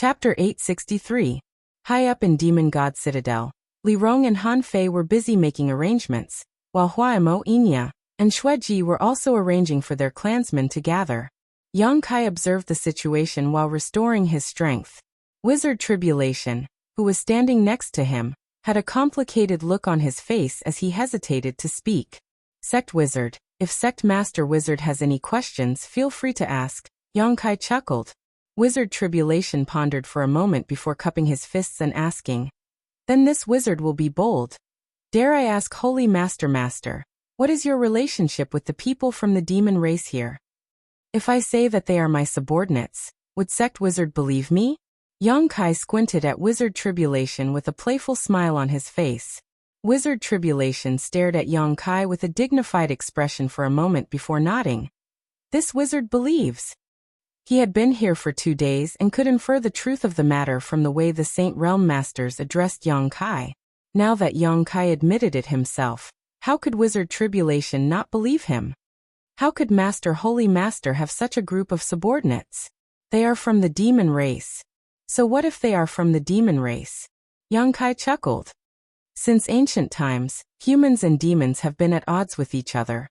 Chapter 863. High up in Demon God Citadel, Li Rong and Han Fei were busy making arrangements, while Huaimo, Inya, and Xueji were also arranging for their clansmen to gather. Yang Kai observed the situation while restoring his strength. Wizard Tribulation, who was standing next to him, had a complicated look on his face as he hesitated to speak. Sect Wizard, if Sect Master Wizard has any questions, feel free to ask, Yang Kai chuckled. Wizard Tribulation pondered for a moment before cupping his fists and asking, "Then this wizard will be bold. Dare I ask, Holy Master, what is your relationship with the people from the demon race here? If I say that they are my subordinates, would Sect Wizard believe me?" Yang Kai squinted at Wizard Tribulation with a playful smile on his face. Wizard Tribulation stared at Yang Kai with a dignified expression for a moment before nodding. This wizard believes. He had been here for 2 days and could infer the truth of the matter from the way the Saint Realm Masters addressed Yang Kai. Now that Yang Kai admitted it himself, how could Wizard Tribulation not believe him? How could Holy Master have such a group of subordinates? They are from the demon race. So what if they are from the demon race? Yang Kai chuckled. Since ancient times, humans and demons have been at odds with each other.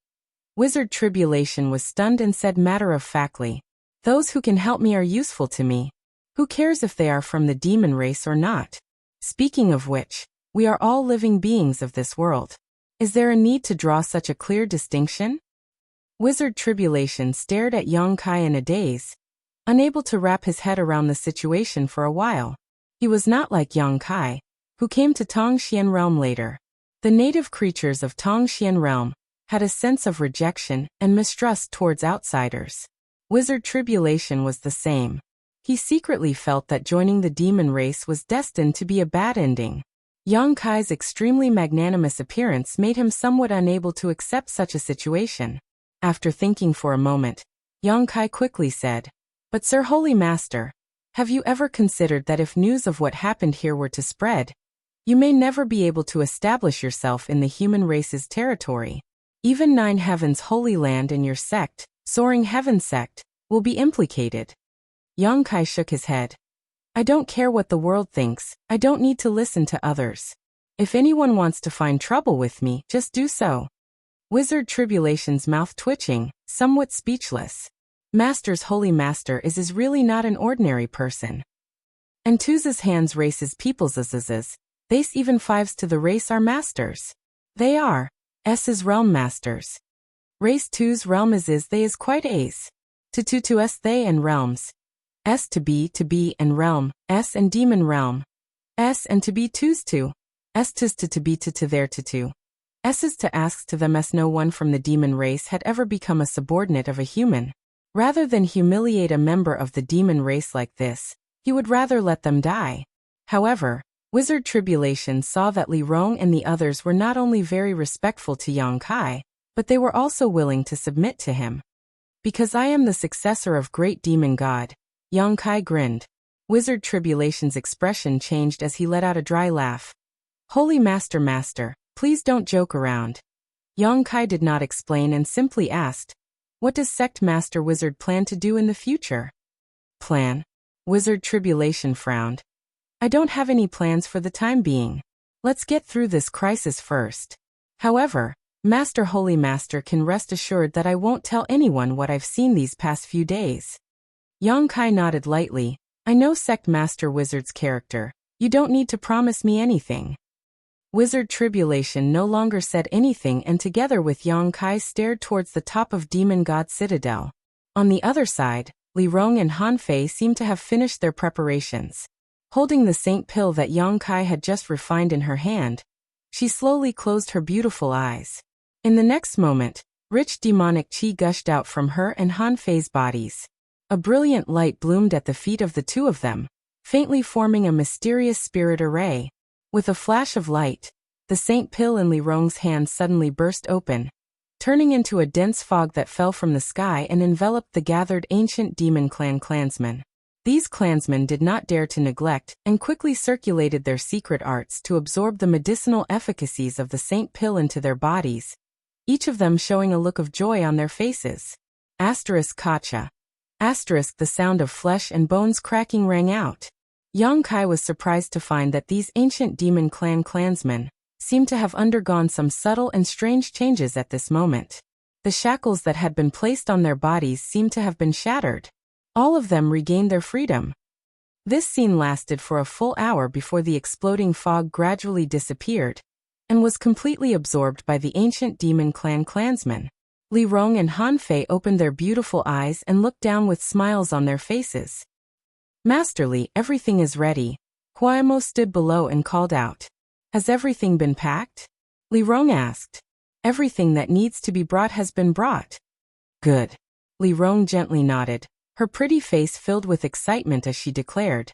Wizard Tribulation was stunned and said matter-of-factly, "Those who can help me are useful to me. Who cares if they are from the demon race or not? Speaking of which, we are all living beings of this world. Is there a need to draw such a clear distinction?" Wizard Tribulation stared at Yang Kai in a daze, unable to wrap his head around the situation for a while. He was not like Yang Kai, who came to Tongxian Realm later. The native creatures of Tongxian Realm had a sense of rejection and mistrust towards outsiders. Wizard Tribulation was the same. He secretly felt that joining the demon race was destined to be a bad ending. Yang Kai's extremely magnanimous appearance made him somewhat unable to accept such a situation. After thinking for a moment, Yang Kai quickly said, "But Sir Holy Master, have you ever considered that if news of what happened here were to spread, you may never be able to establish yourself in the human race's territory? Even 9 Heavens Holy Land and your sect, Soaring Heaven Sect, will be implicated." Yang Kai shook his head. "I don't care what the world thinks, I don't need to listen to others. If anyone wants to find trouble with me, just do so." Wizard Tribulation's mouth twitching, somewhat speechless. Holy Master is really not an ordinary person. And Tuz's hands races people's zzz's, they's even 5s to the race are masters. They are, S's realm masters. Race 2's realm is they is quite ace. To S they and realms. S to be and realm, S and demon realm. S and to be 2's to. S tis to be to their to. S's to asks to them S. No one from the demon race had ever become a subordinate of a human. Rather than humiliate a member of the demon race like this, he would rather let them die. However, Wizard Tribulation saw that Li Rong and the others were not only very respectful to Yang Kai, but they were also willing to submit to him. "Because I am the successor of Great Demon God," Yang Kai grinned. Wizard Tribulation's expression changed as he let out a dry laugh. "Holy Master, please don't joke around." Yang Kai did not explain and simply asked, "What does Sect Master Wizard plan to do in the future?" "Plan?" Wizard Tribulation frowned. "I don't have any plans for the time being. Let's get through this crisis first. However, Holy Master can rest assured that I won't tell anyone what I've seen these past few days." Yang Kai nodded lightly. "I know Sect Master Wizard's character. You don't need to promise me anything." Wizard Tribulation no longer said anything and together with Yang Kai stared towards the top of Demon God Citadel. On the other side, Li Rong and Han Fei seemed to have finished their preparations. Holding the saint pill that Yang Kai had just refined in her hand, she slowly closed her beautiful eyes. In the next moment, rich demonic qi gushed out from her and Han Fei's bodies. A brilliant light bloomed at the feet of the two of them, faintly forming a mysterious spirit array. With a flash of light, the saint pill in Li Rong's hand suddenly burst open, turning into a dense fog that fell from the sky and enveloped the gathered ancient demon clan clansmen. These clansmen did not dare to neglect and quickly circulated their secret arts to absorb the medicinal efficacies of the saint pill into their bodies, each of them showing a look of joy on their faces. Kacha. The sound of flesh and bones cracking rang out. Yang Kai was surprised to find that these ancient demon clan clansmen seemed to have undergone some subtle and strange changes at this moment. The shackles that had been placed on their bodies seemed to have been shattered. All of them regained their freedom. This scene lasted for a full hour before the exploding fog gradually disappeared and was completely absorbed by the ancient demon clan clansmen. Li Rong and Han Fei opened their beautiful eyes and looked down with smiles on their faces. Masterly, everything is ready. Hua Mo stood below and called out. Has everything been packed? Li Rong asked. Everything that needs to be brought has been brought. Good. Li Rong gently nodded, her pretty face filled with excitement as she declared.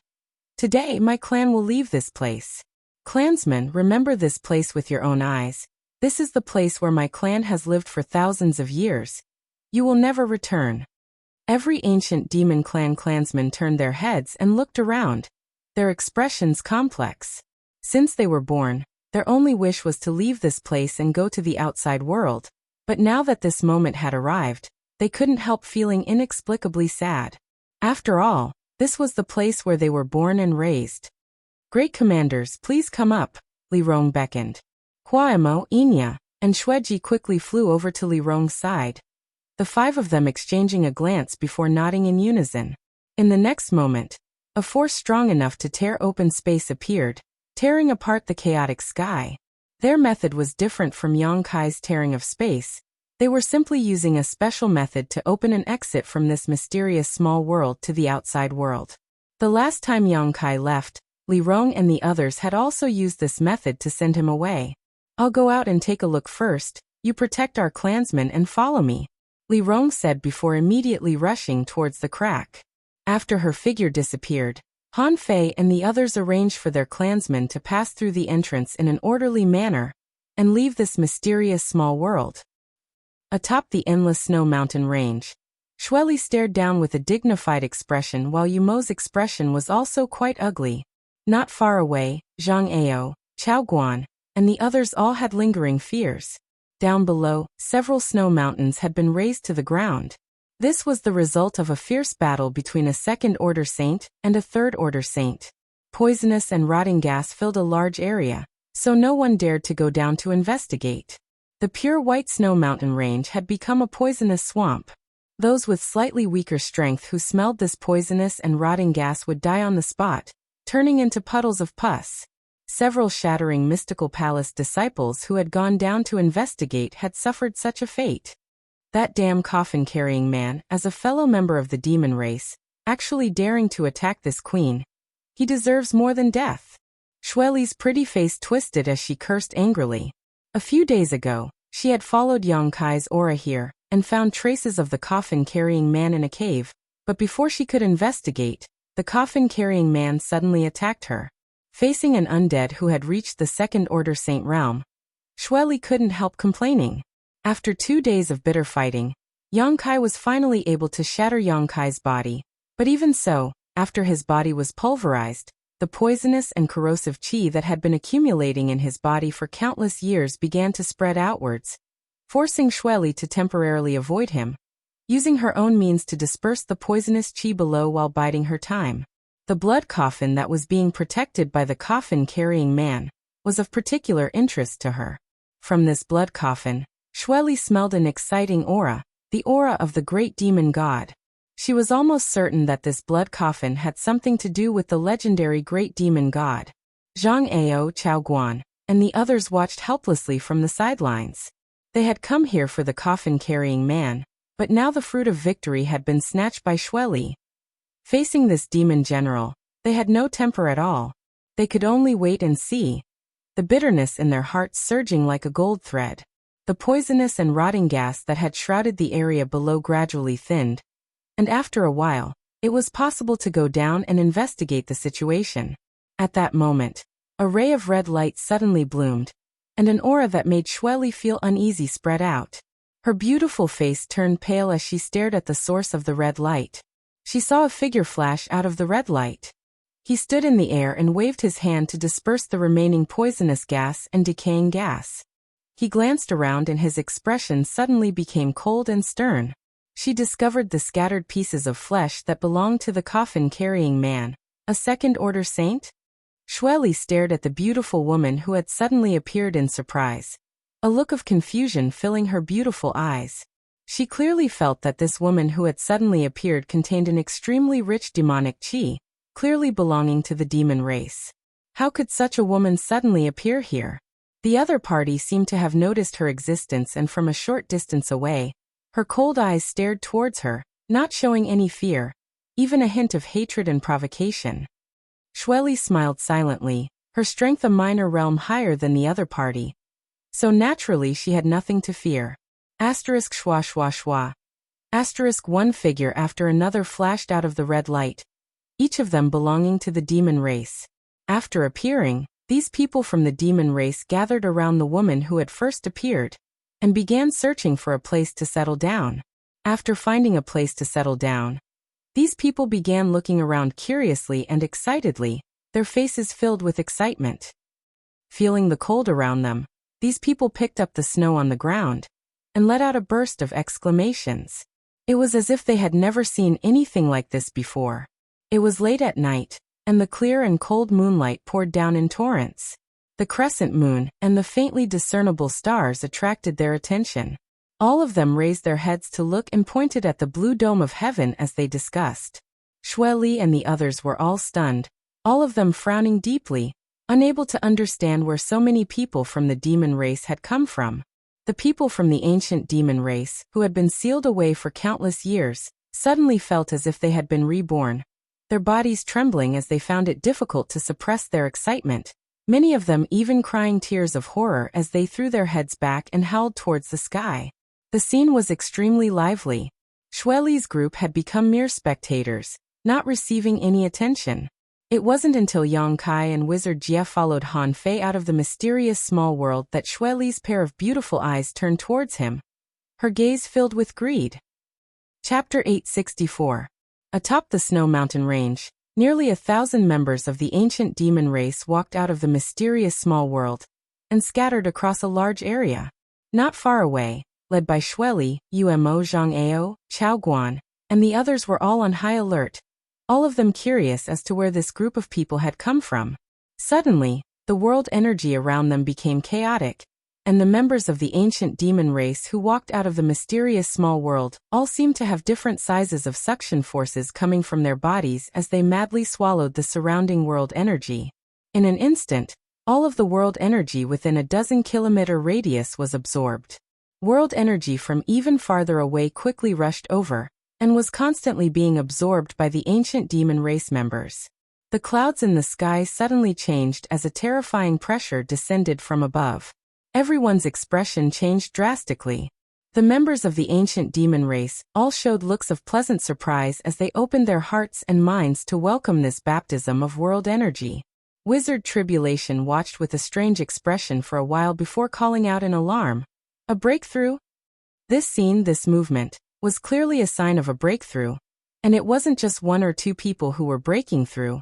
Today my clan will leave this place. Clansmen, remember this place with your own eyes. This is the place where my clan has lived for thousands of years. You will never return. Every ancient demon clan clansman turned their heads and looked around, their expressions complex. Since they were born, their only wish was to leave this place and go to the outside world, but now that this moment had arrived, they couldn't help feeling inexplicably sad. After all, this was the place where they were born and raised. Great commanders, please come up, Li Rong beckoned. Hua Mo, Inya, and Xueji quickly flew over to Li Rong's side, the five of them exchanging a glance before nodding in unison. In the next moment, a force strong enough to tear open space appeared, tearing apart the chaotic sky. Their method was different from Yang Kai's tearing of space. They were simply using a special method to open an exit from this mysterious small world to the outside world. The last time Yang Kai left, Li Rong and the others had also used this method to send him away. I'll go out and take a look first, you protect our clansmen and follow me, Li Rong said before immediately rushing towards the crack. After her figure disappeared, Han Fei and the others arranged for their clansmen to pass through the entrance in an orderly manner and leave this mysterious small world. Atop the endless snow mountain range, Xueli stared down with a dignified expression while Yumo's expression was also quite ugly. Not far away, Zhang Ao, Chao Guan, and the others all had lingering fears. Down below, several snow mountains had been razed to the ground. This was the result of a fierce battle between a second-order saint and a third-order saint. Poisonous and rotting gas filled a large area, so no one dared to go down to investigate. The pure white snow mountain range had become a poisonous swamp. Those with slightly weaker strength who smelled this poisonous and rotting gas would die on the spot, turning into puddles of pus. Several shattering mystical palace disciples who had gone down to investigate had suffered such a fate. That damn coffin-carrying man, as a fellow member of the demon race, actually daring to attack this queen. He deserves more than death. Xueli's pretty face twisted as she cursed angrily. A few days ago, she had followed Yang Kai's aura here and found traces of the coffin-carrying man in a cave, but before she could investigate, the coffin-carrying man suddenly attacked her. Facing an undead who had reached the second-order saint realm, Xueli couldn't help complaining. After 2 days of bitter fighting, Yang Kai was finally able to shatter Yang Kai's body, but even so, after his body was pulverized, the poisonous and corrosive qi that had been accumulating in his body for countless years began to spread outwards, forcing Xueli to temporarily avoid him, using her own means to disperse the poisonous qi below while biding her time. The blood coffin that was being protected by the coffin-carrying man was of particular interest to her. From this blood coffin, Xueli smelled an exciting aura, the aura of the great demon god. She was almost certain that this blood coffin had something to do with the legendary great demon god. Zhang Ao, Chao Guan, and the others watched helplessly from the sidelines. They had come here for the coffin-carrying man, but now the fruit of victory had been snatched by Xueli. Facing this demon general, they had no temper at all. They could only wait and see, the bitterness in their hearts surging like a gold thread. The poisonous and rotting gas that had shrouded the area below gradually thinned, and after a while, it was possible to go down and investigate the situation. At that moment, a ray of red light suddenly bloomed, and an aura that made Xueli feel uneasy spread out. Her beautiful face turned pale as she stared at the source of the red light. She saw a figure flash out of the red light. He stood in the air and waved his hand to disperse the remaining poisonous gas and decaying gas. He glanced around and his expression suddenly became cold and stern. She discovered the scattered pieces of flesh that belonged to the coffin-carrying man, A second-order saint? Xueli stared at the beautiful woman who had suddenly appeared in surprise, a look of confusion filling her beautiful eyes. She clearly felt that this woman who had suddenly appeared contained an extremely rich demonic qi, clearly belonging to the demon race. How could such a woman suddenly appear here? The other party seemed to have noticed her existence, and from a short distance away, her cold eyes stared towards her, not showing any fear, even a hint of hatred and provocation. Xueli smiled silently, her strength a minor realm higher than the other party. So naturally she had nothing to fear. Asterisk schwa schwa schwa. Asterisk one figure after another flashed out of the red light, each of them belonging to the demon race. After appearing, these people from the demon race gathered around the woman who had first appeared, and began searching for a place to settle down. After finding a place to settle down, these people began looking around curiously and excitedly, their faces filled with excitement. Feeling the cold around them, these people picked up the snow on the ground and let out a burst of exclamations. It was as if they had never seen anything like this before. It was late at night, and the clear and cold moonlight poured down in torrents. The crescent moon and the faintly discernible stars attracted their attention. All of them raised their heads to look and pointed at the blue dome of heaven as they discussed. Xueli and the others were all stunned, all of them frowning deeply, unable to understand where so many people from the demon race had come from. The people from the ancient demon race, who had been sealed away for countless years, suddenly felt as if they had been reborn, their bodies trembling as they found it difficult to suppress their excitement, many of them even crying tears of horror as they threw their heads back and howled towards the sky. The scene was extremely lively. Xueli's group had become mere spectators, not receiving any attention. It wasn't until Yang Kai and Wizard Jie followed Han Fei out of the mysterious small world that Xueli's pair of beautiful eyes turned towards him, her gaze filled with greed. Chapter 864. Atop the snow mountain range, nearly 1,000 members of the ancient demon race walked out of the mysterious small world and scattered across a large area. Not far away, led by Xueli, Umo Zhang Ao, Chao Guan, and the others were all on high alert, all of them curious as to where this group of people had come from. Suddenly, the world energy around them became chaotic, and the members of the ancient demon race who walked out of the mysterious small world all seemed to have different sizes of suction forces coming from their bodies as they madly swallowed the surrounding world energy. In an instant, all of the world energy within a 12-kilometer radius was absorbed. World energy from even farther away quickly rushed over, and was constantly being absorbed by the ancient demon race members. The clouds in the sky suddenly changed as a terrifying pressure descended from above. Everyone's expression changed drastically. The members of the ancient demon race all showed looks of pleasant surprise as they opened their hearts and minds to welcome this baptism of world energy. Wizard Tribulation watched with a strange expression for a while before calling out in alarm. A breakthrough? This movement, was clearly a sign of a breakthrough, and it wasn't just one or two people who were breaking through,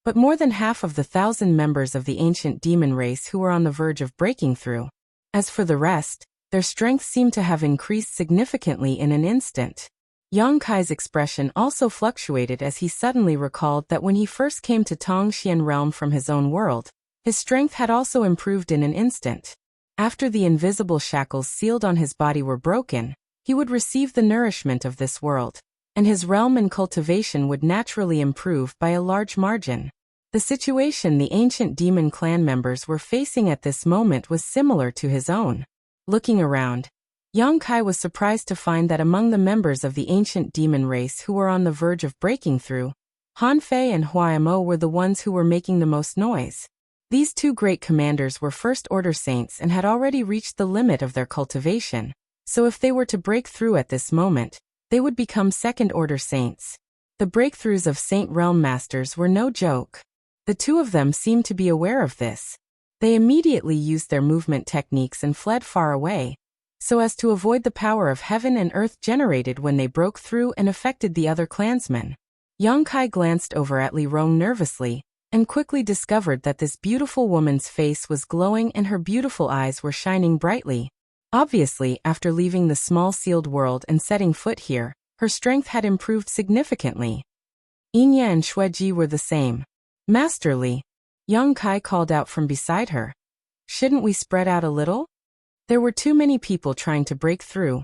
but more than half of the 1,000 members of the ancient demon race who were on the verge of breaking through. As for the rest, their strength seemed to have increased significantly in an instant. Yang Kai's expression also fluctuated as he suddenly recalled that when he first came to Tongxian realm from his own world, his strength had also improved in an instant. After the invisible shackles sealed on his body were broken, he would receive the nourishment of this world, and his realm and cultivation would naturally improve by a large margin. The situation the ancient demon clan members were facing at this moment was similar to his own. Looking around, Yang Kai was surprised to find that among the members of the ancient demon race who were on the verge of breaking through, Han Fei and Huaimo were the ones who were making the most noise. These two great commanders were first-order saints and had already reached the limit of their cultivation, so if they were to break through at this moment, they would become second-order saints. The breakthroughs of Saint Realm Masters were no joke. The two of them seemed to be aware of this. They immediately used their movement techniques and fled far away, so as to avoid the power of heaven and earth generated when they broke through and affected the other clansmen. Yang Kai glanced over at Li Rong nervously, and quickly discovered that this beautiful woman's face was glowing and her beautiful eyes were shining brightly. Obviously, after leaving the small sealed world and setting foot here, her strength had improved significantly. Inya and Shueji were the same. Master Li, Yang Kai called out from beside her. Shouldn't we spread out a little? There were too many people trying to break through,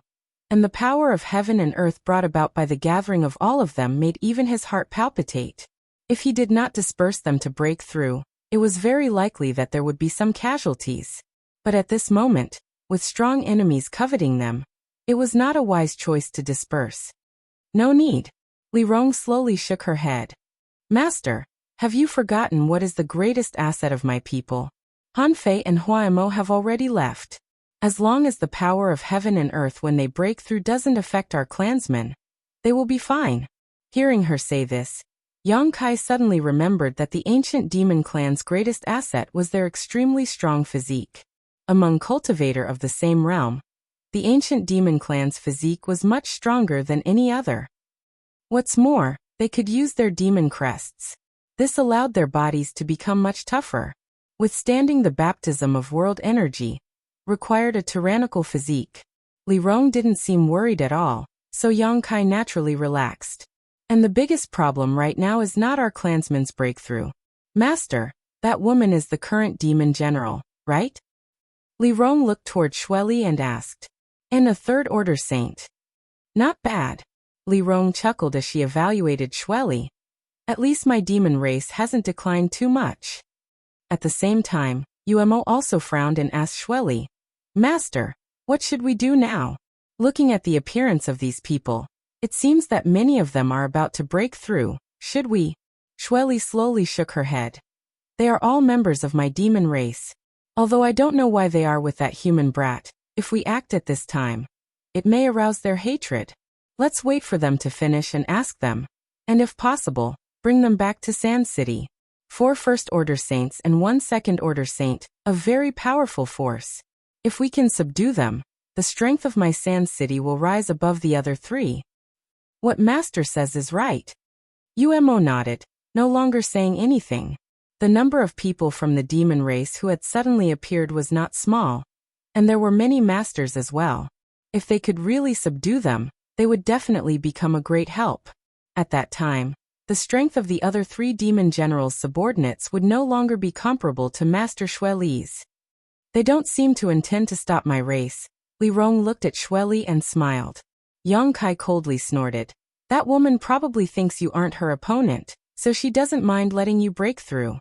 and the power of heaven and earth brought about by the gathering of all of them made even his heart palpitate. If he did not disperse them to break through, it was very likely that there would be some casualties. But at this moment, with strong enemies coveting them, it was not a wise choice to disperse. No need. Li Rong slowly shook her head. Master, have you forgotten what is the greatest asset of my people? Han Fei and Huaimo have already left. As long as the power of heaven and earth when they break through doesn't affect our clansmen, they will be fine. Hearing her say this, Yang Kai suddenly remembered that the ancient demon clan's greatest asset was their extremely strong physique. Among cultivator of the same realm, the ancient demon clan's physique was much stronger than any other. What's more, they could use their demon crests. This allowed their bodies to become much tougher. Withstanding the baptism of world energy required a tyrannical physique. Li Rong didn't seem worried at all, so Yang Kai naturally relaxed. And the biggest problem right now is not our clansmen's breakthrough. Master, that woman is the current demon general, right? Li Rong looked toward Shueli and asked. And a third-order saint. Not bad. Li Rong chuckled as she evaluated Shueli. At least my demon race hasn't declined too much. At the same time, Uemo also frowned and asked Shueli. Master, what should we do now? Looking at the appearance of these people, it seems that many of them are about to break through. Should we? Shueli slowly shook her head. They are all members of my demon race. Although I don't know why they are with that human brat, if we act at this time, it may arouse their hatred. Let's wait for them to finish and ask them. And if possible, bring them back to Sand City. 4 first-order saints and 1 second-order saint, a very powerful force. If we can subdue them, the strength of my Sand City will rise above the other 3. What Master says is right. Uemo nodded, no longer saying anything. The number of people from the demon race who had suddenly appeared was not small, and there were many masters as well. If they could really subdue them, they would definitely become a great help. At that time, the strength of the other 3 demon generals' subordinates would no longer be comparable to Master Shueli's. They don't seem to intend to stop my race. Li Rong looked at Shueli and smiled. Yang Kai coldly snorted. That woman probably thinks you aren't her opponent, so she doesn't mind letting you break through.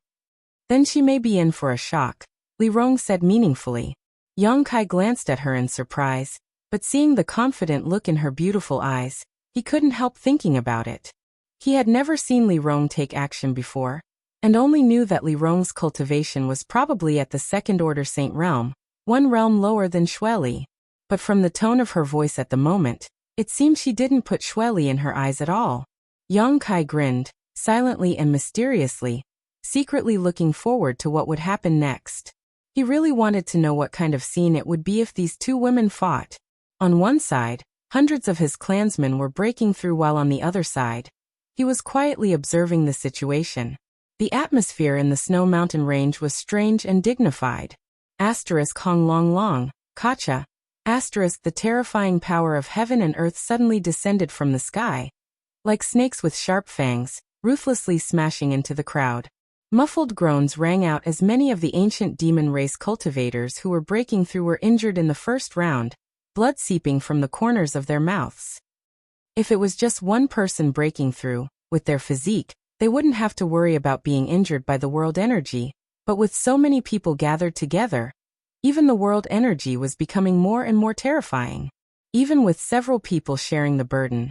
Then she may be in for a shock, Li Rong said meaningfully. Yang Kai glanced at her in surprise, but seeing the confident look in her beautiful eyes, he couldn't help thinking about it. He had never seen Li Rong take action before, and only knew that Li Rong's cultivation was probably at the second-order saint realm, 1 realm lower than Shueli. But from the tone of her voice at the moment, it seemed she didn't put Shueli in her eyes at all. Yang Kai grinned, silently and mysteriously, secretly looking forward to what would happen next. He really wanted to know what kind of scene it would be if these 2 women fought. On one side, hundreds of his clansmen were breaking through while on the other side, he was quietly observing the situation. The atmosphere in the Snow Mountain Range was strange and dignified. Hong Long Long, Kacha. The terrifying power of heaven and earth suddenly descended from the sky, like snakes with sharp fangs, ruthlessly smashing into the crowd. Muffled groans rang out as many of the ancient demon race cultivators who were breaking through were injured in the first round, blood seeping from the corners of their mouths. If it was just one person breaking through, with their physique, they wouldn't have to worry about being injured by the world energy, but with so many people gathered together, even the world energy was becoming more and more terrifying. Even with several people sharing the burden,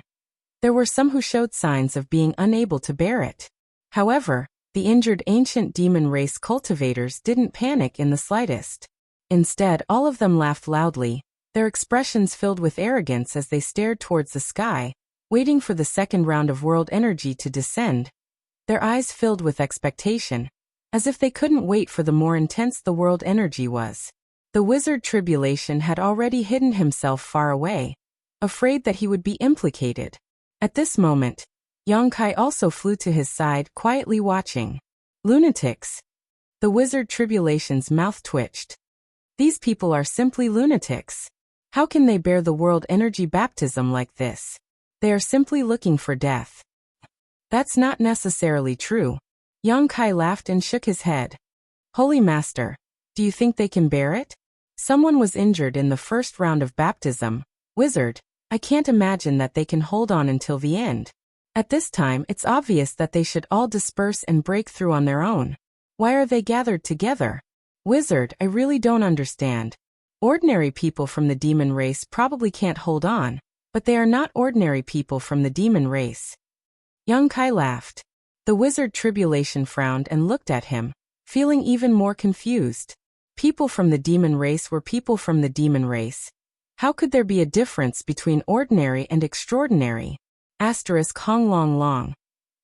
there were some who showed signs of being unable to bear it. However, the injured ancient demon race cultivators didn't panic in the slightest. Instead, all of them laughed loudly, their expressions filled with arrogance as they stared towards the sky, waiting for the second round of world energy to descend, their eyes filled with expectation, as if they couldn't wait for the more intense the world energy was. The wizard Tribulation had already hidden himself far away, afraid that he would be implicated. At this moment, Yang Kai also flew to his side, quietly watching. Lunatics. The wizard Tribulation's mouth twitched. These people are simply lunatics. How can they bear the world energy baptism like this? They are simply looking for death. That's not necessarily true. Yang Kai laughed and shook his head. Holy Master, do you think they can bear it? Someone was injured in the first round of baptism. Wizard, I can't imagine that they can hold on until the end. At this time, it's obvious that they should all disperse and break through on their own. Why are they gathered together? Wizard, I really don't understand. Ordinary people from the demon race probably can't hold on, but they are not ordinary people from the demon race. Yang Kai laughed. The wizard Tribulation frowned and looked at him, feeling even more confused. People from the demon race were people from the demon race. How could there be a difference between ordinary and extraordinary? Asterisk Hong Long Long.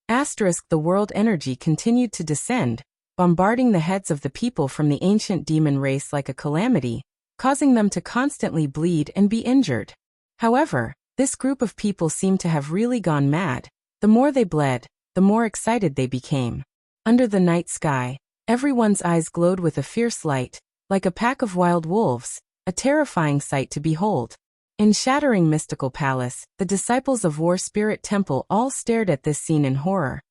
Asterisk the world energy continued to descend, bombarding the heads of the people from the ancient demon race like a calamity, causing them to constantly bleed and be injured. However, this group of people seemed to have really gone mad. The more they bled, the more excited they became. Under the night sky, everyone's eyes glowed with a fierce light, like a pack of wild wolves, a terrifying sight to behold. In Shattering Mystical Palace, the disciples of War Spirit Temple all stared at this scene in horror.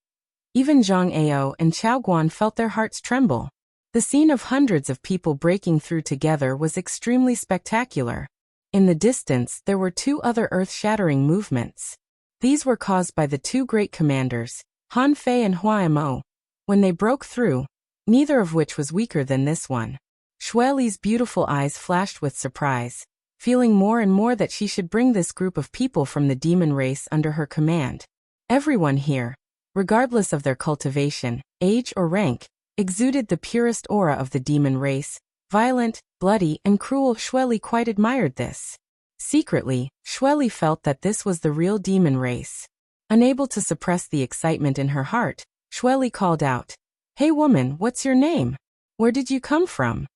Even Zhang Ao and Chao Guan felt their hearts tremble. The scene of hundreds of people breaking through together was extremely spectacular. In the distance, there were two other earth-shattering movements. These were caused by the two great commanders, Han Fei and Hua Mo. When they broke through, neither of which was weaker than this one. Xue Li's beautiful eyes flashed with surprise, feeling more and more that she should bring this group of people from the demon race under her command. Everyone here, regardless of their cultivation, age or rank, exuded the purest aura of the demon race. Violent, bloody, and cruel. Xue Li quite admired this. Secretly, Xue Li felt that this was the real demon race. Unable to suppress the excitement in her heart, Xue Li called out, "Hey woman, what's your name? Where did you come from?"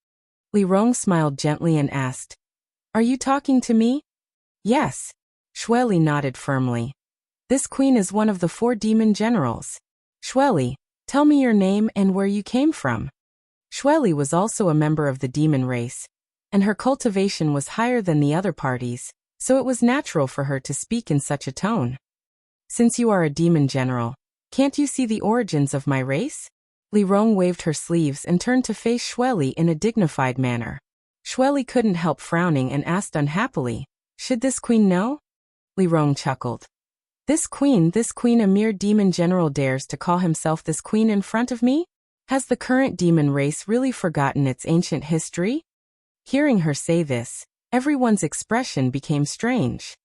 Li Rong smiled gently and asked, "Are you talking to me?" "Yes." Xue Li nodded firmly. "This queen is one of the 4 demon generals. Xue Li, tell me your name and where you came from." Xue Li was also a member of the demon race, and her cultivation was higher than the other parties, so it was natural for her to speak in such a tone. "Since you are a demon general, can't you see the origins of my race?" Li Rong waved her sleeves and turned to face Xue Li in a dignified manner. Xue Li couldn't help frowning and asked unhappily, "Should this queen know?" Li Rong chuckled. This queen, a mere demon general dares to call himself this queen in front of me? Has the current demon race really forgotten its ancient history?" Hearing her say this, everyone's expression became strange.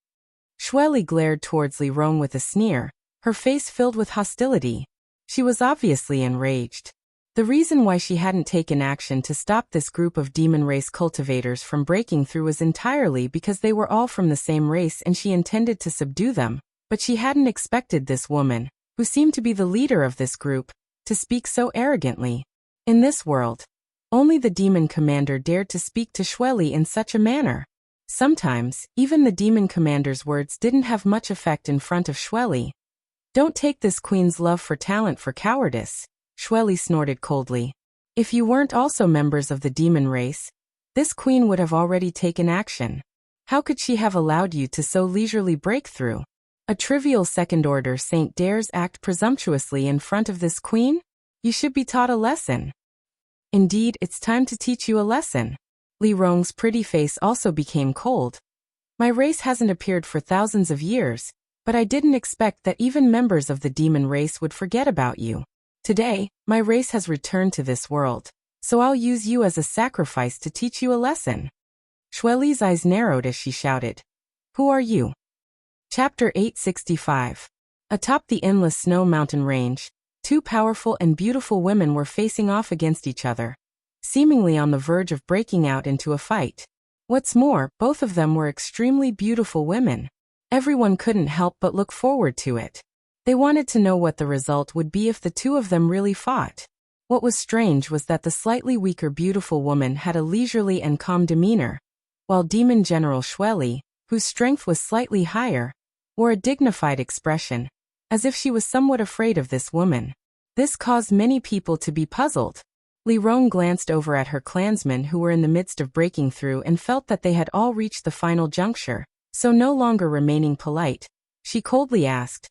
Xue Li glared towards Li Rong with a sneer, her face filled with hostility. She was obviously enraged. The reason why she hadn't taken action to stop this group of demon race cultivators from breaking through was entirely because they were all from the same race and she intended to subdue them, but she hadn't expected this woman, who seemed to be the leader of this group, to speak so arrogantly. In this world, only the demon commander dared to speak to Xue Li in such a manner. Sometimes, even the demon commander's words didn't have much effect in front of Xue Li. "Don't take this queen's love for talent for cowardice," Xue Li snorted coldly. "If you weren't also members of the demon race, this queen would have already taken action. How could she have allowed you to so leisurely break through? A trivial second-order saint dares act presumptuously in front of this queen? You should be taught a lesson." "Indeed, it's time to teach you a lesson." Li Rong's pretty face also became cold. "My race hasn't appeared for thousands of years, but I didn't expect that even members of the demon race would forget about you. Today, my race has returned to this world, so I'll use you as a sacrifice to teach you a lesson." Xue Li's eyes narrowed as she shouted, "Who are you?" Chapter 865. Atop the endless snow mountain range, 2 powerful and beautiful women were facing off against each other, seemingly on the verge of breaking out into a fight. What's more, both of them were extremely beautiful women. Everyone couldn't help but look forward to it. They wanted to know what the result would be if the two of them really fought. What was strange was that the slightly weaker beautiful woman had a leisurely and calm demeanor, while Demon General Xue Li, whose strength was slightly higher, wore a dignified expression, as if she was somewhat afraid of this woman. This caused many people to be puzzled. Li Rong glanced over at her clansmen who were in the midst of breaking through and felt that they had all reached the final juncture, so no longer remaining polite, she coldly asked,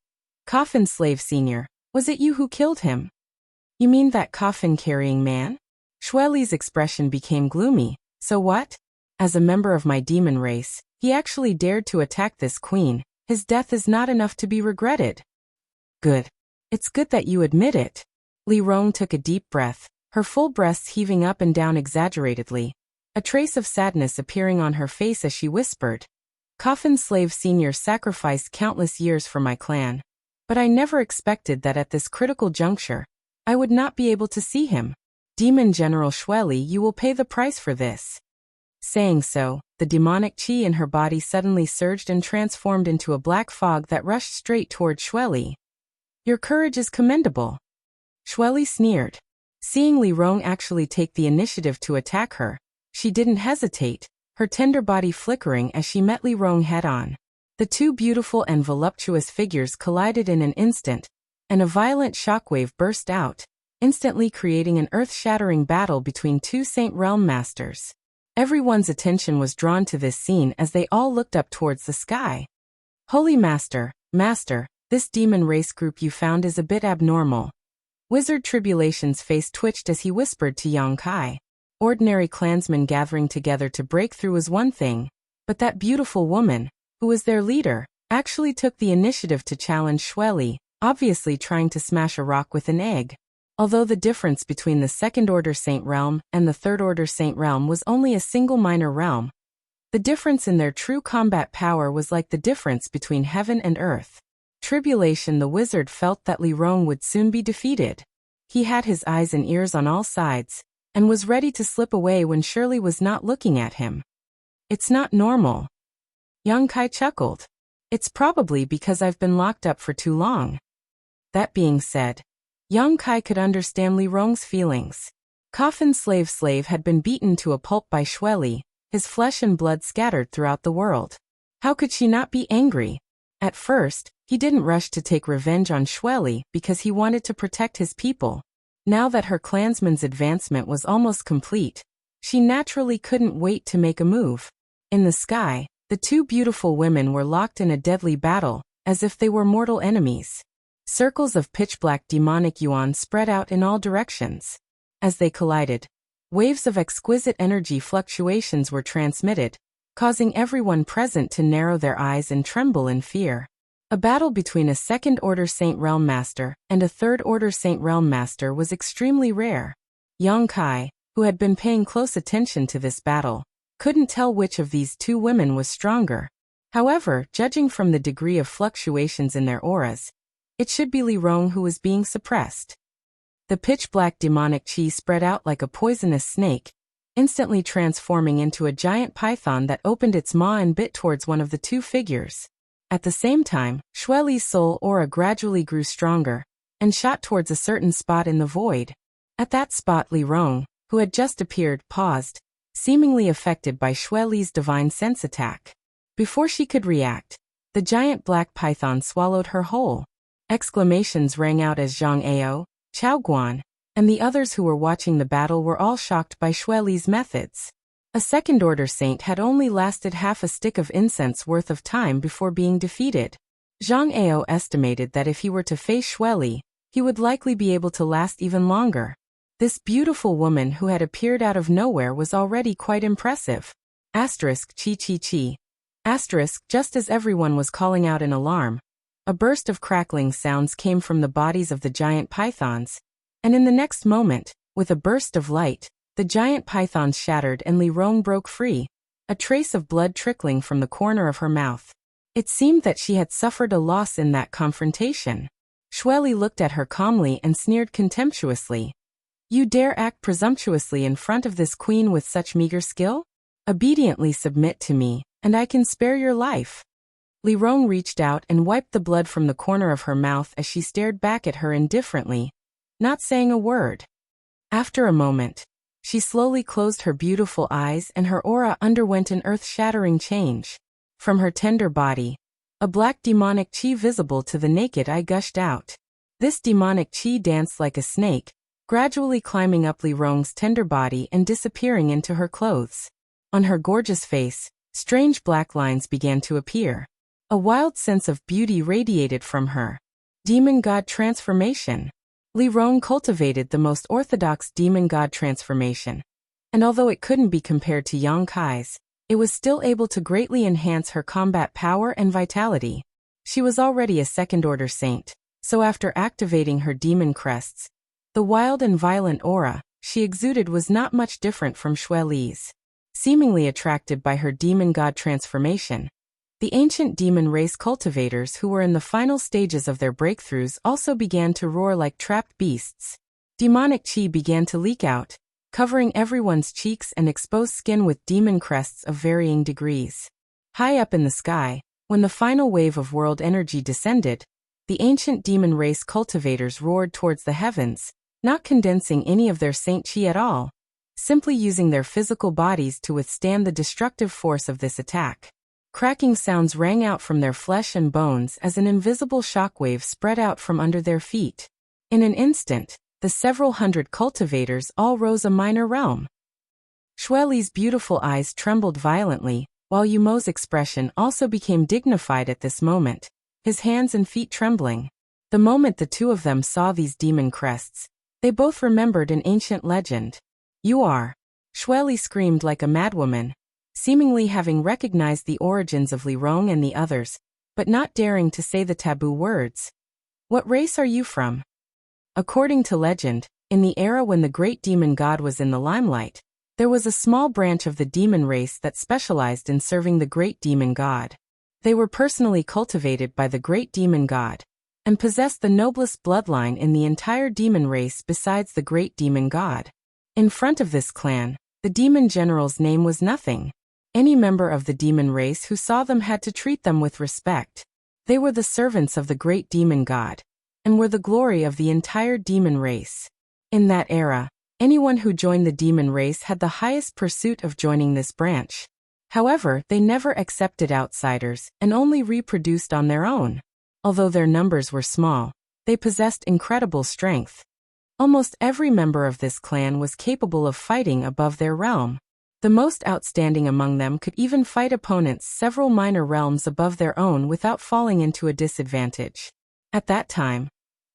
"Coffin Slave Senior, Was it you who killed him? You mean that coffin-carrying man? Shueli's expression became gloomy. So what? As a member of my demon race, he actually dared to attack this queen. His death is not enough to be regretted. Good. It's good that you admit it. Li Rong took a deep breath, her full breasts heaving up and down exaggeratedly, a trace of sadness appearing on her face as she whispered. Coffin Slave Sr. sacrificed countless years for my clan. But I never expected that at this critical juncture, I would not be able to see him. Demon General Shueli, you will pay the price for this. Saying so, the demonic qi in her body suddenly surged and transformed into a black fog that rushed straight toward Shueli. Your courage is commendable. Shueli sneered. Seeing Li Rong actually take the initiative to attack her, she didn't hesitate, her tender body flickering as she met Li Rong head-on. The two beautiful and voluptuous figures collided in an instant, and a violent shockwave burst out, instantly creating an earth-shattering battle between two Saint Realm masters. Everyone's attention was drawn to this scene as they all looked up towards the sky. Holy Master, this demon race group you found is a bit abnormal. Wizard Tribulation's face twitched as he whispered to Yang Kai. Ordinary clansmen gathering together to break through is one thing, but that beautiful woman, who was their leader, actually took the initiative to challenge Shueli, obviously trying to smash a rock with an egg. Although the difference between the Second Order Saint Realm and the Third Order Saint Realm was only a single minor realm, the difference in their true combat power was like the difference between heaven and earth. Tribulation, the wizard felt that Li Rong would soon be defeated. He had his eyes and ears on all sides, and was ready to slip away when Shirley was not looking at him. It's not normal. Yang Kai chuckled. It's probably because I've been locked up for too long. That being said, Yang Kai could understand Li Rong's feelings. Coffin Slave had been beaten to a pulp by Shueli, his flesh and blood scattered throughout the world. How could she not be angry? At first, he didn't rush to take revenge on Shueli because he wanted to protect his people. Now that her clansman's advancement was almost complete, she naturally couldn't wait to make a move. In the sky, the two beautiful women were locked in a deadly battle, as if they were mortal enemies. Circles of pitch-black demonic yuan spread out in all directions. As they collided, waves of exquisite energy fluctuations were transmitted, causing everyone present to narrow their eyes and tremble in fear. A battle between a Second Order Saint Realm Master and a Third Order Saint Realm Master was extremely rare. Yang Kai, who had been paying close attention to this battle, couldn't tell which of these two women was stronger. However, judging from the degree of fluctuations in their auras, it should be Li Rong who was being suppressed. The pitch-black demonic qi spread out like a poisonous snake, instantly transforming into a giant python that opened its maw and bit towards one of the two figures. At the same time, Shueli's soul aura gradually grew stronger, and shot towards a certain spot in the void. At that spot Li Rong, who had just appeared, paused, seemingly affected by Shueli's divine sense attack. Before she could react, the giant black python swallowed her whole. Exclamations rang out as Zhang Ao, Chao Guan, and the others who were watching the battle were all shocked by Shueli's methods. A second-order saint had only lasted half a stick of incense worth of time before being defeated. Zhang Ao estimated that if he were to face Shueli, he would likely be able to last even longer. This beautiful woman who had appeared out of nowhere was already quite impressive. Asterisk chi chi chi. Asterisk just as everyone was calling out in alarm, a burst of crackling sounds came from the bodies of the giant pythons, and in the next moment, with a burst of light, the giant pythons shattered and Li Rong broke free, a trace of blood trickling from the corner of her mouth. It seemed that she had suffered a loss in that confrontation. Shueli looked at her calmly and sneered contemptuously. You dare act presumptuously in front of this queen with such meager skill? Obediently submit to me, and I can spare your life. Li Rong reached out and wiped the blood from the corner of her mouth as she stared back at her indifferently, not saying a word. After a moment, she slowly closed her beautiful eyes and her aura underwent an earth-shattering change. From her tender body, a black demonic qi visible to the naked eye gushed out. This demonic qi danced like a snake, gradually climbing up Li Rong's tender body and disappearing into her clothes. On her gorgeous face, strange black lines began to appear. A wild sense of beauty radiated from her. Demon God Transformation. Li Rong cultivated the most orthodox demon god transformation, and although it couldn't be compared to Yang Kai's, it was still able to greatly enhance her combat power and vitality. She was already a second-order saint, so after activating her demon crests, the wild and violent aura she exuded was not much different from Xue Li's. Seemingly attracted by her demon god transformation, the ancient demon race cultivators who were in the final stages of their breakthroughs also began to roar like trapped beasts. Demonic chi began to leak out, covering everyone's cheeks and exposed skin with demon crests of varying degrees. High up in the sky, when the final wave of world energy descended, the ancient demon race cultivators roared towards the heavens, not condensing any of their saint chi at all, simply using their physical bodies to withstand the destructive force of this attack. Cracking sounds rang out from their flesh and bones as an invisible shockwave spread out from under their feet. In an instant, the several hundred cultivators all rose a minor realm. Xue Li's beautiful eyes trembled violently, while Yu Mo's expression also became dignified at this moment, his hands and feet trembling. The moment the two of them saw these demon crests, they both remembered an ancient legend. "You are!" Xue Li screamed like a madwoman, seemingly having recognized the origins of Li Rong and the others, but not daring to say the taboo words. "What race are you from?" According to legend, in the era when the great demon god was in the limelight, there was a small branch of the demon race that specialized in serving the great demon god. They were personally cultivated by the great demon god, and possessed the noblest bloodline in the entire demon race besides the great demon god. In front of this clan, the demon general's name was nothing. Any member of the demon race who saw them had to treat them with respect. They were the servants of the great demon god, and were the glory of the entire demon race. In that era, anyone who joined the demon race had the highest pursuit of joining this branch. However, they never accepted outsiders and only reproduced on their own. Although their numbers were small, they possessed incredible strength. Almost every member of this clan was capable of fighting above their realm. The most outstanding among them could even fight opponents several minor realms above their own without falling into a disadvantage. At that time,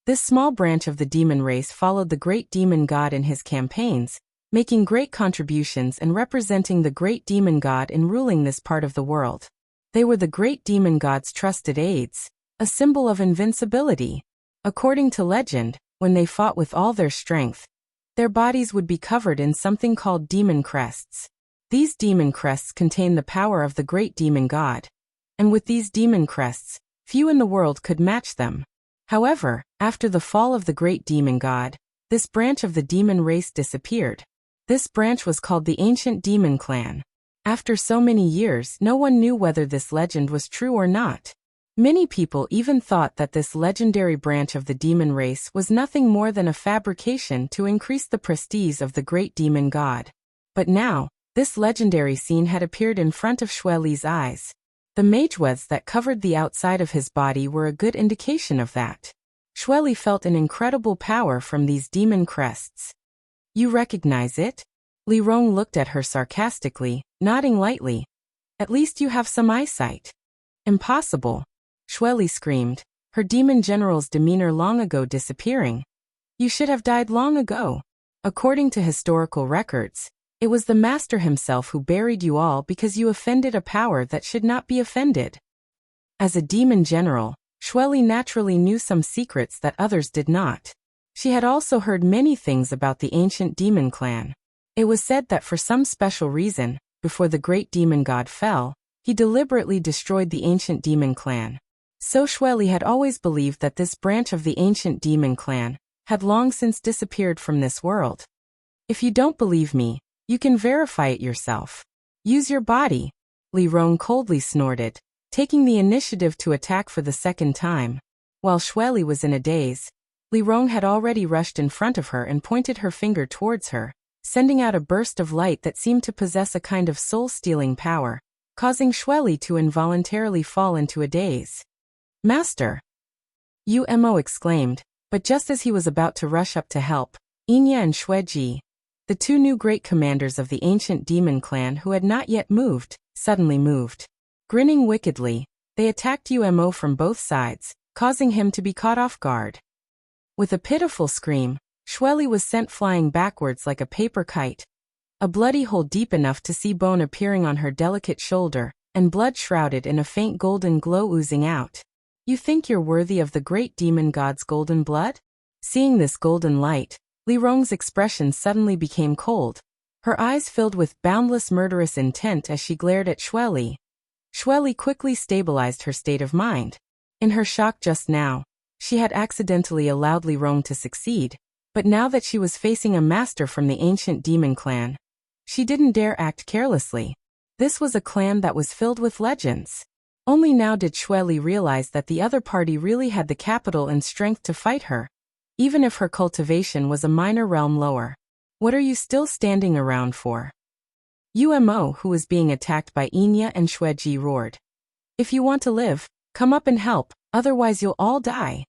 this small branch of the demon race followed the great demon god in his campaigns, making great contributions and representing the great demon god in ruling this part of the world. They were the great demon god's trusted aides, a symbol of invincibility. According to legend, when they fought with all their strength, their bodies would be covered in something called demon crests. These demon crests contain the power of the great demon god, and with these demon crests, few in the world could match them. However, after the fall of the great demon god, this branch of the demon race disappeared. This branch was called the Ancient Demon Clan. After so many years, no one knew whether this legend was true or not. Many people even thought that this legendary branch of the demon race was nothing more than a fabrication to increase the prestige of the great demon god. But now, this legendary scene had appeared in front of Xue Li's eyes. The magewebs that covered the outside of his body were a good indication of that. Xue Li felt an incredible power from these demon crests. "You recognize it?" Li Rong looked at her sarcastically, nodding lightly. "At least you have some eyesight." "Impossible!" Xue Li screamed, her demon general's demeanor long ago disappearing. "You should have died long ago. According to historical records, it was the master himself who buried you all because you offended a power that should not be offended." As a demon general, Xue Li naturally knew some secrets that others did not. She had also heard many things about the ancient demon clan. It was said that for some special reason, before the great demon god fell, he deliberately destroyed the ancient demon clan. So Xue Li had always believed that this branch of the ancient demon clan had long since disappeared from this world. "If you don't believe me, you can verify it yourself. Use your body." Li Rong coldly snorted, taking the initiative to attack for the second time. While Xue Li was in a daze, Li Rong had already rushed in front of her and pointed her finger towards her, sending out a burst of light that seemed to possess a kind of soul-stealing power, causing Xue Li to involuntarily fall into a daze. "Master!" Yu Mo exclaimed, but just as he was about to rush up to help, Inya and Xueji, the two new great commanders of the ancient demon clan who had not yet moved, suddenly moved. Grinning wickedly, they attacked Yu Mo from both sides, causing him to be caught off guard. With a pitiful scream, Shueli was sent flying backwards like a paper kite. A bloody hole deep enough to see bone appearing on her delicate shoulder, and blood shrouded in a faint golden glow oozing out. You think you're worthy of the great demon god's golden blood? Seeing this golden light, Li Rong's expression suddenly became cold. Her eyes filled with boundless murderous intent as she glared at Shueli. Shueli quickly stabilized her state of mind. In her shock just now, she had accidentally allowed Li Rong to succeed, but now that she was facing a master from the ancient demon clan, she didn't dare act carelessly. This was a clan that was filled with legends. Only now did Shueli realize that the other party really had the capital and strength to fight her, even if her cultivation was a minor realm lower. What are you still standing around for? Umo, who was being attacked by Inya and Shueji, roared. If you want to live, come up and help, otherwise you'll all die.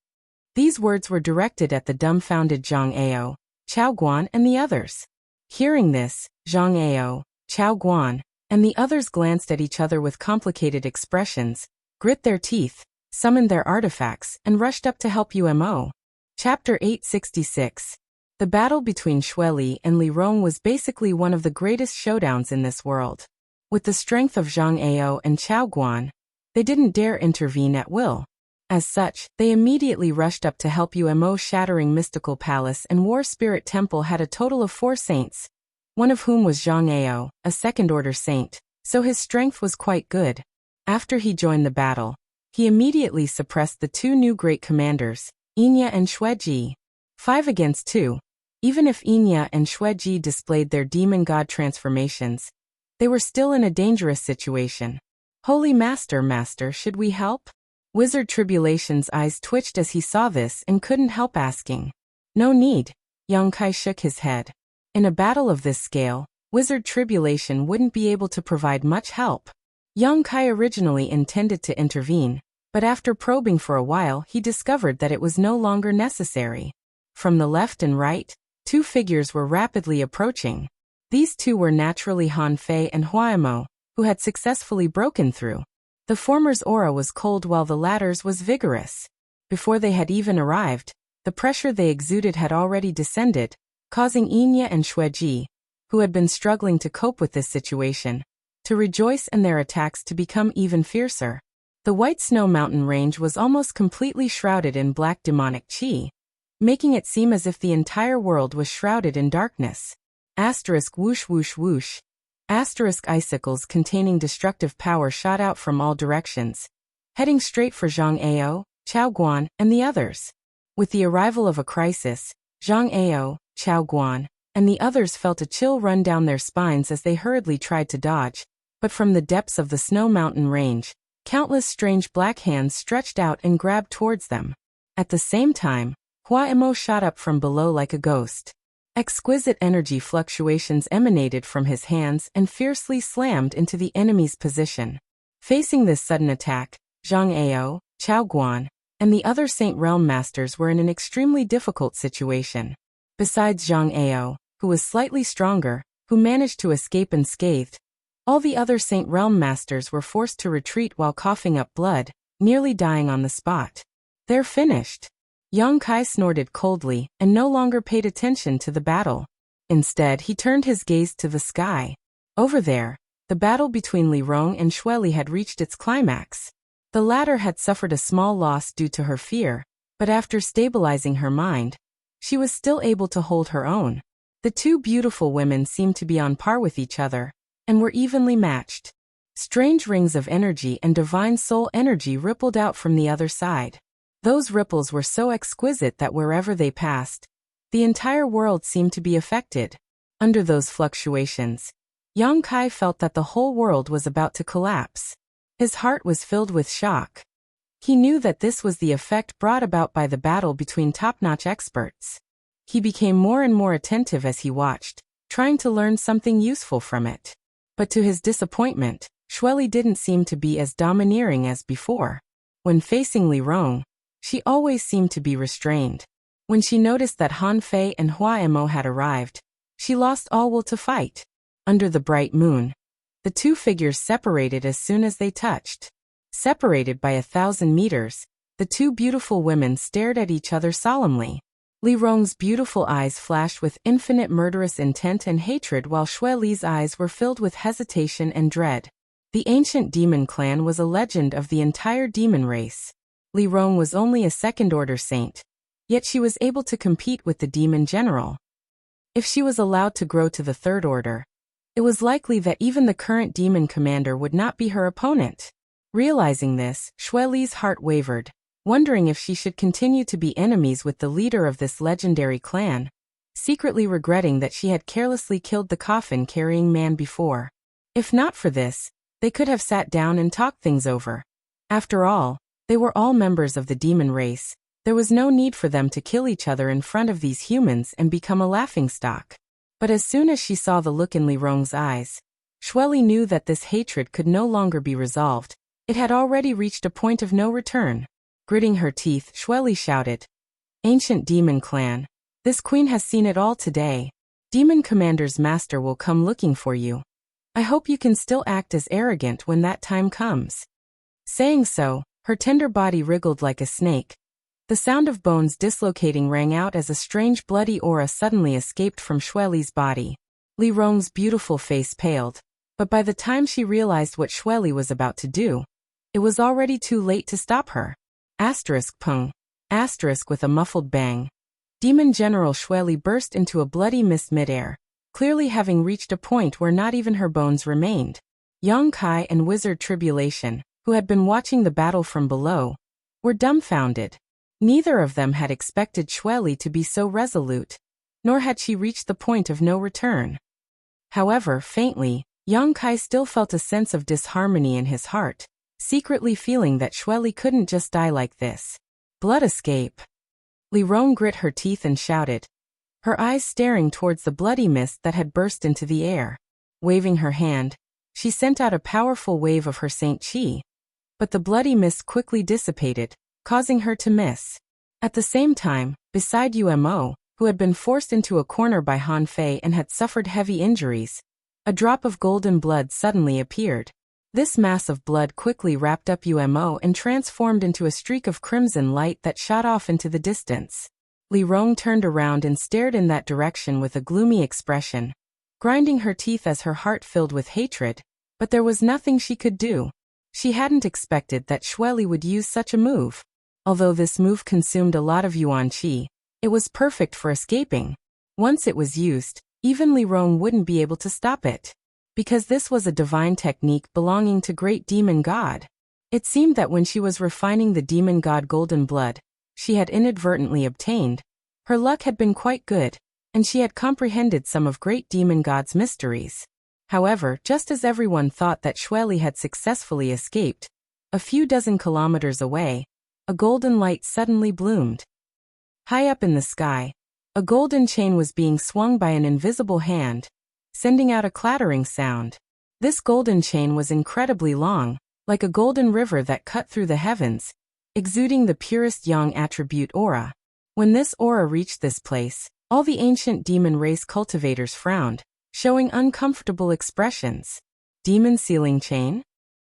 These words were directed at the dumbfounded Zhang Ao, Chao Guan and the others. Hearing this, Zhang Ao, Chao Guan, and the others glanced at each other with complicated expressions, grit their teeth, summoned their artifacts, and rushed up to help Umo. Chapter 866. The battle between Shueli and Li Rong was basically one of the greatest showdowns in this world. With the strength of Zhang Ao and Chao Guan, they didn't dare intervene at will. As such, they immediately rushed up to help Umo. Shattering Mystical Palace and War Spirit Temple had a total of 4 saints, one of whom was Zhang Ao, a second-order saint, so his strength was quite good. After he joined the battle, he immediately suppressed the 2 new great commanders, Inya and Shueji. 5 against 2. Even if Inya and Shueji displayed their demon god transformations, they were still in a dangerous situation. Holy Master, should we help? Wizard Tribulation's eyes twitched as he saw this and couldn't help asking. No need. Yang Kai shook his head. In a battle of this scale, Wizard Tribulation wouldn't be able to provide much help. Yang Kai originally intended to intervene, but after probing for a while he discovered that it was no longer necessary. From the left and right, 2 figures were rapidly approaching. These 2 were naturally Han Fei and Huaimo, who had successfully broken through. The former's aura was cold while the latter's was vigorous. Before they had even arrived, the pressure they exuded had already descended, causing Inya and Shueji, who had been struggling to cope with this situation, to rejoice and their attacks to become even fiercer. The White Snow Mountain range was almost completely shrouded in black demonic chi, making it seem as if the entire world was shrouded in darkness. Asterisk whoosh whoosh whoosh. Asterisk icicles containing destructive power shot out from all directions, heading straight for Zhang Ao, Chao Guan, and the others. With the arrival of a crisis, Zhang Ao, Chao Guan, and the others felt a chill run down their spines as they hurriedly tried to dodge, but from the depths of the Snow Mountain range, countless strange black hands stretched out and grabbed towards them. At the same time, Huaimo shot up from below like a ghost. Exquisite energy fluctuations emanated from his hands and fiercely slammed into the enemy's position. Facing this sudden attack, Zhang Ao, Chao Guan, and the other Saint Realm Masters were in an extremely difficult situation. Besides Zhang Ao, who was slightly stronger, who managed to escape unscathed, all the other Saint Realm Masters were forced to retreat while coughing up blood, nearly dying on the spot. They're finished. Yang Kai snorted coldly and no longer paid attention to the battle. Instead, he turned his gaze to the sky. Over there, the battle between Li Rong and Shueli had reached its climax. The latter had suffered a small loss due to her fear, but after stabilizing her mind, she was still able to hold her own. The 2 beautiful women seemed to be on par with each other, and were evenly matched. Strange rings of energy and divine soul energy rippled out from the other side. Those ripples were so exquisite that wherever they passed, the entire world seemed to be affected. Under those fluctuations, Yang Kai felt that the whole world was about to collapse. His heart was filled with shock. He knew that this was the effect brought about by the battle between top-notch experts. He became more and more attentive as he watched, trying to learn something useful from it. But to his disappointment, Shueli didn't seem to be as domineering as before. When facing Li Rong, she always seemed to be restrained. When she noticed that Han Fei and Huaimo had arrived, she lost all will to fight. Under the bright moon, the 2 figures separated as soon as they touched. Separated by 1,000 meters, The two beautiful women stared at each other solemnly. Li Rong's beautiful eyes flashed with infinite murderous intent and hatred while Xue Li's eyes were filled with hesitation and dread. The ancient demon clan was a legend of the entire demon race. Li Rong was only a second-order saint, yet she was able to compete with the demon general. If she was allowed to grow to the third order, it was likely that even the current demon commander would not be her opponent. Realizing this, Xue Li's heart wavered, wondering if she should continue to be enemies with the leader of this legendary clan, secretly regretting that she had carelessly killed the coffin-carrying man before. If not for this, they could have sat down and talked things over. After all, they were all members of the demon race. There was no need for them to kill each other in front of these humans and become a laughingstock. But as soon as she saw the look in Li Rong's eyes, Xue Li knew that this hatred could no longer be resolved. It had already reached a point of no return. Gritting her teeth, Xue Li shouted, "Ancient demon clan, this queen has seen it all today. Demon commander's master will come looking for you. I hope you can still act as arrogant when that time comes." Saying so, her tender body wriggled like a snake. The sound of bones dislocating rang out as a strange bloody aura suddenly escaped from Xue Li's body. Li Rong's beautiful face paled, but by the time she realized what Xue Li was about to do, it was already too late to stop her. Pung. With a muffled bang. Demon General Xue Li burst into a bloody mist midair, clearly having reached a point where not even her bones remained. Yang Kai and Wizard Tribulation, who had been watching the battle from below, were dumbfounded. Neither of them had expected Xue Li to be so resolute, nor had she reached the point of no return. However, faintly, Yang Kai still felt a sense of disharmony in his heart, secretly feeling that Xue Li couldn't just die like this. Blood escape. Li Rong grit her teeth and shouted, her eyes staring towards the bloody mist that had burst into the air. Waving her hand, she sent out a powerful wave of her Saint Qi. But the bloody mist quickly dissipated, causing her to miss. At the same time, beside Umo, who had been forced into a corner by Han Fei and had suffered heavy injuries, a drop of golden blood suddenly appeared. This mass of blood quickly wrapped up Umo and transformed into a streak of crimson light that shot off into the distance. Li Rong turned around and stared in that direction with a gloomy expression, grinding her teeth as her heart filled with hatred, but there was nothing she could do. She hadn't expected that Xue Li would use such a move. Although this move consumed a lot of Yuan Qi, it was perfect for escaping. Once it was used, even Li Rong wouldn't be able to stop it. Because this was a divine technique belonging to great demon god. It seemed that when she was refining the demon god golden blood she had inadvertently obtained, her luck had been quite good, and she had comprehended some of great demon god's mysteries. However, just as everyone thought that Xue Li had successfully escaped, a few dozen kilometers away, a golden light suddenly bloomed. High up in the sky, a golden chain was being swung by an invisible hand, sending out a clattering sound. This golden chain was incredibly long, like a golden river that cut through the heavens, exuding the purest yang attribute aura. When this aura reached this place, all the ancient demon race cultivators frowned, showing uncomfortable expressions. Demon sealing chain?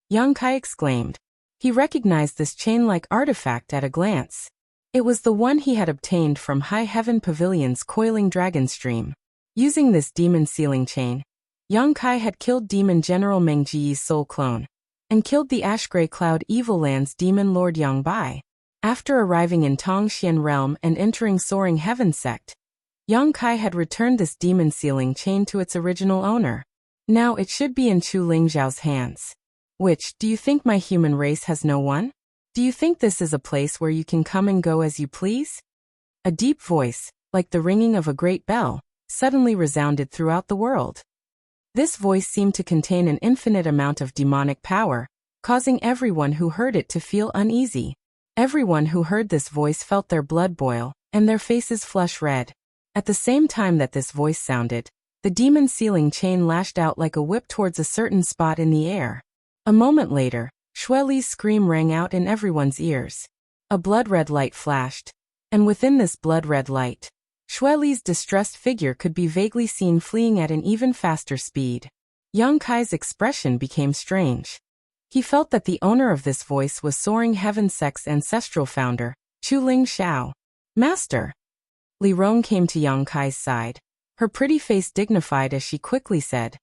Yang Kai exclaimed. He recognized this chain-like artifact at a glance. It was the one he had obtained from High Heaven Pavilion's coiling dragon stream. Using this demon sealing chain, Yang Kai had killed Demon General Meng Ji's soul clone, and killed the Ash-Grey Cloud Evil Land's demon lord Yang Bai. After arriving in Tongxian Realm and entering Soaring Heaven Sect, Yang Kai had returned this demon sealing chain to its original owner. Now it should be in Chu Lingzhao's hands. Which, do you think my human race has no one? Do you think this is a place where you can come and go as you please? A deep voice, like the ringing of a great bell, suddenly resounded throughout the world. This voice seemed to contain an infinite amount of demonic power, causing everyone who heard it to feel uneasy. Everyone who heard this voice felt their blood boil, and their faces flush red. At the same time that this voice sounded, the demon sealing chain lashed out like a whip towards a certain spot in the air. A moment later, Xue Li's scream rang out in everyone's ears. A blood-red light flashed, and within this blood-red light, Xue Li's distressed figure could be vaguely seen fleeing at an even faster speed. Yang Kai's expression became strange. He felt that the owner of this voice was Soaring Heaven Sect's ancestral founder, Chuling Xiao. Master. Li Rong came to Yang Kai's side. Her pretty face dignified as she quickly said,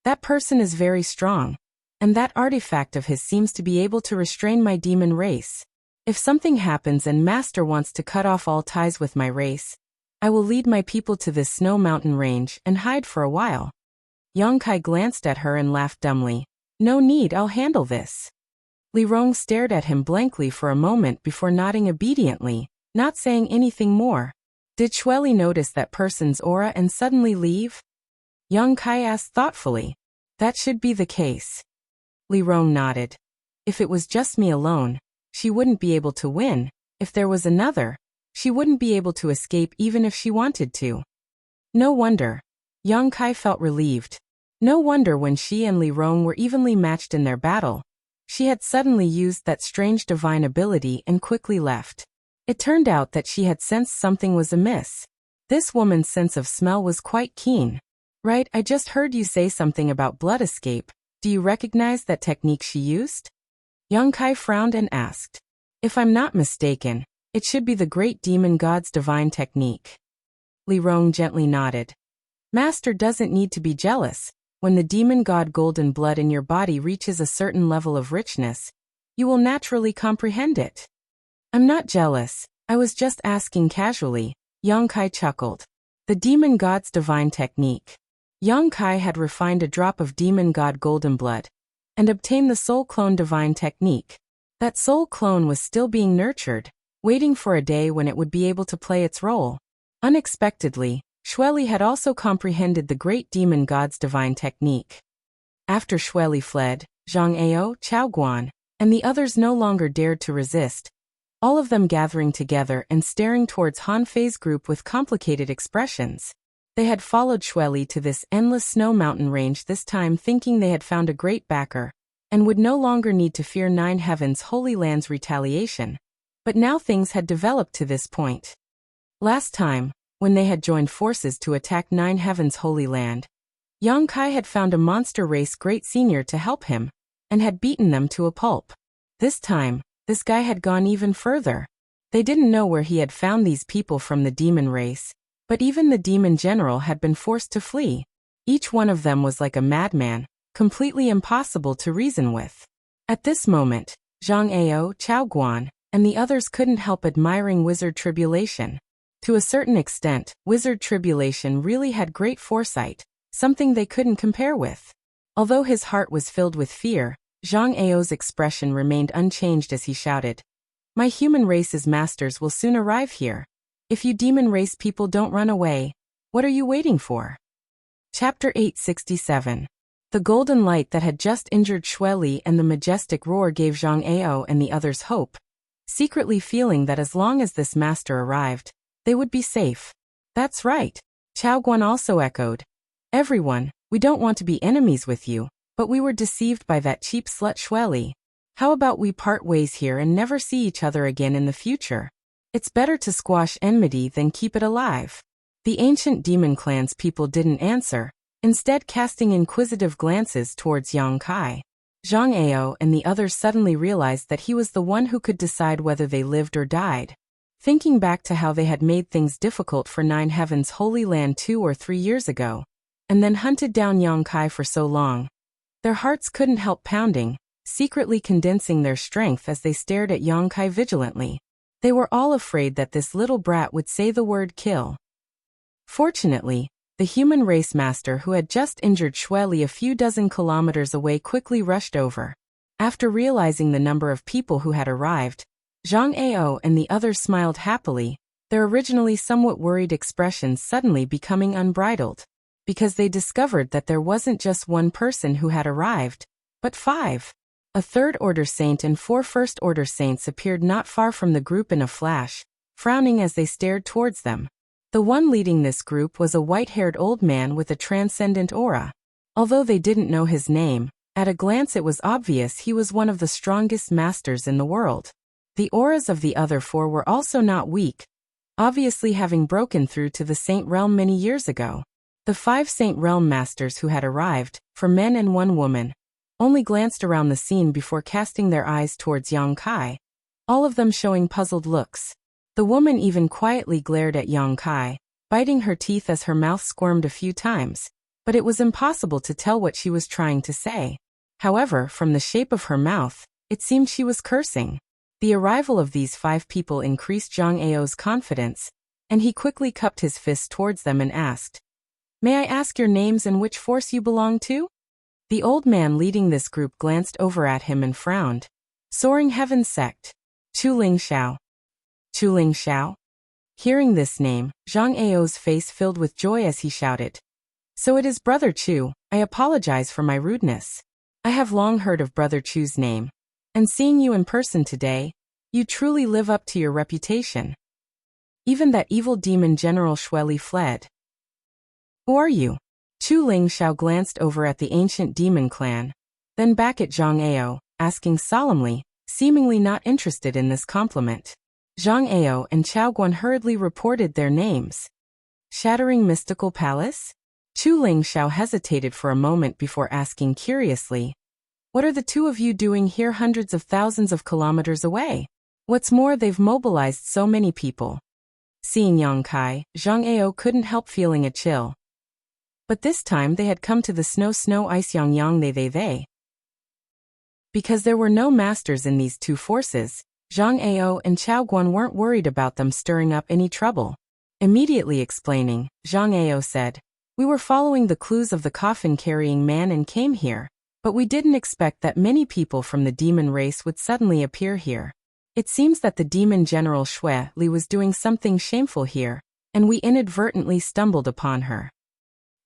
"That person is very strong, and that artifact of his seems to be able to restrain my demon race. If something happens and Master wants to cut off all ties with my race, I will lead my people to this snow mountain range and hide for a while." Yang Kai glanced at her and laughed dumbly. "No need, I'll handle this." Li Rong stared at him blankly for a moment before nodding obediently, not saying anything more. Did Xueli notice that person's aura and suddenly leave? Yang Kai asked thoughtfully. That should be the case. Li Rong nodded. If it was just me alone, she wouldn't be able to win. If there was another, she wouldn't be able to escape even if she wanted to. No wonder. Yang Kai felt relieved. No wonder when she and Li Rong were evenly matched in their battle, she had suddenly used that strange divine ability and quickly left. It turned out that she had sensed something was amiss. This woman's sense of smell was quite keen. Right, I just heard you say something about blood escape. Do you recognize that technique she used? Yang Kai frowned and asked. If I'm not mistaken, it should be the great demon god's divine technique. Li Rong gently nodded. Master doesn't need to be jealous. When the demon god golden blood in your body reaches a certain level of richness, you will naturally comprehend it. I'm not jealous, I was just asking casually, Yang Kai chuckled. The demon god's divine technique. Yang Kai had refined a drop of demon god golden blood and obtained the soul clone divine technique. That soul clone was still being nurtured, waiting for a day when it would be able to play its role. Unexpectedly, Xueli had also comprehended the great demon god's divine technique. After Xueli fled, Zhang Ao, Chao Guan, and the others no longer dared to resist, all of them gathering together and staring towards Han Fei's group with complicated expressions. They had followed Xueli to this endless snow mountain range, this time thinking they had found a great backer, and would no longer need to fear Nine Heavens Holy Land's retaliation. But now things had developed to this point. Last time, when they had joined forces to attack Nine Heavens Holy Land, Yang Kai had found a monster race great senior to help him, and had beaten them to a pulp. This time, this guy had gone even further. They didn't know where he had found these people from the demon race, but even the demon general had been forced to flee. Each one of them was like a madman, completely impossible to reason with. At this moment, Zhang Ao, Chao Guan, and the others couldn't help admiring Wizard Tribulation. To a certain extent, Wizard Tribulation really had great foresight, something they couldn't compare with. Although his heart was filled with fear, Zhang Ao's expression remained unchanged as he shouted, My human race's masters will soon arrive here. If you demon race people don't run away, what are you waiting for? Chapter 867. The golden light that had just injured Xueli and the majestic roar gave Zhang Ao and the others hope, secretly feeling that as long as this master arrived, they would be safe. That's right. Chao Guan also echoed. Everyone, we don't want to be enemies with you, but we were deceived by that cheap slut Xueli. How about we part ways here and never see each other again in the future? It's better to squash enmity than keep it alive. The ancient demon clan's people didn't answer, instead casting inquisitive glances towards Yang Kai. Zhang Ao and the others suddenly realized that he was the one who could decide whether they lived or died. Thinking back to how they had made things difficult for Nine Heavens Holy Land 2 or 3 years ago, and then hunted down Yang Kai for so long, their hearts couldn't help pounding, secretly condensing their strength as they stared at Yang Kai vigilantly. They were all afraid that this little brat would say the word kill. Fortunately, the human race master who had just injured Xueli a few dozen kilometers away quickly rushed over. After realizing the number of people who had arrived, Zhang Ao and the others smiled happily, their originally somewhat worried expressions suddenly becoming unbridled, because they discovered that there wasn't just one person who had arrived, but 5. A third-order saint and 4 first-order saints appeared not far from the group in a flash, frowning as they stared towards them. The one leading this group was a white-haired old man with a transcendent aura. Although they didn't know his name, at a glance it was obvious he was one of the strongest masters in the world. The auras of the other 4 were also not weak, obviously having broken through to the Saint Realm many years ago. The 5 Saint Realm masters who had arrived, 4 men and 1 woman, only glanced around the scene before casting their eyes towards Yang Kai, all of them showing puzzled looks. The woman even quietly glared at Yang Kai, biting her teeth as her mouth squirmed a few times, but it was impossible to tell what she was trying to say. However, from the shape of her mouth, it seemed she was cursing. The arrival of these 5 people increased Zhang Ao's confidence, and he quickly cupped his fist towards them and asked, "May I ask your names and which force you belong to?" The old man leading this group glanced over at him and frowned. Soaring Heaven Sect. Chuling Xiao. Chuling Xiao? Hearing this name, Zhang Ao's face filled with joy as he shouted, "So it is Brother Chu. I apologize for my rudeness. I have long heard of Brother Chu's name, and seeing you in person today, you truly live up to your reputation. Even that evil demon General Shueli fled. Who are you?" Chuling Xiao glanced over at the ancient demon clan, then back at Zhang Ao, asking solemnly, seemingly not interested in this compliment. Zhang Ao and Chao Guan hurriedly reported their names. Shattering Mystical Palace? Chuling Xiao hesitated for a moment before asking curiously, "What are the two of you doing here hundreds of thousands of kilometers away? What's more, they've mobilized so many people." Seeing Yang Kai, Zhang Ao couldn't help feeling a chill. But this time they had come to the snow ice yang they. Because there were no masters in these two forces, Zhang Ao and Chao Guan weren't worried about them stirring up any trouble. Immediately explaining, Zhang Ao said, "We were following the clues of the coffin-carrying man and came here, but we didn't expect that many people from the demon race would suddenly appear here. It seems that the demon General Shui Li was doing something shameful here, and we inadvertently stumbled upon her.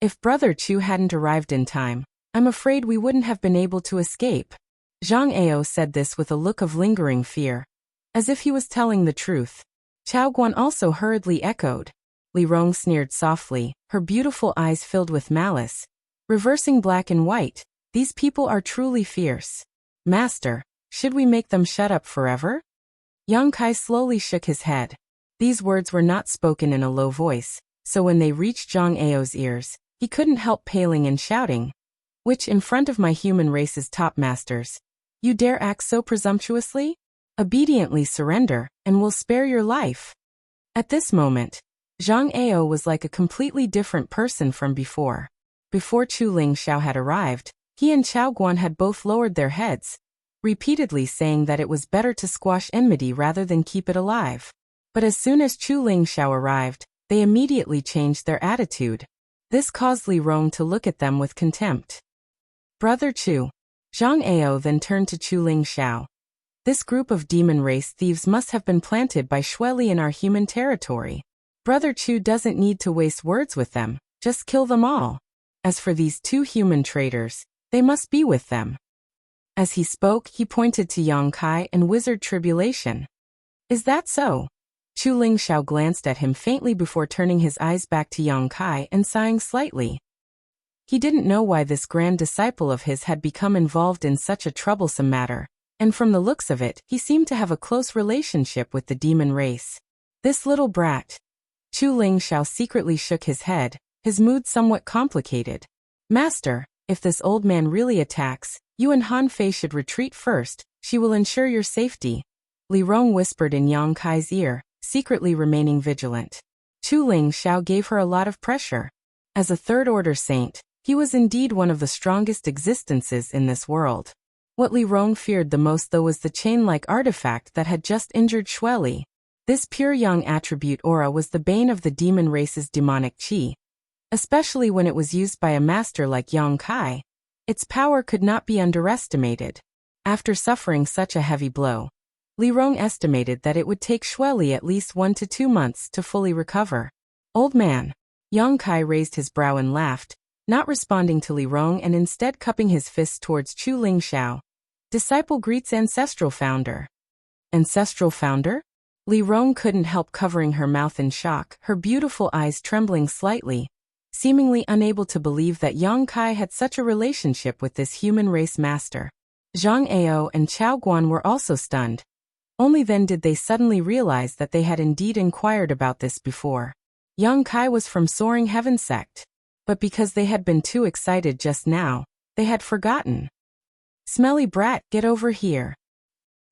If Brother Chu hadn't arrived in time, I'm afraid we wouldn't have been able to escape." Zhang Ao said this with a look of lingering fear, as if he was telling the truth. Chao Guan also hurriedly echoed. Li Rong sneered softly, her beautiful eyes filled with malice. Reversing black and white, "These people are truly fierce. Master, should we make them shut up forever?" Yang Kai slowly shook his head. These words were not spoken in a low voice, so when they reached Zhang Ao's ears, he couldn't help paling and shouting, "Which in front of my human race's top masters, you dare act so presumptuously? Obediently surrender, and we'll spare your life." At this moment, Zhang Ao was like a completely different person from before. Before Chuling Xiao had arrived, he and Chao Guan had both lowered their heads, repeatedly saying that it was better to squash enmity rather than keep it alive. But as soon as Chuling Xiao arrived, they immediately changed their attitude. This caused Li Rong to look at them with contempt. "Brother Chu." Zhang Ao then turned to Chuling Xiao. "This group of demon race thieves must have been planted by Shueli in our human territory. Brother Chu doesn't need to waste words with them, just kill them all. As for these 2 human traitors, they must be with them." As he spoke, he pointed to Yang Kai and Wizard Tribulation. "Is that so?" Chuling Xiao glanced at him faintly before turning his eyes back to Yang Kai and sighing slightly. He didn't know why this grand disciple of his had become involved in such a troublesome matter, and from the looks of it, he seemed to have a close relationship with the demon race. This little brat. Chuling Xiao secretly shook his head, his mood somewhat complicated. "Master, if this old man really attacks, you and Han Fei should retreat first. She will ensure your safety." Li Rong whispered in Yang Kai's ear, secretly remaining vigilant. Chuling Xiao gave her a lot of pressure. As a third-order saint, he was indeed one of the strongest existences in this world. What Li Rong feared the most though was the chain-like artifact that had just injured Shueli. This pure yang attribute aura was the bane of the demon race's demonic qi. Especially when it was used by a master like Yang Kai. Its power could not be underestimated. After suffering such a heavy blow, Li Rong estimated that it would take Shueli at least 1 to 2 months to fully recover. "Old man." Yang Kai raised his brow and laughed, not responding to Li Rong and instead cupping his fists towards Chuling Xiao. "Disciple greets ancestral founder." "Ancestral founder?" Li Rong couldn't help covering her mouth in shock, her beautiful eyes trembling slightly, seemingly unable to believe that Yang Kai had such a relationship with this human race master. Zhang Ao and Chao Guan were also stunned. Only then did they suddenly realize that they had indeed inquired about this before. Yang Kai was from Soaring Heaven Sect. But because they had been too excited just now, they had forgotten. Smelly brat, get over here.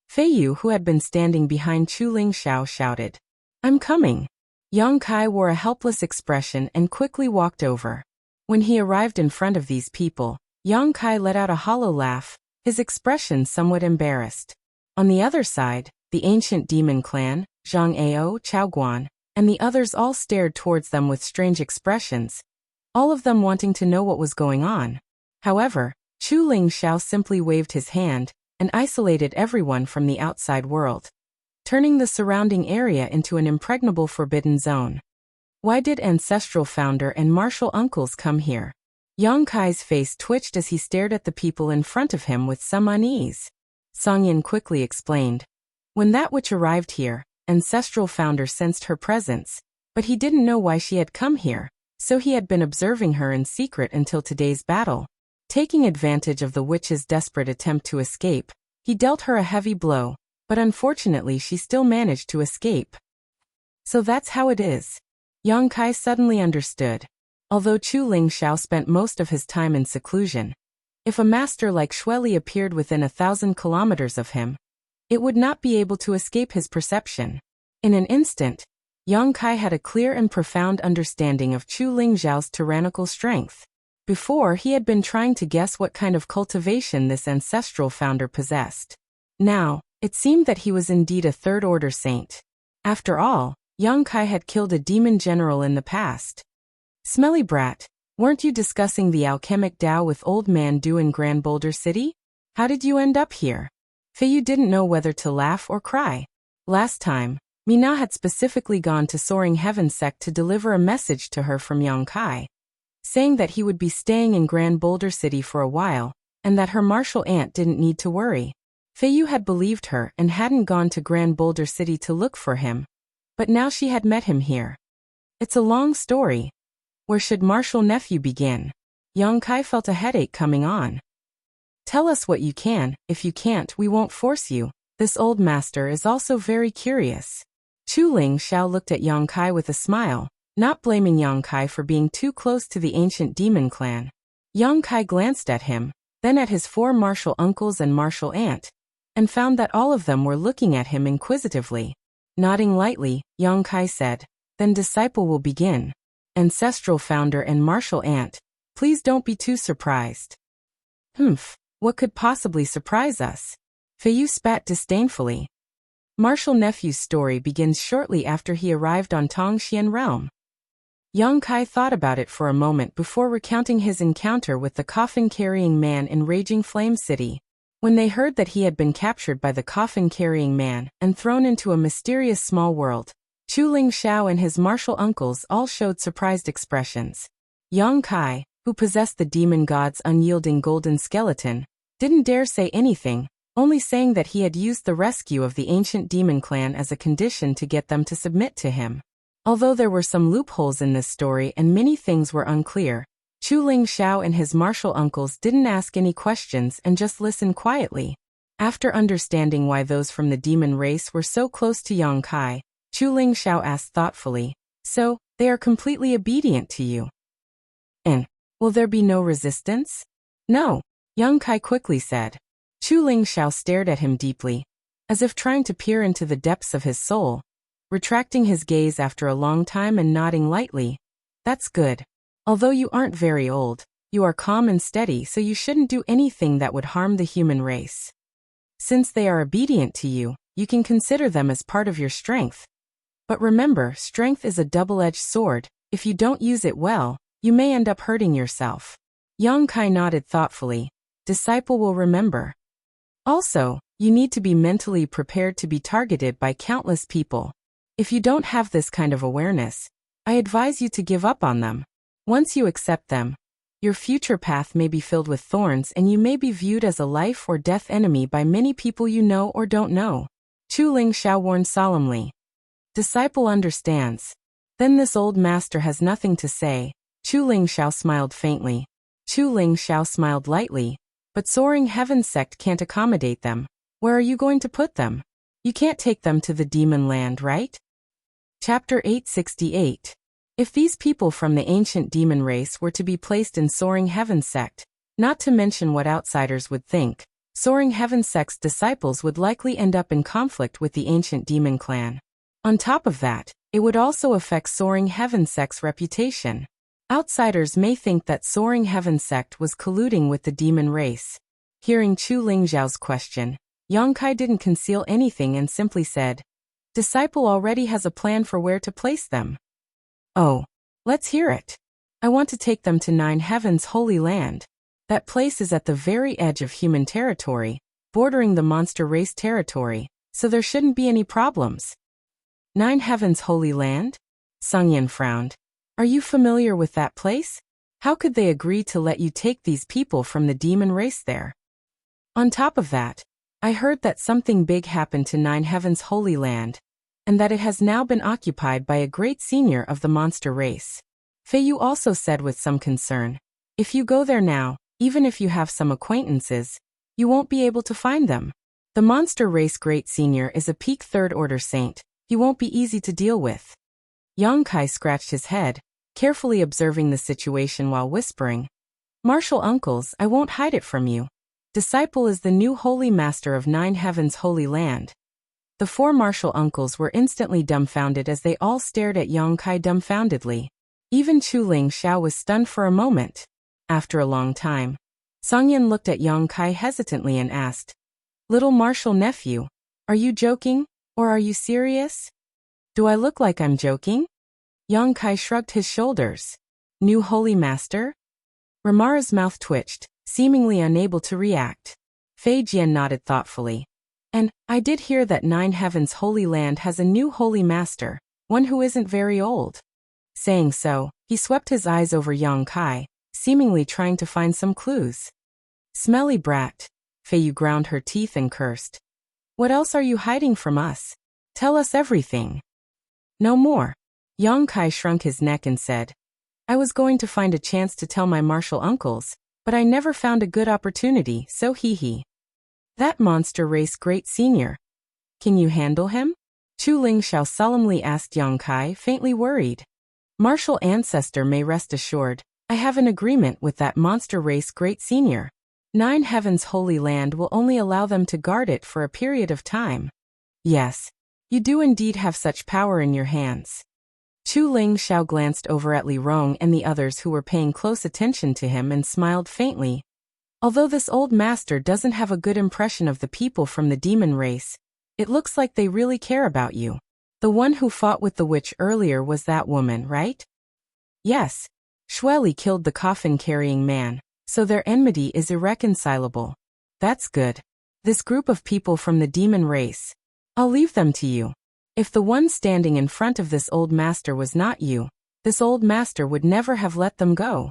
Fei Yu, who had been standing behind Chu Ling Xiao, shouted. I'm coming. Yang Kai wore a helpless expression and quickly walked over. When he arrived in front of these people, Yang Kai let out a hollow laugh, his expression somewhat embarrassed. On the other side, the ancient demon clan, Zhang Ao, Chao Guan, and the others all stared towards them with strange expressions, all of them wanting to know what was going on. However, Chu Ling Xiao simply waved his hand and isolated everyone from the outside world, turning the surrounding area into an impregnable forbidden zone. Why did ancestral founder and martial uncles come here? Yang Kai's face twitched as he stared at the people in front of him with some unease. Song Yin quickly explained. When that witch arrived here, ancestral founder sensed her presence, but he didn't know why she had come here, so he had been observing her in secret until today's battle. Taking advantage of the witch's desperate attempt to escape, he dealt her a heavy blow, but unfortunately she still managed to escape. So that's how it is. Yang Kai suddenly understood. Although Chu Ling Xiao spent most of his time in seclusion, if a master like Shueli appeared within 1,000 kilometers of him, it would not be able to escape his perception. In an instant, Yang Kai had a clear and profound understanding of Chu Ling Xiao's tyrannical strength. Before, he had been trying to guess what kind of cultivation this ancestral founder possessed. Now, it seemed that he was indeed a third-order saint. After all, Yang Kai had killed a demon general in the past. Smelly brat, weren't you discussing the alchemic Tao with old man Du in Grand Boulder City? How did you end up here? Fei Yu didn't know whether to laugh or cry. Last time, Mina had specifically gone to Soaring Heaven Sect to deliver a message to her from Yang Kai, saying that he would be staying in Grand Boulder City for a while, and that her martial aunt didn't need to worry. Fei Yu had believed her and hadn't gone to Grand Boulder City to look for him, but now she had met him here. It's a long story. Where should martial nephew begin? Yang Kai felt a headache coming on. Tell us what you can. If you can't, we won't force you. This old master is also very curious. Chu Ling Xiao looked at Yang Kai with a smile, not blaming Yang Kai for being too close to the ancient demon clan. Yang Kai glanced at him, then at his 4 martial uncles and martial aunt, and found that all of them were looking at him inquisitively. Nodding lightly, Yang Kai said, Then disciple will begin. Ancestral founder and martial aunt, please don't be too surprised. What could possibly surprise us? Fei Yu spat disdainfully. Martial nephew's story begins shortly after he arrived on Tongxian realm. Yang Kai thought about it for a moment before recounting his encounter with the coffin-carrying man in Raging Flame City. When they heard that he had been captured by the coffin-carrying man and thrown into a mysterious small world, Chu Ling Xiao and his martial uncles all showed surprised expressions. Yang Kai, who possessed the demon god's unyielding golden skeleton, didn't dare say anything, only saying that he had used the rescue of the ancient demon clan as a condition to get them to submit to him. Although there were some loopholes in this story and many things were unclear, Chu Ling Xiao and his martial uncles didn't ask any questions and just listened quietly. After understanding why those from the demon race were so close to Yang Kai, Chu Ling Xiao asked thoughtfully, So, they are completely obedient to you? And, will there be no resistance? No, Yang Kai quickly said. Chu Ling Xiao stared at him deeply, as if trying to peer into the depths of his soul, retracting his gaze after a long time and nodding lightly. That's good. Although you aren't very old, you are calm and steady, so you shouldn't do anything that would harm the human race. Since they are obedient to you, you can consider them as part of your strength. But remember, strength is a double-edged sword. If you don't use it well, you may end up hurting yourself. Yang Kai nodded thoughtfully. Disciple will remember. Also, you need to be mentally prepared to be targeted by countless people. If you don't have this kind of awareness, I advise you to give up on them. Once you accept them, your future path may be filled with thorns and you may be viewed as a life or death enemy by many people you know or don't know. Chu Ling Xiao warned solemnly. Disciple understands. Then this old master has nothing to say. Chu Ling Xiao smiled faintly. Chu Ling Xiao smiled lightly. But Soaring Heaven Sect can't accommodate them. Where are you going to put them? You can't take them to the demon land, right? Chapter 868. If these people from the ancient demon race were to be placed in Soaring Heaven Sect, not to mention what outsiders would think, Soaring Heaven sect's disciples would likely end up in conflict with the ancient demon clan. On top of that, it would also affect Soaring Heaven sect's reputation. Outsiders may think that Soaring Heaven sect was colluding with the demon race. Hearing Chu Lingzhao's question, Yang Kai didn't conceal anything and simply said, "Disciple already has a plan for where to place them." "Oh, let's hear it. I want to take them to Nine Heaven's Holy Land. That place is at the very edge of human territory, bordering the monster race territory, so there shouldn't be any problems." Nine Heaven's Holy Land? Sung Yin frowned. "Are you familiar with that place? How could they agree to let you take these people from the demon race there? On top of that, I heard that something big happened to Nine Heaven's Holy Land, and that it has now been occupied by a great senior of the monster race." Fei Yu also said with some concern, "If you go there now, even if you have some acquaintances, you won't be able to find them. The monster race great senior is a peak third-order saint. He won't be easy to deal with." Yang Kai scratched his head, carefully observing the situation while whispering, "Martial uncles, I won't hide it from you. Disciple is the new holy master of Nine Heaven's Holy Land." The four martial uncles were instantly dumbfounded as they all stared at Yang Kai dumbfoundedly. Even Chu Lingzhao was stunned for a moment. After a long time, Song Yin looked at Yang Kai hesitantly and asked, "Little martial nephew, are you joking, or are you serious?" "Do I look like I'm joking?" Yang Kai shrugged his shoulders. "New holy master?" Ramara's mouth twitched, seemingly unable to react. Fei Jian nodded thoughtfully. "And I did hear that Nine Heaven's Holy Land has a new holy master, one who isn't very old." Saying so, he swept his eyes over Yang Kai, seemingly trying to find some clues. "Smelly brat." Fei Yu ground her teeth and cursed. "What else are you hiding from us? Tell us everything." "No more." Yang Kai shrunk his neck and said, "I was going to find a chance to tell my martial uncles, but I never found a good opportunity, so hee. That monster race great senior. Can you handle him?" Chu Lingzhao solemnly asked Yang Kai, faintly worried. "Martial ancestor may rest assured, I have an agreement with that monster race great senior. Nine Heaven's Holy Land will only allow them to guard it for a period of time." "Yes, you do indeed have such power in your hands." Chu Lingzhao glanced over at Li Rong and the others who were paying close attention to him and smiled faintly. "Although this old master doesn't have a good impression of the people from the demon race, it looks like they really care about you. The one who fought with the witch earlier was that woman, right?" "Yes. Xueli killed the coffin-carrying man, so their enmity is irreconcilable." "That's good. This group of people from the demon race, I'll leave them to you. If the one standing in front of this old master was not you, this old master would never have let them go."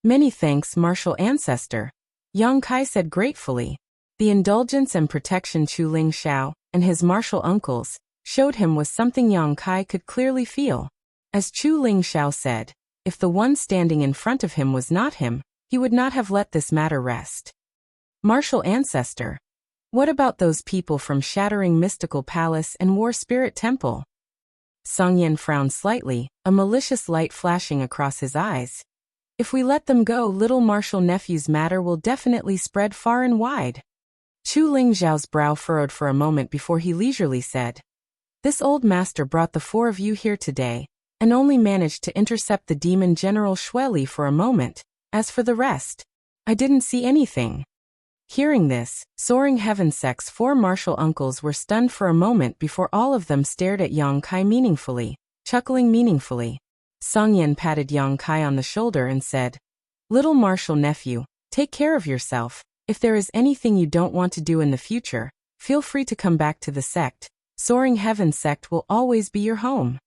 "Many thanks, martial ancestor," Yang Kai said gratefully. The indulgence and protection Chu Lingzhao and his martial uncles showed him was something Yang Kai could clearly feel. As Chu Lingzhao said, if the one standing in front of him was not him, he would not have let this matter rest. "Martial ancestor, what about those people from Shattering Mystical Palace and War Spirit Temple?" Song Yin frowned slightly, a malicious light flashing across his eyes. "If we let them go, little martial nephew's matter will definitely spread far and wide." Chu Lingzhao's brow furrowed for a moment before he leisurely said, "This old master brought the four of you here today, and only managed to intercept the demon General Xueli for a moment. As for the rest, I didn't see anything." Hearing this, Soaring Heaven sect's four martial uncles were stunned for a moment before all of them stared at Yang Kai meaningfully, chuckling meaningfully. Song Yin patted Yang Kai on the shoulder and said, "Little martial nephew, take care of yourself. If there is anything you don't want to do in the future, feel free to come back to the sect. Soaring Heaven sect will always be your home.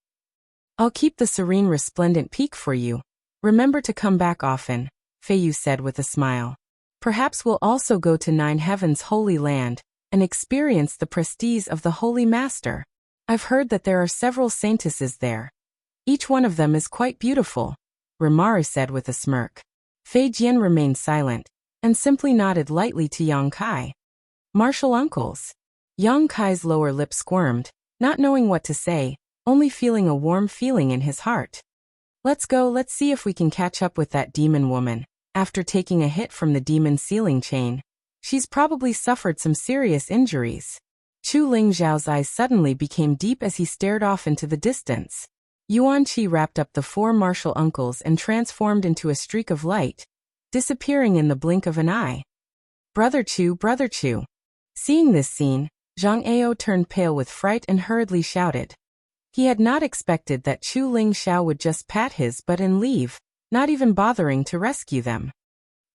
I'll keep the serene resplendent peak for you. Remember to come back often," Fei Yu said with a smile. "Perhaps we'll also go to Nine Heaven's Holy Land and experience the prestige of the Holy Master. I've heard that there are several saintesses there. Each one of them is quite beautiful," Ramara said with a smirk. Fei Jian remained silent and simply nodded lightly to Yang Kai. "Martial uncles." Yang Kai's lower lip squirmed, not knowing what to say, only feeling a warm feeling in his heart. "Let's go, let's see if we can catch up with that demon woman." After taking a hit from the demon sealing chain, She's probably suffered some serious injuries. Chu Lingzhao's eyes suddenly became deep as he stared off into the distance. Yuan Qi wrapped up the four martial uncles and transformed into a streak of light, disappearing in the blink of an eye. Brother Chu, Brother Chu. Seeing this scene, Zhang Ao turned pale with fright and hurriedly shouted. He had not expected that Chu Lingxiao would just pat his butt and leave, not even bothering to rescue them.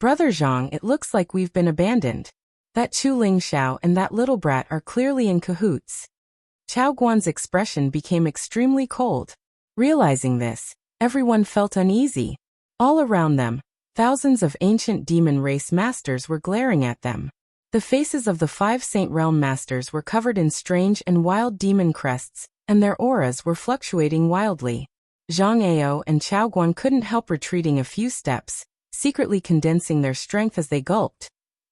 Brother Zhang, it looks like we've been abandoned. That Chu Lingxiao and that little brat are clearly in cahoots. Chao Guan's expression became extremely cold. Realizing this, everyone felt uneasy. All around them, thousands of ancient demon race masters were glaring at them. The faces of the 5 Saint Realm masters were covered in strange and wild demon crests, and their auras were fluctuating wildly. Zhang Ao and Chao Guan couldn't help retreating a few steps, secretly condensing their strength as they gulped,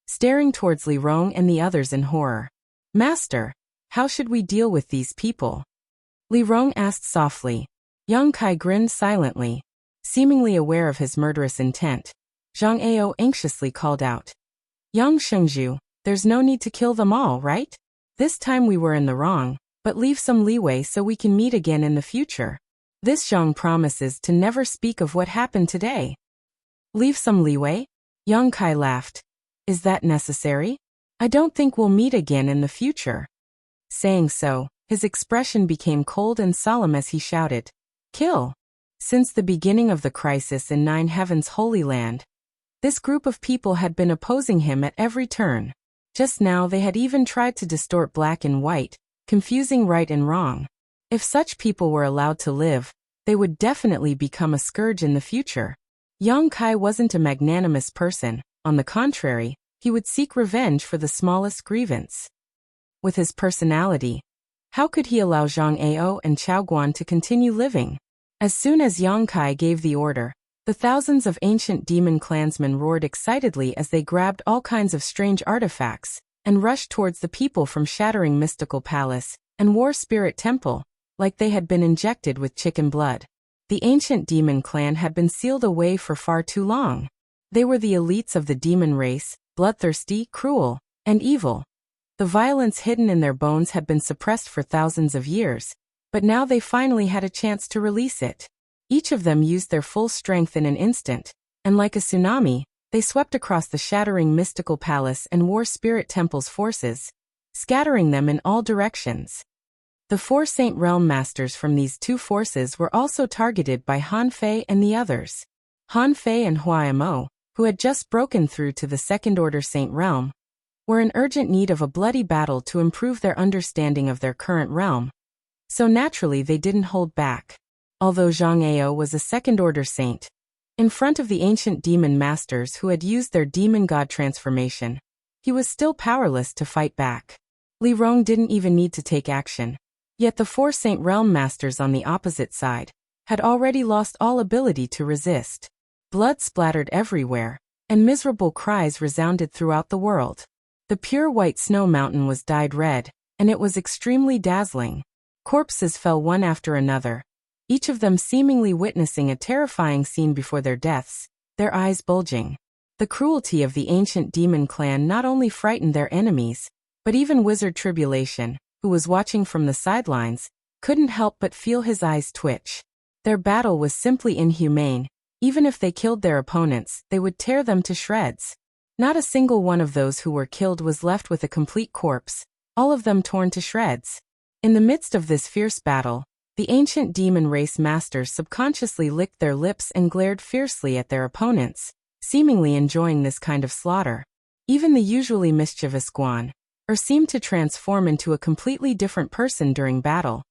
staring towards Li Rong and the others in horror. Master, how should we deal with these people? Li Rong asked softly. Yang Kai grinned silently, seemingly aware of his murderous intent. Zhang Ao anxiously called out. Yang Shengzhu, there's no need to kill them all, right? This time we were in the wrong, but leave some leeway so we can meet again in the future. This Zhang promises to never speak of what happened today. Leave some leeway? Yang Kai laughed. Is that necessary? I don't think we'll meet again in the future. Saying so, his expression became cold and solemn as he shouted, Kill! Since the beginning of the crisis in Nine Heaven's Holy Land, this group of people had been opposing him at every turn. Just now they had even tried to distort black and white, confusing right and wrong. If such people were allowed to live, they would definitely become a scourge in the future. Yang Kai wasn't a magnanimous person. On the contrary, he would seek revenge for the smallest grievance. With his personality, how could he allow Zhang Ao and Chao Guan to continue living? As soon as Yang Kai gave the order, the thousands of ancient demon clansmen roared excitedly as they grabbed all kinds of strange artifacts and rushed towards the people from Shattering Mystical Palace and War Spirit Temple, like they had been injected with chicken blood. The ancient demon clan had been sealed away for far too long. They were the elites of the demon race, bloodthirsty, cruel, and evil. The violence hidden in their bones had been suppressed for thousands of years, but now they finally had a chance to release it. Each of them used their full strength in an instant, and like a tsunami, they swept across the Shattering Mystical Palace and War Spirit Temple's forces, scattering them in all directions. The 4 Saint Realm Masters from these two forces were also targeted by Han Fei and the others. Han Fei and Hua Mo, who had just broken through to the Second Order Saint Realm, were in urgent need of a bloody battle to improve their understanding of their current realm. So naturally they didn't hold back. Although Zhang Ao was a second-order saint, in front of the ancient demon masters who had used their demon god transformation, he was still powerless to fight back. Li Rong didn't even need to take action. Yet the 4 Saint Realm Masters on the opposite side had already lost all ability to resist. Blood splattered everywhere, and miserable cries resounded throughout the world. The pure white snow mountain was dyed red, and it was extremely dazzling. Corpses fell one after another, each of them seemingly witnessing a terrifying scene before their deaths, their eyes bulging. The cruelty of the ancient demon clan not only frightened their enemies, but even Wizard Tribulation, who was watching from the sidelines, couldn't help but feel his eyes twitch. Their battle was simply inhumane. Even if they killed their opponents, they would tear them to shreds. Not a single one of those who were killed was left with a complete corpse, all of them torn to shreds. In the midst of this fierce battle, the ancient demon race masters subconsciously licked their lips and glared fiercely at their opponents, seemingly enjoying this kind of slaughter. Even the usually mischievous Guan seemed to transform into a completely different person during battle.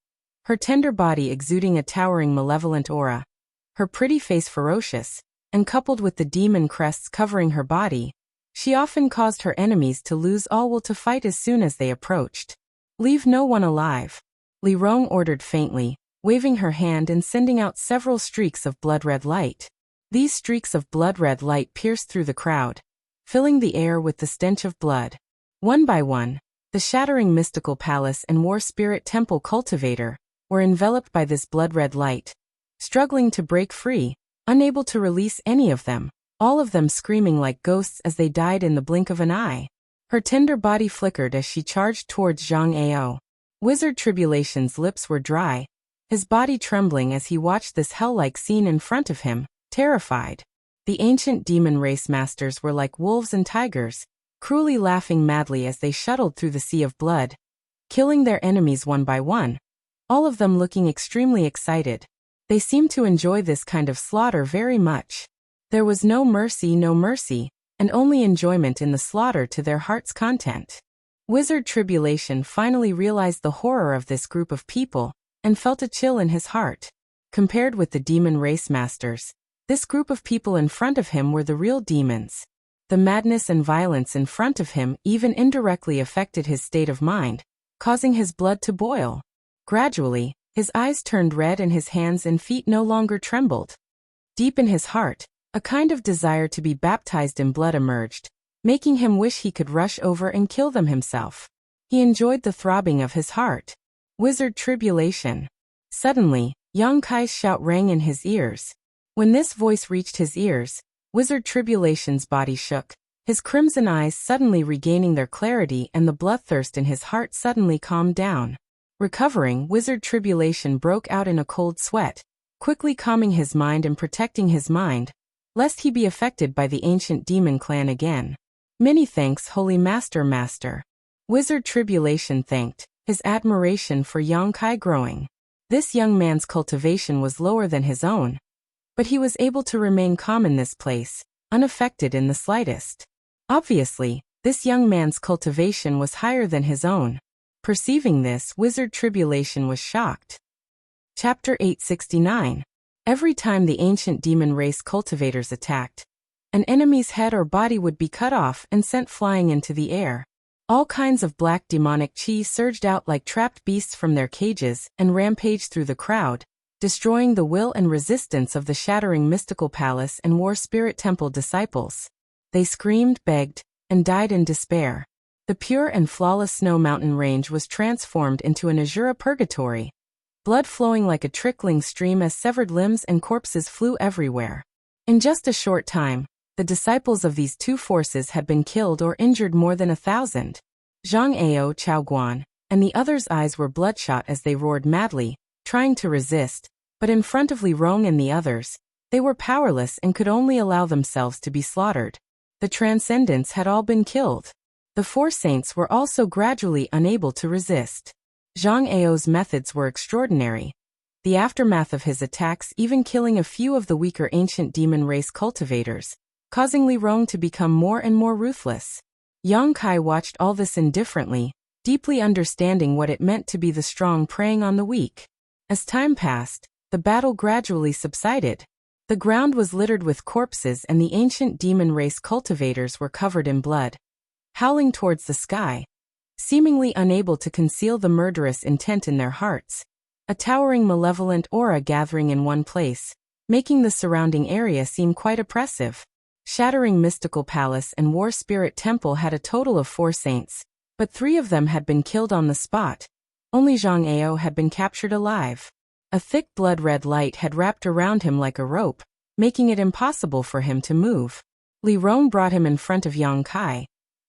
Her tender body exuding a towering malevolent aura, her pretty face ferocious, and coupled with the demon crests covering her body, she often caused her enemies to lose all will to fight as soon as they approached. Leave no one alive, Li Rong ordered faintly, waving her hand and sending out several streaks of blood-red light. These streaks of blood-red light pierced through the crowd, filling the air with the stench of blood. One by one, the Shattering Mystical Palace and War Spirit Temple cultivator were enveloped by this blood-red light, struggling to break free, unable to release any of them, all of them screaming like ghosts as they died in the blink of an eye. Her tender body flickered as she charged towards Zhang Ao. Wizard Tribulation's lips were dry, his body trembling as he watched this hell-like scene in front of him, terrified. The ancient demon race masters were like wolves and tigers, cruelly laughing madly as they shuttled through the sea of blood, killing their enemies one by one, all of them looking extremely excited. They seemed to enjoy this kind of slaughter very much. There was no mercy, and only enjoyment in the slaughter to their heart's content. Wizard Tribulation finally realized the horror of this group of people, and felt a chill in his heart. Compared with the demon race masters, this group of people in front of him were the real demons. The madness and violence in front of him even indirectly affected his state of mind, causing his blood to boil. Gradually, his eyes turned red and his hands and feet no longer trembled. Deep in his heart, a kind of desire to be baptized in blood emerged, making him wish he could rush over and kill them himself. He enjoyed the throbbing of his heart. Wizard Tribulation. Suddenly, Yang Kai's shout rang in his ears. When this voice reached his ears, Wizard Tribulation's body shook, his crimson eyes suddenly regaining their clarity and the bloodthirst in his heart suddenly calmed down. Recovering, Wizard Tribulation broke out in a cold sweat, quickly calming his mind and protecting his mind, lest he be affected by the ancient demon clan again. Many thanks, Holy Master. Wizard Tribulation thanked, his admiration for Yang Kai growing. This young man's cultivation was lower than his own, but he was able to remain calm in this place, unaffected in the slightest. Obviously, this young man's cultivation was higher than his own. Perceiving this, Wizard Tribulation was shocked. Chapter 869. Every time the ancient demon race cultivators attacked, an enemy's head or body would be cut off and sent flying into the air. All kinds of black demonic chi surged out like trapped beasts from their cages and rampaged through the crowd, destroying the will and resistance of the shattering mystical palace and war spirit temple disciples. They screamed, begged, and died in despair. The pure and flawless snow mountain range was transformed into an azure purgatory, blood flowing like a trickling stream as severed limbs and corpses flew everywhere. In just a short time, the disciples of these two forces had been killed or injured more than 1,000. Zhang Ao, Chao Guan, and the others' eyes were bloodshot as they roared madly, trying to resist, but in front of Li Rong and the others, they were powerless and could only allow themselves to be slaughtered. The transcendents had all been killed. The four saints were also gradually unable to resist. Zhang Ao's methods were extraordinary. The aftermath of his attacks even killing a few of the weaker ancient demon race cultivators, causing Li Rong to become more and more ruthless. Yang Kai watched all this indifferently, deeply understanding what it meant to be the strong preying on the weak. As time passed, the battle gradually subsided. The ground was littered with corpses and the ancient demon race cultivators were covered in blood, howling towards the sky, seemingly unable to conceal the murderous intent in their hearts. A towering malevolent aura gathering in one place, making the surrounding area seem quite oppressive. Shattering Mystical Palace and War Spirit Temple had a total of 4 saints, but 3 of them had been killed on the spot. Only Zhang Ao had been captured alive. A thick blood-red light had wrapped around him like a rope, making it impossible for him to move. Li Rong brought him in front of Yang Kai,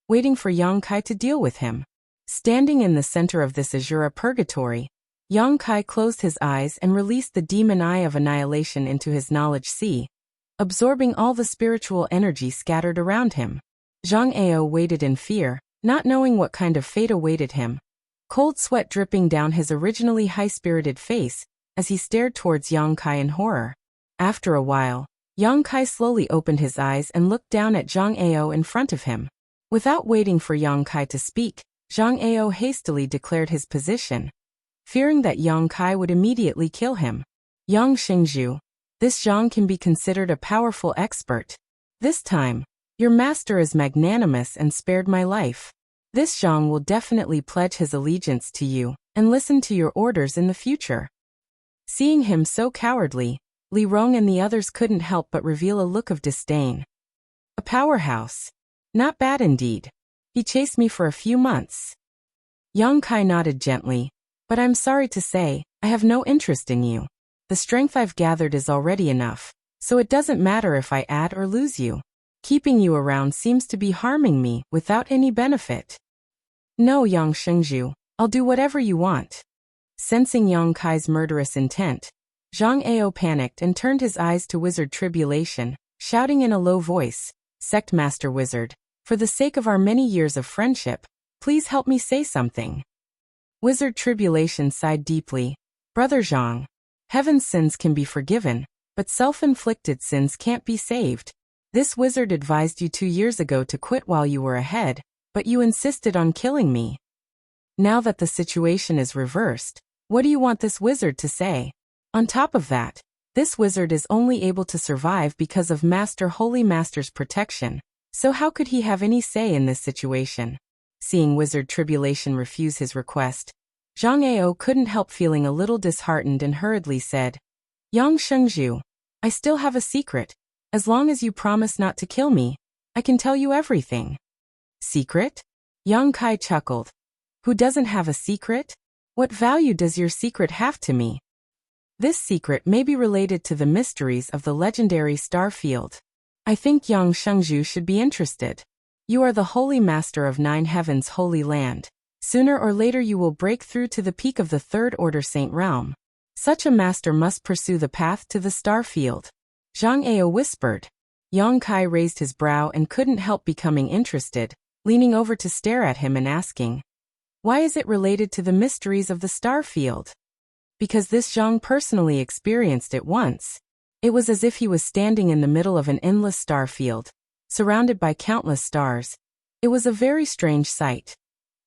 waiting for Yang Kai to deal with him. Standing in the center of this azure purgatory, Yang Kai closed his eyes and released the demon eye of annihilation into his knowledge sea, absorbing all the spiritual energy scattered around him. Zhang Ao waited in fear, not knowing what kind of fate awaited him, cold sweat dripping down his originally high-spirited face as he stared towards Yang Kai in horror. After a while, Yang Kai slowly opened his eyes and looked down at Zhang Ao in front of him. Without waiting for Yang Kai to speak, Zhang Ao hastily declared his position, fearing that Yang Kai would immediately kill him. Yang Xingzhu, this Zhang can be considered a powerful expert. This time, your master is magnanimous and spared my life. This Zhang will definitely pledge his allegiance to you and listen to your orders in the future. Seeing him so cowardly, Li Rong and the others couldn't help but reveal a look of disdain. A powerhouse. Not bad indeed. He chased me for a few months. Yang Kai nodded gently, but I'm sorry to say, I have no interest in you. The strength I've gathered is already enough, so it doesn't matter if I add or lose you. Keeping you around seems to be harming me without any benefit. No, Yang Shengzhu, I'll do whatever you want. Sensing Yang Kai's murderous intent, Zhang Ao panicked and turned his eyes to Wizard Tribulation, shouting in a low voice, Sect Master Wizard, for the sake of our many years of friendship, please help me say something. Wizard Tribulation sighed deeply. Brother Zhang, heaven's sins can be forgiven, but self-inflicted sins can't be saved. This wizard advised you 2 years ago to quit while you were ahead, but you insisted on killing me. Now that the situation is reversed, what do you want this wizard to say? On top of that, this wizard is only able to survive because of Holy Master's protection, so how could he have any say in this situation? Seeing Wizard Tribulation refuse his request, Zhang Ao couldn't help feeling a little disheartened and hurriedly said, Yang Shengzhu, I still have a secret. As long as you promise not to kill me, I can tell you everything. Secret? Yang Kai chuckled. Who doesn't have a secret? What value does your secret have to me? This secret may be related to the mysteries of the legendary star field. I think Yang Shengzhu should be interested. You are the Holy Master of 9 Heavens' Holy Land. Sooner or later you will break through to the peak of the Third Order Saint Realm. Such a master must pursue the path to the star field. Zhang Ao whispered. Yang Kai raised his brow and couldn't help becoming interested, leaning over to stare at him and asking, why is it related to the mysteries of the star field? Because this Zhang personally experienced it once. It was as if he was standing in the middle of an endless star field, surrounded by countless stars. It was a very strange sight.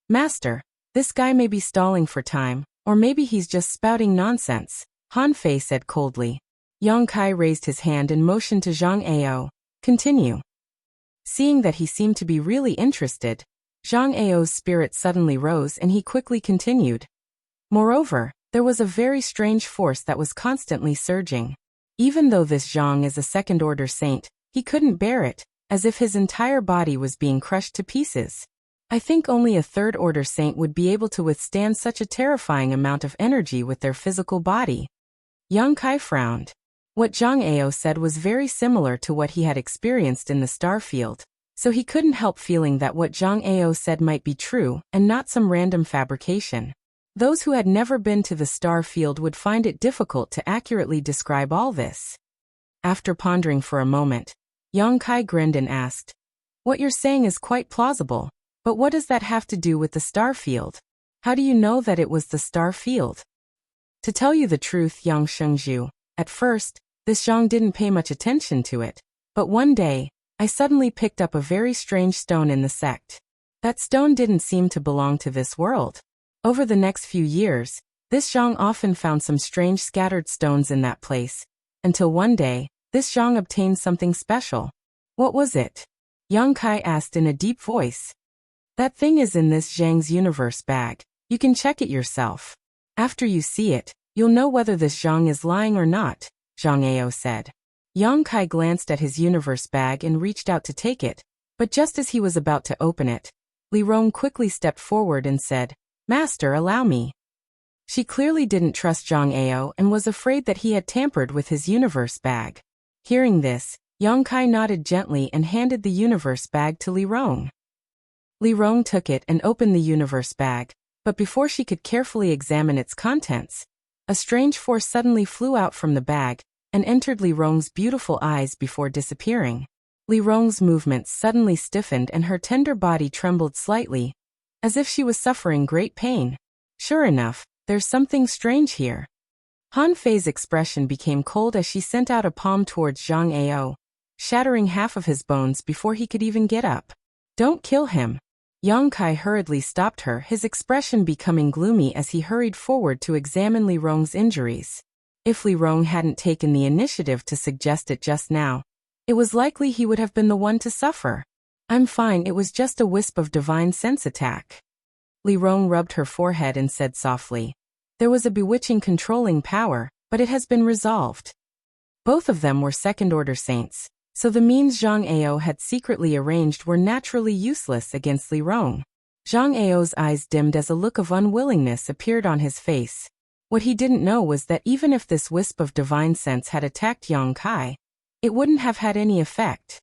Master, this guy may be stalling for time, or maybe he's just spouting nonsense, Han Fei said coldly. Yang Kai raised his hand and motioned to Zhang Ao. Continue. Seeing that he seemed to be really interested, Zhang Ao's spirit suddenly rose and he quickly continued. Moreover, there was a very strange force that was constantly surging. Even though this Zhang is a second-order saint, he couldn't bear it, as if his entire body was being crushed to pieces. I think only a third-order saint would be able to withstand such a terrifying amount of energy with their physical body. Yang Kai frowned. What Zhang Ao said was very similar to what he had experienced in the star field, so he couldn't help feeling that what Zhang Ao said might be true and not some random fabrication. Those who had never been to the star field would find it difficult to accurately describe all this. After pondering for a moment, Yang Kai grinned and asked, what you're saying is quite plausible, but what does that have to do with the star field? How do you know that it was the star field? To tell you the truth, Yang Shengzhu, at first, this Zhang didn't pay much attention to it, but one day, I suddenly picked up a very strange stone in the sect. That stone didn't seem to belong to this world. Over the next few years, this Zhang often found some strange scattered stones in that place, until one day, this Zhang obtained something special. What was it? Yang Kai asked in a deep voice. That thing is in this Zhang's universe bag. You can check it yourself. After you see it, you'll know whether this Zhang is lying or not, Zhang Ao said. Yang Kai glanced at his universe bag and reached out to take it, but just as he was about to open it, Li Rong quickly stepped forward and said, Master, allow me. She clearly didn't trust Zhang Ao and was afraid that he had tampered with his universe bag. Hearing this, Yang Kai nodded gently and handed the universe bag to Li Rong. Li Rong took it and opened the universe bag, but before she could carefully examine its contents, a strange force suddenly flew out from the bag and entered Li Rong's beautiful eyes before disappearing. Li Rong's movements suddenly stiffened and her tender body trembled slightly, as if she was suffering great pain. Sure enough, there's something strange here. Han Fei's expression became cold as she sent out a palm towards Zhang Ao, shattering half of his bones before he could even get up. Don't kill him. Yang Kai hurriedly stopped her, his expression becoming gloomy as he hurried forward to examine Li Rong's injuries. If Li Rong hadn't taken the initiative to suggest it just now, it was likely he would have been the one to suffer. I'm fine, it was just a wisp of divine sense attack. Li Rong rubbed her forehead and said softly, there was a bewitching controlling power, but it has been resolved. Both of them were second-order saints, so the means Zhang Ao had secretly arranged were naturally useless against Li Rong. Zhang Ao's eyes dimmed as a look of unwillingness appeared on his face. What he didn't know was that even if this wisp of divine sense had attacked Yang Kai, it wouldn't have had any effect.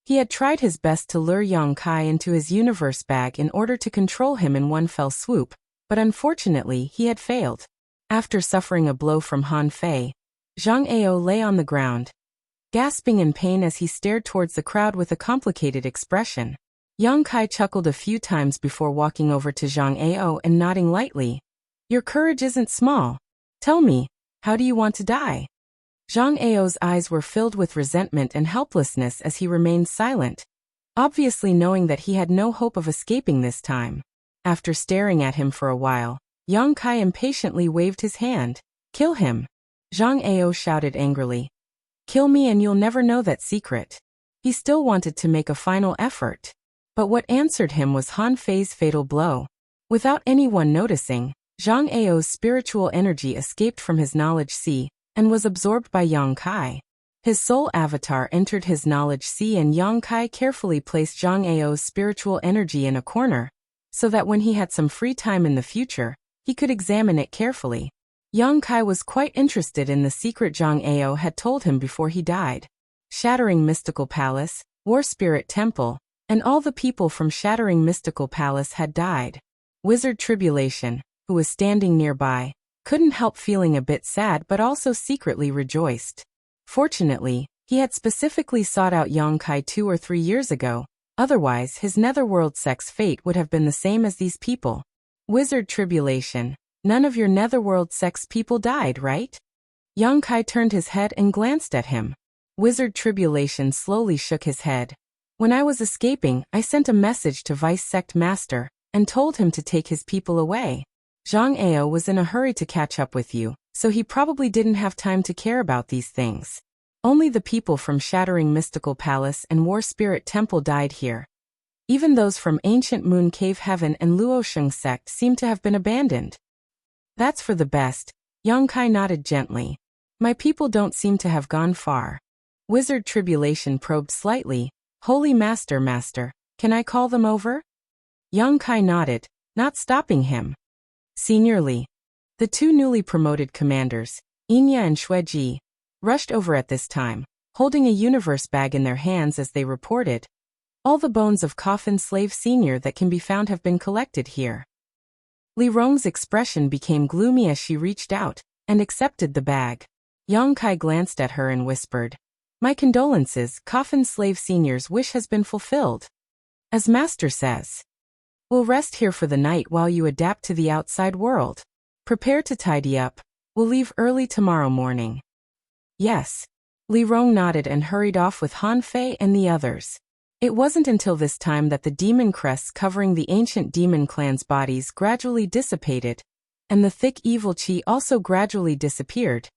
He had tried his best to lure Yang Kai into his universe bag in order to control him in one fell swoop, but unfortunately he had failed. After suffering a blow from Han Fei, Zhang Ao lay on the ground, gasping in pain as he stared towards the crowd with a complicated expression. Yang Kai chuckled a few times before walking over to Zhang Ao and nodding lightly. Your courage isn't small. Tell me, how do you want to die? Zhang Ao's eyes were filled with resentment and helplessness as he remained silent, obviously knowing that he had no hope of escaping this time. After staring at him for a while, Yang Kai impatiently waved his hand. Kill him! Zhang Ao shouted angrily. Kill me and you'll never know that secret. He still wanted to make a final effort. But what answered him was Han Fei's fatal blow. Without anyone noticing, Zhang Ao's spiritual energy escaped from his knowledge sea and was absorbed by Yang Kai. His soul avatar entered his knowledge sea and Yang Kai carefully placed Zhang Ao's spiritual energy in a corner, so that when he had some free time in the future, he could examine it carefully. Yang Kai was quite interested in the secret Zhang Ao had told him before he died. Shattering Mystical Palace, War Spirit Temple, and all the people from Shattering Mystical Palace had died. Wizard Tribulation, who was standing nearby, couldn't help feeling a bit sad but also secretly rejoiced. Fortunately, he had specifically sought out Yang Kai 2 or 3 years ago, otherwise his netherworld sex fate would have been the same as these people. Wizard Tribulation, none of your netherworld sex people died, right? Yang Kai turned his head and glanced at him. Wizard Tribulation slowly shook his head. When I was escaping, I sent a message to Vice Sect Master and told him to take his people away. Zhang Ao was in a hurry to catch up with you, so he probably didn't have time to care about these things. Only the people from Shattering Mystical Palace and War Spirit Temple died here. Even those from Ancient Moon Cave Heaven and Luosheng Sect seem to have been abandoned. That's for the best, Yang Kai nodded gently. My people don't seem to have gone far. Wizard Tribulation probed slightly. Holy Master, can I call them over? Yang Kai nodded, not stopping him. Seniorly, the two newly promoted commanders, Inya and Xueji, rushed over at this time, holding a universe bag in their hands as they reported. All the bones of Coffin Slave Senior that can be found have been collected here. Li Rong's expression became gloomy as she reached out and accepted the bag. Yang Kai glanced at her and whispered, My condolences, Coffin Slave Senior's wish has been fulfilled. As Master says, we'll rest here for the night while you adapt to the outside world. Prepare to tidy up. We'll leave early tomorrow morning. Yes. Li Rong nodded and hurried off with Han Fei and the others. It wasn't until this time that the demon crests covering the ancient demon clan's bodies gradually dissipated, and the thick evil qi also gradually disappeared,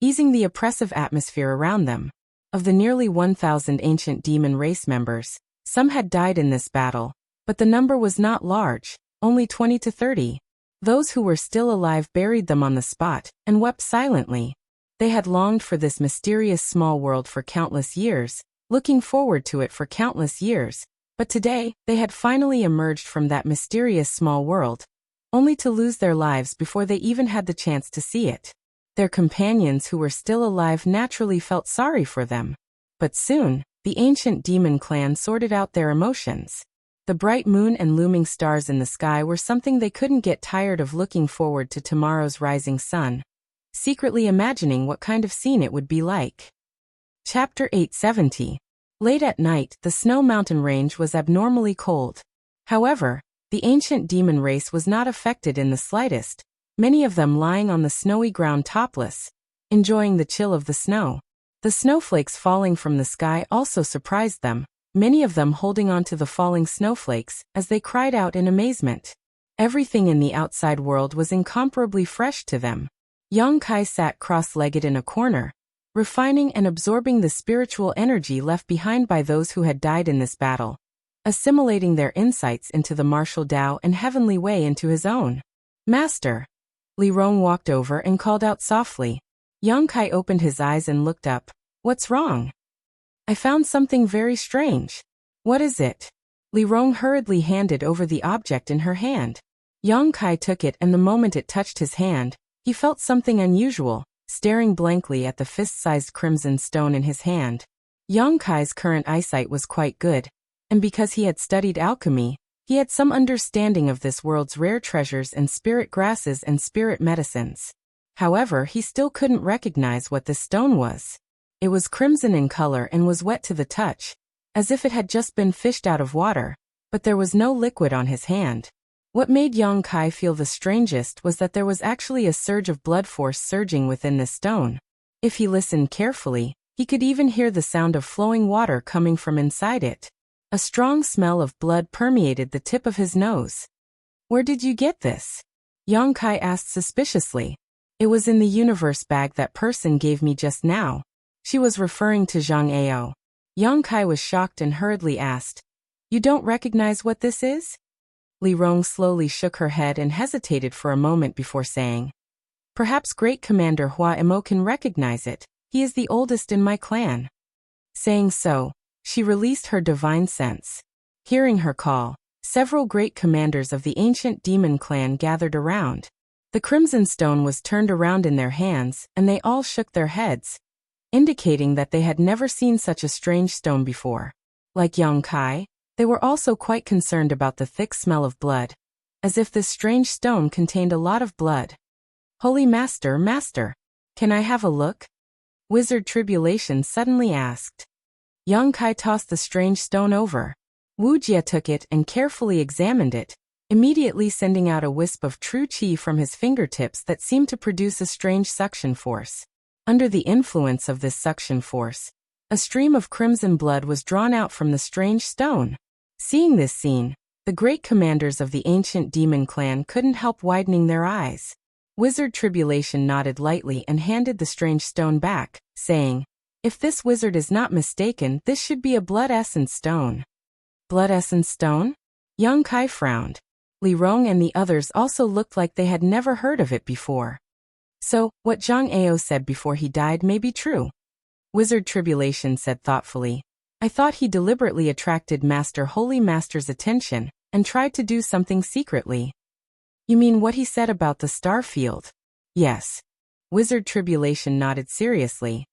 easing the oppressive atmosphere around them. Of the nearly 1,000 ancient demon race members, some had died in this battle, but the number was not large, only 20 to 30. Those who were still alive buried them on the spot and wept silently. They had longed for this mysterious small world for countless years, looking forward to it for countless years, but today they had finally emerged from that mysterious small world, only to lose their lives before they even had the chance to see it. Their companions who were still alive naturally felt sorry for them. But soon, the ancient demon clan sorted out their emotions. The bright moon and looming stars in the sky were something they couldn't get tired of looking forward to tomorrow's rising sun, secretly imagining what kind of scene it would be like. Chapter 870. Late at night, the snow mountain range was abnormally cold. However, the ancient demon race was not affected in the slightest, many of them lying on the snowy ground topless, enjoying the chill of the snow. The snowflakes falling from the sky also surprised them, many of them holding on to the falling snowflakes as they cried out in amazement. Everything in the outside world was incomparably fresh to them. Yang Kai sat cross-legged in a corner, refining and absorbing the spiritual energy left behind by those who had died in this battle, assimilating their insights into the martial Tao and heavenly way into his own. Master! Li Rong walked over and called out softly. Yang Kai opened his eyes and looked up. What's wrong? I found something very strange. What is it? Li Rong hurriedly handed over the object in her hand. Yang Kai took it, and the moment it touched his hand, he felt something unusual, staring blankly at the fist-sized crimson stone in his hand. Yang Kai's current eyesight was quite good, and because he had studied alchemy, he had some understanding of this world's rare treasures and spirit grasses and spirit medicines. However, he still couldn't recognize what this stone was. It was crimson in color and was wet to the touch, as if it had just been fished out of water, but there was no liquid on his hand. What made Yang Kai feel the strangest was that there was actually a surge of blood force surging within this stone. If he listened carefully, he could even hear the sound of flowing water coming from inside it. A strong smell of blood permeated the tip of his nose. "Where did you get this?" Yang Kai asked suspiciously. "It was in the universe bag that person gave me just now." She was referring to Zhang Ao. Yang Kai was shocked and hurriedly asked, "You don't recognize what this is?" Li Rong slowly shook her head and hesitated for a moment before saying, "Perhaps Great Commander Hua Emo can recognize it. He is the oldest in my clan." Saying so, she released her divine sense. Hearing her call, several great commanders of the ancient demon clan gathered around. The crimson stone was turned around in their hands, and they all shook their heads, indicating that they had never seen such a strange stone before. Like Yang Kai, they were also quite concerned about the thick smell of blood, as if this strange stone contained a lot of blood. "Holy Master, Master, can I have a look?" Wizard Tribulation suddenly asked. Yang Kai tossed the strange stone over. Wuxia took it and carefully examined it, immediately sending out a wisp of true qi from his fingertips that seemed to produce a strange suction force. Under the influence of this suction force, a stream of crimson blood was drawn out from the strange stone. Seeing this scene, the great commanders of the ancient demon clan couldn't help widening their eyes. Wizard Tribulation nodded lightly and handed the strange stone back, saying, "If this wizard is not mistaken, this should be a blood essence stone." Blood essence stone? Yang Kai frowned. Li Rong and the others also looked like they had never heard of it before. "So, what Zhang Ao said before he died may be true," Wizard Tribulation said thoughtfully. "I thought he deliberately attracted Master Holy Master's attention and tried to do something secretly." "You mean what he said about the star field?" "Yes." Wizard Tribulation nodded seriously.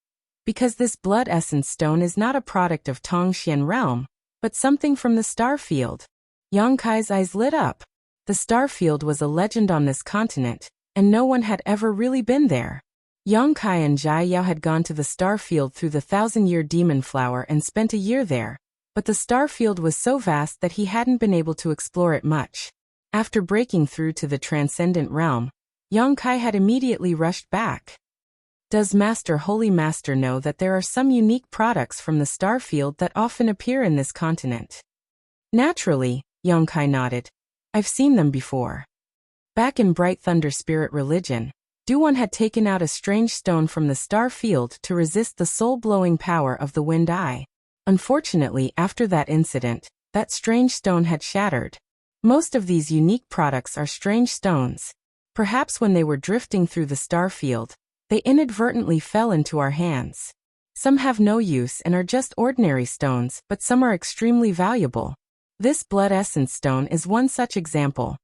"Because this blood essence stone is not a product of Tongxian realm, but something from the star field." Yang Kai's eyes lit up. The star field was a legend on this continent, and no one had ever really been there. Yang Kai and Jia Yao had gone to the star field through the 1,000-year demon flower and spent a year there, but the star field was so vast that he hadn't been able to explore it much. After breaking through to the transcendent realm, Yang Kai had immediately rushed back. "Does Master Holy Master know that there are some unique products from the star field that often appear in this continent?" "Naturally," Yang Kai nodded. "I've seen them before." Back in Bright Thunder Spirit religion, Duan had taken out a strange stone from the star field to resist the soul-blowing power of the wind eye. Unfortunately, after that incident, that strange stone had shattered. Most of these unique products are strange stones. Perhaps when they were drifting through the star field, they inadvertently fell into our hands. Some have no use and are just ordinary stones, but some are extremely valuable. This blood essence stone is one such example.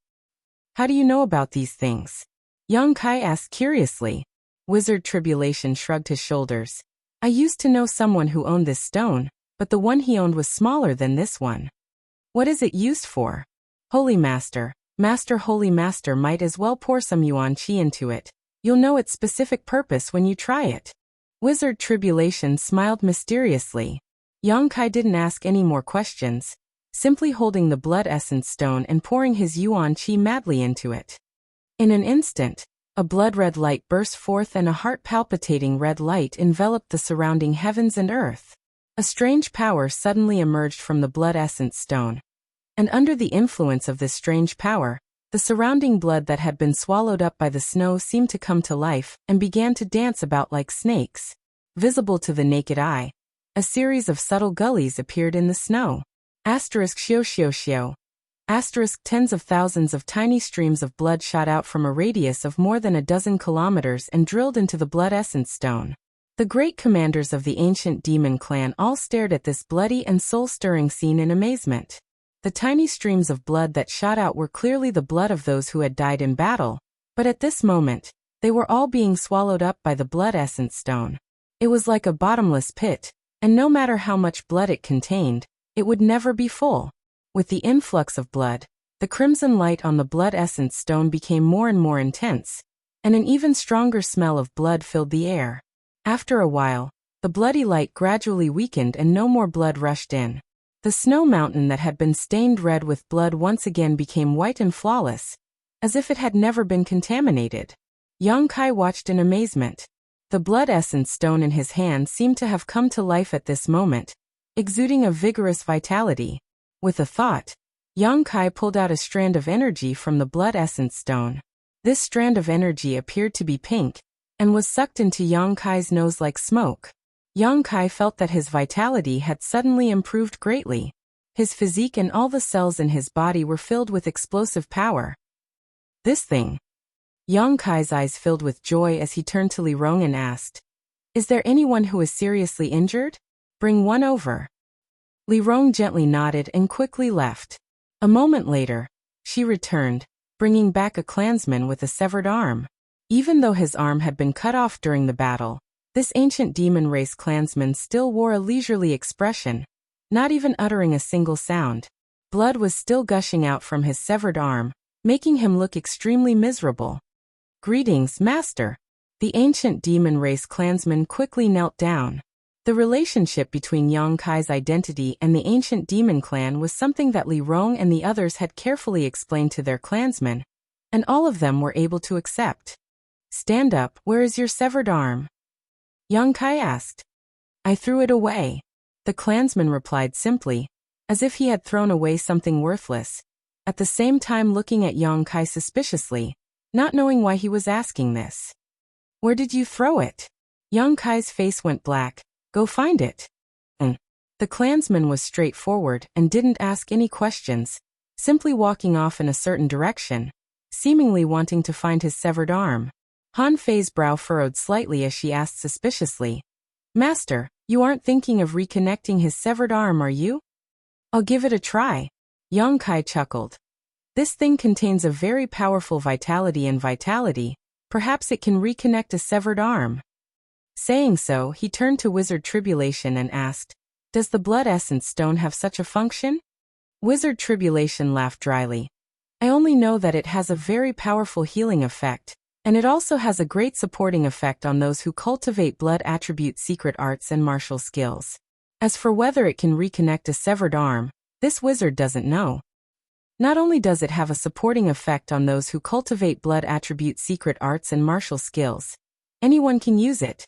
"How do you know about these things?" Yang Kai asked curiously. Wizard Tribulation shrugged his shoulders. "I used to know someone who owned this stone, but the one he owned was smaller than this one." "What is it used for?" "Holy Master, Master Holy Master might as well pour some yuan qi into it. You'll know its specific purpose when you try it." Wizard Tribulation smiled mysteriously. Yang Kai didn't ask any more questions, simply holding the blood essence stone and pouring his yuan qi madly into it. In an instant, a blood-red light burst forth and a heart-palpitating red light enveloped the surrounding heavens and earth. A strange power suddenly emerged from the blood essence stone. And under the influence of this strange power, the surrounding blood that had been swallowed up by the snow seemed to come to life and began to dance about like snakes. Visible to the naked eye, a series of subtle gullies appeared in the snow. ****. Tens of thousands of tiny streams of blood shot out from a radius of more than a dozen kilometers and drilled into the blood essence stone. The great commanders of the ancient demon clan all stared at this bloody and soul-stirring scene in amazement. The tiny streams of blood that shot out were clearly the blood of those who had died in battle, but at this moment, they were all being swallowed up by the blood essence stone. It was like a bottomless pit, and no matter how much blood it contained, it would never be full. With the influx of blood, the crimson light on the blood essence stone became more and more intense, and an even stronger smell of blood filled the air. After a while, the bloody light gradually weakened and no more blood rushed in. The snow mountain that had been stained red with blood once again became white and flawless, as if it had never been contaminated. Yang Kai watched in amazement. The blood essence stone in his hand seemed to have come to life at this moment, exuding a vigorous vitality. With a thought, Yang Kai pulled out a strand of energy from the blood essence stone. This strand of energy appeared to be pink, and was sucked into Yang Kai's nose like smoke. Yang Kai felt that his vitality had suddenly improved greatly. His physique and all the cells in his body were filled with explosive power. This thing. Yang Kai's eyes filled with joy as he turned to Li Rong and asked, "Is there anyone who is seriously injured? Bring one over." Li Rong gently nodded and quickly left. A moment later, she returned, bringing back a clansman with a severed arm. Even though his arm had been cut off during the battle, this ancient demon race clansman still wore a leisurely expression, not even uttering a single sound. Blood was still gushing out from his severed arm, making him look extremely miserable. "Greetings, master." The ancient demon race clansman quickly knelt down. The relationship between Yang Kai's identity and the ancient demon clan was something that Li Rong and the others had carefully explained to their clansmen, and all of them were able to accept. "Stand up, where is your severed arm?" Yang Kai asked. "I threw it away," the clansman replied simply, as if he had thrown away something worthless, at the same time looking at Yang Kai suspiciously, not knowing why he was asking this. "Where did you throw it?" Yang Kai's face went black. "Go find it." The clansman was straightforward and didn't ask any questions, simply walking off in a certain direction, seemingly wanting to find his severed arm. Han Fei's brow furrowed slightly as she asked suspiciously, "Master, you aren't thinking of reconnecting his severed arm, are you?" "I'll give it a try." Yang Kai chuckled. "This thing contains a very powerful vitality. Perhaps it can reconnect a severed arm." Saying so, he turned to Wizard Tribulation and asked, "Does the blood essence stone have such a function?" Wizard Tribulation laughed dryly. "I only know that it has a very powerful healing effect, and it also has a great supporting effect on those who cultivate blood attribute secret arts and martial skills. As for whether it can reconnect a severed arm, this wizard doesn't know. Not only does it have a supporting effect on those who cultivate blood attribute secret arts and martial skills, anyone can use it."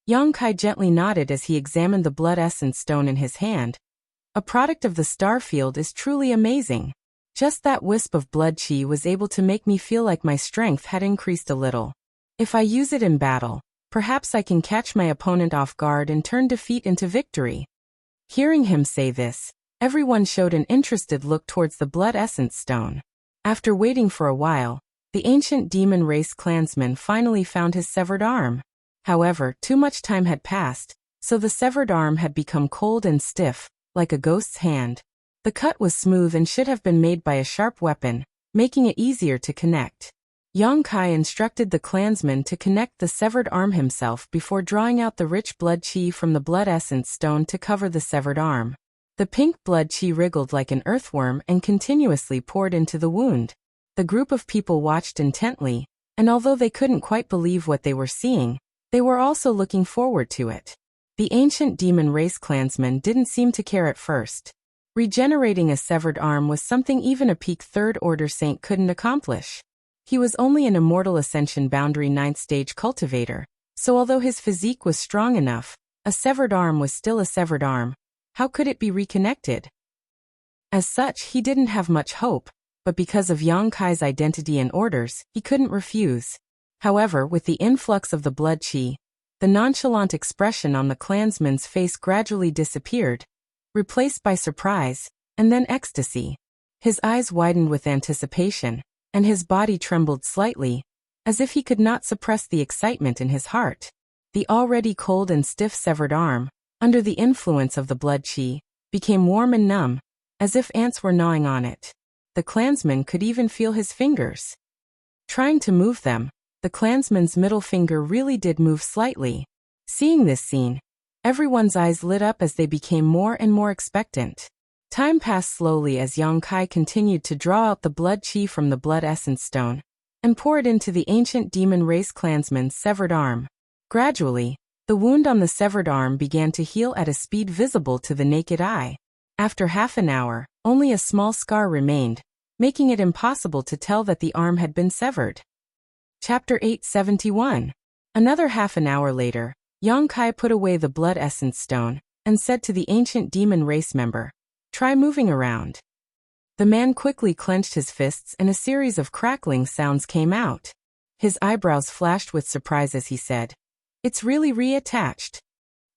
Yang Kai gently nodded as he examined the blood essence stone in his hand. "A product of the star field is truly amazing. Just that wisp of blood chi was able to make me feel like my strength had increased a little. If I use it in battle, perhaps I can catch my opponent off guard and turn defeat into victory." Hearing him say this, everyone showed an interested look towards the blood essence stone. After waiting for a while, the ancient demon race clansman finally found his severed arm. However, too much time had passed, so the severed arm had become cold and stiff, like a ghost's hand. The cut was smooth and should have been made by a sharp weapon, making it easier to connect. Yang Kai instructed the clansman to connect the severed arm himself before drawing out the rich blood chi from the blood essence stone to cover the severed arm. The pink blood chi wriggled like an earthworm and continuously poured into the wound. The group of people watched intently, and although they couldn't quite believe what they were seeing, they were also looking forward to it. The ancient demon race clansman didn't seem to care at first. Regenerating a severed arm was something even a peak 3rd order saint couldn't accomplish. He was only an immortal ascension boundary 9th stage cultivator, so although his physique was strong enough, a severed arm was still a severed arm. How could it be reconnected? As such, he didn't have much hope, but because of Yang Kai's identity and orders, he couldn't refuse. However, with the influx of the blood chi, the nonchalant expression on the clansman's face gradually disappeared, replaced by surprise, and then ecstasy. His eyes widened with anticipation, and his body trembled slightly, as if he could not suppress the excitement in his heart. The already cold and stiff severed arm, under the influence of the blood chi, became warm and numb, as if ants were gnawing on it. The clansman could even feel his fingers. Trying to move them, the clansman's middle finger really did move slightly. Seeing this scene, Everyone's eyes lit up as they became more and more expectant. Time passed slowly as Yang Kai continued to draw out the blood chi from the blood essence stone and pour it into the ancient demon race clansman's severed arm. Gradually, the wound on the severed arm began to heal at a speed visible to the naked eye. After half an hour, only a small scar remained, making it impossible to tell that the arm had been severed. Chapter 871. Another half an hour later, Yang Kai put away the blood essence stone and said to the ancient demon race member, "Try moving around." The man quickly clenched his fists and a series of crackling sounds came out. His eyebrows flashed with surprise as he said, "It's really reattached."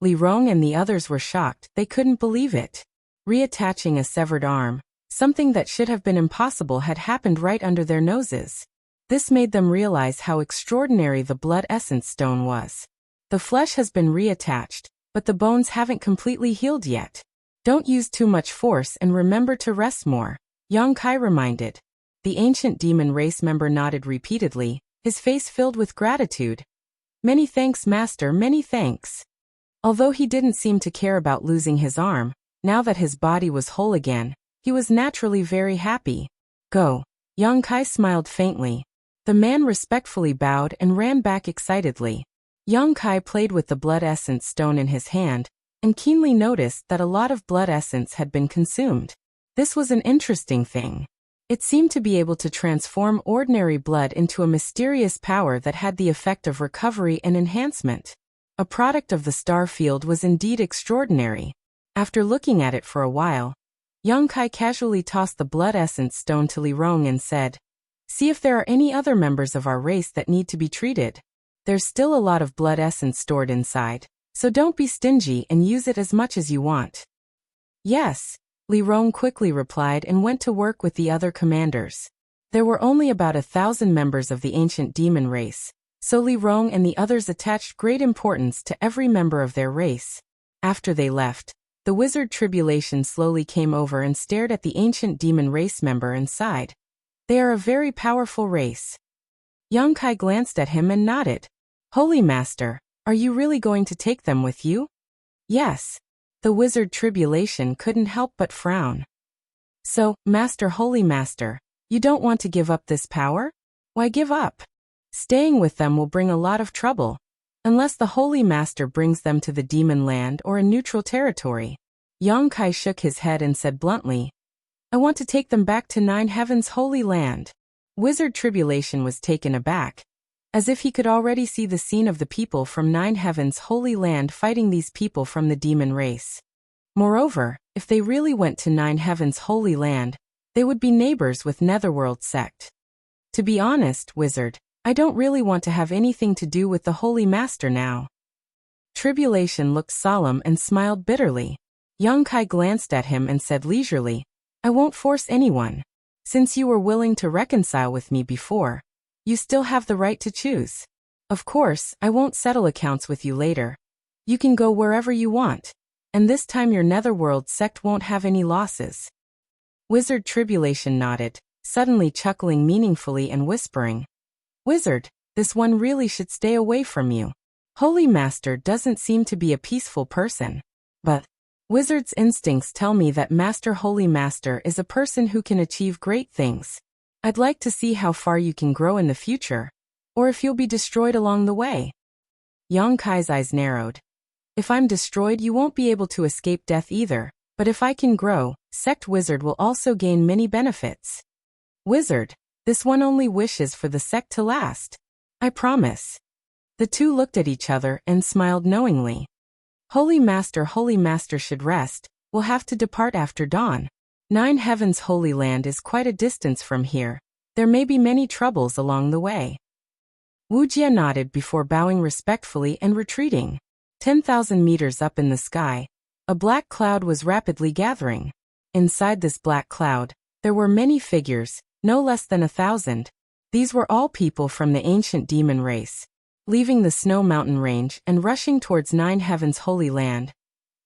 Li Rong and the others were shocked. They couldn't believe it. Reattaching a severed arm, something that should have been impossible, had happened right under their noses. This made them realize how extraordinary the blood essence stone was. The flesh has been reattached, but the bones haven't completely healed yet. Don't use too much force and remember to rest more, Yang Kai reminded. The ancient demon race member nodded repeatedly, his face filled with gratitude. "Many thanks, Master, many thanks." Although he didn't seem to care about losing his arm, now that his body was whole again, he was naturally very happy. "Go." Yang Kai smiled faintly. The man respectfully bowed and ran back excitedly. Yang Kai played with the blood essence stone in his hand and keenly noticed that a lot of blood essence had been consumed. This was an interesting thing. It seemed to be able to transform ordinary blood into a mysterious power that had the effect of recovery and enhancement. A product of the star field was indeed extraordinary. After looking at it for a while, Yang Kai casually tossed the blood essence stone to Li Rong and said, "See if there are any other members of our race that need to be treated. There's still a lot of blood essence stored inside, so don't be stingy and use it as much as you want." "Yes," Li Rong quickly replied and went to work with the other commanders. There were only about 1,000 members of the ancient demon race, so Li Rong and the others attached great importance to every member of their race. After they left, the wizard Tribulation slowly came over and stared at the ancient demon race member and sighed. "They are a very powerful race." Yang Kai glanced at him and nodded. "Holy Master, are you really going to take them with you?" "Yes." The wizard Tribulation couldn't help but frown. "So, Master, Holy Master, you don't want to give up this power? Why give up? Staying with them will bring a lot of trouble, unless the Holy Master brings them to the demon land or a neutral territory." Yang Kai shook his head and said bluntly, "I want to take them back to Nine Heaven's Holy Land." Wizard Tribulation was taken aback, as if he could already see the scene of the people from Nine Heaven's Holy Land fighting these people from the demon race. Moreover, if they really went to Nine Heaven's Holy Land, they would be neighbors with Netherworld sect. "To be honest, Wizard, I don't really want to have anything to do with the Holy Master now." Tribulation looked solemn and smiled bitterly. Yang Kai glanced at him and said leisurely, "I won't force anyone. Since you were willing to reconcile with me before, you still have the right to choose. Of course, I won't settle accounts with you later. You can go wherever you want, and this time your Netherworld sect won't have any losses." Wizard Tribulation nodded, suddenly chuckling meaningfully and whispering, "Wizard, this one really should stay away from you. Holy Master doesn't seem to be a peaceful person. But Wizard's instincts tell me that Master Holy Master is a person who can achieve great things. I'd like to see how far you can grow in the future, or if you'll be destroyed along the way." Yang Kai's eyes narrowed. "If I'm destroyed, you won't be able to escape death either, but if I can grow, Sect Wizard will also gain many benefits. Wizard, this one only wishes for the sect to last. I promise." The two looked at each other and smiled knowingly. Holy Master should rest. We'll have to depart after dawn. Nine Heaven's Holy Land is quite a distance from here. There may be many troubles along the way." Wuxia nodded before bowing respectfully and retreating. 10,000 meters up in the sky, a black cloud was rapidly gathering. Inside this black cloud, there were many figures, no less than 1,000. These were all people from the ancient demon race, leaving the snow mountain range and rushing towards Nine Heaven's Holy Land.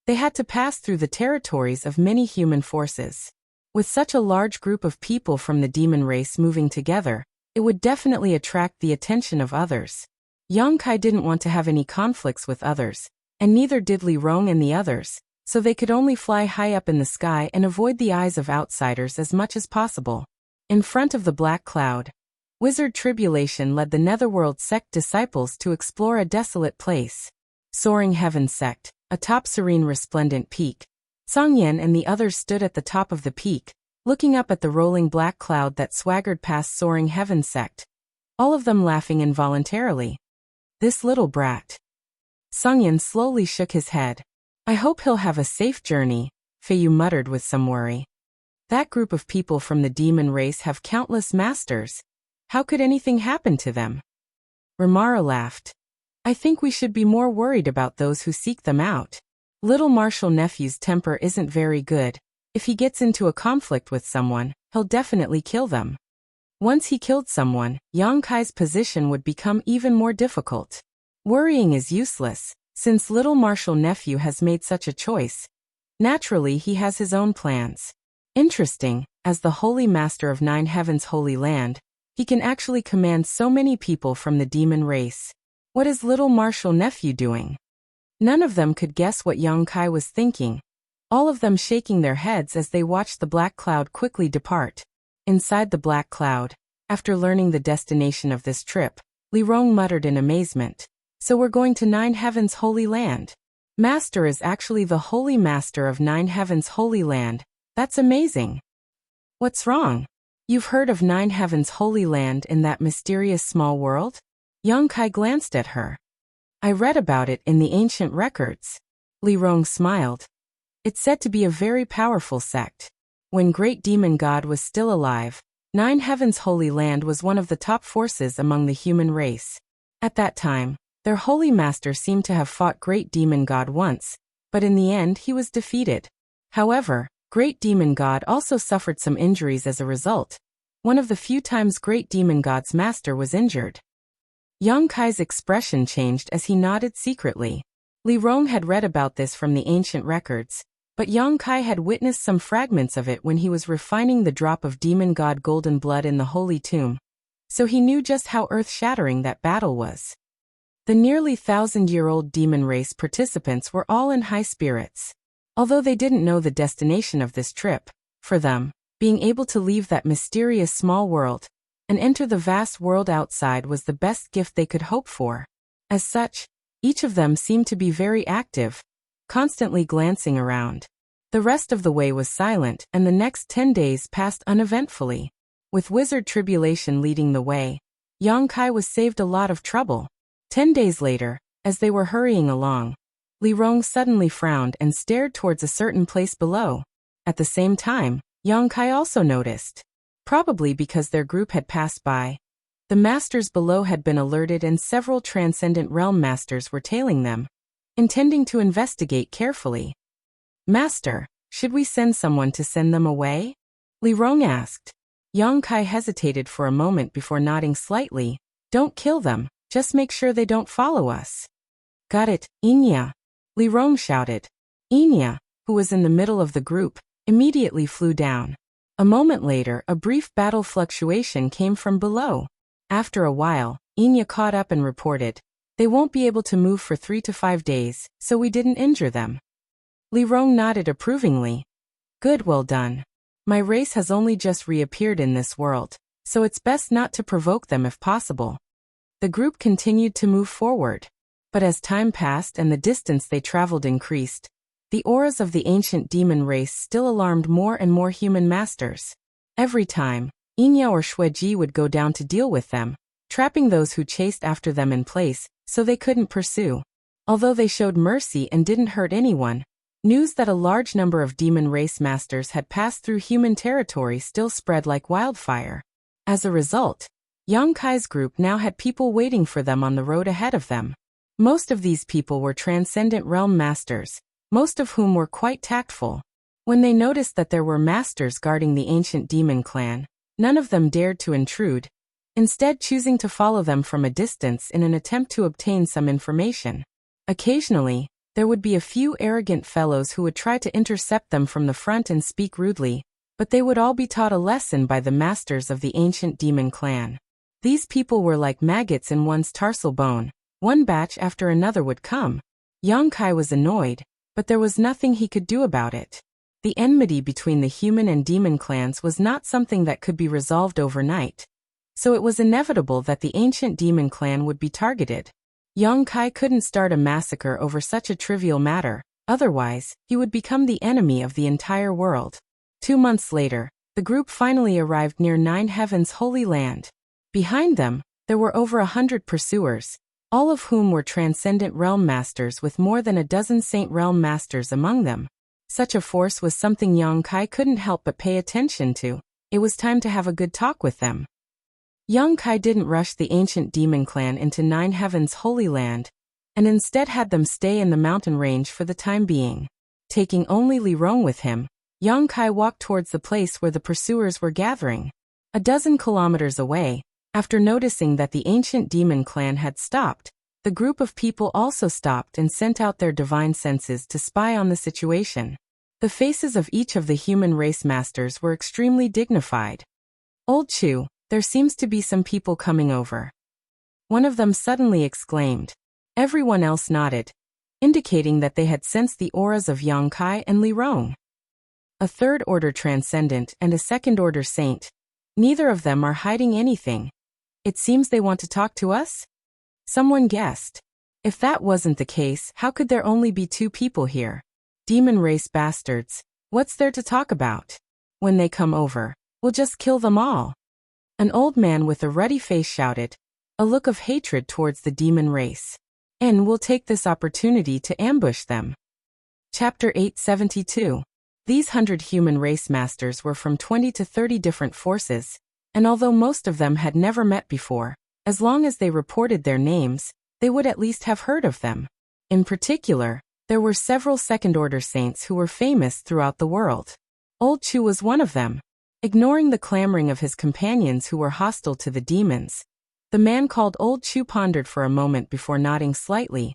They had to pass through the territories of many human forces. With such a large group of people from the demon race moving together, it would definitely attract the attention of others. Yang Kai didn't want to have any conflicts with others, and neither did Li Rong and the others, so they could only fly high up in the sky and avoid the eyes of outsiders as much as possible. In front of the black cloud, Wizard Tribulation led the Netherworld sect disciples to explore a desolate place. Soaring Heaven sect, atop serene resplendent peak. Songyan and the others stood at the top of the peak, looking up at the rolling black cloud that swaggered past Soaring Heaven sect, all of them laughing involuntarily. This little brat. Songyan slowly shook his head. I hope he'll have a safe journey, Feiyu muttered with some worry. That group of people from the demon race have countless masters. How could anything happen to them? Ramara laughed. I think we should be more worried about those who seek them out. Little Marshal Nephew's temper isn't very good. If he gets into a conflict with someone, he'll definitely kill them. Once he killed someone, Yang Kai's position would become even more difficult. Worrying is useless, since Little Marshal Nephew has made such a choice. Naturally, he has his own plans. Interesting, as the Holy Master of Nine Heavens' Holy Land, he can actually command so many people from the demon race. What is Little Marshal Nephew doing? None of them could guess what Yang Kai was thinking, all of them shaking their heads as they watched the black cloud quickly depart. Inside the black cloud, after learning the destination of this trip, Li Rong muttered in amazement. So we're going to Nine Heavens' Holy Land. Master is actually the Holy Master of Nine Heavens' Holy Land. That's amazing. What's wrong? You've heard of Nine Heavens' Holy Land in that mysterious small world? Yang Kai glanced at her. I read about it in the ancient records. Li Rong smiled. It's said to be a very powerful sect. When Great Demon God was still alive, Nine Heavens' Holy Land was one of the top forces among the human race. At that time, their Holy Master seemed to have fought Great Demon God once, but in the end he was defeated. However, Great Demon God also suffered some injuries as a result. One of the few times Great Demon God's master was injured. Yang Kai's expression changed as he nodded secretly. Li Rong had read about this from the ancient records, but Yang Kai had witnessed some fragments of it when he was refining the drop of Demon God golden blood in the Holy Tomb, so he knew just how earth-shattering that battle was. The nearly 1,000-year-old demon race participants were all in high spirits. Although they didn't know the destination of this trip, for them, being able to leave that mysterious small world and enter the vast world outside was the best gift they could hope for. As such, each of them seemed to be very active, constantly glancing around. The rest of the way was silent, and the next 10 days passed uneventfully. With Wizard Tribulation leading the way, Yang Kai was saved a lot of trouble. 10 days later, as they were hurrying along, Li Rong suddenly frowned and stared towards a certain place below. At the same time, Yang Kai also noticed. Probably because their group had passed by, the masters below had been alerted and several Transcendent Realm masters were tailing them, intending to investigate carefully. Master, should we send someone to send them away? Li Rong asked. Yang Kai hesitated for a moment before nodding slightly. Don't kill them, just make sure they don't follow us. Got it, Inya. Li Rong shouted. Inya, who was in the middle of the group, immediately flew down. A moment later, a brief battle fluctuation came from below. After a while, Inya caught up and reported, they won't be able to move for 3 to 5 days, so we didn't injure them. Li Rong nodded approvingly. Good, well done. My race has only just reappeared in this world, so it's best not to provoke them if possible. The group continued to move forward. But as time passed and the distance they traveled increased, the auras of the ancient demon race still alarmed more and more human masters. Every time, Inya or Shueji would go down to deal with them, trapping those who chased after them in place, so they couldn't pursue. Although they showed mercy and didn't hurt anyone, news that a large number of demon race masters had passed through human territory still spread like wildfire. As a result, Yang Kai's group now had people waiting for them on the road ahead of them. Most of these people were Transcendent Realm masters, most of whom were quite tactful. When they noticed that there were masters guarding the ancient demon clan, none of them dared to intrude, instead choosing to follow them from a distance in an attempt to obtain some information. Occasionally, there would be a few arrogant fellows who would try to intercept them from the front and speak rudely, but they would all be taught a lesson by the masters of the ancient demon clan. These people were like maggots in one's tarsal bone. One batch after another would come. Yang Kai was annoyed, but there was nothing he could do about it. The enmity between the human and demon clans was not something that could be resolved overnight, so it was inevitable that the ancient demon clan would be targeted. Yang Kai couldn't start a massacre over such a trivial matter, otherwise, he would become the enemy of the entire world. 2 months later, the group finally arrived near Nine Heaven's Holy Land. Behind them, there were over 100 pursuers, all of whom were transcendent realm masters with more than a dozen saint realm masters among them. Such a force was something Yang Kai couldn't help but pay attention to. It was time to have a good talk with them. Yang Kai didn't rush the ancient demon clan into Nine Heaven's Holy Land, and instead had them stay in the mountain range for the time being. Taking only Li Rong with him, Yang Kai walked towards the place where the pursuers were gathering. A dozen kilometers away, after noticing that the ancient demon clan had stopped, the group of people also stopped and sent out their divine senses to spy on the situation. The faces of each of the human race masters were extremely dignified. "Old Chu, there seems to be some people coming over," one of them suddenly exclaimed. Everyone else nodded, indicating that they had sensed the auras of Yang Kai and Li Rong. A third-order transcendent and a second-order saint. Neither of them are hiding anything. It seems they want to talk to us? Someone guessed. If that wasn't the case, how could there only be 2 people here? Demon race bastards. What's there to talk about? When they come over, we'll just kill them all. An old man with a ruddy face shouted, a look of hatred towards the demon race. And we'll take this opportunity to ambush them. Chapter 872. These 100 human race masters were from 20 to 30 different forces, and although most of them had never met before, as long as they reported their names, they would at least have heard of them. In particular, there were several second-order saints who were famous throughout the world. Old Chu was one of them. Ignoring the clamoring of his companions who were hostile to the demons, the man called Old Chu pondered for a moment before nodding slightly.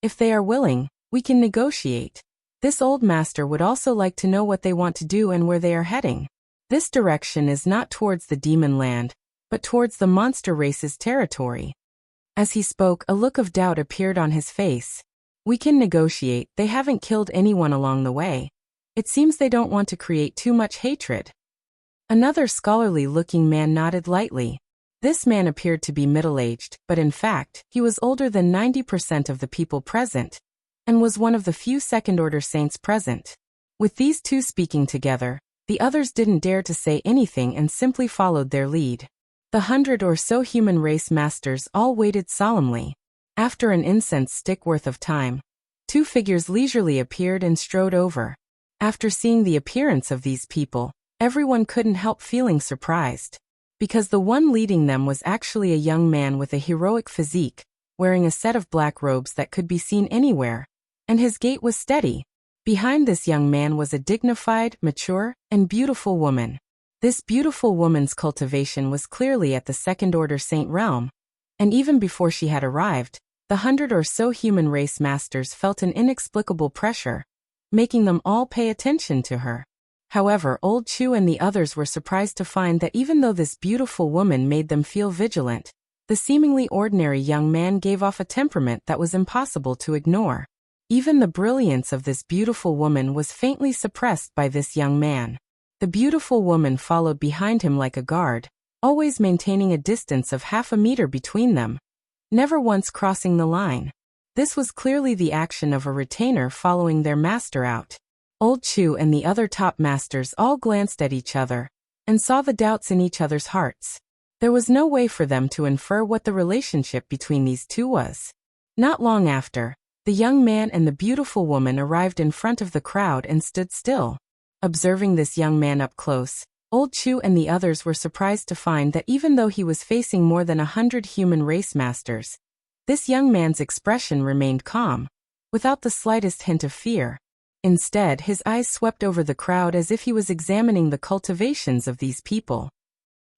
If they are willing, we can negotiate. This old master would also like to know what they want to do and where they are heading. This direction is not towards the demon land, but towards the monster race's territory. As he spoke, a look of doubt appeared on his face. We can negotiate, they haven't killed anyone along the way. It seems they don't want to create too much hatred. Another scholarly-looking man nodded lightly. This man appeared to be middle-aged, but in fact, he was older than 90% of the people present, and was one of the few second-order saints present. With these 2 speaking together, the others didn't dare to say anything and simply followed their lead. The 100 or so human race masters all waited solemnly. After an incense stick worth of time, 2 figures leisurely appeared and strode over. After seeing the appearance of these people, everyone couldn't help feeling surprised, because the one leading them was actually a young man with a heroic physique, wearing a set of black robes that could be seen anywhere, and his gait was steady. Behind this young man was a dignified, mature, and beautiful woman. This beautiful woman's cultivation was clearly at the second-order saint realm, and even before she had arrived, the 100 or so human race masters felt an inexplicable pressure, making them all pay attention to her. However, Old Chu and the others were surprised to find that even though this beautiful woman made them feel vigilant, the seemingly ordinary young man gave off a temperament that was impossible to ignore. Even the brilliance of this beautiful woman was faintly suppressed by this young man. The beautiful woman followed behind him like a guard, always maintaining a distance of half a meter between them, never once crossing the line. This was clearly the action of a retainer following their master out. Old Chu and the other top masters all glanced at each other, and saw the doubts in each other's hearts. There was no way for them to infer what the relationship between these 2 was. Not long after, the young man and the beautiful woman arrived in front of the crowd and stood still. Observing this young man up close, Old Chu and the others were surprised to find that even though he was facing more than 100 human race masters, this young man's expression remained calm, without the slightest hint of fear. Instead, his eyes swept over the crowd as if he was examining the cultivations of these people.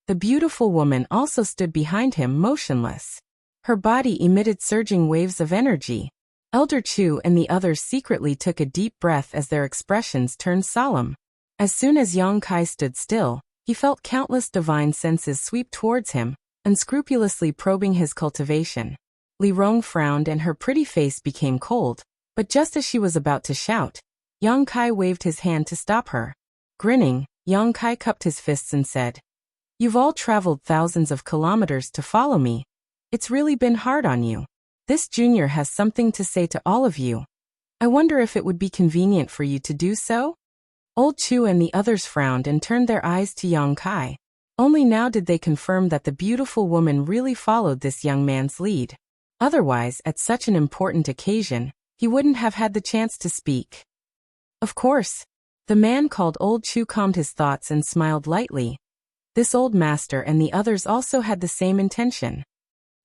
The beautiful woman also stood behind him motionless. Her body emitted surging waves of energy. Elder Chu and the others secretly took a deep breath as their expressions turned solemn. As soon as Yang Kai stood still, he felt countless divine senses sweep towards him, unscrupulously probing his cultivation. Li Rong frowned and her pretty face became cold, But just as she was about to shout, Yang Kai waved his hand to stop her. Grinning, Yang Kai cupped his fists and said, "You've all traveled thousands of kilometers to follow me. It's really been hard on you. This junior has something to say to all of you. I wonder if it would be convenient for you to do so?" Old Chu and the others frowned and turned their eyes to Yang Kai. Only now did they confirm that the beautiful woman really followed this young man's lead. Otherwise, at such an important occasion, he wouldn't have had the chance to speak. Of course. The man called Old Chu calmed his thoughts and smiled lightly. This old master and the others also had the same intention.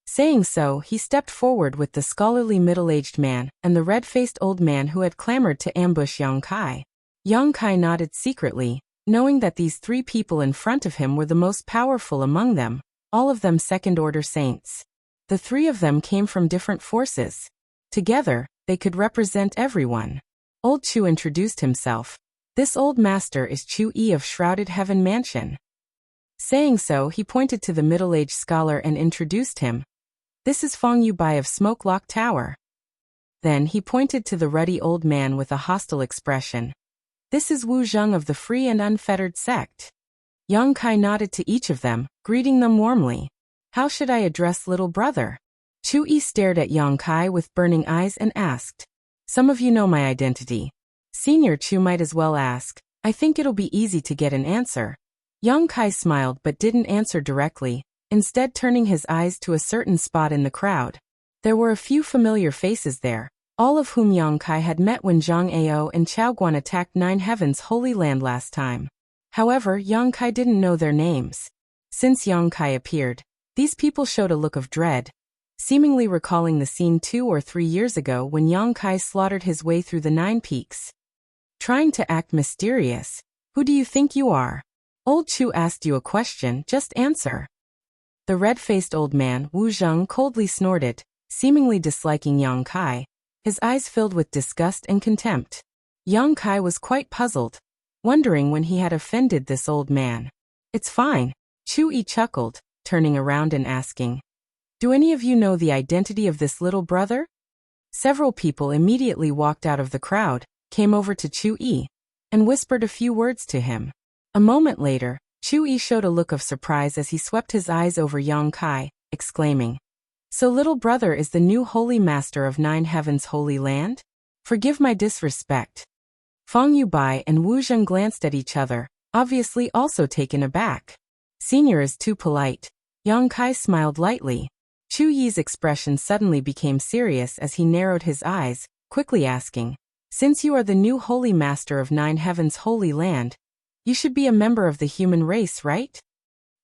Saying so, he stepped forward with the scholarly middle-aged man and the red-faced old man who had clamored to ambush Yang Kai. Yang Kai nodded secretly, knowing that these three people in front of him were the most powerful among them, all of them second-order saints. The three of them came from different forces. Together, they could represent everyone. Old Chu introduced himself. "This old master is Chu Yi of Shrouded Heaven Mansion." Saying so, he pointed to the middle-aged scholar and introduced him. "This is Feng Yubai of Smoke Lock Tower." Then he pointed to the ruddy old man with a hostile expression. "This is Wu Zheng of the Free and Unfettered Sect." Yang Kai nodded to each of them, greeting them warmly. "How should I address little brother?" Chu Yi stared at Yang Kai with burning eyes and asked, "Some of you know my identity. Senior Chu might as well ask. I think it'll be easy to get an answer." Yang Kai smiled but didn't answer directly, instead turning his eyes to a certain spot in the crowd. There were a few familiar faces there, all of whom Yang Kai had met when Zhang Ao and Chao Guan attacked Nine Heavens Holy Land last time. However, Yang Kai didn't know their names. Since Yang Kai appeared, these people showed a look of dread, seemingly recalling the scene 2 or 3 years ago when Yang Kai slaughtered his way through the Nine Peaks. Trying to act mysterious. "Who do you think you are? Old Chu asked you a question, just answer." The red-faced old man, Wu Zheng, coldly snorted, seemingly disliking Yang Kai, his eyes filled with disgust and contempt. Yang Kai was quite puzzled, wondering when he had offended this old man. "It's fine," Chu Yi chuckled, turning around and asking, "Do any of you know the identity of this little brother?" Several people immediately walked out of the crowd, came over to Chu Yi, and whispered a few words to him. A moment later, Chu Yi showed a look of surprise as he swept his eyes over Yang Kai, exclaiming, "So little brother is the new holy master of Nine Heavens Holy Land? Forgive my disrespect." Feng Yubai and Wu Zheng glanced at each other, obviously also taken aback. "Senior is too polite." Yang Kai smiled lightly. Chu Yi's expression suddenly became serious as he narrowed his eyes, quickly asking, "Since you are the new holy master of Nine Heavens Holy Land, you should be a member of the human race, right?"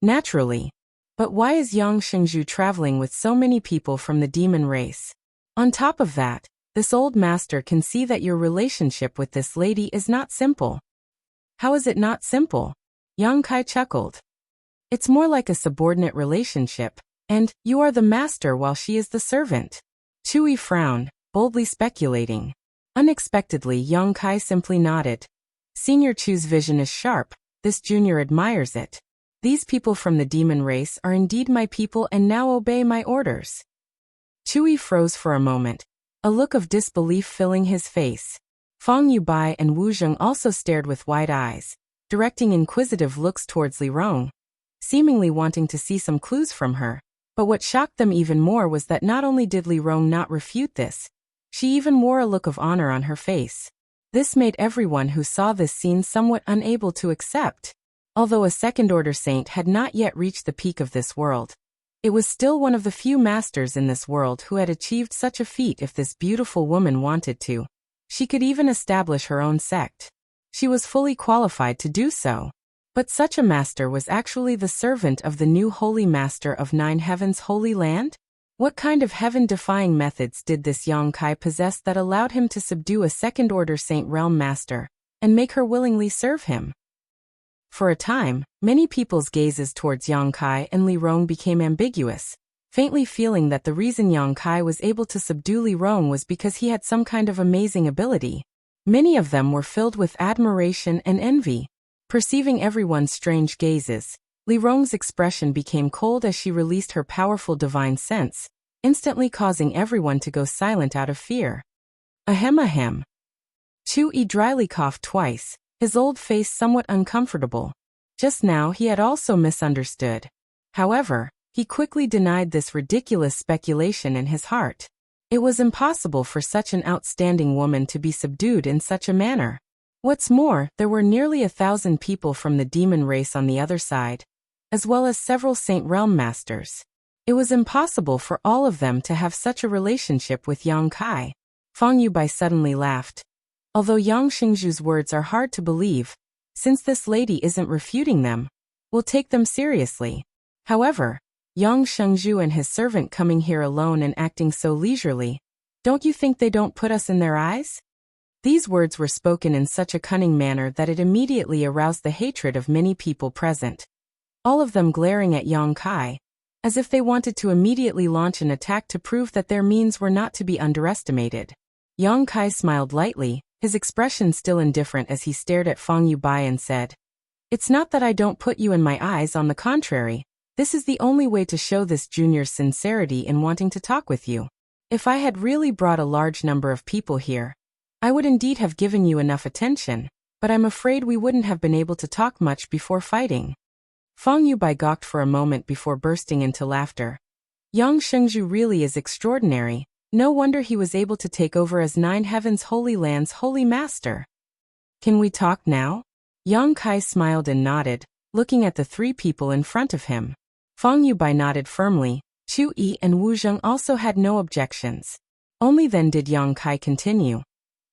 "Naturally. But why is Yang Shengzhu traveling with so many people from the demon race? On top of that, this old master can see that your relationship with this lady is not simple." "How is it not simple?" Yang Kai chuckled. "It's more like a subordinate relationship, and you are the master while she is the servant." Chu Yi frowned, boldly speculating. Unexpectedly, Yang Kai simply nodded. "Senior Chu's vision is sharp, this junior admires it. These people from the demon race are indeed my people and now obey my orders." Chu Yi froze for a moment, a look of disbelief filling his face. Feng Yubai and Wu Zheng also stared with wide eyes, directing inquisitive looks towards Li Rong, seemingly wanting to see some clues from her. But what shocked them even more was that not only did Li Rong not refute this, she even wore a look of honor on her face. This made everyone who saw this scene somewhat unable to accept. Although a second-order saint had not yet reached the peak of this world, it was still one of the few masters in this world who had achieved such a feat. If this beautiful woman wanted to, she could even establish her own sect. She was fully qualified to do so. But such a master was actually the servant of the new holy master of Nine Heavens Holy Land? What kind of heaven-defying methods did this Yang Kai possess that allowed him to subdue a second-order Saint Realm master and make her willingly serve him? For a time, many people's gazes towards Yang Kai and Li Rong became ambiguous, faintly feeling that the reason Yang Kai was able to subdue Li Rong was because he had some kind of amazing ability. Many of them were filled with admiration and envy. Perceiving everyone's strange gazes, Li Rong's expression became cold as she released her powerful divine sense, instantly causing everyone to go silent out of fear. Ahem ahem. Chu-yi dryly coughed twice, his old face somewhat uncomfortable. Just now he had also misunderstood. However, he quickly denied this ridiculous speculation in his heart. It was impossible for such an outstanding woman to be subdued in such a manner. What's more, there were nearly 1,000 people from the demon race on the other side, as well as several Saint Realm masters. It was impossible for all of them to have such a relationship with Yang Kai. Fang Yubai suddenly laughed. Although Yang Xingzhu's words are hard to believe, since this lady isn't refuting them, we'll take them seriously. However, Yang Shengzhu and his servant coming here alone and acting so leisurely, don't you think they don't put us in their eyes? These words were spoken in such a cunning manner that it immediately aroused the hatred of many people present. All of them glaring at Yang Kai, as if they wanted to immediately launch an attack to prove that their means were not to be underestimated. Yang Kai smiled lightly, his expression still indifferent as he stared at Fang Yubai and said, "It's not that I don't put you in my eyes, on the contrary. This is the only way to show this junior's sincerity in wanting to talk with you. If I had really brought a large number of people here, I would indeed have given you enough attention, but I'm afraid we wouldn't have been able to talk much before fighting." Fang Yubai gawked for a moment before bursting into laughter. Yang Shengzhu really is extraordinary. No wonder he was able to take over as Nine Heavens Holy Land's holy master. Can we talk now? Yang Kai smiled and nodded, looking at the three people in front of him. Fang Yubai nodded firmly. Chu-yi and Wu Zheng also had no objections. Only then did Yang Kai continue.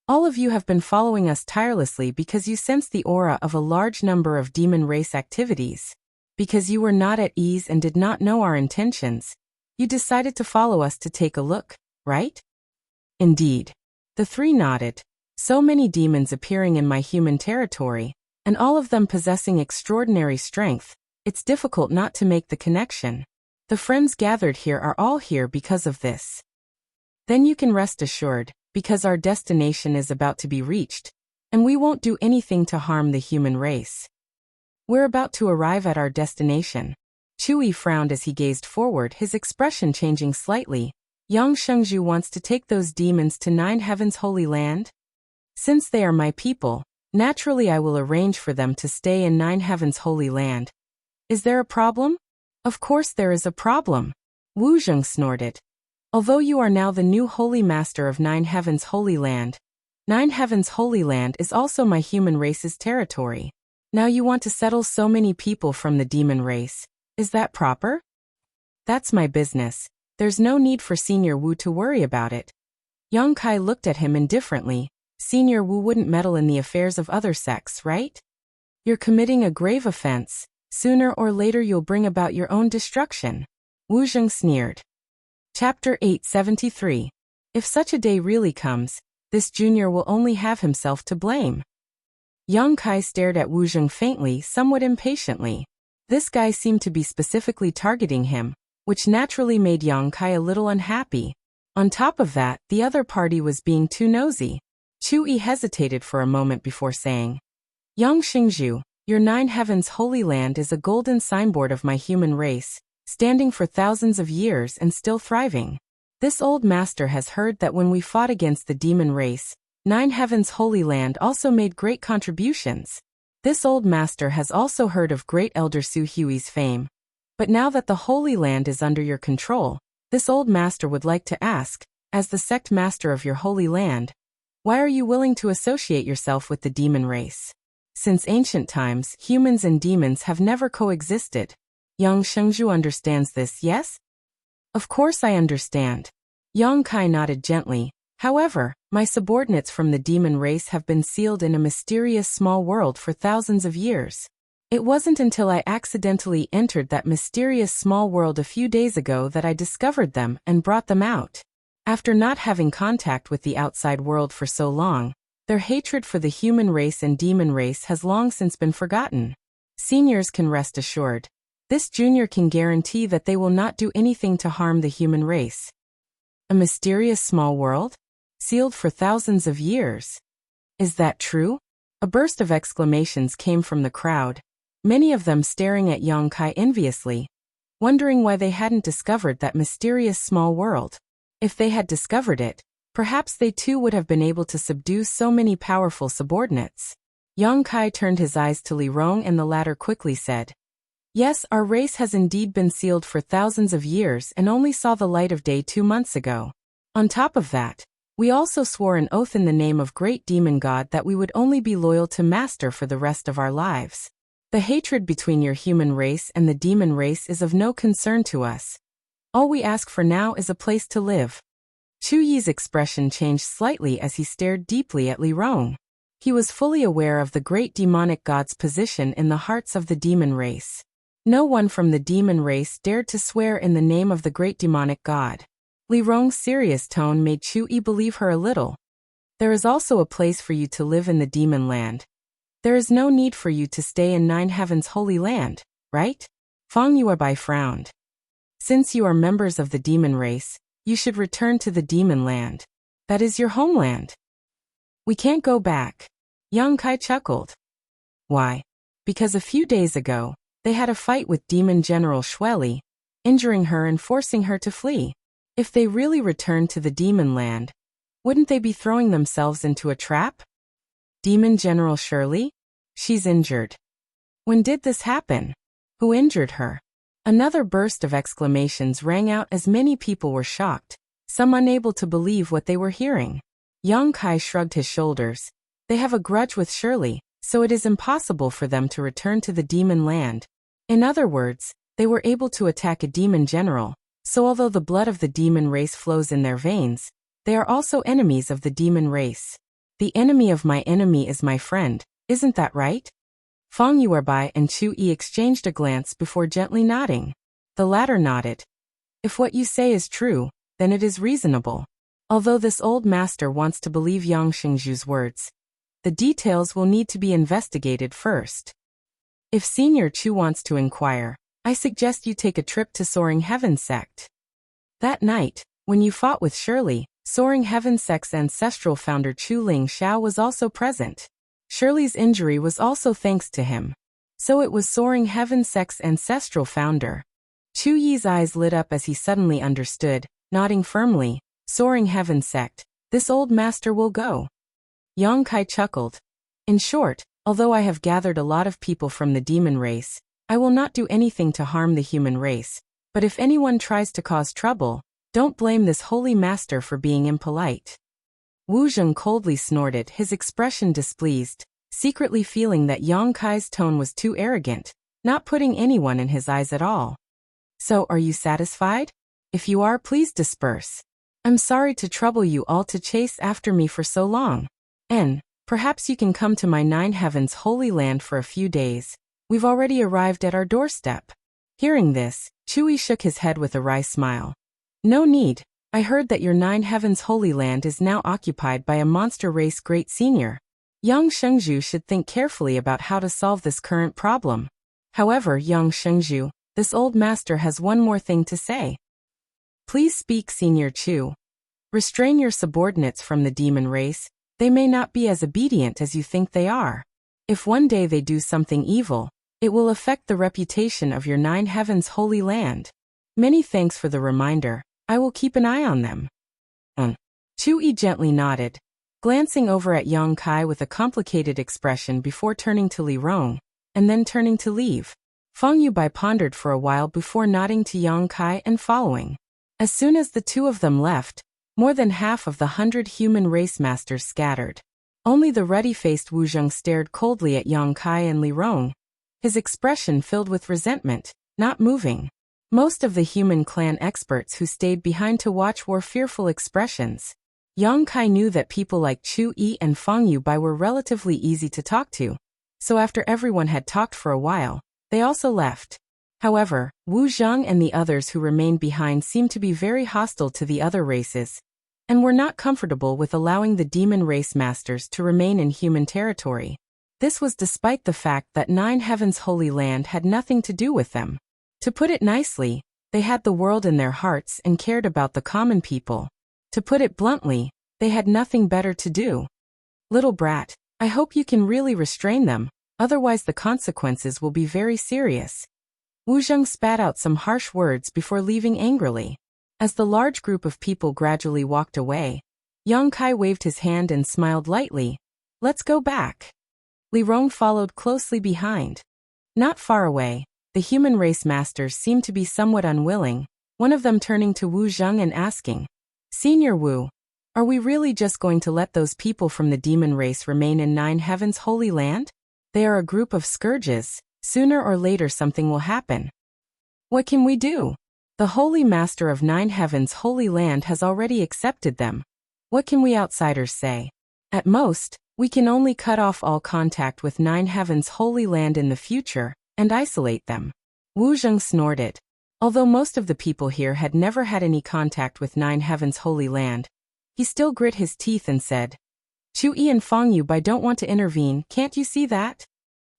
All of you have been following us tirelessly because you sense the aura of a large number of demon race activities. Because you were not at ease and did not know our intentions, you decided to follow us to take a look, right? Indeed. The three nodded. So many demons appearing in my human territory, and all of them possessing extraordinary strength, it's difficult not to make the connection. The friends gathered here are all here because of this. Then you can rest assured, because our destination is about to be reached, and we won't do anything to harm the human race. We're about to arrive at our destination. Chu-yi frowned as he gazed forward, his expression changing slightly. Yang Shengzhu wants to take those demons to Nine Heavens Holy Land? Since they are my people, naturally I will arrange for them to stay in Nine Heavens Holy Land. Is there a problem? Of course there is a problem. Wu Zheng snorted. Although you are now the new Holy Master of Nine Heavens Holy Land, Nine Heavens Holy Land is also my human race's territory. Now you want to settle so many people from the demon race. Is that proper? That's my business. There's no need for Senior Wu to worry about it. Yang Kai looked at him indifferently. Senior Wu wouldn't meddle in the affairs of other sects, right? You're committing a grave offense. Sooner or later you'll bring about your own destruction. Wu Zheng sneered. Chapter 873. If such a day really comes, this junior will only have himself to blame. Yang Kai stared at Wu Zheng faintly, somewhat impatiently. This guy seemed to be specifically targeting him, which naturally made Yang Kai a little unhappy. On top of that, the other party was being too nosy. Chu-yi hesitated for a moment before saying, Yang Xingzhu, your Nine Heavens Holy Land is a golden signboard of my human race, standing for thousands of years and still thriving. This old master has heard that when we fought against the demon race, Nine Heavens Holy Land also made great contributions. This old master has also heard of great Elder Su Hui's fame. But now that the Holy Land is under your control, this old master would like to ask, as the sect master of your Holy Land, why are you willing to associate yourself with the demon race? Since ancient times, humans and demons have never coexisted. Yang Shengzhu understands this, yes? Of course I understand. Yang Kai nodded gently. However, my subordinates from the demon race have been sealed in a mysterious small world for thousands of years. It wasn't until I accidentally entered that mysterious small world a few days ago that I discovered them and brought them out. After not having contact with the outside world for so long, their hatred for the human race and demon race has long since been forgotten. Seniors can rest assured. This junior can guarantee that they will not do anything to harm the human race. A mysterious small world? Sealed for thousands of years. Is that true? A burst of exclamations came from the crowd, many of them staring at Yang Kai enviously, wondering why they hadn't discovered that mysterious small world. If they had discovered it, Perhaps they too would have been able to subdue so many powerful subordinates. Yang Kai turned his eyes to Li Rong and the latter quickly said, "Yes, our race has indeed been sealed for thousands of years and only saw the light of day 2 months ago. On top of that, we also swore an oath in the name of Great Demon God that we would only be loyal to Master for the rest of our lives. The hatred between your human race and the demon race is of no concern to us. All we ask for now is a place to live." Chu Yi's expression changed slightly as he stared deeply at Li Rong. He was fully aware of the great demonic god's position in the hearts of the demon race. No one from the demon race dared to swear in the name of the great demonic god. Li Rong's serious tone made Chu Yi believe her a little. "There is also a place for you to live in the demon land. There is no need for you to stay in Nine Heaven's holy land, right?" Fang Yuebai frowned. "Since you are members of the demon race, you should return to the demon land. That is your homeland." "We can't go back." Yang Kai chuckled. "Why?" "Because a few days ago, they had a fight with Demon General Shueli, injuring her and forcing her to flee. If they really returned to the demon land, wouldn't they be throwing themselves into a trap?" "Demon General Shirley? She's injured. When did this happen? Who injured her?" Another burst of exclamations rang out as many people were shocked, some unable to believe what they were hearing. Yang Kai shrugged his shoulders. "They have a grudge with Shirley, so it is impossible for them to return to the demon land. In other words, they were able to attack a demon general, so although the blood of the demon race flows in their veins, they are also enemies of the demon race. The enemy of my enemy is my friend, isn't that right?" Fang Yuebai and Chu Yi exchanged a glance before gently nodding. The latter nodded. "If what you say is true, then it is reasonable. Although this old master wants to believe Yang Xingzhu's words, the details will need to be investigated first. If Senior Chu wants to inquire, I suggest you take a trip to Soaring Heaven Sect." That night, when you fought with Shirley, Soaring Heaven Sect's ancestral founder Chu Ling Xiao was also present. Shirley's injury was also thanks to him. So it was Soaring Heaven Sect's ancestral founder. Chu Yi's eyes lit up as he suddenly understood, nodding firmly. "Soaring Heaven Sect, this old master will go." Yang Kai chuckled. "In short, although I have gathered a lot of people from the demon race, I will not do anything to harm the human race. But if anyone tries to cause trouble, don't blame this holy master for being impolite." Wu Zheng coldly snorted, his expression displeased, secretly feeling that Yang Kai's tone was too arrogant, not putting anyone in his eyes at all. "So are you satisfied? If you are, please disperse. I'm sorry to trouble you all to chase after me for so long. And perhaps you can come to my Nine Heavens holy land for a few days. We've already arrived at our doorstep." Hearing this, Chu Yi shook his head with a wry smile. "No need. I heard that your Nine Heavens holy land is now occupied by a monster race great senior. Yang Shengzhu should think carefully about how to solve this current problem. However, Yang Shengzhu, this old master has one more thing to say." "Please speak, Senior Chu. Restrain your subordinates from the demon race. They may not be as obedient as you think they are. If one day they do something evil, it will affect the reputation of your Nine Heavens holy land. Many thanks for the reminder. I will keep an eye on them." Chu Yi gently nodded, glancing over at Yang Kai with a complicated expression before turning to Li Rong, and then turning to leave. Fang Yubai pondered for a while before nodding to Yang Kai and following. As soon as the two of them left, more than half of the 100 human race masters scattered. Only the ruddy-faced Wu Zheng stared coldly at Yang Kai and Li Rong, his expression filled with resentment, not moving. Most of the human clan experts who stayed behind to watch wore fearful expressions. Yang Kai knew that people like Chu Yi and Fang Yubai were relatively easy to talk to, so after everyone had talked for a while, they also left. However, Wu Zheng and the others who remained behind seemed to be very hostile to the other races, and were not comfortable with allowing the demon race masters to remain in human territory. This was despite the fact that Nine Heavens Holy Land had nothing to do with them. To put it nicely, they had the world in their hearts and cared about the common people. To put it bluntly, they had nothing better to do. "Little brat, I hope you can really restrain them, otherwise the consequences will be very serious." Wu Zheng spat out some harsh words before leaving angrily. As the large group of people gradually walked away, Yang Kai waved his hand and smiled lightly. Let's go back. Li Rong followed closely behind. Not far away, the human race masters seemed to be somewhat unwilling, one of them turning to Wu Zheng and asking, Senior Wu, are we really just going to let those people from the demon race remain in Nine Heavens' Holy Land? They are a group of scourges. Sooner or later something will happen. What can we do? The Holy Master of Nine Heavens' Holy Land has already accepted them. What can we outsiders say? At most, we can only cut off all contact with Nine Heavens' Holy Land in the future, and isolate them. Wu Zheng snorted. Although most of the people here had never had any contact with Nine Heavens' Holy Land, he still grit his teeth and said, Chu Yi and Fang Yu Bai don't want to intervene, can't you see that?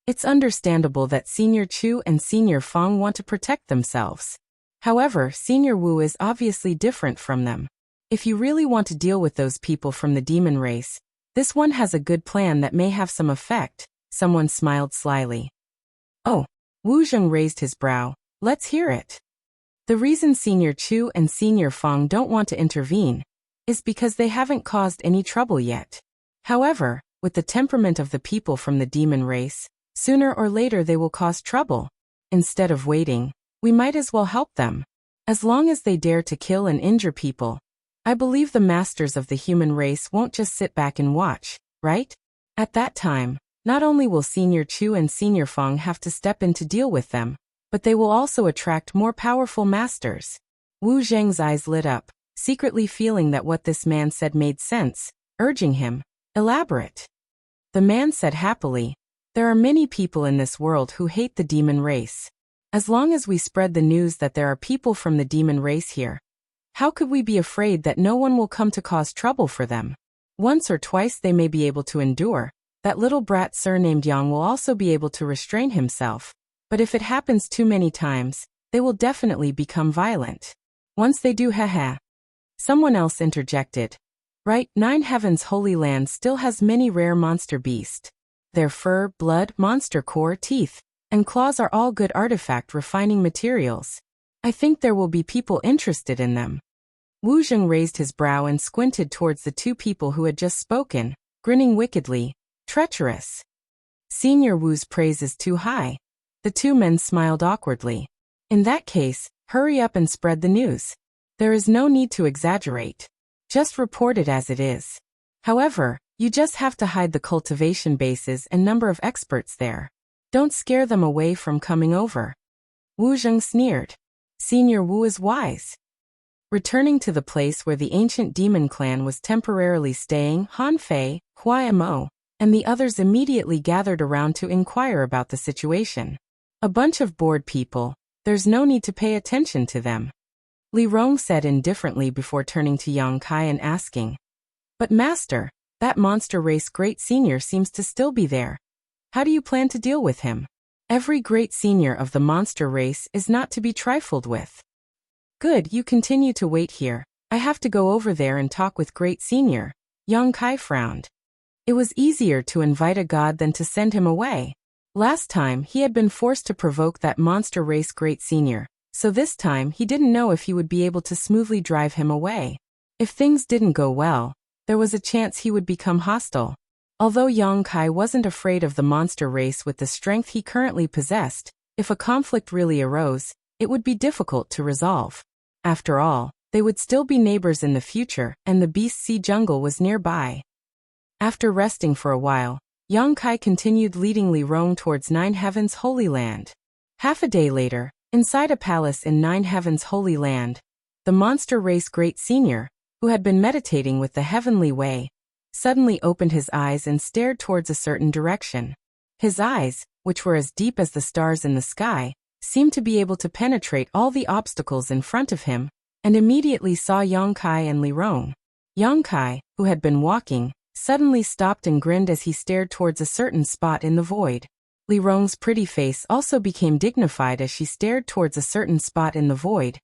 It's understandable that Senior Chu and Senior Fang want to protect themselves. However, Senior Wu is obviously different from them. If you really want to deal with those people from the demon race, this one has a good plan that may have some effect. Someone smiled slyly. Oh, Wu Zheng raised his brow. Let's hear it. The reason Senior Chu and Senior Fang don't want to intervene is because they haven't caused any trouble yet. However, with the temperament of the people from the demon race, sooner or later they will cause trouble. Instead of waiting, we might as well help them. As long as they dare to kill and injure people, I believe the masters of the human race won't just sit back and watch, right? At that time, not only will Senior Chu and Senior Fang have to step in to deal with them, but they will also attract more powerful masters. Wu Zheng's eyes lit up, secretly feeling that what this man said made sense, urging him, elaborate. The man said happily, There are many people in this world who hate the demon race. As long as we spread the news that there are people from the demon race here, how could we be afraid that no one will come to cause trouble for them? Once or twice they may be able to endure. That little brat surnamed Yang will also be able to restrain himself. But if it happens too many times, they will definitely become violent. Once they do, haha. Someone else interjected. Right, Nine Heavens' Holy Land still has many rare monster beasts. Their fur, blood, monster core, teeth, and claws are all good artifact refining materials. I think there will be people interested in them. Wu Zheng raised his brow and squinted towards the two people who had just spoken, grinning wickedly. Treacherous. Senior Wu's praise is too high. The two men smiled awkwardly. In that case, hurry up and spread the news. There is no need to exaggerate. Just report it as it is. However, you just have to hide the cultivation bases and number of experts there. Don't scare them away from coming over. Wu Zheng sneered. Senior Wu is wise. Returning to the place where the ancient demon clan was temporarily staying, Han Fei, Huai Mo, and the others immediately gathered around to inquire about the situation. A bunch of bored people, there's no need to pay attention to them. Li Rong said indifferently before turning to Yang Kai and asking. But Master, that monster race great senior seems to still be there. How do you plan to deal with him? Every great senior of the monster race is not to be trifled with. Good, you continue to wait here. I have to go over there and talk with great senior. Yang Kai frowned. It was easier to invite a god than to send him away. Last time he had been forced to provoke that monster race great senior, so this time he didn't know if he would be able to smoothly drive him away. If things didn't go well, there was a chance he would become hostile. Although Yang Kai wasn't afraid of the monster race with the strength he currently possessed, if a conflict really arose, it would be difficult to resolve. After all, they would still be neighbors in the future, and the Beast Sea jungle was nearby. After resting for a while, Yang Kai continued leading Li Rong towards Nine Heavens' Holy Land. Half a day later, inside a palace in Nine Heavens' Holy Land, the monster race great senior, who had been meditating with the heavenly way, suddenly opened his eyes and stared towards a certain direction. His eyes, which were as deep as the stars in the sky, seemed to be able to penetrate all the obstacles in front of him, and immediately saw Yang Kai and Li Rong. Yang Kai, who had been walking, suddenly stopped and grinned as he stared towards a certain spot in the void. Li Rong's pretty face also became dignified as she stared towards a certain spot in the void,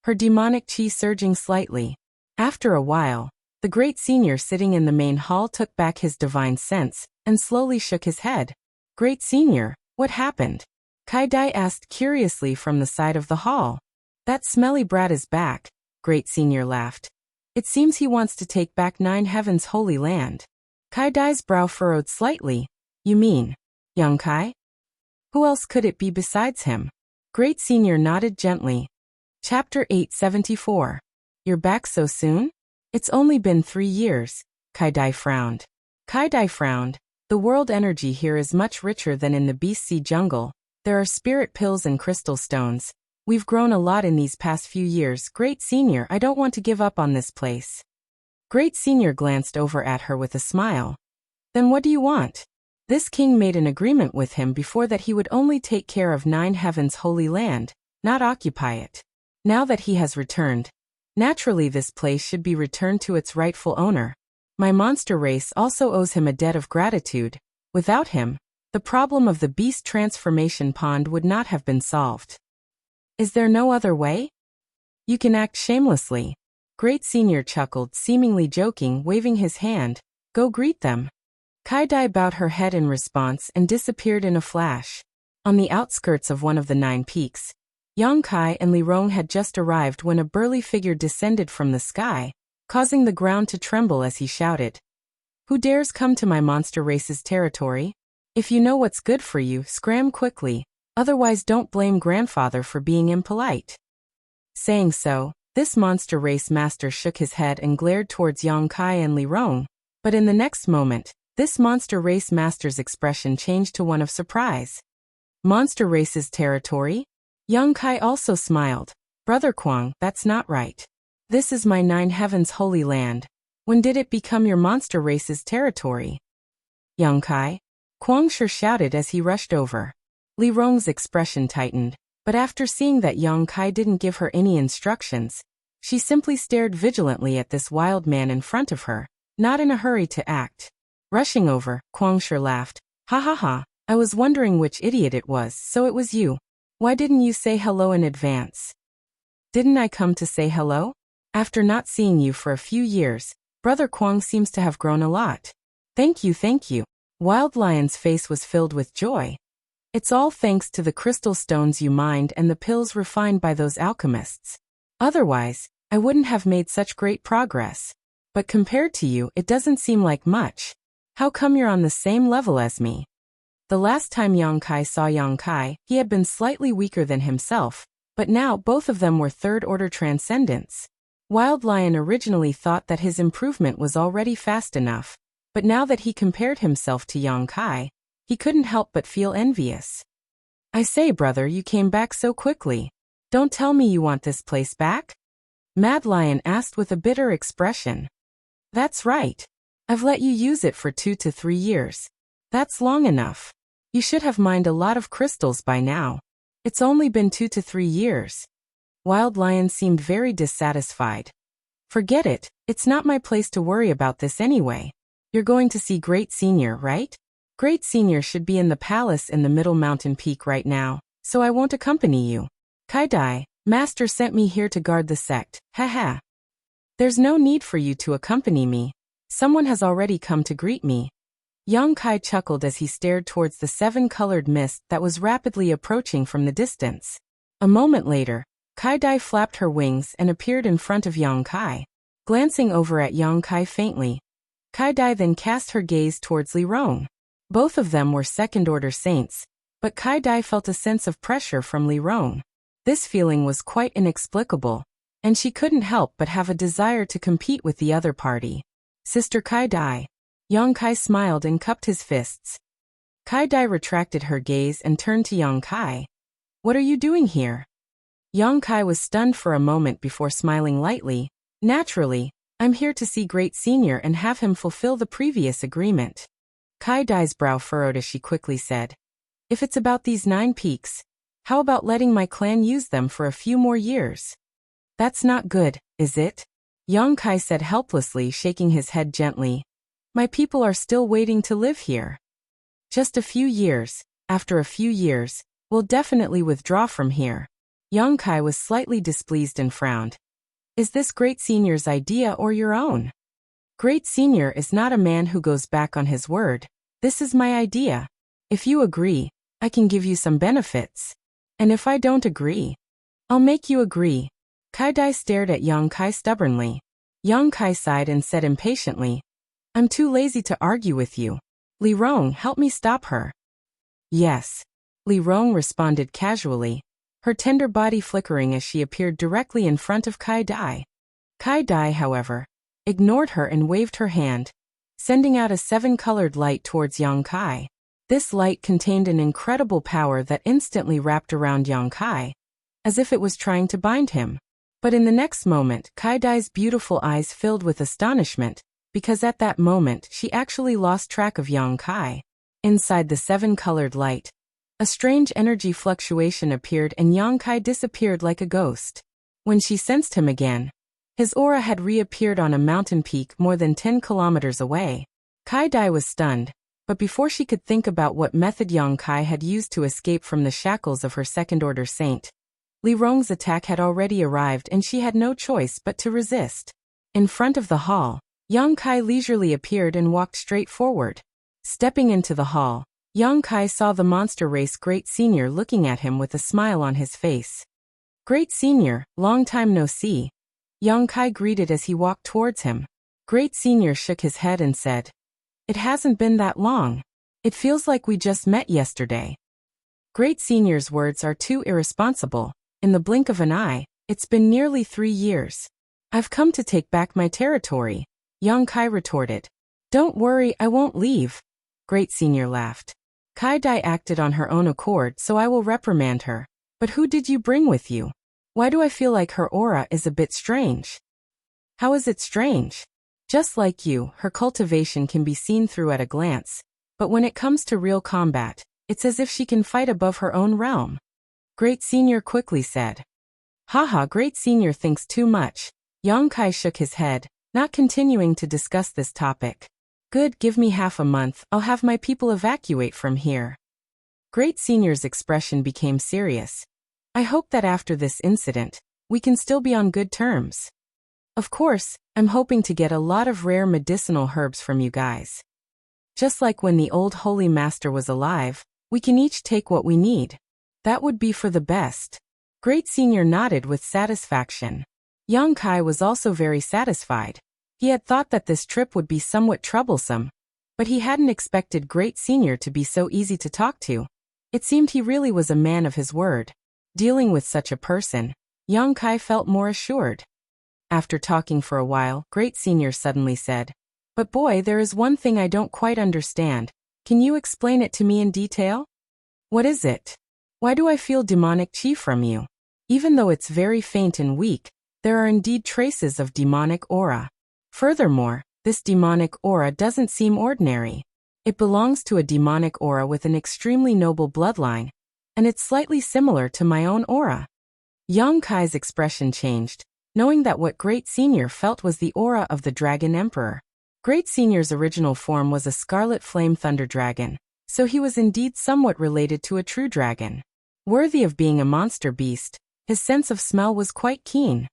her demonic chi surging slightly. After a while, the great senior sitting in the main hall took back his divine sense, and slowly shook his head. Great senior, what happened? Kai Dai asked curiously from the side of the hall. That smelly brat is back, great senior laughed. It seems he wants to take back Nine Heavens' holy land. Kai Dai's brow furrowed slightly. You mean young Kai? Who else could it be besides him? Great Senior nodded gently. Chapter 874. You're back so soon? It's only been 3 years. Kai Dai frowned. Kai Dai frowned. The world energy here is much richer than in the Beast Sea jungle. There are spirit pills and crystal stones. We've grown a lot in these past few years. Great Senior, I don't want to give up on this place. Great Senior glanced over at her with a smile. Then what do you want? This king made an agreement with him before that he would only take care of Nine Heavens' holy land, not occupy it. Now that he has returned, naturally this place should be returned to its rightful owner. My monster race also owes him a debt of gratitude. Without him, the problem of the beast transformation pond would not have been solved. Is there no other way? You can act shamelessly. Great Senior chuckled, seemingly joking, waving his hand. Go greet them. Kai Dai bowed her head in response and disappeared in a flash. On the outskirts of one of the 9 peaks, Yang Kai and Li Rong had just arrived when a burly figure descended from the sky, causing the ground to tremble as he shouted. Who dares come to my monster race's territory? If you know what's good for you, scram quickly, otherwise don't blame grandfather for being impolite. Saying so, this monster race master shook his head and glared towards Yang Kai and Li Rong, but in the next moment, this monster race master's expression changed to one of surprise. Monster race's territory? Yang Kai also smiled. Brother Kuang, that's not right. This is my Nine Heavens holy land. When did it become your monster race's territory? Yang Kai? Kuang Shi shouted as he rushed over. Li Rong's expression tightened, but after seeing that Yang Kai didn't give her any instructions, she simply stared vigilantly at this wild man in front of her, not in a hurry to act. Rushing over, Kuang Shi laughed. Ha ha ha, I was wondering which idiot it was, so it was you. Why didn't you say hello in advance? Didn't I come to say hello? After not seeing you for a few years, Brother Kuang seems to have grown a lot. Thank you, thank you. Wild Lion's face was filled with joy. It's all thanks to the crystal stones you mined and the pills refined by those alchemists. Otherwise, I wouldn't have made such great progress. But compared to you, it doesn't seem like much. How come you're on the same level as me? The last time Yang Kai saw Yang Kai, he had been slightly weaker than himself, but now both of them were third-order transcendents. Wild Lion originally thought that his improvement was already fast enough, but now that he compared himself to Yang Kai, he couldn't help but feel envious. I say, brother, you came back so quickly. Don't tell me you want this place back? Mad Lion asked with a bitter expression. That's right. I've let you use it for 2 to 3 years. That's long enough. You should have mined a lot of crystals by now. It's only been 2 to 3 years. Wild Lion seemed very dissatisfied. Forget it, it's not my place to worry about this anyway. You're going to see Great Senior, right? Great Senior should be in the palace in the middle mountain peak right now, so I won't accompany you. Kai Dai, Master sent me here to guard the sect, haha. There's no need for you to accompany me. Someone has already come to greet me. Yang Kai chuckled as he stared towards the 7-colored mist that was rapidly approaching from the distance. A moment later, Kai Dai flapped her wings and appeared in front of Yang Kai. Glancing over at Yang Kai faintly, Kai Dai then cast her gaze towards Li Rong. Both of them were second-order saints, but Kai Dai felt a sense of pressure from Li Rong. This feeling was quite inexplicable, and she couldn't help but have a desire to compete with the other party. Sister Kai Dai. Yang Kai smiled and cupped his fists. Kai Dai retracted her gaze and turned to Yang Kai. What are you doing here? Yang Kai was stunned for a moment before smiling lightly. Naturally, I'm here to see Great Senior and have him fulfill the previous agreement. Kai Dai's brow furrowed as she quickly said. If it's about these 9 peaks, how about letting my clan use them for a few more years? That's not good, is it? Yang Kai said helplessly, shaking his head gently. My people are still waiting to live here. Just a few years, after a few years, we'll definitely withdraw from here. Yang Kai was slightly displeased and frowned. Is this Great Senior's idea or your own? Great Senior is not a man who goes back on his word. This is my idea. If you agree, I can give you some benefits. And if I don't agree, I'll make you agree. Kai Dai stared at Yang Kai stubbornly. Yang Kai sighed and said impatiently, I'm too lazy to argue with you. Li Rong, help me stop her. Yes. Li Rong responded casually, her tender body flickering as she appeared directly in front of Kai Dai. Kai Dai, however, ignored her and waved her hand, sending out a 7-colored light towards Yang Kai. This light contained an incredible power that instantly wrapped around Yang Kai, as if it was trying to bind him. But in the next moment, Kai Dai's beautiful eyes filled with astonishment, because at that moment she actually lost track of Yang Kai. Inside the 7-colored light, a strange energy fluctuation appeared and Yang Kai disappeared like a ghost. When she sensed him again, his aura had reappeared on a mountain peak more than 10 kilometers away. Kai Dai was stunned, but before she could think about what method Yang Kai had used to escape from the shackles of her second-order saint, Li Rong's attack had already arrived and she had no choice but to resist. In front of the hall, Yang Kai leisurely appeared and walked straight forward. Stepping into the hall, Yang Kai saw the monster race Great Senior looking at him with a smile on his face. Great Senior, long time no see, Yang Kai greeted as he walked towards him. Great Senior shook his head and said, It hasn't been that long. It feels like we just met yesterday. Great Senior's words are too irresponsible. In the blink of an eye, it's been nearly 3 years. I've come to take back my territory, Yang Kai retorted. Don't worry, I won't leave. Great Senior laughed. Kai Dai acted on her own accord, so I will reprimand her. But who did you bring with you? Why do I feel like her aura is a bit strange? How is it strange? Just like you, her cultivation can be seen through at a glance, but when it comes to real combat, it's as if she can fight above her own realm. Great Senior quickly said. Haha, Great Senior thinks too much. Yang Kai shook his head, not continuing to discuss this topic. Good, give me half a month, I'll have my people evacuate from here. Great Senior's expression became serious. I hope that after this incident, we can still be on good terms. Of course, I'm hoping to get a lot of rare medicinal herbs from you guys. Just like when the old Holy Master was alive, we can each take what we need. That would be for the best. Great Senior nodded with satisfaction. Yang Kai was also very satisfied. He had thought that this trip would be somewhat troublesome, but he hadn't expected Great Senior to be so easy to talk to. It seemed he really was a man of his word. Dealing with such a person, Yang Kai felt more assured. After talking for a while, Great Senior suddenly said, But boy, there is one thing I don't quite understand. Can you explain it to me in detail? What is it? Why do I feel demonic chi from you? Even though it's very faint and weak, there are indeed traces of demonic aura. Furthermore, this demonic aura doesn't seem ordinary. It belongs to a demonic aura with an extremely noble bloodline, and it's slightly similar to my own aura. Yang Kai's expression changed, knowing that what Great Senior felt was the aura of the Dragon Emperor. Great Senior's original form was a scarlet flame thunder dragon, so he was indeed somewhat related to a true dragon. Worthy of being a monster beast, his sense of smell was quite keen.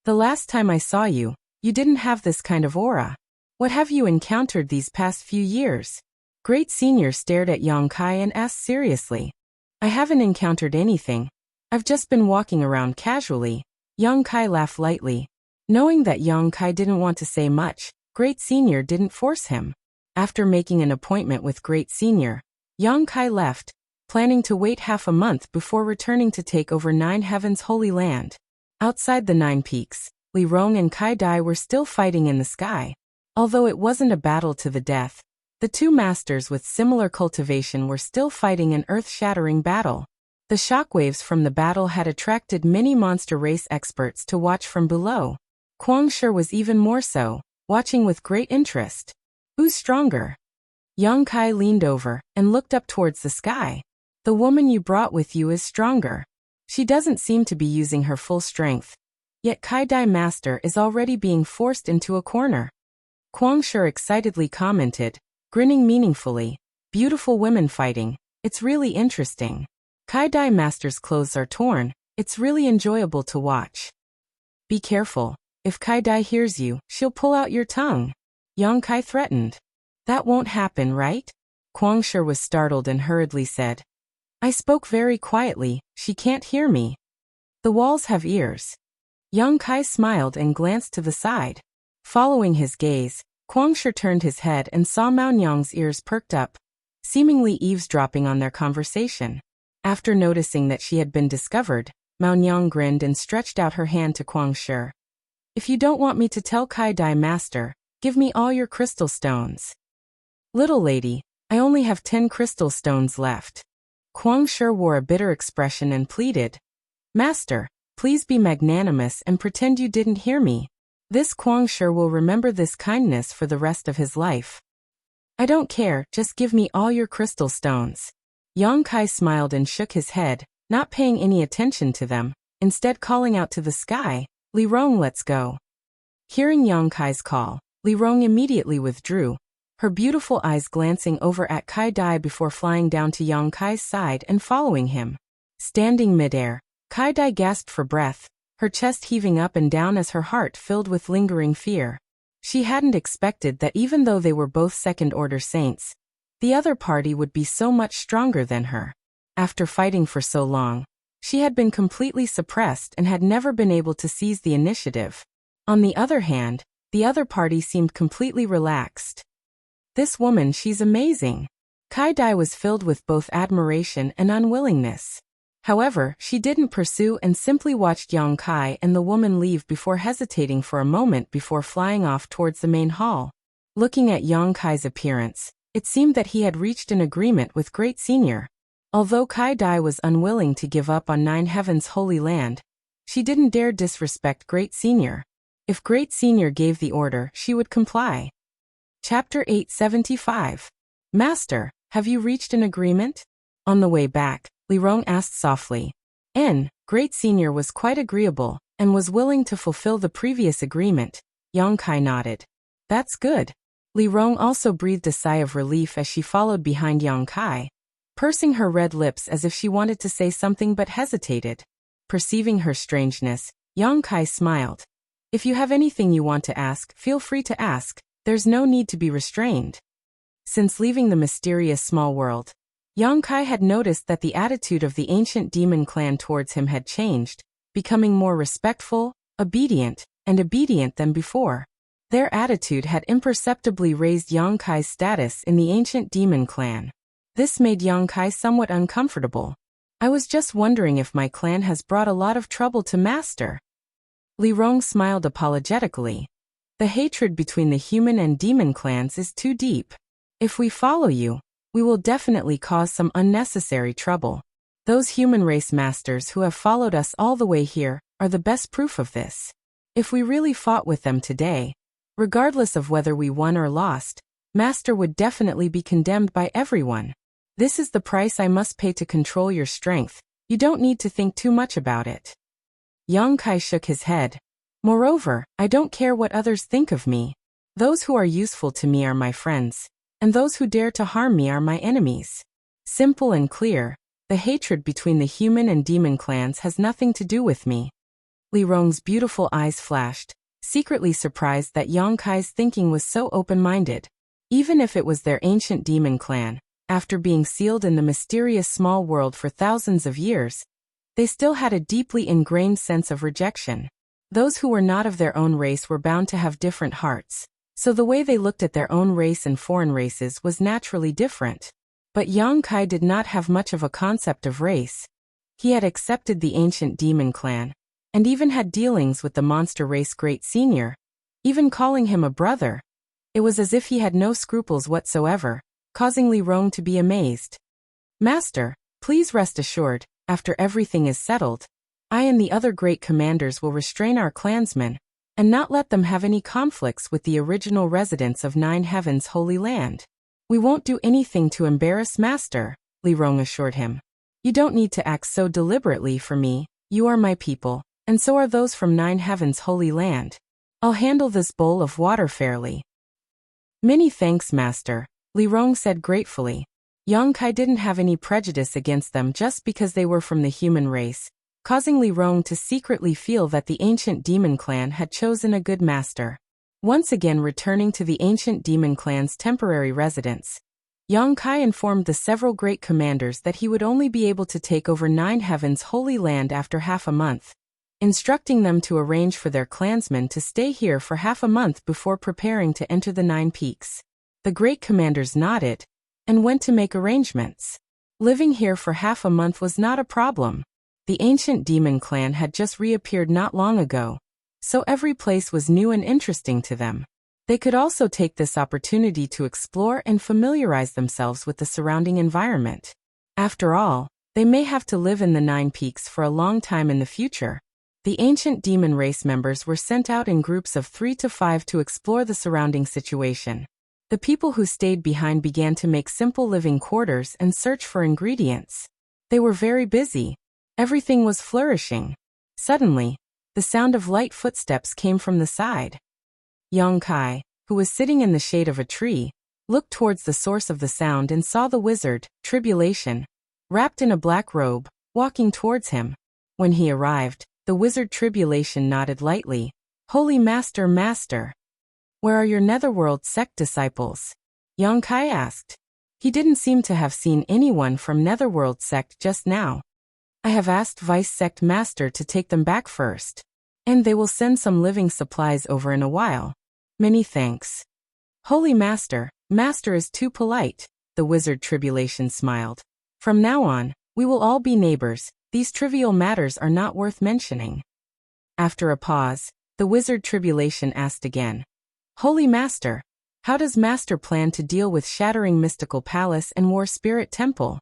The last time I saw you, you didn't have this kind of aura. What have you encountered these past few years? Great Senior stared at Yang Kai and asked seriously. I haven't encountered anything. I've just been walking around casually. Yang Kai laughed lightly. Knowing that Yang Kai didn't want to say much, Great Senior didn't force him. After making an appointment with Great Senior, Yang Kai left, planning to wait half a month before returning to take over Nine Heavens' Holy Land. Outside the Nine Peaks, Li Rong and Kai Dai were still fighting in the sky. Although it wasn't a battle to the death, the two masters with similar cultivation were still fighting an earth-shattering battle. The shockwaves from the battle had attracted many monster race experts to watch from below. Kuang Shi was even more so, watching with great interest. Who's stronger? Yang Kai leaned over and looked up towards the sky. The woman you brought with you is stronger. She doesn't seem to be using her full strength. Yet Kai Dai Master is already being forced into a corner. Kuang Shi excitedly commented, grinning meaningfully. Beautiful women fighting. It's really interesting. Kai Dai Master's clothes are torn. It's really enjoyable to watch. Be careful. If Kai Dai hears you, she'll pull out your tongue. Yang Kai threatened. That won't happen, right? Kuang Shi was startled and hurriedly said. I spoke very quietly, she can't hear me. The walls have ears. Yang Kai smiled and glanced to the side. Following his gaze, Guangshi turned his head and saw Mao Nyang's ears perked up, seemingly eavesdropping on their conversation. After noticing that she had been discovered, Mao Nyang grinned and stretched out her hand to Guangshi. If you don't want me to tell Kai Dai Master, give me all your crystal stones. Little lady, I only have 10 crystal stones left. Guangshi wore a bitter expression and pleaded, Master, please be magnanimous and pretend you didn't hear me. This Guangshi will remember this kindness for the rest of his life. I don't care, just give me all your crystal stones. Yang Kai smiled and shook his head, not paying any attention to them, instead calling out to the sky, Li Rong, let's go. Hearing Yang Kai's call, Li Rong immediately withdrew, her beautiful eyes glancing over at Kai Dai before flying down to Yang Kai's side and following him. Standing midair, Kai Dai gasped for breath, her chest heaving up and down as her heart filled with lingering fear. She hadn't expected that even though they were both second-order saints, the other party would be so much stronger than her. After fighting for so long, she had been completely suppressed and had never been able to seize the initiative. On the other hand, the other party seemed completely relaxed. This woman, she's amazing. Kai Dai was filled with both admiration and unwillingness. However, she didn't pursue and simply watched Yang Kai and the woman leave before hesitating for a moment before flying off towards the main hall. Looking at Yang Kai's appearance, it seemed that he had reached an agreement with Great Senior. Although Kai Dai was unwilling to give up on Nine Heaven's Holy Land, she didn't dare disrespect Great Senior. If Great Senior gave the order, she would comply. Chapter 875. Master, have you reached an agreement? On the way back, Li Rong asked softly. Great Senior was quite agreeable, and was willing to fulfill the previous agreement. Yang Kai nodded. That's good. Li Rong also breathed a sigh of relief as she followed behind Yang Kai, pursing her red lips as if she wanted to say something but hesitated. Perceiving her strangeness, Yang Kai smiled. If you have anything you want to ask, feel free to ask, there's no need to be restrained. Since leaving the mysterious small world, Yang Kai had noticed that the attitude of the ancient demon clan towards him had changed, becoming more respectful, obedient than before. Their attitude had imperceptibly raised Yang Kai's status in the ancient demon clan. This made Yang Kai somewhat uncomfortable. I was just wondering if my clan has brought a lot of trouble to Master. Li Rong smiled apologetically. The hatred between the human and demon clans is too deep. If we follow you, we will definitely cause some unnecessary trouble. Those human race masters who have followed us all the way here are the best proof of this. If we really fought with them today, regardless of whether we won or lost, Master would definitely be condemned by everyone. This is the price I must pay to control your strength. You don't need to think too much about it. Yang Kai shook his head. Moreover, I don't care what others think of me. Those who are useful to me are my friends, and those who dare to harm me are my enemies. Simple and clear, the hatred between the human and demon clans has nothing to do with me. Li Rong's beautiful eyes flashed, secretly surprised that Yang Kai's thinking was so open-minded. Even if it was their ancient demon clan, after being sealed in the mysterious small world for thousands of years, they still had a deeply ingrained sense of rejection. Those who were not of their own race were bound to have different hearts, so the way they looked at their own race and foreign races was naturally different. But Yang Kai did not have much of a concept of race. He had accepted the ancient demon clan, and even had dealings with the monster race Great Senior, even calling him a brother. It was as if he had no scruples whatsoever, causing Li Rong to be amazed. Master, please rest assured, after everything is settled, I and the other great commanders will restrain our clansmen, and not let them have any conflicts with the original residents of Nine Heaven's Holy Land. We won't do anything to embarrass Master, Li Rong assured him. You don't need to act so deliberately for me, you are my people, and so are those from Nine Heaven's Holy Land. I'll handle this bowl of water fairly. Many thanks, Master, Li Rong said gratefully. Yang Kai didn't have any prejudice against them just because they were from the human race, causing Li Rong to secretly feel that the ancient demon clan had chosen a good master. Once again returning to the ancient demon clan's temporary residence, Yang Kai informed the several great commanders that he would only be able to take over Nine Heaven's Holy Land after half a month. instructing them to arrange for their clansmen to stay here for half a month before preparing to enter the 9 Peaks. The great commanders nodded and went to make arrangements. Living here for half a month was not a problem. The ancient demon clan had just reappeared not long ago, so every place was new and interesting to them. They could also take this opportunity to explore and familiarize themselves with the surrounding environment. After all, they may have to live in the 9 Peaks for a long time in the future. The ancient demon race members were sent out in groups of 3 to 5 to explore the surrounding situation. The people who stayed behind began to make simple living quarters and search for ingredients. They were very busy. Everything was flourishing. Suddenly, the sound of light footsteps came from the side. Yang Kai, who was sitting in the shade of a tree, looked towards the source of the sound and saw the wizard, Tribulation, wrapped in a black robe, walking towards him. When he arrived, the wizard Tribulation nodded lightly. "Holy Master, Master! Where are your Netherworld sect disciples?" Yang Kai asked. He didn't seem to have seen anyone from Netherworld sect just now. "I have asked Vice Sect Master to take them back first, and they will send some living supplies over in a while. Many thanks." "Holy Master, Master is too polite," the wizard Tribulation smiled. "From now on, we will all be neighbors. These trivial matters are not worth mentioning." After a pause, the wizard Tribulation asked again. "Holy Master, how does Master plan to deal with Shattering Mystical Palace and War Spirit Temple?"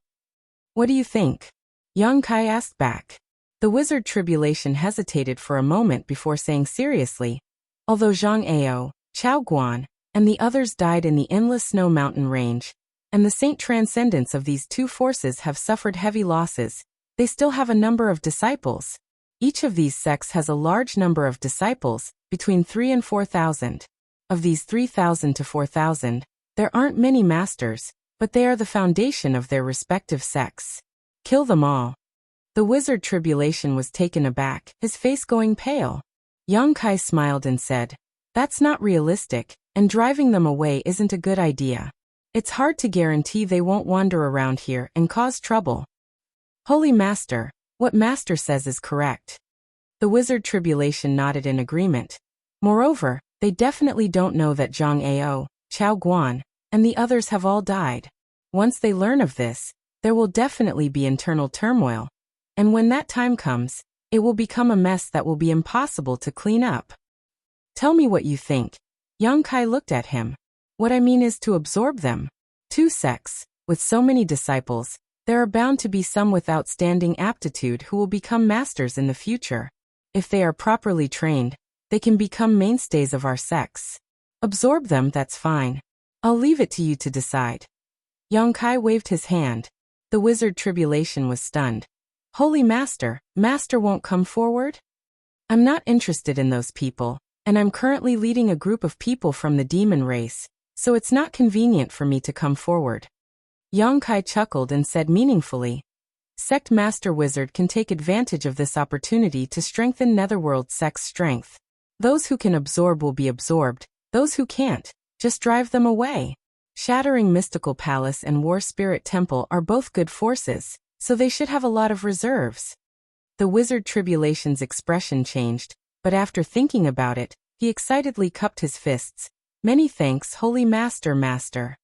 "What do you think?" Yang Kai asked back. The wizard Tribulation hesitated for a moment before saying seriously, "Although Zhang Ao, Chao Guan, and the others died in the endless snow mountain range, and the saint transcendents of these 2 forces have suffered heavy losses, they still have a number of disciples. Each of these sects has a large number of disciples, between 3 and 4,000. Of these 3,000 to 4,000, there aren't many masters, but they are the foundation of their respective sects. Kill them all." The wizard Tribulation was taken aback, his face going pale. Yang Kai smiled and said, "That's not realistic, and driving them away isn't a good idea. It's hard to guarantee they won't wander around here and cause trouble." "Holy Master, what Master says is correct." The wizard Tribulation nodded in agreement. "Moreover, they definitely don't know that Zhang Ao, Chao Guan, and the others have all died. Once they learn of this, there will definitely be internal turmoil. And when that time comes, it will become a mess that will be impossible to clean up." "Tell me what you think." Yang Kai looked at him. "What I mean is to absorb them. 2 sects, with so many disciples, there are bound to be some with outstanding aptitude who will become masters in the future. If they are properly trained, they can become mainstays of our sects. Absorb them, that's fine. I'll leave it to you to decide." Yang Kai waved his hand. The wizard Tribulation was stunned. "Holy Master, Master won't come forward?" "I'm not interested in those people, and I'm currently leading a group of people from the demon race, so it's not convenient for me to come forward." Yang Kai chuckled and said meaningfully, "Sect Master Wizard can take advantage of this opportunity to strengthen Netherworld sect's strength. Those who can absorb will be absorbed, those who can't, just drive them away. Shattering Mystical Palace and War Spirit Temple are both good forces, so they should have a lot of reserves." The wizard Tribulation's expression changed, but after thinking about it, he excitedly cupped his fists. "Many thanks, Holy Master, Master."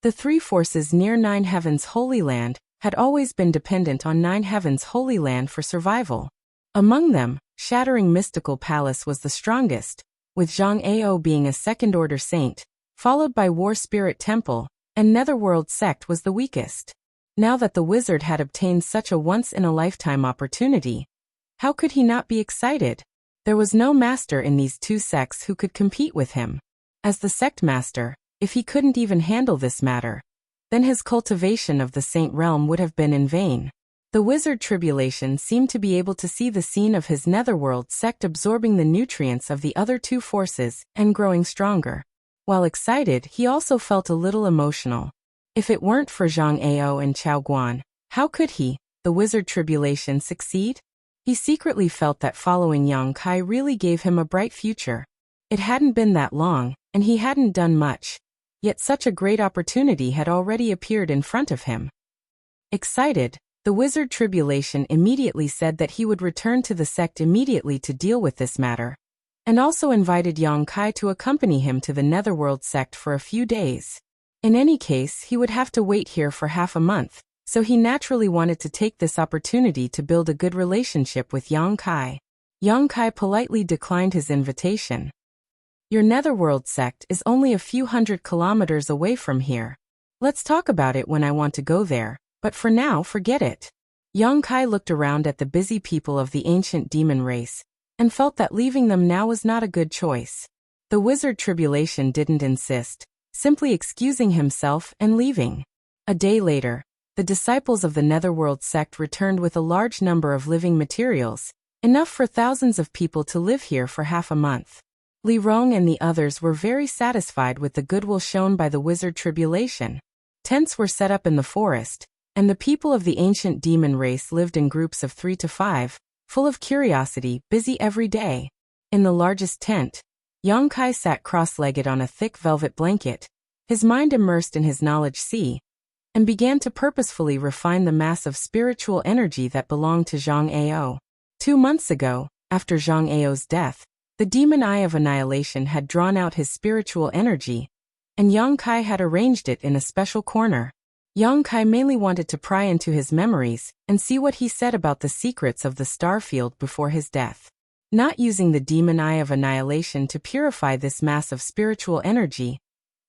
The 3 forces near 9 Heavens Holy Land had always been dependent on 9 Heavens Holy Land for survival. Among them, Shattering Mystical Palace was the strongest, with Zhang Ao being a second-order saint, followed by War Spirit Temple, and Netherworld sect was the weakest. Now that the wizard had obtained such a once-in-a-lifetime opportunity, how could he not be excited? There was no master in these 2 sects who could compete with him. As the sect master, if he couldn't even handle this matter, then his cultivation of the saint realm would have been in vain. The wizard Tribulation seemed to be able to see the scene of his Netherworld sect absorbing the nutrients of the other 2 forces and growing stronger. While excited, he also felt a little emotional. If it weren't for Zhang Ao and Chao Guan, how could he, the wizard Tribulation, succeed? He secretly felt that following Yang Kai really gave him a bright future. It hadn't been that long, and he hadn't done much. Yet such a great opportunity had already appeared in front of him. Excited, The wizard Tribulation immediately said that he would return to the sect immediately to deal with this matter, and also invited Yang Kai to accompany him to the Netherworld sect for a few days. In any case, he would have to wait here for half a month, so he naturally wanted to take this opportunity to build a good relationship with Yang Kai. Yang Kai politely declined his invitation. Your Netherworld sect is only a few hundred kilometers away from here. Let's talk about it when I want to go there, but for now, forget it. Yang Kai looked around at the busy people of the ancient demon race, and felt that leaving them now was not a good choice. The wizard Tribulation didn't insist, simply excusing himself and leaving. A day later, the disciples of the Netherworld sect returned with a large number of living materials, enough for thousands of people to live here for half a month. Li Rong and the others were very satisfied with the goodwill shown by the wizard Tribulation. Tents were set up in the forest, and the people of the ancient demon race lived in groups of 3 to 5, full of curiosity, busy every day. In the largest tent, Yang Kai sat cross-legged on a thick velvet blanket, his mind immersed in his knowledge sea, and began to purposefully refine the mass of spiritual energy that belonged to Zhang Ao. 2 months ago, after Zhang Ao's death, the demon eye of annihilation had drawn out his spiritual energy, and Yang Kai had arranged it in a special corner. Yang Kai mainly wanted to pry into his memories and see what he said about the secrets of the star field before his death. Not using the demon eye of annihilation to purify this mass of spiritual energy,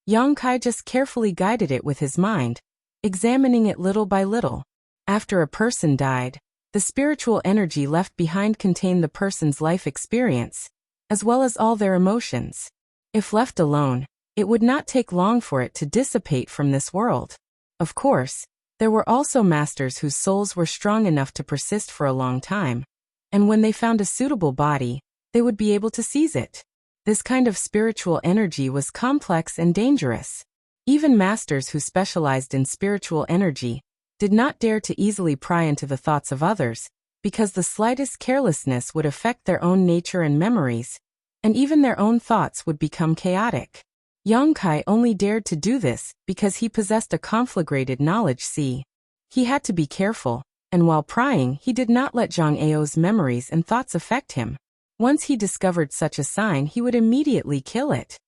Yang Kai just carefully guided it with his mind, examining it little by little. After a person died, the spiritual energy left behind contained the person's life experience, as well as all their emotions. If left alone, it would not take long for it to dissipate from this world. Of course, there were also masters whose souls were strong enough to persist for a long time, and when they found a suitable body, they would be able to seize it. This kind of spiritual energy was complex and dangerous. Even masters who specialized in spiritual energy did not dare to easily pry into the thoughts of others, because the slightest carelessness would affect their own nature and memories, and even their own thoughts would become chaotic. Yang Kai only dared to do this because he possessed a conflagrated knowledge sea. He had to be careful, and while prying he did not let Zhang Ao's memories and thoughts affect him. Once he discovered such a sign, he would immediately kill it.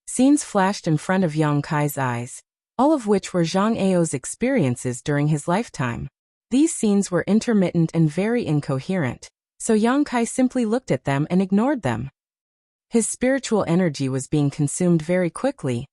Scenes flashed in front of Yang Kai's eyes, all of which were Zhang Ao's experiences during his lifetime. These scenes were intermittent and very incoherent, so Yang Kai simply looked at them and ignored them. His spiritual energy was being consumed very quickly,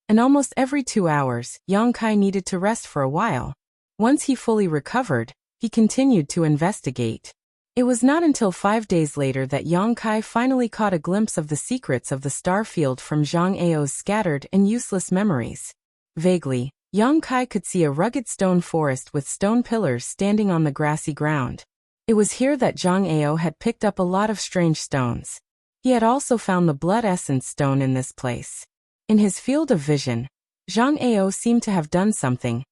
and almost every 2 hours, Yang Kai needed to rest for a while. Once he fully recovered, he continued to investigate. It was not until 5 days later that Yang Kai finally caught a glimpse of the secrets of the star field from Zhang Ao's scattered and useless memories. Vaguely, Yang Kai could see a rugged stone forest with stone pillars standing on the grassy ground. It was here that Zhang Ao had picked up a lot of strange stones. He had also found the blood essence stone in this place. In his field of vision, Zhang Ao seemed to have done something,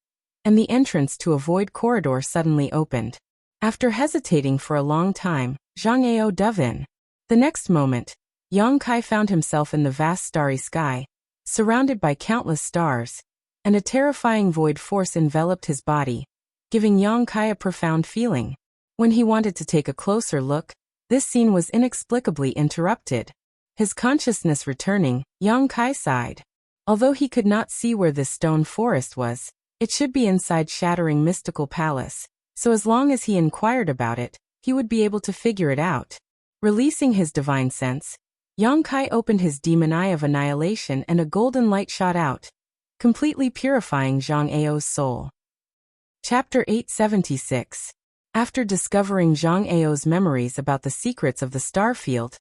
and the entrance to a void corridor suddenly opened. After hesitating for a long time, Zhang Ao dove in. The next moment, Yang Kai found himself in the vast starry sky, surrounded by countless stars, and a terrifying void force enveloped his body, giving Yang Kai a profound feeling. When he wanted to take a closer look, this scene was inexplicably interrupted. His consciousness returning, Yang Kai sighed. Although he could not see where this stone forest was, it should be inside Shattering Mystical Palace, so as long as he inquired about it, he would be able to figure it out. Releasing his divine sense, Yang Kai opened his demon eye of annihilation and a golden light shot out, completely purifying Zhang Ao's soul. Chapter 876. After discovering Zhang Ao's memories about the secrets of the star field,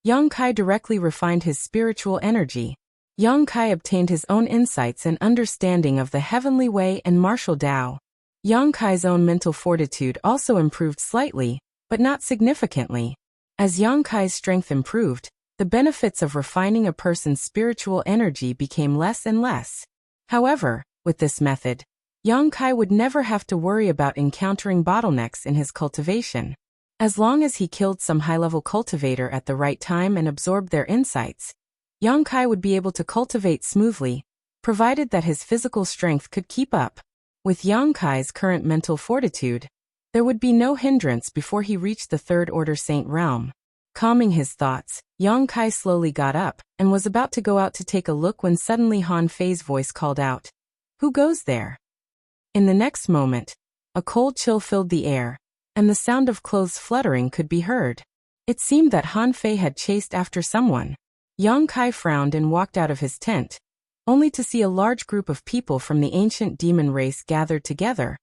Yang Kai directly refined his spiritual energy. Yang Kai obtained his own insights and understanding of the heavenly way and martial Tao. Yang Kai's own mental fortitude also improved slightly, but not significantly. As Yang Kai's strength improved, the benefits of refining a person's spiritual energy became less and less. However, with this method, Yang Kai would never have to worry about encountering bottlenecks in his cultivation. As long as he killed some high-level cultivator at the right time and absorbed their insights, Yang Kai would be able to cultivate smoothly, provided that his physical strength could keep up. With Yang Kai's current mental fortitude, There would be no hindrance before he reached the Third Order Saint realm. Calming his thoughts, Yang Kai slowly got up and was about to go out to take a look when suddenly Han Fei's voice called out, "Who goes there?" In the next moment, a cold chill filled the air, and the sound of clothes fluttering could be heard. It seemed that Han Fei had chased after someone. Yang Kai frowned and walked out of his tent, only to see a large group of people from the ancient demon race gathered together,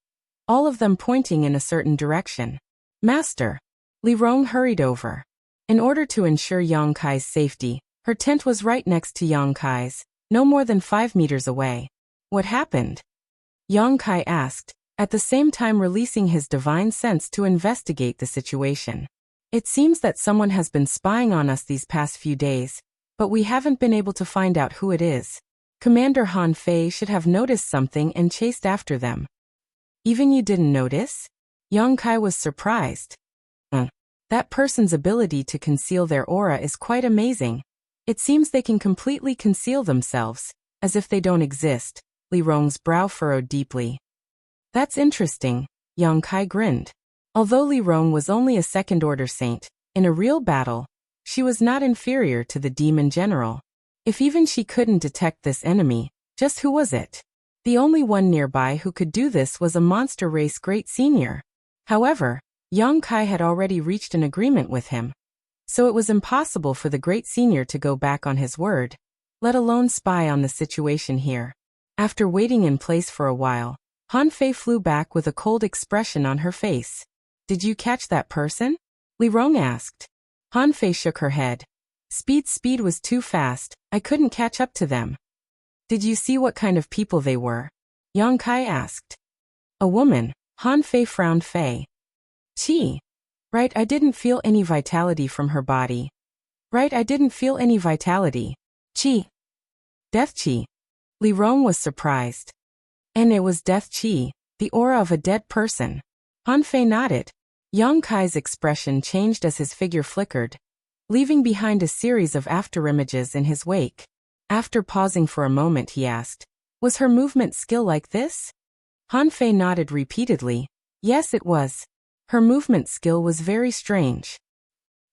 all of them pointing in a certain direction. "Master!" Li Rong hurried over. In order to ensure Yang Kai's safety, her tent was right next to Yang Kai's, no more than 5 meters away. "What happened?" Yang Kai asked, at the same time releasing his divine sense to investigate the situation. "It seems that someone has been spying on us these past few days, but we haven't been able to find out who it is. Commander Han Fei should have noticed something and chased after them." "Even you didn't notice?" Yang Kai was surprised. That person's ability to conceal their aura is quite amazing. It seems they can completely conceal themselves, as if they don't exist." Li Rong's brow furrowed deeply. "That's interesting," Yang Kai grinned. Although Li Rong was only a second-order saint, in a real battle, she was not inferior to the demon general. If even she couldn't detect this enemy, just who was it? The only one nearby who could do this was a monster race great senior. However, Yang Kai had already reached an agreement with him, so it was impossible for the great senior to go back on his word, let alone spy on the situation here. After waiting in place for a while, Han Fei flew back with a cold expression on her face. "Did you catch that person?" Li Rong asked. Han Fei shook her head. Speed was too fast, I couldn't catch up to them." "Did you see what kind of people they were?" Yang Kai asked. "A woman." Han Fei frowned. "Chi. Right, I didn't feel any vitality from her body. Chi. Death Chi." Li Rong was surprised. "And it was death Chi, the aura of a dead person." Han Fei nodded. Yang Kai's expression changed as his figure flickered, leaving behind a series of afterimages in his wake. After pausing for a moment, he asked, "Was her movement skill like this?" Han Fei nodded repeatedly. "Yes, it was. Her movement skill was very strange."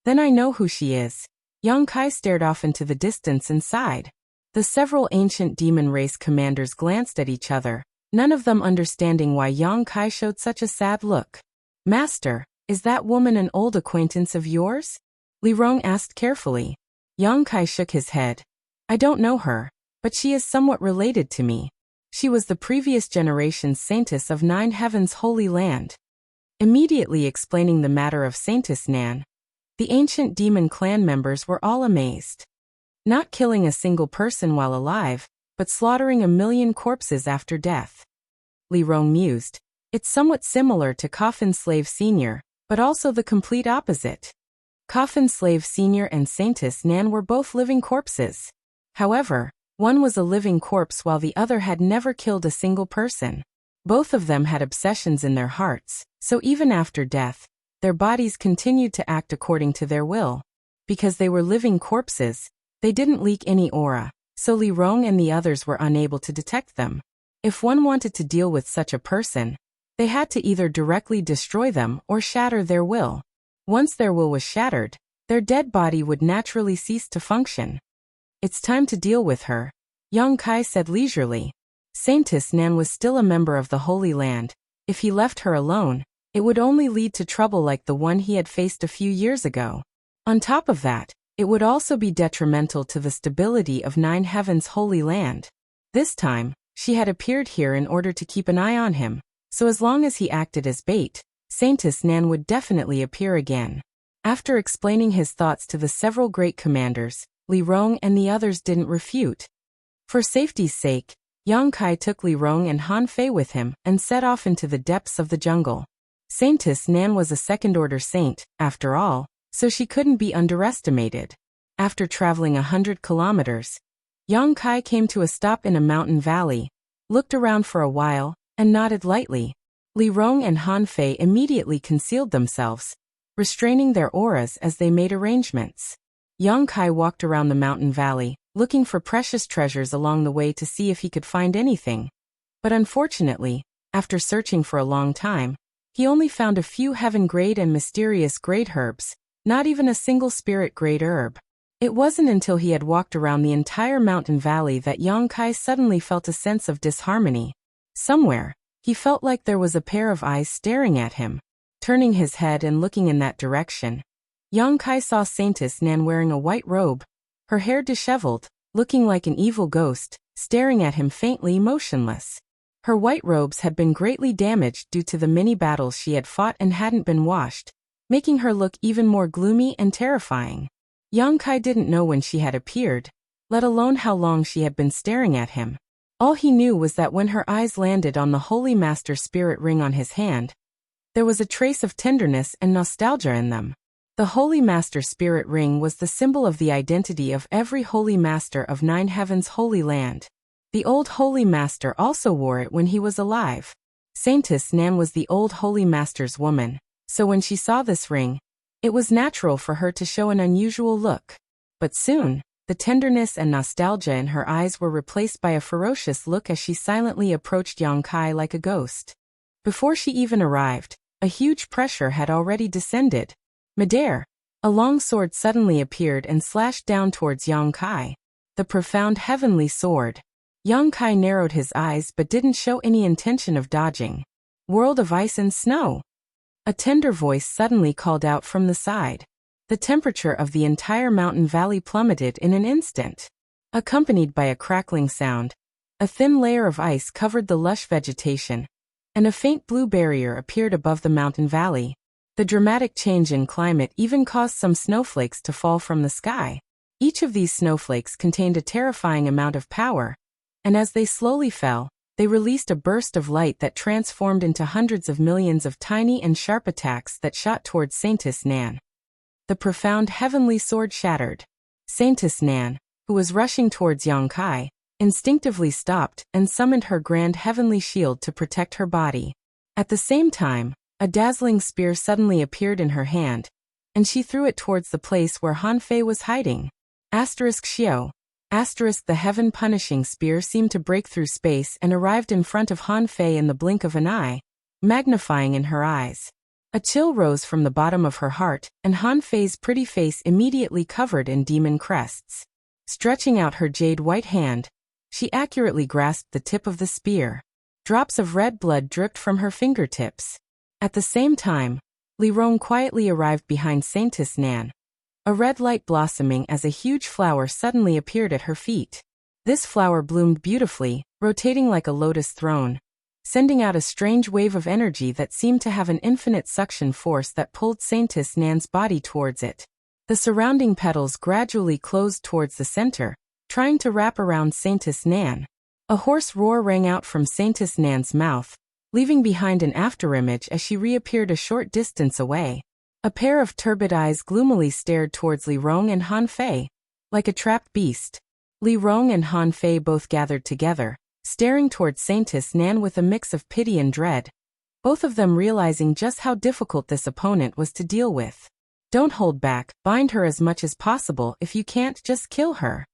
"Then I know who she is." Yang Kai stared off into the distance and sighed. The several ancient demon race commanders glanced at each other, none of them understanding why Yang Kai showed such a sad look. "Master, is that woman an old acquaintance of yours?" Li Rong asked carefully. Yang Kai shook his head. "I don't know her, but she is somewhat related to me. She was the previous generation's saintess of 9 Heavens Holy Land." Immediately explaining the matter of Saintess Nan, the ancient demon clan members were all amazed. Not killing a single person while alive, but slaughtering 1,000,000 corpses after death. Li Rong mused. It's somewhat similar to Coffin Slave Senior, but also the complete opposite. Coffin Slave Senior and Saintess Nan were both living corpses. However, one was a living corpse while the other had never killed a single person. Both of them had obsessions in their hearts, so even after death, their bodies continued to act according to their will. Because they were living corpses, they didn't leak any aura, so Li Rong and the others were unable to detect them. If one wanted to deal with such a person, they had to either directly destroy them or shatter their will. Once their will was shattered, their dead body would naturally cease to function. "It's time to deal with her," Yang Kai said leisurely. Saintess Nan was still a member of the Holy Land. If he left her alone, it would only lead to trouble like the one he had faced a few years ago. On top of that, it would also be detrimental to the stability of 9 Heavens Holy Land. This time, she had appeared here in order to keep an eye on him, so as long as he acted as bait, Saintess Nan would definitely appear again. After explaining his thoughts to the several great commanders, Li Rong and the others didn't refute. For safety's sake, Yang Kai took Li Rong and Han Fei with him and set off into the depths of the jungle. Saintess Nan was a second-order saint, after all, so she couldn't be underestimated. After traveling 100 kilometers, Yang Kai came to a stop in a mountain valley, looked around for a while, and nodded lightly. Li Rong and Han Fei immediately concealed themselves, restraining their auras as they made arrangements. Yang Kai walked around the mountain valley, looking for precious treasures along the way to see if he could find anything. But unfortunately, after searching for a long time, He only found a few heaven-grade and mysterious-grade herbs, not even a single spirit-grade herb. It wasn't until he had walked around the entire mountain valley that Yang Kai suddenly felt a sense of disharmony. Somewhere, he felt like there was a pair of eyes staring at him. Turning his head and looking in that direction, Yang Kai saw Saintess Nan wearing a white robe, her hair disheveled, looking like an evil ghost, staring at him faintly motionless. Her white robes had been greatly damaged due to the many battles she had fought and hadn't been washed, making her look even more gloomy and terrifying. Yang Kai didn't know when she had appeared, let alone how long she had been staring at him. All he knew was that when her eyes landed on the Holy Master Spirit ring on his hand, there was a trace of tenderness and nostalgia in them. The Holy Master Spirit ring was the symbol of the identity of every Holy Master of Nine Heavens' Holy Land. The old Holy Master also wore it when he was alive. Saintess Nan was the old Holy Master's woman, so when she saw this ring, it was natural for her to show an unusual look. But soon, the tenderness and nostalgia in her eyes were replaced by a ferocious look as she silently approached Yang Kai like a ghost. Before she even arrived, a huge pressure had already descended. Midair, a long sword suddenly appeared and slashed down towards Yang Kai. The profound heavenly sword. Yang Kai narrowed his eyes but didn't show any intention of dodging. World of ice and snow. A tender voice suddenly called out from the side. The temperature of the entire mountain valley plummeted in an instant. Accompanied by a crackling sound, a thin layer of ice covered the lush vegetation, and a faint blue barrier appeared above the mountain valley. The dramatic change in climate even caused some snowflakes to fall from the sky. Each of these snowflakes contained a terrifying amount of power, and as they slowly fell, they released a burst of light that transformed into hundreds of millions of tiny and sharp attacks that shot towards Saintess Nan. The profound heavenly sword shattered. Saintess Nan, who was rushing towards Yang Kai, instinctively stopped and summoned her grand heavenly shield to protect her body. At the same time, a dazzling spear suddenly appeared in her hand, and she threw it towards the place where Han Fei was hiding. Xiao. The heaven-punishing spear seemed to break through space and arrived in front of Han Fei in the blink of an eye, magnifying in her eyes. A chill rose from the bottom of her heart, and Han Fei's pretty face immediately covered in demon crests. Stretching out her jade-white hand, she accurately grasped the tip of the spear. Drops of red blood dripped from her fingertips. At the same time, Li Rong quietly arrived behind Saintess Nan, a red light blossoming as a huge flower suddenly appeared at her feet. This flower bloomed beautifully, rotating like a lotus throne, sending out a strange wave of energy that seemed to have an infinite suction force that pulled Saintess Nan's body towards it. The surrounding petals gradually closed towards the center, trying to wrap around Saintess Nan. A hoarse roar rang out from Saintess Nan's mouth, leaving behind an afterimage as she reappeared a short distance away. A pair of turbid eyes gloomily stared towards Li Rong and Han Fei, like a trapped beast. Li Rong and Han Fei both gathered together, staring towards Saintess Nan with a mix of pity and dread, both of them realizing just how difficult this opponent was to deal with. Don't hold back, bind her as much as possible. If you can't, just kill her.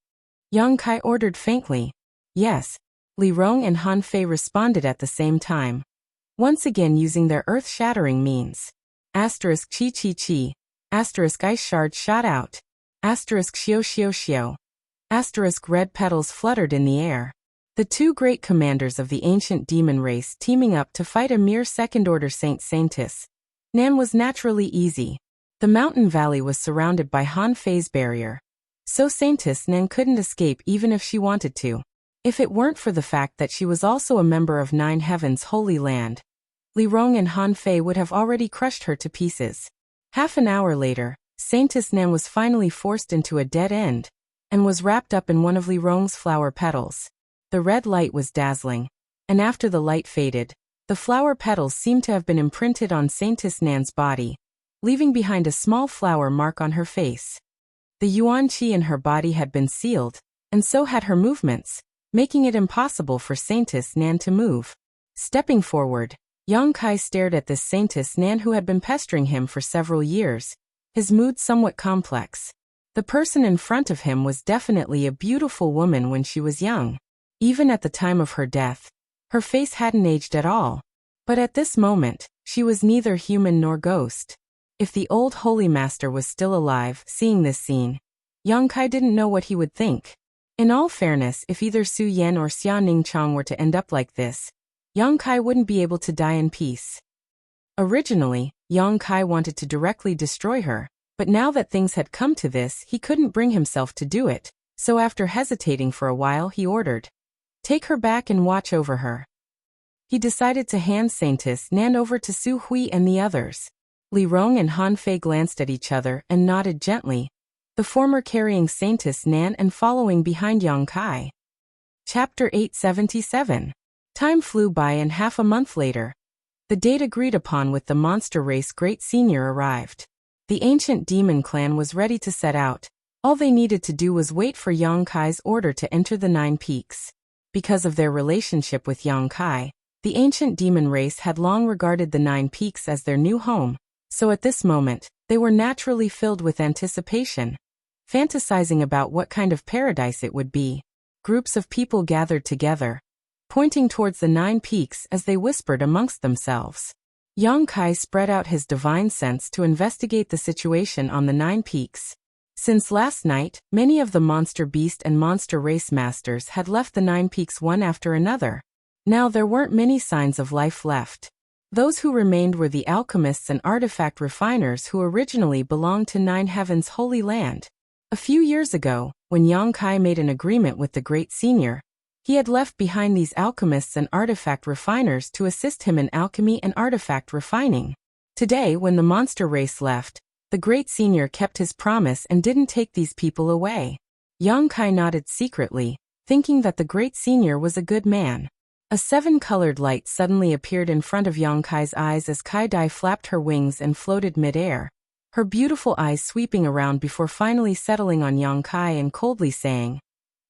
Yang Kai ordered faintly. Yes. Li Rong and Han Fei responded at the same time, once again using their earth-shattering means. Asterisk chi chi chi. Asterisk ice shard shot out. Asterisk xiao xiao xiao. Asterisk red petals fluttered in the air. The two great commanders of the ancient demon race teaming up to fight a mere second-order Saintess Nan was naturally easy. The mountain valley was surrounded by Han Fei's barrier, so Saintess Nan couldn't escape even if she wanted to. If it weren't for the fact that she was also a member of Nine Heavens' Holy Land, Li Rong and Han Fei would have already crushed her to pieces. Half an hour later, Saintess Nan was finally forced into a dead end, and was wrapped up in one of Li Rong's flower petals. The red light was dazzling, and after the light faded, the flower petals seemed to have been imprinted on Saintess Nan's body, leaving behind a small flower mark on her face. The yuan qi in her body had been sealed, and so had her movements, making it impossible for Saintess Nan to move. Stepping forward, Yang Kai stared at this Saintess Nan who had been pestering him for several years, his mood somewhat complex. The person in front of him was definitely a beautiful woman when she was young. Even at the time of her death, her face hadn't aged at all. But at this moment, She was neither human nor ghost. If the old holy master was still alive, seeing this scene, Yang Kai didn't know what he would think. In all fairness, if either Su Yan or Xia Ningchang were to end up like this, Yang Kai wouldn't be able to die in peace. Originally, Yang Kai wanted to directly destroy her, but now that things had come to this, he couldn't bring himself to do it, so after hesitating for a while he ordered, "Take her back and watch over her." He decided to hand Saintess Nan over to Su Hui and the others. Li Rong and Han Fei glanced at each other and nodded gently, the former carrying Saintess Nan and following behind Yang Kai. Chapter 877. Time flew by and half a month later, the date agreed upon with the monster race Great Senior arrived. The ancient demon clan was ready to set out. All they needed to do was wait for Yang Kai's order to enter the 9 peaks. Because of their relationship with Yang Kai, the ancient demon race had long regarded the 9 peaks as their new home, so at this moment, they were naturally filled with anticipation, fantasizing about what kind of paradise it would be. Groups of people gathered together, pointing towards the 9 peaks as they whispered amongst themselves. Yang Kai spread out his divine sense to investigate the situation on the 9 peaks. Since last night, many of the monster beast and monster race masters had left the 9 peaks one after another. Now there weren't many signs of life left. Those who remained were the alchemists and artifact refiners who originally belonged to 9 Heavens' Holy Land. A few years ago, when Yang Kai made an agreement with the Great Senior, he had left behind these alchemists and artifact refiners to assist him in alchemy and artifact refining. Today, when the monster race left, the Great Senior kept his promise and didn't take these people away. Yang Kai nodded secretly, thinking that the Great Senior was a good man. A 7-colored light suddenly appeared in front of Yang Kai's eyes as Kai Dai flapped her wings and floated mid-air, her beautiful eyes sweeping around before finally settling on Yang Kai and coldly saying,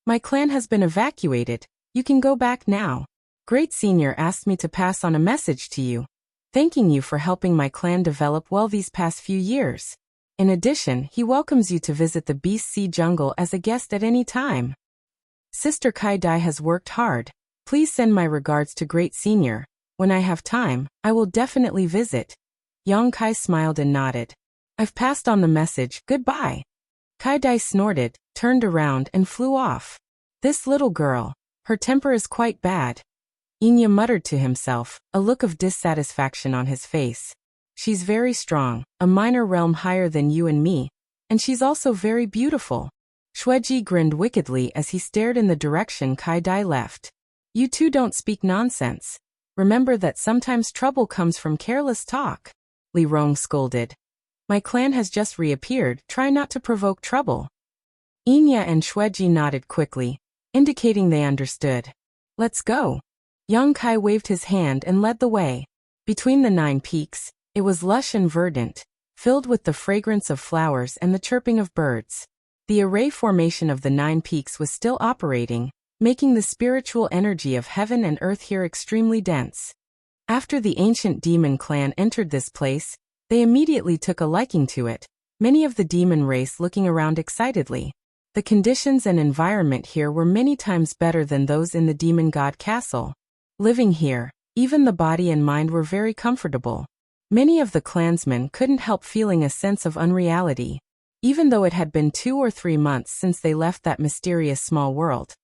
"My clan has been evacuated, you can go back now. Great Senior asked me to pass on a message to you, thanking you for helping my clan develop well these past few years. In addition, he welcomes you to visit the Beast Sea Jungle as a guest at any time. Sister Kai Dai has worked hard. Please send my regards to Great Senior. When I have time, I will definitely visit." Yang Kai smiled and nodded. "I've passed on the message, goodbye." Kai Dai snorted, turned around and flew off. "This little girl, her temper is quite bad," Inya muttered to himself, a look of dissatisfaction on his face. "She's very strong, a minor realm higher than you and me, and she's also very beautiful." Shueji grinned wickedly as he stared in the direction Kai Dai left. "You two don't speak nonsense. Remember that sometimes trouble comes from careless talk," Li Rong scolded. "My clan has just reappeared, try not to provoke trouble." Inya and Shueji nodded quickly, indicating they understood. "Let's go." Yang Kai waved his hand and led the way. Between the 9 peaks, it was lush and verdant, filled with the fragrance of flowers and the chirping of birds. The array formation of the 9 peaks was still operating, making the spiritual energy of heaven and earth here extremely dense. After the ancient demon clan entered this place, they immediately took a liking to it, many of the demon race looking around excitedly. The conditions and environment here were many times better than those in the demon god castle. Living here, even the body and mind were very comfortable. Many of the clansmen couldn't help feeling a sense of unreality, even though it had been 2 or 3 months since they left that mysterious small world.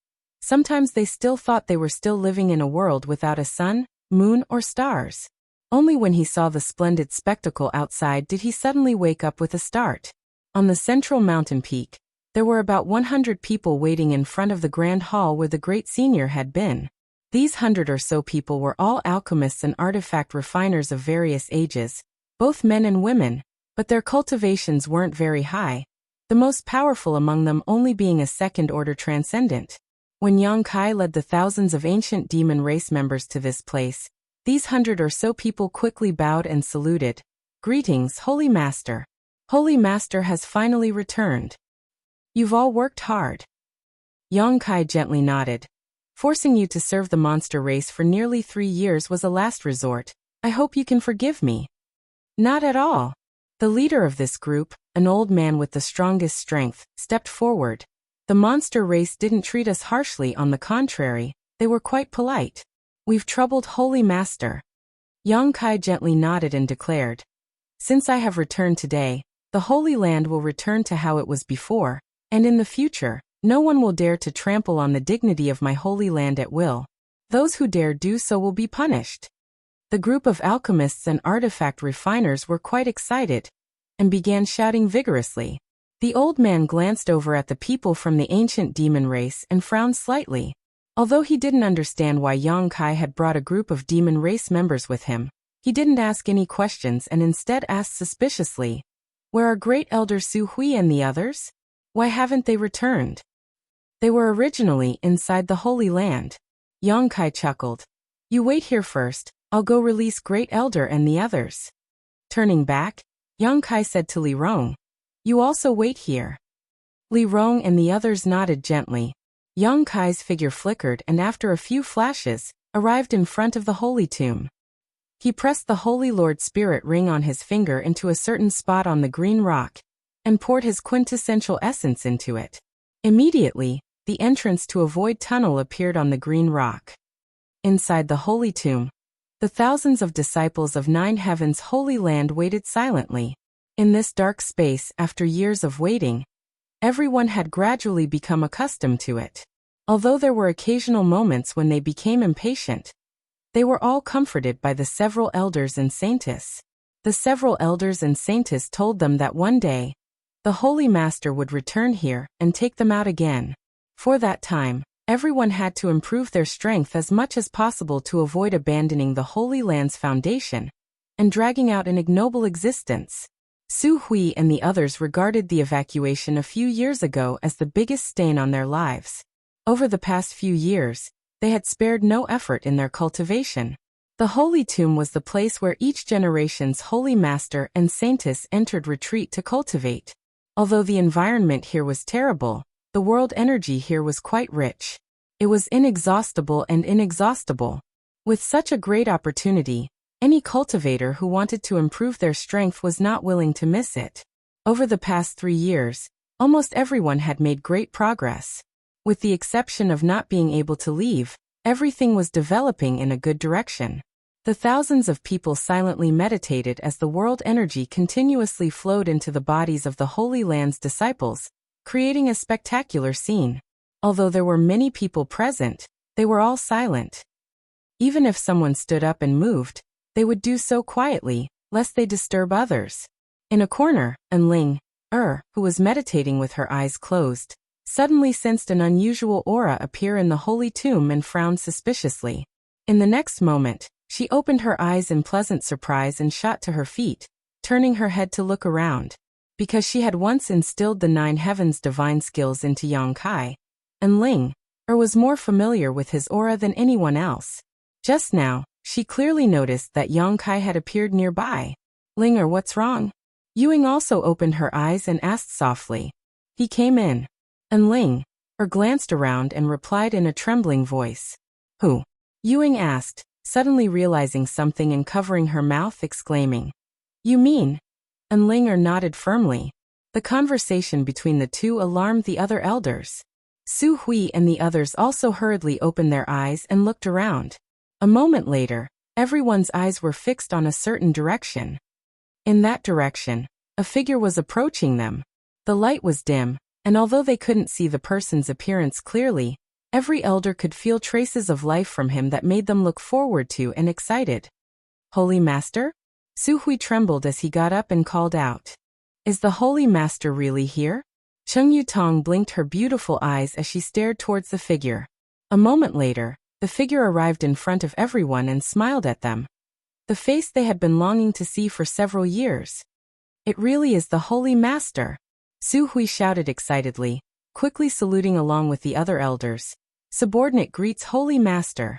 Sometimes they still thought they were still living in a world without a sun, moon, or stars. Only when he saw the splendid spectacle outside did he suddenly wake up with a start. On the central mountain peak, there were about 100 people waiting in front of the grand hall where the Great Senior had been. These 100 or so people were all alchemists and artifact refiners of various ages, both men and women, but their cultivations weren't very high, the most powerful among them only being a second-order transcendent. When Yang Kai led the thousands of ancient demon race members to this place, these 100 or so people quickly bowed and saluted. "Greetings, Holy Master. Holy Master has finally returned. You've all worked hard." Yang Kai gently nodded. "Forcing you to serve the monster race for nearly 3 years was a last resort. I hope you can forgive me." "Not at all." The leader of this group, an old man with the strongest strength, stepped forward. "The monster race didn't treat us harshly, on the contrary, they were quite polite. We've troubled Holy Master." Yang Kai gently nodded and declared, "Since I have returned today, the Holy Land will return to how it was before, and in the future, no one will dare to trample on the dignity of my Holy Land at will. Those who dare do so will be punished." The group of alchemists and artifact refiners were quite excited and began shouting vigorously. The old man glanced over at the people from the ancient demon race and frowned slightly. Although he didn't understand why Yang Kai had brought a group of demon race members with him, he didn't ask any questions and instead asked suspiciously, "Where are Great Elder Su Hui and the others? Why haven't they returned?" "They were originally inside the Holy Land." Yang Kai chuckled. "You wait here first, I'll go release Great Elder and the others." Turning back, Yang Kai said to Li Rong, "You also wait here." Li Rong and the others nodded gently. Yang Kai's figure flickered and after a few flashes, arrived in front of the holy tomb. He pressed the Holy Lord Spirit ring on his finger into a certain spot on the green rock, and poured his quintessential essence into it. Immediately, the entrance to a void tunnel appeared on the green rock. Inside the holy tomb, the thousands of disciples of Nine Heavens' Holy Land waited silently. In this dark space, after years of waiting, everyone had gradually become accustomed to it. Although there were occasional moments when they became impatient, they were all comforted by the several elders and saints. The several elders and saints told them that one day, the Holy Master would return here and take them out again. For that time, everyone had to improve their strength as much as possible to avoid abandoning the Holy Land's foundation and dragging out an ignoble existence. Su Hui and the others regarded the evacuation a few years ago as the biggest stain on their lives. Over the past few years, they had spared no effort in their cultivation. The Holy Tomb was the place where each generation's Holy Master and Saintess entered retreat to cultivate. Although the environment here was terrible, the world energy here was quite rich. It was inexhaustible and inexhaustible. With such a great opportunity, any cultivator who wanted to improve their strength was not willing to miss it. Over the past 3 years, almost everyone had made great progress. With the exception of not being able to leave, everything was developing in a good direction. The thousands of people silently meditated as the world energy continuously flowed into the bodies of the Holy Land's disciples, creating a spectacular scene. Although there were many people present, they were all silent. Even if someone stood up and moved, they would do so quietly, lest they disturb others. In a corner, Enling, who was meditating with her eyes closed, suddenly sensed an unusual aura appear in the holy tomb and frowned suspiciously. In the next moment, she opened her eyes in pleasant surprise and shot to her feet, turning her head to look around. Because she had once instilled the Nine Heavens divine skills into Yang Kai, Enling, was more familiar with his aura than anyone else. Just now, she clearly noticed that Yang Kai had appeared nearby. "Linger, what's wrong?" Yuing also opened her eyes and asked softly. He came in. Enling, glanced around and replied in a trembling voice. "Who?" Yuing asked, suddenly realizing something and covering her mouth, exclaiming, "You mean?" Enling nodded firmly. The conversation between the two alarmed the other elders. Su Hui and the others also hurriedly opened their eyes and looked around. A moment later, everyone's eyes were fixed on a certain direction. In that direction, a figure was approaching them. The light was dim, and although they couldn't see the person's appearance clearly, every elder could feel traces of life from him that made them look forward to and excited. "Holy Master?" Su Hui trembled as he got up and called out. "Is the Holy Master really here?" Cheng Yutong blinked her beautiful eyes as she stared towards the figure. A moment later, the figure arrived in front of everyone and smiled at them. The face they had been longing to see for several years. "It really is the Holy Master!" Su Hui shouted excitedly, quickly saluting along with the other elders. "Subordinate greets Holy Master."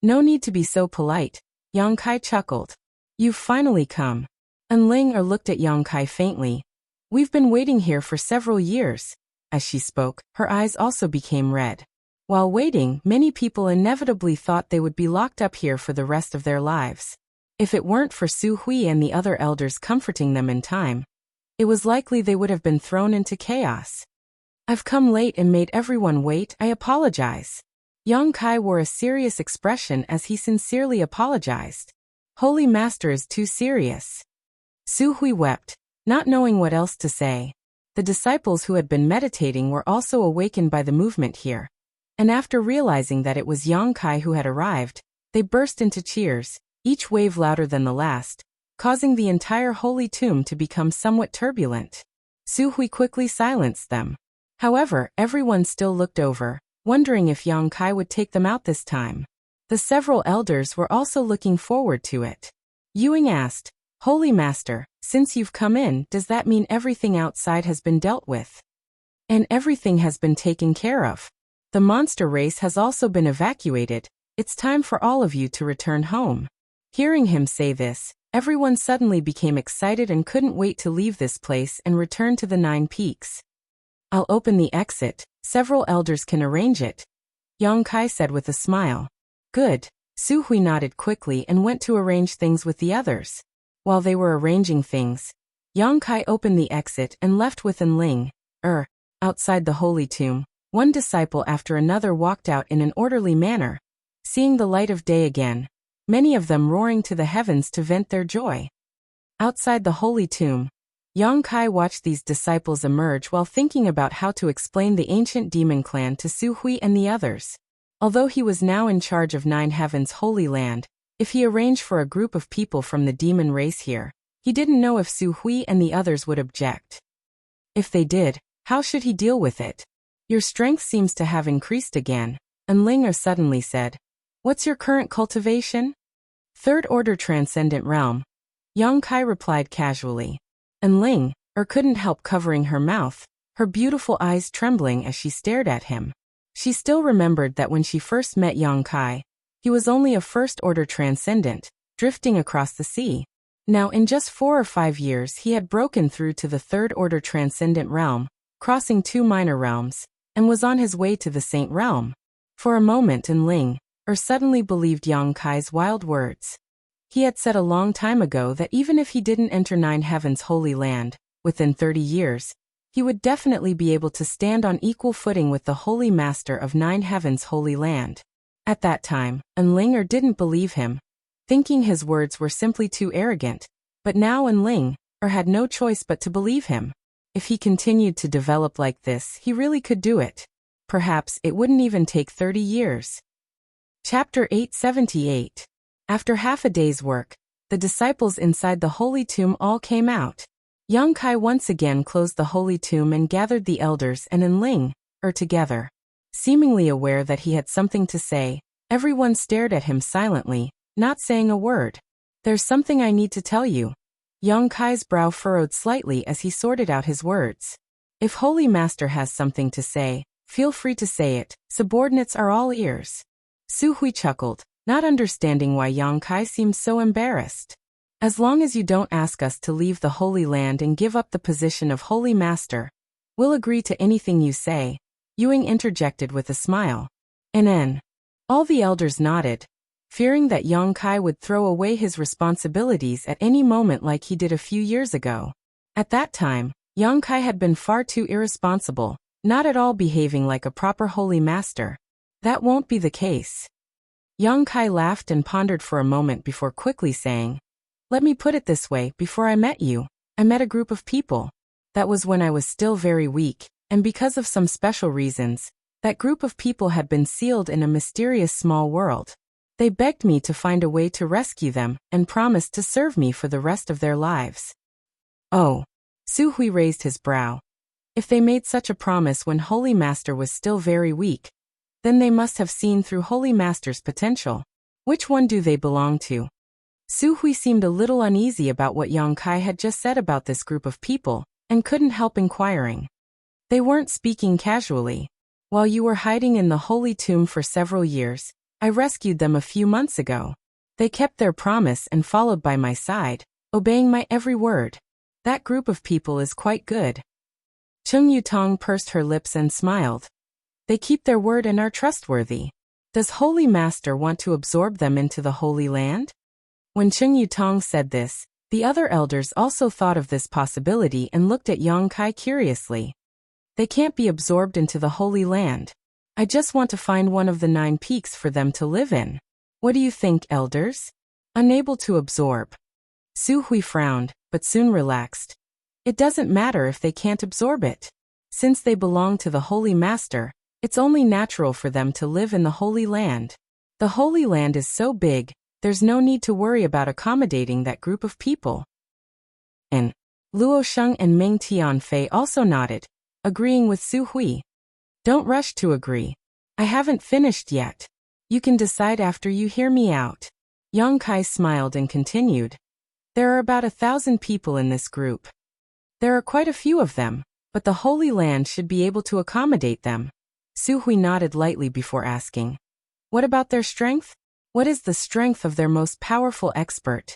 "No need to be so polite," Yang Kai chuckled. "You've finally come." Enling looked at Yang Kai faintly. "We've been waiting here for several years." As she spoke, her eyes also became red. While waiting, many people inevitably thought they would be locked up here for the rest of their lives. If it weren't for Su Hui and the other elders comforting them in time, it was likely they would have been thrown into chaos. "I've come late and made everyone wait, I apologize." Yang Kai wore a serious expression as he sincerely apologized. Holy Master is too serious. Su Hui wept, not knowing what else to say. The disciples who had been meditating were also awakened by the movement here. And after realizing that it was Yang Kai who had arrived, they burst into cheers, each wave louder than the last, causing the entire holy tomb to become somewhat turbulent. Su Hui quickly silenced them. However, everyone still looked over, wondering if Yang Kai would take them out this time. The several elders were also looking forward to it. Yuing asked, Holy Master, since you've come in, does that mean everything outside has been dealt with? And everything has been taken care of? The monster race has also been evacuated. It's time for all of you to return home. Hearing him say this, everyone suddenly became excited and couldn't wait to leave this place and return to the 9 peaks. I'll open the exit, several elders can arrange it, Yang Kai said with a smile. Good. Su Hui nodded quickly and went to arrange things with the others. While they were arranging things, Yang Kai opened the exit and left with Enling. Outside the holy tomb, one disciple after another walked out in an orderly manner, seeing the light of day again, many of them roaring to the heavens to vent their joy. Outside the holy tomb, Yang Kai watched these disciples emerge while thinking about how to explain the ancient demon clan to Su Hui and the others. Although he was now in charge of 9 Heavens' holy land, if he arranged for a group of people from the demon race here, he didn't know if Su Hui and the others would object. If they did, how should he deal with it? Your strength seems to have increased again, Enling suddenly said. What's your current cultivation? Third Order Transcendent Realm. Yang Kai replied casually. Enling couldn't help covering her mouth, her beautiful eyes trembling as she stared at him. She still remembered that when she first met Yang Kai, he was only a First Order Transcendent, drifting across the sea. Now in just 4 or 5 years he had broken through to the Third Order Transcendent Realm, crossing 2 minor realms, and was on his way to the Saint Realm. For a moment Enling suddenly believed Yang Kai's wild words. He had said a long time ago that even if he didn't enter 9 Heavens' holy land, within 30 years, he would definitely be able to stand on equal footing with the Holy Master of 9 Heavens' holy land. At that time, Enling didn't believe him, thinking his words were simply too arrogant, but now Enling had no choice but to believe him. If he continued to develop like this, he really could do it. Perhaps it wouldn't even take 30 years. Chapter 878. After half a day's work, the disciples inside the holy tomb all came out. Yang Kai once again closed the holy tomb and gathered the elders and Enling together. Seemingly aware that he had something to say, everyone stared at him silently, not saying a word. There's something I need to tell you. Yang Kai's brow furrowed slightly as he sorted out his words. If Holy Master has something to say, feel free to say it, subordinates are all ears. Su Hui chuckled, not understanding why Yang Kai seemed so embarrassed. As long as you don't ask us to leave the Holy Land and give up the position of Holy Master, we'll agree to anything you say, Yuing interjected with a smile. All the elders nodded, fearing that Yang Kai would throw away his responsibilities at any moment like he did a few years ago. At that time, Yang Kai had been far too irresponsible, not at all behaving like a proper Holy Master. That won't be the case. Yang Kai laughed and pondered for a moment before quickly saying, let me put it this way, before I met you, I met a group of people. That was when I was still very weak, and because of some special reasons, that group of people had been sealed in a mysterious small world. They begged me to find a way to rescue them and promised to serve me for the rest of their lives. Oh. Su Hui raised his brow. If they made such a promise when Holy Master was still very weak, then they must have seen through Holy Master's potential. Which one do they belong to? Su Hui seemed a little uneasy about what Yang Kai had just said about this group of people, and couldn't help inquiring. They weren't speaking casually. While you were hiding in the holy tomb for several years, I rescued them a few months ago. They kept their promise and followed by my side, obeying my every word. That group of people is quite good. Chung Yutong pursed her lips and smiled. They keep their word and are trustworthy. Does Holy Master want to absorb them into the Holy Land? When Chung Yutong said this, the other elders also thought of this possibility and looked at Yang Kai curiously. They can't be absorbed into the Holy Land. I just want to find one of the 9 peaks for them to live in. What do you think, elders? unable to absorb. Su Hui frowned, but soon relaxed. It doesn't matter if they can't absorb it. Since they belong to the Holy Master, it's only natural for them to live in the Holy Land. The Holy Land is so big, there's no need to worry about accommodating that group of people. And Luo Sheng and Ming Tianfei also nodded, agreeing with Su Hui. Don't rush to agree. I haven't finished yet. You can decide after you hear me out. Yang Kai smiled and continued. There are about 1,000 people in this group. There are quite a few of them, but the Holy Land should be able to accommodate them. Su Hui nodded lightly before asking. What about their strength? What is the strength of their most powerful expert?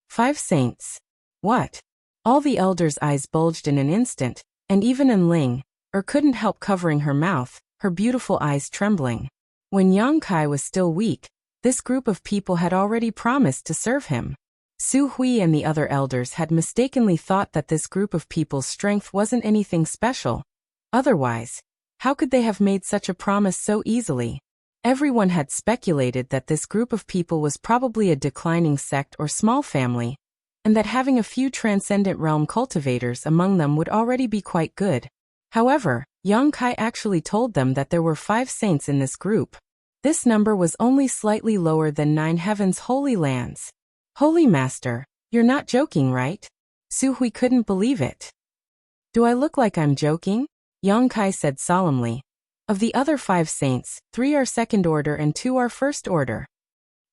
5 saints. What? All the elders' eyes bulged in an instant, and even Enling couldn't help covering her mouth, her beautiful eyes trembling. When Yang Kai was still weak, this group of people had already promised to serve him. Su Hui and the other elders had mistakenly thought that this group of people's strength wasn't anything special. Otherwise, how could they have made such a promise so easily? Everyone had speculated that this group of people was probably a declining sect or small family, and that having a few transcendent realm cultivators among them would already be quite good. However, Yang Kai actually told them that there were 5 saints in this group. This number was only slightly lower than 9 heavens' holy lands. Holy Master, you're not joking, right? Su Hui couldn't believe it. Do I look like I'm joking? Yang Kai said solemnly. Of the other 5 saints, 3 are second order and 2 are first order.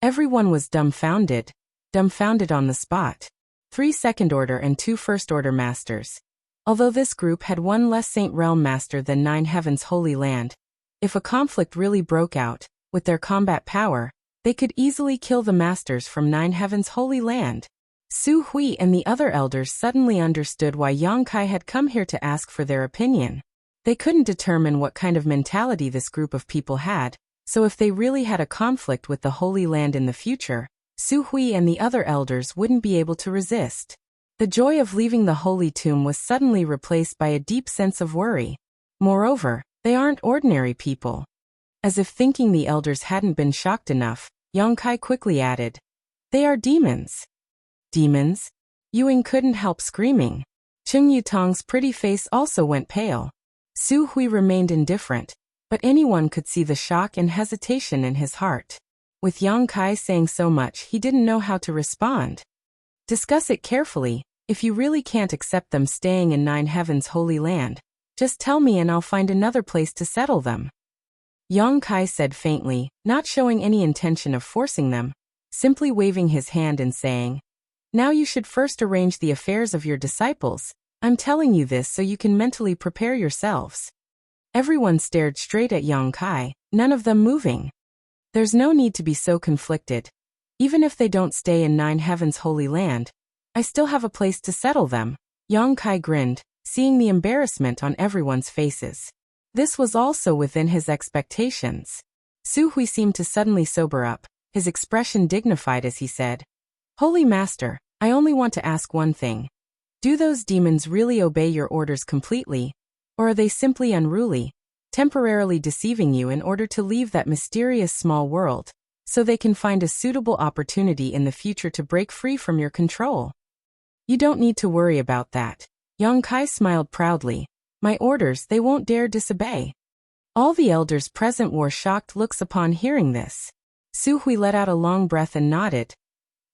Everyone was dumbfounded on the spot. 3 second order and 2 first order masters. Although this group had 1 less saint realm master than 9 heavens holy land, if a conflict really broke out, with their combat power, they could easily kill the masters from 9 heavens holy land. Su Hui and the other elders suddenly understood why Yang Kai had come here to ask for their opinion. They couldn't determine what kind of mentality this group of people had, so if they really had a conflict with the Holy Land in the future, Su Hui and the other elders wouldn't be able to resist. The joy of leaving the holy tomb was suddenly replaced by a deep sense of worry. Moreover, they aren't ordinary people. As if thinking the elders hadn't been shocked enough, Yang Kai quickly added, they are demons. Demons? Yuing couldn't help screaming. Cheng Yutong's pretty face also went pale. Su Hui remained indifferent, but anyone could see the shock and hesitation in his heart. With Yang Kai saying so much, he didn't know how to respond. Discuss it carefully. If you really can't accept them staying in 9 heavens holy land, just tell me and I'll find another place to settle them. Yang Kai said faintly, not showing any intention of forcing them, simply waving his hand and saying, now you should first arrange the affairs of your disciples. I'm telling you this so you can mentally prepare yourselves. Everyone stared straight at Yang Kai, none of them moving. There's no need to be so conflicted. Even if they don't stay in 9 heavens holy land, I still have a place to settle them. Yang Kai grinned, seeing the embarrassment on everyone's faces. This was also within his expectations. Su Hui seemed to suddenly sober up, his expression dignified as he said, Holy Master, I only want to ask one thing. Do those demons really obey your orders completely, or are they simply unruly, temporarily deceiving you in order to leave that mysterious small world, so they can find a suitable opportunity in the future to break free from your control? You don't need to worry about that. Yang Kai smiled proudly. My orders they won't dare disobey. All the elders present wore shocked looks upon hearing this. Su Hui let out a long breath and nodded.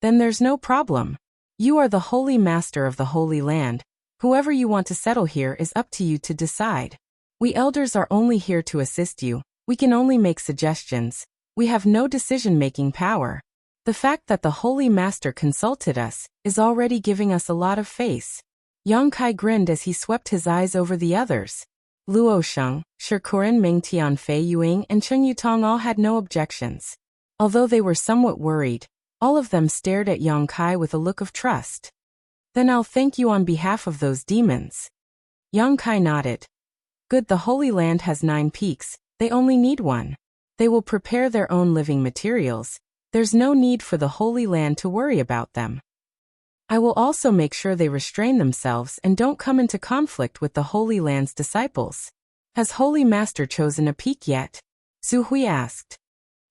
Then there's no problem. You are the Holy Master of the Holy Land. Whoever you want to settle here is up to you to decide. We elders are only here to assist you. We can only make suggestions. We have no decision-making power. The fact that the Holy Master consulted us is already giving us a lot of faith. Yang Kai grinned as he swept his eyes over the others. Luo Sheng, Shikurin Ming Tianfei Yuing and Cheng Yutong all had no objections. Although they were somewhat worried, all of them stared at Yang Kai with a look of trust. Then I'll thank you on behalf of those demons. Yang Kai nodded. Good, the Holy Land has 9 peaks, they only need 1. They will prepare their own living materials. There's no need for the Holy Land to worry about them. I will also make sure they restrain themselves and don't come into conflict with the Holy Land's disciples. Has Holy Master chosen a peak yet? Su Hui asked.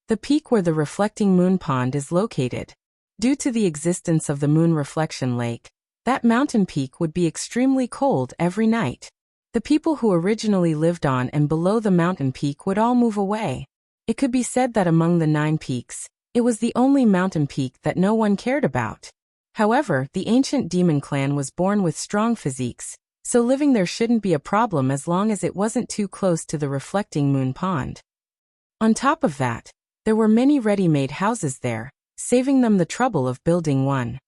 The peak where the reflecting moon pond is located. Due to the existence of the moon reflection lake, that mountain peak would be extremely cold every night. The people who originally lived on and below the mountain peak would all move away. It could be said that among the 9 peaks, it was the only mountain peak that no one cared about. However, the ancient demon clan was born with strong physiques, so living there shouldn't be a problem as long as it wasn't too close to the reflecting moon pond. On top of that, there were many ready-made houses there, saving them the trouble of building one.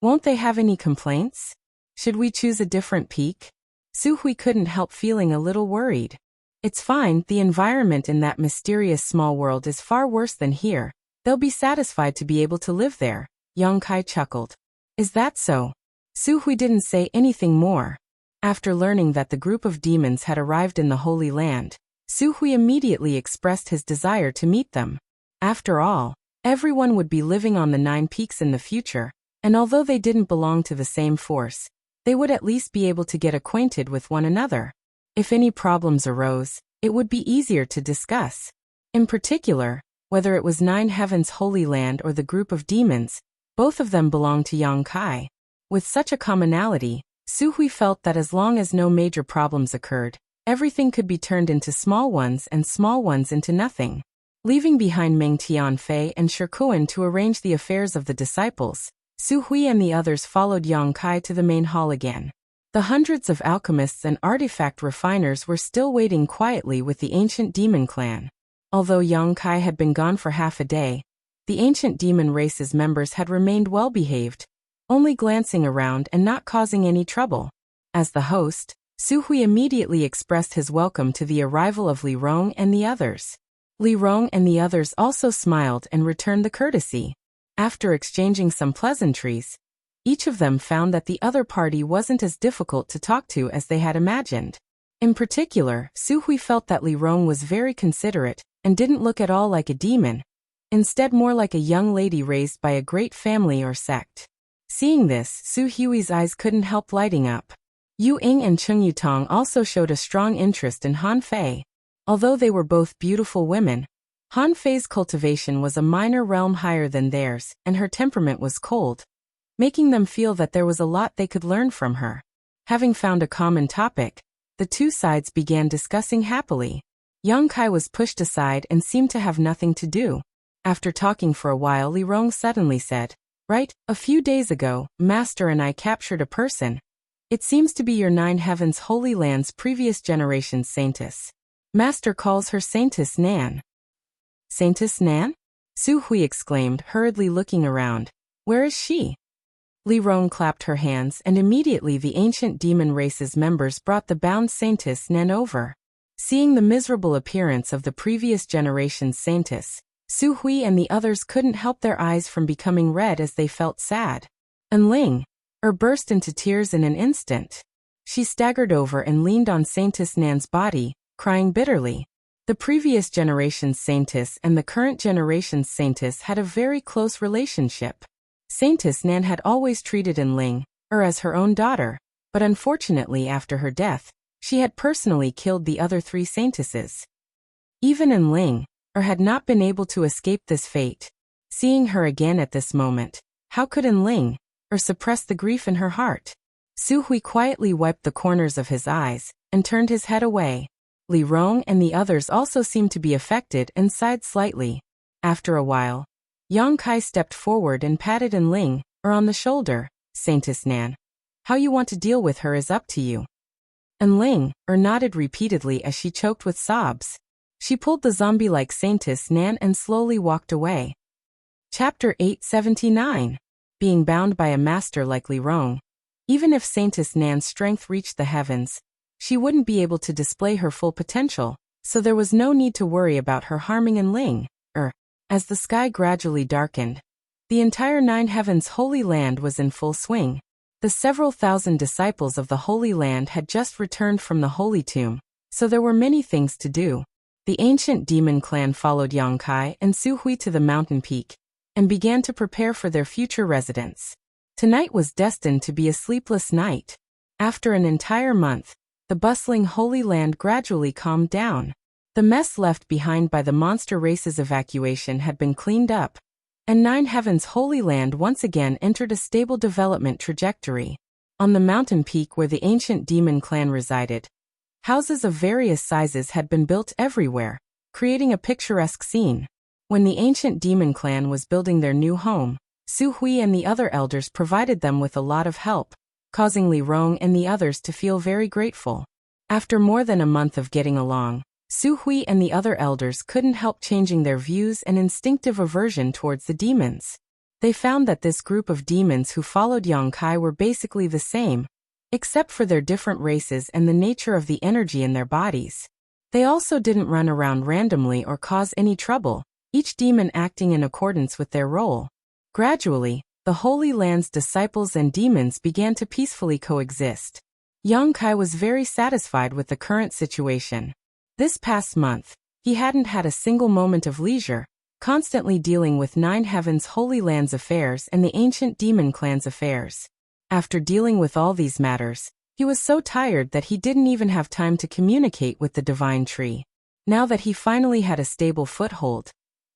Won't they have any complaints? Should we choose a different peak? Su Hui couldn't help feeling a little worried. It's fine, the environment in that mysterious small world is far worse than here. They'll be satisfied to be able to live there, Yang Kai chuckled. Is that so? Su Hui didn't say anything more. After learning that the group of demons had arrived in the Holy Land, Su Hui immediately expressed his desire to meet them. After all, everyone would be living on the 9 peaks in the future, and although they didn't belong to the same force, they would at least be able to get acquainted with one another. If any problems arose, it would be easier to discuss. In particular, whether it was 9 Heavens Holy Land or the group of demons, both of them belonged to Yang Kai. With such a commonality, Su Hui felt that as long as no major problems occurred, everything could be turned into small ones and small ones into nothing. Leaving behind Meng Tianfei and Shikuan to arrange the affairs of the disciples, Su Hui and the others followed Yang Kai to the main hall again. The hundreds of alchemists and artifact refiners were still waiting quietly with the ancient demon clan. Although Yang Kai had been gone for half a day, the ancient demon race's members had remained well-behaved, only glancing around and not causing any trouble. As the host, Su Hui immediately expressed his welcome to the arrival of Li Rong and the others. Li Rong and the others also smiled and returned the courtesy. After exchanging some pleasantries, each of them found that the other party wasn't as difficult to talk to as they had imagined. In particular, Su Hui felt that Li Rong was very considerate and didn't look at all like a demon, instead more like a young lady raised by a great family or sect. Seeing this, Su Hui's eyes couldn't help lighting up. Yu Ying and Cheng Yutong also showed a strong interest in Han Fei. Although they were both beautiful women, Han Fei's cultivation was a minor realm higher than theirs, and her temperament was cold, making them feel that there was a lot they could learn from her. Having found a common topic, the two sides began discussing happily. Yang Kai was pushed aside and seemed to have nothing to do. After talking for a while, Li Rong suddenly said, "Right, a few days ago, Master and I captured a person. It seems to be your 9 Heavens Holy Land's previous generation's saintess. Master calls her Saintess Nan." "Saintess Nan?" Su Hui exclaimed, hurriedly looking around. "Where is she?" Li Rong clapped her hands, and immediately the ancient demon race's members brought the bound Saintess Nan over. Seeing the miserable appearance of the previous generation's saintess, Su Hui and the others couldn't help their eyes from becoming red as they felt sad. And Ling burst into tears in an instant. She staggered over and leaned on Saintess Nan's body, crying bitterly. The previous generation's saintess and the current generation's saintess had a very close relationship. Saintess Nan had always treated Ling as her own daughter, but unfortunately after her death, she had personally killed the other 3 saintesses. Even Ling had not been able to escape this fate. Seeing her again at this moment, how could Ling suppress the grief in her heart? Su Hui quietly wiped the corners of his eyes and turned his head away. Li Rong and the others also seemed to be affected and sighed slightly. After a while, Yang Kai stepped forward and patted Ling on the shoulder. "Saintess Nan, how you want to deal with her is up to you." Ling nodded repeatedly as she choked with sobs. She pulled the zombie-like Saintess Nan and slowly walked away. Chapter 879. Being bound by a master like Li Rong. Even if Saintess Nan's strength reached the heavens, she wouldn't be able to display her full potential, so there was no need to worry about her harming Ling. As the sky gradually darkened, the entire 9 Heavens Holy Land was in full swing. The several thousand disciples of the Holy Land had just returned from the Holy Tomb, so there were many things to do. The ancient demon clan followed Yang Kai and Su Hui to the mountain peak, and began to prepare for their future residence. Tonight was destined to be a sleepless night. After an entire month, the bustling Holy Land gradually calmed down. The mess left behind by the monster race's evacuation had been cleaned up, and Nine Heavens' Holy Land once again entered a stable development trajectory. On the mountain peak where the ancient demon clan resided, houses of various sizes had been built everywhere, creating a picturesque scene. When the ancient demon clan was building their new home, Su Hui and the other elders provided them with a lot of help, causing Li Rong and the others to feel very grateful. After more than a month of getting along, Su Hui and the other elders couldn't help changing their views and instinctive aversion towards the demons. They found that this group of demons who followed Yang Kai were basically the same, except for their different races and the nature of the energy in their bodies. They also didn't run around randomly or cause any trouble, each demon acting in accordance with their role. Gradually, the Holy Land's disciples and demons began to peacefully coexist. Yang Kai was very satisfied with the current situation. This past month, he hadn't had a single moment of leisure, constantly dealing with Nine Heavens' Holy Land's affairs and the ancient demon clan's affairs. After dealing with all these matters, he was so tired that he didn't even have time to communicate with the divine tree. Now that he finally had a stable foothold,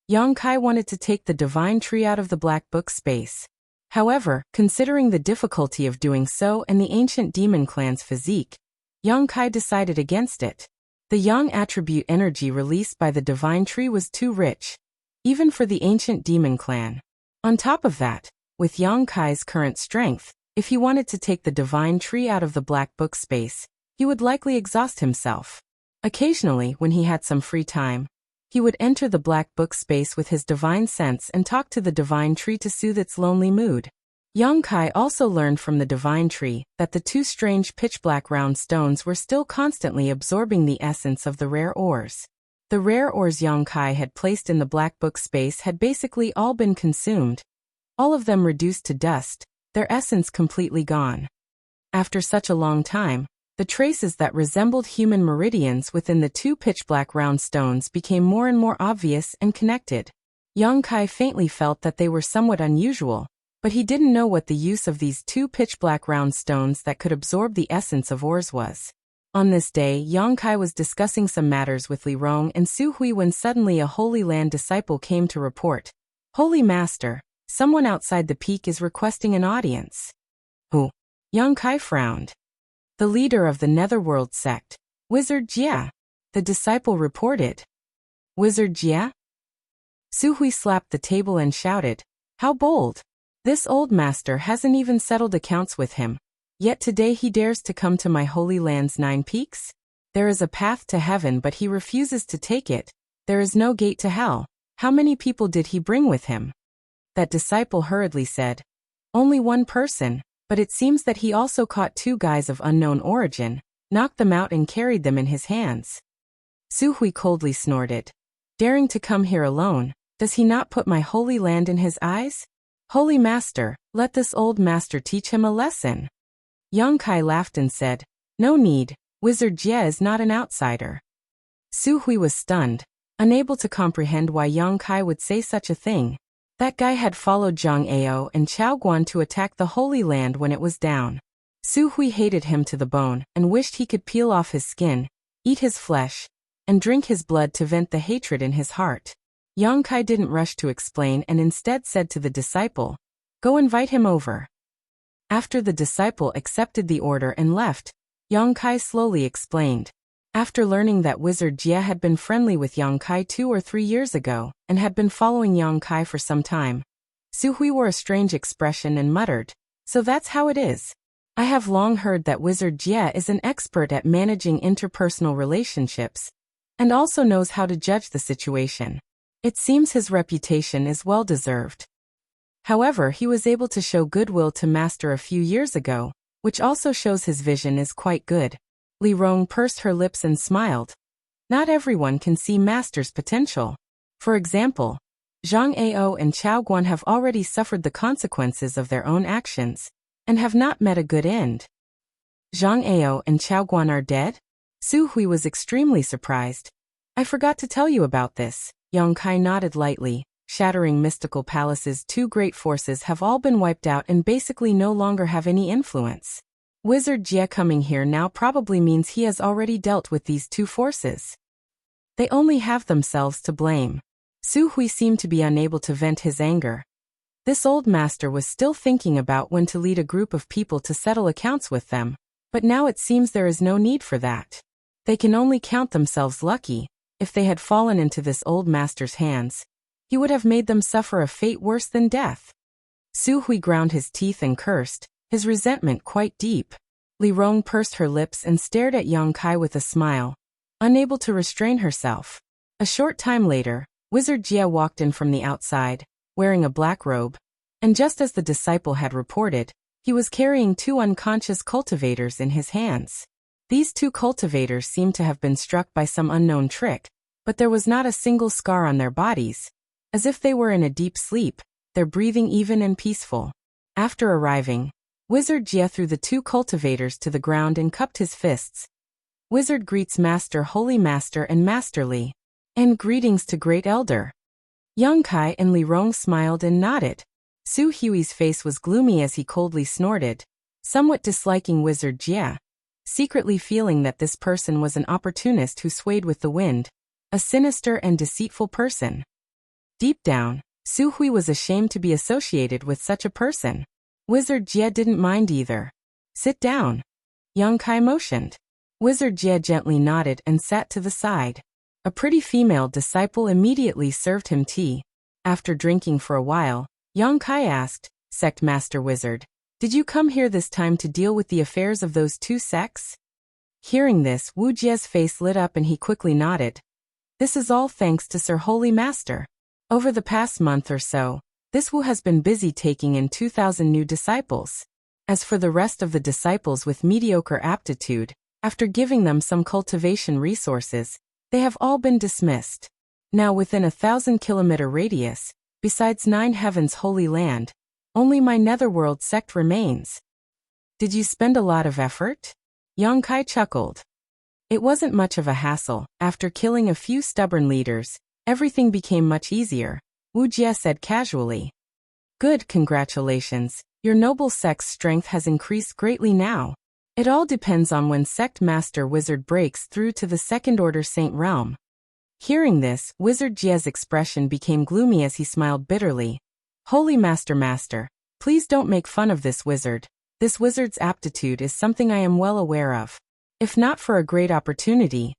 Yang Kai wanted to take the divine tree out of the black book space. However, considering the difficulty of doing so and the ancient demon clan's physique, Yang Kai decided against it. The yang attribute energy released by the divine tree was too rich, even for the ancient demon clan. On top of that, with Yang Kai's current strength, if he wanted to take the divine tree out of the black book space, he would likely exhaust himself. Occasionally, when he had some free time, he would enter the black book space with his divine sense and talk to the divine tree to soothe its lonely mood. Yang Kai also learned from the divine tree that the two strange pitch-black round stones were still constantly absorbing the essence of the rare ores. The rare ores Yang Kai had placed in the black book space had basically all been consumed, all of them reduced to dust, their essence completely gone. After such a long time, the traces that resembled human meridians within the two pitch-black round stones became more and more obvious and connected. Yang Kai faintly felt that they were somewhat unusual, but he didn't know what the use of these two pitch-black round stones that could absorb the essence of ores was. On this day, Yang Kai was discussing some matters with Li Rong and Su Hui when suddenly a Holy Land disciple came to report. "Holy Master, someone outside the peak is requesting an audience." "Who?" Yang Kai frowned. "The leader of the Netherworld sect, Wizard Jia," the disciple reported. "Wizard Jia?" Su Hui slapped the table and shouted, "How bold! This old master hasn't even settled accounts with him. Yet today he dares to come to my Holy Land's 9 peaks? There is a path to heaven but he refuses to take it. There is no gate to hell. How many people did he bring with him?" That disciple hurriedly said, "Only one person, but it seems that he also caught 2 guys of unknown origin, knocked them out and carried them in his hands." Su Hui coldly snorted. "Daring to come here alone, does he not put my Holy Land in his eyes? Holy Master, let this old master teach him a lesson." Yang Kai laughed and said, "No need, Wizard Jie is not an outsider." Su Hui was stunned, unable to comprehend why Yang Kai would say such a thing. That guy had followed Zhang Ao and Chao Guan to attack the Holy Land when it was down. Su Hui hated him to the bone and wished he could peel off his skin, eat his flesh, and drink his blood to vent the hatred in his heart. Yang Kai didn't rush to explain and instead said to the disciple, "Go invite him over." After the disciple accepted the order and left, Yang Kai slowly explained. After learning that Wizard Jia had been friendly with Yang Kai 2 or 3 years ago, and had been following Yang Kai for some time, Su Hui wore a strange expression and muttered, "So that's how it is. I have long heard that Wizard Jia is an expert at managing interpersonal relationships, and also knows how to judge the situation. It seems his reputation is well deserved. However, he was able to show goodwill to Master a few years ago, which also shows his vision is quite good." Li Rong pursed her lips and smiled. Not everyone can see Master's potential. For example, Zhang Ao and Chao Guan have already suffered the consequences of their own actions, and have not met a good end. Zhang Ao and Chao Guan are dead? Su Hui was extremely surprised. "I forgot to tell you about this." Yang Kai nodded lightly. Shattering Mystical Palace's 2 great forces have all been wiped out and basically no longer have any influence. Wizard Jia coming here now probably means he has already dealt with these 2 forces. They only have themselves to blame. Su Hui seemed to be unable to vent his anger. This old master was still thinking about when to lead a group of people to settle accounts with them, but now it seems there is no need for that. They can only count themselves lucky. If they had fallen into this old master's hands, he would have made them suffer a fate worse than death. Su Hui ground his teeth and cursed, his resentment quite deep. Li Rong pursed her lips and stared at Yang Kai with a smile, unable to restrain herself. A short time later, Wizard Jia walked in from the outside, wearing a black robe, and just as the disciple had reported, he was carrying 2 unconscious cultivators in his hands. These 2 cultivators seemed to have been struck by some unknown trick, but there was not a single scar on their bodies, as if they were in a deep sleep, their breathing even and peaceful. After arriving, Wizard Jia threw the 2 cultivators to the ground and cupped his fists. Wizard greets Master, Holy Master and Masterly, and greetings to Great Elder. Yang Kai and Li Rong smiled and nodded. Su Hui's face was gloomy as he coldly snorted, somewhat disliking Wizard Jia, secretly feeling that this person was an opportunist who swayed with the wind, a sinister and deceitful person. Deep down, Su Hui was ashamed to be associated with such a person. Wizard Jia didn't mind either. Sit down. Yang Kai motioned. Wizard Jia gently nodded and sat to the side. A pretty female disciple immediately served him tea. After drinking for a while, Yang Kai asked, Sect Master Wizard, did you come here this time to deal with the affairs of those 2 sects? Hearing this, Wu Jia's face lit up and he quickly nodded. This is all thanks to Sir Holy Master. Over the past month or so, this Wu has been busy taking in 2,000 new disciples. As for the rest of the disciples with mediocre aptitude, after giving them some cultivation resources, they have all been dismissed. Now within a 1,000-kilometer radius, besides 9 heavens holy land, only my netherworld sect remains. Did you spend a lot of effort? Yang Kai chuckled. It wasn't much of a hassle. After killing a few stubborn leaders, everything became much easier, Wu Jia said casually. Good, congratulations. Your noble sect's strength has increased greatly now. It all depends on when Sect Master Wizard breaks through to the Second Order Saint Realm. Hearing this, Wizard Jia's expression became gloomy as he smiled bitterly. Holy Master, please don't make fun of this wizard. This wizard's aptitude is something I am well aware of. If not for a great opportunity,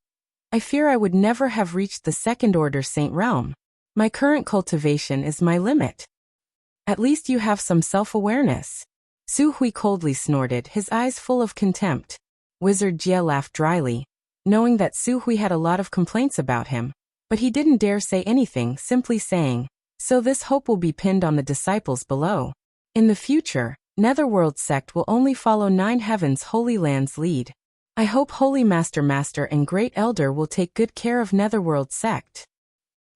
I fear I would never have reached the Second Order Saint Realm. My current cultivation is my limit. At least you have some self-awareness. Su Hui coldly snorted, his eyes full of contempt. Wizard Jia laughed dryly, knowing that Su Hui had a lot of complaints about him, but he didn't dare say anything, simply saying, so this hope will be pinned on the disciples below. In the future, Netherworld sect will only follow 9 heavens holy land's lead. I hope Holy Master and Great Elder will take good care of Netherworld sect.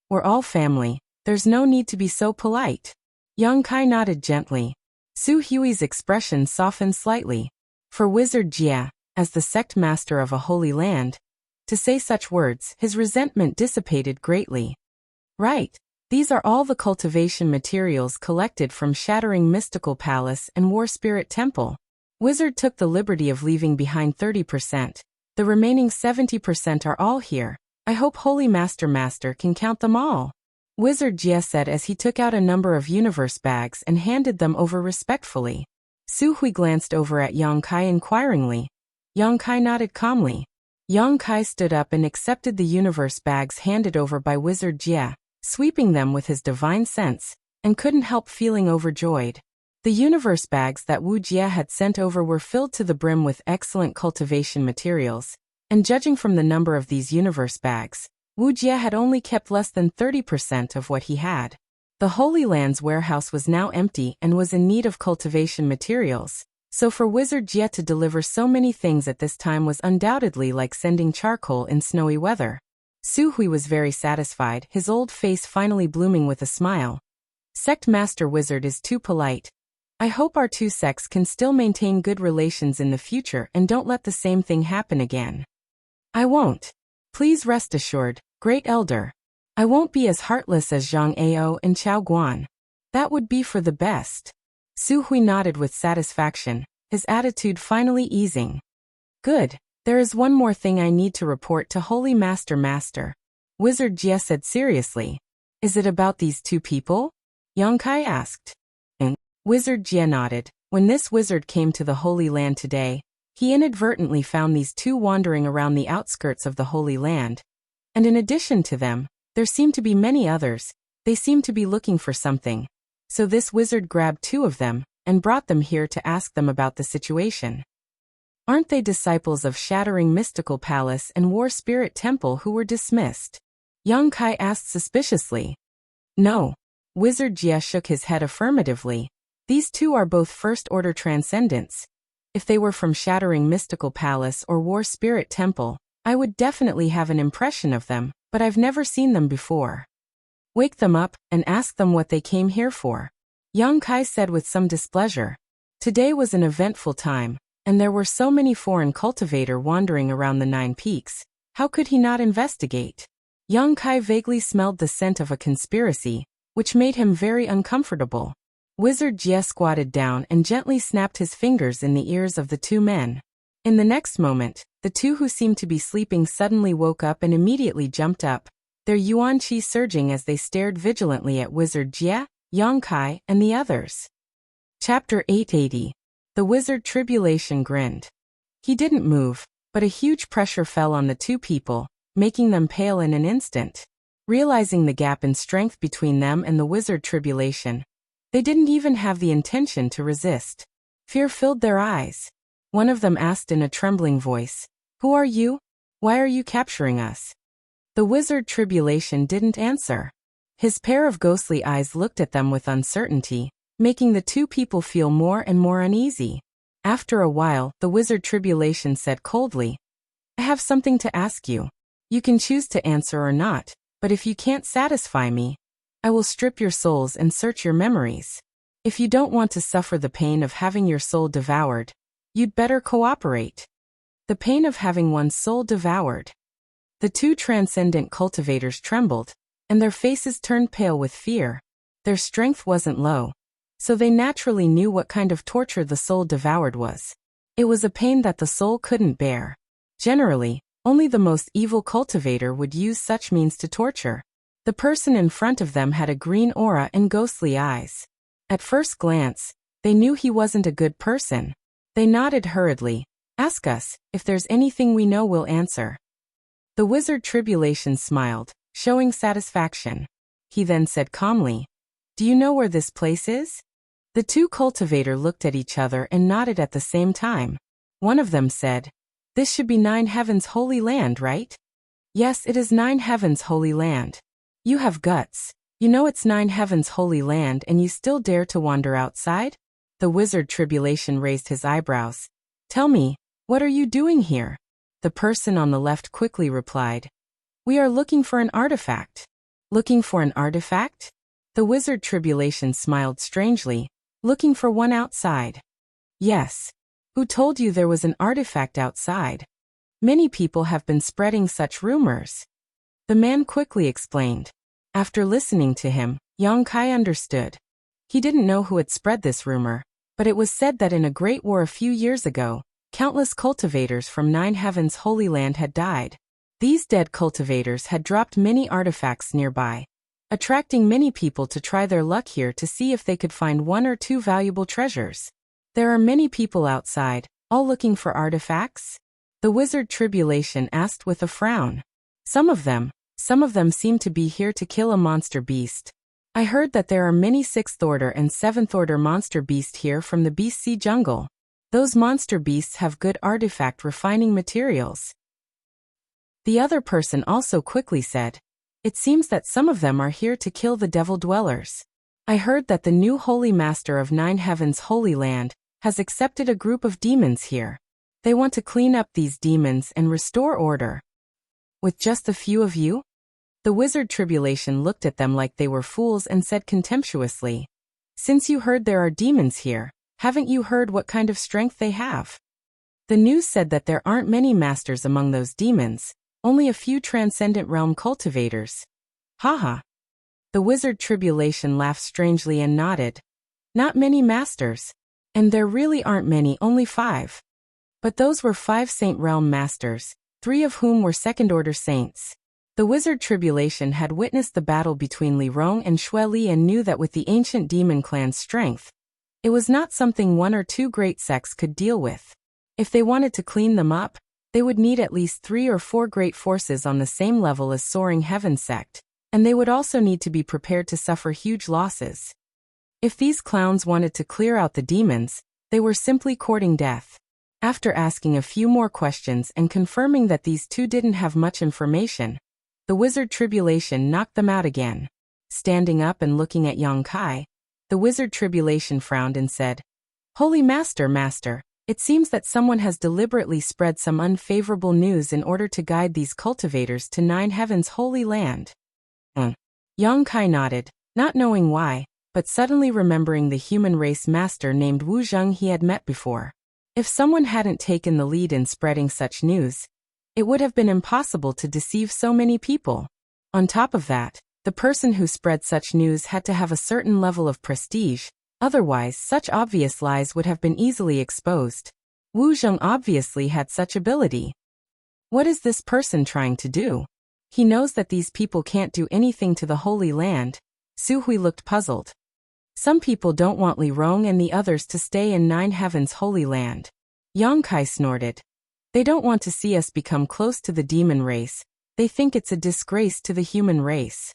We're all family, there's no need to be so polite. Yang Kai nodded gently. Su Hui's expression softened slightly. For Wizard Jia, as the sect master of a holy land, to say such words, his resentment dissipated greatly. Right. These are all the cultivation materials collected from Shattering Mystical Palace and War Spirit Temple. Wizard took the liberty of leaving behind 30%. The remaining 70% are all here. I hope Holy Master can count them all. Wizard Jia said as he took out a number of universe bags and handed them over respectfully. Su Hui glanced over at Yang Kai inquiringly. Yang Kai nodded calmly. Yang Kai stood up and accepted the universe bags handed over by Wizard Jia, sweeping them with his divine sense, and couldn't help feeling overjoyed. The universe bags that Wu Jia had sent over were filled to the brim with excellent cultivation materials, and judging from the number of these universe bags, Wu Jia had only kept less than 30% of what he had. The Holy Land's warehouse was now empty and was in need of cultivation materials, so for Wizard Jia to deliver so many things at this time was undoubtedly like sending charcoal in snowy weather. Su Hui was very satisfied, his old face finally blooming with a smile. Sect Master Wizard is too polite. I hope our 2 sects can still maintain good relations in the future and don't let the same thing happen again. I won't. Please rest assured, Great Elder. I won't be as heartless as Zhang Ao and Chao Guan. That would be for the best. Su Hui nodded with satisfaction, his attitude finally easing. Good. There is one more thing I need to report to Holy Master. Wizard Jia said seriously. Is it about these two people? Yang Kai asked. And Wizard Jie nodded. When this wizard came to the Holy Land today, he inadvertently found these two wandering around the outskirts of the Holy Land. And in addition to them, there seemed to be many others. They seemed to be looking for something. So this wizard grabbed two of them and brought them here to ask them about the situation. Aren't they disciples of Shattering Mystical Palace and War Spirit Temple who were dismissed? Yang Kai asked suspiciously. No. Wizard Jie shook his head affirmatively. These two are both first-order transcendents. If they were from Shattering Mystical Palace or War Spirit Temple, I would definitely have an impression of them, but I've never seen them before. Wake them up and ask them what they came here for, Yang Kai said with some displeasure. Today was an eventful time, and there were so many foreign cultivators wandering around the 9 peaks. How could he not investigate? Yang Kai vaguely smelled the scent of a conspiracy, which made him very uncomfortable. Wizard Jie squatted down and gently snapped his fingers in the ears of the two men. In the next moment, the two who seemed to be sleeping suddenly woke up and immediately jumped up, their yuan qi surging as they stared vigilantly at Wizard Jie, Yang Kai, and the others. Chapter 880. The Wizard Tribulation grinned. He didn't move, but a huge pressure fell on the two people, making them pale in an instant. Realizing the gap in strength between them and the Wizard Tribulation, they didn't even have the intention to resist. Fear filled their eyes. One of them asked in a trembling voice, "Who are you? Why are you capturing us?" The Wizard Tribulation didn't answer. His pair of ghostly eyes looked at them with uncertainty, making the two people feel more and more uneasy. After a while, the Wizard Tribulation said coldly, "I have something to ask you. You can choose to answer or not, but if you can't satisfy me, I will strip your souls and search your memories. If you don't want to suffer the pain of having your soul devoured, you'd better cooperate." The pain of having one's soul devoured. The two transcendent cultivators trembled, and their faces turned pale with fear. Their strength wasn't low, so they naturally knew what kind of torture the soul devoured was. It was a pain that the soul couldn't bear. Generally, only the most evil cultivator would use such means to torture. The person in front of them had a green aura and ghostly eyes. At first glance, they knew he wasn't a good person. They nodded hurriedly. "Ask us, if there's anything we know we'll answer." The Wizard Tribulation smiled, showing satisfaction. He then said calmly, "Do you know where this place is?" The two cultivators looked at each other and nodded at the same time. One of them said, "This should be 9 Heavens Holy Land, right?" "Yes, it is 9 Heavens Holy Land." "You have guts. You know it's 9 Heavens Holy Land and you still dare to wander outside?" The Wizard Tribulation raised his eyebrows. "Tell me, what are you doing here?" The person on the left quickly replied, "We are looking for an artifact." "Looking for an artifact?" The Wizard Tribulation smiled strangely. "Looking for one outside?" "Yes. Who told you there was an artifact outside? Many people have been spreading such rumors." The man quickly explained. After listening to him, Yang Kai understood. He didn't know who had spread this rumor, but it was said that in a great war a few years ago, countless cultivators from 9 Heavens Holy Land had died. These dead cultivators had dropped many artifacts nearby, attracting many people to try their luck here to see if they could find 1 or 2 valuable treasures. "There are many people outside, all looking for artifacts?" The Wizard Tribulation asked with a frown. Some of them seem to be here to kill a monster beast. I heard that there are many 6th order and 7th order monster beasts here from the Beast Sea Jungle. Those monster beasts have good artifact refining materials." The other person also quickly said, "It seems that some of them are here to kill the devil dwellers. I heard that the new Holy Master of 9 Heavens Holy Land has accepted a group of demons here. They want to clean up these demons and restore order." "With just a few of you?" The Wizard Tribulation looked at them like they were fools and said contemptuously, "Since you heard there are demons here, haven't you heard what kind of strength they have? The news said that there aren't many masters among those demons, only a few transcendent realm cultivators." "Haha." The Wizard Tribulation laughed strangely and nodded. "Not many masters. And there really aren't many, only 5. But those were 5 Saint Realm masters, 3 of whom were second-order saints. The wizard Tribulation had witnessed the battle between Li Rong and Xue Li and knew that with the ancient demon clan's strength, it was not something one or two great sects could deal with. If they wanted to clean them up, they would need at least 3 or 4 great forces on the same level as Soaring Heaven sect, and they would also need to be prepared to suffer huge losses. If these clowns wanted to clear out the demons, they were simply courting death. After asking a few more questions and confirming that these two didn't have much information, the wizard Tribulation knocked them out again. Standing up and looking at Yang Kai, the wizard Tribulation frowned and said, "Holy Master, it seems that someone has deliberately spread some unfavorable news in order to guide these cultivators to Nine Heaven's holy land." Yang Kai nodded, not knowing why, but suddenly remembering the human race master named Wu Zheng he had met before. If someone hadn't taken the lead in spreading such news, it would have been impossible to deceive so many people. On top of that, the person who spread such news had to have a certain level of prestige, otherwise such obvious lies would have been easily exposed. Wu Zheng obviously had such ability. What is this person trying to do? He knows that these people can't do anything to the Holy Land. Su Hui looked puzzled. Some people don't want Li Rong and the others to stay in Nine Heaven's Holy Land. Yang Kai snorted. They don't want to see us become close to the demon race. They think it's a disgrace to the human race.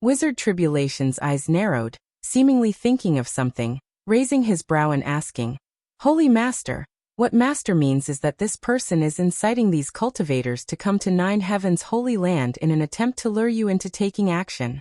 Wizard Tribulation's eyes narrowed, seemingly thinking of something, raising his brow and asking, "Holy Master, what Master means is that this person is inciting these cultivators to come to Nine Heaven's Holy Land in an attempt to lure you into taking action."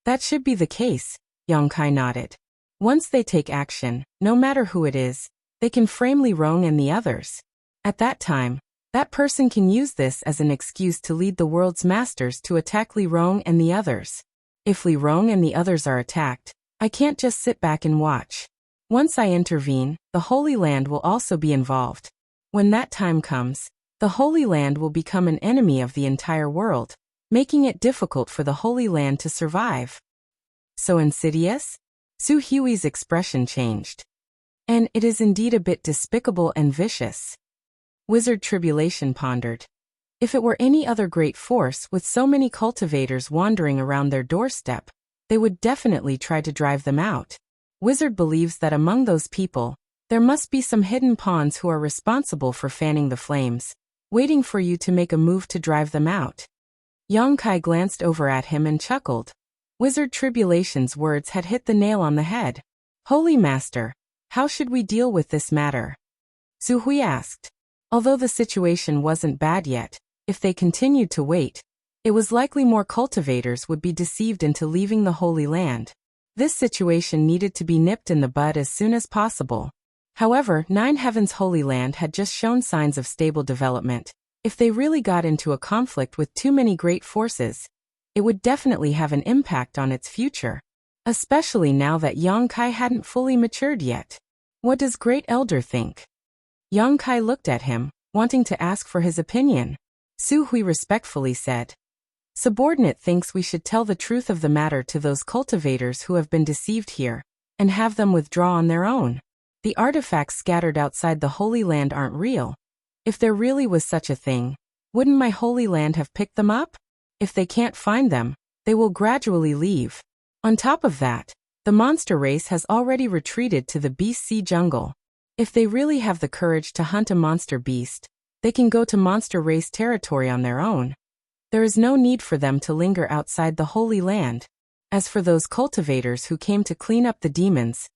"That should be the case," Yang Kai nodded. "Once they take action, no matter who it is, they can frame Li Rong and the others. At that time, that person can use this as an excuse to lead the world's masters to attack Li Rong and the others. If Li Rong and the others are attacked, I can't just sit back and watch. Once I intervene, the Holy Land will also be involved. When that time comes, the Holy Land will become an enemy of the entire world, making it difficult for the Holy Land to survive." "So insidious?" Su Hui's expression changed. "And it is indeed a bit despicable and vicious." Wizard Tribulation pondered. If it were any other great force with so many cultivators wandering around their doorstep, they would definitely try to drive them out. Wizard believes that among those people, there must be some hidden pawns who are responsible for fanning the flames, waiting for you to make a move to drive them out. Yang Kai glanced over at him and chuckled. Wizard Tribulation's words had hit the nail on the head. "Holy Master, how should we deal with this matter?" Su Hui asked. Although the situation wasn't bad yet, if they continued to wait, it was likely more cultivators would be deceived into leaving the Holy Land. This situation needed to be nipped in the bud as soon as possible. However, Nine Heaven's Holy Land had just shown signs of stable development. If they really got into a conflict with too many great forces, it would definitely have an impact on its future, especially now that Yang Kai hadn't fully matured yet. What does Great Elder think? Yang Kai looked at him, wanting to ask for his opinion. Su Hui respectfully said, "Subordinate thinks we should tell the truth of the matter to those cultivators who have been deceived here, and have them withdraw on their own. The artifacts scattered outside the Holy Land aren't real. If there really was such a thing, wouldn't my Holy Land have picked them up? If they can't find them, they will gradually leave. On top of that, the monster race has already retreated to the Beast Sea jungle. If they really have the courage to hunt a monster beast, they can go to monster race territory on their own. There is no need for them to linger outside the Holy Land. As for those cultivators who came to clean up the demons,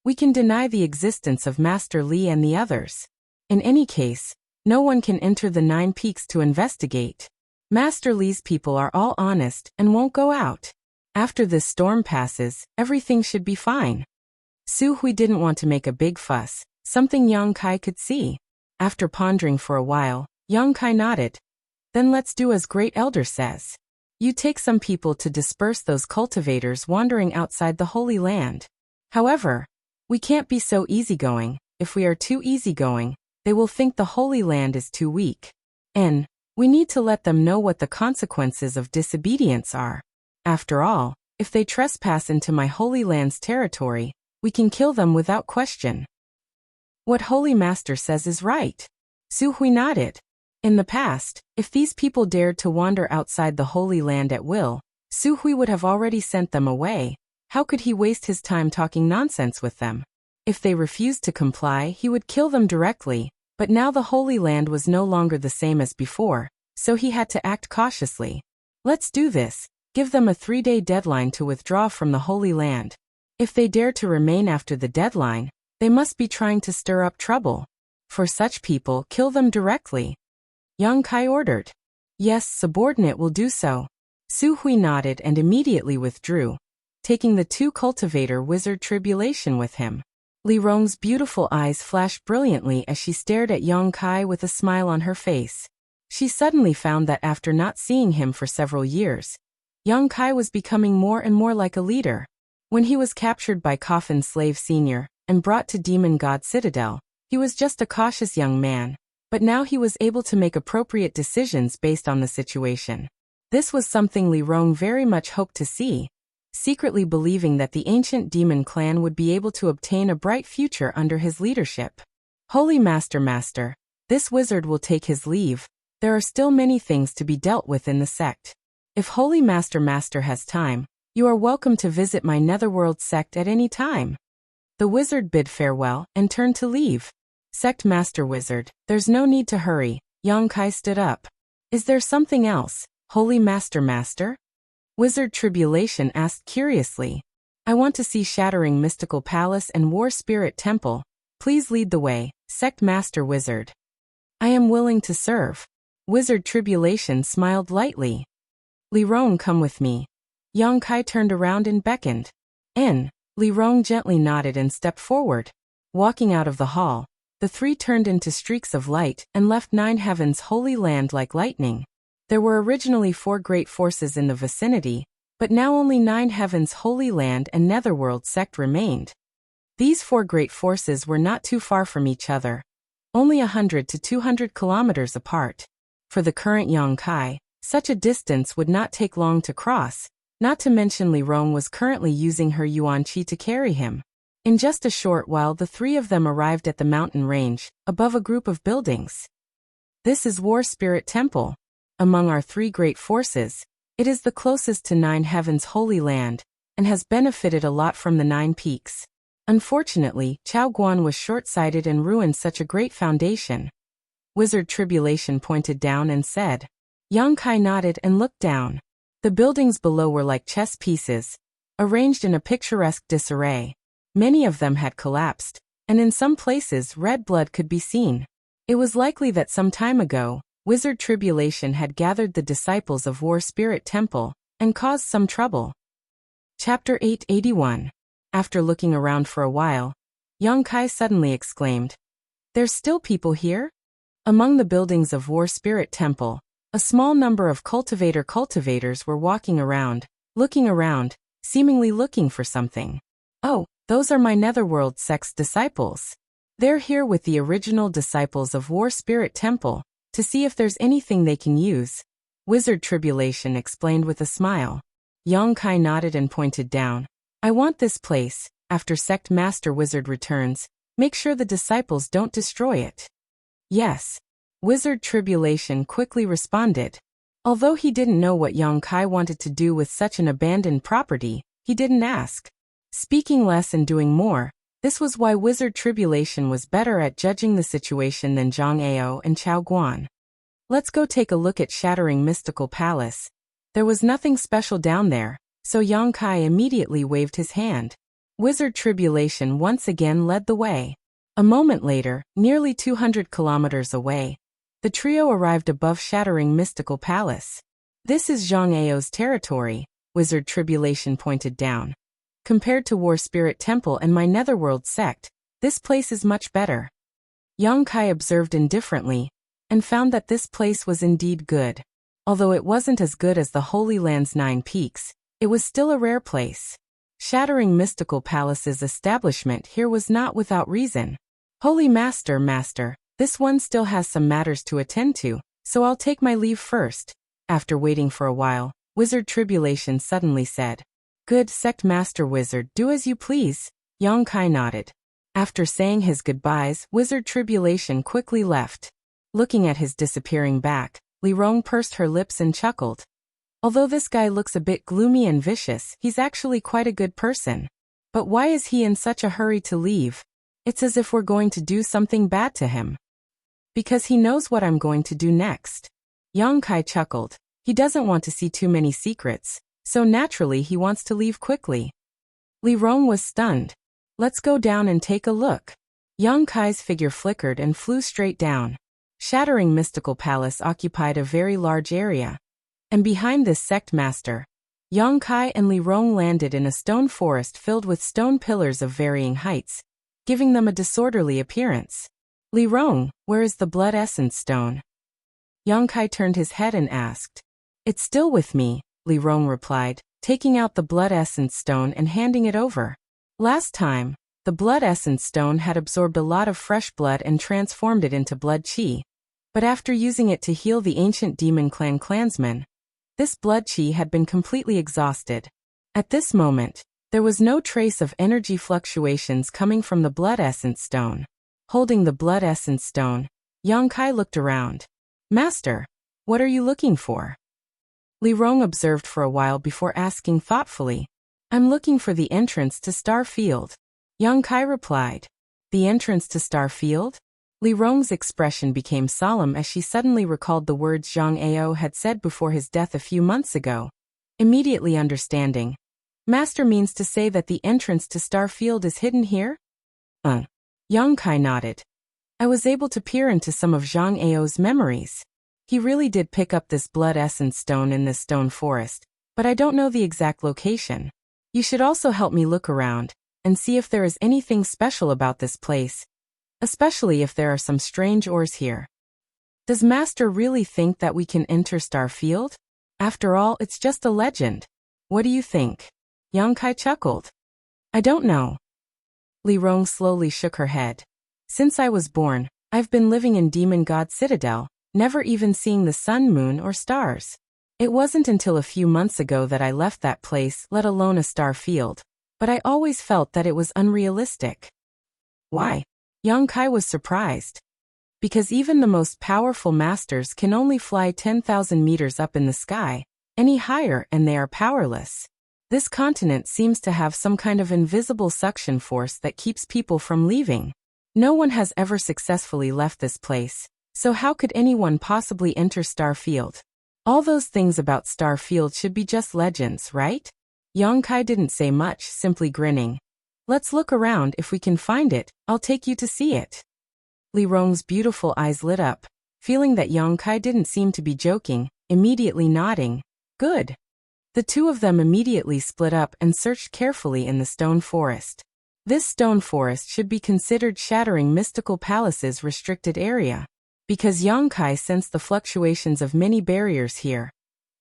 we can deny the existence of Master Li and the others. In any case, no one can enter the Nine Peaks to investigate. Master Li's people are all honest and won't go out. After this storm passes, everything should be fine." Su Hui didn't want to make a big fuss, something Yang Kai could see. After pondering for a while, Yang Kai nodded. "Then let's do as Great Elder says. You take some people to disperse those cultivators wandering outside the Holy Land. However, we can't be so easygoing. If we are too easygoing, they will think the Holy Land is too weak. And we need to let them know what the consequences of disobedience are. After all, if they trespass into my Holy Land's territory, we can kill them without question." "What Holy Master says is right." Su Hui nodded. In the past, if these people dared to wander outside the Holy Land at will, Su Hui would have already sent them away. How could he waste his time talking nonsense with them? If they refused to comply, he would kill them directly, but now the Holy Land was no longer the same as before, so he had to act cautiously. Let's do this. Give them a 3-day deadline to withdraw from the Holy Land. If they dare to remain after the deadline, they must be trying to stir up trouble. For such people, kill them directly. Yang Kai ordered. Yes, subordinate will do so. Su Hui nodded and immediately withdrew, taking the 2 cultivator wizard tribulation with him. Li Rong's beautiful eyes flashed brilliantly as she stared at Yang Kai with a smile on her face. She suddenly found that after not seeing him for several years, Yang Kai was becoming more and more like a leader. When he was captured by Coffin Slave Sr. and brought to Demon God Citadel, he was just a cautious young man, but now he was able to make appropriate decisions based on the situation. This was something Li Rong very much hoped to see, secretly believing that the ancient demon clan would be able to obtain a bright future under his leadership. Holy Master, this wizard will take his leave. There are still many things to be dealt with in the sect. If Holy Master has time, you are welcome to visit my Netherworld sect at any time. The wizard bid farewell and turned to leave. Sect Master Wizard, there's no need to hurry. Yang Kai stood up. Is there something else, Holy Master? Wizard Tribulation asked curiously. I want to see Shattering Mystical Palace and War Spirit Temple. Please lead the way, Sect Master Wizard. I am willing to serve. Wizard Tribulation smiled lightly. Li Rong, come with me. Yang Kai turned around and beckoned. In. Li Rong gently nodded and stepped forward. Walking out of the hall, the 3 turned into streaks of light and left 9 Heavens Holy Land like lightning. There were originally 4 great forces in the vicinity, but now only 9 Heavens Holy Land and Netherworld sect remained. These 4 great forces were not too far from each other, only 100 to 200 kilometers apart. For the current Yang Kai, such a distance would not take long to cross, not to mention Li Rong was currently using her Yuan Qi to carry him. In just a short while the 3 of them arrived at the mountain range, above a group of buildings. This is War Spirit Temple. Among our 3 great forces, it is the closest to 9 Heavens Holy Land, and has benefited a lot from the 9 peaks. Unfortunately, Chao Guan was short-sighted and ruined such a great foundation. Wizard Tribulation pointed down and said. Yang Kai nodded and looked down. The buildings below were like chess pieces, arranged in a picturesque disarray. Many of them had collapsed, and in some places red blood could be seen. It was likely that some time ago, Wizard Tribulation had gathered the disciples of War Spirit Temple and caused some trouble. Chapter 881. After looking around for a while, Yang Kai suddenly exclaimed, "There's still people here?" Among the buildings of War Spirit Temple, a small number of cultivators were walking around, looking around, seemingly looking for something. Oh, those are my Netherworld sect's disciples. They're here with the original disciples of War Spirit Temple, to see if there's anything they can use. Wizard Tribulation explained with a smile. Yang Kai nodded and pointed down. I want this place. After Sect Master Wizard returns, make sure the disciples don't destroy it. Yes. Wizard Tribulation quickly responded. Although he didn't know what Yang Kai wanted to do with such an abandoned property, he didn't ask. Speaking less and doing more, this was why Wizard Tribulation was better at judging the situation than Zhang Ao and Chao Guan. Let's go take a look at Shattering Mystical Palace. There was nothing special down there, so Yang Kai immediately waved his hand. Wizard Tribulation once again led the way. A moment later, nearly 200 kilometers away, the trio arrived above Shattering Mystical Palace. This is Zhang Ao's territory, Wizard Tribulation pointed down. Compared to War Spirit Temple and my Netherworld sect, this place is much better. Yang Kai observed indifferently, and found that this place was indeed good. Although it wasn't as good as the Holy Land's 9 peaks, it was still a rare place. Shattering Mystical Palace's establishment here was not without reason. Holy Master, this one still has some matters to attend to, so I'll take my leave first. After waiting for a while, Wizard Tribulation suddenly said. Good, Sect Master Wizard, do as you please. Yang Kai nodded. After saying his goodbyes, Wizard Tribulation quickly left. Looking at his disappearing back, Li Rong pursed her lips and chuckled. Although this guy looks a bit gloomy and vicious, he's actually quite a good person. But why is he in such a hurry to leave? It's as if we're going to do something bad to him. Because he knows what I'm going to do next. Yang Kai chuckled. He doesn't want to see too many secrets, so naturally he wants to leave quickly. Li Rong was stunned. Let's go down and take a look. Yang Kai's figure flickered and flew straight down. Shattering Mystical Palace occupied a very large area. And behind this sect master, Yang Kai and Li Rong landed in a stone forest filled with stone pillars of varying heights, giving them a disorderly appearance. Li Rong, where is the blood essence stone? Yang Kai turned his head and asked. It's still with me, Li Rong replied, taking out the blood essence stone and handing it over. Last time, the blood essence stone had absorbed a lot of fresh blood and transformed it into blood qi. But after using it to heal the ancient demon clan clansmen, this blood qi had been completely exhausted. At this moment, there was no trace of energy fluctuations coming from the blood essence stone. Holding the blood essence stone, Yang Kai looked around. Master, what are you looking for? Li Rong observed for a while before asking thoughtfully. I'm looking for the entrance to Star Field. Yang Kai replied. The entrance to Star Field? Li Rong's expression became solemn as she suddenly recalled the words Zhang Ao had said before his death a few months ago. Immediately understanding. Master means to say that the entrance to Star Field is hidden here? Yang Kai nodded. I was able to peer into some of Zhang Ao's memories. He really did pick up this blood essence stone in this stone forest, but I don't know the exact location. You should also help me look around and see if there is anything special about this place. Especially if there are some strange ores here. Does Master really think that we can enter Star Field? After all, it's just a legend. What do you think? Yang Kai chuckled. I don't know. Li Rong slowly shook her head. Since I was born, I've been living in Demon God Citadel, never even seeing the sun, moon, or stars. It wasn't until a few months ago that I left that place, let alone a Star Field. But I always felt that it was unrealistic. Why? Yang Kai was surprised. Because even the most powerful masters can only fly 10,000 meters up in the sky, any higher and they are powerless. This continent seems to have some kind of invisible suction force that keeps people from leaving. No one has ever successfully left this place, so how could anyone possibly enter Star Field? All those things about Star Field should be just legends, right? Yang Kai didn't say much, simply grinning. Let's look around. If we can find it, I'll take you to see it. Li Rong's beautiful eyes lit up, feeling that Yang Kai didn't seem to be joking, immediately nodding. Good. The two of them immediately split up and searched carefully in the stone forest. This stone forest should be considered Shattering Mystical Palace's restricted area, because Yang Kai sensed the fluctuations of many barriers here,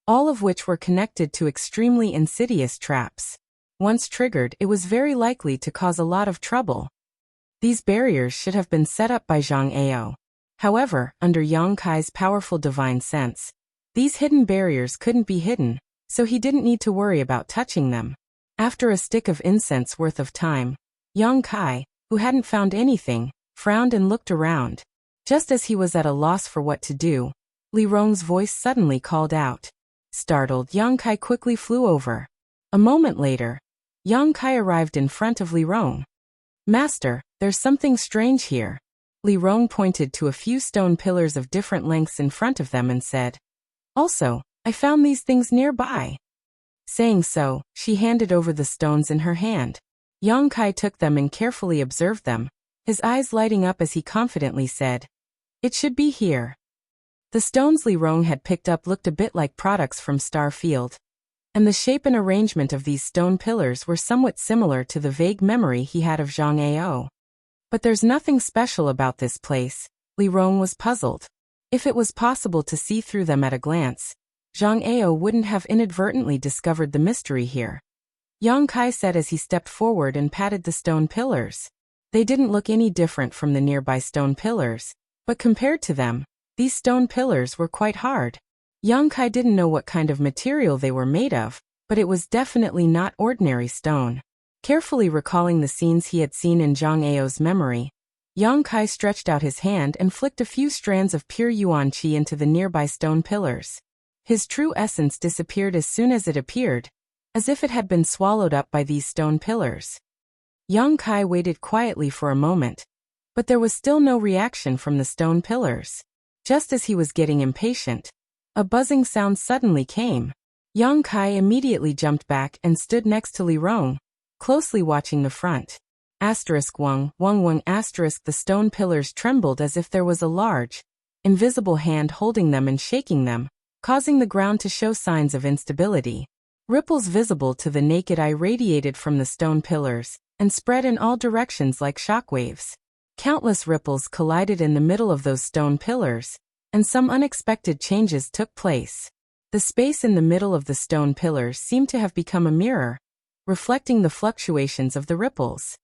all of which were connected to extremely insidious traps. Once triggered, it was very likely to cause a lot of trouble. These barriers should have been set up by Zhang Ao. However, under Yang Kai's powerful divine sense, these hidden barriers couldn't be hidden, so he didn't need to worry about touching them. After a stick of incense worth of time, Yang Kai, who hadn't found anything, frowned and looked around. Just as he was at a loss for what to do, Li Rong's voice suddenly called out. Startled, Yang Kai quickly flew over. A moment later, Yang Kai arrived in front of Li Rong. Master, there's something strange here. Li Rong pointed to a few stone pillars of different lengths in front of them and said. Also, I found these things nearby. Saying so, she handed over the stones in her hand. Yang Kai took them and carefully observed them, his eyes lighting up as he confidently said. It should be here. The stones Li Rong had picked up looked a bit like products from Star Field. And the shape and arrangement of these stone pillars were somewhat similar to the vague memory he had of Zhang Ao. But there's nothing special about this place, Li Rong was puzzled. If it was possible to see through them at a glance, Zhang Ao wouldn't have inadvertently discovered the mystery here. Yang Kai said as he stepped forward and patted the stone pillars. They didn't look any different from the nearby stone pillars, but compared to them, these stone pillars were quite hard. Yang Kai didn't know what kind of material they were made of, but it was definitely not ordinary stone. Carefully recalling the scenes he had seen in Zhang Ao's memory, Yang Kai stretched out his hand and flicked a few strands of pure yuan qi into the nearby stone pillars. His true essence disappeared as soon as it appeared, as if it had been swallowed up by these stone pillars. Yang Kai waited quietly for a moment, but there was still no reaction from the stone pillars. Just as he was getting impatient, a buzzing sound suddenly came. Yang Kai immediately jumped back and stood next to Li Rong, closely watching the front. Wang, the stone pillars trembled as if there was a large, invisible hand holding them and shaking them, causing the ground to show signs of instability. Ripples visible to the naked eye radiated from the stone pillars and spread in all directions like shockwaves. Countless ripples collided in the middle of those stone pillars, and some unexpected changes took place. The space in the middle of the stone pillars seemed to have become a mirror, reflecting the fluctuations of the ripples.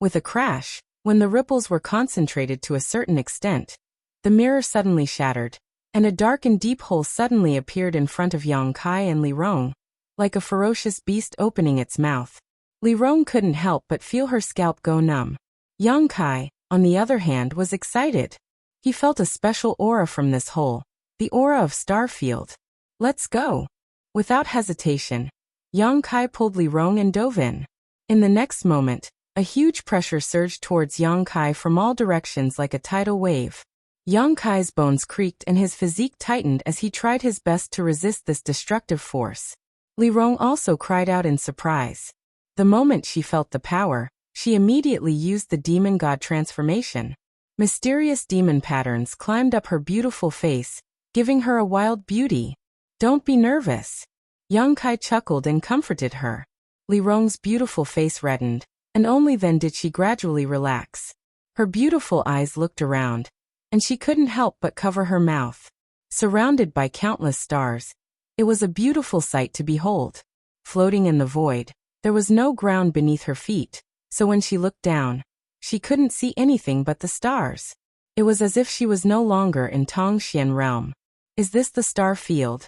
With a crash, when the ripples were concentrated to a certain extent, the mirror suddenly shattered, and a dark and deep hole suddenly appeared in front of Yang Kai and Li Rong, like a ferocious beast opening its mouth. Li Rong couldn't help but feel her scalp go numb. Yang Kai, on the other hand, was excited. He felt a special aura from this hole, the aura of Starfield. Let's go. Without hesitation, Yang Kai pulled Li Rong and dove in. In the next moment, a huge pressure surged towards Yang Kai from all directions like a tidal wave. Yang Kai's bones creaked and his physique tightened as he tried his best to resist this destructive force. Li Rong also cried out in surprise. The moment she felt the power, she immediately used the demon god transformation. Mysterious demon patterns climbed up her beautiful face, giving her a wild beauty. Don't be nervous. Yang Kai chuckled and comforted her. Li Rong's beautiful face reddened, and only then did she gradually relax. Her beautiful eyes looked around, and she couldn't help but cover her mouth. Surrounded by countless stars, it was a beautiful sight to behold. Floating in the void, there was no ground beneath her feet, so when she looked down, she couldn't see anything but the stars. It was as if she was no longer in Tongxian realm. Is this the star field?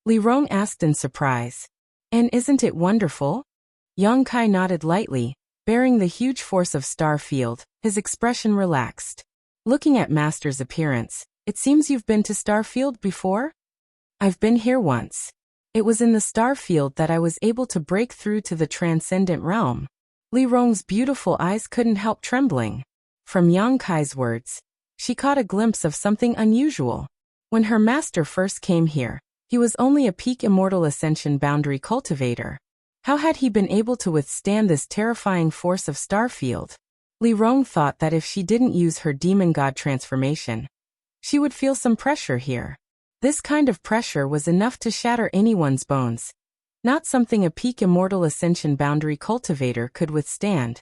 Li Rong asked in surprise. And isn't it wonderful? Yang Kai nodded lightly, bearing the huge force of star field, his expression relaxed. Looking at Master's appearance, it seems you've been to Starfield before? I've been here once. It was in the Starfield that I was able to break through to the transcendent realm. Li Rong's beautiful eyes couldn't help trembling. From Yang Kai's words, she caught a glimpse of something unusual. When her master first came here, he was only a peak immortal ascension boundary cultivator. How had he been able to withstand this terrifying force of Starfield? Li Rong thought that if she didn't use her demon god transformation, she would feel some pressure here. This kind of pressure was enough to shatter anyone's bones, not something a peak immortal ascension boundary cultivator could withstand.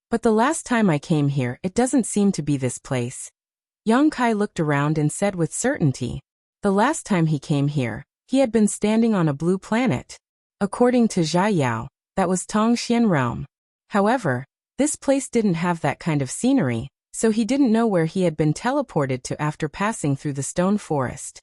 But the last time I came here, it doesn't seem to be this place. Yang Kai looked around and said with certainty. The last time he came here, he had been standing on a blue planet. According to Zhai Yao, that was Tongxian realm. However, this place didn't have that kind of scenery, so he didn't know where he had been teleported to after passing through the stone forest.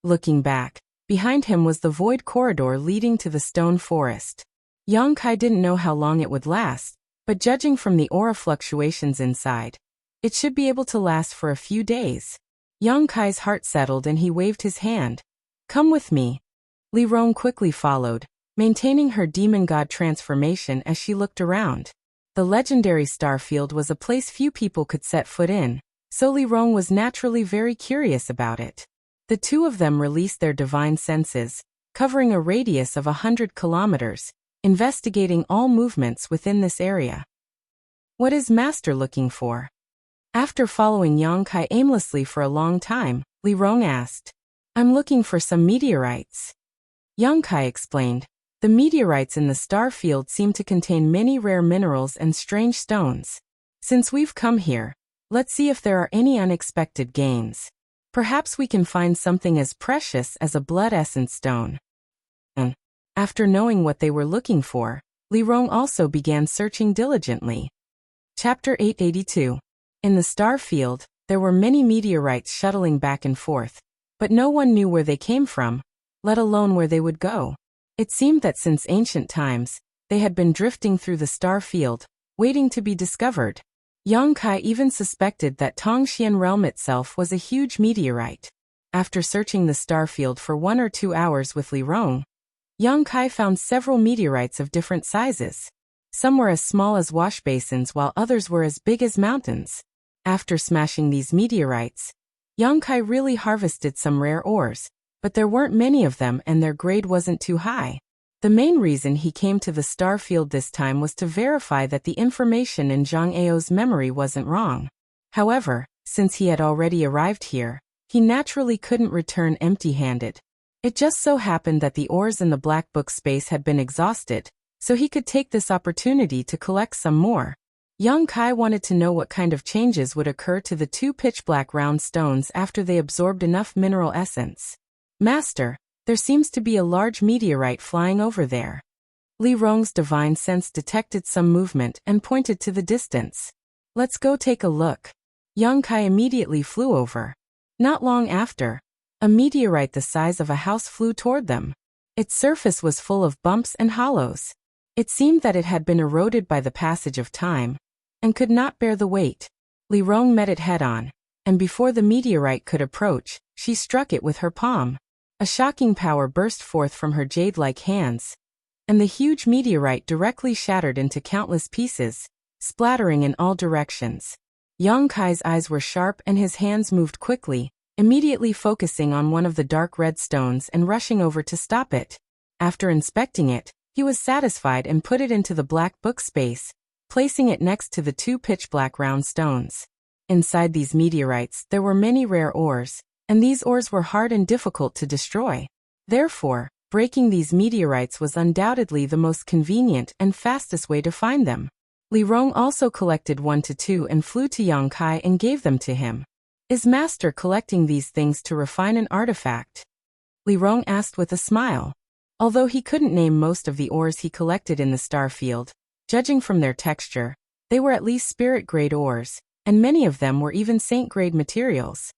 Looking back, behind him was the void corridor leading to the stone forest. Yang Kai didn't know how long it would last, but judging from the aura fluctuations inside, it should be able to last for a few days. Yang Kai's heart settled and he waved his hand. Come with me. Li Rong quickly followed, maintaining her demon god transformation as she looked around. The legendary Starfield was a place few people could set foot in, so Li Rong was naturally very curious about it. The two of them released their divine senses, covering a radius of 100 kilometers, investigating all movements within this area. What is Master looking for? After following Yang Kai aimlessly for a long time, Li Rong asked. I'm looking for some meteorites. Yang Kai explained. The meteorites in the star field seem to contain many rare minerals and strange stones. Since we've come here, let's see if there are any unexpected gains. Perhaps we can find something as precious as a blood essence stone. And after knowing what they were looking for, Li Rong also began searching diligently. Chapter 882. In the star field, there were many meteorites shuttling back and forth, but no one knew where they came from, let alone where they would go. It seemed that since ancient times, they had been drifting through the star field, waiting to be discovered. Yang Kai even suspected that Tongxian realm itself was a huge meteorite. After searching the star field for 1 or 2 hours with Li Rong, Yang Kai found several meteorites of different sizes. Some were as small as wash basins while others were as big as mountains. After smashing these meteorites, Yang Kai really harvested some rare ores, but there weren't many of them and their grade wasn't too high. The main reason he came to the star field this time was to verify that the information in Zhang Ao's memory wasn't wrong. However, since he had already arrived here, he naturally couldn't return empty-handed. It just so happened that the ores in the black book space had been exhausted, so he could take this opportunity to collect some more. Yang Kai wanted to know what kind of changes would occur to the 2 pitch-black round stones after they absorbed enough mineral essence. Master, there seems to be a large meteorite flying over there. Li Rong's divine sense detected some movement and pointed to the distance. Let's go take a look. Yang Kai immediately flew over. Not long after, a meteorite the size of a house flew toward them. Its surface was full of bumps and hollows. It seemed that it had been eroded by the passage of time, and could not bear the weight. Li Rong met it head-on, and before the meteorite could approach, she struck it with her palm. A shocking power burst forth from her jade-like hands, and the huge meteorite directly shattered into countless pieces, splattering in all directions. Yang Kai's eyes were sharp and his hands moved quickly, immediately focusing on one of the dark red stones and rushing over to stop it. After inspecting it, he was satisfied and put it into the black book space, placing it next to the 2 pitch-black round stones. Inside these meteorites there were many rare ores, and these ores were hard and difficult to destroy. Therefore, breaking these meteorites was undoubtedly the most convenient and fastest way to find them. Li Rong also collected 1 to 2 and flew to Yang Kai and gave them to him. Is Master collecting these things to refine an artifact? Li Rong asked with a smile. Although he couldn't name most of the ores he collected in the star field, judging from their texture, they were at least spirit-grade ores, and many of them were even saint-grade materials.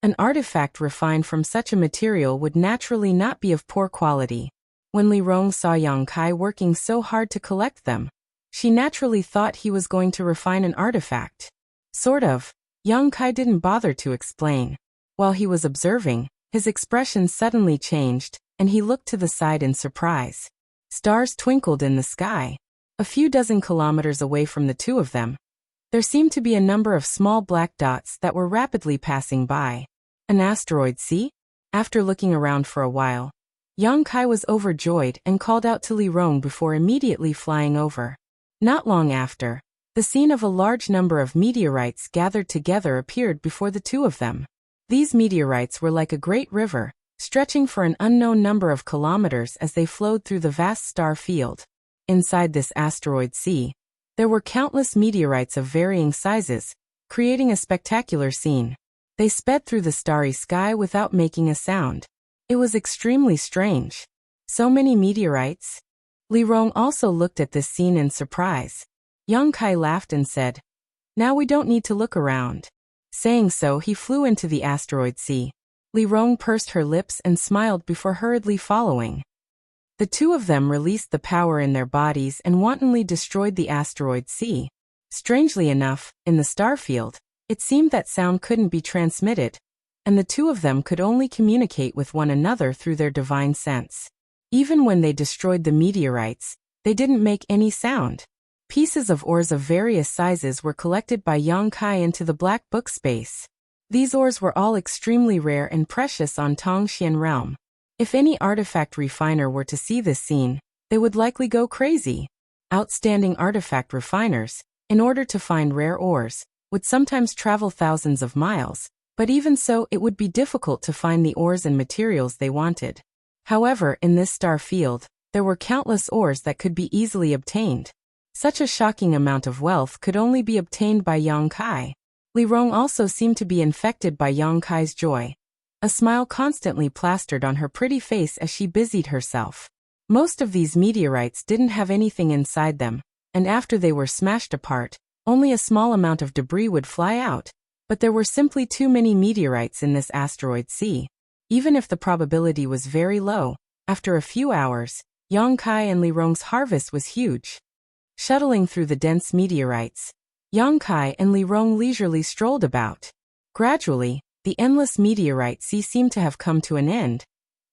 An artifact refined from such a material would naturally not be of poor quality. When Li Rong saw Yang Kai working so hard to collect them, she naturally thought he was going to refine an artifact. Sort of. Yang Kai didn't bother to explain. While he was observing, his expression suddenly changed, and he looked to the side in surprise. Stars twinkled in the sky. A few dozen kilometers away from the 2 of them, there seemed to be a number of small black dots that were rapidly passing by. An asteroid, see? After looking around for a while, Yang Kai was overjoyed and called out to Li Rong before immediately flying over. Not long after, the scene of a large number of meteorites gathered together appeared before the 2 of them. These meteorites were like a great river, stretching for an unknown number of kilometers as they flowed through the vast star field. Inside this asteroid sea, there were countless meteorites of varying sizes, creating a spectacular scene. They sped through the starry sky without making a sound. It was extremely strange. So many meteorites? Li Rong also looked at this scene in surprise. Yang Kai laughed and said, "Now we don't need to look around." Saying so, he flew into the asteroid sea. Li Rong pursed her lips and smiled before hurriedly following. The 2 of them released the power in their bodies and wantonly destroyed the asteroid sea. Strangely enough, in the star field, it seemed that sound couldn't be transmitted, and the 2 of them could only communicate with one another through their divine sense. Even when they destroyed the meteorites, they didn't make any sound. Pieces of ores of various sizes were collected by Yang Kai into the black book space. These ores were all extremely rare and precious on Tongxian realm. If any artifact refiner were to see this scene, they would likely go crazy. Outstanding artifact refiners, in order to find rare ores, would sometimes travel thousands of miles, but even so it would be difficult to find the ores and materials they wanted. However, in this star field, there were countless ores that could be easily obtained. Such a shocking amount of wealth could only be obtained by Yang Kai. Li Rong also seemed to be infected by Yang Kai's joy. A smile constantly plastered on her pretty face as she busied herself. Most of these meteorites didn't have anything inside them, and after they were smashed apart, only a small amount of debris would fly out, but there were simply too many meteorites in this asteroid sea. Even if the probability was very low, after a few hours, Yang Kai and Li Rong's harvest was huge. Shuttling through the dense meteorites, Yang Kai and Li Rong leisurely strolled about. Gradually, the endless meteorite sea seemed to have come to an end,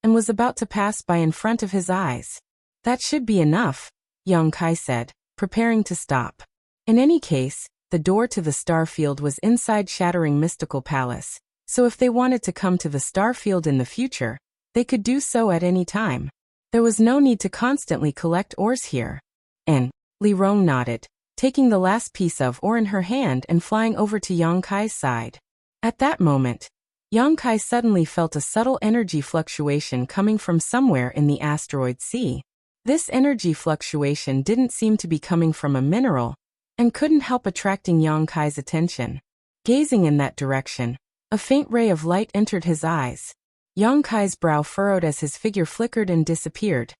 and was about to pass by in front of his eyes. That should be enough, Yang Kai said, preparing to stop. In any case, the door to the star field was inside Shattering Mystical Palace, so if they wanted to come to the star field in the future, they could do so at any time. There was no need to constantly collect ores here. And Li Rong nodded, taking the last piece of ore in her hand and flying over to Yang Kai's side. At that moment, Yang Kai suddenly felt a subtle energy fluctuation coming from somewhere in the asteroid sea. This energy fluctuation didn't seem to be coming from a mineral, and couldn't help attracting Yang Kai's attention. Gazing in that direction, a faint ray of light entered his eyes. Yang Kai's brow furrowed as his figure flickered and disappeared,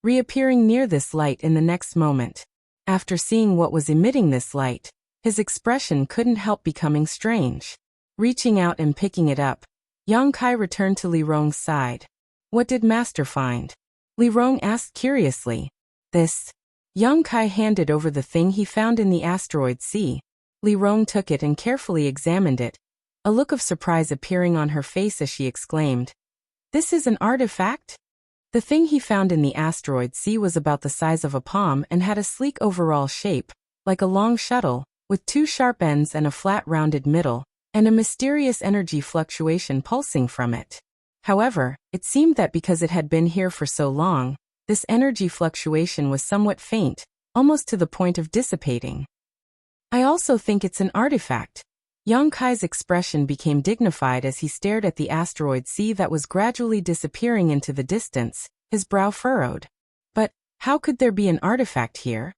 reappearing near this light in the next moment. After seeing what was emitting this light, his expression couldn't help becoming strange. Reaching out and picking it up, Yang Kai returned to Li Rong's side. What did Master find? Li Rong asked curiously. This. Yang Kai handed over the thing he found in the asteroid sea. Li Rong took it and carefully examined it, a look of surprise appearing on her face as she exclaimed, "This is an artifact?" The thing he found in the asteroid sea was about the size of a palm and had a sleek overall shape, like a long shuttle, with two sharp ends and a flat rounded middle, and a mysterious energy fluctuation pulsing from it. However, it seemed that because it had been here for so long, this energy fluctuation was somewhat faint, almost to the point of dissipating. I also think it's an artifact. Yang Kai's expression became dignified as he stared at the asteroid sea that was gradually disappearing into the distance, his brow furrowed. But how could there be an artifact here?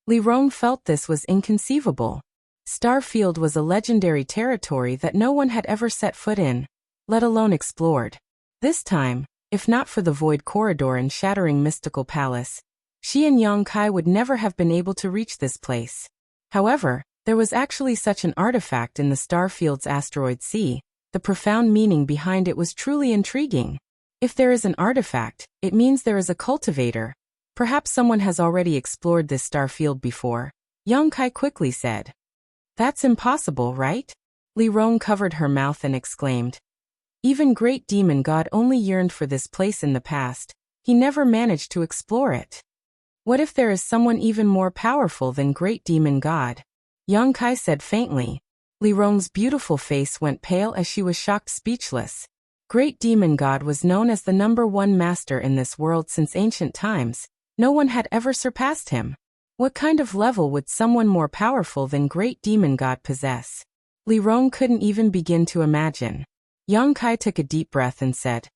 Li Rong felt this was inconceivable. Starfield was a legendary territory that no one had ever set foot in, let alone explored. This time, if not for the Void Corridor and Shattering Mystical Palace, she and Yang Kai would never have been able to reach this place. However, there was actually such an artifact in the Starfield's asteroid sea. The profound meaning behind it was truly intriguing. If there is an artifact, it means there is a cultivator. Perhaps someone has already explored this Starfield before, Yang Kai quickly said. That's impossible, right? Li Rong covered her mouth and exclaimed. Even Great Demon God only yearned for this place in the past. He never managed to explore it. What if there is someone even more powerful than Great Demon God? Yang Kai said faintly. Li Rong's beautiful face went pale as she was shocked speechless. Great Demon God was known as the #1 master in this world since ancient times. No one had ever surpassed him. What kind of level would someone more powerful than Great Demon God possess? Li Rong couldn't even begin to imagine. Yang Kai took a deep breath and said,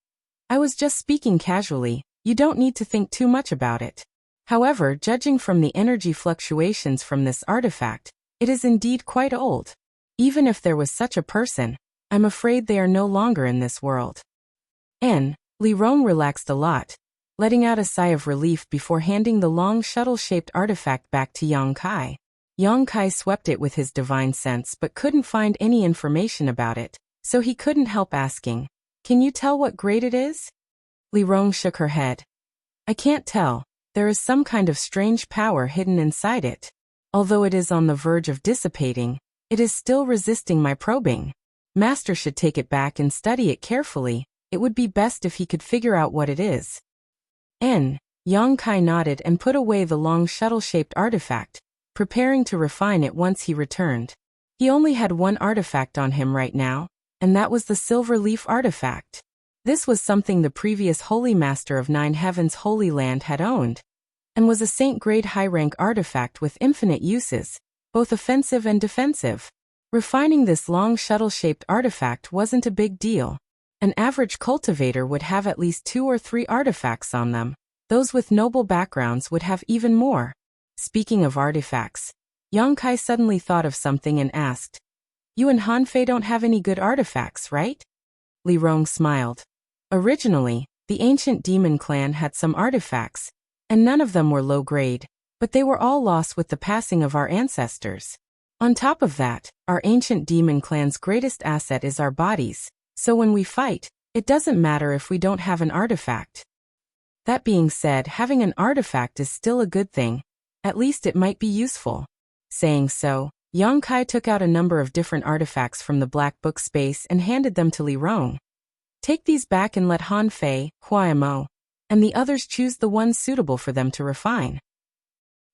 I was just speaking casually, you don't need to think too much about it. However, judging from the energy fluctuations from this artifact, it is indeed quite old. Even if there was such a person, I'm afraid they are no longer in this world. Li Rong relaxed a lot, letting out a sigh of relief before handing the long shuttle-shaped artifact back to Yang Kai. Yang Kai swept it with his divine sense but couldn't find any information about it, so he couldn't help asking, Can you tell what grade it is? Li Rong shook her head. I can't tell. There is some kind of strange power hidden inside it. Although it is on the verge of dissipating, it is still resisting my probing. Master should take it back and study it carefully. It would be best if he could figure out what it is. Yang Kai nodded and put away the long shuttle-shaped artifact, preparing to refine it once he returned. He only had one artifact on him right now, and that was the Silver Leaf artifact. This was something the previous Holy Master of Nine Heavens Holy Land had owned, and was a Saint-grade high-rank artifact with infinite uses, both offensive and defensive. Refining this long shuttle-shaped artifact wasn't a big deal. An average cultivator would have at least 2 or 3 artifacts on them. Those with noble backgrounds would have even more. Speaking of artifacts, Yang Kai suddenly thought of something and asked, You and Hanfei don't have any good artifacts, right? Li Rong smiled. Originally, the ancient demon clan had some artifacts, and none of them were low grade, but they were all lost with the passing of our ancestors. On top of that, our ancient demon clan's greatest asset is our bodies, so when we fight, it doesn't matter if we don't have an artifact. That being said, having an artifact is still a good thing. At least it might be useful. Saying so, Yang Kai took out a number of different artifacts from the black book space and handed them to Li Rong. Take these back and let Han Fei, Huaimo, and the others choose the ones suitable for them to refine.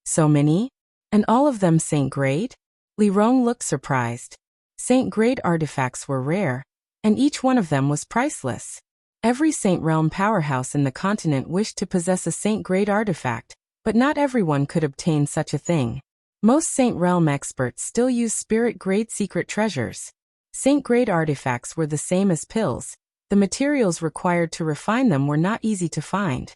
So many? And all of them Saint Grade? Li Rong looked surprised. Saint Grade artifacts were rare, and each one of them was priceless. Every Saint Realm powerhouse in the continent wished to possess a Saint Grade artifact, but not everyone could obtain such a thing. Most Saint Realm experts still use Spirit Grade secret treasures. Saint Grade artifacts were the same as pills. The materials required to refine them were not easy to find.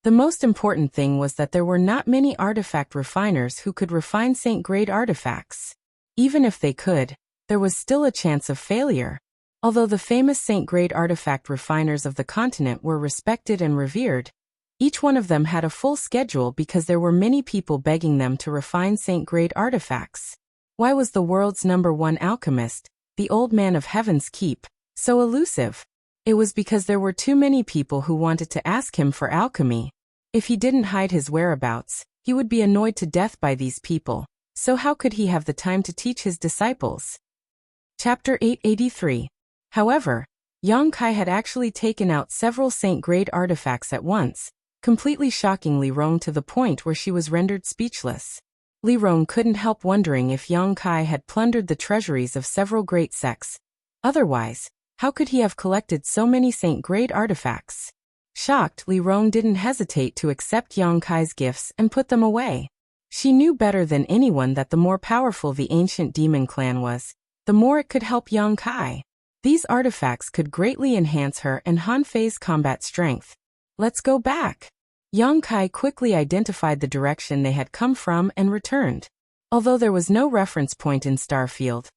The most important thing was that there were not many artifact refiners who could refine Saint Grade artifacts. Even if they could, there was still a chance of failure. Although the famous Saint Grade artifact refiners of the continent were respected and revered, each one of them had a full schedule because there were many people begging them to refine Saint Grade artifacts. Why was the world's #1 alchemist, the Old Man of Heaven's Keep, so elusive? It was because there were too many people who wanted to ask him for alchemy. If he didn't hide his whereabouts, he would be annoyed to death by these people, so how could he have the time to teach his disciples? Chapter 883. However, Yang Kai had actually taken out several Saint Grade artifacts at once, completely shocking Li Rong to the point where she was rendered speechless. Li Rong couldn't help wondering if Yang Kai had plundered the treasuries of several great sects. Otherwise, how could he have collected so many Saint Grade artifacts? Shocked, Li Rong didn't hesitate to accept Yang Kai's gifts and put them away. She knew better than anyone that the more powerful the ancient demon clan was, the more it could help Yang Kai. These artifacts could greatly enhance her and Han Fei's combat strength. Let's go back. Yang Kai quickly identified the direction they had come from and returned. Although there was no reference point in Starfield,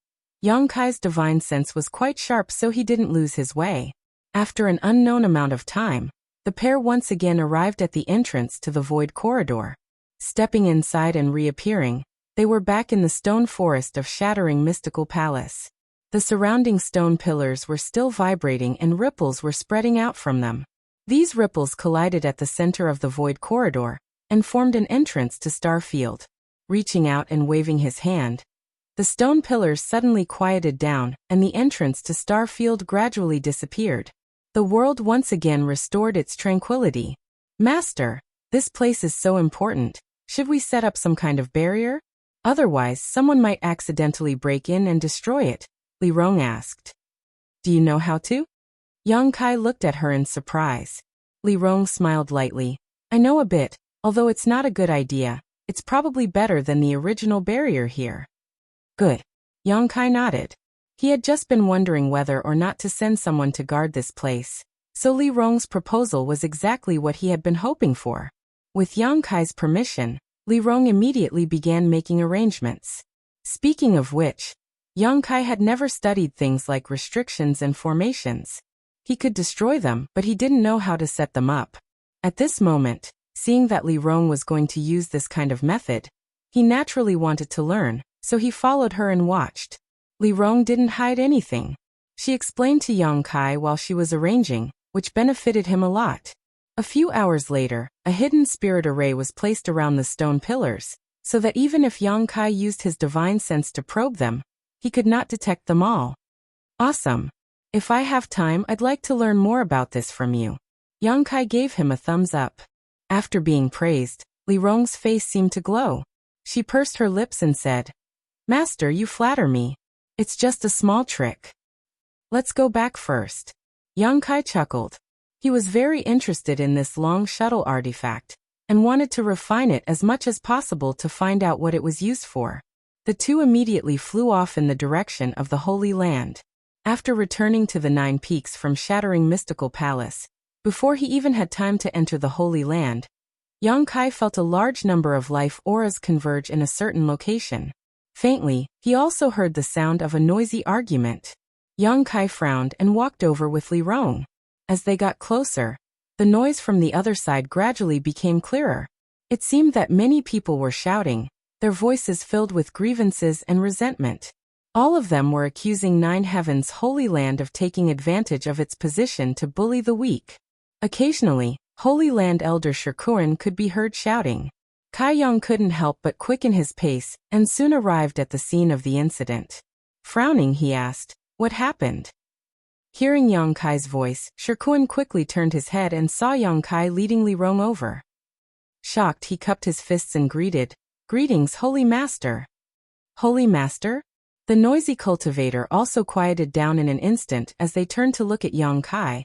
Yang Kai's divine sense was quite sharp, so he didn't lose his way. After an unknown amount of time, the pair once again arrived at the entrance to the void corridor. Stepping inside and reappearing, they were back in the stone forest of Shattering Mystical Palace. The surrounding stone pillars were still vibrating and ripples were spreading out from them. These ripples collided at the center of the void corridor and formed an entrance to Starfield. Reaching out and waving his hand, the stone pillars suddenly quieted down and the entrance to Starfield gradually disappeared. The world once again restored its tranquility. Master, this place is so important. Should we set up some kind of barrier? Otherwise, someone might accidentally break in and destroy it, Li Rong asked. Do you know how to? Yang Kai looked at her in surprise. Li Rong smiled lightly. I know a bit, although it's not a good idea. It's probably better than the original barrier here. Good. Yang Kai nodded. He had just been wondering whether or not to send someone to guard this place, so Li Rong's proposal was exactly what he had been hoping for. With Yang Kai's permission, Li Rong immediately began making arrangements. Speaking of which, Yang Kai had never studied things like restrictions and formations. He could destroy them, but he didn't know how to set them up. At this moment, seeing that Li Rong was going to use this kind of method, he naturally wanted to learn, so he followed her and watched. Li Rong didn't hide anything. She explained to Yang Kai while she was arranging, which benefited him a lot. A few hours later, a hidden spirit array was placed around the stone pillars, so that even if Yang Kai used his divine sense to probe them, he could not detect them all. Awesome. If I have time, I'd like to learn more about this from you. Yang Kai gave him a thumbs up. After being praised, Li Rong's face seemed to glow. She pursed her lips and said, Master, you flatter me. It's just a small trick. Let's go back first. Yang Kai chuckled. He was very interested in this long shuttle artifact, and wanted to refine it as much as possible to find out what it was used for. The two immediately flew off in the direction of the Holy Land. After returning to the 9 peaks from Shattering Mystical Palace, before he even had time to enter the Holy Land, Yang Kai felt a large number of life auras converge in a certain location. Faintly, he also heard the sound of a noisy argument. Yang Kai frowned and walked over with Li Rong. As they got closer, the noise from the other side gradually became clearer. It seemed that many people were shouting, their voices filled with grievances and resentment. All of them were accusing Nine Heaven's Holy Land of taking advantage of its position to bully the weak. Occasionally, Holy Land Elder Shirkurin could be heard shouting, Kai Yong couldn't help but quicken his pace and soon arrived at the scene of the incident. Frowning, he asked, "What happened?" Hearing Yang Kai's voice, Shikuan quickly turned his head and saw Yang Kai leading Li Rong over. Shocked, he cupped his fists and greeted, "Greetings, Holy Master." "Holy Master?" The noisy cultivator also quieted down in an instant as they turned to look at Yang Kai,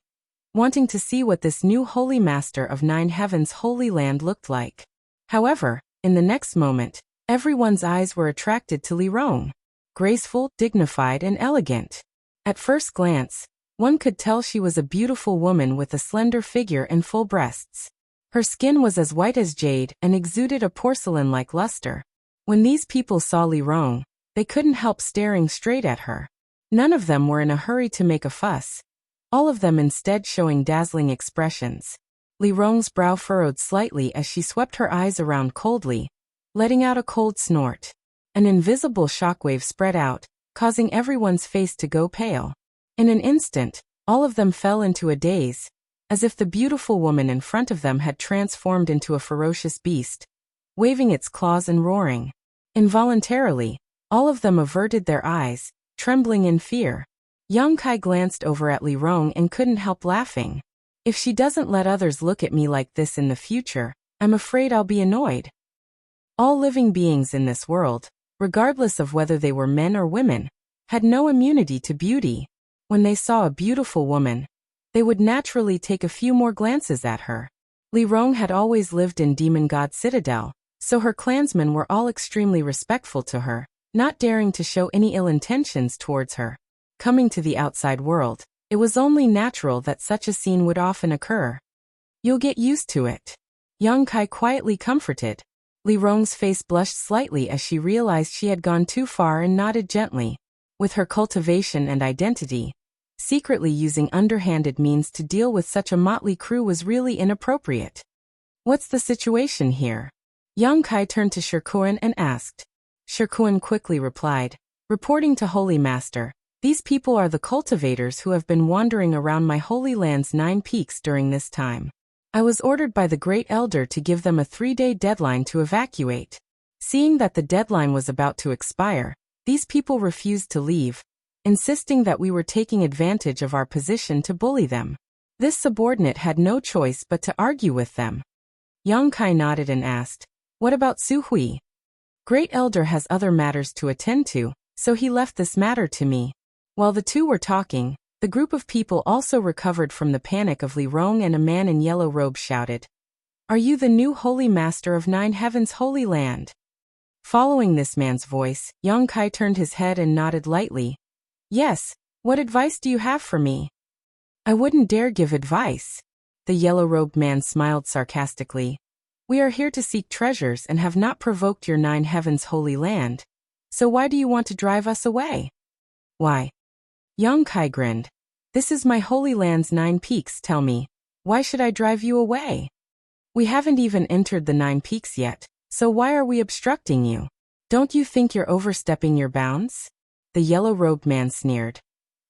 wanting to see what this new Holy Master of Nine Heavens' Holy Land looked like. However, in the next moment, everyone's eyes were attracted to Li Rong. Graceful, dignified, and elegant. At first glance, one could tell she was a beautiful woman with a slender figure and full breasts. Her skin was as white as jade and exuded a porcelain-like luster. When these people saw Li Rong, they couldn't help staring straight at her. None of them were in a hurry to make a fuss, all of them instead showing dazzling expressions. Li Rong's brow furrowed slightly as she swept her eyes around coldly, letting out a cold snort. An invisible shockwave spread out, causing everyone's face to go pale. In an instant, all of them fell into a daze, as if the beautiful woman in front of them had transformed into a ferocious beast, waving its claws and roaring. Involuntarily, all of them averted their eyes, trembling in fear. Yang Kai glanced over at Li Rong and couldn't help laughing. "If she doesn't let others look at me like this in the future, I'm afraid I'll be annoyed." All living beings in this world, regardless of whether they were men or women, had no immunity to beauty. When they saw a beautiful woman, they would naturally take a few more glances at her. Li Rong had always lived in Demon God Citadel, so her clansmen were all extremely respectful to her, not daring to show any ill intentions towards her. Coming to the outside world, it was only natural that such a scene would often occur. "You'll get used to it," Yang Kai quietly comforted. Li Rong's face blushed slightly as she realized she had gone too far and nodded gently. With her cultivation and identity, secretly using underhanded means to deal with such a motley crew was really inappropriate. "What's the situation here?" Yang Kai turned to Shikuan and asked. Shikuan quickly replied, "Reporting to Holy Master, these people are the cultivators who have been wandering around my Holy Land's 9 peaks during this time. I was ordered by the Great Elder to give them a 3-day deadline to evacuate. Seeing that the deadline was about to expire, these people refused to leave, insisting that we were taking advantage of our position to bully them. This subordinate had no choice but to argue with them." Yang Kai nodded and asked, "What about Su Hui?" "Great Elder has other matters to attend to, so he left this matter to me." While the two were talking, the group of people also recovered from the panic of Li Rong, and a man in yellow robe shouted, "Are you the new Holy Master of Nine Heavens' Holy Land?" Following this man's voice, Yang Kai turned his head and nodded lightly. "Yes, what advice do you have for me?" "I wouldn't dare give advice." The yellow-robed man smiled sarcastically. "We are here to seek treasures and have not provoked your Nine Heavens' Holy Land. So why do you want to drive us away?" "Why?" Yang Kai grinned. "This is my Holy Land's 9 peaks, tell me. Why should I drive you away? We haven't even entered the 9 peaks yet, so why are we obstructing you? Don't you think you're overstepping your bounds?" The yellow-robed man sneered.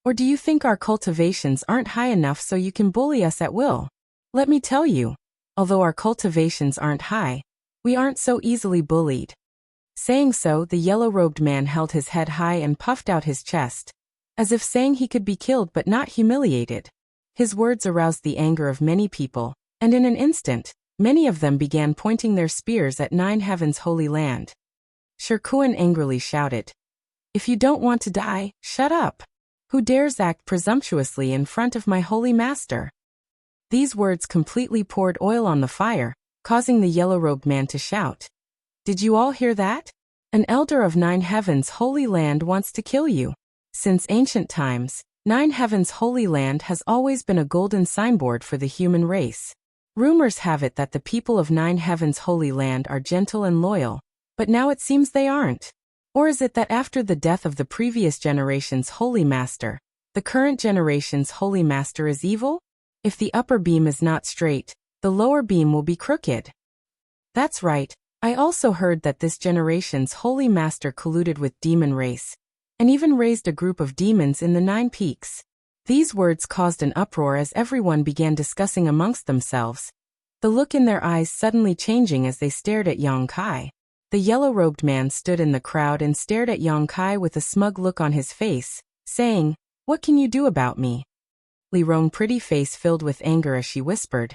"Or do you think our cultivations aren't high enough so you can bully us at will? Let me tell you, although our cultivations aren't high, we aren't so easily bullied." Saying so, the yellow-robed man held his head high and puffed out his chest, as if saying he could be killed but not humiliated. His words aroused the anger of many people, and in an instant, many of them began pointing their spears at Nine Heavens' Holy Land. Shikuan angrily shouted, "If you don't want to die, shut up. Who dares act presumptuously in front of my Holy Master?" These words completely poured oil on the fire, causing the yellow-robed man to shout, "Did you all hear that? An elder of Nine Heavens' Holy Land wants to kill you." Since ancient times, Nine Heavens' Holy Land has always been a golden signboard for the human race. Rumors have it that the people of Nine Heavens' Holy Land are gentle and loyal, but now it seems they aren't. Or is it that after the death of the previous generation's Holy Master, the current generation's Holy Master is evil? If the upper beam is not straight, the lower beam will be crooked. That's right, I also heard that this generation's Holy Master colluded with demon race, and even raised a group of demons in the 9 peaks. These words caused an uproar as everyone began discussing amongst themselves. the look in their eyes suddenly changing as they stared at Yang Kai. The yellow-robed man stood in the crowd and stared at Yang Kai with a smug look on his face, saying, "What can you do about me?" Li Rong's pretty face filled with anger as she whispered,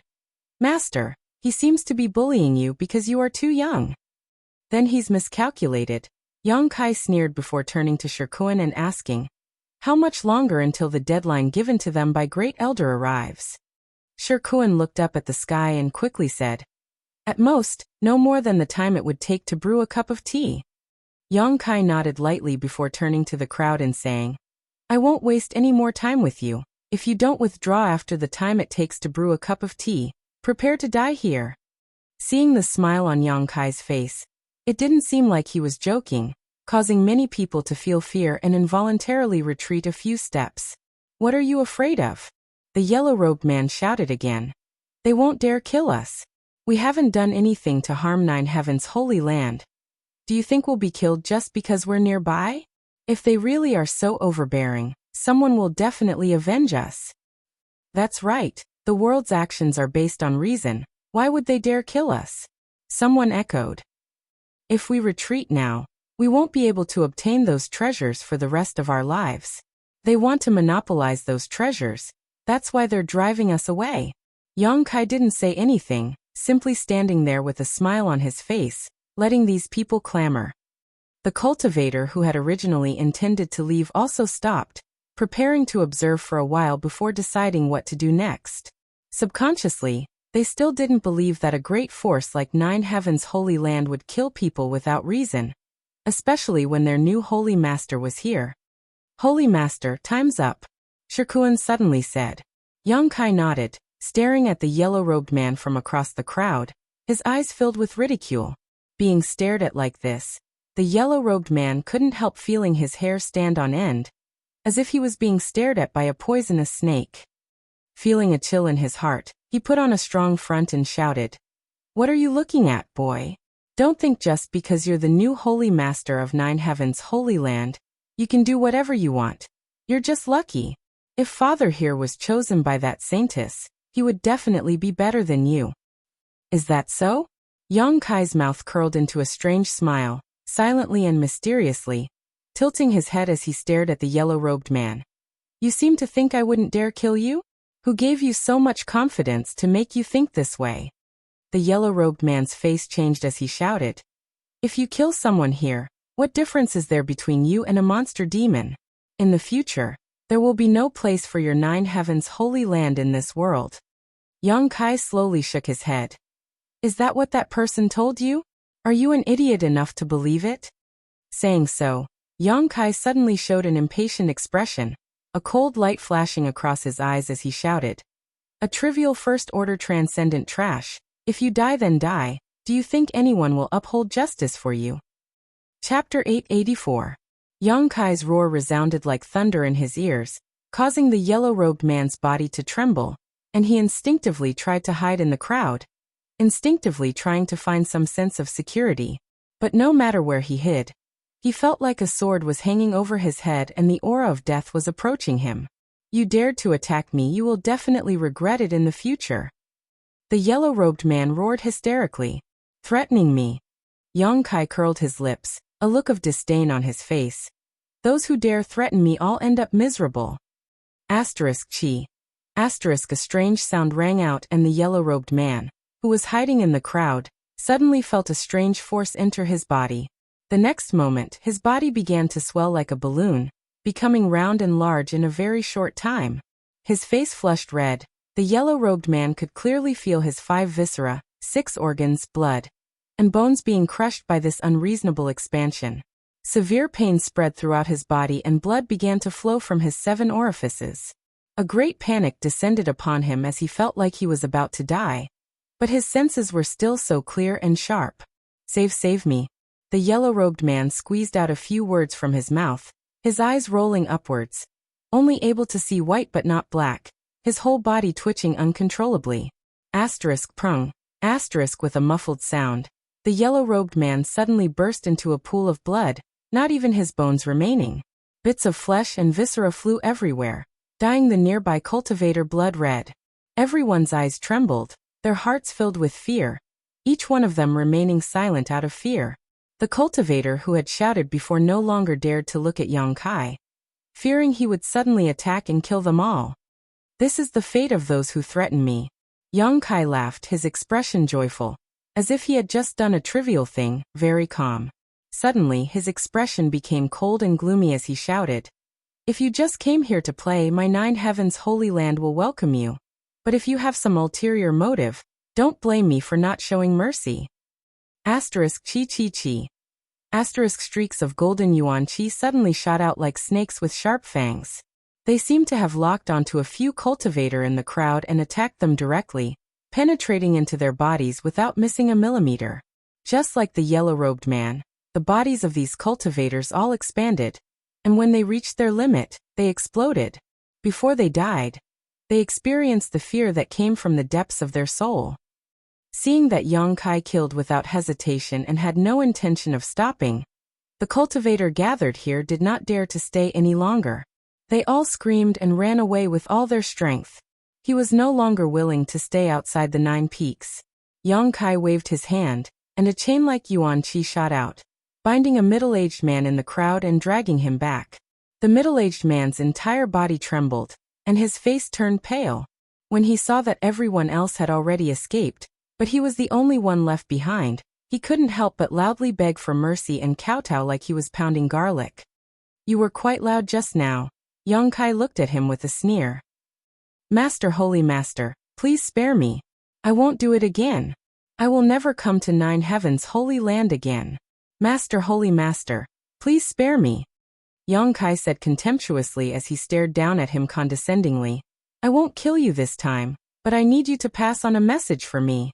"Master, he seems to be bullying you because you are too young." "Then he's miscalculated," Yang Kai sneered before turning to Shikuan and asking, "How much longer until the deadline given to them by Great Elder arrives?" Shikuan looked up at the sky and quickly said, "At most, no more than the time it would take to brew a cup of tea." Yang Kai nodded lightly before turning to the crowd and saying, "I won't waste any more time with you. If you don't withdraw after the time it takes to brew a cup of tea, prepare to die here." Seeing the smile on Yang Kai's face, it didn't seem like he was joking, causing many people to feel fear and involuntarily retreat a few steps. "What are you afraid of?" The yellow-robed man shouted again. "They won't dare kill us. We haven't done anything to harm Nine Heaven's holy land. Do you think we'll be killed just because we're nearby? If they really are so overbearing, someone will definitely avenge us." "That's right, the world's actions are based on reason. Why would they dare kill us?" Someone echoed. "If we retreat now, we won't be able to obtain those treasures for the rest of our lives. They want to monopolize those treasures. That's why they're driving us away." Yang Kai didn't say anything, simply standing there with a smile on his face, letting these people clamor. The cultivator who had originally intended to leave also stopped, preparing to observe for a while before deciding what to do next. Subconsciously, they still didn't believe that a great force like Nine Heaven's holy land would kill people without reason, especially when their new holy master was here. "Holy master, time's up," Shikuan suddenly said. Yang Kai nodded, staring at the yellow-robed man from across the crowd, his eyes filled with ridicule. Being stared at like this, the yellow-robed man couldn't help feeling his hair stand on end, as if he was being stared at by a poisonous snake. Feeling a chill in his heart, he put on a strong front and shouted, "What are you looking at, boy? Don't think just because you're the new holy master of Nine Heaven's holy land, you can do whatever you want. You're just lucky. If Father here was chosen by that saintess, he would definitely be better than you." "Is that so?" Yang Kai's mouth curled into a strange smile, silently and mysteriously, tilting his head as he stared at the yellow-robed man. "You seem to think I wouldn't dare kill you? Who gave you so much confidence to make you think this way?" The yellow-robed man's face changed as he shouted, "If you kill someone here, what difference is there between you and a monster demon? In the future, there will be no place for your Nine Heaven's holy land in this world." Yang Kai slowly shook his head. "Is that what that person told you? Are you an idiot enough to believe it?" Saying so, Yang Kai suddenly showed an impatient expression, a cold light flashing across his eyes as he shouted, "A trivial first-order transcendent trash. If you die then die, do you think anyone will uphold justice for you?" Chapter 884. Yang Kai's roar resounded like thunder in his ears, causing the yellow-robed man's body to tremble, and he instinctively tried to hide in the crowd, instinctively trying to find some sense of security. But no matter where he hid, he felt like a sword was hanging over his head and the aura of death was approaching him. "You dared to attack me, you will definitely regret it in the future." The yellow-robed man roared hysterically. "Threatening me?" Yang Kai curled his lips, a look of disdain on his face. "Those who dare threaten me all end up miserable." Chi. A strange sound rang out and the yellow-robed man, who was hiding in the crowd, suddenly felt a strange force enter his body. The next moment, his body began to swell like a balloon, becoming round and large in a very short time. His face flushed red. The yellow-robed man could clearly feel his 5 viscera, 6 organs, blood, and bones being crushed by this unreasonable expansion. Severe pain spread throughout his body and blood began to flow from his 7 orifices. A great panic descended upon him as he felt like he was about to die. But his senses were still so clear and sharp. Save me." The yellow-robed man squeezed out a few words from his mouth, his eyes rolling upwards, only able to see white but not black, his whole body twitching uncontrollably. Prung. With a muffled sound, the yellow-robed man suddenly burst into a pool of blood, not even his bones remaining. Bits of flesh and viscera flew everywhere, dyeing the nearby cultivator blood red. Everyone's eyes trembled. their hearts filled with fear, each one of them remaining silent out of fear. The cultivator who had shouted before no longer dared to look at Yang Kai, fearing he would suddenly attack and kill them all. This is the fate of those who threaten me. Yang Kai laughed, his expression joyful, as if he had just done a trivial thing, very calm. Suddenly his expression became cold and gloomy as he shouted, "If you just came here to play, my 9 heavens holy land will welcome you. But if you have some ulterior motive, don't blame me for not showing mercy." Asterisk chi chi chi. Asterisk streaks of golden yuan chi suddenly shot out like snakes with sharp fangs. They seemed to have locked onto a few cultivator in the crowd and attacked them directly, penetrating into their bodies without missing a millimeter. Just like the yellow-robed man, the bodies of these cultivators all expanded, and when they reached their limit, they exploded. Before they died, they experienced the fear that came from the depths of their soul. Seeing that Yang Kai killed without hesitation and had no intention of stopping, the cultivator gathered here did not dare to stay any longer. They all screamed and ran away with all their strength. He was no longer willing to stay outside the 9 peaks. Yang Kai waved his hand, and a chain-like yuan chi shot out, binding a middle-aged man in the crowd and dragging him back. The middle-aged man's entire body trembled, and his face turned pale. When he saw that everyone else had already escaped, but he was the only one left behind, he couldn't help but loudly beg for mercy and kowtow like he was pounding garlic. "You were quite loud just now." Yang Kai looked at him with a sneer. "Master, holy master, please spare me. I won't do it again. I will never come to 9 heavens holy land again. Master, holy master, please spare me." Yang Kai said contemptuously as he stared down at him condescendingly. "I won't kill you this time, but I need you to pass on a message for me."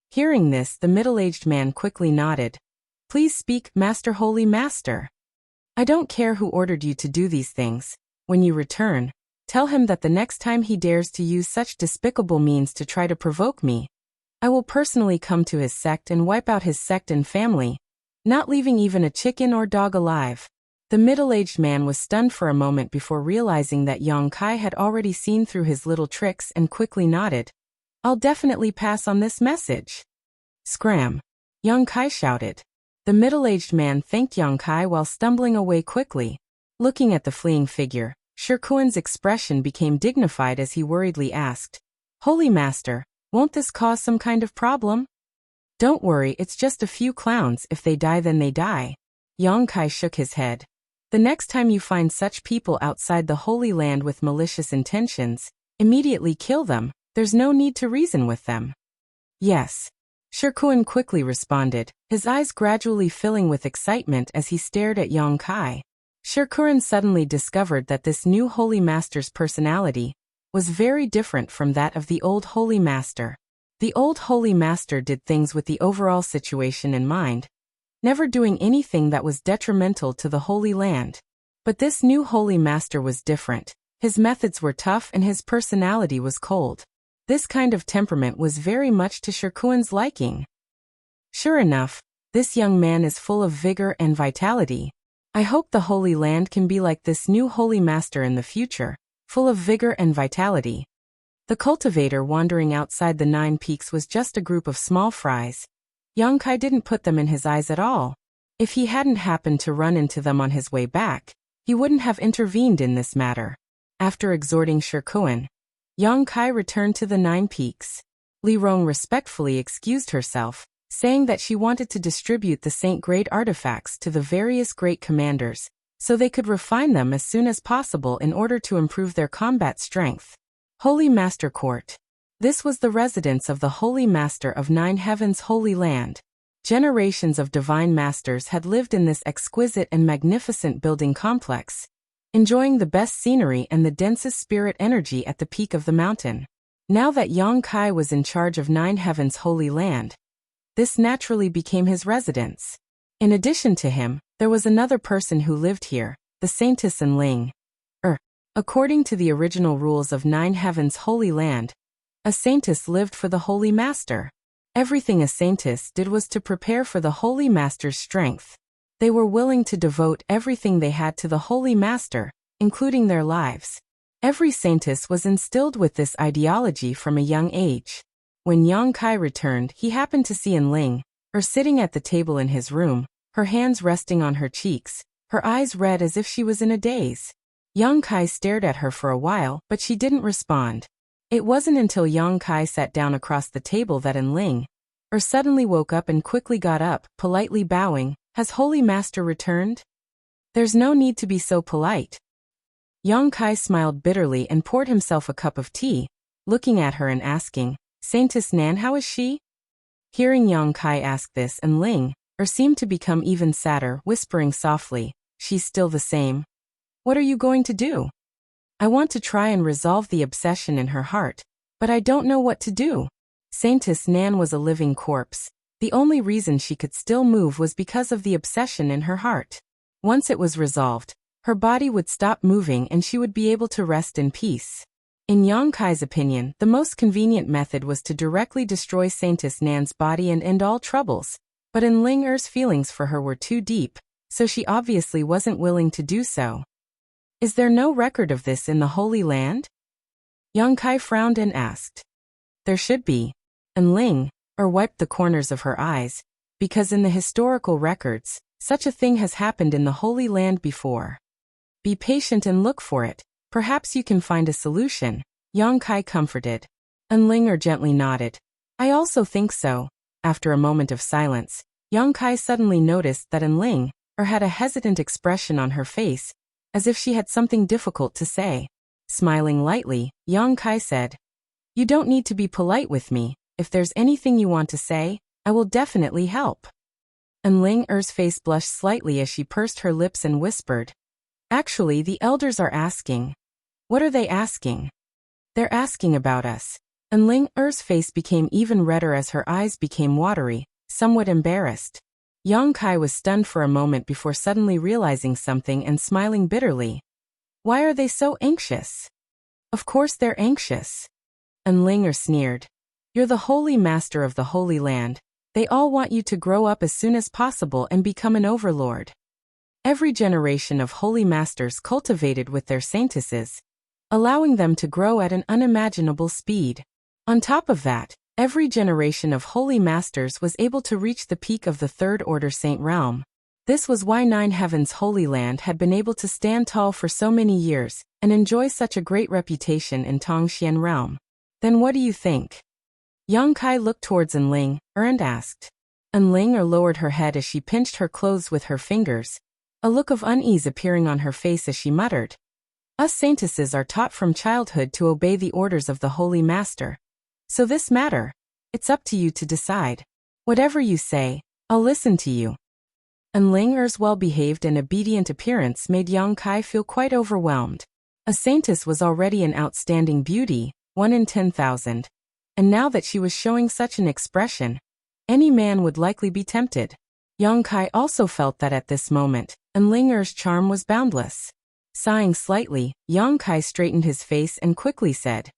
Hearing this, the middle-aged man quickly nodded. "Please speak, Master, holy master." "I don't care who ordered you to do these things. When you return, tell him that the next time he dares to use such despicable means to try to provoke me, I will personally come to his sect and wipe out his sect and family, not leaving even a chicken or dog alive." The middle-aged man was stunned for a moment before realizing that Yang Kai had already seen through his little tricks and quickly nodded. "I'll definitely pass on this message." "Scram!" Yang Kai shouted. The middle-aged man thanked Yang Kai while stumbling away quickly. Looking at the fleeing figure, Shirkuan's expression became dignified as he worriedly asked, "Holy master, won't this cause some kind of problem?" "Don't worry, it's just a few clowns. If they die, then they die." Yang Kai shook his head. "The next time you find such people outside the Holy Land with malicious intentions, immediately kill them. There's no need to reason with them." "Yes." Shirkuan quickly responded, his eyes gradually filling with excitement as he stared at Yang Kai. Shirkuan suddenly discovered that this new Holy Master's personality was very different from that of the old Holy Master. The old Holy Master did things with the overall situation in mind, never doing anything that was detrimental to the Holy Land. But this new Holy Master was different. His methods were tough and his personality was cold. This kind of temperament was very much to Shirkuan's liking. Sure enough, this young man is full of vigor and vitality. I hope the Holy Land can be like this new Holy Master in the future, full of vigor and vitality. The cultivator wandering outside the 9 peaks was just a group of small fries. Yang Kai didn't put them in his eyes at all. If he hadn't happened to run into them on his way back, he wouldn't have intervened in this matter. After exhorting Shirkuan, Yang Kai returned to the 9 peaks. Li Rong respectfully excused herself, saying that she wanted to distribute the Saint-grade artifacts to the various great commanders, so they could refine them as soon as possible in order to improve their combat strength. Holy Master Court. This was the residence of the Holy Master of 9 Heavens Holy Land. Generations of divine masters had lived in this exquisite and magnificent building complex, enjoying the best scenery and the densest spirit energy at the peak of the mountain. Now that Yang Kai was in charge of 9 Heavens Holy Land, this naturally became his residence. In addition to him, there was another person who lived here, the Saintess Ling. According to the original rules of 9 Heavens Holy Land, a Saintess lived for the Holy Master. Everything a Saintess did was to prepare for the Holy Master's strength. They were willing to devote everything they had to the Holy Master, including their lives. Every Saintess was instilled with this ideology from a young age. When Yang Kai returned, he happened to see Ling sitting at the table in his room, her hands resting on her cheeks, her eyes red as if she was in a daze. Yang Kai stared at her for a while, but she didn't respond. It wasn't until Yang Kai sat down across the table that Ling suddenly woke up and quickly got up, politely bowing. Has Holy Master returned? There's no need to be so polite. Yang Kai smiled bitterly and poured himself a cup of tea, looking at her and asking, Saintess Nan, how is she? Hearing Yang Kai ask this, and Ling seemed to become even sadder, whispering softly, she's still the same. What are you going to do? I want to try and resolve the obsession in her heart, but I don't know what to do. Saintess Nan was a living corpse. The only reason she could still move was because of the obsession in her heart. Once it was resolved, her body would stop moving and she would be able to rest in peace. In Yang Kai's opinion, the most convenient method was to directly destroy Saintess Nan's body and end all troubles, but Ling Er's feelings for her were too deep, so she obviously wasn't willing to do so. Is there no record of this in the Holy Land? Yang Kai frowned and asked. There should be. And Ling wiped the corners of her eyes, because in the historical records, such a thing has happened in the Holy Land before. Be patient and look for it. Perhaps you can find a solution, Yang Kai comforted. And Ling gently nodded. I also think so. After a moment of silence, Yang Kai suddenly noticed that Ling had a hesitant expression on her face, as if she had something difficult to say. Smiling lightly, Yang Kai said, You don't need to be polite with me. If there's anything you want to say, I will definitely help. And Ling Er's face blushed slightly as she pursed her lips and whispered, Actually, the elders are asking. What are they asking? They're asking about us. And Ling Er's face became even redder as her eyes became watery, somewhat embarrassed. Yang Kai was stunned for a moment before suddenly realizing something and smiling bitterly. Why are they so anxious? Of course they're anxious. And Ling sneered. You're the Holy Master of the Holy Land. They all want you to grow up as soon as possible and become an overlord. Every generation of Holy Masters cultivated with their saintesses, allowing them to grow at an unimaginable speed. On top of that, every generation of Holy Masters was able to reach the peak of the Third Order Saint realm. This was why Nine Heavens Holy Land had been able to stand tall for so many years and enjoy such a great reputation in Tongxian realm. Then what do you think? Yang Kai looked towards Ling and asked. Ling lowered her head as she pinched her clothes with her fingers, a look of unease appearing on her face as she muttered. Us saintesses are taught from childhood to obey the orders of the Holy Master. So this matter, it's up to you to decide. Whatever you say, I'll listen to you. And Ling Er's well-behaved and obedient appearance made Yang Kai feel quite overwhelmed. A saintess was already an outstanding beauty, 1 in 10,000. And now that she was showing such an expression, any man would likely be tempted. Yang Kai also felt that at this moment, Ling Er's charm was boundless. Sighing slightly, Yang Kai straightened his face and quickly said,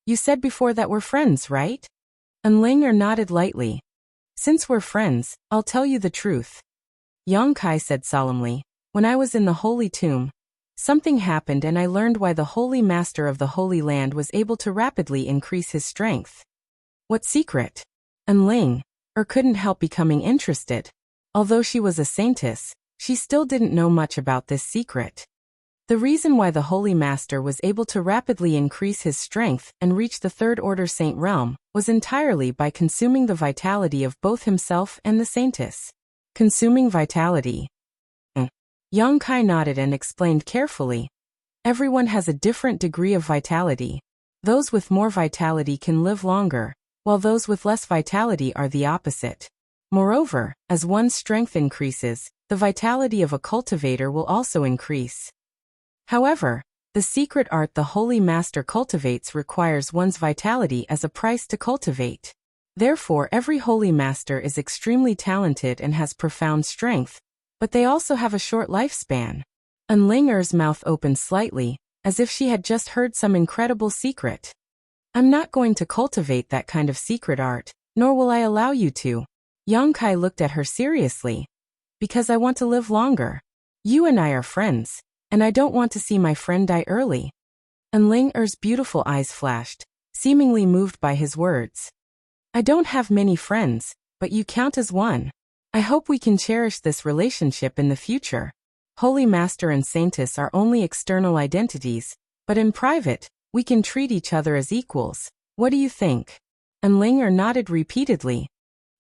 You said before that we're friends, right? And Ling nodded lightly. Since we're friends, I'll tell you the truth. Yang Kai said solemnly, When I was in the Holy Tomb, something happened and I learned why the Holy Master of the Holy Land was able to rapidly increase his strength. What secret? And Ling couldn't help becoming interested. Although she was a saintess, she still didn't know much about this secret. The reason why the Holy Master was able to rapidly increase his strength and reach the Third Order Saint realm was entirely by consuming the vitality of both himself and the saintess. Consuming vitality. Yang Kai nodded and explained carefully. Everyone has a different degree of vitality. Those with more vitality can live longer, while those with less vitality are the opposite. Moreover, as one's strength increases, the vitality of a cultivator will also increase. However, the secret art the Holy Master cultivates requires one's vitality as a price to cultivate. Therefore, every Holy Master is extremely talented and has profound strength, but they also have a short lifespan. And Ling Er's mouth opened slightly, as if she had just heard some incredible secret. I'm not going to cultivate that kind of secret art, nor will I allow you to. Yang Kai looked at her seriously. Because I want to live longer. You and I are friends, and I don't want to see my friend die early. And Ling Er's beautiful eyes flashed, seemingly moved by his words. I don't have many friends, but you count as one. I hope we can cherish this relationship in the future. Holy Master and Saintess are only external identities, but in private, we can treat each other as equals. What do you think? And Ling nodded repeatedly.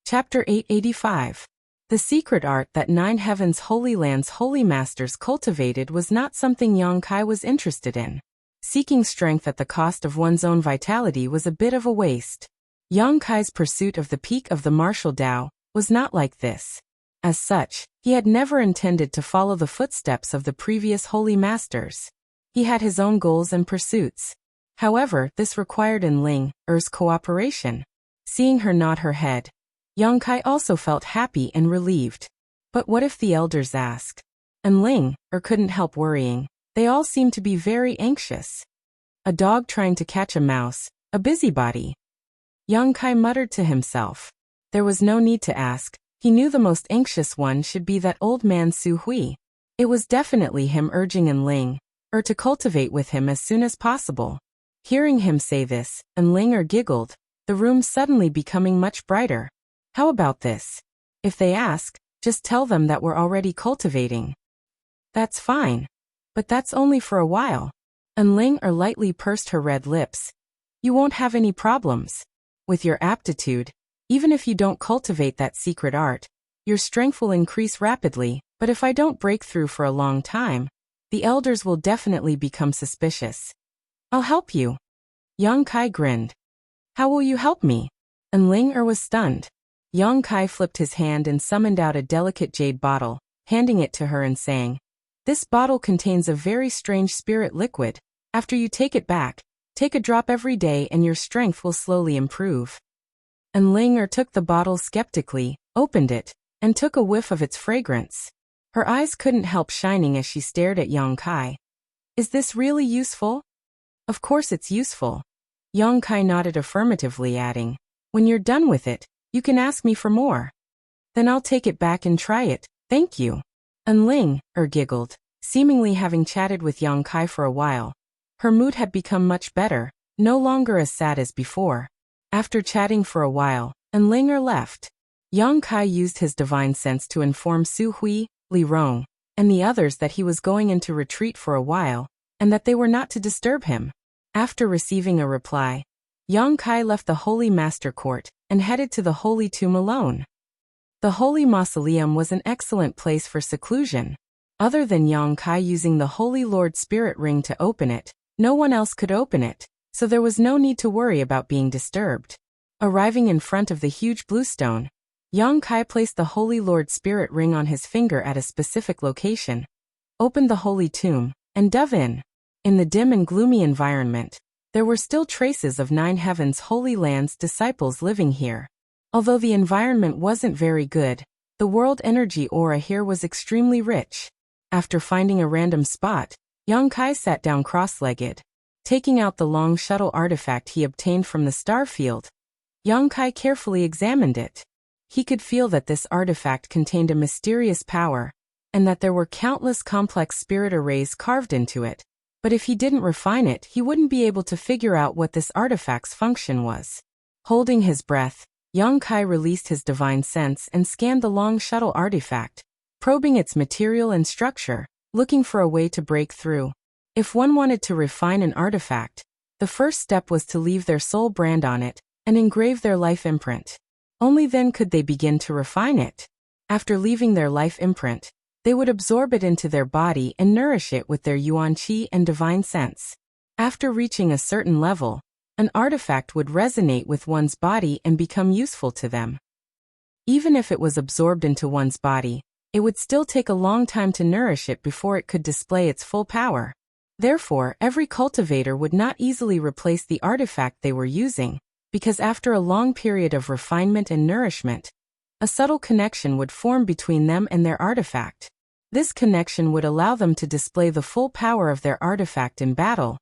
Chapter 885. The secret art that 9 Heavens Holy Lands Holy Masters cultivated was not something Yang Kai was interested in. Seeking strength at the cost of one's own vitality was a bit of a waste. Yang Kai's pursuit of the peak of the martial Tao was not like this. As such, he had never intended to follow the footsteps of the previous holy masters. He had his own goals and pursuits. However, this required in Ling-er's cooperation. Seeing her nod her head, Yang Kai also felt happy and relieved. But what if the elders asked? And Ling-er couldn't help worrying. They all seemed to be very anxious. A dog trying to catch a mouse, a busybody. Yang Kai muttered to himself. There was no need to ask. He knew the most anxious one should be that old man Su Hui. It was definitely him urging in Ling-er to cultivate with him as soon as possible. Hearing him say this, and Ling-er giggled, the room suddenly becoming much brighter. How about this? If they ask, just tell them that we're already cultivating. That's fine. But that's only for a while. And Ling-er lightly pursed her red lips. You won't have any problems. With your aptitude, even if you don't cultivate that secret art, your strength will increase rapidly, but if I don't break through for a long time, the elders will definitely become suspicious. I'll help you. Yang Kai grinned. How will you help me? And Ling-er was stunned. Yang Kai flipped his hand and summoned out a delicate jade bottle, handing it to her and saying, this bottle contains a very strange spirit liquid. After you take it back, take a drop every day and your strength will slowly improve. And Ling-er took the bottle skeptically, opened it, and took a whiff of its fragrance. Her eyes couldn't help shining as she stared at Yang Kai. Is this really useful? Of course it's useful. Yang Kai nodded affirmatively, adding, when you're done with it, you can ask me for more. Then I'll take it back and try it, thank you. And Ling-er giggled, seemingly having chatted with Yang Kai for a while. Her mood had become much better, no longer as sad as before. After chatting for a while, and Ling-er left, Yang Kai used his divine sense to inform Su Hui, Li Rong, and the others that he was going into retreat for a while, and that they were not to disturb him. After receiving a reply, Yang Kai left the Holy Master Court and headed to the Holy Tomb alone. The Holy Mausoleum was an excellent place for seclusion. Other than Yang Kai using the Holy Lord Spirit Ring to open it, no one else could open it, so there was no need to worry about being disturbed. Arriving in front of the huge blue stone, Yang Kai placed the Holy Lord Spirit Ring on his finger at a specific location, opened the Holy Tomb, and dove in. In the dim and gloomy environment, there were still traces of 9 Heavens Holy Lands disciples living here. Although the environment wasn't very good, the world energy aura here was extremely rich. After finding a random spot, Yang Kai sat down cross-legged. Taking out the long shuttle artifact he obtained from the star field, Yang Kai carefully examined it. He could feel that this artifact contained a mysterious power, and that there were countless complex spirit arrays carved into it. But if he didn't refine it, he wouldn't be able to figure out what this artifact's function was. Holding his breath, Yang Kai released his divine sense and scanned the long shuttle artifact, probing its material and structure, looking for a way to break through. If one wanted to refine an artifact, the first step was to leave their soul brand on it and engrave their life imprint. Only then could they begin to refine it. After leaving their life imprint, they would absorb it into their body and nourish it with their yuan qi and divine sense. After reaching a certain level, an artifact would resonate with one's body and become useful to them. Even if it was absorbed into one's body, it would still take a long time to nourish it before it could display its full power. Therefore, every cultivator would not easily replace the artifact they were using, because after a long period of refinement and nourishment, a subtle connection would form between them and their artifact. This connection would allow them to display the full power of their artifact in battle,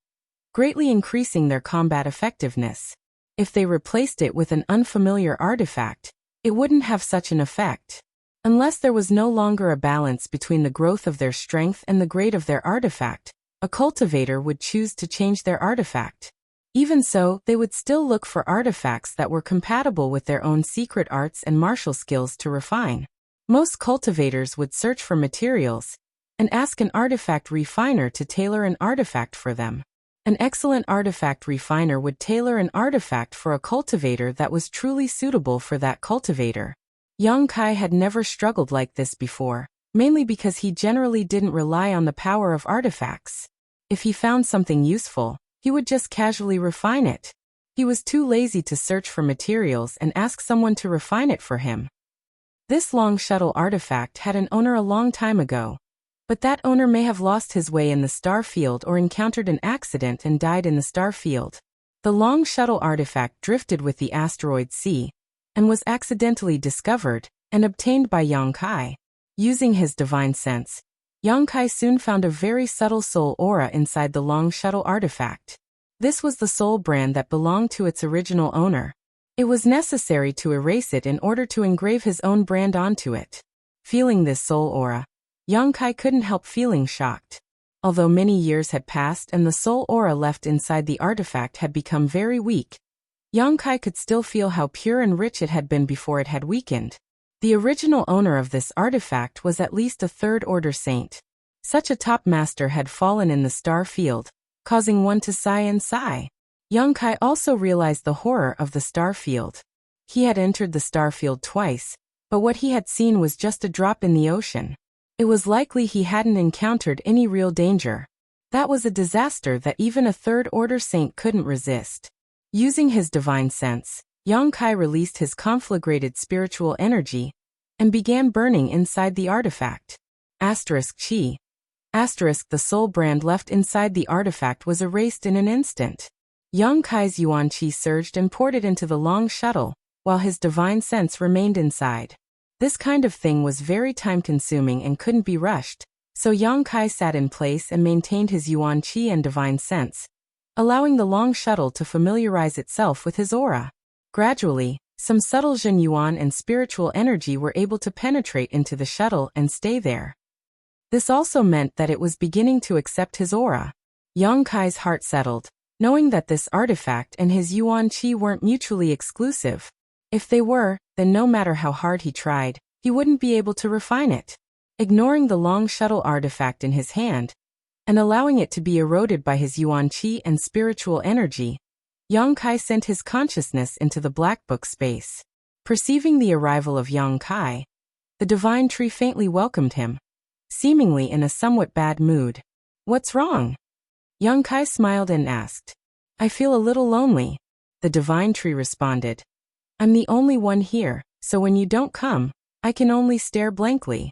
greatly increasing their combat effectiveness. If they replaced it with an unfamiliar artifact, it wouldn't have such an effect. Unless there was no longer a balance between the growth of their strength and the grade of their artifact, a cultivator would choose to change their artifact. Even so, they would still look for artifacts that were compatible with their own secret arts and martial skills to refine. Most cultivators would search for materials and ask an artifact refiner to tailor an artifact for them. An excellent artifact refiner would tailor an artifact for a cultivator that was truly suitable for that cultivator. Yang Kai had never struggled like this before, mainly because he generally didn't rely on the power of artifacts. If he found something useful, he would just casually refine it. He was too lazy to search for materials and ask someone to refine it for him. This long shuttle artifact had an owner a long time ago, but that owner may have lost his way in the star field or encountered an accident and died in the star field. The long shuttle artifact drifted with the asteroid sea and was accidentally discovered and obtained by Yang Kai. Using his divine sense, Yang Kai soon found a very subtle soul aura inside the long shuttle artifact. This was the soul brand that belonged to its original owner. It was necessary to erase it in order to engrave his own brand onto it. Feeling this soul aura, Yang Kai couldn't help feeling shocked. Although many years had passed and the soul aura left inside the artifact had become very weak, Yang Kai could still feel how pure and rich it had been before it had weakened. The original owner of this artifact was at least a third-order saint. Such a top master had fallen in the star field, causing one to sigh and sigh. Yang Kai also realized the horror of the star field. He had entered the star field twice, but what he had seen was just a drop in the ocean. It was likely he hadn't encountered any real danger. That was a disaster that even a third-order saint couldn't resist. Using his divine sense, Yang Kai released his conflagrated spiritual energy and began burning inside the artifact. Chi. The soul brand left inside the artifact was erased in an instant. Yang Kai's yuan qi surged and poured it into the long shuttle, while his divine sense remained inside. This kind of thing was very time-consuming and couldn't be rushed, so Yang Kai sat in place and maintained his yuan qi and divine sense, allowing the long shuttle to familiarize itself with his aura. Gradually, some subtle Jin Yuan and spiritual energy were able to penetrate into the shuttle and stay there. This also meant that it was beginning to accept his aura. Yang Kai's heart settled, knowing that this artifact and his Yuan Qi weren't mutually exclusive. If they were, then no matter how hard he tried, he wouldn't be able to refine it. Ignoring the long shuttle artifact in his hand, and allowing it to be eroded by his Yuan Qi and spiritual energy, Yang Kai sent his consciousness into the Black Book space. Perceiving the arrival of Yang Kai, the divine tree faintly welcomed him, seemingly in a somewhat bad mood. "What's wrong?" Yang Kai smiled and asked. "I feel a little lonely," the divine tree responded. "I'm the only one here, so when you don't come, I can only stare blankly."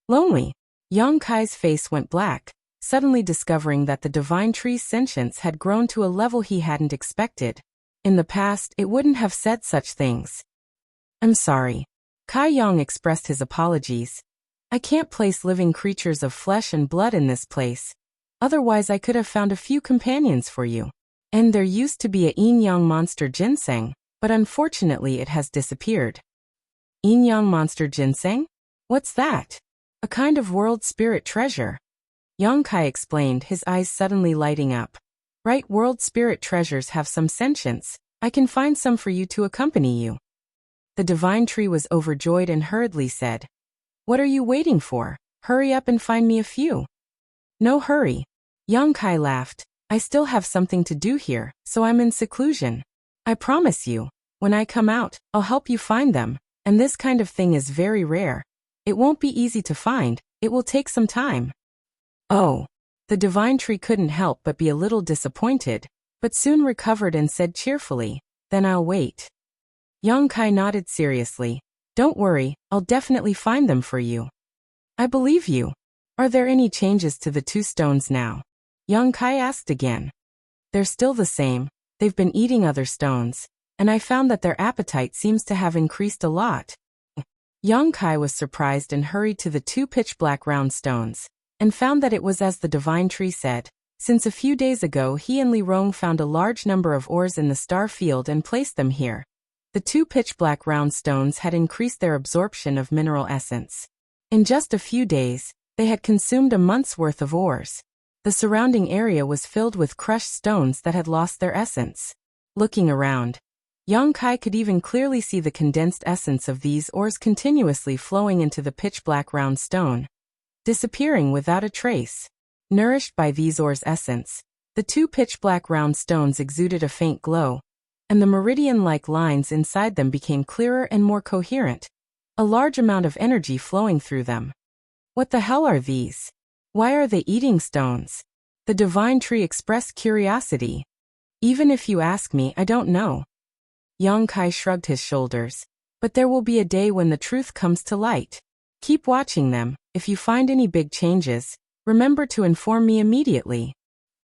"Lonely?" Yang Kai's face went black, suddenly discovering that the divine tree's sentience had grown to a level he hadn't expected. In the past, it wouldn't have said such things. "I'm sorry." Kai Yang expressed his apologies. "I can't place living creatures of flesh and blood in this place. Otherwise I could have found a few companions for you. And there used to be a yin-yang monster ginseng, but unfortunately it has disappeared." Yin-yang monster ginseng? What's that? A kind of world spirit treasure. Yang Kai explained, his eyes suddenly lighting up. "Right, world spirit treasures have some sentience. I can find some for you to accompany you." The divine tree was overjoyed and hurriedly said, "What are you waiting for? Hurry up and find me a few." "No hurry." Yang Kai laughed. "I still have something to do here, so I'm in seclusion. I promise you, when I come out, I'll help you find them, and this kind of thing is very rare. It won't be easy to find, it will take some time." "Oh." The divine tree couldn't help but be a little disappointed, but soon recovered and said cheerfully, "Then I'll wait." Yang Kai nodded seriously. "Don't worry, I'll definitely find them for you." "I believe you." "Are there any changes to the two stones now?" Yang Kai asked again. "They're still the same. They've been eating other stones, and I found that their appetite seems to have increased a lot." Yang Kai was surprised and hurried to the two pitch-black round stones, and found that it was as the divine tree said. Since a few days ago he and Li Rong found a large number of ores in the star field and placed them here. The two pitch-black round stones had increased their absorption of mineral essence. In just a few days, they had consumed a month's worth of ores. The surrounding area was filled with crushed stones that had lost their essence. Looking around, Yang Kai could even clearly see the condensed essence of these ores continuously flowing into the pitch-black round stone, disappearing without a trace. Nourished by these ores' essence, the two pitch-black round stones exuded a faint glow, and the meridian-like lines inside them became clearer and more coherent, a large amount of energy flowing through them. What the hell are these? Why are they eating stones? The divine tree expressed curiosity. Even if you ask me, I don't know. Yang Kai shrugged his shoulders. But there will be a day when the truth comes to light. Keep watching them. If you find any big changes, remember to inform me immediately.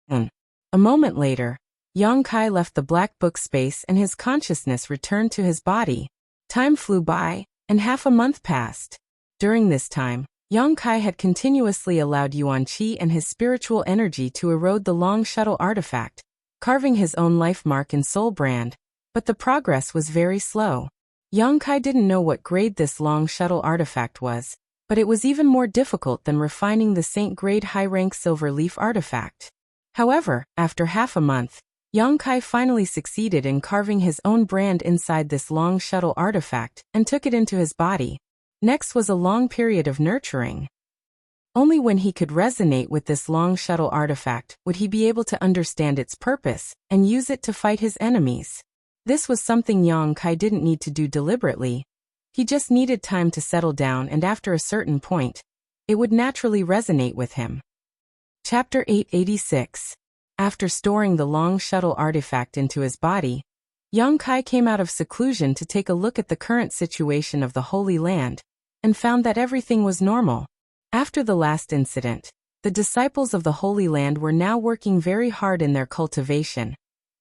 A moment later, Yang Kai left the black book space and his consciousness returned to his body. Time flew by, and half a month passed. During this time, Yang Kai had continuously allowed Yuan Qi and his spiritual energy to erode the long shuttle artifact, carving his own life mark and soul brand, but the progress was very slow. Yang Kai didn't know what grade this long shuttle artifact was, but it was even more difficult than refining the Saint-grade high-rank silver leaf artifact. However, after half a month, Yang Kai finally succeeded in carving his own brand inside this long shuttle artifact and took it into his body. Next was a long period of nurturing. Only when he could resonate with this long shuttle artifact would he be able to understand its purpose and use it to fight his enemies. This was something Yang Kai didn't need to do deliberately. He just needed time to settle down, and after a certain point, it would naturally resonate with him. Chapter 886. After storing the long shuttle artifact into his body, Yang Kai came out of seclusion to take a look at the current situation of the Holy Land, and found that everything was normal. After the last incident, the disciples of the Holy Land were now working very hard in their cultivation,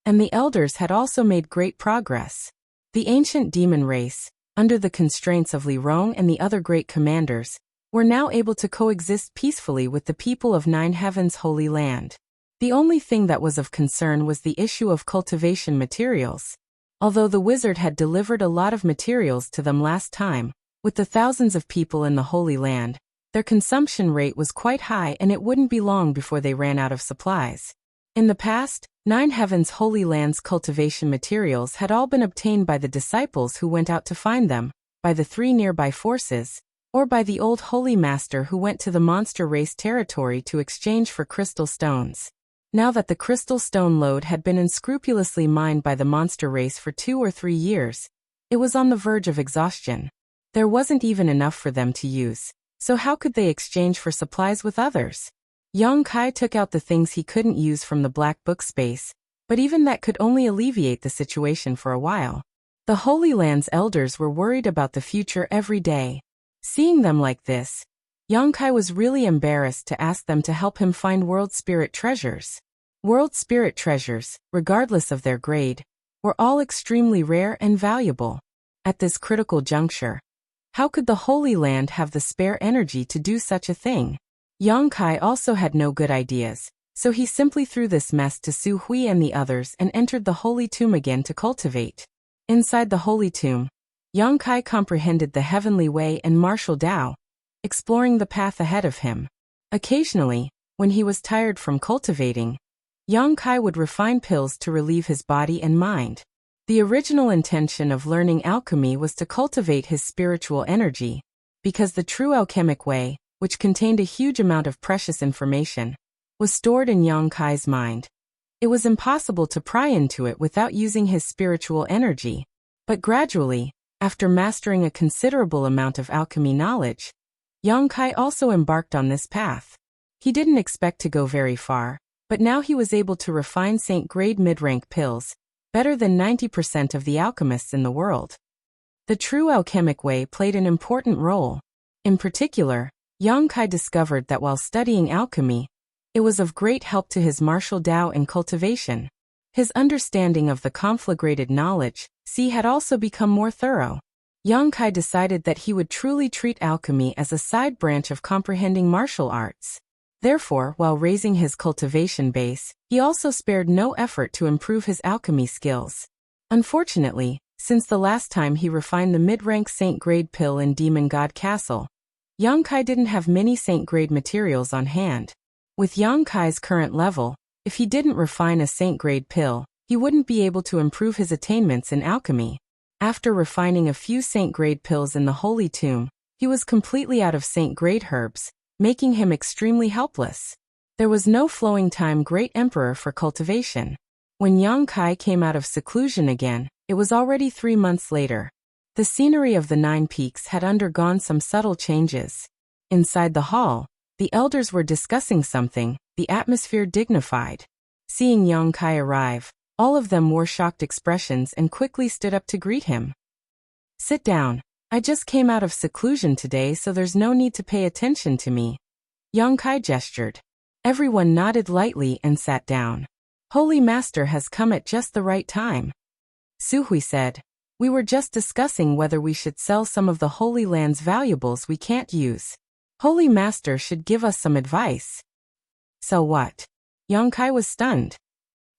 and the elders had also made great progress. The ancient demon race, under the constraints of Li Rong and the other great commanders, were now able to coexist peacefully with the people of Nine Heavens' Holy Land. The only thing that was of concern was the issue of cultivation materials. Although the wizard had delivered a lot of materials to them last time, with the thousands of people in the Holy Land, their consumption rate was quite high and it wouldn't be long before they ran out of supplies. In the past, Nine Heavens' Holy Land's cultivation materials had all been obtained by the disciples who went out to find them, by the three nearby forces, or by the old Holy Master who went to the monster race territory to exchange for crystal stones. Now that the crystal stone lode had been unscrupulously mined by the monster race for 2 or 3 years, it was on the verge of exhaustion. There wasn't even enough for them to use, so how could they exchange for supplies with others? Yang Kai took out the things he couldn't use from the black book space, but even that could only alleviate the situation for a while. The Holy Land's elders were worried about the future every day. Seeing them like this, Yang Kai was really embarrassed to ask them to help him find world spirit treasures. World spirit treasures, regardless of their grade, were all extremely rare and valuable. At this critical juncture, how could the Holy Land have the spare energy to do such a thing? Yang Kai also had no good ideas, so he simply threw this mess to Su Hui and the others and entered the Holy Tomb again to cultivate. Inside the Holy Tomb, Yang Kai comprehended the heavenly way and martial Tao, exploring the path ahead of him. Occasionally, when he was tired from cultivating, Yang Kai would refine pills to relieve his body and mind. The original intention of learning alchemy was to cultivate his spiritual energy, because the true alchemic way, which contained a huge amount of precious information, was stored in Yang Kai's mind. It was impossible to pry into it without using his spiritual energy. But gradually, after mastering a considerable amount of alchemy knowledge, Yang Kai also embarked on this path. He didn't expect to go very far, but now he was able to refine Saint-grade mid-rank pills, better than 90% of the alchemists in the world. The true alchemic way played an important role. In particular, Yang Kai discovered that while studying alchemy, it was of great help to his martial Tao and cultivation. His understanding of the conflagrated knowledge, had also become more thorough. Yang Kai decided that he would truly treat alchemy as a side branch of comprehending martial arts. Therefore, while raising his cultivation base, he also spared no effort to improve his alchemy skills. Unfortunately, since the last time he refined the mid-rank Saint-grade pill in Demon God Castle, Yang Kai didn't have many Saint-grade materials on hand. With Yang Kai's current level, if he didn't refine a saint-grade pill, he wouldn't be able to improve his attainments in alchemy. After refining a few saint-grade pills in the Holy Tomb, he was completely out of saint-grade herbs, making him extremely helpless. There was no flowing time Great Emperor for cultivation. When Yang Kai came out of seclusion again, it was already 3 months later. The scenery of the 9 peaks had undergone some subtle changes. Inside the hall, the elders were discussing something, the atmosphere dignified. Seeing Yang Kai arrive, all of them wore shocked expressions and quickly stood up to greet him. "Sit down. I just came out of seclusion today, so there's no need to pay attention to me." Yang Kai gestured. Everyone nodded lightly and sat down. "Holy Master has come at just the right time." Su Hui said, "We were just discussing whether we should sell some of the Holy Land's valuables we can't use. Holy Master should give us some advice." "Sell what?" Yang Kai was stunned.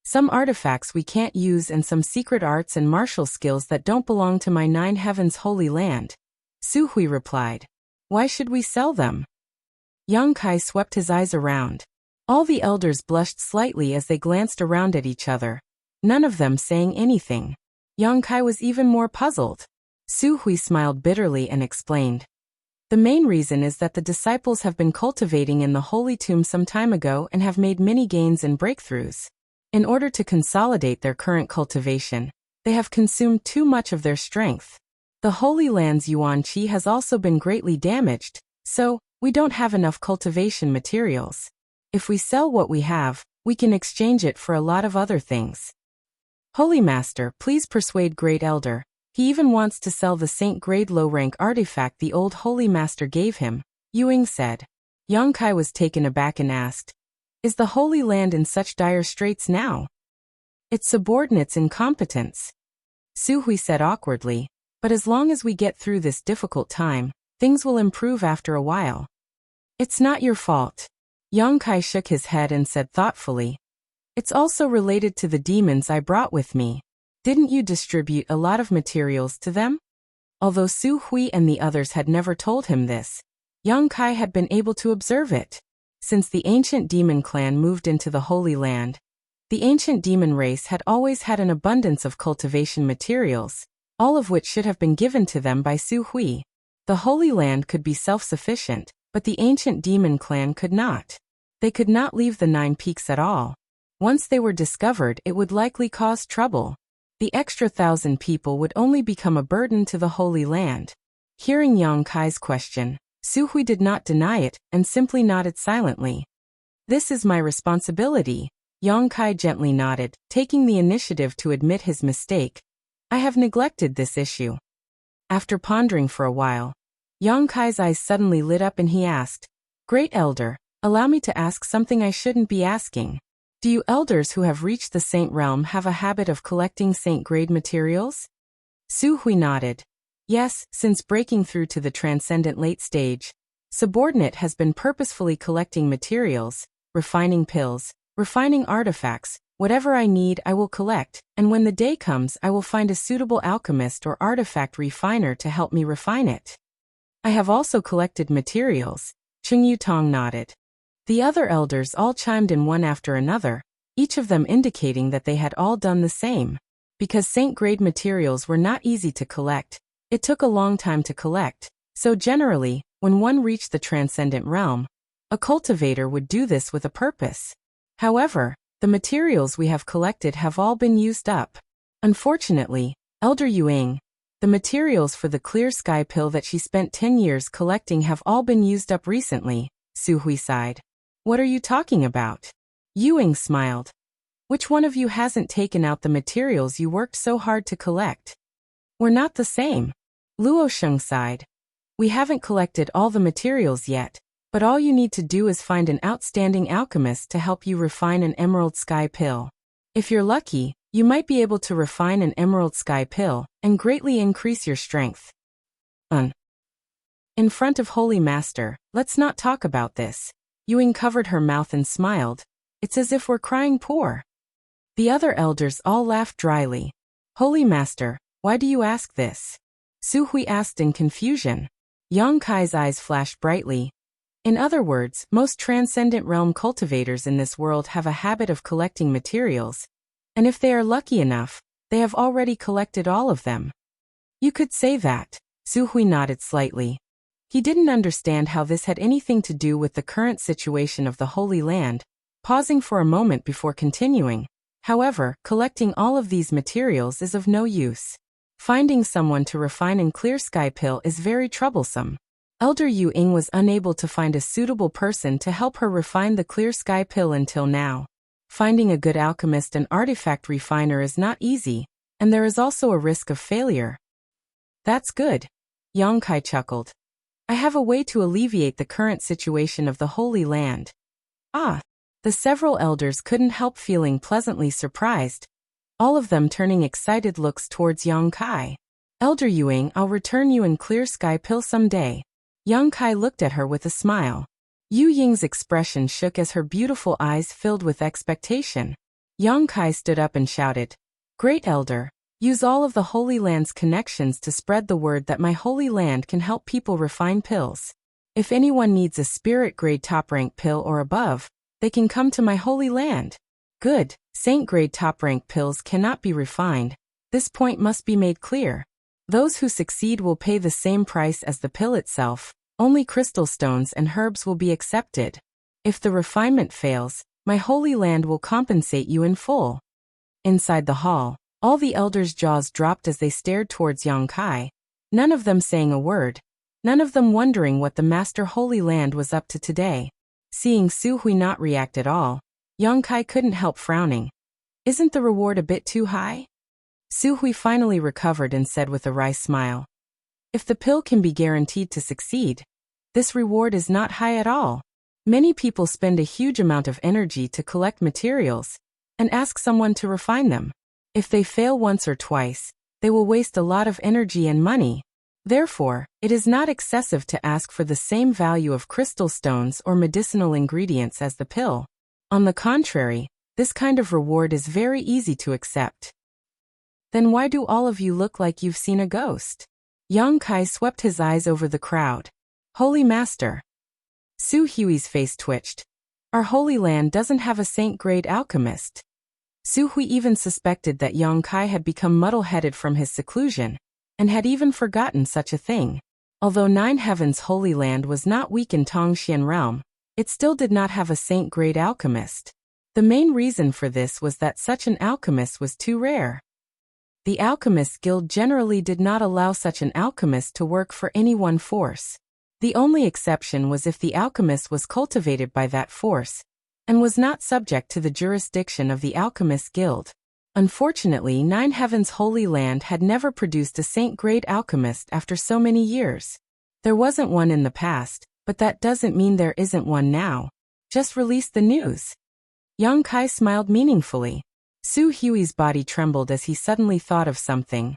"Some artifacts we can't use and some secret arts and martial skills that don't belong to my 9 heavens holy land." Su Hui replied. "Why should we sell them?" Yang Kai swept his eyes around. All the elders blushed slightly as they glanced around at each other, none of them saying anything. Yang Kai was even more puzzled. Su Hui smiled bitterly and explained. "The main reason is that the disciples have been cultivating in the Holy Tomb some time ago and have made many gains and breakthroughs. In order to consolidate their current cultivation, they have consumed too much of their strength. The Holy Land's Yuan Qi has also been greatly damaged, so we don't have enough cultivation materials. If we sell what we have, we can exchange it for a lot of other things." "Holy Master, please persuade Great Elder. He even wants to sell the saint-grade low-rank artifact the old Holy Master gave him," Yuing said. Yang Kai was taken aback and asked, "Is the Holy Land in such dire straits now?" "Its subordinates' incompetence," Su Hui said awkwardly, "but as long as we get through this difficult time, things will improve after a while." "It's not your fault." Yang Kai shook his head and said thoughtfully, "It's also related to the demons I brought with me. Didn't you distribute a lot of materials to them?" Although Su Hui and the others had never told him this, Yang Kai had been able to observe it. Since the ancient demon clan moved into the Holy Land, the ancient demon race had always had an abundance of cultivation materials, all of which should have been given to them by Su Hui. The Holy Land could be self-sufficient, but the ancient demon clan could not. They could not leave the 9 peaks at all. Once they were discovered, it would likely cause trouble. The extra 1,000 people would only become a burden to the Holy Land. Hearing Yang Kai's question, Su Hui did not deny it and simply nodded silently. "This is my responsibility," Yang Kai gently nodded, taking the initiative to admit his mistake. "I have neglected this issue." After pondering for a while, Yang Kai's eyes suddenly lit up and he asked, "Great Elder, allow me to ask something I shouldn't be asking. Do you elders who have reached the saint realm have a habit of collecting saint-grade materials?" Su Hui nodded. "Yes, since breaking through to the transcendent late stage, Subordinate has been purposefully collecting materials, refining pills, refining artifacts. Whatever I need I will collect, and when the day comes I will find a suitable alchemist or artifact refiner to help me refine it. I have also collected materials." Chung Yutong nodded. The other elders all chimed in one after another, each of them indicating that they had all done the same. Because saint-grade materials were not easy to collect, it took a long time to collect, so generally, when one reached the transcendent realm, a cultivator would do this with a purpose. However, the materials we have collected have all been used up. Unfortunately, Elder Yuing, the materials for the clear sky pill that she spent 10 years collecting have all been used up recently, Su Hui sighed. "What are you talking about?" Yuing smiled. "Which one of you hasn't taken out the materials you worked so hard to collect?" "We're not the same." Luo Sheng sighed. "We haven't collected all the materials yet, but all you need to do is find an outstanding alchemist to help you refine an emerald sky pill. If you're lucky, you might be able to refine an emerald sky pill and greatly increase your strength." In front of Holy Master, let's not talk about this." Yuing covered her mouth and smiled. "It's as if we're crying poor." The other elders all laughed dryly. "Holy Master, why do you ask this?" Su Hui asked in confusion. Yang Kai's eyes flashed brightly. In other words, most transcendent realm cultivators in this world have a habit of collecting materials, and if they are lucky enough, they have already collected all of them. You could say that. Su Hui nodded slightly. He didn't understand how this had anything to do with the current situation of the Holy Land, pausing for a moment before continuing. However, collecting all of these materials is of no use. Finding someone to refine and clear sky pill is very troublesome. Elder Yu Ying was unable to find a suitable person to help her refine the clear sky pill until now. Finding a good alchemist and artifact refiner is not easy, and there is also a risk of failure. That's good. Yang Kai chuckled. I have a way to alleviate the current situation of the Holy Land. Ah! The several elders couldn't help feeling pleasantly surprised, all of them turning excited looks towards Yang Kai. Elder Yuing, I'll return you in clear sky pill someday. Yang Kai looked at her with a smile. Yu Ying's expression shook as her beautiful eyes filled with expectation. Yang Kai stood up and shouted, Great Elder, use all of the Holy Land's connections to spread the word that my Holy Land can help people refine pills. If anyone needs a spirit-grade top-rank pill or above, they can come to my Holy Land. Good, saint-grade top-rank pills cannot be refined. This point must be made clear. Those who succeed will pay the same price as the pill itself. Only crystal stones and herbs will be accepted. If the refinement fails, my Holy Land will compensate you in full. Inside the hall, all the elders' jaws dropped as they stared towards Yang Kai, none of them saying a word, none of them wondering what the Master Holy Land was up to today. Seeing Su Hui not react at all, Yang Kai couldn't help frowning. Isn't the reward a bit too high? Su Hui finally recovered and said with a wry smile. If the pill can be guaranteed to succeed, this reward is not high at all. Many people spend a huge amount of energy to collect materials and ask someone to refine them. If they fail once or twice, they will waste a lot of energy and money. Therefore, it is not excessive to ask for the same value of crystal stones or medicinal ingredients as the pill. On the contrary, this kind of reward is very easy to accept. Then why do all of you look like you've seen a ghost? Yang Kai swept his eyes over the crowd. Holy Master. Su Hui's face twitched. Our Holy Land doesn't have a saint-grade alchemist. Su Hui even suspected that Yang Kai had become muddle-headed from his seclusion, and had even forgotten such a thing. Although Nine Heavens Holy Land was not weak in Tongxian realm, it still did not have a saint-grade alchemist. The main reason for this was that such an alchemist was too rare. The Alchemist Guild generally did not allow such an alchemist to work for any one force. The only exception was if the alchemist was cultivated by that force, and was not subject to the jurisdiction of the Alchemist Guild. Unfortunately, Nine Heavens Holy Land had never produced a saint-grade alchemist after so many years. There wasn't one in the past, but that doesn't mean there isn't one now. Just release the news. Yang Kai smiled meaningfully. Su Hui's body trembled as he suddenly thought of something.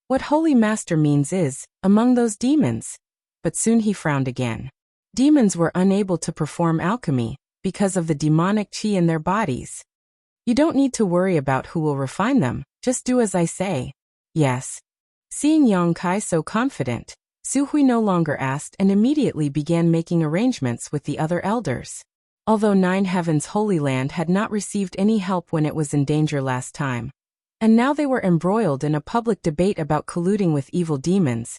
What Holy Master means is, among those demons. But soon he frowned again. Demons were unable to perform alchemy, because of the demonic qi in their bodies. You don't need to worry about who will refine them, just do as I say. Yes. Seeing Yang Kai so confident, Su Hui no longer asked and immediately began making arrangements with the other elders. Although Nine Heavens Holy Land had not received any help when it was in danger last time, and now they were embroiled in a public debate about colluding with evil demons,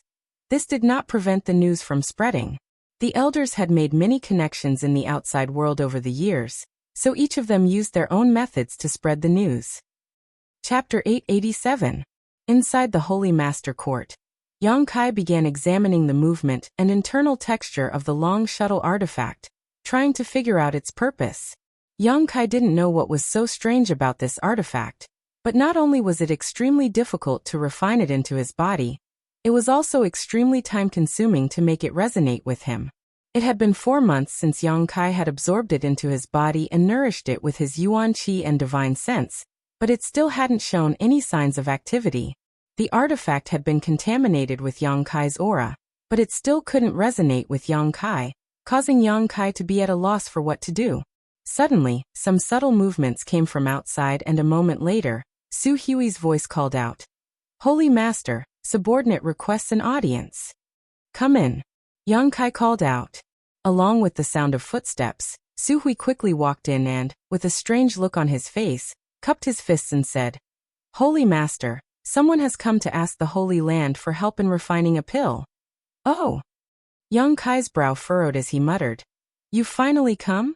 this did not prevent the news from spreading. The elders had made many connections in the outside world over the years, so each of them used their own methods to spread the news. Chapter 887. Inside the Holy Master Court, Yang Kai began examining the movement and internal texture of the long shuttle artifact, trying to figure out its purpose. Yang Kai didn't know what was so strange about this artifact, but not only was it extremely difficult to refine it into his body, it was also extremely time-consuming to make it resonate with him. It had been 4 months since Yang Kai had absorbed it into his body and nourished it with his Yuan Qi and divine sense, but it still hadn't shown any signs of activity. The artifact had been contaminated with Yang Kai's aura, but it still couldn't resonate with Yang Kai, causing Yang Kai to be at a loss for what to do. Suddenly, some subtle movements came from outside and a moment later, Su Hui's voice called out. Holy Master, subordinate requests an audience. Come in. Yang Kai called out. Along with the sound of footsteps, Su Hui quickly walked in and, with a strange look on his face, cupped his fists and said, "Holy Master, someone has come to ask the Holy Land for help in refining a pill." "Oh." Yang Kai's brow furrowed as he muttered, "You've finally come?"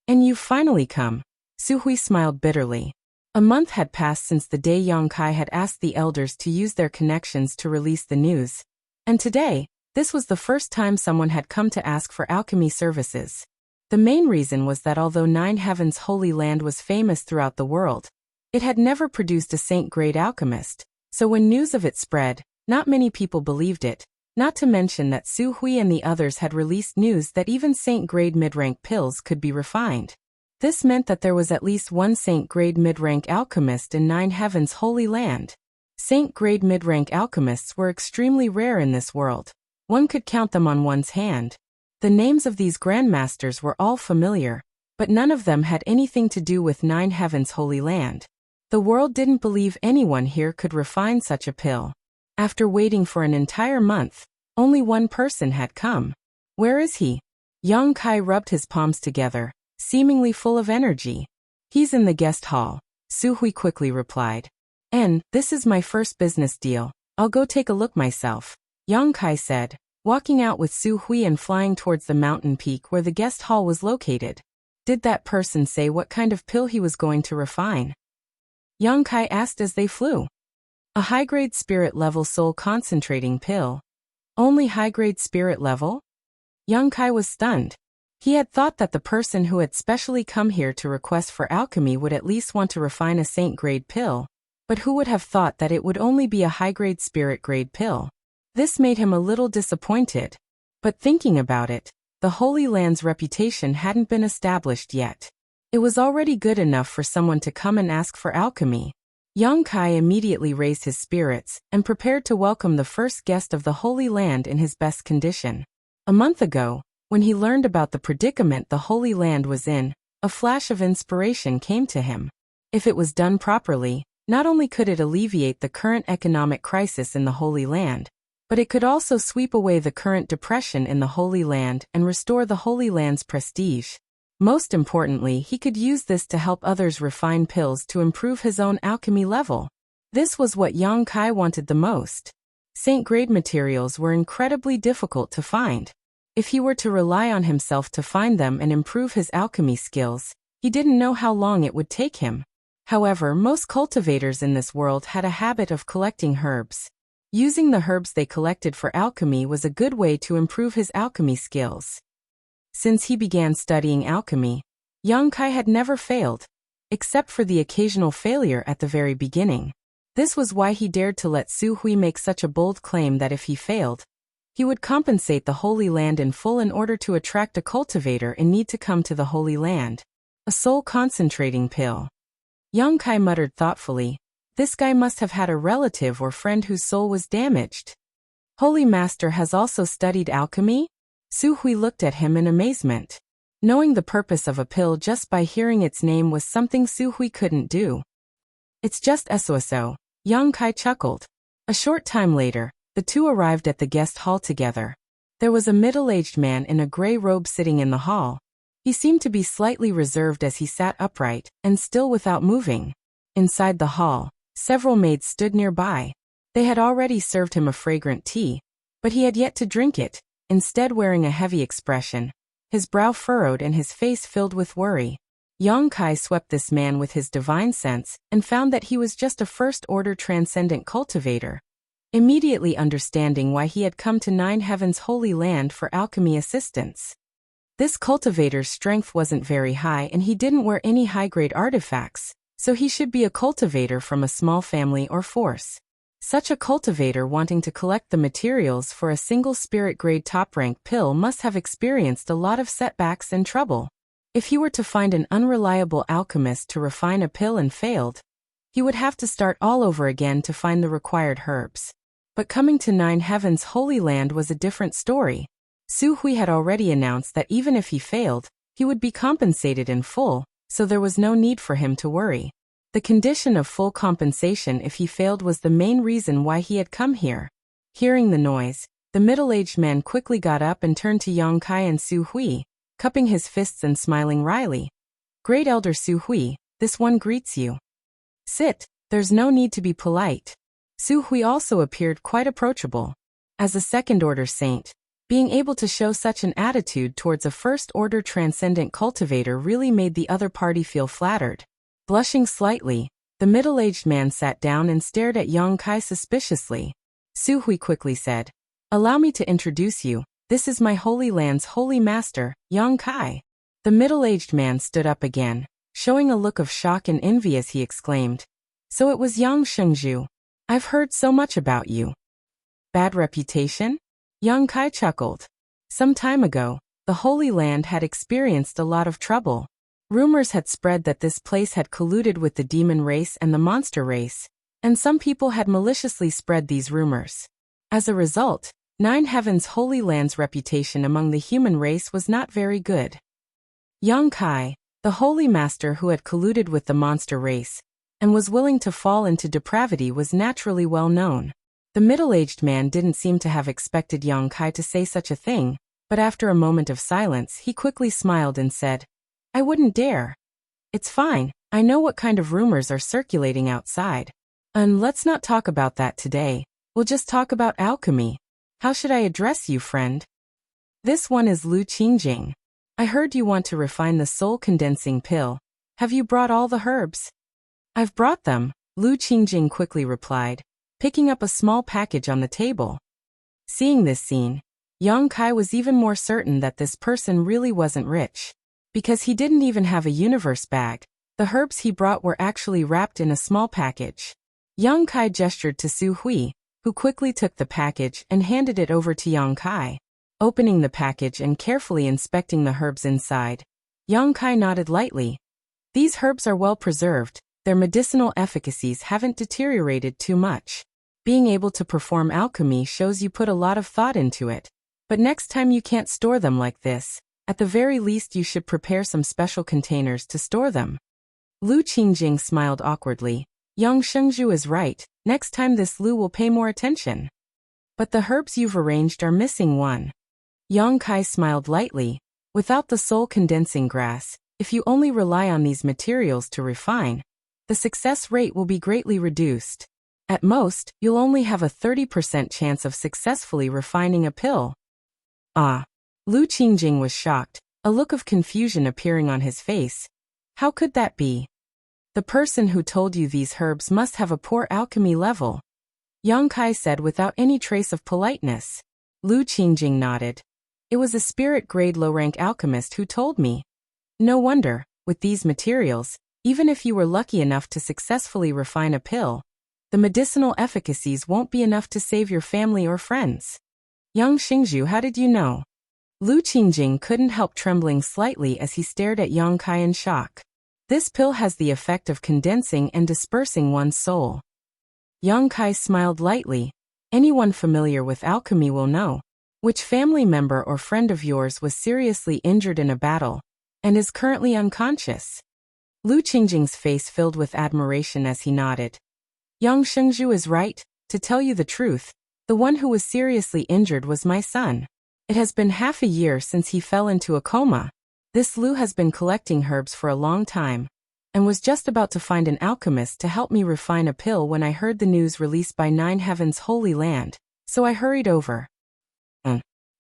"And you've finally come." Su Hui smiled bitterly. A month had passed since the day Yang Kai had asked the elders to use their connections to release the news. And today, this was the first time someone had come to ask for alchemy services. The main reason was that although Nine Heavens' Holy Land was famous throughout the world, it had never produced a saint-grade alchemist, so when news of it spread, not many people believed it, not to mention that Su Hui and the others had released news that even saint-grade mid-rank pills could be refined. This meant that there was at least one saint-grade mid-rank alchemist in Nine Heavens' Holy Land. Saint-grade mid-rank alchemists were extremely rare in this world. One could count them on one's hand. The names of these grandmasters were all familiar, but none of them had anything to do with Nine Heavens' Holy Land. The world didn't believe anyone here could refine such a pill. After waiting for an entire month, only one person had come. "Where is he?" Yang Kai rubbed his palms together, seemingly full of energy. "He's in the guest hall," Su Hui quickly replied. "And, this is my first business deal. I'll go take a look myself," Yang Kai said, walking out with Su Hui and flying towards the mountain peak where the guest hall was located. "Did that person say what kind of pill he was going to refine?" Yang Kai asked as they flew. "A high-grade spirit-level soul-concentrating pill." "Only high-grade spirit level?" Yang Kai was stunned. He had thought that the person who had specially come here to request for alchemy would at least want to refine a saint-grade pill, but who would have thought that it would only be a high-grade spirit-grade pill? This made him a little disappointed. But thinking about it, the Holy Land's reputation hadn't been established yet. It was already good enough for someone to come and ask for alchemy. Yang Kai immediately raised his spirits and prepared to welcome the first guest of the Holy Land in his best condition. A month ago, when he learned about the predicament the Holy Land was in, a flash of inspiration came to him. If it was done properly, not only could it alleviate the current economic crisis in the Holy Land, but it could also sweep away the current depression in the Holy Land and restore the Holy Land's prestige. Most importantly, he could use this to help others refine pills to improve his own alchemy level. This was what Yang Kai wanted the most. Saint-grade materials were incredibly difficult to find. If he were to rely on himself to find them and improve his alchemy skills, he didn't know how long it would take him. However, most cultivators in this world had a habit of collecting herbs. Using the herbs they collected for alchemy was a good way to improve his alchemy skills. Since he began studying alchemy, Yang Kai had never failed, except for the occasional failure at the very beginning. This was why he dared to let Su Hui make such a bold claim that if he failed, he would compensate the Holy Land in full in order to attract a cultivator in need to come to the Holy Land. A soul-concentrating pill. Yang Kai muttered thoughtfully, "This guy must have had a relative or friend whose soul was damaged." "Holy Master has also studied alchemy?" Su Hui looked at him in amazement. Knowing the purpose of a pill just by hearing its name was something Su Hui couldn't do. "It's just SOSO," Yang Kai chuckled. A short time later, the two arrived at the guest hall together. There was a middle-aged man in a gray robe sitting in the hall. He seemed to be slightly reserved as he sat upright and still without moving. Inside the hall, several maids stood nearby. They had already served him a fragrant tea, but he had yet to drink it, instead wearing a heavy expression, his brow furrowed and his face filled with worry. Yang Kai swept this man with his divine sense and found that he was just a first-order transcendent cultivator. Immediately understanding why he had come to Nine Heavens' Holy Land for alchemy assistance. This cultivator's strength wasn't very high and he didn't wear any high-grade artifacts, so he should be a cultivator from a small family or force. Such a cultivator wanting to collect the materials for a single spirit-grade top-rank pill must have experienced a lot of setbacks and trouble. If he were to find an unreliable alchemist to refine a pill and failed, he would have to start all over again to find the required herbs. But coming to Nine Heavens' Holy Land was a different story. Su Hui had already announced that even if he failed, he would be compensated in full, so there was no need for him to worry. The condition of full compensation if he failed was the main reason why he had come here. Hearing the noise, The middle-aged man quickly got up and turned to Yang Kai and Su Hui, cupping his fists and smiling wryly. "Great Elder Su Hui, this one greets you. Sit, there's no need to be polite." Su Hui also appeared quite approachable. As a second-order saint, being able to show such an attitude towards a first-order transcendent cultivator really made the other party feel flattered. Blushing slightly, the middle-aged man sat down and stared at Yang Kai suspiciously. Su Hui quickly said, "Allow me to introduce you. This is my Holy Land's holy master, Yang Kai." The middle-aged man stood up again, showing a look of shock and envy as he exclaimed, "So it was Yang Shengzhu. I've heard so much about you." "Bad reputation?" Yang Kai chuckled. Some time ago, the Holy Land had experienced a lot of trouble. Rumors had spread that this place had colluded with the demon race and the monster race, and some people had maliciously spread these rumors. As a result, Nine Heaven's Holy Land's reputation among the human race was not very good. Yang Kai, the Holy Master who had colluded with the monster race, and was willing to fall into depravity, was naturally well known. The middle-aged man didn't seem to have expected Yang Kai to say such a thing, but after a moment of silence he quickly smiled and said, "I wouldn't dare. It's fine, I know what kind of rumors are circulating outside. And let's not talk about that today, we'll just talk about alchemy. How should I address you, friend?" "This one is Lu Qingjing. I heard you want to refine the soul-condensing pill. Have you brought all the herbs?" "I've brought them," Lu Qingjing quickly replied, picking up a small package on the table. Seeing this scene, Yang Kai was even more certain that this person really wasn't rich. Because he didn't even have a universe bag, the herbs he brought were actually wrapped in a small package. Yang Kai gestured to Su Hui, who quickly took the package and handed it over to Yang Kai. Opening the package and carefully inspecting the herbs inside, Yang Kai nodded lightly. "These herbs are well preserved, their medicinal efficacies haven't deteriorated too much. Being able to perform alchemy shows you put a lot of thought into it. But next time you can't store them like this. At the very least you should prepare some special containers to store them." Lu Qingjing smiled awkwardly. "Yang Shengzhu is right, next time this Lu will pay more attention. But the herbs you've arranged are missing one." Yang Kai smiled lightly. "Without the soul-condensing grass, if you only rely on these materials to refine, the success rate will be greatly reduced. At most, you'll only have a 30% chance of successfully refining a pill." "Ah." Lu Qingjing was shocked, a look of confusion appearing on his face. "How could that be? The person who told you these herbs must have a poor alchemy level," Yang Kai said without any trace of politeness. Lu Qingjing nodded. "It was a spirit-grade low-rank alchemist who told me. No wonder, with these materials, even if you were lucky enough to successfully refine a pill, the medicinal efficacies won't be enough to save your family or friends." "Yang Shengzhu, how did you know?" Lu Qingjing couldn't help trembling slightly as he stared at Yang Kai in shock. "This pill has the effect of condensing and dispersing one's soul." Yang Kai smiled lightly. "Anyone familiar with alchemy will know. Which family member or friend of yours was seriously injured in a battle, and is currently unconscious?" Lu Qingjing's face filled with admiration as he nodded. "Yang Shengzhu is right. To tell you the truth, the one who was seriously injured was my son. It has been half a year since he fell into a coma. This Lu has been collecting herbs for a long time, and was just about to find an alchemist to help me refine a pill when I heard the news released by Nine Heaven's Holy Land, so I hurried over.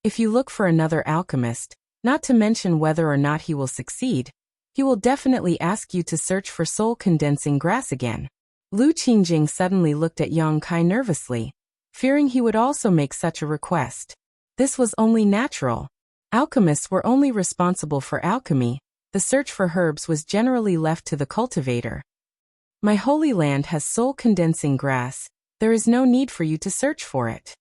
If you look for another alchemist, not to mention whether or not he will succeed, he will definitely ask you to search for soul-condensing grass again." Lu Qingjing suddenly looked at Yang Kai nervously, fearing he would also make such a request. This was only natural. Alchemists were only responsible for alchemy. The search for herbs was generally left to the cultivator. "My holy land has soul-condensing grass. There is no need for you to search for it."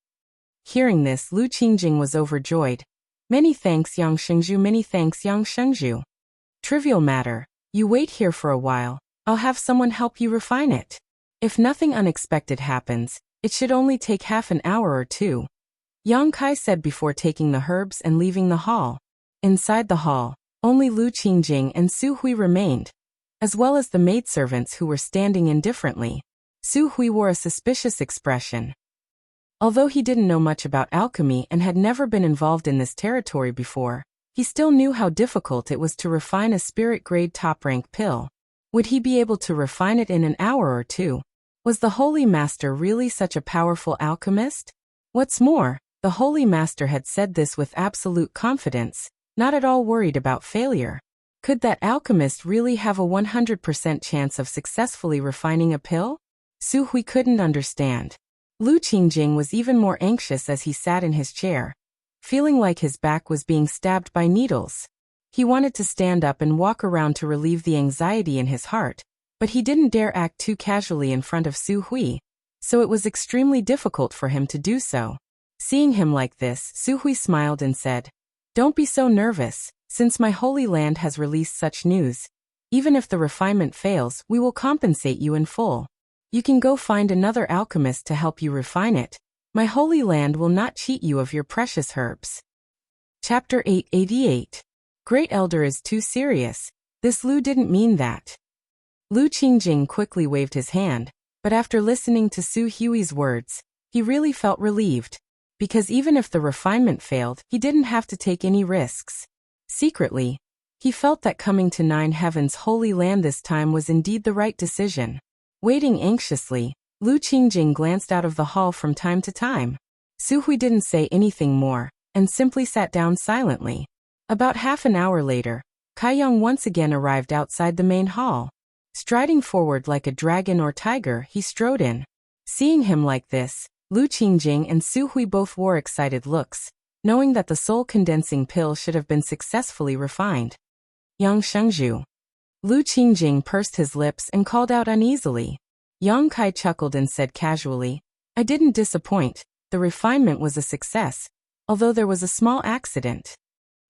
Hearing this, Lu Qingjing was overjoyed. "Many thanks, Yang Shengzhu, many thanks, Yang Shengzhu. Trivial matter. You wait here for a while. I'll have someone help you refine it. If nothing unexpected happens, it should only take half an hour or two," Yang Kai said before taking the herbs and leaving the hall. Inside the hall, only Lu Qingjing and Su Hui remained, as well as the maidservants who were standing indifferently. Su Hui wore a suspicious expression. Although he didn't know much about alchemy and had never been involved in this territory before, he still knew how difficult it was to refine a spirit-grade top-rank pill. Would he be able to refine it in an hour or two? Was the Holy Master really such a powerful alchemist? What's more, the Holy Master had said this with absolute confidence, not at all worried about failure. Could that alchemist really have a 100% chance of successfully refining a pill? Su Hui couldn't understand. Lu Qingjing was even more anxious as he sat in his chair, feeling like his back was being stabbed by needles. He wanted to stand up and walk around to relieve the anxiety in his heart, but he didn't dare act too casually in front of Su Hui, so it was extremely difficult for him to do so. Seeing him like this, Su Hui smiled and said, "Don't be so nervous, since my holy land has released such news. Even if the refinement fails, we will compensate you in full. You can go find another alchemist to help you refine it. My holy land will not cheat you of your precious herbs." Chapter 888. Great Elder is too serious. This Lu didn't mean that. Lu Qingjing quickly waved his hand, but after listening to Su Hui's words, he really felt relieved. Because even if the refinement failed, he didn't have to take any risks. Secretly, he felt that coming to Nine Heaven's holy land this time was indeed the right decision. Waiting anxiously, Lu Qingjing glanced out of the hall from time to time. Su Hui didn't say anything more, and simply sat down silently. About half an hour later, Kaiyang once again arrived outside the main hall. Striding forward like a dragon or tiger, he strode in. Seeing him like this, Lu Qingjing and Su Hui both wore excited looks, knowing that the soul-condensing pill should have been successfully refined. Yang Shengzhu. Lu Qingjing pursed his lips and called out uneasily. Yang Kai chuckled and said casually, "I didn't disappoint, the refinement was a success, although there was a small accident."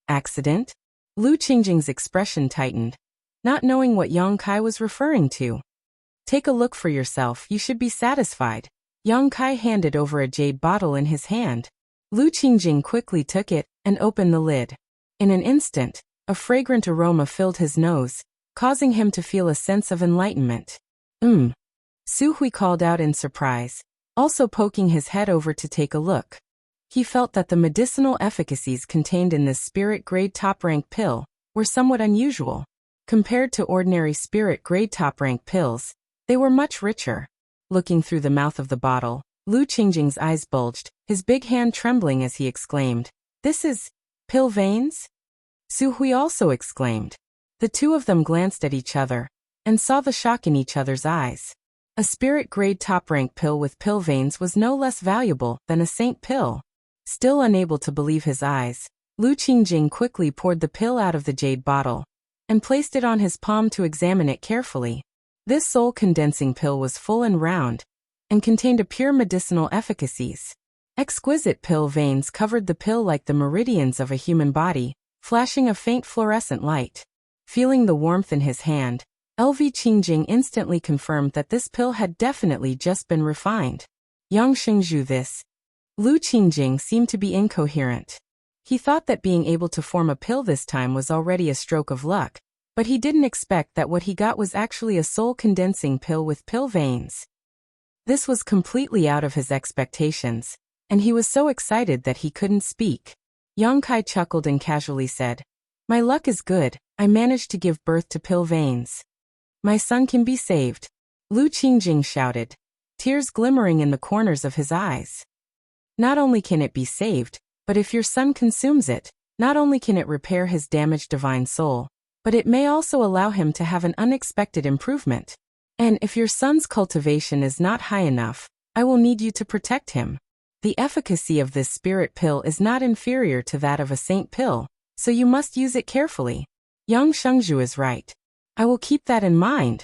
Accident? Lu Qingjing's expression tightened, not knowing what Yang Kai was referring to. "Take a look for yourself, you should be satisfied." Yang Kai handed over a jade bottle in his hand. Lu Qingjing quickly took it and opened the lid. In an instant, a fragrant aroma filled his nose, causing him to feel a sense of enlightenment. Su Hui called out in surprise, also poking his head over to take a look. He felt that the medicinal efficacies contained in this spirit-grade top-rank pill were somewhat unusual. Compared to ordinary spirit-grade top-rank pills, they were much richer. Looking through the mouth of the bottle, Lu Qingjing's eyes bulged, his big hand trembling as he exclaimed, "This is pill veins?" Su Hui also exclaimed. The two of them glanced at each other and saw the shock in each other's eyes. A spirit-grade top-rank pill with pill veins was no less valuable than a saint pill. Still unable to believe his eyes, Lu Qingjing quickly poured the pill out of the jade bottle and placed it on his palm to examine it carefully. This soul-condensing pill was full and round, and contained a pure medicinal efficacies. Exquisite pill veins covered the pill like the meridians of a human body, flashing a faint fluorescent light. Feeling the warmth in his hand, LV Qingjing instantly confirmed that this pill had definitely just been refined. Yang Shengzhu this. Lu Qingjing seemed to be incoherent. He thought that being able to form a pill this time was already a stroke of luck, but he didn't expect that what he got was actually a soul-condensing pill with pill veins. This was completely out of his expectations, and he was so excited that he couldn't speak. Yang Kai chuckled and casually said, "My luck is good, I managed to give birth to pill veins. My son can be saved." Lu Qingjing shouted, tears glimmering in the corners of his eyes. "Not only can it be saved, but if your son consumes it, not only can it repair his damaged divine soul, but it may also allow him to have an unexpected improvement. And if your son's cultivation is not high enough, I will need you to protect him. The efficacy of this spirit pill is not inferior to that of a saint pill, so you must use it carefully. Yang Shengzhu is right. I will keep that in mind."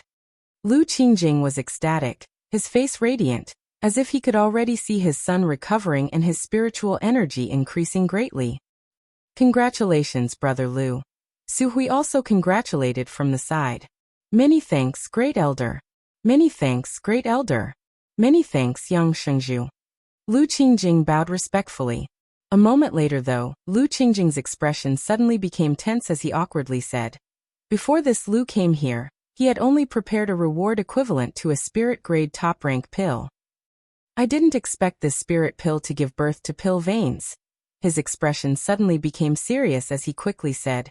Lu Qingjing was ecstatic, his face radiant, as if he could already see his son recovering and his spiritual energy increasing greatly. "Congratulations, Brother Lu." Su Hui also congratulated from the side. "Many thanks, Great Elder." "Many thanks, Great Elder." "Many thanks, Yang Shengzhu." Lu Qingjing bowed respectfully. A moment later though, Lu Qingjing's expression suddenly became tense as he awkwardly said, "Before this Lu came here, he had only prepared a reward equivalent to a spirit-grade top-rank pill. I didn't expect this spirit pill to give birth to pill veins. His expression suddenly became serious as he quickly said,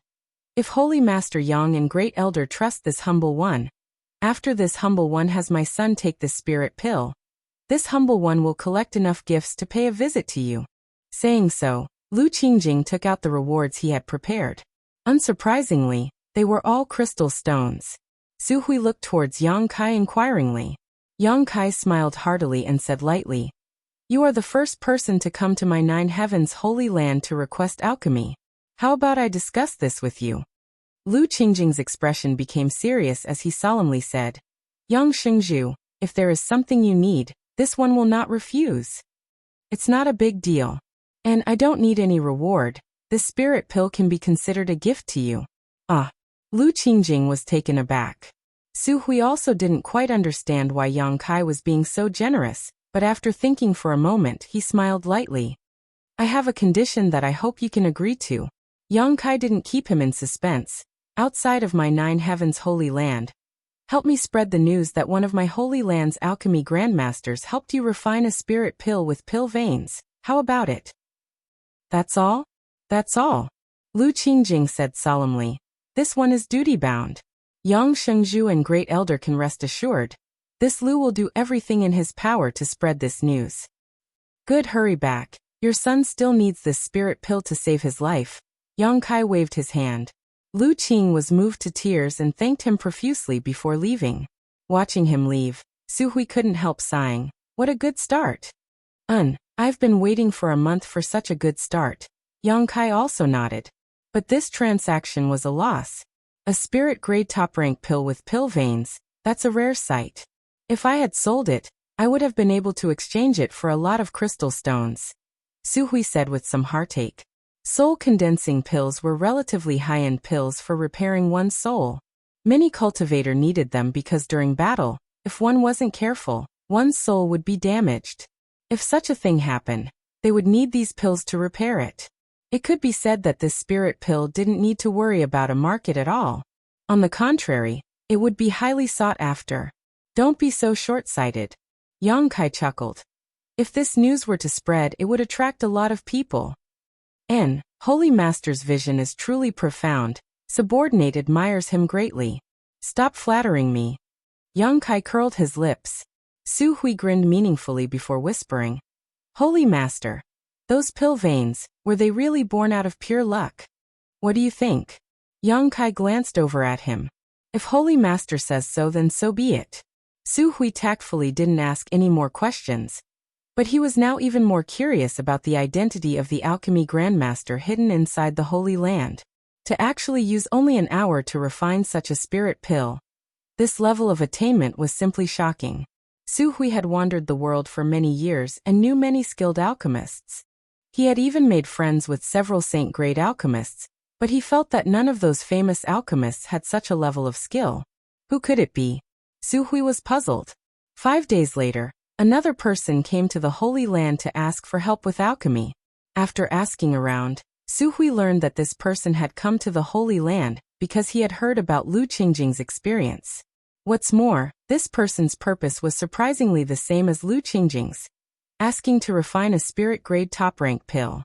if Holy Master Yang and Great Elder trust this humble one, after this humble one has my son take this spirit pill, this humble one will collect enough gifts to pay a visit to you. Saying so, Lu Qingjing took out the rewards he had prepared. Unsurprisingly, they were all crystal stones. Su Hui looked towards Yang Kai inquiringly. Yang Kai smiled heartily and said lightly, you are the first person to come to my 9 heavens holy land to request alchemy. How about I discuss this with you? Lu Qingjing's expression became serious as he solemnly said, Yang Xingzhu, if there is something you need, this one will not refuse. It's not a big deal. And I don't need any reward. This spirit pill can be considered a gift to you. Ah. Lu Qingjing was taken aback. Su Hui also didn't quite understand why Yang Kai was being so generous, but after thinking for a moment he smiled lightly. I have a condition that I hope you can agree to. Yang Kai didn't keep him in suspense. Outside of my 9 heavens holy land, help me spread the news that one of my holy land's alchemy grandmasters helped you refine a spirit pill with pill veins. How about it? That's all? That's all. Lu Qingjing said solemnly. This one is duty-bound. Yang Shengzhu and Great Elder can rest assured. This Lu will do everything in his power to spread this news. Good, hurry back. Your son still needs this spirit pill to save his life. Yang Kai waved his hand. Lu Qing was moved to tears and thanked him profusely before leaving. Watching him leave, Su Hui couldn't help sighing. What a good start. I've been waiting for a month for such a good start. Yang Kai also nodded. But this transaction was a loss. A spirit-grade top-rank pill with pill veins, that's a rare sight. If I had sold it, I would have been able to exchange it for a lot of crystal stones. Su Hui said with some heartache. Soul-condensing pills were relatively high-end pills for repairing one's soul. Many cultivator needed them because during battle, if one wasn't careful, one's soul would be damaged. If such a thing happened, they would need these pills to repair it. It could be said that this spirit pill didn't need to worry about a market at all. On the contrary, it would be highly sought after. Don't be so short-sighted. Yang Kai chuckled. If this news were to spread, it would attract a lot of people. Holy Master's vision is truly profound. Subordinate admires him greatly. Stop flattering me. Yang Kai curled his lips. Su Hui grinned meaningfully before whispering. Holy Master. Those pill veins, were they really born out of pure luck? What do you think? Yang Kai glanced over at him. If Holy Master says so, then so be it. Su Hui tactfully didn't ask any more questions. But he was now even more curious about the identity of the alchemy grandmaster hidden inside the Holy Land. To actually use only an hour to refine such a spirit pill. This level of attainment was simply shocking. Su Hui had wandered the world for many years and knew many skilled alchemists. He had even made friends with several saint-grade alchemists, but he felt that none of those famous alchemists had such a level of skill. Who could it be? Su Hui was puzzled. 5 days later, another person came to the Holy Land to ask for help with alchemy. After asking around, Su Hui learned that this person had come to the Holy Land because he had heard about Lu Qingjing's experience. What's more, this person's purpose was surprisingly the same as Lu Qingjing's. Asking to refine a spirit-grade top-rank pill.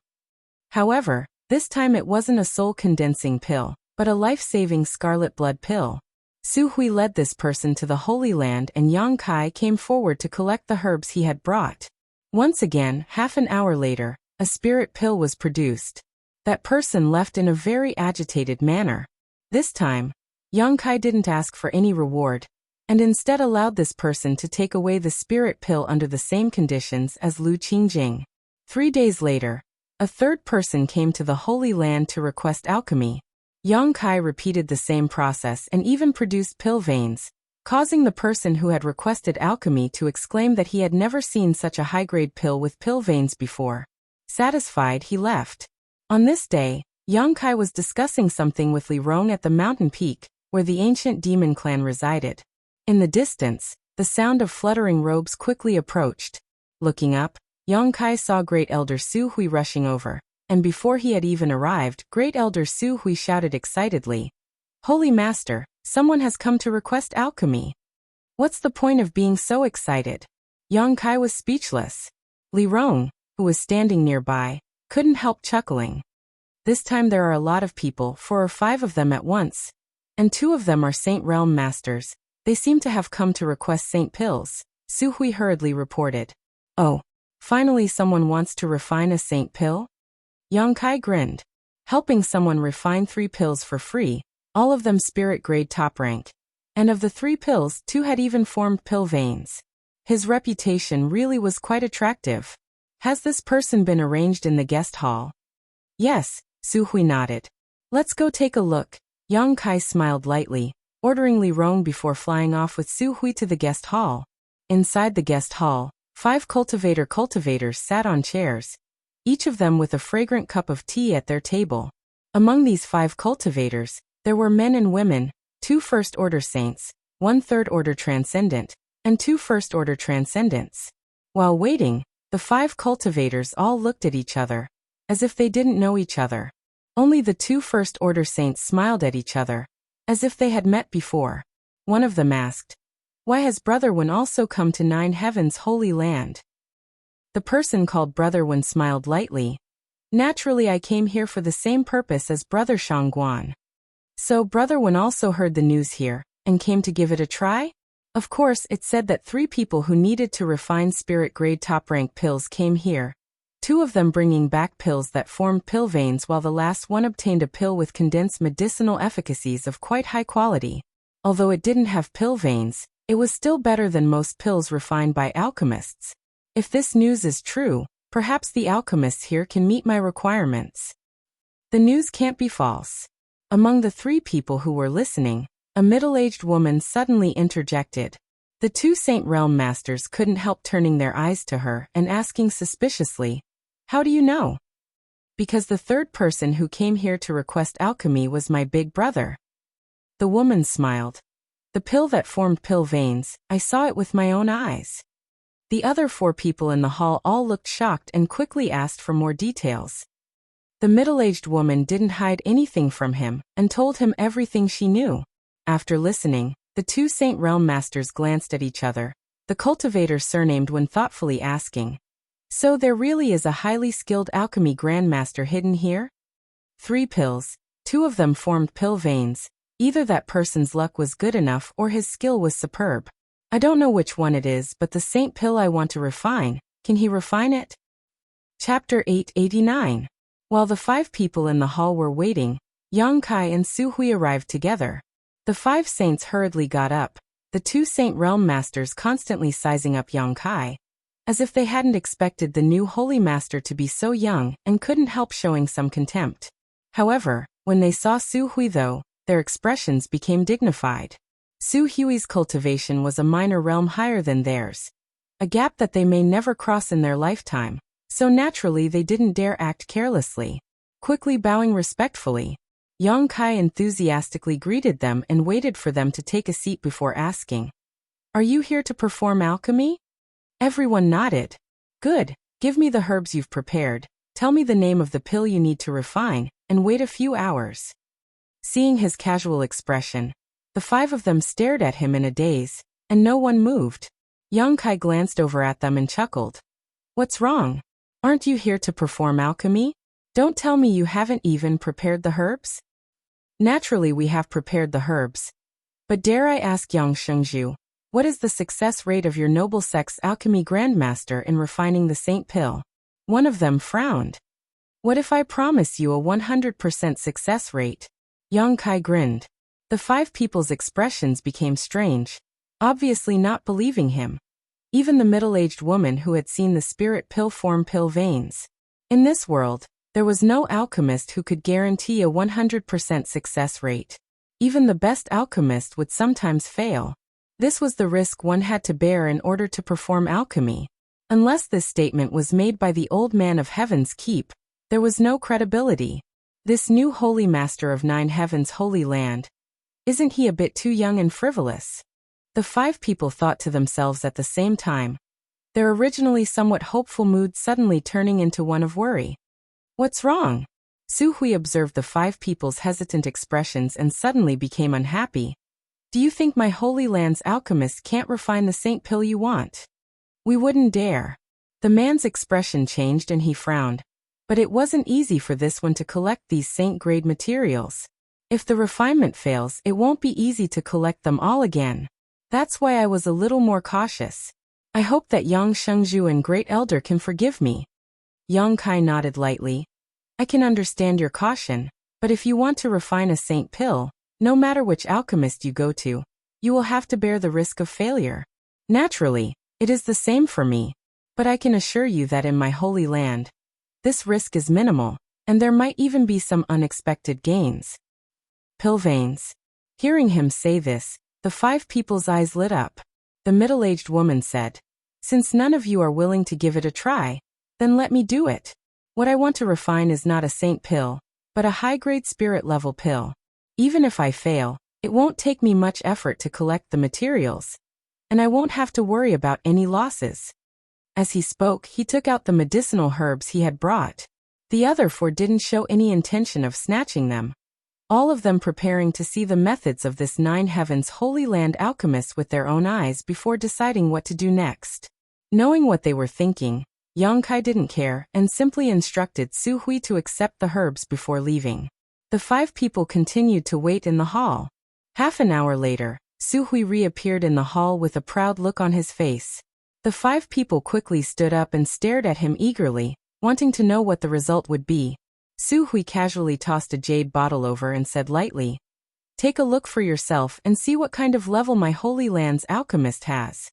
However, this time it wasn't a soul-condensing pill, but a life-saving scarlet blood pill. Su Hui led this person to the Holy Land and Yang Kai came forward to collect the herbs he had brought. Once again, half an hour later, a spirit pill was produced. That person left in a very agitated manner. This time, Yang Kai didn't ask for any reward, and instead allowed this person to take away the spirit pill under the same conditions as Lu Qingjing. 3 days later, a third person came to the Holy Land to request alchemy. Yang Kai repeated the same process and even produced pill veins, causing the person who had requested alchemy to exclaim that he had never seen such a high-grade pill with pill veins before. Satisfied, he left. On this day, Yang Kai was discussing something with Li Rong at the mountain peak, where the ancient demon clan resided. In the distance, the sound of fluttering robes quickly approached. Looking up, Yang Kai saw Great Elder Su Hui rushing over, and before he had even arrived, Great Elder Su Hui shouted excitedly, Holy Master, someone has come to request alchemy. What's the point of being so excited? Yang Kai was speechless. Li Rong, who was standing nearby, couldn't help chuckling. This time there are a lot of people, 4 or 5 of them at once, and 2 of them are Saint Realm Masters. They seem to have come to request Saint Pills, Su Hui hurriedly reported. Oh, finally someone wants to refine a Saint Pill? Yang Kai grinned. Helping someone refine 3 pills for free, all of them spirit grade top rank. And of the 3 pills, 2 had even formed pill veins. His reputation really was quite attractive. Has this person been arranged in the guest hall? Yes, Su Hui nodded. Let's go take a look. Yang Kai smiled lightly, ordering Li Rong before flying off with Su Hui to the guest hall. Inside the guest hall, 5 cultivators sat on chairs, each of them with a fragrant cup of tea at their table. Among these 5 cultivators, there were men and women, 2 first-order saints, 1 third-order transcendent, and 2 first-order transcendents. While waiting, the 5 cultivators all looked at each other, as if they didn't know each other. Only the 2 first-order saints smiled at each other, as if they had met before. One of them asked, "Why has Brother Wen also come to 9 Heaven's holy land?" The person called Brother Wen smiled lightly. "Naturally I came here for the same purpose as Brother Shangguan." So Brother Wen also heard the news here, and came to give it a try? Of course, it said that 3 people who needed to refine spirit-grade top-rank pills came here, 2 of them bringing back pills that formed pill veins while the last one obtained a pill with condensed medicinal efficacies of quite high quality. Although it didn't have pill veins, it was still better than most pills refined by alchemists. If this news is true, perhaps the alchemists here can meet my requirements. The news can't be false. Among the 3 people who were listening, a middle-aged woman suddenly interjected. The 2 Saint Realm Masters couldn't help turning their eyes to her and asking suspiciously, "How do you know?" "Because the 3rd person who came here to request alchemy was my big brother." The woman smiled. "The pill that formed pill veins, I saw it with my own eyes." The other 4 people in the hall all looked shocked and quickly asked for more details. The middle-aged woman didn't hide anything from him and told him everything she knew. After listening, the 2 Saint Realm Masters glanced at each other, the cultivator surnamed Wen thoughtfully asking, "So there really is a highly skilled alchemy grandmaster hidden here?" 3 pills, 2 of them formed pill veins. Either that person's luck was good enough or his skill was superb. I don't know which one it is, but the saint pill I want to refine, can he refine it? Chapter 889. While the 5 people in the hall were waiting, Yang Kai and Su Hui arrived together. The 5 saints hurriedly got up, the 2 Saint Realm Masters constantly sizing up Yang Kai, as if they hadn't expected the new Holy Master to be so young and couldn't help showing some contempt. However, when they saw Su Hui though, their expressions became dignified. Su Hui's cultivation was a minor realm higher than theirs, a gap that they may never cross in their lifetime, so naturally they didn't dare act carelessly. Quickly bowing respectfully, Yang Kai enthusiastically greeted them and waited for them to take a seat before asking, "Are you here to perform alchemy?" Everyone nodded. "Good, give me the herbs you've prepared, tell me the name of the pill you need to refine, and wait a few hours." Seeing his casual expression, the 5 of them stared at him in a daze, and no one moved. Yang Kai glanced over at them and chuckled. "What's wrong? Aren't you here to perform alchemy? Don't tell me you haven't even prepared the herbs?" "Naturally we have prepared the herbs. But dare I ask Yang Shengzhu, what is the success rate of your noble sex alchemy grandmaster in refining the saint pill?" One of them frowned. "What if I promise you a 100% success rate?" Yang Kai grinned. The 5 people's expressions became strange, obviously not believing him. Even the middle-aged woman who had seen the spirit pill form pill veins. In this world, there was no alchemist who could guarantee a 100% success rate. Even the best alchemist would sometimes fail. This was the risk one had to bear in order to perform alchemy. Unless this statement was made by the old man of Heaven's Keep, there was no credibility. This new holy master of 9 Heaven's holy land, isn't he a bit too young and frivolous? The 5 people thought to themselves at the same time, their originally somewhat hopeful mood suddenly turning into one of worry. "What's wrong?" Su Hui observed the 5 people's hesitant expressions and suddenly became unhappy. "Do you think my holy land's alchemist can't refine the saint pill you want?" We wouldn't dare. The man's expression changed and he frowned. But it wasn't easy for this one to collect these saint-grade materials. If the refinement fails, it won't be easy to collect them all again. That's why I was a little more cautious. I hope that Yang Shengzhu and Great Elder can forgive me. Yang Kai nodded lightly. I can understand your caution, but if you want to refine a saint pill, no matter which alchemist you go to, you will have to bear the risk of failure. Naturally, it is the same for me. But I can assure you that in my holy land, this risk is minimal, and there might even be some unexpected gains. Pill veins. Hearing him say this, the 5 people's eyes lit up. The middle-aged woman said, Since none of you are willing to give it a try, then let me do it. What I want to refine is not a saint pill, but a high-grade spirit-level pill. Even if I fail, it won't take me much effort to collect the materials, and I won't have to worry about any losses. As he spoke, he took out the medicinal herbs he had brought. The other 4 didn't show any intention of snatching them, all of them preparing to see the methods of this 9 Heavens Holy Land alchemist with their own eyes before deciding what to do next. Knowing what they were thinking, Yang Kai didn't care and simply instructed Su Hui to accept the herbs before leaving. The 5 people continued to wait in the hall. Half an hour later, Su Hui reappeared in the hall with a proud look on his face. The 5 people quickly stood up and stared at him eagerly, wanting to know what the result would be. Su Hui casually tossed a jade bottle over and said lightly, Take a look for yourself and see what kind of level my Holy Land's alchemist has.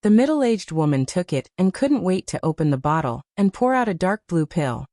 The middle-aged woman took it and couldn't wait to open the bottle and pour out a dark blue pill.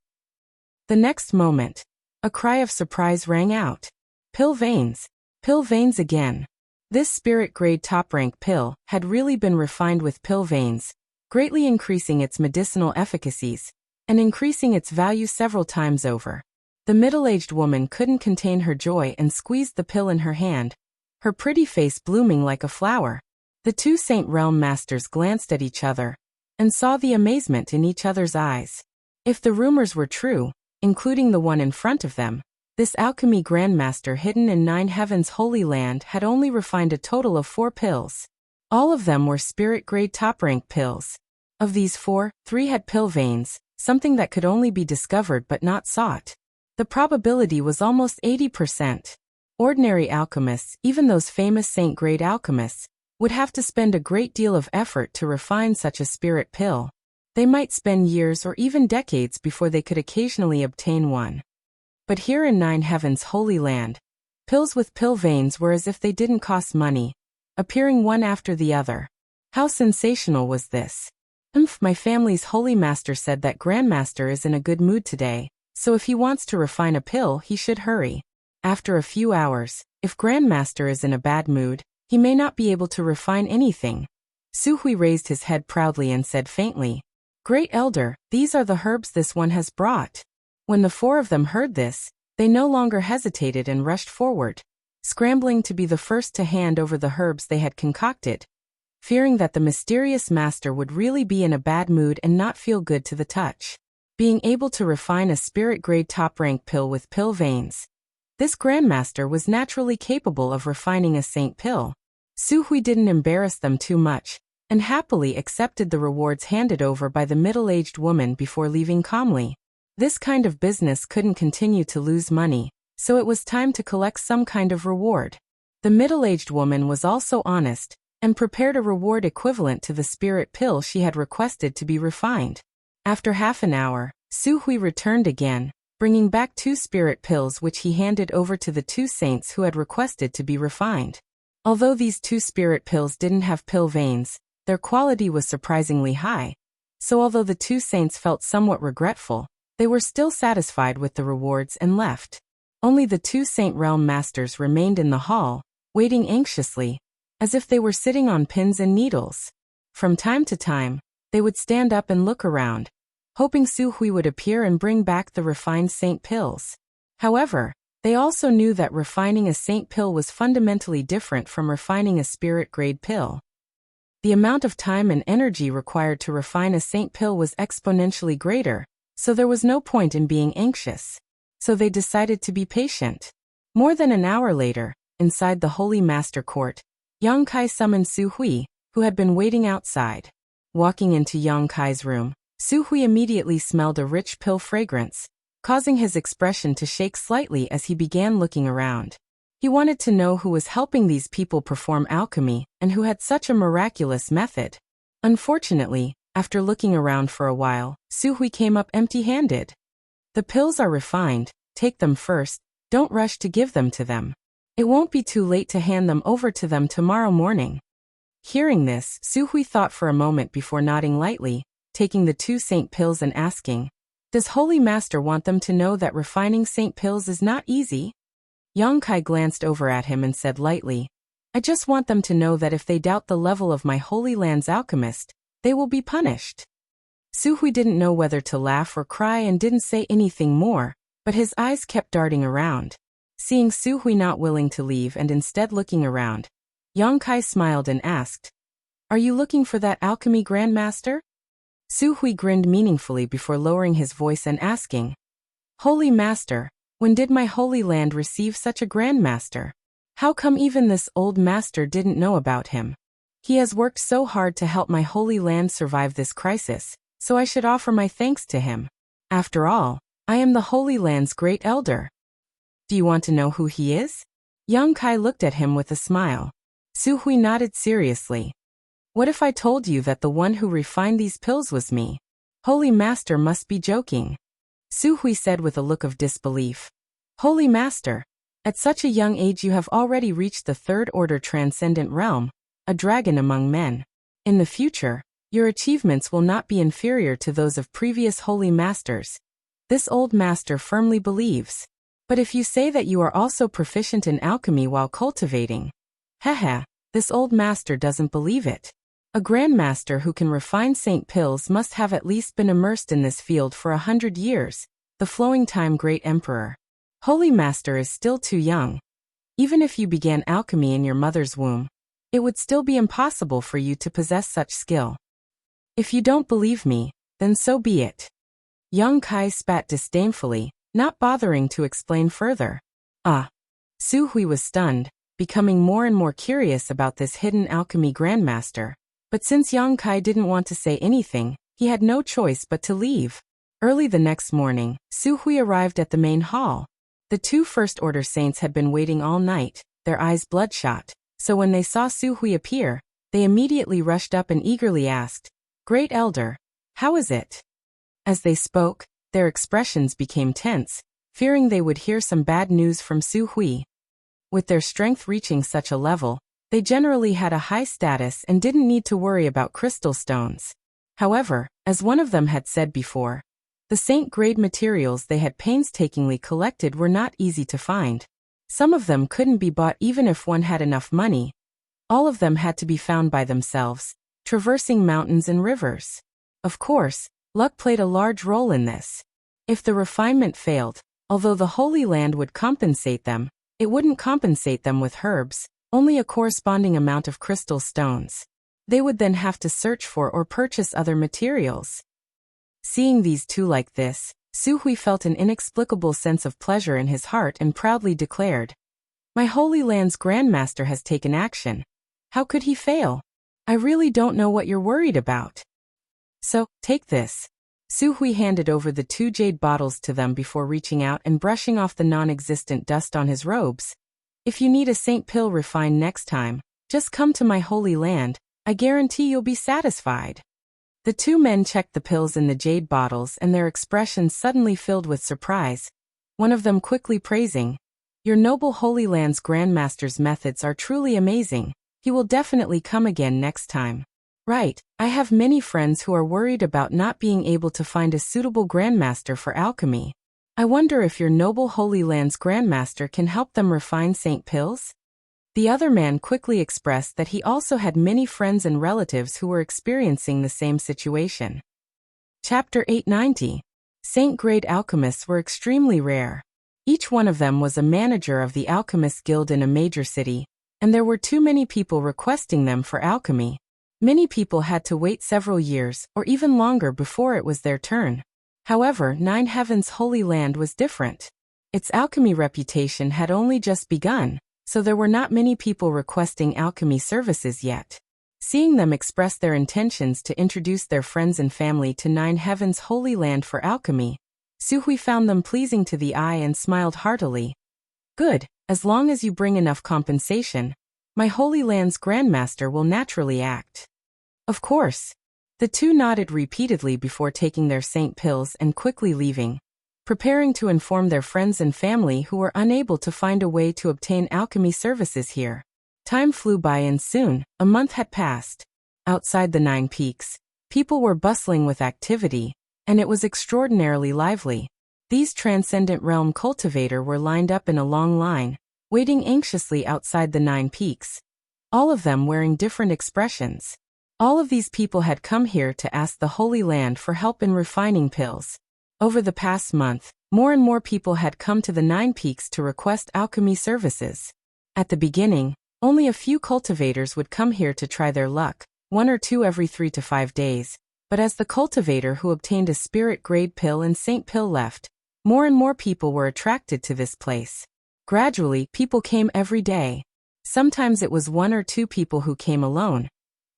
The next moment, a cry of surprise rang out. Pill veins. Pill veins again. This spirit-grade top-rank pill had really been refined with pill veins, greatly increasing its medicinal efficacies and increasing its value several times over. The middle-aged woman couldn't contain her joy and squeezed the pill in her hand, her pretty face blooming like a flower. The 2 Saint Realm Masters glanced at each other and saw the amazement in each other's eyes. If the rumors were true, including the one in front of them, this alchemy grandmaster hidden in 9 Heavens Holy Land had only refined a total of 4 pills. All of them were spirit-grade top-rank pills. Of these 4, 3 had pill veins, something that could only be discovered but not sought. The probability was almost 80%. Ordinary alchemists, even those famous saint-grade alchemists, would have to spend a great deal of effort to refine such a spirit pill. They might spend years or even decades before they could occasionally obtain one. But here in 9 Heavens Holy Land, pills with pill veins were as if they didn't cost money, appearing one after the other. How sensational was this? My family's holy master said that Grandmaster is in a good mood today, so if he wants to refine a pill, he should hurry. After a few hours, if Grandmaster is in a bad mood, he may not be able to refine anything. Su Hui raised his head proudly and said faintly, Great Elder, these are the herbs this one has brought. When the 4 of them heard this, they no longer hesitated and rushed forward, scrambling to be the first to hand over the herbs they had concocted, fearing that the mysterious master would really be in a bad mood and not feel good to the touch. Being able to refine a spirit-grade top-rank pill with pill veins, this grandmaster was naturally capable of refining a saint pill. Su Hui didn't embarrass them too much, and happily accepted the rewards handed over by the middle-aged woman before leaving calmly. This kind of business couldn't continue to lose money, so it was time to collect some kind of reward. The middle-aged woman was also honest, and prepared a reward equivalent to the spirit pill she had requested to be refined. After half an hour, Su Hui returned again, bringing back 2 spirit pills which he handed over to the 2 saints who had requested to be refined. Although these 2 spirit pills didn't have pill veins, their quality was surprisingly high, so although the 2 saints felt somewhat regretful, they were still satisfied with the rewards and left. Only the 2 Saint Realm Masters remained in the hall, waiting anxiously, as if they were sitting on pins and needles. From time to time, they would stand up and look around, hoping Su Hui would appear and bring back the refined saint pills. However, they also knew that refining a saint pill was fundamentally different from refining a spirit-grade pill. The amount of time and energy required to refine a saint pill was exponentially greater, so there was no point in being anxious. So they decided to be patient. More than an hour later, inside the Holy Master Court, Yang Kai summoned Su Hui, who had been waiting outside. Walking into Yang Kai's room, Su Hui immediately smelled a rich pill fragrance, causing his expression to shake slightly as he began looking around. He wanted to know who was helping these people perform alchemy and who had such a miraculous method. Unfortunately, after looking around for a while, Su Hui came up empty-handed. The pills are refined, take them first, don't rush to give them to them. It won't be too late to hand them over to them tomorrow morning. Hearing this, Su Hui thought for a moment before nodding lightly, taking the 2 saint pills and asking, "Does Holy Master want them to know that refining saint pills is not easy?" Yang Kai glanced over at him and said lightly, "I just want them to know that if they doubt the level of my Holy Land's alchemist, they will be punished." Su Hui didn't know whether to laugh or cry and didn't say anything more, but his eyes kept darting around. Seeing Su Hui not willing to leave and instead looking around, Yang Kai smiled and asked, "Are you looking for that alchemy grandmaster?" Su Hui grinned meaningfully before lowering his voice and asking, "Holy Master, when did my Holy Land receive such a grandmaster? How come even this old master didn't know about him? He has worked so hard to help my Holy Land survive this crisis, so I should offer my thanks to him. After all, I am the Holy Land's great elder." "Do you want to know who he is?" Yang Kai looked at him with a smile. Su Hui nodded seriously. "What if I told you that the one who refined these pills was me? Holy Master must be joking." Su Hui said with a look of disbelief. "Holy Master, at such a young age you have already reached the 3rd order transcendent realm, a dragon among men. In the future, your achievements will not be inferior to those of previous Holy Masters. This old master firmly believes. But if you say that you are also proficient in alchemy while cultivating, haha, this old master doesn't believe it. A grandmaster who can refine saint pills must have at least been immersed in this field for 100 years, the flowing time great emperor. Holy Master is still too young. Even if you began alchemy in your mother's womb, it would still be impossible for you to possess such skill. If you don't believe me, then so be it." Yang Kai spat disdainfully, not bothering to explain further. Su Hui was stunned, becoming more and more curious about this hidden alchemy grandmaster. But since Yang Kai didn't want to say anything, he had no choice but to leave. Early the next morning, Su Hui arrived at the main hall. The 2 first-order saints had been waiting all night, their eyes bloodshot, so when they saw Su Hui appear, they immediately rushed up and eagerly asked, "Great Elder, how is it?" As they spoke, their expressions became tense, fearing they would hear some bad news from Su Hui. With their strength reaching such a level, they generally had a high status and didn't need to worry about crystal stones. However, as one of them had said before, the saint-grade materials they had painstakingly collected were not easy to find. Some of them couldn't be bought even if one had enough money. All of them had to be found by themselves, traversing mountains and rivers. Of course, luck played a large role in this. If the refinement failed, although the Holy Land would compensate them, it wouldn't compensate them with herbs, only a corresponding amount of crystal stones. They would then have to search for or purchase other materials. Seeing these 2 like this, Su Hui felt an inexplicable sense of pleasure in his heart and proudly declared, "My Holy Land's grandmaster has taken action. How could he fail? I really don't know what you're worried about. So, take this." Su Hui handed over the 2 jade bottles to them before reaching out and brushing off the non-existent dust on his robes. "If you need a saint pill refined next time, just come to my Holy Land. I guarantee you'll be satisfied." The 2 men checked the pills in the jade bottles and their expressions suddenly filled with surprise, one of them quickly praising, "Your noble Holy Land's grandmaster's methods are truly amazing. He will definitely come again next time." "Right, I have many friends who are worried about not being able to find a suitable grandmaster for alchemy. I wonder if your noble Holy Land's grandmaster can help them refine saint pills?" The other man quickly expressed that he also had many friends and relatives who were experiencing the same situation. Chapter 890. Saint-grade alchemists were extremely rare. Each one of them was a manager of the Alchemist Guild in a major city, and there were too many people requesting them for alchemy. Many people had to wait several years or even longer before it was their turn. However, Nine Heaven's Holy Land was different. Its alchemy reputation had only just begun, so there were not many people requesting alchemy services yet. Seeing them express their intentions to introduce their friends and family to Nine Heavens' holy land for alchemy, Suhui found them pleasing to the eye and smiled heartily. Good, as long as you bring enough compensation, my holy land's grandmaster will naturally act. Of course. The two nodded repeatedly before taking their saint pills and quickly leaving, preparing to inform their friends and family who were unable to find a way to obtain alchemy services here. Time flew by and soon, a month had passed. Outside the 9 Peaks, people were bustling with activity, and it was extraordinarily lively. These transcendent realm cultivator were lined up in a long line, waiting anxiously outside the 9 Peaks, all of them wearing different expressions. All of these people had come here to ask the Holy Land for help in refining pills. Over the past month, more and more people had come to the 9 Peaks to request alchemy services. At the beginning, only a few cultivators would come here to try their luck, 1 or 2 every 3 to 5 days, but as the cultivator who obtained a spirit-grade pill and saint pill left, more and more people were attracted to this place. Gradually, people came every day. Sometimes it was 1 or 2 people who came alone,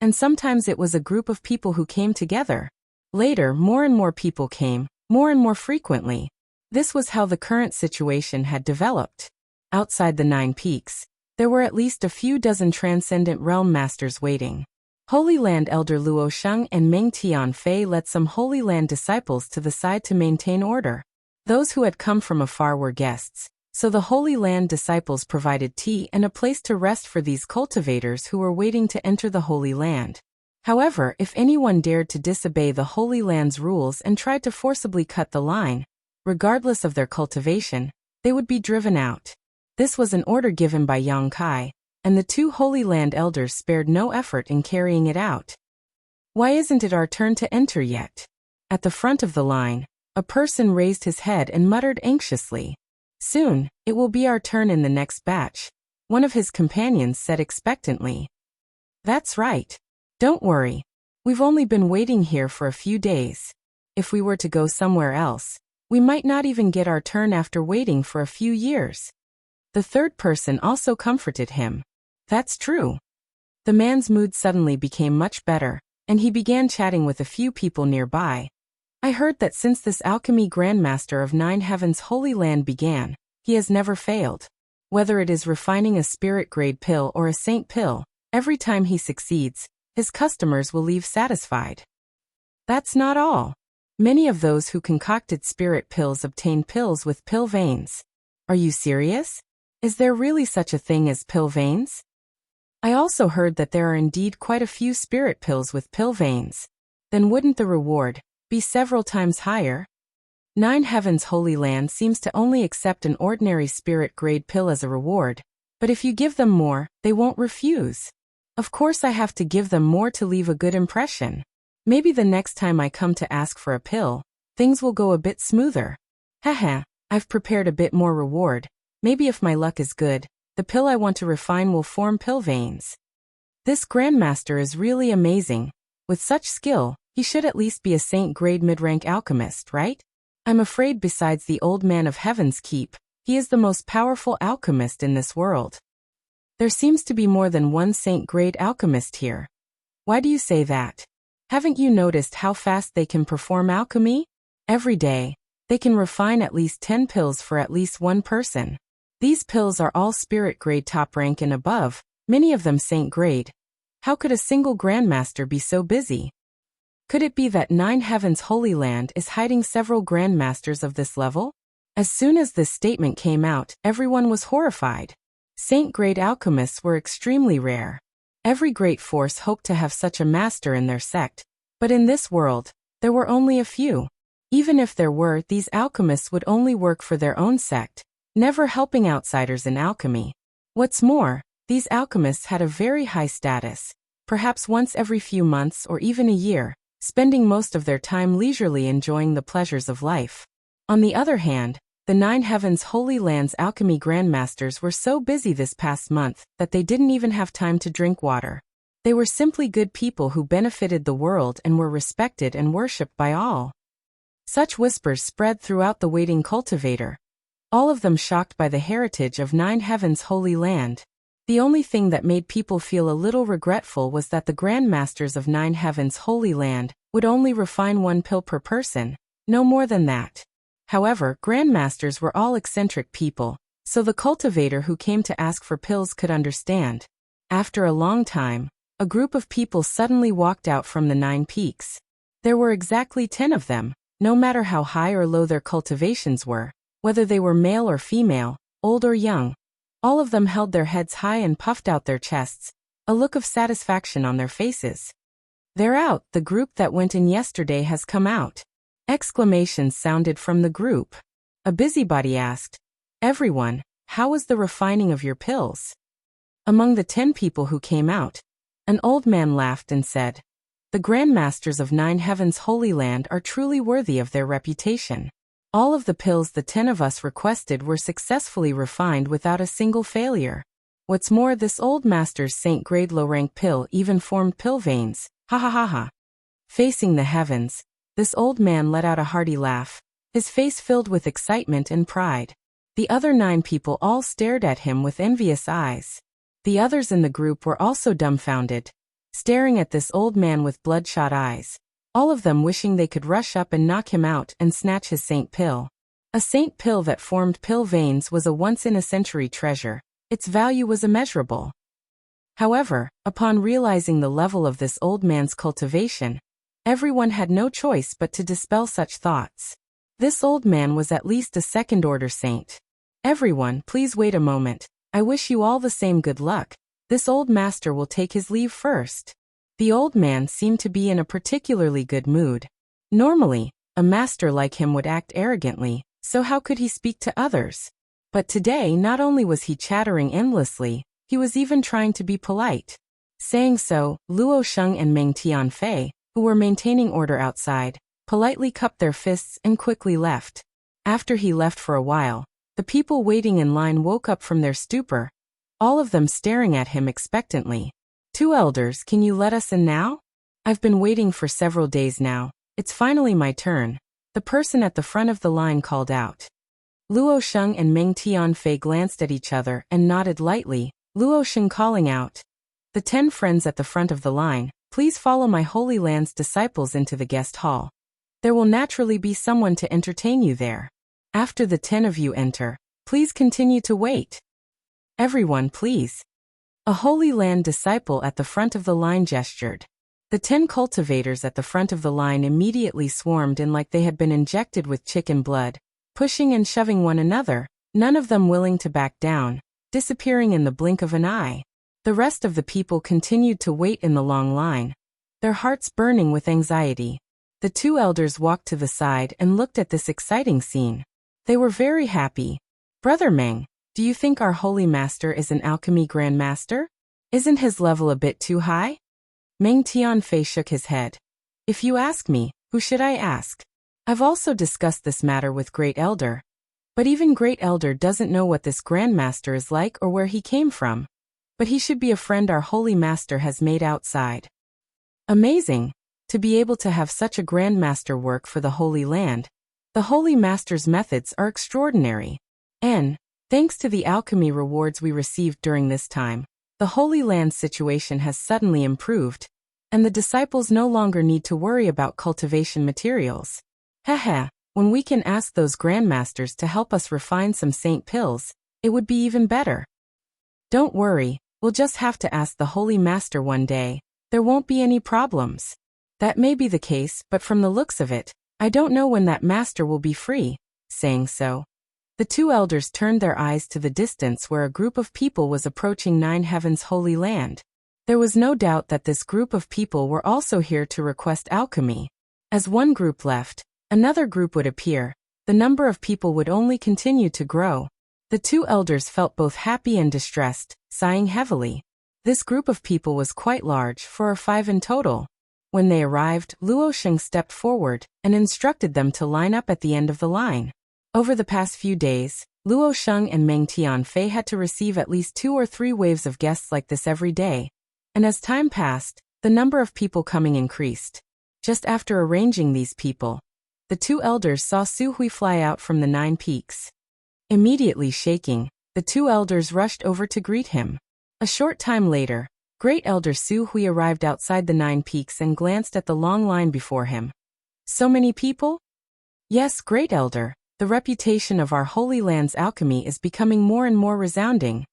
and sometimes it was a group of people who came together. Later, more and more people came, more and more frequently. This was how the current situation had developed. Outside the 9 Peaks, there were at least a few dozen transcendent realm masters waiting. Holy Land Elder Luo Sheng and Meng Tianfei led some Holy Land disciples to the side to maintain order. Those who had come from afar were guests, so the Holy Land disciples provided tea and a place to rest for these cultivators who were waiting to enter the Holy Land. However, if anyone dared to disobey the Holy Land's rules and tried to forcibly cut the line, regardless of their cultivation, they would be driven out. This was an order given by Yang Kai, and the 2 Holy Land elders spared no effort in carrying it out. Why isn't it our turn to enter yet? At the front of the line, a person raised his head and muttered anxiously. Soon, it will be our turn in the next batch, one of his companions said expectantly. That's right. Don't worry. We've only been waiting here for a few days. If we were to go somewhere else, we might not even get our turn after waiting for a few years. The third person also comforted him. That's true. The man's mood suddenly became much better, and he began chatting with a few people nearby. I heard that since this alchemy grandmaster of 9 Heavens Holy Land began, he has never failed. Whether it is refining a spirit-grade pill or a saint pill, every time he succeeds, his customers will leave satisfied. That's not all. Many of those who concocted spirit pills obtained pills with pill veins. Are you serious? Is there really such a thing as pill veins? I also heard that there are indeed quite a few spirit pills with pill veins. Then wouldn't the reward be several times higher? 9 Heavens Holy Land seems to only accept an ordinary spirit-grade pill as a reward, but if you give them more, they won't refuse. Of course I have to give them more to leave a good impression. Maybe the next time I come to ask for a pill, things will go a bit smoother. Haha, I've prepared a bit more reward. Maybe if my luck is good, the pill I want to refine will form pill veins. This grandmaster is really amazing. With such skill, he should at least be a saint-grade mid-rank alchemist, right? I'm afraid besides the old man of Heaven's Keep, he is the most powerful alchemist in this world. There seems to be more than one saint-grade alchemist here. Why do you say that? Haven't you noticed how fast they can perform alchemy? Every day, they can refine at least 10 pills for at least one person. These pills are all spirit-grade top rank and above, many of them saint-grade. How could a single grandmaster be so busy? Could it be that 9 Heavens Holy Land is hiding several grandmasters of this level? As soon as this statement came out, everyone was horrified. Saint-grade alchemists were extremely rare. Every great force hoped to have such a master in their sect, but in this world, there were only a few. Even if there were, these alchemists would only work for their own sect, never helping outsiders in alchemy. What's more, these alchemists had a very high status, perhaps once every few months or even a year, spending most of their time leisurely enjoying the pleasures of life. On the other hand, the 9 Heavens Holy Land's alchemy grandmasters were so busy this past month that they didn't even have time to drink water. They were simply good people who benefited the world and were respected and worshipped by all. Such whispers spread throughout the waiting cultivator, all of them shocked by the heritage of 9 Heavens Holy Land. The only thing that made people feel a little regretful was that the Grandmasters of Nine Heavens Holy Land would only refine 1 pill per person, no more than that. However, Grandmasters were all eccentric people, so the cultivator who came to ask for pills could understand. After a long time, a group of people suddenly walked out from the 9 peaks. There were exactly 10 of them, no matter how high or low their cultivations were, whether they were male or female, old or young. All of them held their heads high and puffed out their chests, a look of satisfaction on their faces. "They're out, the group that went in yesterday has come out." Exclamations sounded from the group. A busybody asked, "Everyone, how was the refining of your pills?" Among the 10 people who came out, an old man laughed and said, "The Grandmasters of Nine Heavens Holy Land are truly worthy of their reputation. All of the pills the 10 of us requested were successfully refined without a single failure. What's more, this old master's Saint-grade low-rank pill even formed pill veins, ha ha ha ha." Facing the heavens, this old man let out a hearty laugh, his face filled with excitement and pride. The other 9 people all stared at him with envious eyes. The others in the group were also dumbfounded, staring at this old man with bloodshot eyes, all of them wishing they could rush up and knock him out and snatch his saint pill. A saint pill that formed pill veins was a once-in-a-century treasure. Its value was immeasurable. However, upon realizing the level of this old man's cultivation, everyone had no choice but to dispel such thoughts. This old man was at least a second-order saint. "Everyone, please wait a moment. I wish you all the same good luck. This old master will take his leave first." The old man seemed to be in a particularly good mood. Normally, a master like him would act arrogantly, so how could he speak to others? But today not only was he chattering endlessly, he was even trying to be polite. Saying so, Luo Sheng and Meng Tianfei, who were maintaining order outside, politely cupped their fists and quickly left. After he left for a while, the people waiting in line woke up from their stupor, all of them staring at him expectantly. "Two elders, can you let us in now? I've been waiting for several days now. It's finally my turn," the person at the front of the line called out. Luo Sheng and Meng Tianfei glanced at each other and nodded lightly, Luo Sheng calling out, "The 10 friends at the front of the line, please follow my Holy Land's disciples into the guest hall. There will naturally be someone to entertain you there. After the 10 of you enter, please continue to wait. Everyone, please." A Holy Land disciple at the front of the line gestured. The 10 cultivators at the front of the line immediately swarmed in like they had been injected with chicken blood, pushing and shoving one another, none of them willing to back down, disappearing in the blink of an eye. The rest of the people continued to wait in the long line, their hearts burning with anxiety. The 2 elders walked to the side and looked at this exciting scene. They were very happy. "Brother Meng, do you think our holy master is an alchemy grandmaster? Isn't his level a bit too high?" Meng Tianfei shook his head. "If you ask me, who should I ask? I've also discussed this matter with Great Elder. But even Great Elder doesn't know what this grandmaster is like or where he came from. But he should be a friend our holy master has made outside." Amazing! To be able to have such a grandmaster work for the Holy Land. The Holy Master's methods are extraordinary. And, thanks to the alchemy rewards we received during this time, the Holy Land's situation has suddenly improved, and the disciples no longer need to worry about cultivation materials. Heh, when we can ask those grandmasters to help us refine some saint pills, it would be even better. Don't worry, we'll just have to ask the Holy Master one day. There won't be any problems. That may be the case, but from the looks of it, I don't know when that master will be free. Saying so, the 2 elders turned their eyes to the distance where a group of people was approaching Nine Heavens Holy Land. There was no doubt that this group of people were also here to request alchemy. As one group left, another group would appear. The number of people would only continue to grow. The 2 elders felt both happy and distressed, sighing heavily. This group of people was quite large, 4 or 5 in total. When they arrived, Luo Sheng stepped forward and instructed them to line up at the end of the line. Over the past few days, Luo Sheng and Meng Tianfei had to receive at least 2 or 3 waves of guests like this every day. And as time passed, the number of people coming increased. Just after arranging these people, the 2 elders saw Su Hui fly out from the 9 peaks. Immediately shaking, the 2 elders rushed over to greet him. A short time later, Great Elder Su Hui arrived outside the 9 Peaks and glanced at the long line before him. So many people? Yes, Great Elder, the reputation of our Holy Land's alchemy is becoming more and more resounding.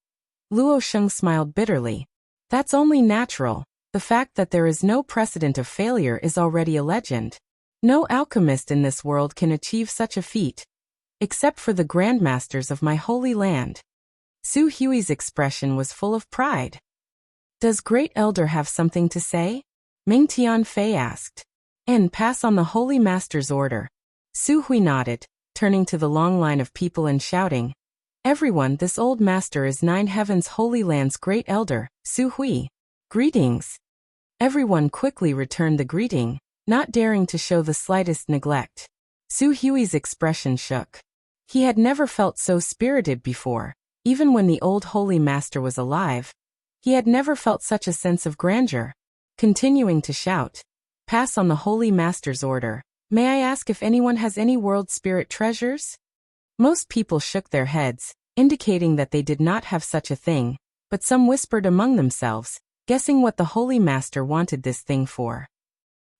Luo Sheng smiled bitterly. That's only natural. The fact that there is no precedent of failure is already a legend. No alchemist in this world can achieve such a feat. Except for the grandmasters of my Holy Land. Su Hui's expression was full of pride. Does Great Elder have something to say? Ming Tianfei asked. And pass on the Holy Master's order. Su Hui nodded, turning to the long line of people and shouting. Everyone, this old master is 9 Heavens Holy Land's Great Elder, Su Hui. Greetings. Everyone quickly returned the greeting, not daring to show the slightest neglect. Su Hui's expression shook. He had never felt so spirited before, even when the old Holy Master was alive. He had never felt such a sense of grandeur. Continuing to shout, pass on the Holy Master's order. May I ask if anyone has any world spirit treasures? Most people shook their heads, indicating that they did not have such a thing, but some whispered among themselves, guessing what the Holy Master wanted this thing for.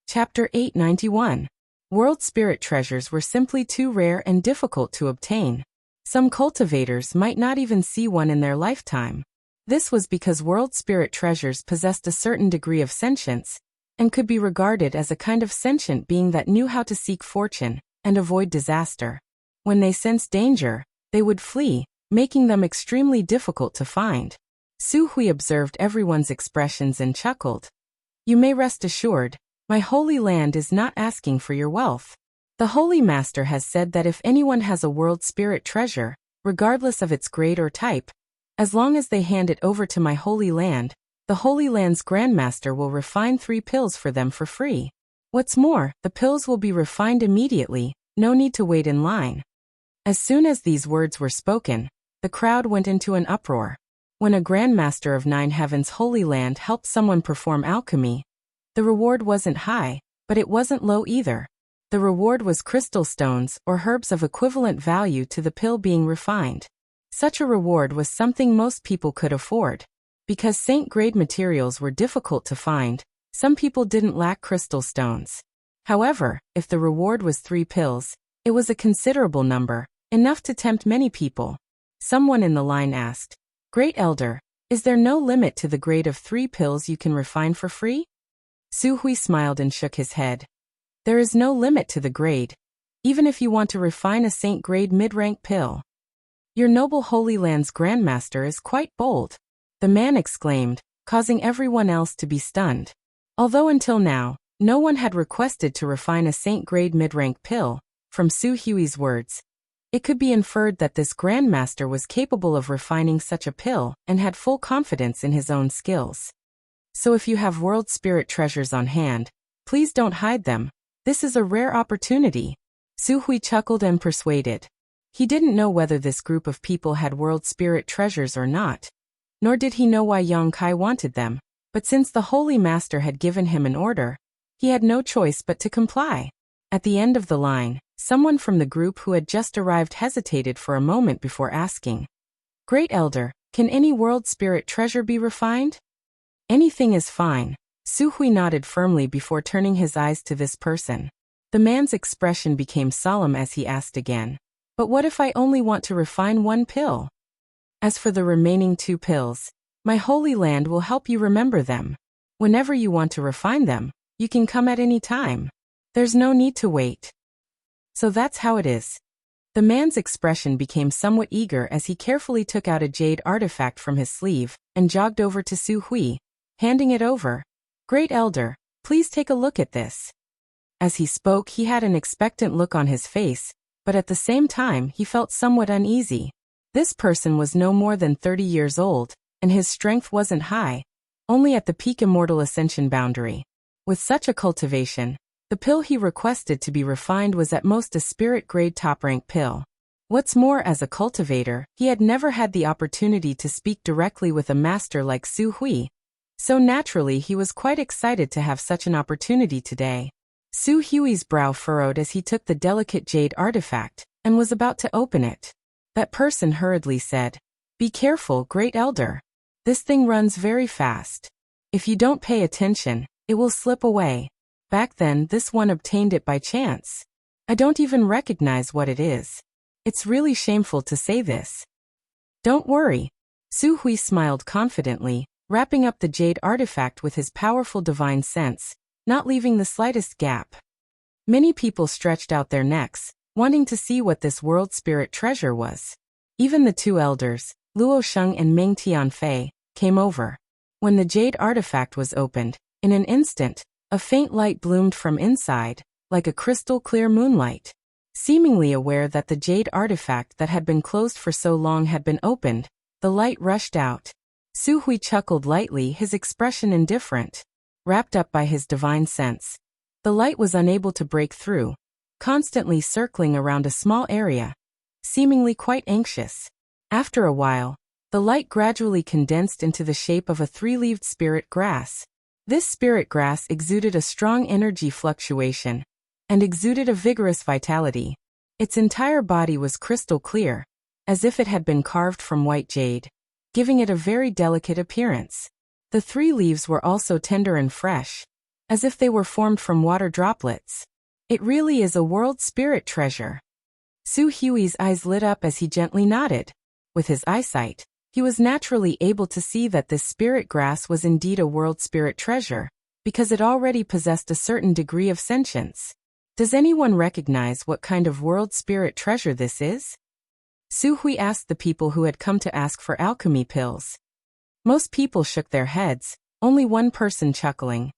Chapter 891. World spirit treasures were simply too rare and difficult to obtain. Some cultivators might not even see one in their lifetime. This was because world spirit treasures possessed a certain degree of sentience, and could be regarded as a kind of sentient being that knew how to seek fortune and avoid disaster. When they sensed danger, they would flee, making them extremely difficult to find. Su Hui observed everyone's expressions and chuckled. You may rest assured, my Holy Land is not asking for your wealth. The Holy Master has said that if anyone has a world spirit treasure, regardless of its grade or type, as long as they hand it over to my Holy Land, the Holy Land's Grandmaster will refine 3 pills for them for free. What's more, the pills will be refined immediately, no need to wait in line. As soon as these words were spoken, the crowd went into an uproar. When a Grandmaster of 9 Heavens Holy Land helped someone perform alchemy, the reward wasn't high, but it wasn't low either. The reward was crystal stones or herbs of equivalent value to the pill being refined. Such a reward was something most people could afford. Because saint-grade materials were difficult to find, some people didn't lack crystal stones. However, if the reward was 3 pills, it was a considerable number, enough to tempt many people. Someone in the line asked, Great Elder, is there no limit to the grade of 3 pills you can refine for free? Su Hui smiled and shook his head. There is no limit to the grade, even if you want to refine a saint-grade mid-rank pill. Your noble Holy Land's Grandmaster is quite bold. The man exclaimed, causing everyone else to be stunned. Although until now, no one had requested to refine a saint-grade mid-rank pill, from Su Hui's words, it could be inferred that this Grandmaster was capable of refining such a pill and had full confidence in his own skills. So if you have world spirit treasures on hand, please don't hide them. This is a rare opportunity. Su Hui chuckled and persuaded. He didn't know whether this group of people had world spirit treasures or not. Nor did he know why Yang Kai wanted them, but since the Holy Master had given him an order, he had no choice but to comply. At the end of the line, someone from the group who had just arrived hesitated for a moment before asking, Great Elder, can any world spirit treasure be refined? Anything is fine. Su Hui nodded firmly before turning his eyes to this person. The man's expression became solemn as he asked again, But what if I only want to refine 1 pill? As for the remaining 2 pills, my Holy Land will help you remember them. Whenever you want to refine them, you can come at any time. There's no need to wait. So that's how it is. The man's expression became somewhat eager as he carefully took out a jade artifact from his sleeve and jogged over to Su Hui, handing it over. Great Elder, please take a look at this. As he spoke, he had an expectant look on his face, but at the same time he felt somewhat uneasy. This person was no more than 30 years old, and his strength wasn't high, only at the peak immortal ascension boundary. With such a cultivation, the pill he requested to be refined was at most a spirit-grade top-rank pill. What's more, as a cultivator, he had never had the opportunity to speak directly with a master like Su Hui, so naturally he was quite excited to have such an opportunity today. Su Hui's brow furrowed as he took the delicate jade artifact and was about to open it. That person hurriedly said, Be careful, Great Elder. This thing runs very fast. If you don't pay attention, it will slip away. Back then, this one obtained it by chance. I don't even recognize what it is. It's really shameful to say this. Don't worry. Su Hui smiled confidently, wrapping up the jade artifact with his powerful divine sense, not leaving the slightest gap. Many people stretched out their necks, wanting to see what this world spirit treasure was. Even the two elders, Luo Sheng and Meng Tianfei, came over. When the jade artifact was opened, in an instant, a faint light bloomed from inside, like a crystal-clear moonlight. Seemingly aware that the jade artifact that had been closed for so long had been opened, the light rushed out. Su Hui chuckled lightly, his expression indifferent. Wrapped up by his divine sense, the light was unable to break through, constantly circling around a small area, seemingly quite anxious. After a while, the light gradually condensed into the shape of a three-leaved spirit grass. This spirit grass exuded a strong energy fluctuation and exuded a vigorous vitality. Its entire body was crystal clear, as if it had been carved from white jade, giving it a very delicate appearance. The three leaves were also tender and fresh, as if they were formed from water droplets. It really is a world spirit treasure. Su Hui's eyes lit up as he gently nodded. With his eyesight, he was naturally able to see that this spirit grass was indeed a world spirit treasure, because it already possessed a certain degree of sentience. Does anyone recognize what kind of world spirit treasure this is? Su Hui asked the people who had come to ask for alchemy pills. Most people shook their heads, only one person chuckling.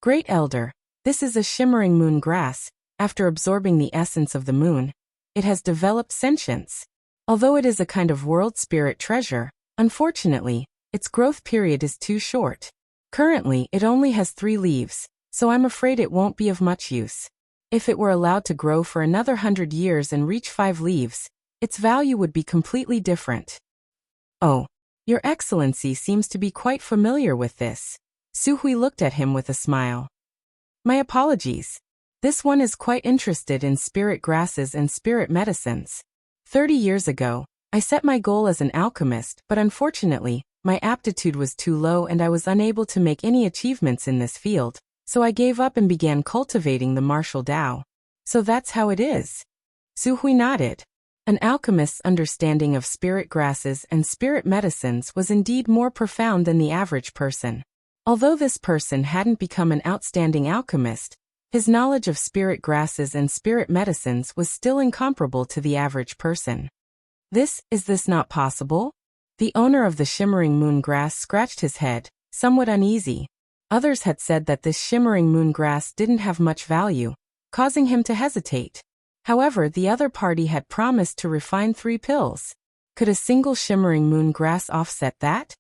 Great Elder, this is a shimmering moon grass. After absorbing the essence of the moon, it has developed sentience. Although it is a kind of world spirit treasure, unfortunately, its growth period is too short. Currently, it only has 3 leaves, so I'm afraid it won't be of much use. If it were allowed to grow for another 100 years and reach 5 leaves, its value would be completely different. Oh, Your Excellency seems to be quite familiar with this. Su Hui looked at him with a smile. My apologies. This one is quite interested in spirit grasses and spirit medicines. 30 years ago, I set my goal as an alchemist, but unfortunately, my aptitude was too low and I was unable to make any achievements in this field, so I gave up and began cultivating the martial Dao. So that's how it is. Su Hui nodded. An alchemist's understanding of spirit grasses and spirit medicines was indeed more profound than the average person. Although this person hadn't become an outstanding alchemist, his knowledge of spirit grasses and spirit medicines was still incomparable to the average person. Is this not possible? The owner of the shimmering moon grass scratched his head, somewhat uneasy. Others had said that this shimmering moon grass didn't have much value, causing him to hesitate. However, the other party had promised to refine 3 pills. Could a single shimmering moon grass offset that?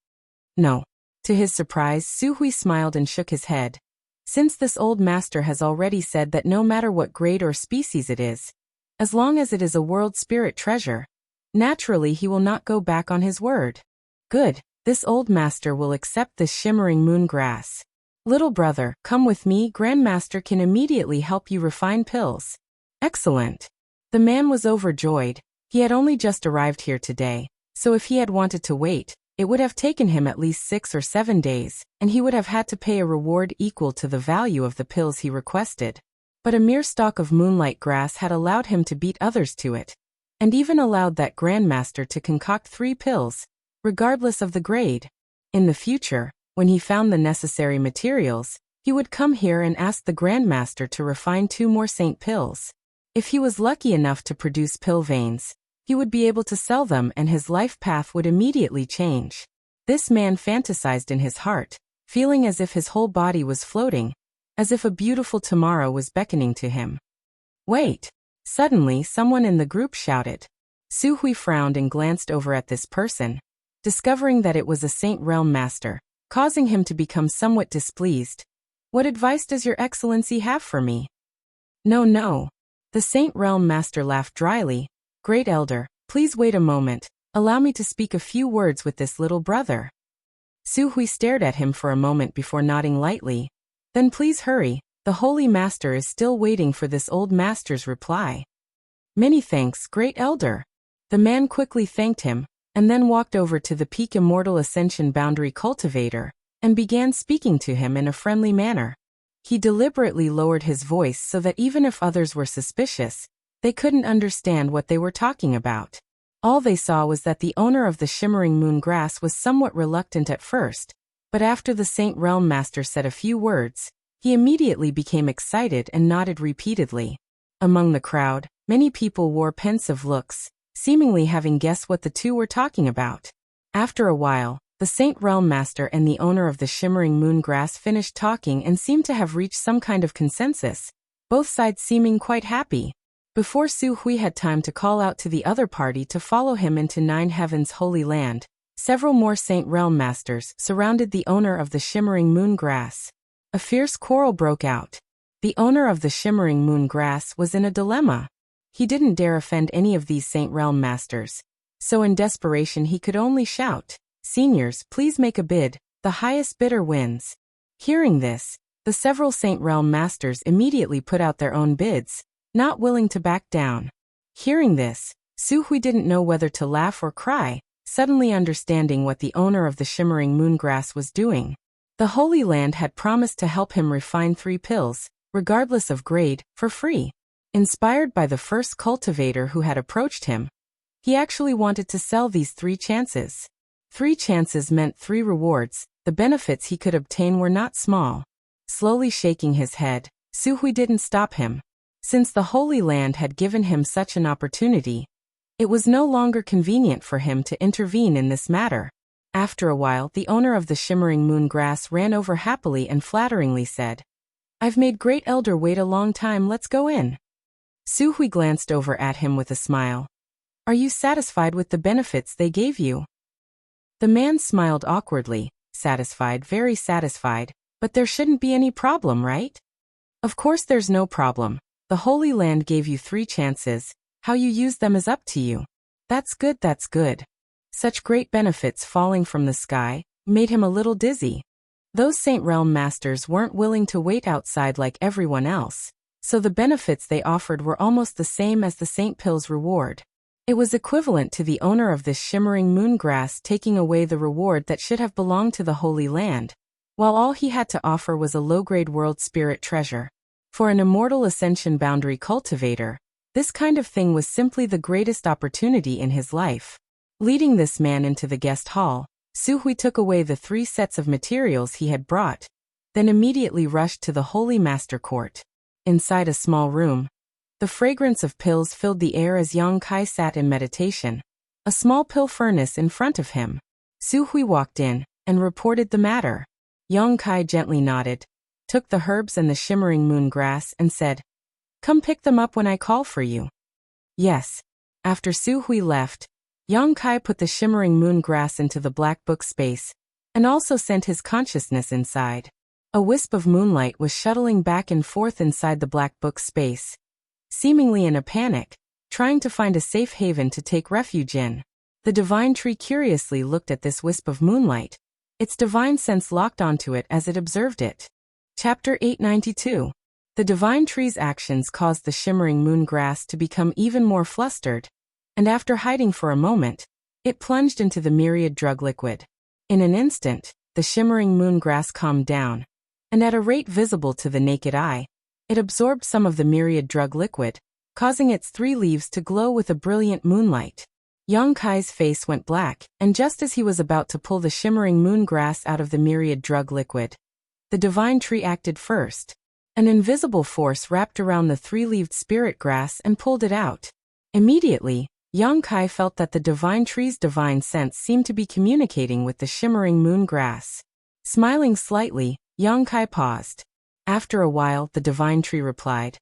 No. To his surprise, Su Hui smiled and shook his head. Since this old master has already said that no matter what grade or species it is, as long as it is a world spirit treasure, naturally he will not go back on his word. Good, this old master will accept this shimmering moon grass. Little brother, come with me, Grandmaster can immediately help you refine pills. Excellent. The man was overjoyed. He had only just arrived here today, so if he had wanted to wait, it would have taken him at least 6 or 7 days, and he would have had to pay a reward equal to the value of the pills he requested. But a mere stalk of moonlight grass had allowed him to beat others to it, and even allowed that Grandmaster to concoct 3 pills, regardless of the grade. In the future, when he found the necessary materials, he would come here and ask the Grandmaster to refine 2 more saint pills. If he was lucky enough to produce pill veins, he would be able to sell them and his life path would immediately change. This man fantasized in his heart, feeling as if his whole body was floating, as if a beautiful tomorrow was beckoning to him. Wait! Suddenly, someone in the group shouted. Su Hui frowned and glanced over at this person, discovering that it was a Saint Realm Master, causing him to become somewhat displeased. What advice does Your Excellency have for me? No. The Saint Realm Master laughed dryly. Great Elder, please wait a moment. Allow me to speak a few words with this little brother. Su Hui stared at him for a moment before nodding lightly. Then please hurry. The Holy Master is still waiting for this old master's reply. Many thanks, Great Elder. The man quickly thanked him, and then walked over to the peak Immortal Ascension Boundary Cultivator, and began speaking to him in a friendly manner. He deliberately lowered his voice so that even if others were suspicious, they couldn't understand what they were talking about. All they saw was that the owner of the Shimmering Moon Grass was somewhat reluctant at first, but after the Saint Realm Master said a few words, he immediately became excited and nodded repeatedly. Among the crowd, many people wore pensive looks, seemingly having guessed what the two were talking about. After a while, the Saint Realm Master and the owner of the Shimmering Moon Grass finished talking and seemed to have reached some kind of consensus, both sides seeming quite happy. Before Su Hui had time to call out to the other party to follow him into Nine Heaven's Holy Land, several more Saint Realm Masters surrounded the owner of the Shimmering Moon Grass. A fierce quarrel broke out. The owner of the Shimmering Moon Grass was in a dilemma. He didn't dare offend any of these Saint Realm Masters, so in desperation he could only shout, "Seniors, please make a bid, the highest bidder wins." Hearing this, the several Saint Realm Masters immediately put out their own bids, not willing to back down. Hearing this, Su Hui didn't know whether to laugh or cry, suddenly understanding what the owner of the Shimmering Moon Grass was doing. The Holy Land had promised to help him refine 3 pills, regardless of grade, for free. Inspired by the first cultivator who had approached him, he actually wanted to sell these 3 chances. 3 chances meant 3 rewards. The benefits he could obtain were not small. Slowly shaking his head, Su Hui didn't stop him. Since the Holy Land had given him such an opportunity, it was no longer convenient for him to intervene in this matter. After a while, the owner of the Shimmering Moon Grass ran over happily and flatteringly said, "I've made Great Elder wait a long time, let's go in." Su Hui glanced over at him with a smile. "Are you satisfied with the benefits they gave you?" The man smiled awkwardly, satisfied, very satisfied, but there shouldn't be any problem, right? Of course there's no problem. The Holy Land gave you 3 chances, how you use them is up to you. That's good, that's good. Such great benefits falling from the sky made him a little dizzy. Those Saint Realm Masters weren't willing to wait outside like everyone else, so the benefits they offered were almost the same as the Saint Pill's reward. It was equivalent to the owner of this Shimmering Moon Grass taking away the reward that should have belonged to the Holy Land, while all he had to offer was a low-grade world spirit treasure. For an Immortal Ascension Boundary Cultivator, this kind of thing was simply the greatest opportunity in his life. Leading this man into the guest hall, Su Hui took away the 3 sets of materials he had brought, then immediately rushed to the Holy Master Court. Inside a small room, the fragrance of pills filled the air as Yang Kai sat in meditation, a small pill furnace in front of him. Su Hui walked in and reported the matter. Yang Kai gently nodded, took the herbs and the Shimmering Moon Grass and said, "Come pick them up when I call for you." Yes. After Su Hui left, Yang Kai put the Shimmering Moon Grass into the black book space, and also sent his consciousness inside. A wisp of moonlight was shuttling back and forth inside the black book space, seemingly in a panic, trying to find a safe haven to take refuge in. The divine tree curiously looked at this wisp of moonlight. Its divine sense locked onto it as it observed it. Chapter 892. The divine tree's actions caused the Shimmering Moon Grass to become even more flustered, and after hiding for a moment, it plunged into the myriad drug liquid. In an instant, the Shimmering Moon Grass calmed down, and at a rate visible to the naked eye, it absorbed some of the myriad drug liquid, causing its 3 leaves to glow with a brilliant moonlight. Yang Kai's face went black, and just as he was about to pull the Shimmering Moon Grass out of the myriad drug liquid, the divine tree acted first. An invisible force wrapped around the 3-leaved spirit grass and pulled it out. Immediately, Yang Kai felt that the divine tree's divine sense seemed to be communicating with the Shimmering Moon Grass. Smiling slightly, Yang Kai paused. After a while, the divine tree replied,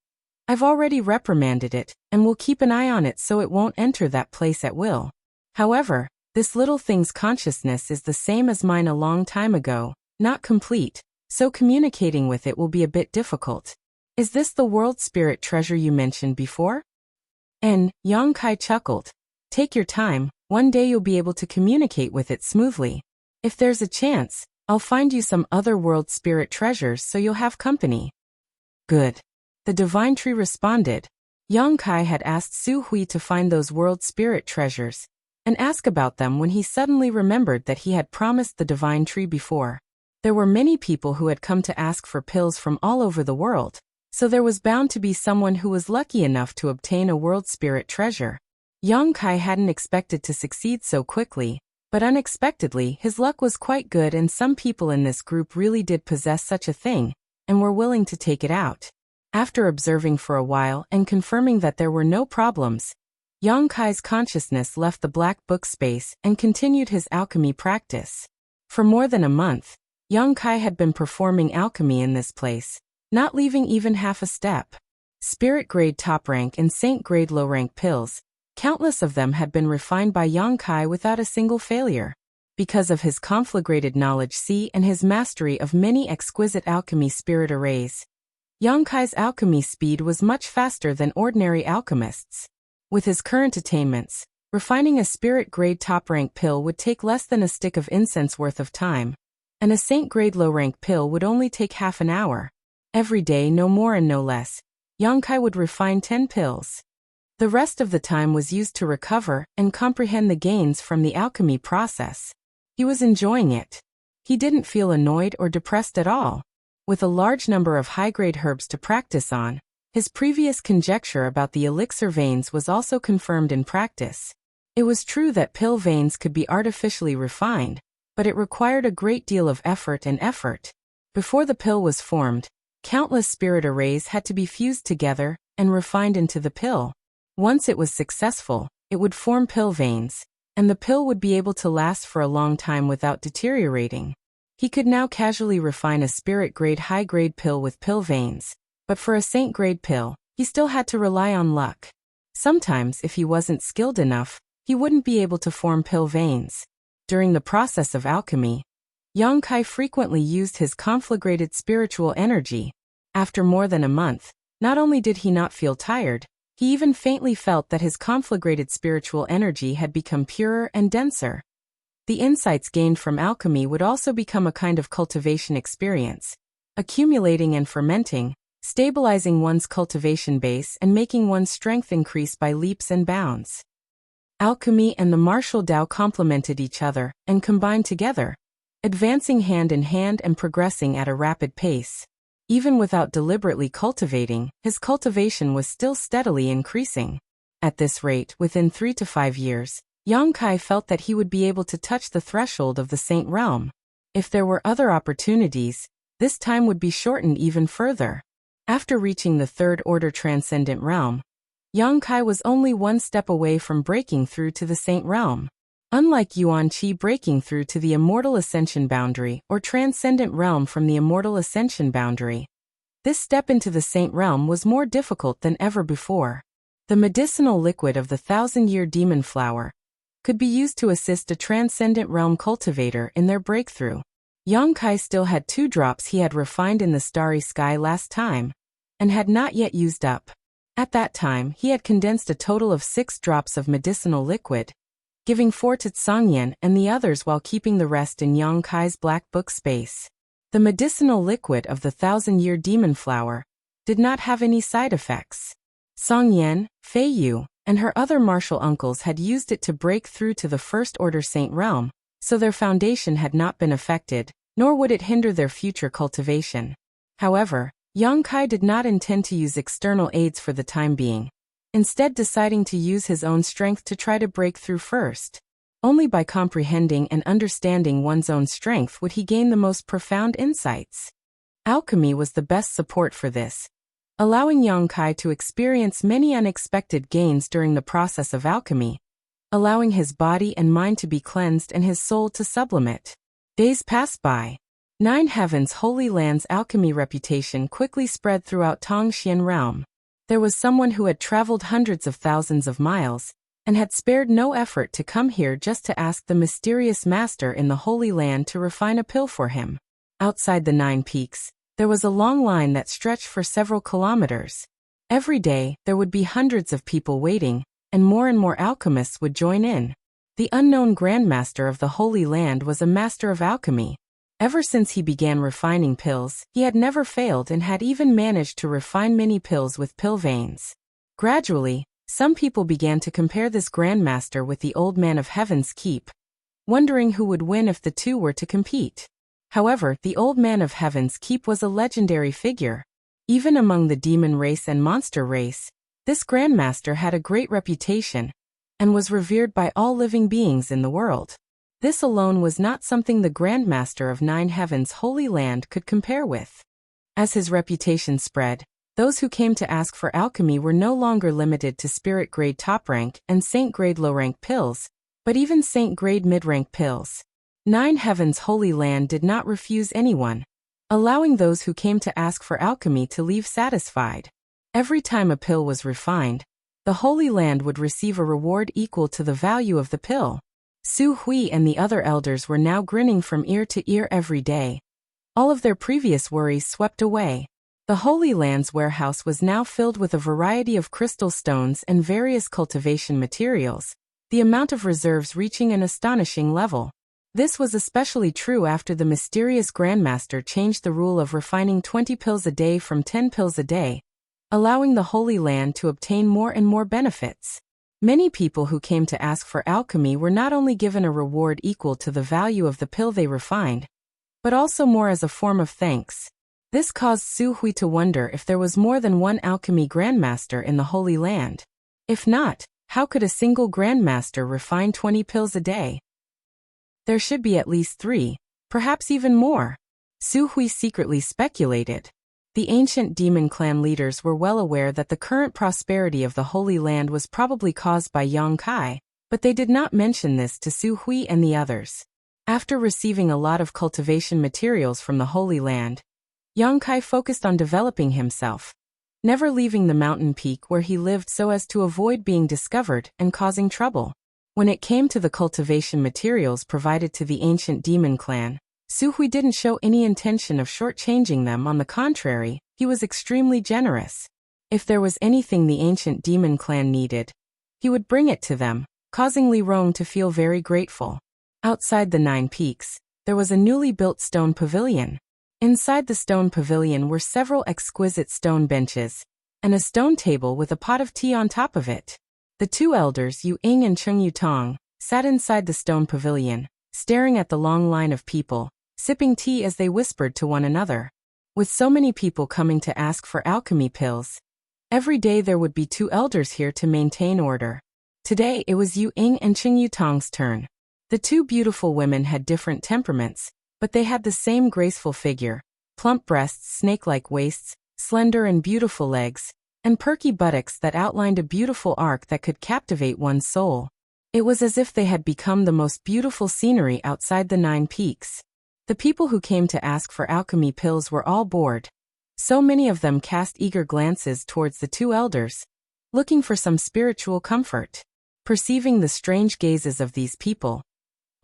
"I've already reprimanded it, and will keep an eye on it so it won't enter that place at will. However, this little thing's consciousness is the same as mine a long time ago, not complete, so communicating with it will be a bit difficult. Is this the world spirit treasure you mentioned before?" And Yang Kai chuckled. "Take your time, one day you'll be able to communicate with it smoothly. If there's a chance, I'll find you some other world spirit treasures so you'll have company." "Good." The divine tree responded. Yang Kai had asked Su Hui to find those world spirit treasures, and ask about them when he suddenly remembered that he had promised the divine tree before. There were many people who had come to ask for pills from all over the world, so there was bound to be someone who was lucky enough to obtain a world spirit treasure. Yang Kai hadn't expected to succeed so quickly, but unexpectedly his luck was quite good, and some people in this group really did possess such a thing, and were willing to take it out. After observing for a while and confirming that there were no problems, Yang Kai's consciousness left the black book space and continued his alchemy practice. For more than a month, Yang Kai had been performing alchemy in this place, not leaving even half a step. Spirit grade top rank and saint grade low rank pills, countless of them had been refined by Yang Kai without a single failure. Because of his conflagrated knowledge C and his mastery of many exquisite alchemy spirit arrays, Yang Kai's alchemy speed was much faster than ordinary alchemists. With his current attainments, refining a spirit-grade top-rank pill would take less than a stick of incense worth of time, and a saint-grade low-rank pill would only take half an hour. Every day, no more and no less, Yang Kai would refine 10 pills. The rest of the time was used to recover and comprehend the gains from the alchemy process. He was enjoying it. He didn't feel annoyed or depressed at all. With a large number of high-grade herbs to practice on, his previous conjecture about the elixir veins was also confirmed in practice. It was true that pill veins could be artificially refined, but it required a great deal of effort. Before the pill was formed, countless spirit arrays had to be fused together and refined into the pill. Once it was successful, it would form pill veins, and the pill would be able to last for a long time without deteriorating. He could now casually refine a spirit-grade high-grade pill with pill veins, but for a saint-grade pill, he still had to rely on luck. Sometimes, if he wasn't skilled enough, he wouldn't be able to form pill veins. During the process of alchemy, Yang Kai frequently used his conflagrated spiritual energy. After more than a month, not only did he not feel tired, he even faintly felt that his conflagrated spiritual energy had become purer and denser. The insights gained from alchemy would also become a kind of cultivation experience, accumulating and fermenting, stabilizing one's cultivation base and making one's strength increase by leaps and bounds. Alchemy and the martial Tao complemented each other and combined together, advancing hand in hand and progressing at a rapid pace. Even without deliberately cultivating, his cultivation was still steadily increasing. At this rate, within 3 to 5 years, Yang Kai felt that he would be able to touch the threshold of the Saint Realm. If there were other opportunities, this time would be shortened even further. After reaching the Third Order Transcendent Realm, Yang Kai was only one step away from breaking through to the Saint Realm. Unlike Yuan Qi breaking through to the Immortal Ascension boundary or Transcendent Realm from the Immortal Ascension boundary, this step into the Saint Realm was more difficult than ever before. The medicinal liquid of the 1,000-year demon flower could be used to assist a Transcendent Realm cultivator in their breakthrough. Yang Kai still had 2 drops he had refined in the starry sky last time, and had not yet used up. At that time, he had condensed a total of 6 drops of medicinal liquid, giving 4 to Tsangyan and the others while keeping the rest in Yang Kai's black book space. The medicinal liquid of the 1,000-year demon flower did not have any side effects. Tsangyan, Fei Yu, and her other martial uncles had used it to break through to the First Order Saint Realm, so their foundation had not been affected, nor would it hinder their future cultivation. However, Yang Kai did not intend to use external aids for the time being, instead deciding to use his own strength to try to break through first. Only by comprehending and understanding one's own strength would he gain the most profound insights. Alchemy was the best support for this, allowing Yang Kai to experience many unexpected gains during the process of alchemy, allowing his body and mind to be cleansed and his soul to sublimate. Days passed by. 9 Heavens Holy Land's alchemy reputation quickly spread throughout Tongxian Realm. There was someone who had traveled hundreds of thousands of miles, and had spared no effort to come here just to ask the mysterious master in the Holy Land to refine a pill for him. Outside the 9 peaks, there was a long line that stretched for several kilometers. Every day, there would be hundreds of people waiting, and more alchemists would join in. The unknown Grandmaster of the Holy Land was a master of alchemy. Ever since he began refining pills, he had never failed and had even managed to refine many pills with pill veins. Gradually, Some people began to compare this Grandmaster with the Old Man of Heaven's Keep, wondering who would win if the two were to compete. However, the Old Man of Heaven's Keep was a legendary figure. Even among the demon race and monster race, this Grandmaster had a great reputation and was revered by all living beings in the world. This alone was not something the Grandmaster of Nine Heavens' Holy Land could compare with. As his reputation spread, those who came to ask for alchemy were no longer limited to spirit-grade top-rank and saint-grade low-rank pills, but even saint-grade mid-rank pills. Nine Heavens' Holy Land did not refuse anyone, allowing those who came to ask for alchemy to leave satisfied. Every time a pill was refined, the Holy Land would receive a reward equal to the value of the pill. Su Hui and the other elders were now grinning from ear to ear every day. All of their previous worries swept away. The Holy Land's warehouse was now filled with a variety of crystal stones and various cultivation materials, the amount of reserves reaching an astonishing level. This was especially true after the mysterious Grandmaster changed the rule of refining 20 pills a day from 10 pills a day, allowing the Holy Land to obtain more and more benefits. Many people who came to ask for alchemy were not only given a reward equal to the value of the pill they refined, but also more as a form of thanks. This caused Su Hui to wonder if there was more than one alchemy Grandmaster in the Holy Land. If not, how could a single Grandmaster refine 20 pills a day? There should be at least 3, perhaps even more. Su Hui secretly speculated. The ancient demon clan leaders were well aware that the current prosperity of the Holy Land was probably caused by Yang Kai, but they did not mention this to Su Hui and the others. After receiving a lot of cultivation materials from the Holy Land, Yang Kai focused on developing himself, never leaving the mountain peak where he lived so as to avoid being discovered and causing trouble. When it came to the cultivation materials provided to the ancient demon clan, Su Hui didn't show any intention of shortchanging them. On the contrary, he was extremely generous. If there was anything the ancient demon clan needed, he would bring it to them, causing Li Rong to feel very grateful. Outside the 9 peaks, there was a newly built stone pavilion. Inside the stone pavilion were several exquisite stone benches, and a stone table with a pot of tea on top of it. The 2 elders, Yu Ying and Cheng Yutong, sat inside the stone pavilion, staring at the long line of people, sipping tea as they whispered to one another. With so many people coming to ask for alchemy pills, every day there would be 2 elders here to maintain order. Today it was Yu Ying and Cheng Yutong's turn. The 2 beautiful women had different temperaments, but they had the same graceful figure, plump breasts, snake-like waists, slender and beautiful legs, and perky buttocks that outlined a beautiful arc that could captivate one's soul. It was as if they had become the most beautiful scenery outside the 9 peaks. The people who came to ask for alchemy pills were all bored. So many of them cast eager glances towards the 2 elders, looking for some spiritual comfort. Perceiving the strange gazes of these people,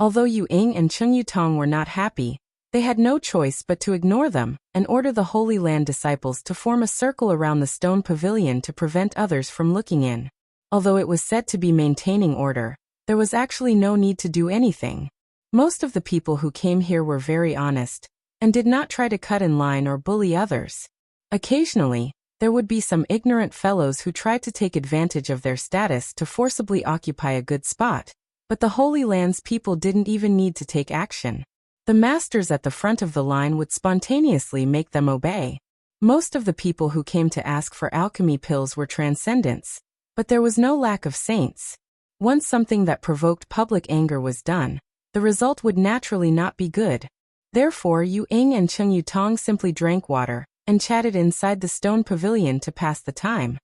although Yu Ying and Cheng Yutong were not happy, they had no choice but to ignore them and order the Holy Land disciples to form a circle around the stone pavilion to prevent others from looking in. Although it was said to be maintaining order, there was actually no need to do anything. Most of the people who came here were very honest and did not try to cut in line or bully others. Occasionally, there would be some ignorant fellows who tried to take advantage of their status to forcibly occupy a good spot, but the Holy Land's people didn't even need to take action. The masters at the front of the line would spontaneously make them obey. Most of the people who came to ask for alchemy pills were transcendents, but there was no lack of saints. Once something that provoked public anger was done, the result would naturally not be good. Therefore, Yu Ying and Cheng Yutong simply drank water and chatted inside the stone pavilion to pass the time.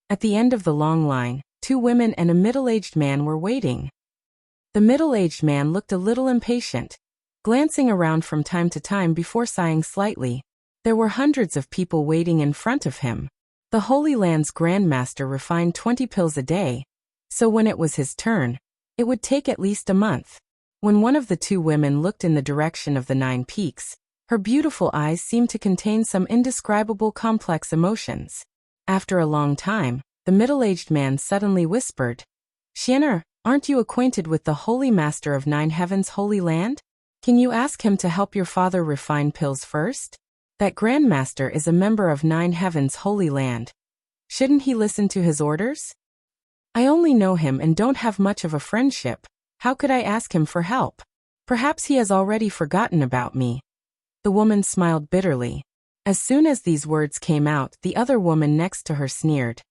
At the end of the long line, 2 women and a middle-aged man were waiting. The middle-aged man looked a little impatient, glancing around from time to time before sighing slightly. There were hundreds of people waiting in front of him. The Holy Land's Grandmaster refined 20 pills a day, so when it was his turn, it would take at least a month. When one of the 2 women looked in the direction of the 9 peaks, her beautiful eyes seemed to contain some indescribable complex emotions. After a long time, the middle-aged man suddenly whispered, "Xianer, aren't you acquainted with the Holy Master of Nine Heavens' Holy Land? Can you ask him to help your father refine pills first? That Grandmaster is a member of Nine Heavens' Holy Land. Shouldn't he listen to his orders?" I only know him and don't have much of a friendship. How could I ask him for help? Perhaps he has already forgotten about me." The woman smiled bitterly. As soon as these words came out, the other woman next to her sneered.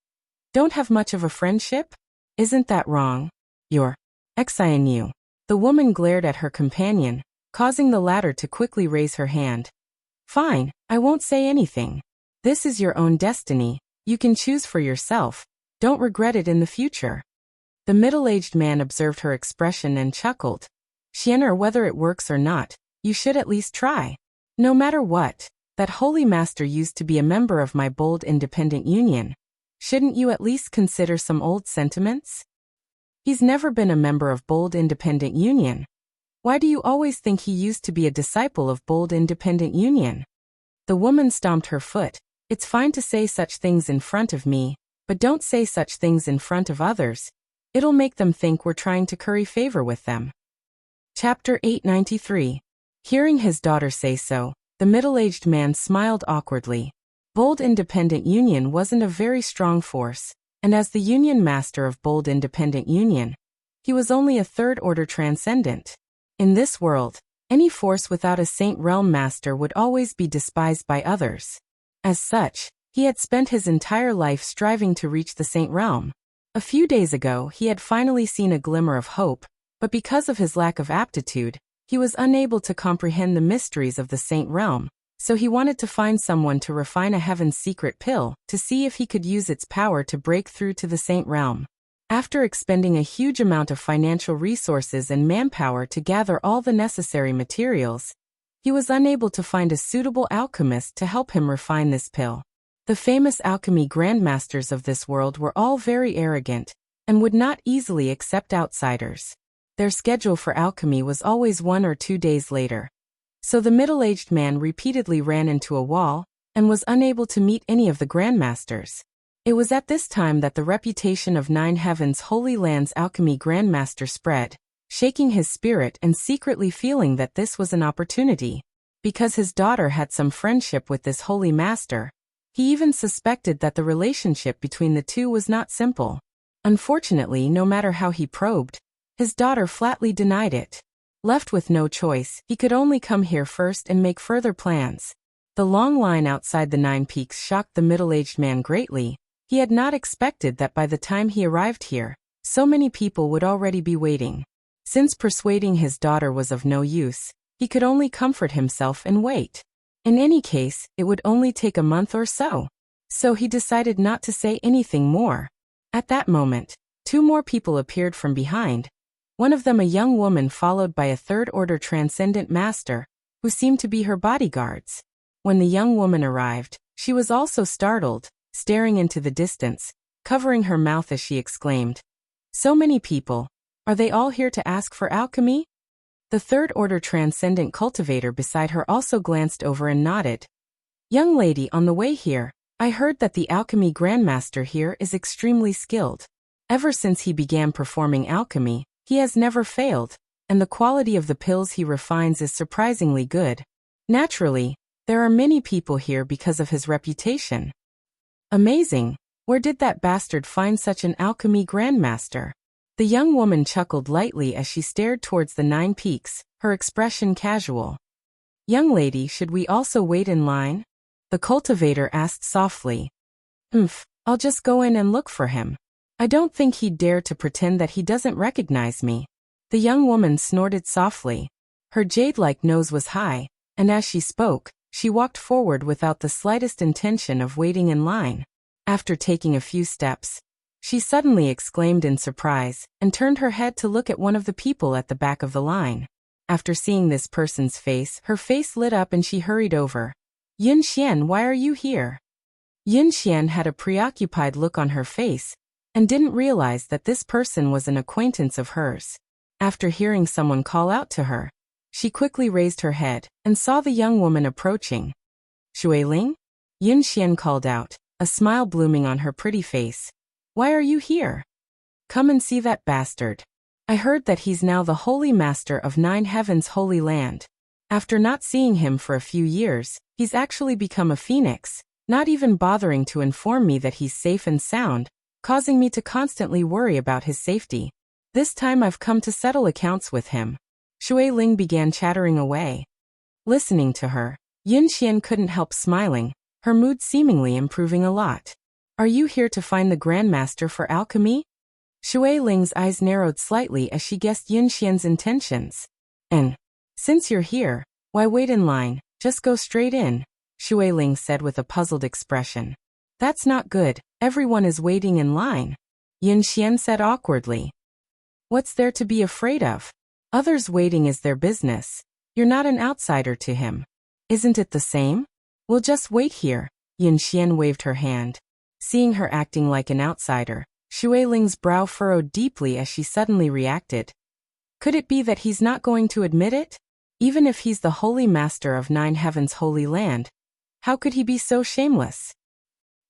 "Don't have much of a friendship? Isn't that wrong? You're you." The woman glared at her companion, causing the latter to quickly raise her hand. "Fine, I won't say anything. This is your own destiny. You can choose for yourself. Don't regret it in the future." The middle-aged man observed her expression and chuckled. "Xianer, whether it works or not, you should at least try. No matter what, that holy master used to be a member of my bold independent union. Shouldn't you at least consider some old sentiments? He's never been a member of bold independent union. Why do you always think he used to be a disciple of bold independent union?" The woman stomped her foot. "It's fine to say such things in front of me, but don't say such things in front of others. It'll make them think we're trying to curry favor with them." Chapter 893. Hearing his daughter say so, the middle-aged man smiled awkwardly. Bold Independent Union wasn't a very strong force, and as the Union Master of Bold Independent Union, he was only a third-order transcendent. In this world, any force without a Saint Realm Master would always be despised by others. As such, he had spent his entire life striving to reach the Saint Realm. A few days ago, he had finally seen a glimmer of hope, but because of his lack of aptitude, he was unable to comprehend the mysteries of the Saint Realm, so he wanted to find someone to refine a heaven's secret pill to see if he could use its power to break through to the Saint Realm. After expending a huge amount of financial resources and manpower to gather all the necessary materials, he was unable to find a suitable alchemist to help him refine this pill. The famous alchemy grandmasters of this world were all very arrogant and would not easily accept outsiders. Their schedule for alchemy was always 1 or 2 days later. So the middle-aged man repeatedly ran into a wall and was unable to meet any of the grandmasters. It was at this time that the reputation of Nine Heavens Holy Land's alchemy grandmaster spread, shaking his spirit and secretly feeling that this was an opportunity. Because his daughter had some friendship with this holy master, he even suspected that the relationship between the two was not simple. Unfortunately, no matter how he probed, his daughter flatly denied it. Left with no choice, he could only come here first and make further plans. The long line outside the 9 Peaks shocked the middle-aged man greatly. He had not expected that by the time he arrived here, so many people would already be waiting. Since persuading his daughter was of no use, he could only comfort himself and wait. In any case, it would only take a month or so. So he decided not to say anything more. At that moment, 2 more people appeared from behind. One of them a young woman followed by a third-order transcendent master, who seemed to be her bodyguards. When the young woman arrived, she was also startled, staring into the distance, covering her mouth as she exclaimed, "So many people. Are they all here to ask for alchemy?" The third-order transcendent cultivator beside her also glanced over and nodded. "Young lady, on the way here, I heard that the alchemy grandmaster here is extremely skilled. Ever since he began performing alchemy, he has never failed, and the quality of the pills he refines is surprisingly good. Naturally, there are many people here because of his reputation." "Amazing. Where did that bastard find such an alchemy grandmaster?" The young woman chuckled lightly as she stared towards the 9 Peaks, her expression casual. "Young lady, should we also wait in line?" The cultivator asked softly. I'll just go in and look for him. I don't think he'd dare to pretend that he doesn't recognize me." The young woman snorted softly. Her jade-like nose was high, and as she spoke, she walked forward without the slightest intention of waiting in line. After taking a few steps, she suddenly exclaimed in surprise and turned her head to look at one of the people at the back of the line. After seeing this person's face, her face lit up and she hurried over. "Yun Xian, why are you here?" Yun Xian had a preoccupied look on her face and didn't realize that this person was an acquaintance of hers. After hearing someone call out to her, she quickly raised her head and saw the young woman approaching. "Shuiling?" Yun Xian called out, a smile blooming on her pretty face. "Why are you here?" "Come and see that bastard. I heard that he's now the holy master of 9 Heavens Holy Land. After not seeing him for a few years, he's actually become a phoenix, not even bothering to inform me that he's safe and sound, causing me to constantly worry about his safety. This time I've come to settle accounts with him. Shui Ling began chattering away. Listening to her, Yin Xian couldn't help smiling, her mood seemingly improving a lot. Are you here to find the Grandmaster for alchemy? Shui Ling's eyes narrowed slightly as she guessed Yin Xian's intentions. And, since you're here, why wait in line, just go straight in, Shui Ling said with a puzzled expression. That's not good, everyone is waiting in line, Yin Xian said awkwardly. What's there to be afraid of? Others waiting is their business. You're not an outsider to him. Isn't it the same? We'll just wait here, Yin Xian waved her hand. Seeing her acting like an outsider, Shui Ling's brow furrowed deeply as she suddenly reacted. Could it be that he's not going to admit it? Even if he's the holy master of Nine Heavens' holy land, how could he be so shameless?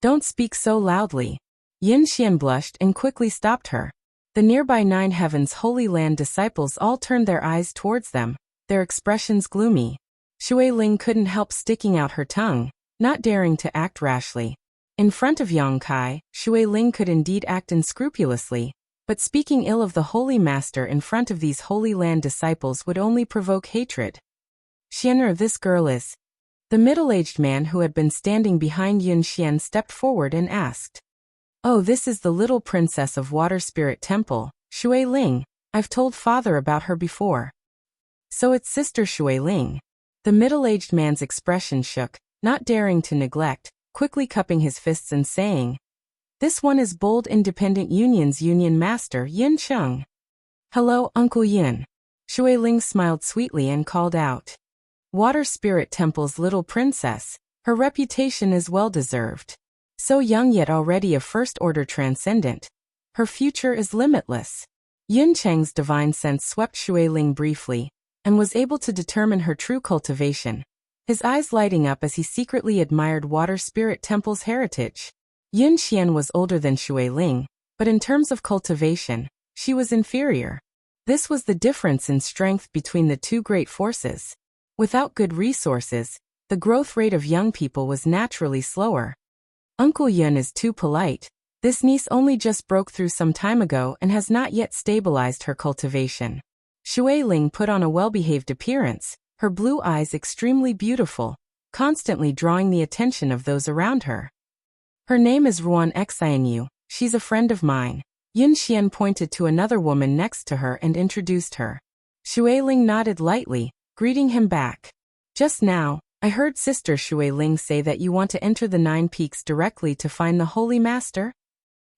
Don't speak so loudly. Yin Xian blushed and quickly stopped her. The nearby Nine Heavens' holy land disciples all turned their eyes towards them, their expressions gloomy. Shui Ling couldn't help sticking out her tongue, not daring to act rashly. In front of Yang Kai, Shui Ling could indeed act unscrupulously, but speaking ill of the Holy Master in front of these Holy Land disciples would only provoke hatred. Xian'er, this girl is. The middle-aged man who had been standing behind Yin Xian stepped forward and asked. Oh, this is the little princess of Water Spirit Temple, Shui Ling. I've told father about her before. So it's Sister Shui Ling. The middle-aged man's expression shook, not daring to neglect, quickly cupping his fists and saying, This one is Bold Independent Union's Union Master Yin Cheng. Hello, Uncle Yin. Shui Ling smiled sweetly and called out. Water Spirit Temple's little princess, her reputation is well-deserved. So young yet already a first-order transcendent. Her future is limitless. Yin Cheng's divine sense swept Shui Ling briefly, and was able to determine her true cultivation, his eyes lighting up as he secretly admired Water Spirit Temple's heritage. Yin Xian was older than Shui Ling, but in terms of cultivation, she was inferior. This was the difference in strength between the two great forces. Without good resources, the growth rate of young people was naturally slower. Uncle Yin is too polite. This niece only just broke through some time ago and has not yet stabilized her cultivation. Shui Ling put on a well-behaved appearance, her blue eyes extremely beautiful, constantly drawing the attention of those around her. Her name is Ruan Xianyu, she's a friend of mine. Yin Xian pointed to another woman next to her and introduced her. Shui Ling nodded lightly, greeting him back. Just now, I heard Sister Shui Ling say that you want to enter the Nine Peaks directly to find the Holy Master?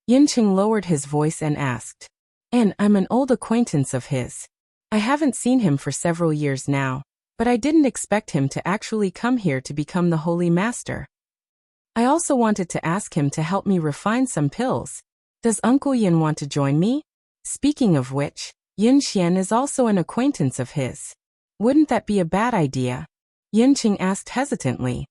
Yin Cheng lowered his voice and asked. And I'm an old acquaintance of his. I haven't seen him for several years now, but I didn't expect him to actually come here to become the Holy Master. I also wanted to ask him to help me refine some pills. Does Uncle Yin want to join me? Speaking of which, Yin Xian is also an acquaintance of his. Wouldn't that be a bad idea? Yin Cheng asked hesitantly.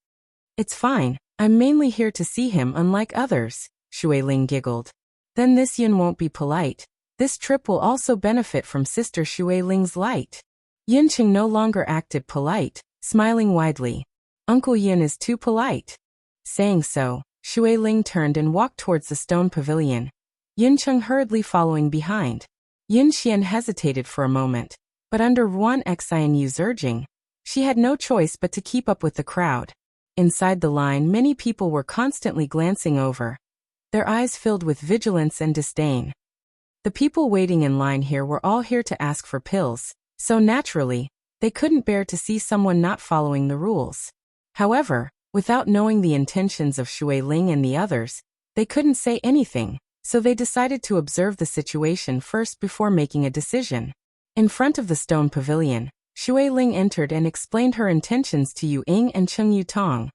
It's fine, I'm mainly here to see him unlike others, Shui Ling giggled. Then this Yin won't be polite. This trip will also benefit from Sister Shui Ling's light. Yin Cheng no longer acted polite, smiling widely. Uncle Yin is too polite. Saying so, Shui Ling turned and walked towards the stone pavilion, Yin Cheng hurriedly following behind. Yin Xian hesitated for a moment, but under Ruan Xianyu's urging, she had no choice but to keep up with the crowd. Inside the line, many people were constantly glancing over, their eyes filled with vigilance and disdain. The people waiting in line here were all here to ask for pills, so naturally, they couldn't bear to see someone not following the rules. However, without knowing the intentions of Shui Ling and the others, they couldn't say anything, so they decided to observe the situation first before making a decision. In front of the stone pavilion, Shui Ling entered and explained her intentions to Yu Ying and Cheng Yutong,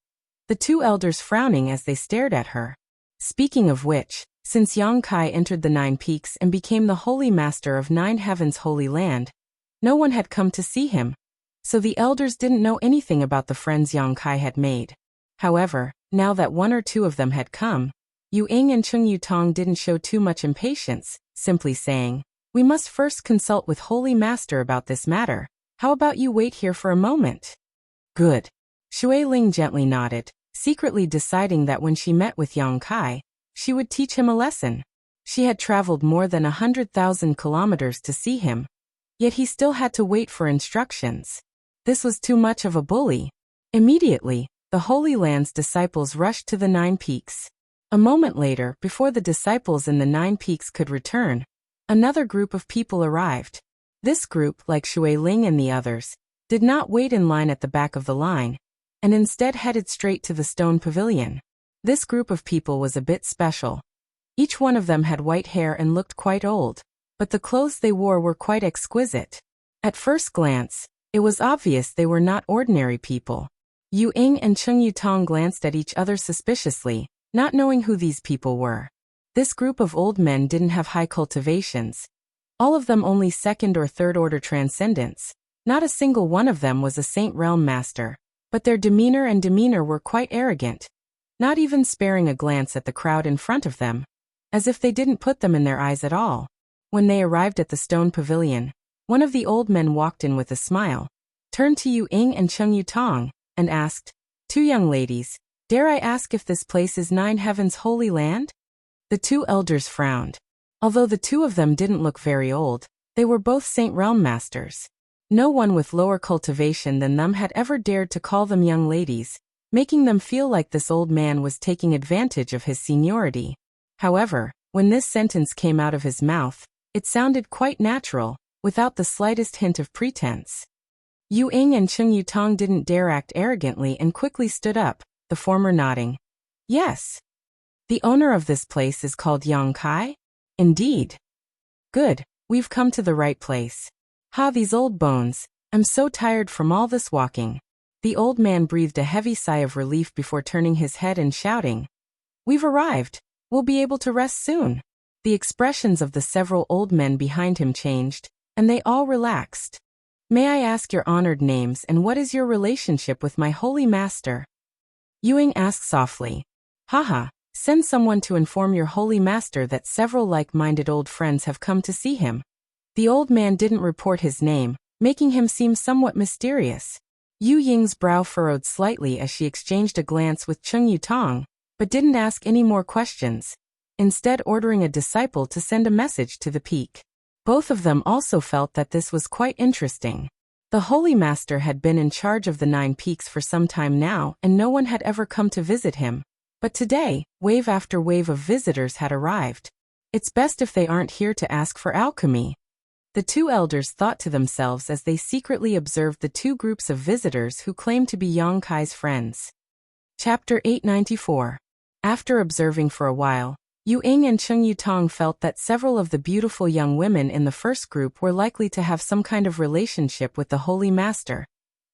the two elders frowning as they stared at her. Speaking of which, since Yang Kai entered the Nine Peaks and became the Holy Master of Nine Heavens' Holy Land, no one had come to see him, so the elders didn't know anything about the friends Yang Kai had made. However, now that one or two of them had come, Yu Ying and Cheng Yutong didn't show too much impatience, simply saying, We must first consult with Holy Master about this matter. How about you wait here for a moment? Good. Shui Ling gently nodded, secretly deciding that when she met with Yang Kai, she would teach him a lesson. She had traveled more than 100,000 kilometers to see him, yet he still had to wait for instructions. This was too much of a bully. Immediately, the Holy Land's disciples rushed to the 9 peaks. A moment later, before the disciples in the 9 peaks could return, another group of people arrived. This group, like Shui Ling and the others, did not wait in line at the back of the line, and instead headed straight to the stone pavilion. This group of people was a bit special. Each one of them had white hair and looked quite old, but the clothes they wore were quite exquisite. At first glance, it was obvious they were not ordinary people. Yu Ying and Cheng Yutong glanced at each other suspiciously, not knowing who these people were. This group of old men didn't have high cultivations. All of them only second or third order transcendence. Not a single one of them was a Saint Realm Master, but their demeanor were quite arrogant, not even sparing a glance at the crowd in front of them, as if they didn't put them in their eyes at all. When they arrived at the stone pavilion, one of the old men walked in with a smile, turned to Yu Ying and Cheng Yutong, and asked, "Two young ladies, dare I ask if this place is 9 Heavens' holy land?" The 2 elders frowned. Although the 2 of them didn't look very old, they were both Saint Realm Masters. No one with lower cultivation than them had ever dared to call them young ladies, making them feel like this old man was taking advantage of his seniority. However, when this sentence came out of his mouth, it sounded quite natural, without the slightest hint of pretense. Yu Ying and Cheng Yutong didn't dare act arrogantly and quickly stood up, the former nodding. "Yes. The owner of this place is called Yang Kai?" "Indeed." "Good, we've come to the right place." "Ha, these old bones, I'm so tired from all this walking." The old man breathed a heavy sigh of relief before turning his head and shouting, "We've arrived, we'll be able to rest soon." The expressions of the several old men behind him changed, and they all relaxed. "May I ask your honored names and what is your relationship with my holy master?" Yu Ying asked softly. "Haha, send someone to inform your holy master that several like-minded old friends have come to see him." The old man didn't report his name, making him seem somewhat mysterious. Yu Ying's brow furrowed slightly as she exchanged a glance with Cheng Yutong, but didn't ask any more questions, instead ordering a disciple to send a message to the peak. Both of them also felt that this was quite interesting. The Holy Master had been in charge of the 9 peaks for some time now, and no one had ever come to visit him. But today, wave after wave of visitors had arrived. It's best if they aren't here to ask for alchemy. The 2 elders thought to themselves as they secretly observed the 2 groups of visitors who claimed to be Yang Kai's friends. Chapter 894. After observing for a while, Yu Ying and Cheng Yutong felt that several of the beautiful young women in the first group were likely to have some kind of relationship with the Holy Master,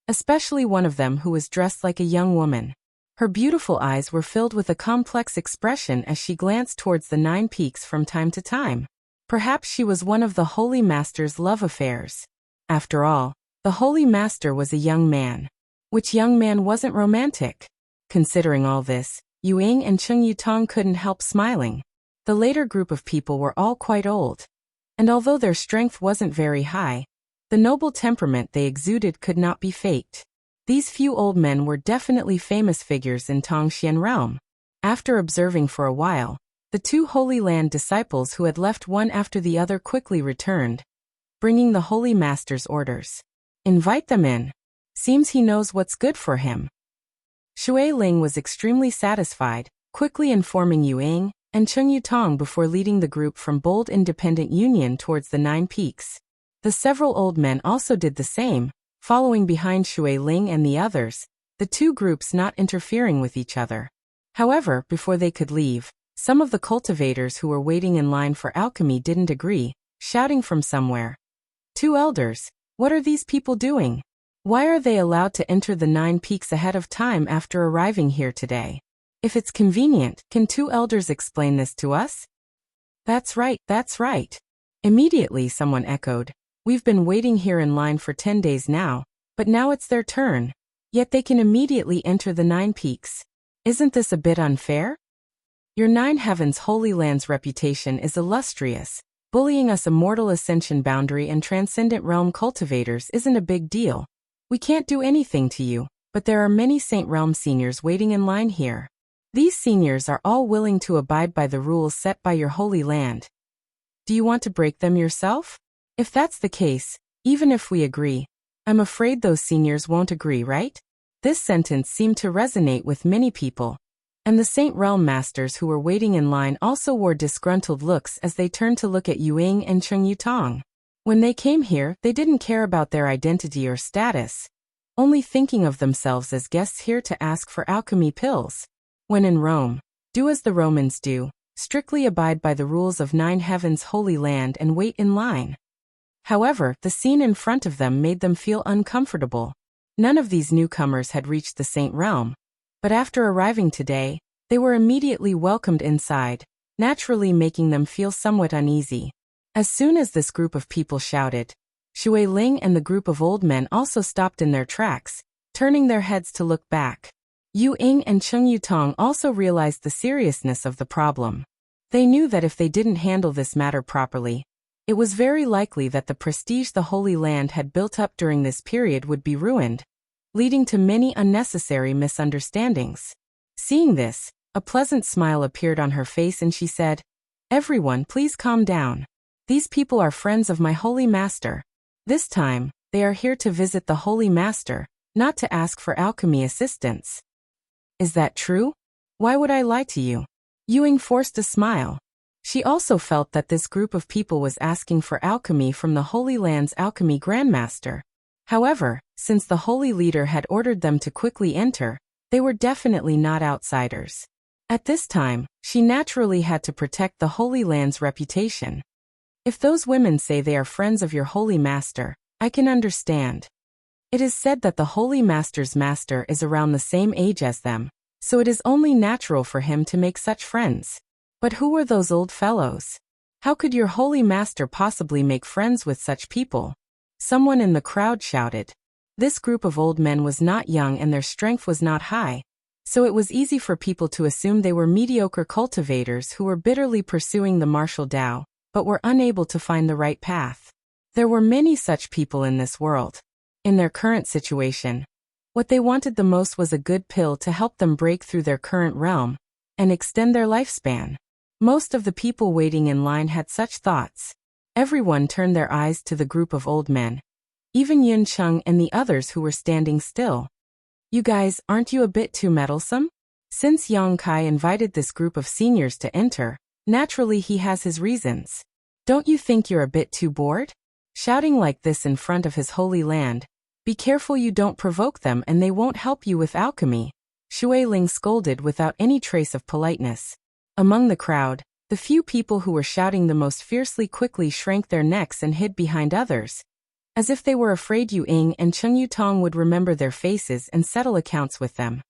especially one of them who was dressed like a young woman. Her beautiful eyes were filled with a complex expression as she glanced towards the 9 peaks from time to time. Perhaps she was one of the Holy Master's love affairs. After all, the Holy Master was a young man. Which young man wasn't romantic? Considering all this, Yu Ying and Cheng Yutong couldn't help smiling. The later group of people were all quite old, and although their strength wasn't very high, the noble temperament they exuded could not be faked. These few old men were definitely famous figures in Tongxian realm. After observing for a while, the 2 Holy Land disciples who had left one after the other quickly returned, bringing the Holy Master's orders. "Invite them in. Seems he knows what's good for him." Shui Ling was extremely satisfied, quickly informing Yu Ying and Cheng Yutong before leading the group from Bold Independent Union towards the 9 peaks. The several old men also did the same, following behind Shui Ling and the others, the 2 groups not interfering with each other. However, before they could leave, some of the cultivators who were waiting in line for alchemy didn't agree, shouting from somewhere, "2 elders, what are these people doing? Why are they allowed to enter the 9 peaks ahead of time after arriving here today? If it's convenient, can 2 elders explain this to us?" That's right. Immediately someone echoed, "We've been waiting here in line for 10 days now, but now it's their turn. Yet they can immediately enter the 9 peaks. Isn't this a bit unfair? Your 9 Heavens Holy Land's reputation is illustrious. Bullying us immortal ascension boundary and transcendent realm cultivators isn't a big deal. We can't do anything to you, but there are many Saint Realm seniors waiting in line here." These seniors are all willing to abide by the rules set by your holy land. Do you want to break them yourself? If that's the case, even if we agree, I'm afraid those seniors won't agree, right? This sentence seemed to resonate with many people, and the Saint Realm masters who were waiting in line also wore disgruntled looks as they turned to look at Yuing and Cheng Yutong. When they came here, they didn't care about their identity or status, only thinking of themselves as guests here to ask for alchemy pills. When in Rome, do as the Romans do, strictly abide by the rules of Nine Heavens' holy land and wait in line. However, the scene in front of them made them feel uncomfortable. None of these newcomers had reached the Saint Realm, but after arriving today, they were immediately welcomed inside, naturally making them feel somewhat uneasy. As soon as this group of people shouted, Shui Ling and the group of old men also stopped in their tracks, turning their heads to look back. Yu Ying and Cheng Yutong also realized the seriousness of the problem. They knew that if they didn't handle this matter properly, it was very likely that the prestige the Holy Land had built up during this period would be ruined, leading to many unnecessary misunderstandings. Seeing this, a pleasant smile appeared on her face and she said, "Everyone, please calm down. These people are friends of my Holy Master. This time, they are here to visit the Holy Master, not to ask for alchemy assistance." "Is that true? Why would I lie to you?" Yuing forced a smile. She also felt that this group of people was asking for alchemy from the Holy Land's alchemy grandmaster. However, since the Holy Leader had ordered them to quickly enter, they were definitely not outsiders. At this time, she naturally had to protect the Holy Land's reputation. "If those women say they are friends of your Holy Master, I can understand. It is said that the Holy Master's master is around the same age as them, so it is only natural for him to make such friends. But who were those old fellows? How could your Holy Master possibly make friends with such people?" Someone in the crowd shouted. This group of old men was not young and their strength was not high, so it was easy for people to assume they were mediocre cultivators who were bitterly pursuing the martial Tao, but were unable to find the right path. There were many such people in this world. In their current situation, what they wanted the most was a good pill to help them break through their current realm and extend their lifespan. Most of the people waiting in line had such thoughts. Everyone turned their eyes to the group of old men, even Yun Cheng and the others who were standing still. "You guys, aren't you a bit too meddlesome?" Since Yang Kai invited this group of seniors to enter, naturally he has his reasons. "Don't you think you're a bit too bored? Shouting like this in front of his holy land? Be careful you don't provoke them and they won't help you with alchemy." Shui Ling scolded without any trace of politeness. Among the crowd, the few people who were shouting the most fiercely quickly shrank their necks and hid behind others, as if they were afraid Yu Ying and Cheng Yutong would remember their faces and settle accounts with them.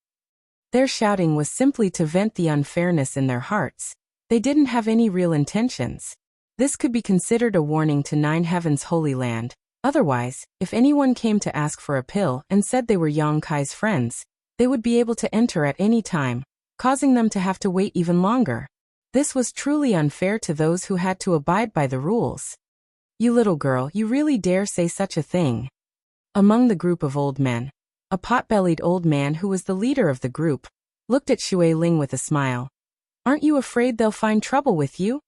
Their shouting was simply to vent the unfairness in their hearts. They didn't have any real intentions. This could be considered a warning to Nine Heavens' Holy Land. Otherwise, if anyone came to ask for a pill and said they were Yang Kai's friends, they would be able to enter at any time, causing them to have to wait even longer. This was truly unfair to those who had to abide by the rules. "You little girl, you really dare say such a thing?" Among the group of old men, a pot-bellied old man who was the leader of the group, looked at Shui Ling with a smile. "Aren't you afraid they'll find trouble with you?"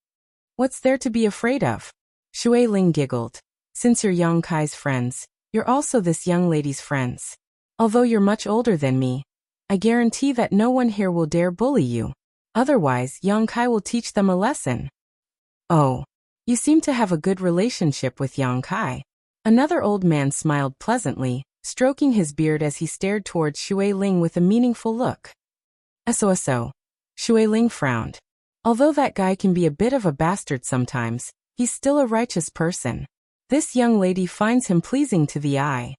"What's there to be afraid of?" Shui Ling giggled. "Since you're Yang Kai's friends, you're also this young lady's friends. Although you're much older than me, I guarantee that no one here will dare bully you. Otherwise, Yang Kai will teach them a lesson." "Oh, you seem to have a good relationship with Yang Kai." Another old man smiled pleasantly, stroking his beard as he stared towards Shui Ling with a meaningful look. "So. Shui Ling frowned. "Although that guy can be a bit of a bastard sometimes, he's still a righteous person. This young lady finds him pleasing to the eye.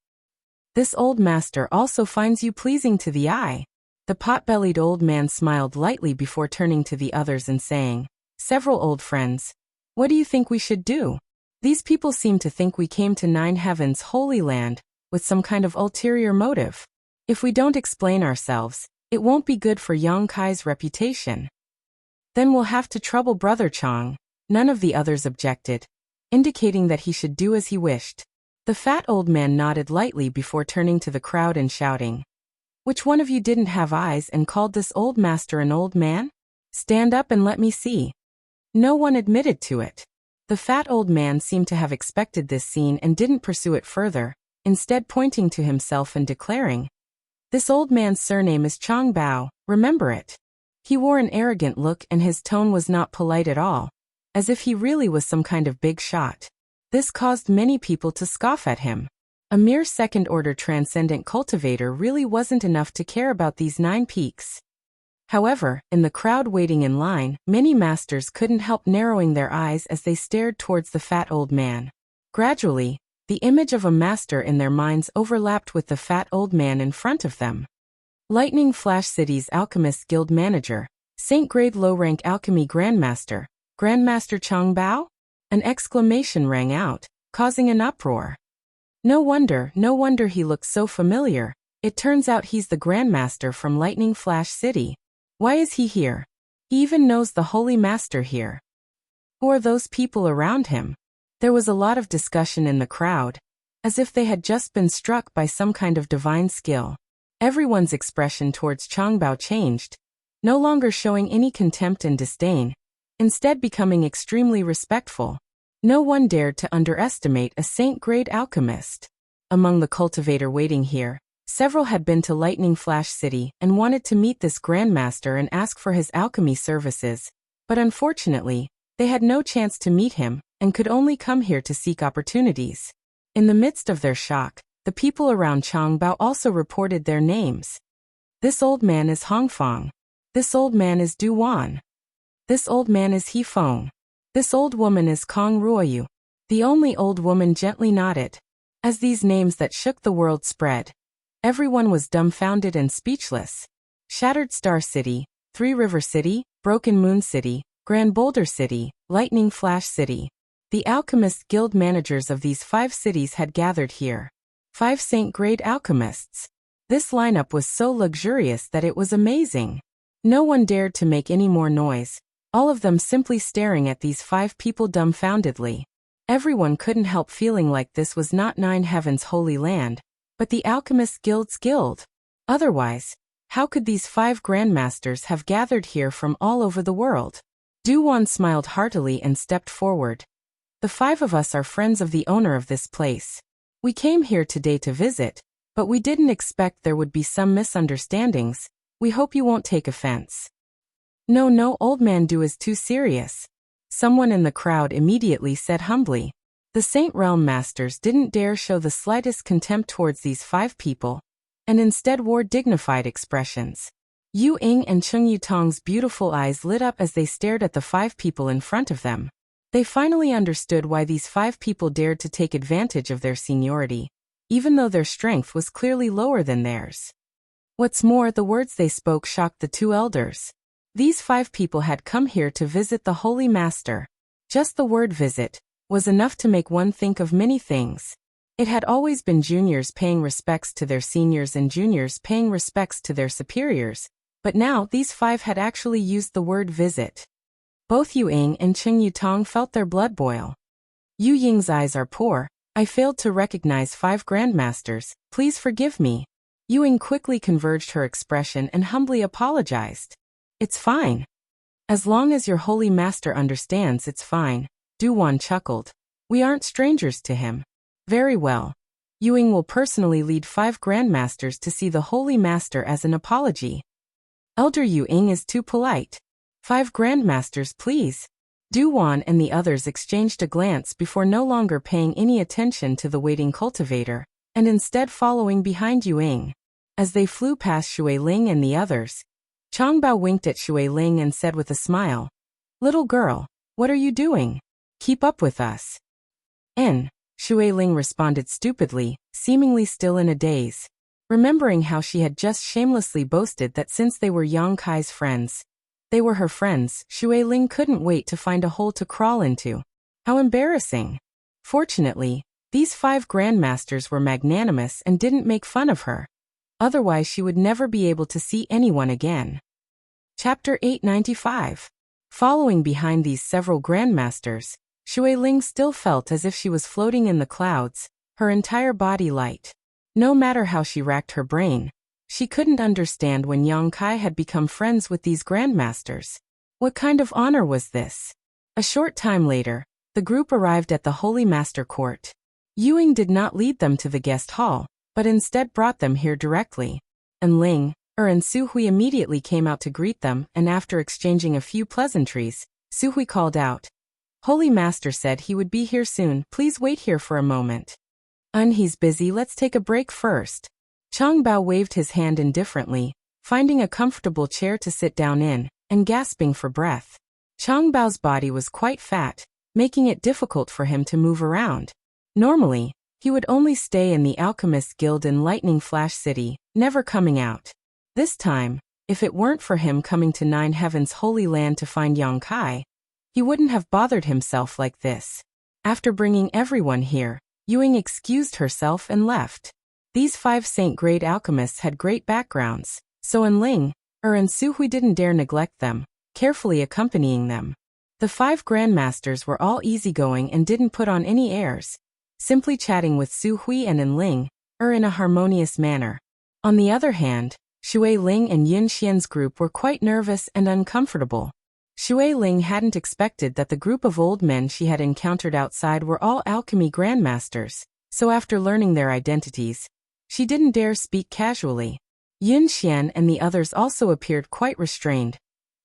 This old master also finds you pleasing to the eye." The pot-bellied old man smiled lightly before turning to the others and saying, "Several old friends, what do you think we should do? These people seem to think we came to Nine Heavens' Holy Land with some kind of ulterior motive. If we don't explain ourselves, it won't be good for Yang Kai's reputation. Then we'll have to trouble Brother Chang." None of the others objected, indicating that he should do as he wished. The fat old man nodded lightly before turning to the crowd and shouting, Which one of you didn't have eyes and called this old master an old man? Stand up and let me see. No one admitted to it. The fat old man seemed to have expected this scene and didn't pursue it further, instead pointing to himself and declaring, "This old man's surname is Chang Bao, remember it." He wore an arrogant look and his tone was not polite at all, as if he really was some kind of big shot. This caused many people to scoff at him. A mere second-order transcendent cultivator really wasn't enough to care about these 9 peaks. However, in the crowd waiting in line, many masters couldn't help narrowing their eyes as they stared towards the fat old man. Gradually, the image of a master in their minds overlapped with the fat old man in front of them. Lightning Flash City's Alchemist Guild Manager, Saint Grade Low-Rank Alchemy Grandmaster, Grandmaster Chang Bao? An exclamation rang out, causing an uproar. No wonder he looks so familiar. It turns out he's the Grandmaster from Lightning Flash City. Why is he here? He even knows the Holy Master here. Who are those people around him? There was a lot of discussion in the crowd, as if they had just been struck by some kind of divine skill. Everyone's expression towards Chang Bao changed, no longer showing any contempt and disdain, instead becoming extremely respectful. No one dared to underestimate a saint-grade alchemist. Among the cultivator waiting here, several had been to Lightning Flash City and wanted to meet this Grandmaster and ask for his alchemy services, but unfortunately, they had no chance to meet him and could only come here to seek opportunities. In the midst of their shock, the people around Chang Bao also reported their names. This old man is Hong Fong. This old man is Du Wan. This old man is He Feng. This old woman is Kong Ruoyu. The only old woman gently nodded. As these names that shook the world spread, everyone was dumbfounded and speechless. Shattered Star City, Three River City, Broken Moon City, Grand Boulder City, Lightning Flash City. The Alchemist Guild managers of these 5 cities had gathered here. 5 saint-grade alchemists. This lineup was so luxurious that it was amazing. No one dared to make any more noise, all of them simply staring at these 5 people dumbfoundedly. Everyone couldn't help feeling like this was not Nine Heaven's holy land, but the Alchemist Guild's guild. Otherwise, how could these 5 grandmasters have gathered here from all over the world? Du Wan smiled heartily and stepped forward. The 5 of us are friends of the owner of this place. We came here today to visit, but we didn't expect there would be some misunderstandings. We hope you won't take offense. No, old man Du is too serious. Someone in the crowd immediately said humbly. The Saint Realm Masters didn't dare show the slightest contempt towards these 5 people, and instead wore dignified expressions. Yu Ying and Cheng Yutong's beautiful eyes lit up as they stared at the 5 people in front of them. They finally understood why these 5 people dared to take advantage of their seniority, even though their strength was clearly lower than theirs. What's more, the words they spoke shocked the 2 elders. These 5 people had come here to visit the Holy Master. Just the word visit was enough to make one think of many things. It had always been juniors paying respects to their seniors and juniors paying respects to their superiors, but now these 5 had actually used the word visit. Both Yu Ying and Cheng Yutong felt their blood boil. Yu Ying's eyes are poor. I failed to recognize 5 grandmasters. Please forgive me. Yu Ying quickly converged her expression and humbly apologized. It's fine. As long as your holy master understands, it's fine. Du Wan chuckled. We aren't strangers to him. Very well. Yu Ying will personally lead 5 grandmasters to see the holy master as an apology. Elder Yu Ying is too polite. 5 grandmasters, please. Du Wan and the others exchanged a glance before no longer paying any attention to the waiting cultivator, and instead following behind Yu Ying. As they flew past Shui Ling and the others, Chang Bao winked at Shui Ling and said with a smile, "Little girl, what are you doing? Keep up with us." Shui Ling responded stupidly, seemingly still in a daze. Remembering how she had just shamelessly boasted that since they were Yang Kai's friends, they were her friends, Shui Ling couldn't wait to find a hole to crawl into. How embarrassing. Fortunately, these 5 grandmasters were magnanimous and didn't make fun of her. Otherwise she would never be able to see anyone again. Chapter 895. Following behind these several grandmasters, Shui Ling still felt as if she was floating in the clouds, her entire body light. No matter how she racked her brain, She couldn't understand when Yang Kai had become friends with these grandmasters. What kind of honor was this? A short time later, the group arrived at the Holy Master Court. Yuing did not lead them to the guest hall, but instead brought them here directly. And Ling, and Su Hui immediately came out to greet them, and after exchanging a few pleasantries, Su Hui called out, "Holy Master said he would be here soon, please wait here for a moment." He's busy, let's take a break first." Chang Bao waved his hand indifferently, finding a comfortable chair to sit down in, and gasping for breath. Chang Bao's body was quite fat, making it difficult for him to move around. Normally, he would only stay in the Alchemist Guild in Lightning Flash City, never coming out. This time, if it weren't for him coming to Nine Heaven's Holy Land to find Yang Kai, he wouldn't have bothered himself like this. After bringing everyone here, Yuing excused herself and left. These 5 saint-grade alchemists had great backgrounds, so Ling, and Su Hui didn't dare neglect them, carefully accompanying them. The 5 grandmasters were all easygoing and didn't put on any airs, simply chatting with Su Hui and Ling, in a harmonious manner. On the other hand, Shui Ling and Yin Xian's group were quite nervous and uncomfortable. Shui Ling hadn't expected that the group of old men she had encountered outside were all alchemy grandmasters, so after learning their identities, she didn't dare speak casually. Yin Xian and the others also appeared quite restrained.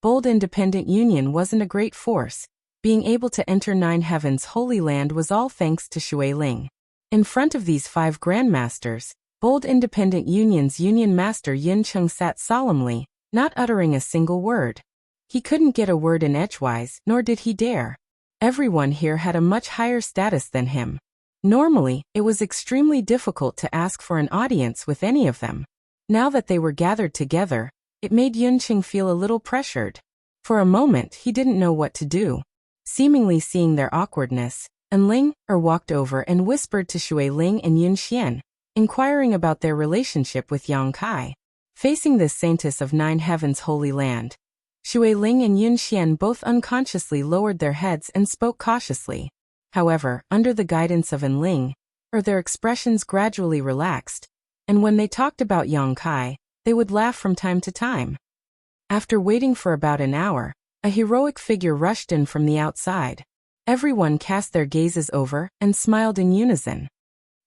Bold independent union wasn't a great force. Being able to enter Nine Heaven's Holy Land was all thanks to Shui Ling. In front of these 5 grandmasters, Bold independent union's union master Yin Cheng sat solemnly, not uttering a single word. He couldn't get a word in edgewise, nor did he dare. Everyone here had a much higher status than him. Normally, it was extremely difficult to ask for an audience with any of them. Now that they were gathered together, it made Yunqing feel a little pressured. For a moment, he didn't know what to do. Seemingly seeing their awkwardness, Ling walked over and whispered to Shui Ling and Yun Xian, inquiring about their relationship with Yang Kai. Facing this saintess of Nine Heaven's Holy Land, Shui Ling and Yun Xian both unconsciously lowered their heads and spoke cautiously. However, under the guidance of Ling, their expressions gradually relaxed, and when they talked about Yang Kai, they would laugh from time to time. After waiting for about an hour, a heroic figure rushed in from the outside. Everyone cast their gazes over and smiled in unison.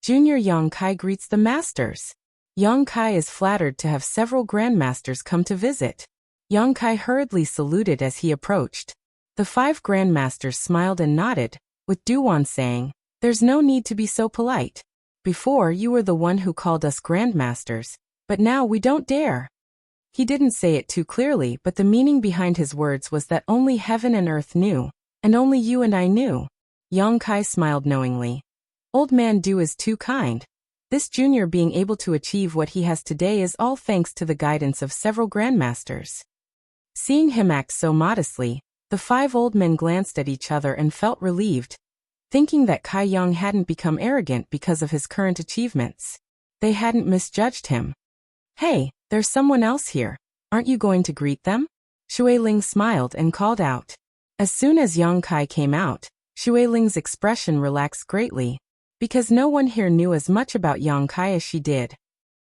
Junior Yang Kai greets the masters. Yang Kai is flattered to have several grandmasters come to visit. Yang Kai hurriedly saluted as he approached. The 5 grandmasters smiled and nodded, with Duwan saying, "There's no need to be so polite. Before you were the one who called us grandmasters, but now we don't dare." He didn't say it too clearly, but the meaning behind his words was that only heaven and earth knew, and only you and I knew. Yang Kai smiled knowingly. Old man Du is too kind. This junior being able to achieve what he has today is all thanks to the guidance of several grandmasters. Seeing him act so modestly, the 5 old men glanced at each other and felt relieved, thinking that Kai Yang hadn't become arrogant because of his current achievements. They hadn't misjudged him. "Hey, there's someone else here. Aren't you going to greet them?" Shui Ling smiled and called out. As soon as Yang Kai came out, Shui Ling's expression relaxed greatly, because no one here knew as much about Yang Kai as she did.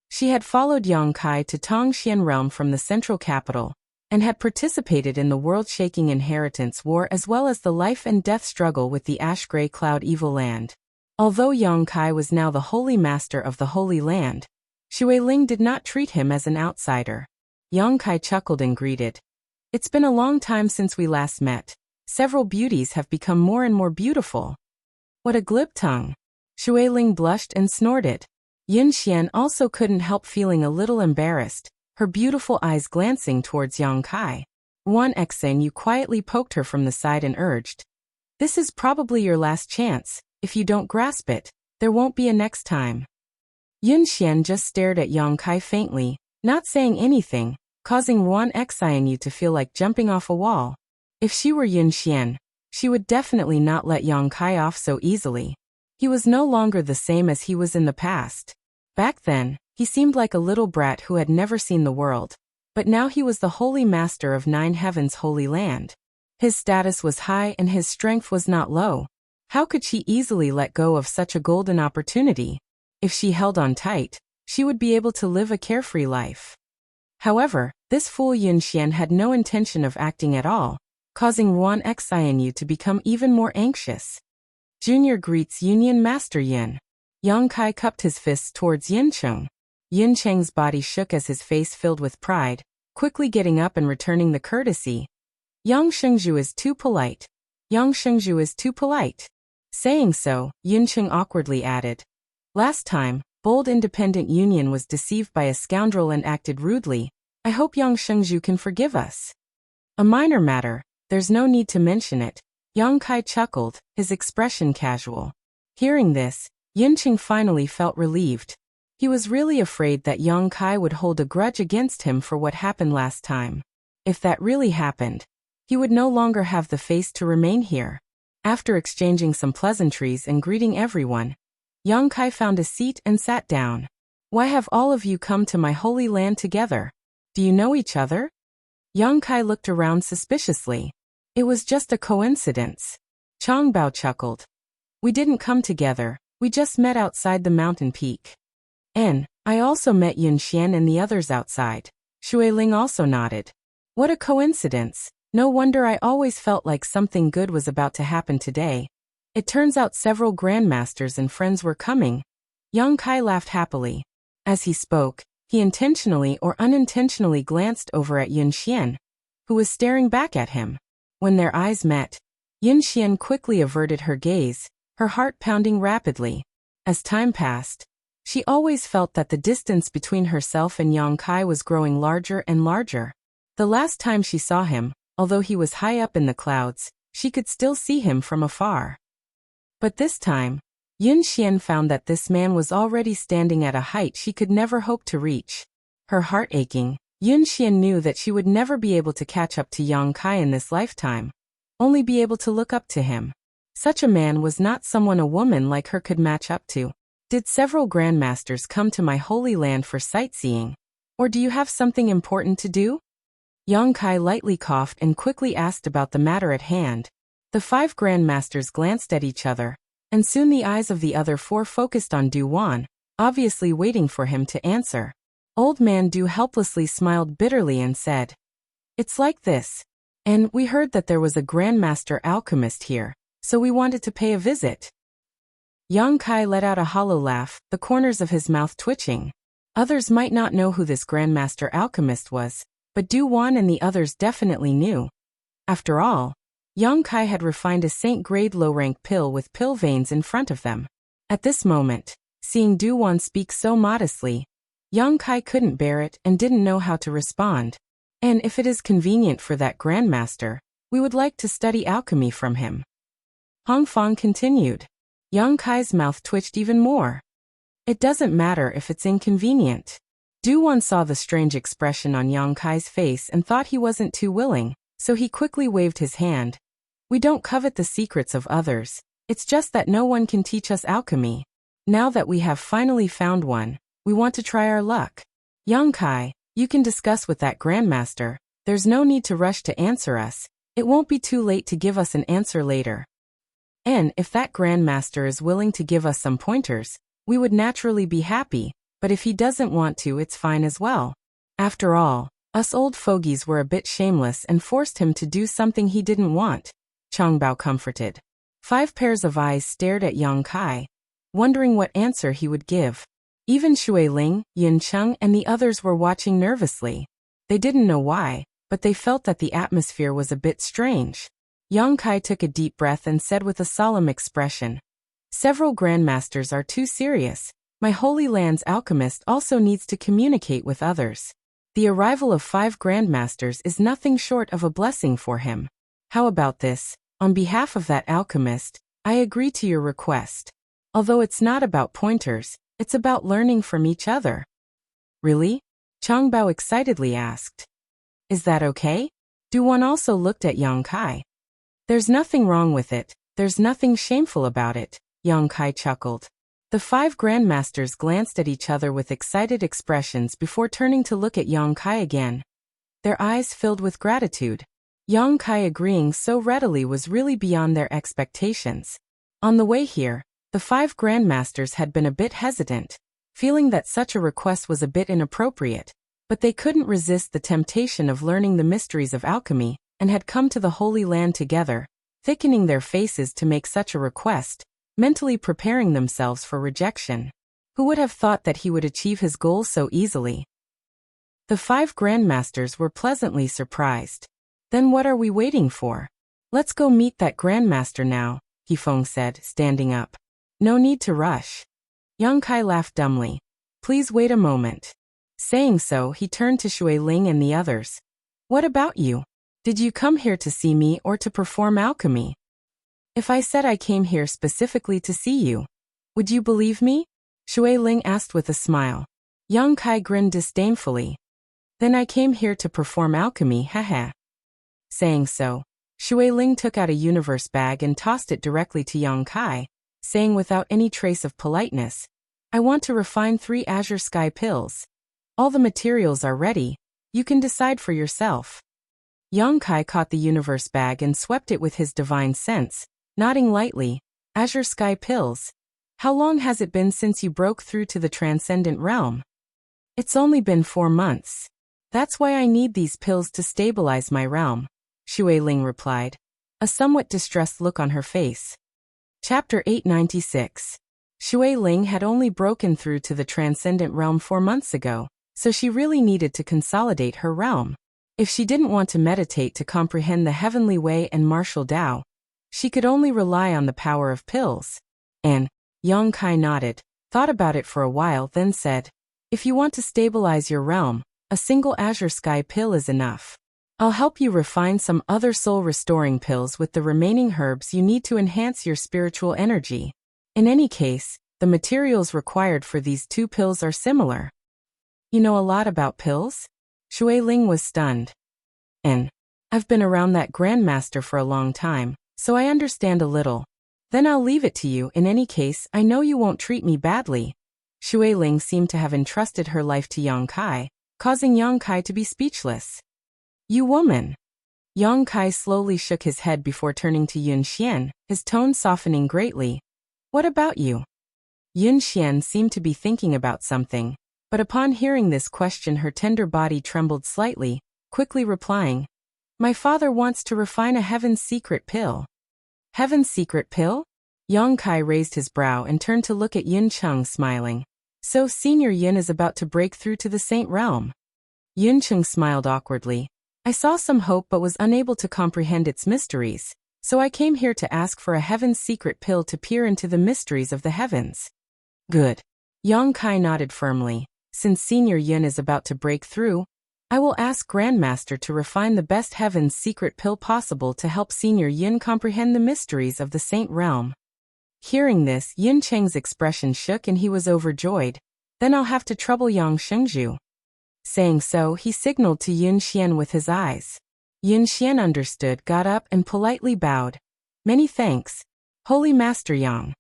She had followed Yang Kai to Tongxian Realm from the central capital, and had participated in the world-shaking inheritance war as well as the life and death struggle with the ash-gray cloud evil land. Although Yang Kai was now the holy master of the Holy Land, Shui Ling did not treat him as an outsider. Yang Kai chuckled and greeted. "It's been a long time since we last met. Several beauties have become more and more beautiful." "What a glib tongue." Shui Ling blushed and snorted. Yun Xian also couldn't help feeling a little embarrassed, her beautiful eyes glancing towards Yang Kai. Wan Xen Yu quietly poked her from the side and urged, "This is probably your last chance. If you don't grasp it, there won't be a next time." Yun Xian just stared at Yang Kai faintly, not saying anything, causing Wan Xen Yu to feel like jumping off a wall. If she were Yun Xian, she would definitely not let Yang Kai off so easily. He was no longer the same as he was in the past. Back then, he seemed like a little brat who had never seen the world, but now he was the holy master of Nine Heaven's Holy Land. His status was high and his strength was not low. How could she easily let go of such a golden opportunity? If she held on tight, she would be able to live a carefree life. However, this fool Yunxian had no intention of acting at all, causing Ruan Xianyu to become even more anxious. Junior greets Union Master Yin. Yang Kai cupped his fists towards Yin Cheng. Yin Cheng's body shook as his face filled with pride, quickly getting up and returning the courtesy. Yang Shengzhu is too polite. Yang Shengzhu is too polite. Saying so, Yin Cheng awkwardly added, "Last time, bold independent Union was deceived by a scoundrel and acted rudely. I hope Yang Shengzhu can forgive us." "A minor matter, there's no need to mention it." Yang Kai chuckled, his expression casual. Hearing this, Yin Cheng finally felt relieved. He was really afraid that Yang Kai would hold a grudge against him for what happened last time. If that really happened, he would no longer have the face to remain here. After exchanging some pleasantries and greeting everyone, Yang Kai found a seat and sat down. "Why have all of you come to my holy land together? Do you know each other?" Yang Kai looked around suspiciously. "It was just a coincidence." Changbao chuckled. "We didn't come together, we just met outside the mountain peak." "And I also met Yun Xian and the others outside." Shui Ling also nodded. "What a coincidence. No wonder I always felt like something good was about to happen today. It turns out several grandmasters and friends were coming." Yang Kai laughed happily. As he spoke, he intentionally or unintentionally glanced over at Yun Xian, who was staring back at him. When their eyes met, Yun Xian quickly averted her gaze, her heart pounding rapidly. As time passed, she always felt that the distance between herself and Yang Kai was growing larger and larger. The last time she saw him, although he was high up in the clouds, she could still see him from afar. But this time, Yun Xian found that this man was already standing at a height she could never hope to reach. Her heart aching, Yun Xian knew that she would never be able to catch up to Yang Kai in this lifetime, only be able to look up to him. Such a man was not someone a woman like her could match up to. "Did several grandmasters come to my holy land for sightseeing? Or do you have something important to do?" Yang Kai lightly coughed and quickly asked about the matter at hand. The 5 grandmasters glanced at each other, and soon the eyes of the other 4 focused on Du Wan, obviously waiting for him to answer. Old man Du helplessly smiled bitterly and said, "It's like this. And we heard that there was a grandmaster alchemist here, so we wanted to pay a visit." Yang Kai let out a hollow laugh, the corners of his mouth twitching. Others might not know who this grandmaster alchemist was, but Du Wan and the others definitely knew. After all, Yang Kai had refined a saint-grade low-rank pill with pill veins in front of them. At this moment, seeing Du Wan speak so modestly, Yang Kai couldn't bear it and didn't know how to respond. "And if it is convenient for that grandmaster, we would like to study alchemy from him." Hong Fong continued. Yang Kai's mouth twitched even more. "It doesn't matter if it's inconvenient." Du Wan saw the strange expression on Yang Kai's face and thought he wasn't too willing, so he quickly waved his hand. "We don't covet the secrets of others, it's just that no one can teach us alchemy. Now that we have finally found one, we want to try our luck. Yang Kai, you can discuss with that grandmaster, there's no need to rush to answer us, it won't be too late to give us an answer later. And if that grandmaster is willing to give us some pointers, we would naturally be happy, but if he doesn't want to, it's fine as well. After all, us old fogies were a bit shameless and forced him to do something he didn't want," Changbao comforted. 5 pairs of eyes stared at Yang Kai, wondering what answer he would give. Even Shui Ling, Yin Cheng and the others were watching nervously. They didn't know why, but they felt that the atmosphere was a bit strange. Yang Kai took a deep breath and said with a solemn expression, "Several grandmasters are too serious. My Holy Land's alchemist also needs to communicate with others. The arrival of 5 grandmasters is nothing short of a blessing for him. How about this? On behalf of that alchemist, I agree to your request. Although it's not about pointers, it's about learning from each other." "Really?" Changbao excitedly asked. "Is that okay?" Du Wan also looked at Yang Kai. "There's nothing wrong with it, there's nothing shameful about it," Yang Kai chuckled. The 5 grandmasters glanced at each other with excited expressions before turning to look at Yang Kai again. Their eyes filled with gratitude. Yang Kai agreeing so readily was really beyond their expectations. On the way here, the 5 grandmasters had been a bit hesitant, feeling that such a request was a bit inappropriate, but they couldn't resist the temptation of learning the mysteries of alchemy, and had come to the Holy Land together, thickening their faces to make such a request, mentally preparing themselves for rejection. Who would have thought that he would achieve his goal so easily? The 5 grandmasters were pleasantly surprised. Then what are we waiting for? Let's go meet that grandmaster now, Yifeng said, standing up. No need to rush. Yang Kai laughed dumbly. Please wait a moment. Saying so, he turned to Shui Ling and the others. What about you? Did you come here to see me or to perform alchemy? If I said I came here specifically to see you, would you believe me? Shui Ling asked with a smile. Yang Kai grinned disdainfully. Then I came here to perform alchemy, haha. Saying so, Shui Ling took out a universe bag and tossed it directly to Yang Kai, saying without any trace of politeness, I want to refine 3 azure sky pills. All the materials are ready, you can decide for yourself. Yang Kai caught the universe bag and swept it with his divine sense, nodding lightly. Azure sky pills. How long has it been since you broke through to the transcendent realm? It's only been 4 months. That's why I need these pills to stabilize my realm, Shui Ling replied, a somewhat distressed look on her face. Chapter 896. Shui Ling had only broken through to the transcendent realm 4 months ago, so she really needed to consolidate her realm. If she didn't want to meditate to comprehend the heavenly way and martial Tao, she could only rely on the power of pills. And Yang Kai nodded, thought about it for a while, then said, if you want to stabilize your realm, a single azure sky pill is enough. I'll help you refine some other soul-restoring pills with the remaining herbs you need to enhance your spiritual energy. In any case, the materials required for these 2 pills are similar. You know a lot about pills? Shui Ling was stunned. And I've been around that grandmaster for a long time, so I understand a little. Then I'll leave it to you. In any case, I know you won't treat me badly. Shui Ling seemed to have entrusted her life to Yang Kai, causing Yang Kai to be speechless. You woman. Yang Kai slowly shook his head before turning to Yun Xian, his tone softening greatly. What about you? Yun Xian seemed to be thinking about something, but upon hearing this question her tender body trembled slightly, quickly replying, my father wants to refine a heaven's secret pill. Heaven's secret pill? Yang Kai raised his brow and turned to look at Yun Cheng, smiling. So Senior Yun is about to break through to the Saint Realm. Yun Cheng smiled awkwardly. I saw some hope but was unable to comprehend its mysteries, so I came here to ask for a heaven's secret pill to peer into the mysteries of the heavens. Good. Yang Kai nodded firmly. Since Senior Yun is about to break through, I will ask Grandmaster to refine the best heaven's secret pill possible to help Senior Yun comprehend the mysteries of the Saint Realm. Hearing this, Yun Cheng's expression shook and he was overjoyed. Then I'll have to trouble Yang Shengzhu. Saying so, he signaled to Yun Xian with his eyes. Yun Xian understood, got up and politely bowed. Many thanks, Holy Master Yang.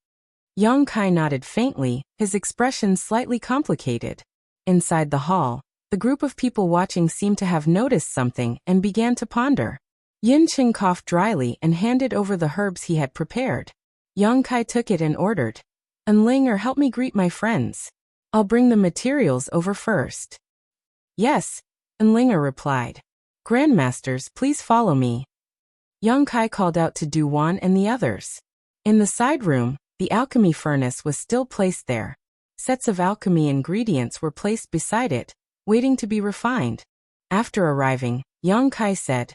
Yang Kai nodded faintly, his expression slightly complicated. Inside the hall, the group of people watching seemed to have noticed something and began to ponder. Yun Cheng coughed dryly and handed over the herbs he had prepared. Yang Kai took it and ordered, Enlinger, help me greet my friends. I'll bring the materials over first. Yes, Enlinger replied. Grandmasters, please follow me. Yang Kai called out to Du Wan and the others. In the side room, the alchemy furnace was still placed there. Sets of alchemy ingredients were placed beside it, waiting to be refined. After arriving, Yang Kai said,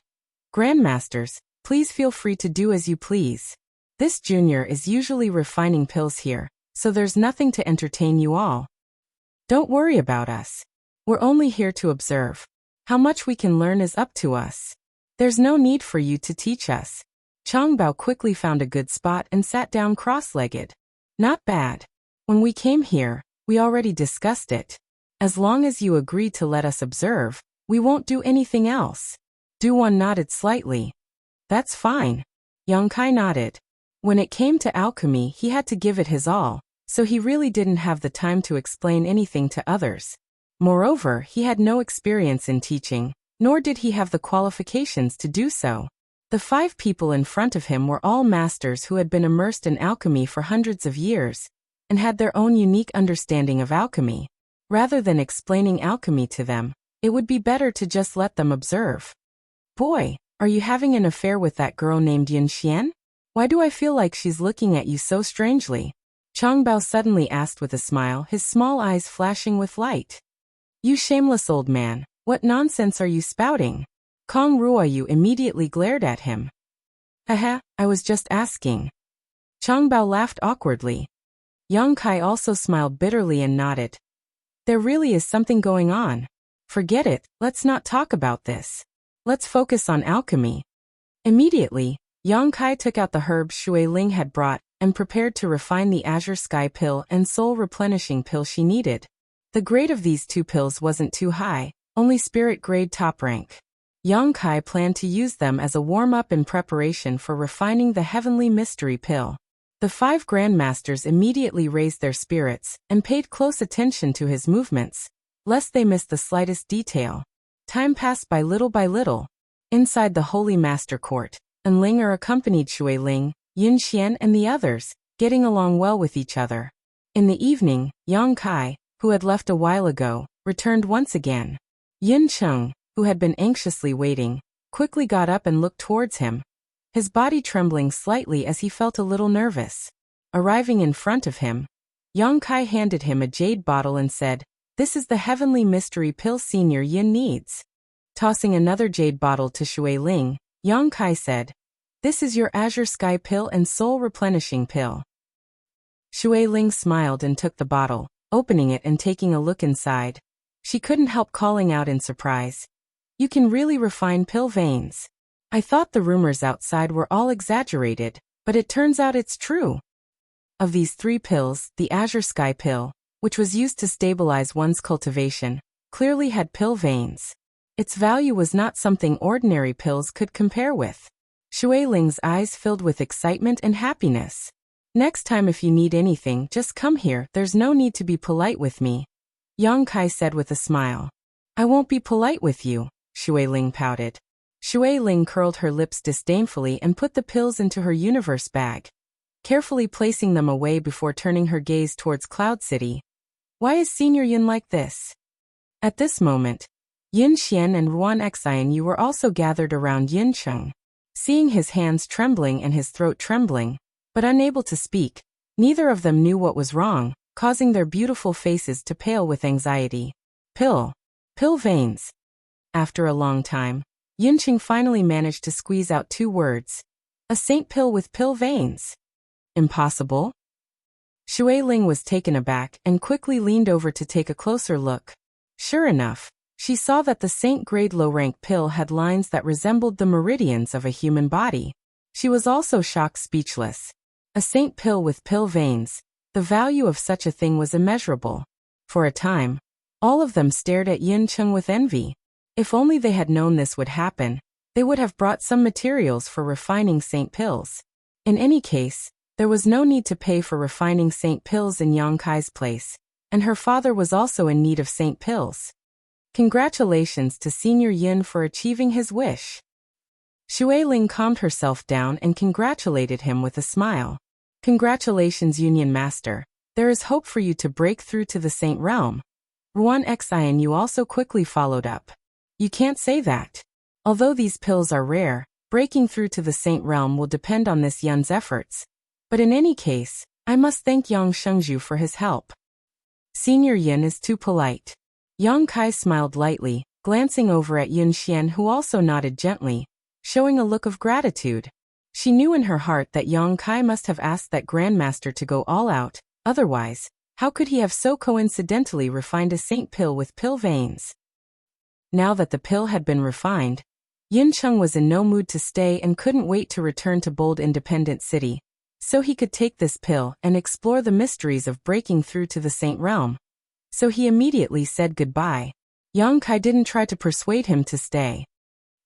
Grandmasters, please feel free to do as you please. This junior is usually refining pills here, so there's nothing to entertain you all. Don't worry about us. We're only here to observe. How much we can learn is up to us. There's no need for you to teach us. Changbao quickly found a good spot and sat down cross-legged. Not bad. When we came here, we already discussed it. As long as you agree to let us observe, we won't do anything else. Duwan nodded slightly. That's fine. Yang Kai nodded. When it came to alchemy, he had to give it his all, so he really didn't have the time to explain anything to others. Moreover, he had no experience in teaching, nor did he have the qualifications to do so. The 5 people in front of him were all masters who had been immersed in alchemy for hundreds of years, and had their own unique understanding of alchemy. Rather than explaining alchemy to them, it would be better to just let them observe. Boy, are you having an affair with that girl named Yin Xian? Why do I feel like she's looking at you so strangely? Chang Bao suddenly asked with a smile, his small eyes flashing with light. You shameless old man, what nonsense are you spouting? Kong Ruoyu immediately glared at him. Haha, I was just asking. Chang Bao laughed awkwardly. Yang Kai also smiled bitterly and nodded. There really is something going on. Forget it, let's not talk about this. Let's focus on alchemy. Immediately, Yang Kai took out the herbs Shui Ling had brought and prepared to refine the Azure Sky Pill and Soul Replenishing Pill she needed. The grade of these two pills wasn't too high, only spirit grade top rank. Yang Kai planned to use them as a warm-up in preparation for refining the Heavenly Mystery Pill. The 5 Grandmasters immediately raised their spirits and paid close attention to his movements, lest they miss the slightest detail. Time passed by little. Inside the Holy Master Court, Enlinger accompanied Shui Ling, Yin Xian and the others, getting along well with each other. In the evening, Yang Kai, who had left a while ago, returned once again. Yin Cheng, who had been anxiously waiting, quickly got up and looked towards him, his body trembling slightly as he felt a little nervous. Arriving in front of him, Yang Kai handed him a jade bottle and said, "This is the Heavenly Mystery Pill Senior Yin needs." Tossing another jade bottle to Shui Ling, Yang Kai said, "This is your Azure Sky Pill and Soul Replenishing Pill." Shui Ling smiled and took the bottle, opening it and taking a look inside. She couldn't help calling out in surprise. You can really refine pill veins. I thought the rumors outside were all exaggerated, but it turns out it's true. Of these 3 pills, the Azure Sky Pill, which was used to stabilize one's cultivation, clearly had pill veins. Its value was not something ordinary pills could compare with. Shui Ling's eyes filled with excitement and happiness. Next time if you need anything, just come here, there's no need to be polite with me. Yang Kai said with a smile. I won't be polite with you, Shui Ling pouted. Shui Ling curled her lips disdainfully and put the pills into her universe bag, carefully placing them away before turning her gaze towards Cloud City. Why is Senior Yin like this? At this moment, Yin Xian and Ruan Xianyu were also gathered around Yin Cheng. Seeing his hands trembling and his throat trembling, but unable to speak, neither of them knew what was wrong, causing their beautiful faces to pale with anxiety. Pill veins. After a long time, Yin Cheng finally managed to squeeze out 2 words. A saint pill with pill veins. Impossible? Shui Ling was taken aback and quickly leaned over to take a closer look. Sure enough, she saw that the saint-grade low-rank pill had lines that resembled the meridians of a human body. She was also shocked speechless. A saint pill with pill veins, the value of such a thing was immeasurable. For a time, all of them stared at Yin Cheng with envy. If only they had known this would happen, they would have brought some materials for refining saint pills. In any case, there was no need to pay for refining saint pills in Yang Kai's place, and her father was also in need of saint pills. Congratulations to Senior Yin for achieving his wish. Shui Ling calmed herself down and congratulated him with a smile. Congratulations, Union Master. There is hope for you to break through to the Saint Realm. Ruan Xianyu also quickly followed up. You can't say that. Although these pills are rare, breaking through to the Saint Realm will depend on this Yun's efforts. But in any case, I must thank Yang Shengju for his help. Senior Yin is too polite. Yang Kai smiled lightly, glancing over at Yin Xian, who also nodded gently, showing a look of gratitude. She knew in her heart that Yang Kai must have asked that Grandmaster to go all out, otherwise, how could he have so coincidentally refined a saint pill with pill veins? Now that the pill had been refined, Yin Cheng was in no mood to stay and couldn't wait to return to bold independent city, so he could take this pill and explore the mysteries of breaking through to the Saint Realm. So he immediately said goodbye. Yang Kai didn't try to persuade him to stay.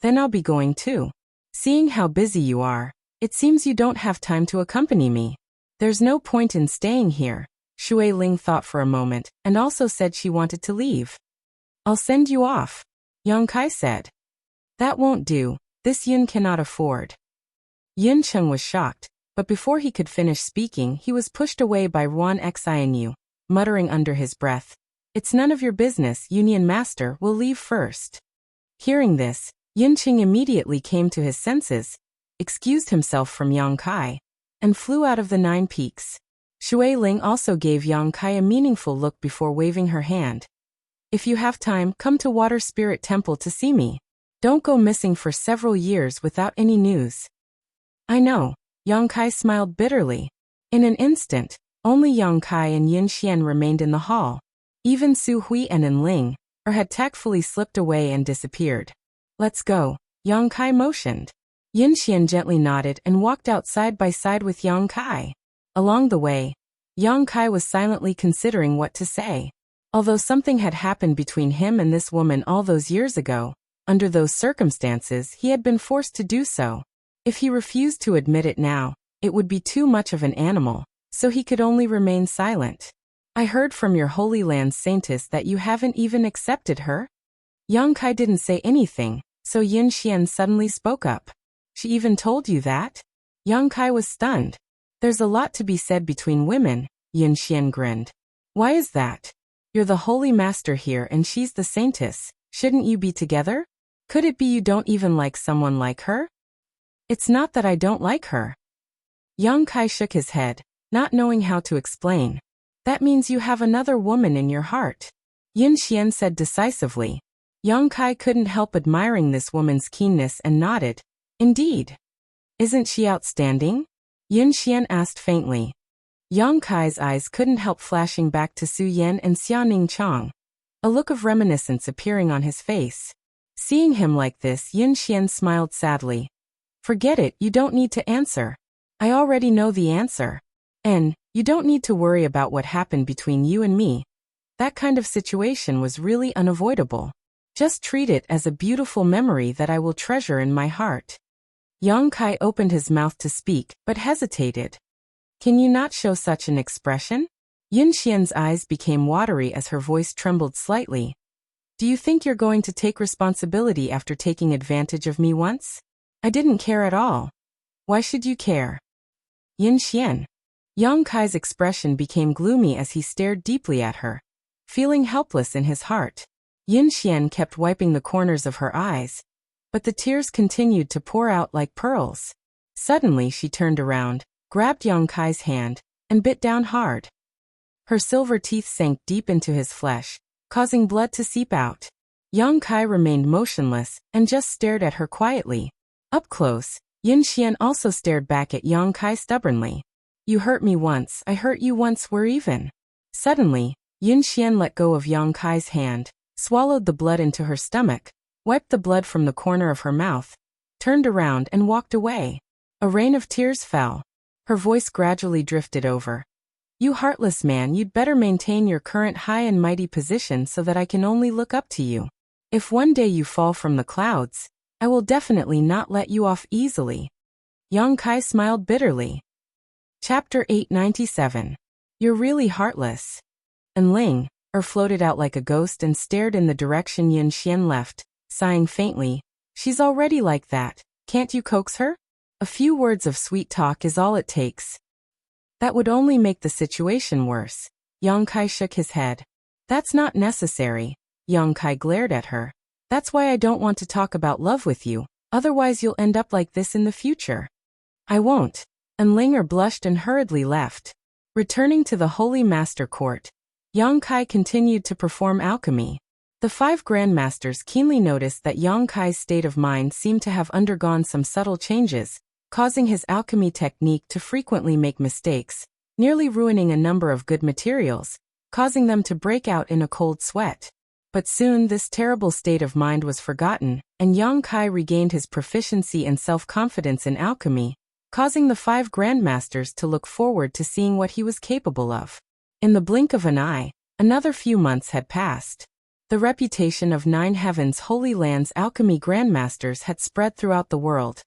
Then I'll be going too. Seeing how busy you are, it seems you don't have time to accompany me. There's no point in staying here. Shui Ling thought for a moment and also said she wanted to leave. I'll send you off, Yang Kai said. That won't do, this Yin cannot afford. Yin Cheng was shocked, but before he could finish speaking, he was pushed away by Ruan Xianyu, muttering under his breath, "It's none of your business, Union Master will leave first." Hearing this, Yinqing immediately came to his senses, excused himself from Yang Kai, and flew out of the 9 peaks. Shui Ling also gave Yang Kai a meaningful look before waving her hand. "If you have time, come to Water Spirit Temple to see me. Don't go missing for several years without any news." "I know." Yang Kai smiled bitterly. In an instant, only Yang Kai and Yin Xian remained in the hall. Even Su Hui and An Ling had tactfully slipped away and disappeared. "Let's go," Yang Kai motioned. Yin Xian gently nodded and walked out side by side with Yang Kai. Along the way, Yang Kai was silently considering what to say. Although something had happened between him and this woman all those years ago, under those circumstances he had been forced to do so. If he refused to admit it now, it would be too much of an animal, so he could only remain silent. "I heard from your Holy Land's saintess that you haven't even accepted her?" Yang Kai didn't say anything, so Yin Xian suddenly spoke up. "She even told you that?" Yang Kai was stunned. "There's a lot to be said between women," Yin Xian grinned. "Why is that? You're the Holy Master here and she's the saintess. Shouldn't you be together? Could it be you don't even like someone like her?" "It's not that I don't like her." Yang Kai shook his head, not knowing how to explain. "That means you have another woman in your heart," Yin Xian said decisively. Yang Kai couldn't help admiring this woman's keenness and nodded. "Indeed. Isn't she outstanding?" Yin Xian asked faintly. Yang Kai's eyes couldn't help flashing back to Su Yan and Xiaoning Chang, a look of reminiscence appearing on his face. Seeing him like this, Yin Xian smiled sadly. "Forget it, you don't need to answer. I already know the answer. And you don't need to worry about what happened between you and me. That kind of situation was really unavoidable. Just treat it as a beautiful memory that I will treasure in my heart." Yang Kai opened his mouth to speak, but hesitated. "Can you not show such an expression?" Yin Xian's eyes became watery as her voice trembled slightly. "Do you think you're going to take responsibility after taking advantage of me once? I didn't care at all. Why should you care?" "Yin Xian." Yang Kai's expression became gloomy as he stared deeply at her, feeling helpless in his heart. Yin Xian kept wiping the corners of her eyes, but the tears continued to pour out like pearls. Suddenly she turned around, grabbed Yang Kai's hand, and bit down hard. Her silver teeth sank deep into his flesh, causing blood to seep out. Yang Kai remained motionless and just stared at her quietly. Up close, Yin Xian also stared back at Yang Kai stubbornly. "You hurt me once, I hurt you once, we're even." Suddenly, Yin Xian let go of Yang Kai's hand, swallowed the blood into her stomach, wiped the blood from the corner of her mouth, turned around and walked away. A rain of tears fell. Her voice gradually drifted over. "You heartless man, you'd better maintain your current high and mighty position so that I can only look up to you. If one day you fall from the clouds, I will definitely not let you off easily." Yang Kai smiled bitterly. Chapter 897. "You're really heartless." And Ling floated out like a ghost and stared in the direction Yin Xian left, sighing faintly. "She's already like that. Can't you coax her? A few words of sweet talk is all it takes." "That would only make the situation worse." Yang Kai shook his head. "That's not necessary." Yang Kai glared at her. "That's why I don't want to talk about love with you, otherwise you'll end up like this in the future." "I won't." And Linger blushed and hurriedly left. Returning to the Holy Master Court, Yang Kai continued to perform alchemy. The 5 grandmasters keenly noticed that Yang Kai's state of mind seemed to have undergone some subtle changes, causing his alchemy technique to frequently make mistakes, nearly ruining a number of good materials, causing them to break out in a cold sweat. But soon this terrible state of mind was forgotten, and Yang Kai regained his proficiency and self-confidence in alchemy, causing the 5 grandmasters to look forward to seeing what he was capable of. In the blink of an eye, another few months had passed. The reputation of 9 Heavens Holy Land's alchemy grandmasters had spread throughout the world,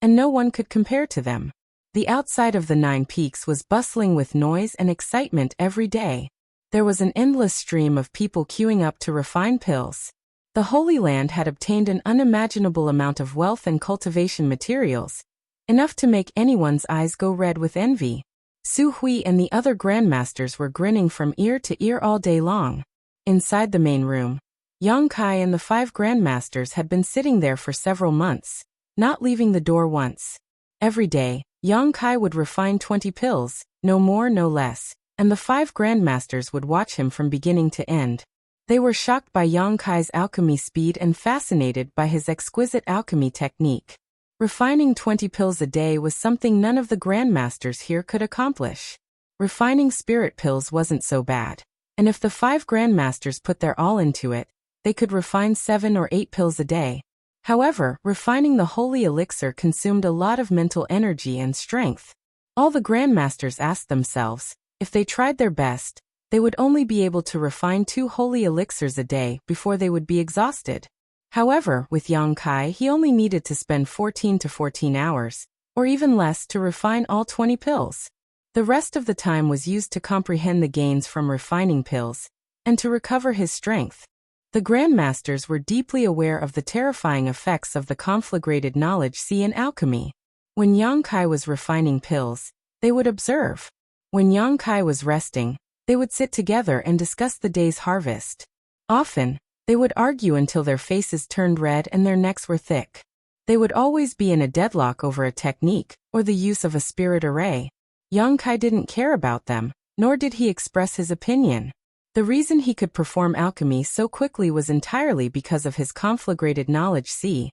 and no one could compare to them. The outside of the 9 peaks was bustling with noise and excitement every day. There was an endless stream of people queuing up to refine pills. The Holy Land had obtained an unimaginable amount of wealth and cultivation materials, enough to make anyone's eyes go red with envy. Su Hui and the other grandmasters were grinning from ear to ear all day long. Inside the main room, Yang Kai and the 5 grandmasters had been sitting there for several months, not leaving the door once. Every day, Yang Kai would refine 20 pills, no more no less, and the 5 grandmasters would watch him from beginning to end. They were shocked by Yang Kai's alchemy speed and fascinated by his exquisite alchemy technique. Refining 20 pills a day was something none of the grandmasters here could accomplish. Refining spirit pills wasn't so bad, and if the 5 grandmasters put their all into it, they could refine 7 or 8 pills a day. However, refining the holy elixir consumed a lot of mental energy and strength. All the grandmasters asked themselves, if they tried their best, they would only be able to refine 2 holy elixirs a day before they would be exhausted. However, with Yang Kai, he only needed to spend 14 to 14 hours, or even less, to refine all 20 pills. The rest of the time was used to comprehend the gains from refining pills, and to recover his strength. The grandmasters were deeply aware of the terrifying effects of the conflagrated knowledge sea in alchemy. When Yang Kai was refining pills, they would observe. When Yang Kai was resting, they would sit together and discuss the day's harvest. Often, they would argue until their faces turned red and their necks were thick. They would always be in a deadlock over a technique, or the use of a spirit array. Yang Kai didn't care about them, nor did he express his opinion. The reason he could perform alchemy so quickly was entirely because of his conflagrated knowledge sea.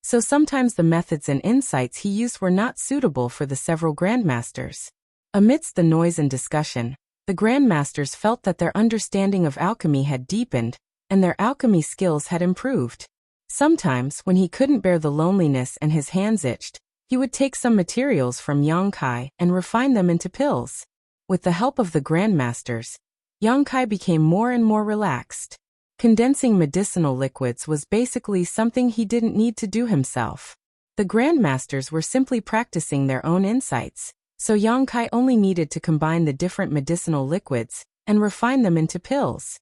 So sometimes the methods and insights he used were not suitable for the several grandmasters. Amidst the noise and discussion, the grandmasters felt that their understanding of alchemy had deepened, and their alchemy skills had improved. Sometimes, when he couldn't bear the loneliness and his hands itched, he would take some materials from Yang Kai and refine them into pills. With the help of the grandmasters, Yang Kai became more and more relaxed. Condensing medicinal liquids was basically something he didn't need to do himself. The grandmasters were simply practicing their own insights, so Yang Kai only needed to combine the different medicinal liquids and refine them into pills.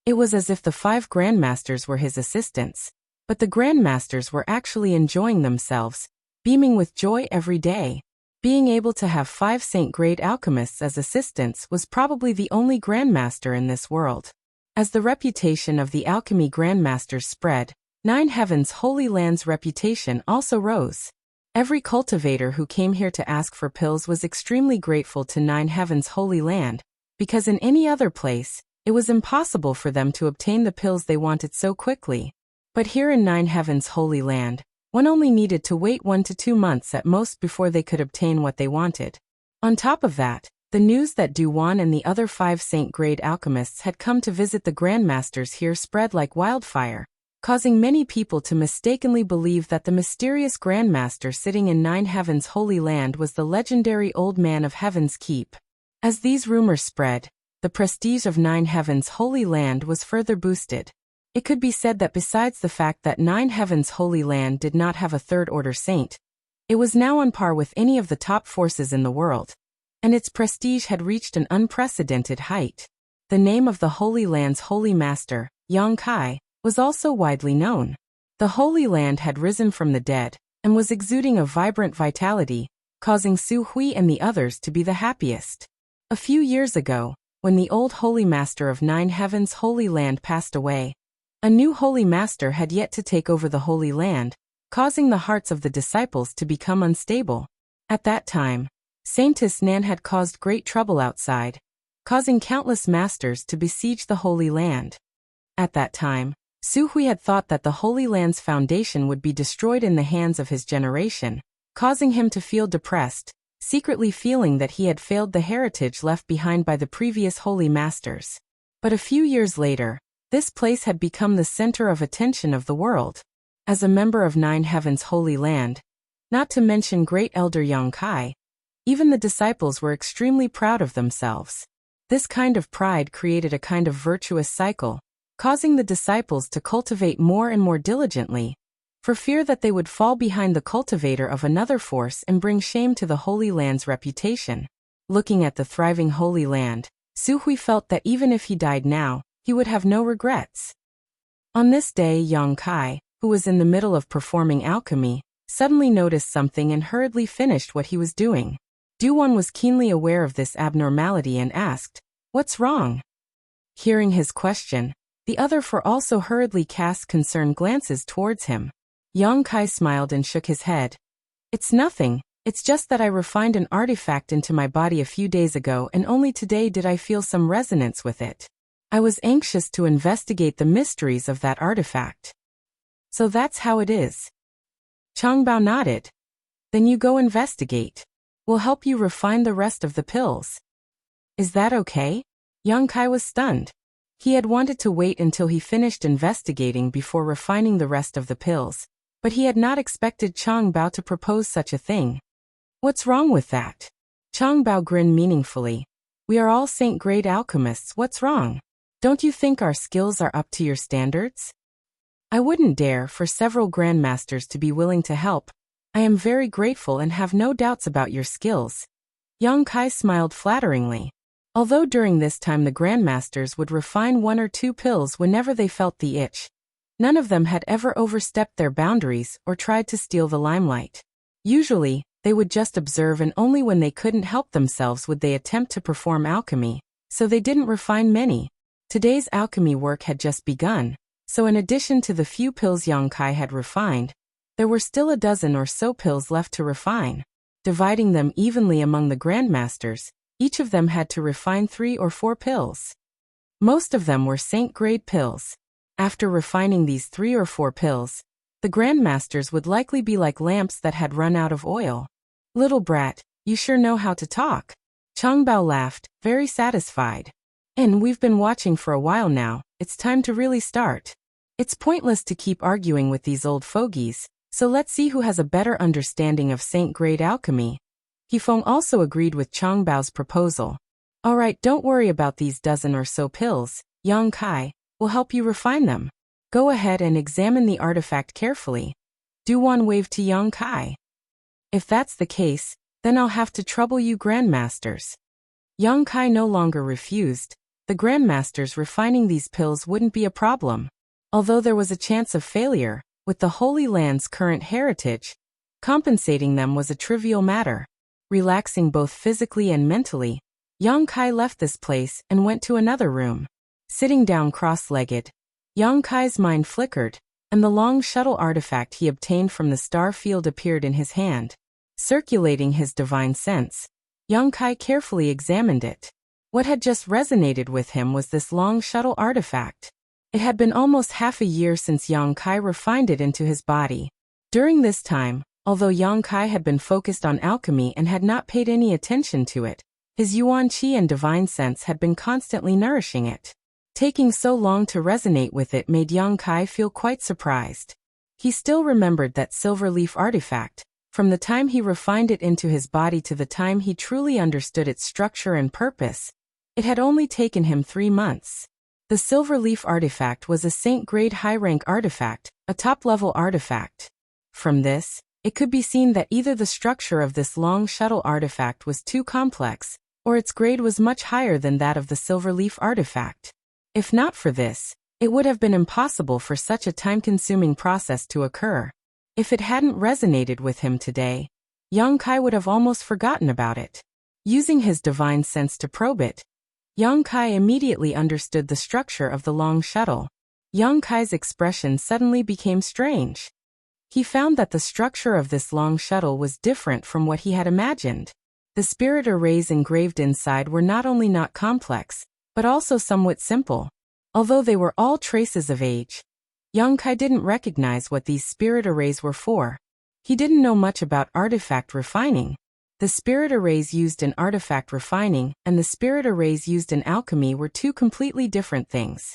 It was as if the 5 grandmasters were his assistants, but the grandmasters were actually enjoying themselves, beaming with joy every day. Being able to have 5 saint-grade alchemists as assistants was probably the only grandmaster in this world. As the reputation of the alchemy grandmasters spread, 9 Heavens Holy Land's reputation also rose. Every cultivator who came here to ask for pills was extremely grateful to 9 Heavens Holy Land, because in any other place, it was impossible for them to obtain the pills they wanted so quickly. But here in 9 Heavens Holy Land, one only needed to wait 1 to 2 months at most before they could obtain what they wanted. On top of that, the news that Duwan and the other 5 saint-grade alchemists had come to visit the grandmasters here spread like wildfire, causing many people to mistakenly believe that the mysterious grandmaster sitting in 9 Heavens Holy Land was the legendary Old Man of Heaven's Keep. As these rumors spread, the prestige of 9 Heavens Holy Land was further boosted. It could be said that besides the fact that 9 Heavens Holy Land did not have a third-order saint, it was now on par with any of the top forces in the world, and its prestige had reached an unprecedented height. The name of the Holy Land's Holy Master, Yang Kai, was also widely known. The Holy Land had risen from the dead, and was exuding a vibrant vitality, causing Su Hui and the others to be the happiest. A few years ago, when the old Holy Master of 9 Heavens Holy Land passed away, a new Holy Master had yet to take over the Holy Land, causing the hearts of the disciples to become unstable. At that time, Saintess Nan had caused great trouble outside, causing countless masters to besiege the Holy Land. At that time, Su Hui had thought that the Holy Land's foundation would be destroyed in the hands of his generation, causing him to feel depressed, secretly feeling that he had failed the heritage left behind by the previous Holy Masters. But a few years later, this place had become the center of attention of the world. As a member of 9 Heavens Holy Land, not to mention Great Elder Yang Kai, even the disciples were extremely proud of themselves. This kind of pride created a kind of virtuous cycle, causing the disciples to cultivate more and more diligently, for fear that they would fall behind the cultivator of another force and bring shame to the Holy Land's reputation. Looking at the thriving Holy Land, Su Hui felt that even if he died now, he would have no regrets. On this day, Yang Kai, who was in the middle of performing alchemy, suddenly noticed something and hurriedly finished what he was doing. Du-won was keenly aware of this abnormality and asked, "What's wrong?" Hearing his question, the other four also hurriedly cast concerned glances towards him. Yang Kai smiled and shook his head. "It's nothing, it's just that I refined an artifact into my body a few days ago and only today did I feel some resonance with it. I was anxious to investigate the mysteries of that artifact." "So that's how it is." Changbao nodded. "Then you go investigate. We'll help you refine the rest of the pills." "Is that okay?" Yang Kai was stunned. He had wanted to wait until he finished investigating before refining the rest of the pills, but he had not expected Changbao to propose such a thing. "What's wrong with that?" Changbao grinned meaningfully. "We are all Saint-grade alchemists, what's wrong? Don't you think our skills are up to your standards?" "I wouldn't dare for several grandmasters to be willing to help. I am very grateful and have no doubts about your skills." Yang Kai smiled flatteringly. Although during this time the grandmasters would refine 1 or 2 pills whenever they felt the itch, none of them had ever overstepped their boundaries or tried to steal the limelight. Usually, they would just observe and only when they couldn't help themselves would they attempt to perform alchemy, so they didn't refine many. Today's alchemy work had just begun, so in addition to the few pills Yang Kai had refined, there were still a dozen or so pills left to refine. Dividing them evenly among the grandmasters, each of them had to refine 3 or 4 pills. Most of them were Saint-grade pills. After refining these 3 or 4 pills, the grandmasters would likely be like lamps that had run out of oil. "Little brat, you sure know how to talk." Changbao laughed, very satisfied. "And we've been watching for a while now, it's time to really start. It's pointless to keep arguing with these old fogies, so let's see who has a better understanding of Saint-grade alchemy." Hifeng also agreed with Changbao's proposal. "All right, don't worry about these dozen or so pills, Yang Kai, we'll help you refine them. Go ahead and examine the artifact carefully." Du-won waved to Yang Kai. "If that's the case, then I'll have to trouble you grandmasters." Yang Kai no longer refused. The grandmasters refining these pills wouldn't be a problem. Although there was a chance of failure, with the Holy Land's current heritage, compensating them was a trivial matter. Relaxing both physically and mentally, Yang Kai left this place and went to another room. Sitting down cross-legged, Yang Kai's mind flickered, and the long shuttle artifact he obtained from the star field appeared in his hand. Circulating his divine sense, Yang Kai carefully examined it. What had just resonated with him was this long shuttle artifact. It had been almost half a year since Yang Kai refined it into his body. During this time, although Yang Kai had been focused on alchemy and had not paid any attention to it, his yuan qi and divine sense had been constantly nourishing it. Taking so long to resonate with it made Yang Kai feel quite surprised. He still remembered that silver leaf artifact. From the time he refined it into his body to the time he truly understood its structure and purpose, it had only taken him 3 months. The silver leaf artifact was a Saint-grade high-rank artifact, a top-level artifact. From this, it could be seen that either the structure of this long shuttle artifact was too complex, or its grade was much higher than that of the silver leaf artifact. If not for this, it would have been impossible for such a time-consuming process to occur. If it hadn't resonated with him today, Yang Kai would have almost forgotten about it. Using his divine sense to probe it, Yang Kai immediately understood the structure of the long shuttle. Yang Kai's expression suddenly became strange. He found that the structure of this long shuttle was different from what he had imagined. The spirit arrays engraved inside were not only not complex, but also somewhat simple. Although they were all traces of age, Yang Kai didn't recognize what these spirit arrays were for. He didn't know much about artifact refining. The spirit arrays used in artifact refining and the spirit arrays used in alchemy were 2 completely different things.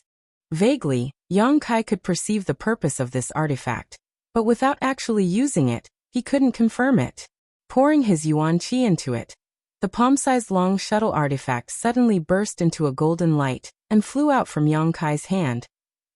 Vaguely, Yang Kai could perceive the purpose of this artifact, but without actually using it, he couldn't confirm it. Pouring his yuan qi into it, the palm-sized long shuttle artifact suddenly burst into a golden light and flew out from Yang Kai's hand,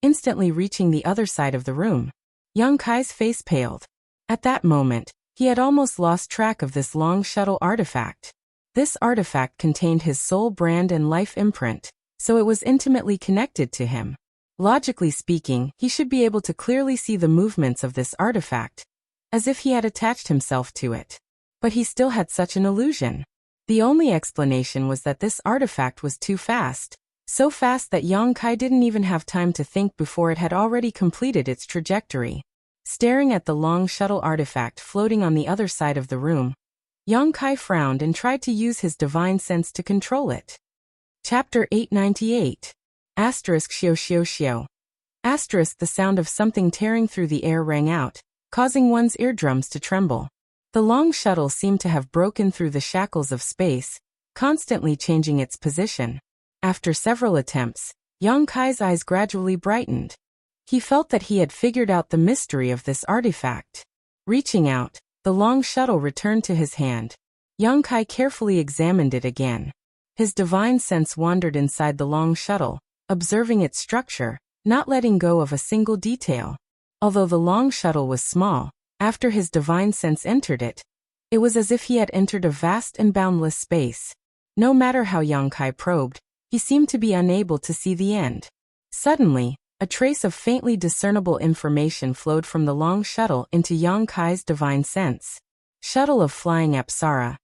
instantly reaching the other side of the room. Yang Kai's face paled. At that moment, he had almost lost track of this long shuttle artifact. This artifact contained his soul brand and life imprint, so it was intimately connected to him. Logically speaking, he should be able to clearly see the movements of this artifact. as if he had attached himself to it. But he still had such an illusion. The only explanation was that this artifact was too fast, so fast that Yang Kai didn't even have time to think before it had already completed its trajectory. Staring at the long shuttle artifact floating on the other side of the room, Yang Kai frowned and tried to use his divine sense to control it. Chapter 898. Asterisk Xiao Xiao Xiao. Asterisk the sound of something tearing through the air rang out, causing one's eardrums to tremble. The long shuttle seemed to have broken through the shackles of space, constantly changing its position. After several attempts, Yang Kai's eyes gradually brightened. He felt that he had figured out the mystery of this artifact. Reaching out, the long shuttle returned to his hand. Yang Kai carefully examined it again. His divine sense wandered inside the long shuttle, observing its structure, not letting go of a single detail. Although the long shuttle was small, after his divine sense entered it, it was as if he had entered a vast and boundless space. No matter how Yang Kai probed, he seemed to be unable to see the end. Suddenly, a trace of faintly discernible information flowed from the long shuttle into Yang Kai's divine sense. Shuttle of Flying Apsara.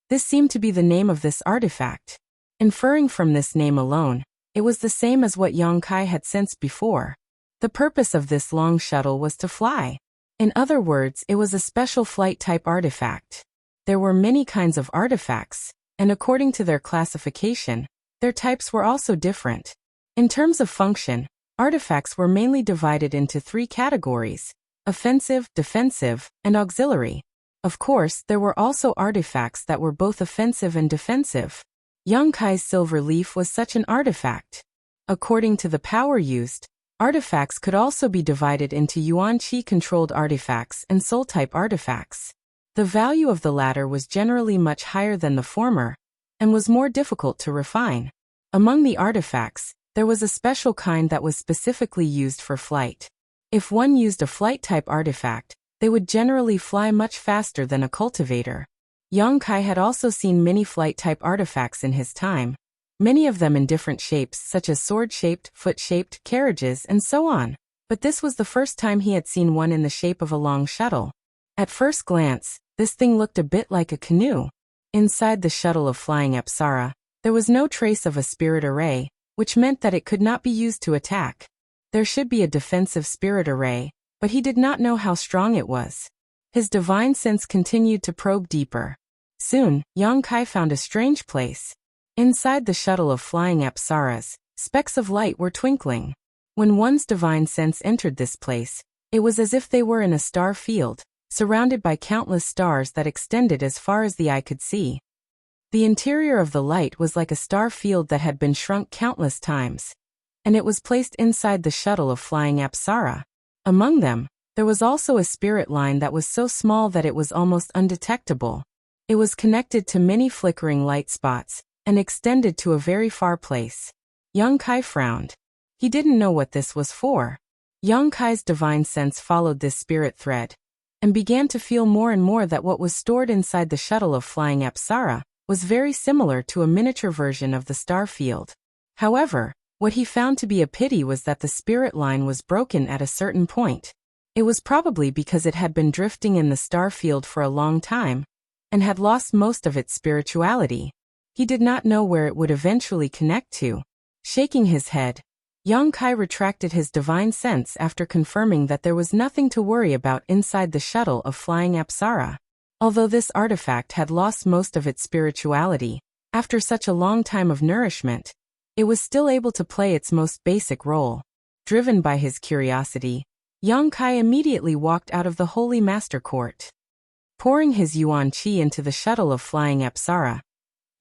This seemed to be the name of this artifact. Inferring from this name alone, it was the same as what Yang Kai had sensed before. The purpose of this long shuttle was to fly. In other words, it was a special flight-type artifact. There were many kinds of artifacts, and according to their classification, their types were also different. In terms of function, artifacts were mainly divided into 3 categories: offensive, defensive, and auxiliary. Of course, there were also artifacts that were both offensive and defensive. Yang Kai's silver leaf was such an artifact. According to the power used, artifacts could also be divided into Yuan Qi-controlled artifacts and soul-type artifacts. The value of the latter was generally much higher than the former, and was more difficult to refine. Among the artifacts, there was a special kind that was specifically used for flight. If one used a flight-type artifact, they would generally fly much faster than a cultivator. Yang Kai had also seen many flight-type artifacts in his time, many of them in different shapes such as sword-shaped, foot-shaped, carriages, and so on. But this was the first time he had seen one in the shape of a long shuttle. At first glance, this thing looked a bit like a canoe. Inside the shuttle of Flying Apsara, there was no trace of a spirit array, which meant that it could not be used to attack. There should be a defensive spirit array, but he did not know how strong it was. His divine sense continued to probe deeper. Soon, Yang Kai found a strange place. Inside the shuttle of Flying Apsaras, specks of light were twinkling. When one's divine sense entered this place, it was as if they were in a star field, surrounded by countless stars that extended as far as the eye could see. The interior of the light was like a star field that had been shrunk countless times, and it was placed inside the shuttle of Flying Apsara. Among them, there was also a spirit line that was so small that it was almost undetectable. It was connected to many flickering light spots, and extended to a very far place. Yang Kai frowned. He didn't know what this was for. Yang Kai's divine sense followed this spirit thread, and began to feel more and more that what was stored inside the shuttle of Flying Apsara was very similar to a miniature version of the star field. However, what he found to be a pity was that the spirit line was broken at a certain point. It was probably because it had been drifting in the star field for a long time, and had lost most of its spirituality. He did not know where it would eventually connect to. Shaking his head, Yang Kai retracted his divine sense after confirming that there was nothing to worry about inside the shuttle of Flying Apsara. Although this artifact had lost most of its spirituality, after such a long time of nourishment, it was still able to play its most basic role. Driven by his curiosity, Yang Kai immediately walked out of the Holy Master Court. Pouring his Yuan Qi into the shuttle of Flying Apsara,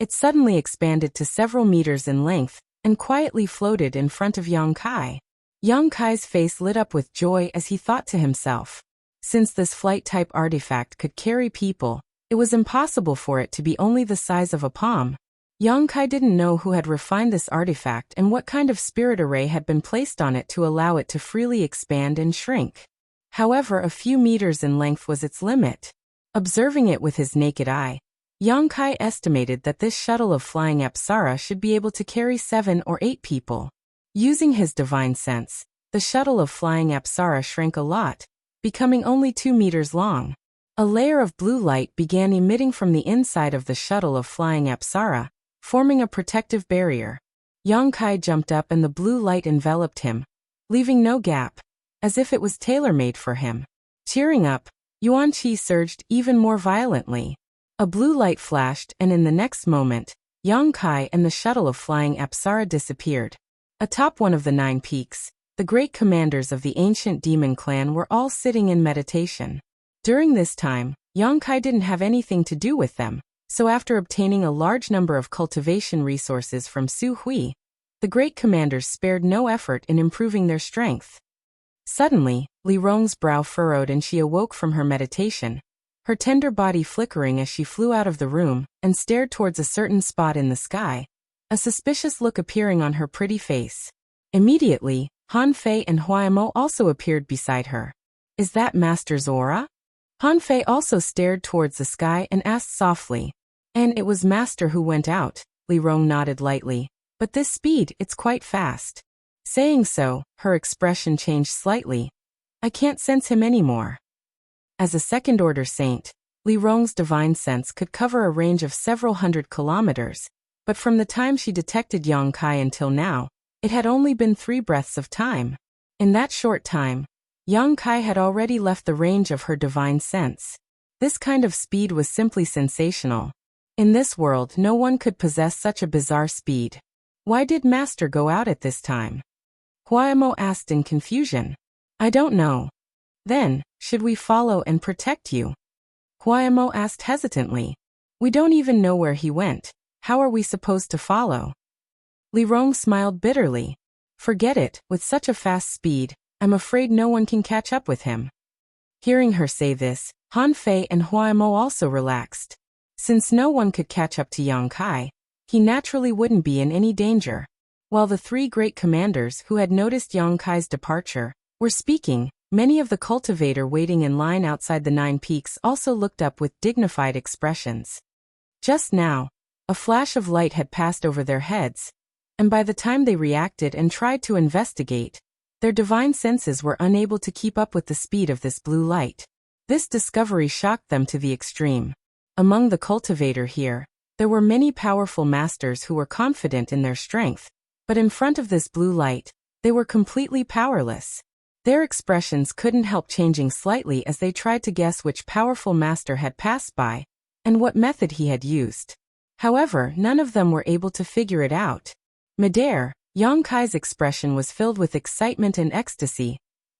it suddenly expanded to several meters in length, and quietly floated in front of Yang Kai. Yang Kai's face lit up with joy as he thought to himself. Since this flight-type artifact could carry people, it was impossible for it to be only the size of a palm. Yang Kai didn't know who had refined this artifact and what kind of spirit array had been placed on it to allow it to freely expand and shrink. However, a few meters in length was its limit. Observing it with his naked eye, Yang Kai estimated that this shuttle of Flying Apsara should be able to carry 7 or 8 people. Using his divine sense, the shuttle of Flying Apsara shrank a lot, becoming only 2 meters long. A layer of blue light began emitting from the inside of the shuttle of flying Apsara, forming a protective barrier. Yang Kai jumped up and the blue light enveloped him, leaving no gap, as if it was tailor-made for him. Cheering up, Yuan Qi surged even more violently. A blue light flashed and in the next moment, Yang Kai and the shuttle of flying Apsara disappeared. Atop one of the 9 peaks, the great commanders of the ancient demon clan were all sitting in meditation. During this time, Yang Kai didn't have anything to do with them, so after obtaining a large number of cultivation resources from Su Hui, the great commanders spared no effort in improving their strength. Suddenly, Li Rong's brow furrowed and she awoke from her meditation, her tender body flickering as she flew out of the room and stared towards a certain spot in the sky, a suspicious look appearing on her pretty face. Immediately, Han Fei and Huaimo also appeared beside her. Is that Master Zora? Han Fei also stared towards the sky and asked softly. And it was Master who went out, Li Rong nodded lightly. But this speed, it's quite fast. Saying so, her expression changed slightly. I can't sense him anymore. As a second-order saint, Li Rong's divine sense could cover a range of several hundred kilometers, but from the time she detected Yang Kai until now, it had only been 3 breaths of time. In that short time, Yang Kai had already left the range of her divine sense. This kind of speed was simply sensational. In this world, no one could possess such a bizarre speed. Why did Master go out at this time? Huaimo asked in confusion. I don't know. Then, should we follow and protect you? Huaimo asked hesitantly. We don't even know where he went. How are we supposed to follow? Li Rong smiled bitterly. Forget it, with such a fast speed, I'm afraid no one can catch up with him. Hearing her say this, Han Fei and Huaimo also relaxed. Since no one could catch up to Yang Kai, he naturally wouldn't be in any danger. While the 3 great commanders who had noticed Yang Kai's departure were speaking, many of the cultivator waiting in line outside the 9 peaks also looked up with dignified expressions. Just now, a flash of light had passed over their heads, and by the time they reacted and tried to investigate, their divine senses were unable to keep up with the speed of this blue light. This discovery shocked them to the extreme. Among the cultivator here, there were many powerful masters who were confident in their strength, but in front of this blue light, they were completely powerless. Their expressions couldn't help changing slightly as they tried to guess which powerful master had passed by, and what method he had used. However, none of them were able to figure it out. Midair, Yang Kai's expression was filled with excitement and ecstasy,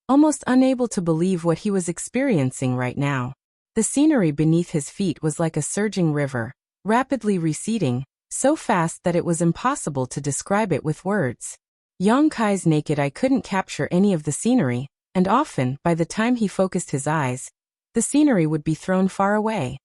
almost unable to believe what he was experiencing right now. The scenery beneath his feet was like a surging river, rapidly receding, so fast that it was impossible to describe it with words. Yang Kai's naked eye couldn't capture any of the scenery, and often, by the time he focused his eyes, the scenery would be thrown far away.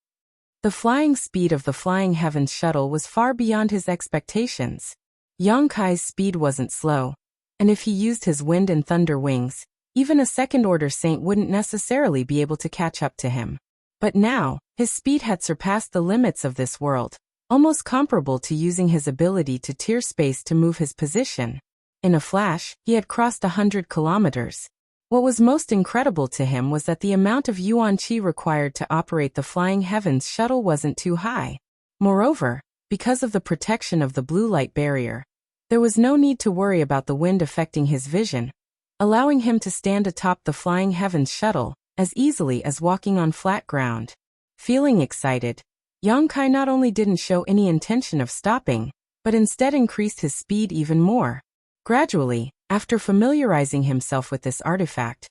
The flying speed of the Flying Heavens shuttle was far beyond his expectations. Yang Kai's speed wasn't slow, and if he used his wind and thunder wings, even a second-order saint wouldn't necessarily be able to catch up to him. But now, his speed had surpassed the limits of this world, almost comparable to using his ability to tear space to move his position. In a flash, he had crossed 100 kilometers. What was most incredible to him was that the amount of yuan qi required to operate the Flying Heavens shuttle wasn't too high. Moreover, because of the protection of the blue light barrier, there was no need to worry about the wind affecting his vision, allowing him to stand atop the Flying Heavens shuttle as easily as walking on flat ground. Feeling excited, Yang Kai not only didn't show any intention of stopping, but instead increased his speed even more. Gradually, after familiarizing himself with this artifact,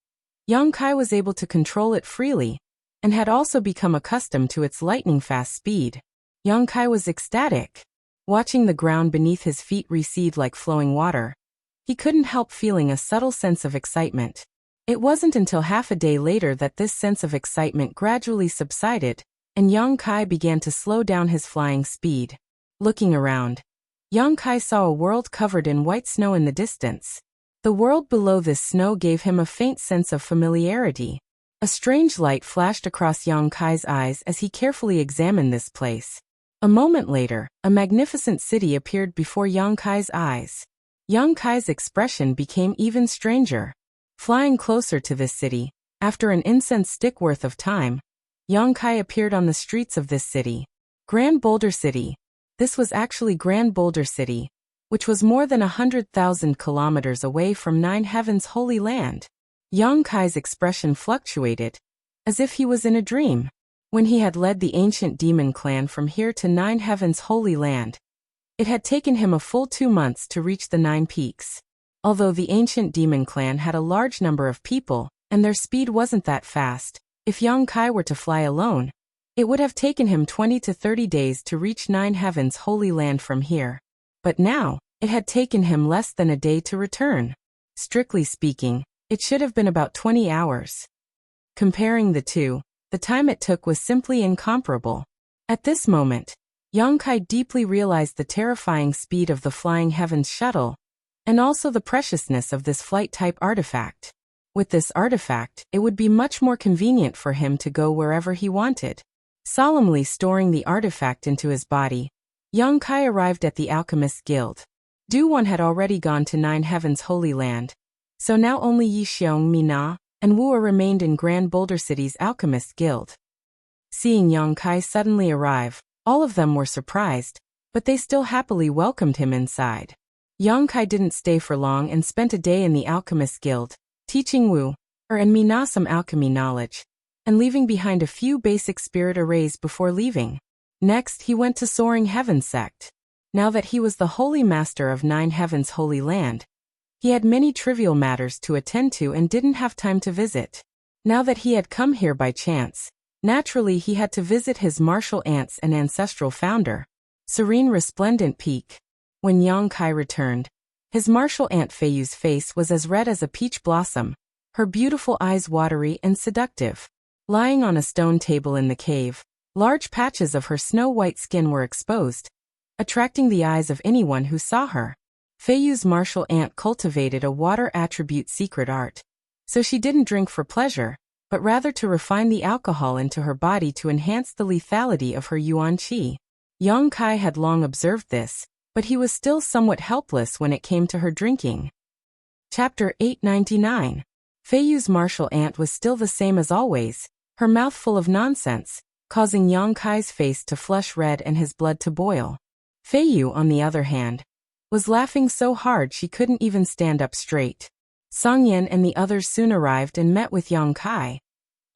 Yang Kai was able to control it freely, and had also become accustomed to its lightning-fast speed. Yang Kai was ecstatic. Watching the ground beneath his feet recede like flowing water, he couldn't help feeling a subtle sense of excitement. It wasn't until half a day later that this sense of excitement gradually subsided, and Yang Kai began to slow down his flying speed. Looking around, Yang Kai saw a world covered in white snow in the distance. The world below this snow gave him a faint sense of familiarity. A strange light flashed across Yang Kai's eyes as he carefully examined this place. A moment later, a magnificent city appeared before Yang Kai's eyes. Yang Kai's expression became even stranger. Flying closer to this city, After an incense stick worth of time, Yang Kai appeared on the streets of this city. Grand Boulder City. This was actually Grand Boulder City, which was more than 100,000 kilometers away from Nine Heavens' Holy Land. Yang Kai's expression fluctuated, as if he was in a dream. When he had led the ancient demon clan from here to Nine Heavens' Holy Land, it had taken him a full 2 months to reach the Nine Peaks. Although the ancient demon clan had a large number of people, and their speed wasn't that fast, if Yang Kai were to fly alone, it would have taken him 20 to 30 days to reach Nine Heavens' Holy Land from here. But now, it had taken him less than a day to return. Strictly speaking, it should have been about 20 hours. Comparing the two, the time it took was simply incomparable. At this moment, Yang Kai deeply realized the terrifying speed of the Flying Heavens shuttle, and also the preciousness of this flight-type artifact. With this artifact, it would be much more convenient for him to go wherever he wanted. Solemnly storing the artifact into his body, Yang Kai arrived at the Alchemist's Guild. Du-Wan had already gone to Nine Heavens' Holy Land, so now only Yi Xiong, Mina, and Wu'er remained in Grand Boulder City's Alchemist's Guild. Seeing Yang Kai suddenly arrive, all of them were surprised, but they still happily welcomed him inside. Yang Kai didn't stay for long and spent a day in the Alchemist's Guild, teaching Wu'er and Mina some alchemy knowledge, and leaving behind a few basic spirit arrays before leaving. Next, he went to Soaring Heaven Sect. Now that he was the Holy Master of Nine Heavens' Holy Land, he had many trivial matters to attend to and didn't have time to visit. Now that he had come here by chance, naturally he had to visit his martial aunts and ancestral founder, Serene Resplendent Peak. When Yang Kai returned, his martial aunt Feiyu's face was as red as a peach blossom, her beautiful eyes watery and seductive. Lying on a stone table in the cave, large patches of her snow-white skin were exposed, attracting the eyes of anyone who saw her. Feiyu's martial aunt cultivated a water attribute secret art, so she didn't drink for pleasure, but rather to refine the alcohol into her body to enhance the lethality of her yuan qi. Yang Kai had long observed this, but he was still somewhat helpless when it came to her drinking. Chapter 899. Feiyu's martial aunt was still the same as always, her mouth full of nonsense, causing Yang Kai's face to flush red and his blood to boil. Feiyu, on the other hand, was laughing so hard she couldn't even stand up straight. Song Yan and the others soon arrived and met with Yang Kai,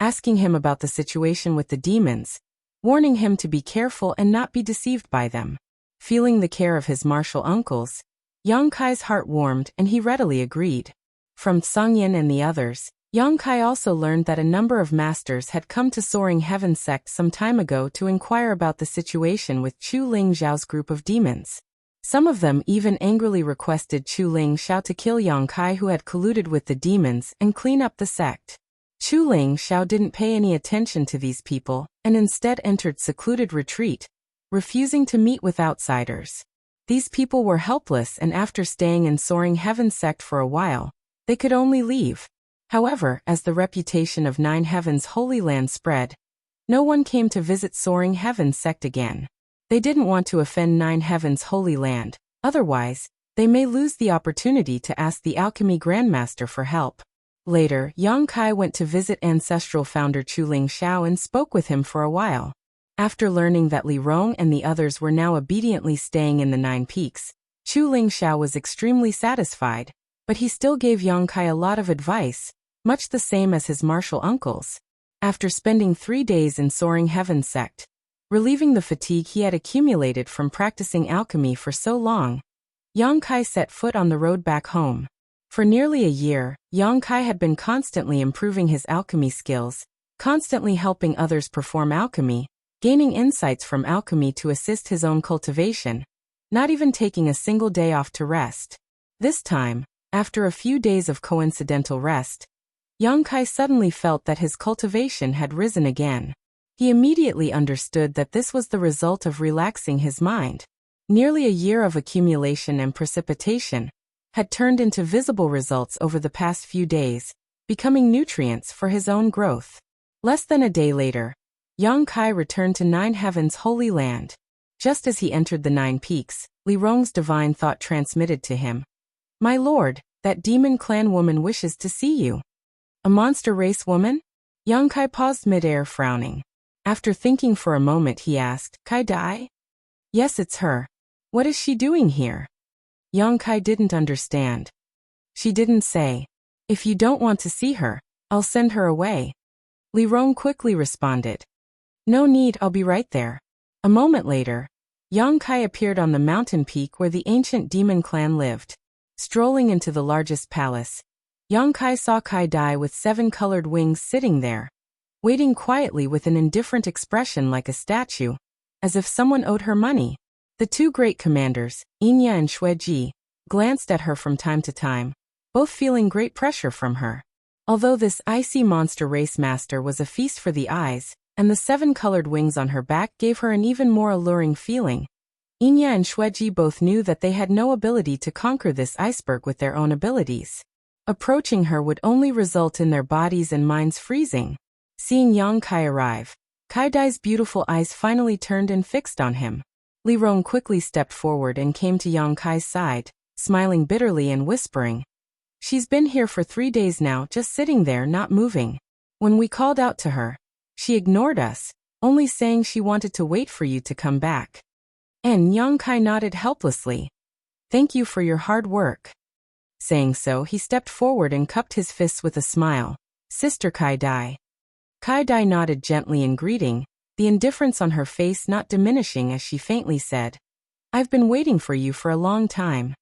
asking him about the situation with the demons, warning him to be careful and not be deceived by them. Feeling the care of his martial uncles, Yang Kai's heart warmed and he readily agreed. From Song Yan and the others, Yang Kai also learned that a number of masters had come to Soaring Heaven Sect some time ago to inquire about the situation with Chu Ling Zhao's group of demons. Some of them even angrily requested Chu Ling Zhao to kill Yang Kai, who had colluded with the demons, and clean up the sect. Chu Ling Zhao didn't pay any attention to these people, and instead entered secluded retreat, refusing to meet with outsiders. These people were helpless, and after staying in Soaring Heaven Sect for a while, they could only leave. However, as the reputation of Nine Heavens' Holy Land spread, no one came to visit Soaring Heaven Sect again. They didn't want to offend Nine Heavens' Holy Land, otherwise, they may lose the opportunity to ask the Alchemy Grandmaster for help. Later, Yang Kai went to visit ancestral founder Chu Ling Zhao and spoke with him for a while. After learning that Li Rong and the others were now obediently staying in the Nine Peaks, Chu Ling Zhao was extremely satisfied, but he still gave Yang Kai a lot of advice, much the same as his martial uncles. After spending 3 days in Soaring Heaven Sect, relieving the fatigue he had accumulated from practicing alchemy for so long, Yang Kai set foot on the road back home. For nearly a year, Yang Kai had been constantly improving his alchemy skills, constantly helping others perform alchemy, gaining insights from alchemy to assist his own cultivation, not even taking a single day off to rest. This time, after a few days of coincidental rest, Yang Kai suddenly felt that his cultivation had risen again. He immediately understood that this was the result of relaxing his mind. Nearly a year of accumulation and precipitation had turned into visible results over the past few days, becoming nutrients for his own growth. Less than a day later, Yang Kai returned to Nine Heavens' Holy Land. Just as he entered the Nine Peaks, Li Rong's divine thought transmitted to him, "My lord, that demon clan woman wishes to see you." A monster race woman? Young Kai paused midair, frowning. After thinking for a moment, he asked, Kai Dai? Yes, it's her. What is she doing here? Young Kai didn't understand. She didn't say. If you don't want to see her, I'll send her away. Li Rong quickly responded. No need, I'll be right there. A moment later, Yang Kai appeared on the mountain peak where the ancient demon clan lived. Strolling into the largest palace, Yang Kai saw Kai Dai with 7 colored wings sitting there, waiting quietly with an indifferent expression like a statue, as if someone owed her money. The 2 great commanders, Inya and Shueji, glanced at her from time to time, both feeling great pressure from her. Although this icy monster race master was a feast for the eyes, and the 7 colored wings on her back gave her an even more alluring feeling, Inya and Shueji both knew that they had no ability to conquer this iceberg with their own abilities. Approaching her would only result in their bodies and minds freezing. Seeing Yang Kai arrive, Kai Dai's beautiful eyes finally turned and fixed on him. Li Rong quickly stepped forward and came to Yang Kai's side, smiling bitterly and whispering, She's been here for 3 days now, just sitting there not moving. When we called out to her, she ignored us, only saying she wanted to wait for you to come back. And Yang Kai nodded helplessly. Thank you for your hard work. Saying so, he stepped forward and cupped his fists with a smile. Sister Kai Dai. Kai Dai nodded gently in greeting, the indifference on her face not diminishing as she faintly said, I've been waiting for you for a long time.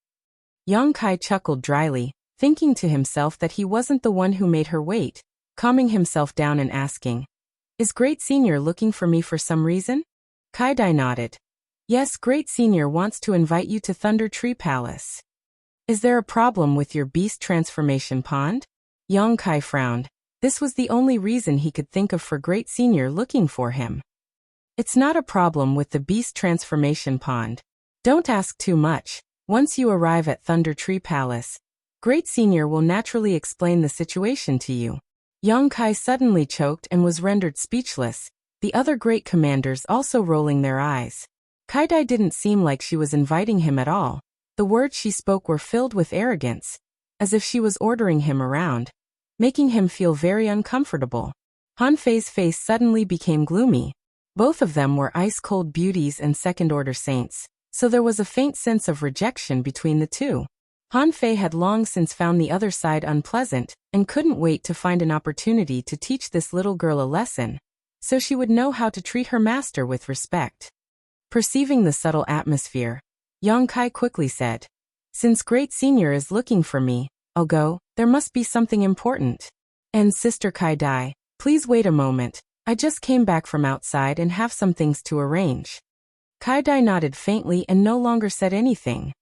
Yang Kai chuckled dryly, thinking to himself that he wasn't the one who made her wait, calming himself down and asking, Is Great Senior looking for me for some reason? Kai Dai nodded. Yes, Great Senior wants to invite you to Thunder Tree Palace. Is there a problem with your beast transformation pond? Yang Kai frowned. This was the only reason he could think of for Great Senior looking for him. It's not a problem with the beast transformation pond. Don't ask too much. Once you arrive at Thunder Tree Palace, Great Senior will naturally explain the situation to you. Yang Kai suddenly choked and was rendered speechless, the other great commanders also rolling their eyes. Kai Dai didn't seem like she was inviting him at all. The words she spoke were filled with arrogance, as if she was ordering him around, making him feel very uncomfortable. Han Fei's face suddenly became gloomy. Both of them were ice-cold beauties and second-order saints, so there was a faint sense of rejection between the two. Han Fei had long since found the other side unpleasant, and couldn't wait to find an opportunity to teach this little girl a lesson, so she would know how to treat her master with respect. Perceiving the subtle atmosphere, Yang Kai quickly said, Since Great Senior is looking for me, I'll go, there must be something important. And Sister Kai Dai, please wait a moment, I just came back from outside and have some things to arrange. Kai Dai nodded faintly and no longer said anything.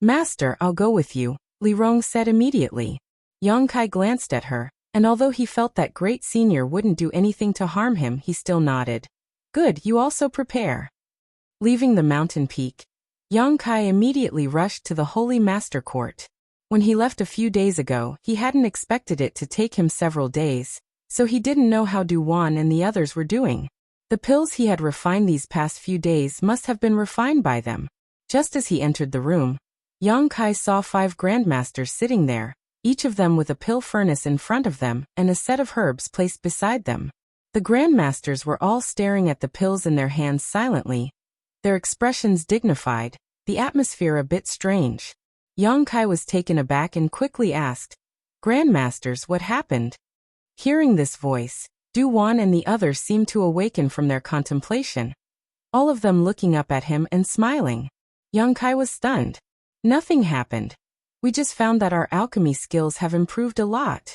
Master, I'll go with you, Li Rong said immediately. Yang Kai glanced at her, and although he felt that Great Senior wouldn't do anything to harm him, he still nodded. Good, you also prepare. Leaving the mountain peak, Yang Kai immediately rushed to the Holy Master Court. When he left a few days ago, he hadn't expected it to take him several days, so he didn't know how Du Wan and the others were doing. The pills he had refined these past few days must have been refined by them. Just as he entered the room, Yang Kai saw 5 grandmasters sitting there, each of them with a pill furnace in front of them and a set of herbs placed beside them. The grandmasters were all staring at the pills in their hands silently, their expressions dignified, the atmosphere a bit strange. Yang Kai was taken aback and quickly asked, Grandmasters, what happened? Hearing this voice, Du Wan and the others seemed to awaken from their contemplation, all of them looking up at him and smiling. Yang Kai was stunned. Nothing happened. We just found that our alchemy skills have improved a lot.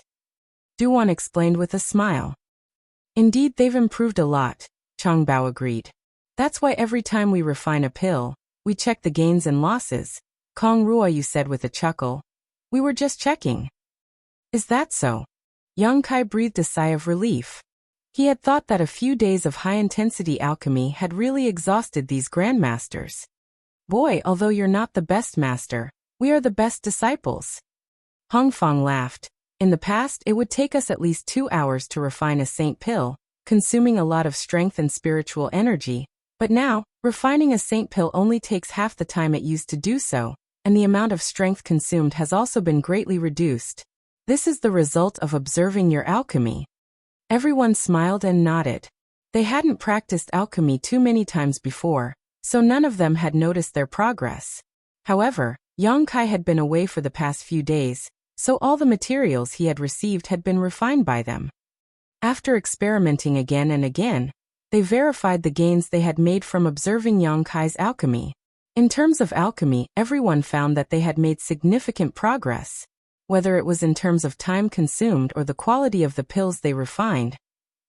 Du Wan explained with a smile. Indeed, they've improved a lot, Chang Bao agreed. That's why every time we refine a pill, we check the gains and losses. Kong Ruoyu said with a chuckle. We were just checking. Is that so? Yang Kai breathed a sigh of relief. He had thought that a few days of high-intensity alchemy had really exhausted these grandmasters. Boy, although you're not the best master, we are the best disciples. Hong Fong laughed. In the past, it would take us at least 2 hours to refine a saint pill, consuming a lot of strength and spiritual energy. But now, refining a saint pill only takes half the time it used to do so, and the amount of strength consumed has also been greatly reduced. This is the result of observing your alchemy. Everyone smiled and nodded. They hadn't practiced alchemy too many times before, so none of them had noticed their progress. However, Yang Kai had been away for the past few days, so all the materials he had received had been refined by them. After experimenting again and again, they verified the gains they had made from observing Yang Kai's alchemy. In terms of alchemy, everyone found that they had made significant progress. Whether it was in terms of time consumed or the quality of the pills they refined,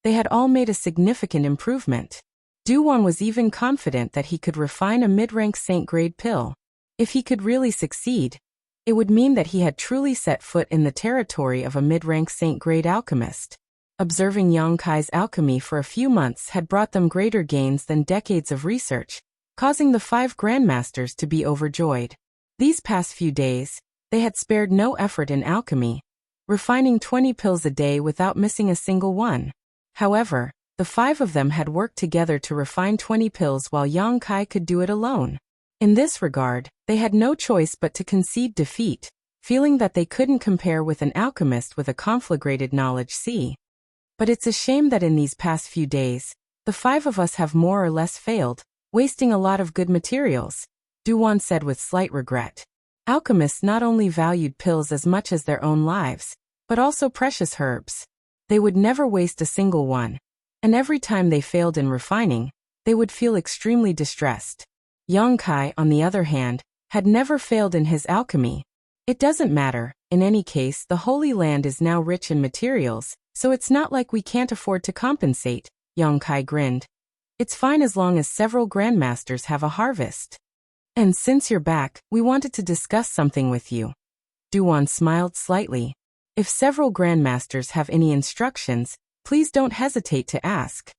they had all made a significant improvement. Duwan was even confident that he could refine a mid-rank saint-grade pill. If he could really succeed, it would mean that he had truly set foot in the territory of a mid-rank saint-grade alchemist. Observing Yang Kai's alchemy for a few months had brought them greater gains than decades of research, causing the 5 grandmasters to be overjoyed. These past few days, they had spared no effort in alchemy, refining 20 pills a day without missing a single one. However, the 5 of them had worked together to refine 20 pills while Yang Kai could do it alone. In this regard, they had no choice but to concede defeat, feeling that they couldn't compare with an alchemist with a conflagrated knowledge. But it's a shame that in these past few days, the 5 of us have more or less failed, wasting a lot of good materials, Duwan said with slight regret. Alchemists not only valued pills as much as their own lives, but also precious herbs. They would never waste a single one, and every time they failed in refining, they would feel extremely distressed. Yang Kai, on the other hand, had never failed in his alchemy. It doesn't matter, in any case the Holy Land is now rich in materials, so it's not like we can't afford to compensate, Yang Kai grinned. It's fine as long as several grandmasters have a harvest. And since you're back, we wanted to discuss something with you. Duwan smiled slightly. If several grandmasters have any instructions, please don't hesitate to ask.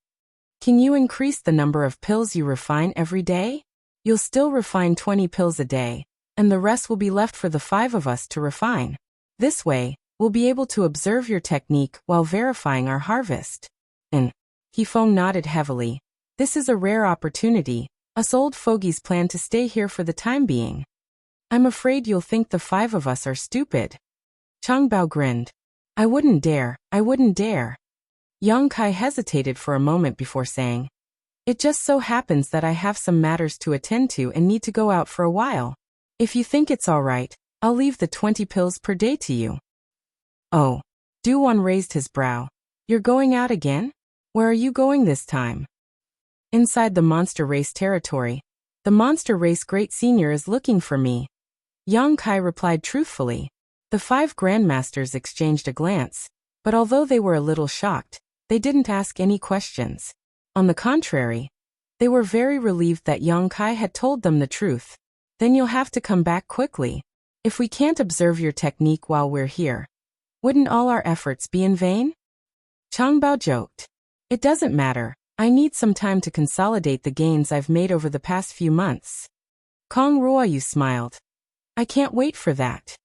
Can you increase the number of pills you refine every day? You'll still refine 20 pills a day, and the rest will be left for the 5 of us to refine. This way, we'll be able to observe your technique while verifying our harvest. And Hifeng nodded heavily. This is a rare opportunity. Us old fogies plan to stay here for the time being. I'm afraid you'll think the 5 of us are stupid. Changbao grinned. I wouldn't dare. Yang Kai hesitated for a moment before saying, It just so happens that I have some matters to attend to and need to go out for a while. If you think it's all right, I'll leave the 20 pills per day to you. Oh. Duwan raised his brow. You're going out again? Where are you going this time? Inside the monster race territory. The monster race great senior is looking for me. Yang Kai replied truthfully. The 5 grandmasters exchanged a glance, but although they were a little shocked, they didn't ask any questions. On the contrary, they were very relieved that Yang Kai had told them the truth. Then you'll have to come back quickly. If we can't observe your technique while we're here, wouldn't all our efforts be in vain? Changbao joked. It doesn't matter. I need some time to consolidate the gains I've made over the past few months. Kong Ruoyu smiled. I can't wait for that.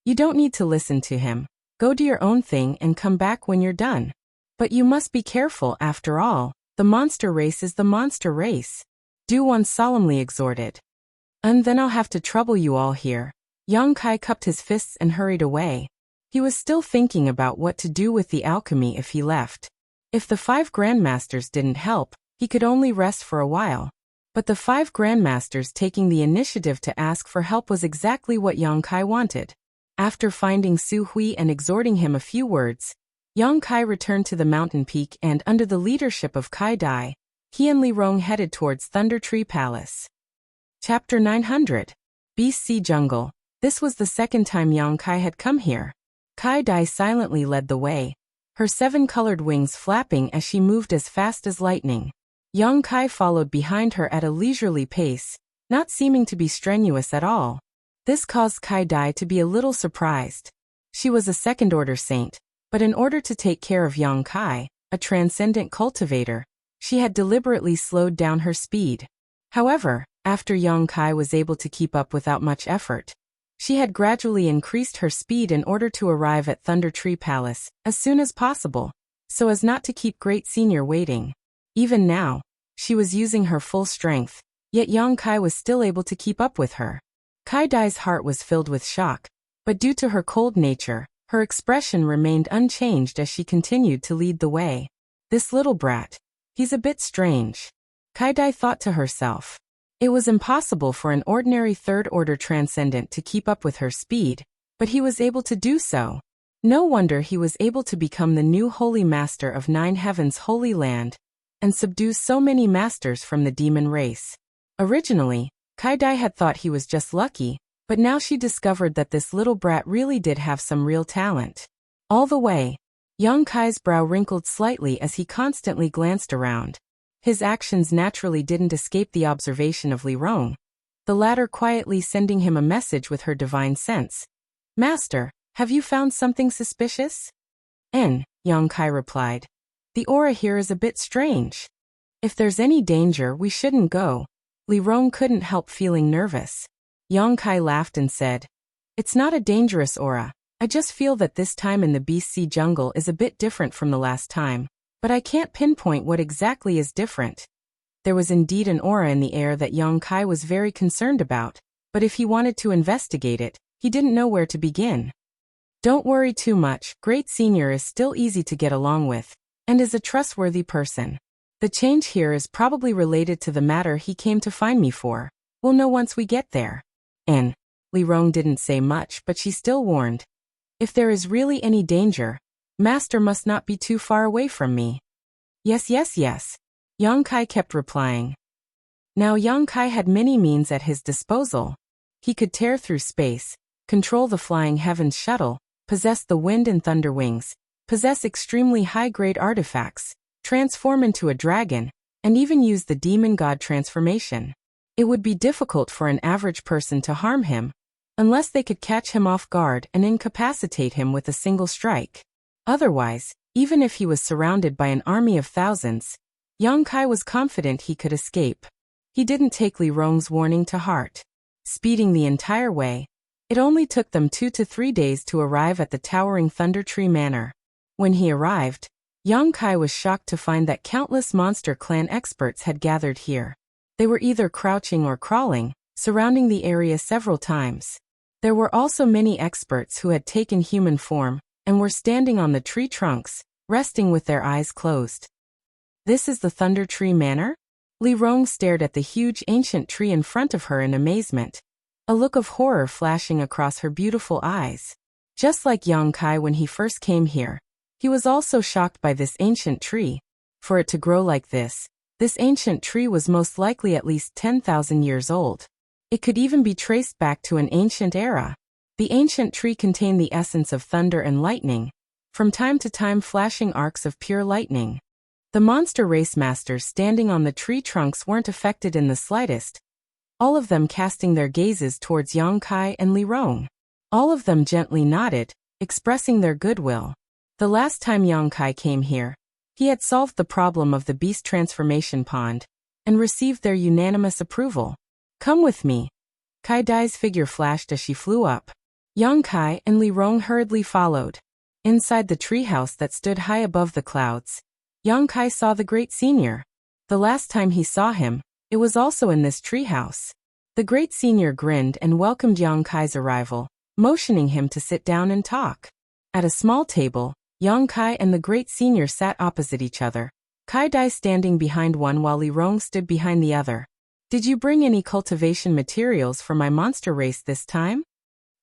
You don't need to listen to him. Go do your own thing and come back when you're done. But you must be careful, after all. The monster race is the monster race. Duwan solemnly exhorted. And then I'll have to trouble you all here. Yang Kai cupped his fists and hurried away. He was still thinking about what to do with the alchemy if he left. If the 5 grandmasters didn't help, he could only rest for a while. But the 5 grandmasters taking the initiative to ask for help was exactly what Yang Kai wanted. After finding Su Hui and exhorting him a few words, Yang Kai returned to the mountain peak and, under the leadership of Kai Dai, he and Li Rong headed towards Thunder Tree Palace. Chapter 900. Beast Sea Jungle. This was the second time Yang Kai had come here. Kai Dai silently led the way, her 7-colored wings flapping as she moved as fast as lightning. Yang Kai followed behind her at a leisurely pace, not seeming to be strenuous at all. This caused Kai Dai to be a little surprised. She was a second-order saint, but in order to take care of Yang Kai, a transcendent cultivator, she had deliberately slowed down her speed. However, after Yang Kai was able to keep up without much effort, she had gradually increased her speed in order to arrive at Thunder Tree Palace as soon as possible, so as not to keep Great Senior waiting. Even now, she was using her full strength, yet Yang Kai was still able to keep up with her. Kai Dai's heart was filled with shock, but due to her cold nature, Her expression remained unchanged as she continued to lead the way. This little brat. He's a bit strange. Kaidai thought to herself. It was impossible for an ordinary third-order transcendent to keep up with her speed, but he was able to do so. No wonder he was able to become the new holy master of Nine Heavens' holy land, and subdue so many masters from the demon race. Originally, Kaidai had thought he was just lucky, but now she discovered that this little brat really did have some real talent. All the way, young Kai's brow wrinkled slightly as he constantly glanced around. His actions naturally didn't escape the observation of Li Rong, the latter quietly sending him a message with her divine sense. Master, have you found something suspicious? Young Kai replied. The aura here is a bit strange. If there's any danger, we shouldn't go. Li Rong couldn't help feeling nervous. Yang Kai laughed and said, It's not a dangerous aura. I just feel that this time in the Beast Sea jungle is a bit different from the last time, but I can't pinpoint what exactly is different. There was indeed an aura in the air that Yang Kai was very concerned about, but if he wanted to investigate it, he didn't know where to begin. Don't worry too much, Great Senior is still easy to get along with, and is a trustworthy person. The change here is probably related to the matter he came to find me for. We'll know once we get there. Li Rong didn't say much, but she still warned. If there is really any danger, Master must not be too far away from me. Yes. Yang Kai kept replying. Now Yang Kai had many means at his disposal. He could tear through space, control the flying heavens shuttle, possess the wind and thunder wings, possess extremely high-grade artifacts, transform into a dragon, and even use the demon god transformation. It would be difficult for an average person to harm him, unless they could catch him off guard and incapacitate him with a single strike. Otherwise, even if he was surrounded by an army of thousands, Yang Kai was confident he could escape. He didn't take Li Rong's warning to heart. Speeding the entire way, it only took them 2 to 3 days to arrive at the towering Thunder Tree Manor. When he arrived, Yang Kai was shocked to find that countless monster clan experts had gathered here. They were either crouching or crawling, surrounding the area several times. There were also many experts who had taken human form, and were standing on the tree trunks, resting with their eyes closed. This is the Thunder Tree Manor? Li Rong stared at the huge ancient tree in front of her in amazement, a look of horror flashing across her beautiful eyes. Just like Yang Kai when he first came here, he was also shocked by this ancient tree. For it to grow like this ancient tree was most likely at least 10,000 years old. It could even be traced back to an ancient era. The ancient tree contained the essence of thunder and lightning, from time to time flashing arcs of pure lightning. The monster race masters standing on the tree trunks weren't affected in the slightest, all of them casting their gazes towards Yang Kai and Li Rong. All of them gently nodded, expressing their goodwill. The last time Yang Kai came here, he had solved the problem of the beast transformation pond, and received their unanimous approval. Come with me. Kai Dai's figure flashed as she flew up. Yang Kai and Li Rong hurriedly followed. Inside the treehouse that stood high above the clouds, Yang Kai saw the Great Senior. The last time he saw him, it was also in this treehouse. The Great Senior grinned and welcomed Yang Kai's arrival, motioning him to sit down and talk. At a small table, Yang Kai and the Great Senior sat opposite each other, Kai Dai standing behind one while Li Rong stood behind the other. Did you bring any cultivation materials for my monster race this time?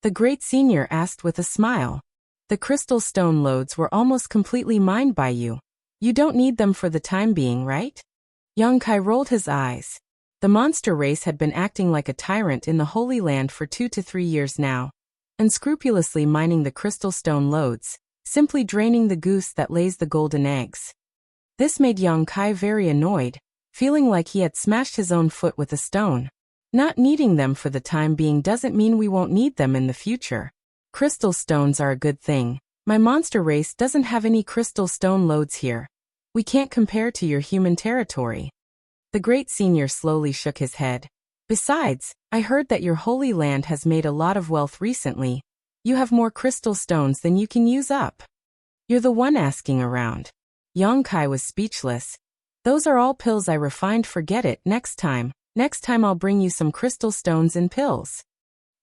The Great Senior asked with a smile. The crystal stone loads were almost completely mined by you. You don't need them for the time being, right? Yang Kai rolled his eyes. The monster race had been acting like a tyrant in the Holy Land for 2 to 3 years now, unscrupulously mining the crystal stone loads, simply draining the goose that lays the golden eggs. This made Yang Kai very annoyed, feeling like he had smashed his own foot with a stone. Not needing them for the time being doesn't mean we won't need them in the future. Crystal stones are a good thing. My monster race doesn't have any crystal stone loads here. We can't compare to your human territory. The Great Senior slowly shook his head. Besides, I heard that your holy land has made a lot of wealth recently. You have more crystal stones than you can use up. You're the one asking around. Yang Kai was speechless. Those are all pills I refined. Forget it. Next time I'll bring you some crystal stones in pills.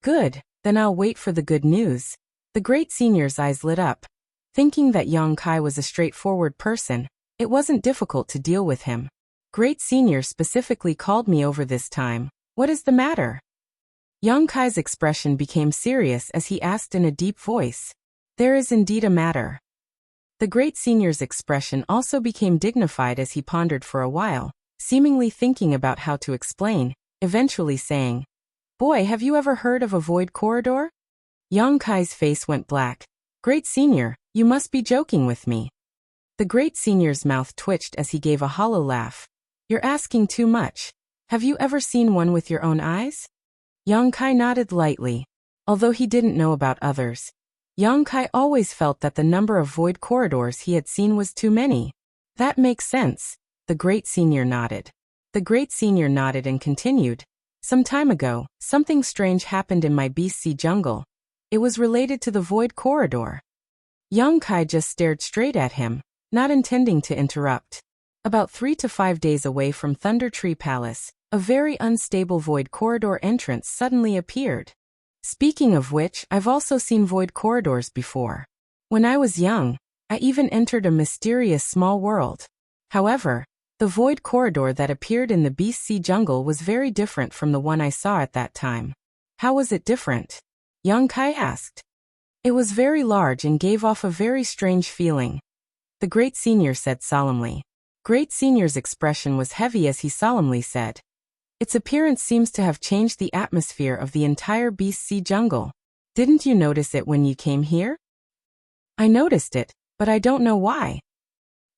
Good, then I'll wait for the good news. The great senior's eyes lit up. Thinking that Yang Kai was a straightforward person, it wasn't difficult to deal with him. Great senior specifically called me over this time. What is the matter? Yang Kai's expression became serious as he asked in a deep voice. There is indeed a matter. The great senior's expression also became dignified as he pondered for a while, seemingly thinking about how to explain, eventually saying, Boy, have you ever heard of a void corridor? Yang Kai's face went black. Great senior, you must be joking with me. The great senior's mouth twitched as he gave a hollow laugh. You're asking too much. Have you ever seen one with your own eyes? Yang Kai nodded lightly. Although he didn't know about others, Yang Kai always felt that the number of void corridors he had seen was too many. That makes sense, the great senior nodded. The great senior nodded and continued. Some time ago, something strange happened in my Beast Sea jungle. It was related to the void corridor. Yang Kai just stared straight at him, not intending to interrupt. About 3 to 5 days away from Thunder Tree Palace, a very unstable void corridor entrance suddenly appeared. Speaking of which, I've also seen void corridors before. When I was young, I even entered a mysterious small world. However, the void corridor that appeared in the Beast Sea jungle was very different from the one I saw at that time. How was it different? Yang Kai asked. It was very large and gave off a very strange feeling. The great senior said solemnly. Great senior's expression was heavy as he solemnly said. Its appearance seems to have changed the atmosphere of the entire Beast Sea jungle. Didn't you notice it when you came here? I noticed it, but I don't know why.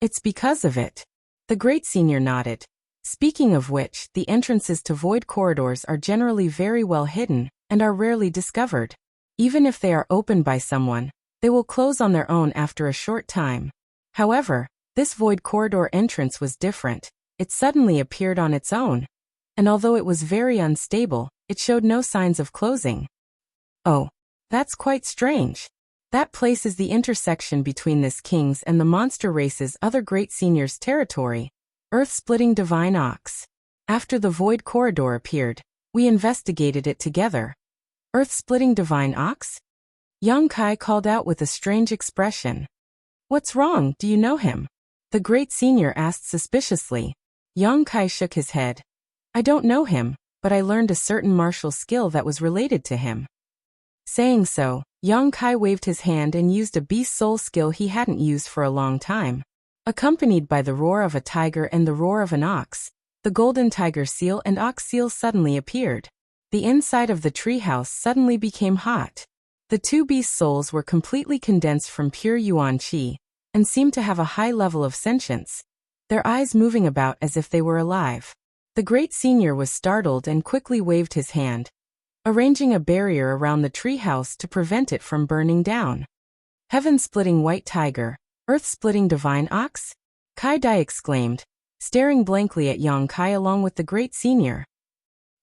It's because of it. The great senior nodded. Speaking of which, the entrances to void corridors are generally very well hidden and are rarely discovered. Even if they are opened by someone, they will close on their own after a short time. However, this void corridor entrance was different. It suddenly appeared on its own. And although it was very unstable, it showed no signs of closing. Oh, that's quite strange. That place is the intersection between this king's and the monster race's other great senior's territory, Earth-splitting Divine Ox. After the void corridor appeared, we investigated it together. Earth-splitting Divine Ox? Yang Kai called out with a strange expression. What's wrong, do you know him? The great senior asked suspiciously. Yang Kai shook his head. I don't know him, but I learned a certain martial skill that was related to him. Saying so, Yang Kai waved his hand and used a beast soul skill he hadn't used for a long time. Accompanied by the roar of a tiger and the roar of an ox, the golden tiger seal and ox seal suddenly appeared. The inside of the treehouse suddenly became hot. The two beast souls were completely condensed from pure yuan qi, and seemed to have a high level of sentience, their eyes moving about as if they were alive. The great senior was startled and quickly waved his hand, arranging a barrier around the treehouse to prevent it from burning down. Heaven-splitting white tiger, earth-splitting divine ox? Kai Dai exclaimed, staring blankly at Yang Kai along with the great senior.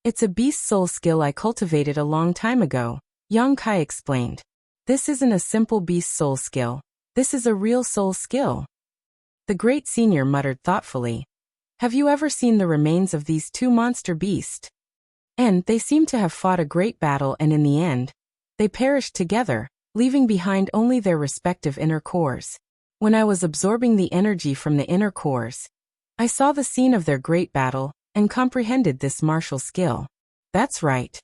It's a beast soul skill I cultivated a long time ago, Yang Kai explained. This isn't a simple beast soul skill. This is a real soul skill. The great senior muttered thoughtfully. Have you ever seen the remains of these two monster beasts? And they seem to have fought a great battle, and in the end, they perished together, leaving behind only their respective inner cores. When I was absorbing the energy from the inner cores, I saw the scene of their great battle, and comprehended this martial skill. That's right.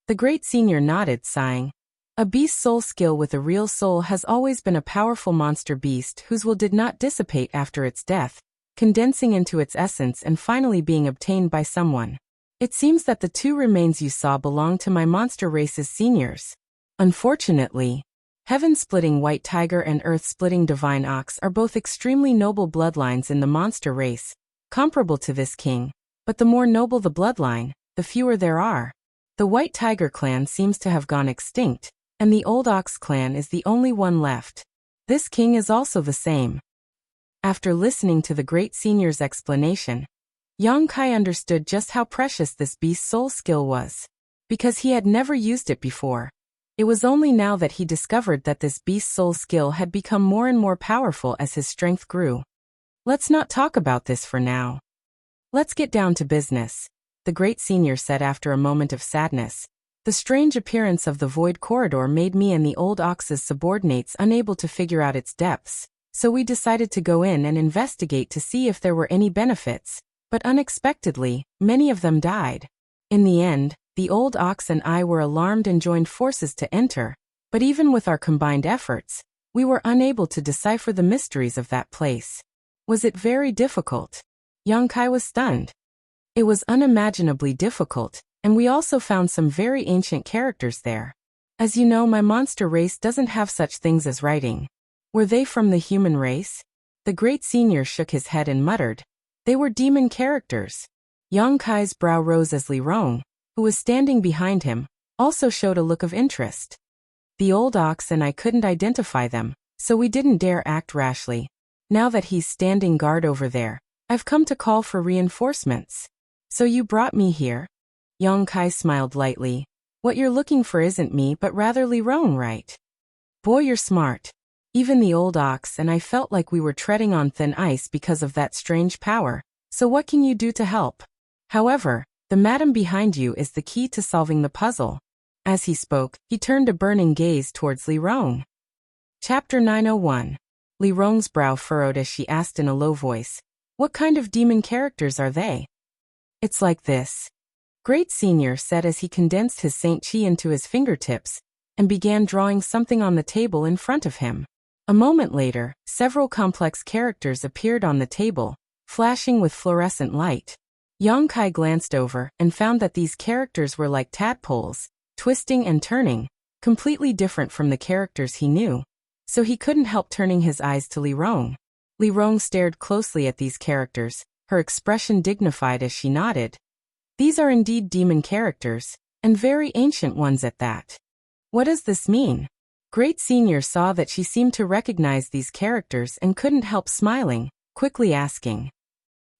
The great senior nodded, sighing. A beast soul skill with a real soul has always been a powerful monster beast whose will did not dissipate after its death, condensing into its essence and finally being obtained by someone. It seems that the two remains you saw belong to my monster race's seniors. Unfortunately, heaven-splitting white tiger and earth-splitting divine ox are both extremely noble bloodlines in the monster race, comparable to this king, but the more noble the bloodline, the fewer there are. The white tiger clan seems to have gone extinct, and the old ox clan is the only one left. This king is also the same. After listening to the great senior's explanation, Yang Kai understood just how precious this beast soul skill was. Because he had never used it before. It was only now that he discovered that this beast soul skill had become more and more powerful as his strength grew. Let's not talk about this for now. Let's get down to business, the great senior said after a moment of sadness. The strange appearance of the void corridor made me and the old ox's subordinates unable to figure out its depths, so we decided to go in and investigate to see if there were any benefits, but unexpectedly, many of them died. In the end, the old ox and I were alarmed and joined forces to enter, but even with our combined efforts, we were unable to decipher the mysteries of that place. Was it very difficult? Yang Kai was stunned. It was unimaginably difficult, and we also found some very ancient characters there. As you know, my monster race doesn't have such things as writing. Were they from the human race? The great senior shook his head and muttered. They were demon characters. Yang Kai's brow rose as Li Rong, who was standing behind him, also showed a look of interest. The old ox and I couldn't identify them, so we didn't dare act rashly. Now that he's standing guard over there, I've come to call for reinforcements. So you brought me here? Yang Kai smiled lightly. What you're looking for isn't me but rather Li Rong, right? Boy, you're smart. Even the old ox and I felt like we were treading on thin ice because of that strange power, so what can you do to help? However, the madam behind you is the key to solving the puzzle. As he spoke, he turned a burning gaze towards Li Rong. Chapter 901. Li Rong's brow furrowed as she asked in a low voice, what kind of demon characters are they? It's like this. Great Senior said as he condensed his Saint Chi into his fingertips and began drawing something on the table in front of him. A moment later, several complex characters appeared on the table, flashing with fluorescent light. Yang Kai glanced over and found that these characters were like tadpoles, twisting and turning, completely different from the characters he knew, so he couldn't help turning his eyes to Li Rong. Li Rong stared closely at these characters, her expression dignified as she nodded. These are indeed demon characters, and very ancient ones at that. What does this mean? Great Senior saw that she seemed to recognize these characters and couldn't help smiling, quickly asking.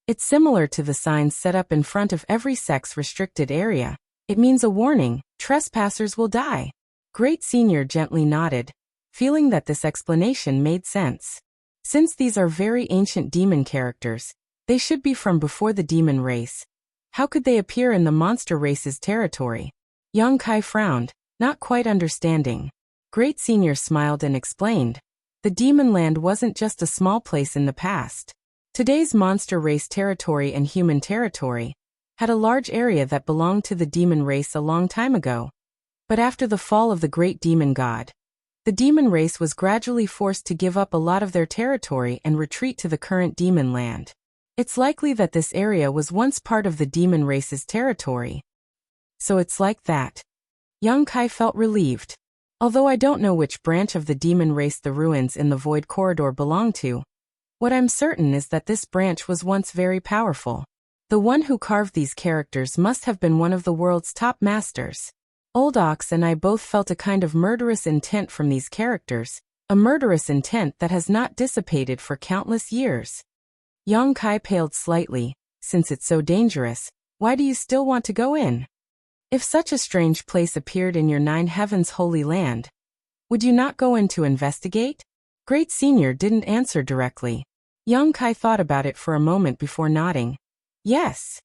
It's similar to the signs set up in front of every sex-restricted area. It means a warning, trespassers will die. Great Senior gently nodded, feeling that this explanation made sense. Since these are very ancient demon characters, they should be from before the demon race. How could they appear in the monster race's territory? Yang Kai frowned, not quite understanding. Great Senior smiled and explained. The demon land wasn't just a small place in the past. Today's monster race territory and human territory had a large area that belonged to the demon race a long time ago. But after the fall of the great demon god, the demon race was gradually forced to give up a lot of their territory and retreat to the current demon land. It's likely that this area was once part of the demon race's territory. So it's like that. Yang Kai felt relieved. Although I don't know which branch of the demon race the ruins in the void corridor belong to, what I'm certain is that this branch was once very powerful. The one who carved these characters must have been one of the world's top masters. Old Ox and I both felt a kind of murderous intent from these characters, a murderous intent that has not dissipated for countless years. Yang Kai paled slightly. Since it's so dangerous, why do you still want to go in? If such a strange place appeared in your Nine Heavens holy land, would you not go in to investigate? Great Senior didn't answer directly. Yang Kai thought about it for a moment before nodding. Yes.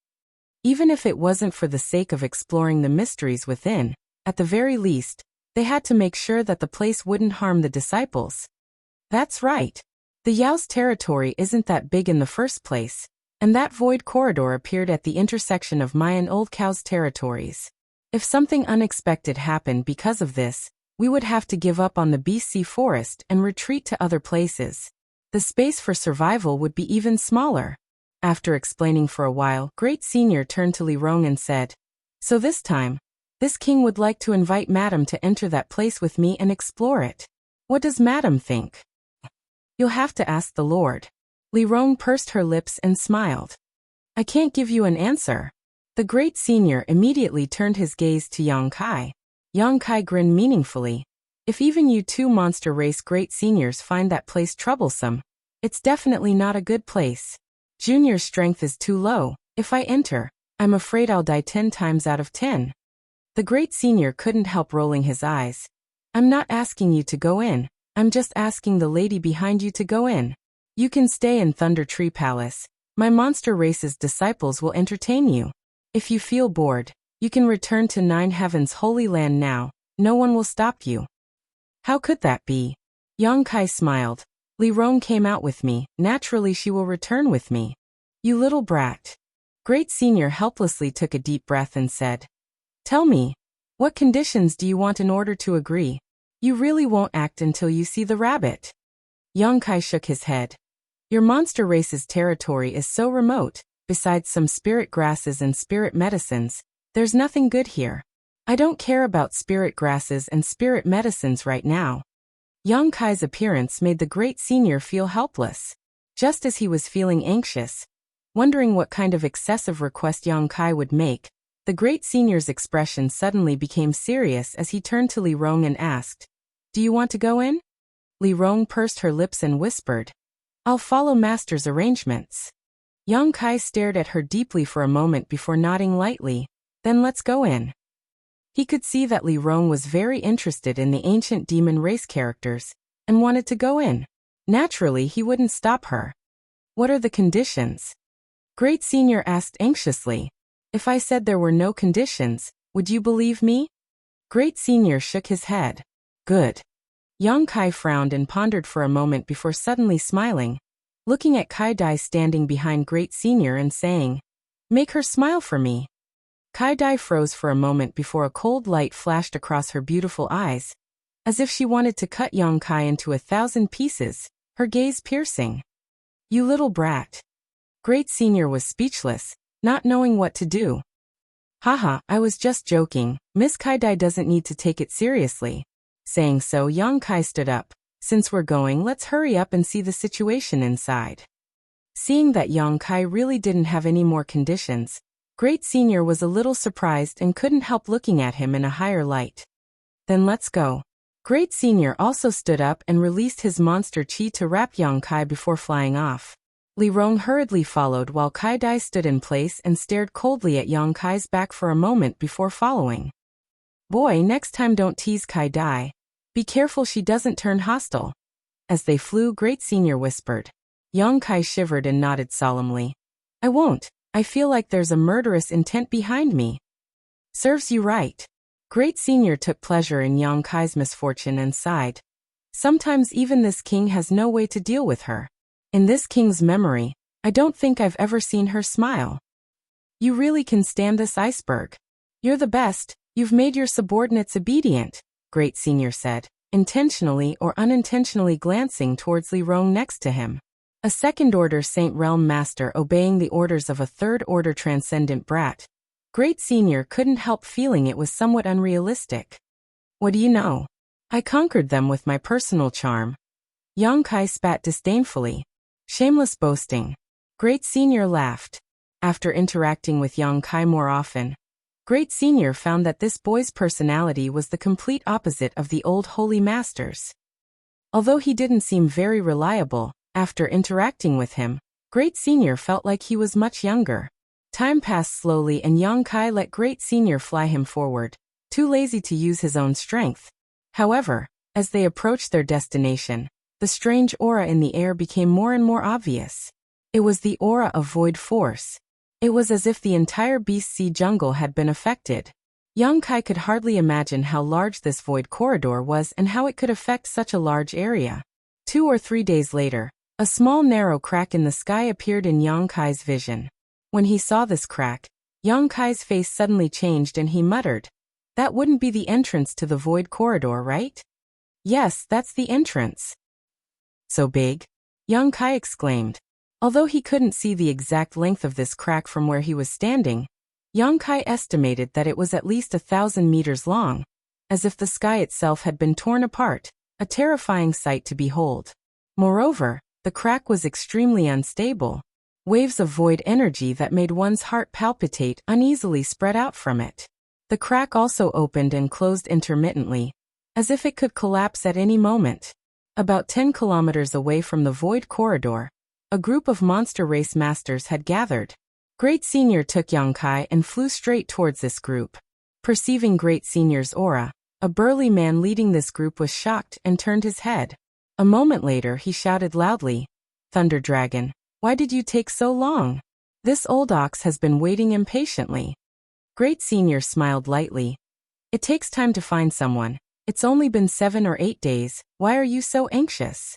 Even if it wasn't for the sake of exploring the mysteries within, at the very least, they had to make sure that the place wouldn't harm the disciples. That's right. The Yao's territory isn't that big in the first place, and that void corridor appeared at the intersection of my and Old Cow's territories. If something unexpected happened because of this, we would have to give up on the BC forest and retreat to other places. The space for survival would be even smaller. After explaining for a while, Great Senior turned to Li Rong and said, So this time, this king would like to invite Madam to enter that place with me and explore it. What does Madam think? You'll have to ask the Lord. Li Rong pursed her lips and smiled. I can't give you an answer. The Great Senior immediately turned his gaze to Yang Kai. Yang Kai grinned meaningfully. If even you two monster race Great Seniors find that place troublesome, it's definitely not a good place. Junior's strength is too low. If I enter, I'm afraid I'll die 10 times out of 10. The Great Senior couldn't help rolling his eyes. I'm not asking you to go in. I'm just asking the lady behind you to go in. You can stay in Thunder Tree Palace. My monster race's disciples will entertain you. If you feel bored, You can return to Nine Heaven's Holy Land now. No one will stop you. How could that be? Yang Kai smiled. Li Rong came out with me. Naturally she will return with me. You little brat. Great Senior helplessly took a deep breath and said, Tell me, what conditions do you want in order to agree? You really won't act until you see the rabbit. Yang Kai shook his head. Your monster race's territory is so remote, besides some spirit grasses and spirit medicines, there's nothing good here. I don't care about spirit grasses and spirit medicines right now. Yang Kai's appearance made the Great Senior feel helpless. Just as he was feeling anxious, wondering what kind of excessive request Yang Kai would make, the Great Senior's expression suddenly became serious as he turned to Li Rong and asked, Do you want to go in? Li Rong pursed her lips and whispered, I'll follow Master's arrangements. Yang Kai stared at her deeply for a moment before nodding lightly, then let's go in. He could see that Li Rong was very interested in the ancient demon race characters, and wanted to go in. Naturally, he wouldn't stop her. What are the conditions? Great Senior asked anxiously. If I said there were no conditions, would you believe me? Great Senior shook his head. Good. Yang Kai frowned and pondered for a moment before suddenly smiling, looking at Kai Dai standing behind Great Senior and saying, Make her smile for me. Kai Dai froze for a moment before a cold light flashed across her beautiful eyes, as if she wanted to cut Yang Kai into 1,000 pieces, her gaze piercing. You little brat. Great Senior was speechless, not knowing what to do. Haha, I was just joking, Miss Kai Dai doesn't need to take it seriously. Saying so, Yang Kai stood up. Since we're going, let's hurry up and see the situation inside. Seeing that Yang Kai really didn't have any more conditions, Great Senior was a little surprised and couldn't help looking at him in a higher light. Then let's go. Great Senior also stood up and released his monster chi to wrap Yang Kai before flying off. Li Rong hurriedly followed while Kai Dai stood in place and stared coldly at Yang Kai's back for a moment before following. Boy, next time don't tease Kai Dai. Be careful she doesn't turn hostile. As they flew, Great Senior whispered. Yang Kai shivered and nodded solemnly. I won't. I feel like there's a murderous intent behind me. Serves you right. Great Senior took pleasure in Yang Kai's misfortune and sighed. Sometimes even this king has no way to deal with her. In this king's memory, I don't think I've ever seen her smile. You really can stand this iceberg. You're the best. You've made your subordinates obedient, Great Senior said, intentionally or unintentionally glancing towards Li Rong next to him. A second-order Saint Realm Master obeying the orders of a third-order transcendent brat. Great Senior couldn't help feeling it was somewhat unrealistic. What do you know? I conquered them with my personal charm. Yang Kai spat disdainfully. Shameless boasting. Great Senior laughed. After interacting with Yang Kai more often, Great Senior found that this boy's personality was the complete opposite of the old holy masters. Although he didn't seem very reliable, after interacting with him, Great Senior felt like he was much younger. Time passed slowly and Yang Kai let Great Senior fly him forward, too lazy to use his own strength. However, as they approached their destination, the strange aura in the air became more and more obvious. It was the aura of void force. It was as if the entire Beast Sea jungle had been affected. Yang Kai could hardly imagine how large this void corridor was and how it could affect such a large area. 2 or 3 days later, a small narrow crack in the sky appeared in Yang Kai's vision. When he saw this crack, Yang Kai's face suddenly changed and he muttered, That wouldn't be the entrance to the void corridor, right? Yes, that's the entrance. So big? Yang Kai exclaimed. Although he couldn't see the exact length of this crack from where he was standing, Yang Kai estimated that it was at least 1,000 meters long, as if the sky itself had been torn apart, a terrifying sight to behold. Moreover, the crack was extremely unstable. Waves of void energy that made one's heart palpitate uneasily spread out from it. The crack also opened and closed intermittently, as if it could collapse at any moment. About 10 kilometers away from the void corridor, a group of monster race masters had gathered. Great Senior took Yang Kai and flew straight towards this group. Perceiving Great Senior's aura, a burly man leading this group was shocked and turned his head. A moment later he shouted loudly, Thunder Dragon, why did you take so long? This old ox has been waiting impatiently. Great Senior smiled lightly. It takes time to find someone. It's only been 7 or 8 days. Why are you so anxious?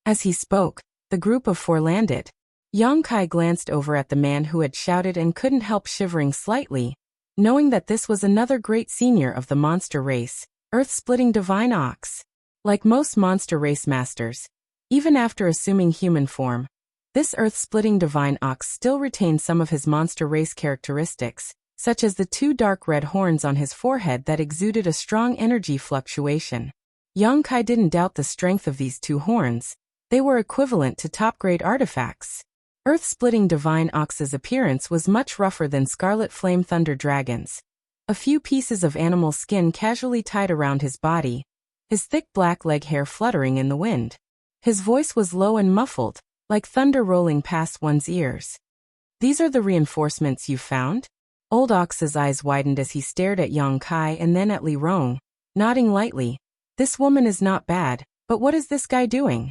As he spoke, the group of 4 landed. Yang Kai glanced over at the man who had shouted and couldn't help shivering slightly, knowing that this was another Great Senior of the monster race, Earth-splitting Divine Ox. Like most monster race masters, even after assuming human form, this Earth-splitting Divine Ox still retained some of his monster race characteristics, such as the 2 dark red horns on his forehead that exuded a strong energy fluctuation. Yang Kai didn't doubt the strength of these 2 horns. They were equivalent to top-grade artifacts. Earth-splitting Divine Ox's appearance was much rougher than Scarlet Flame Thunder Dragon's. A few pieces of animal skin casually tied around his body, his thick black leg hair fluttering in the wind. His voice was low and muffled, like thunder rolling past one's ears. These are the reinforcements you found? Old Ox's eyes widened as he stared at Yang Kai and then at Li Rong, nodding lightly. This woman is not bad, but what is this guy doing?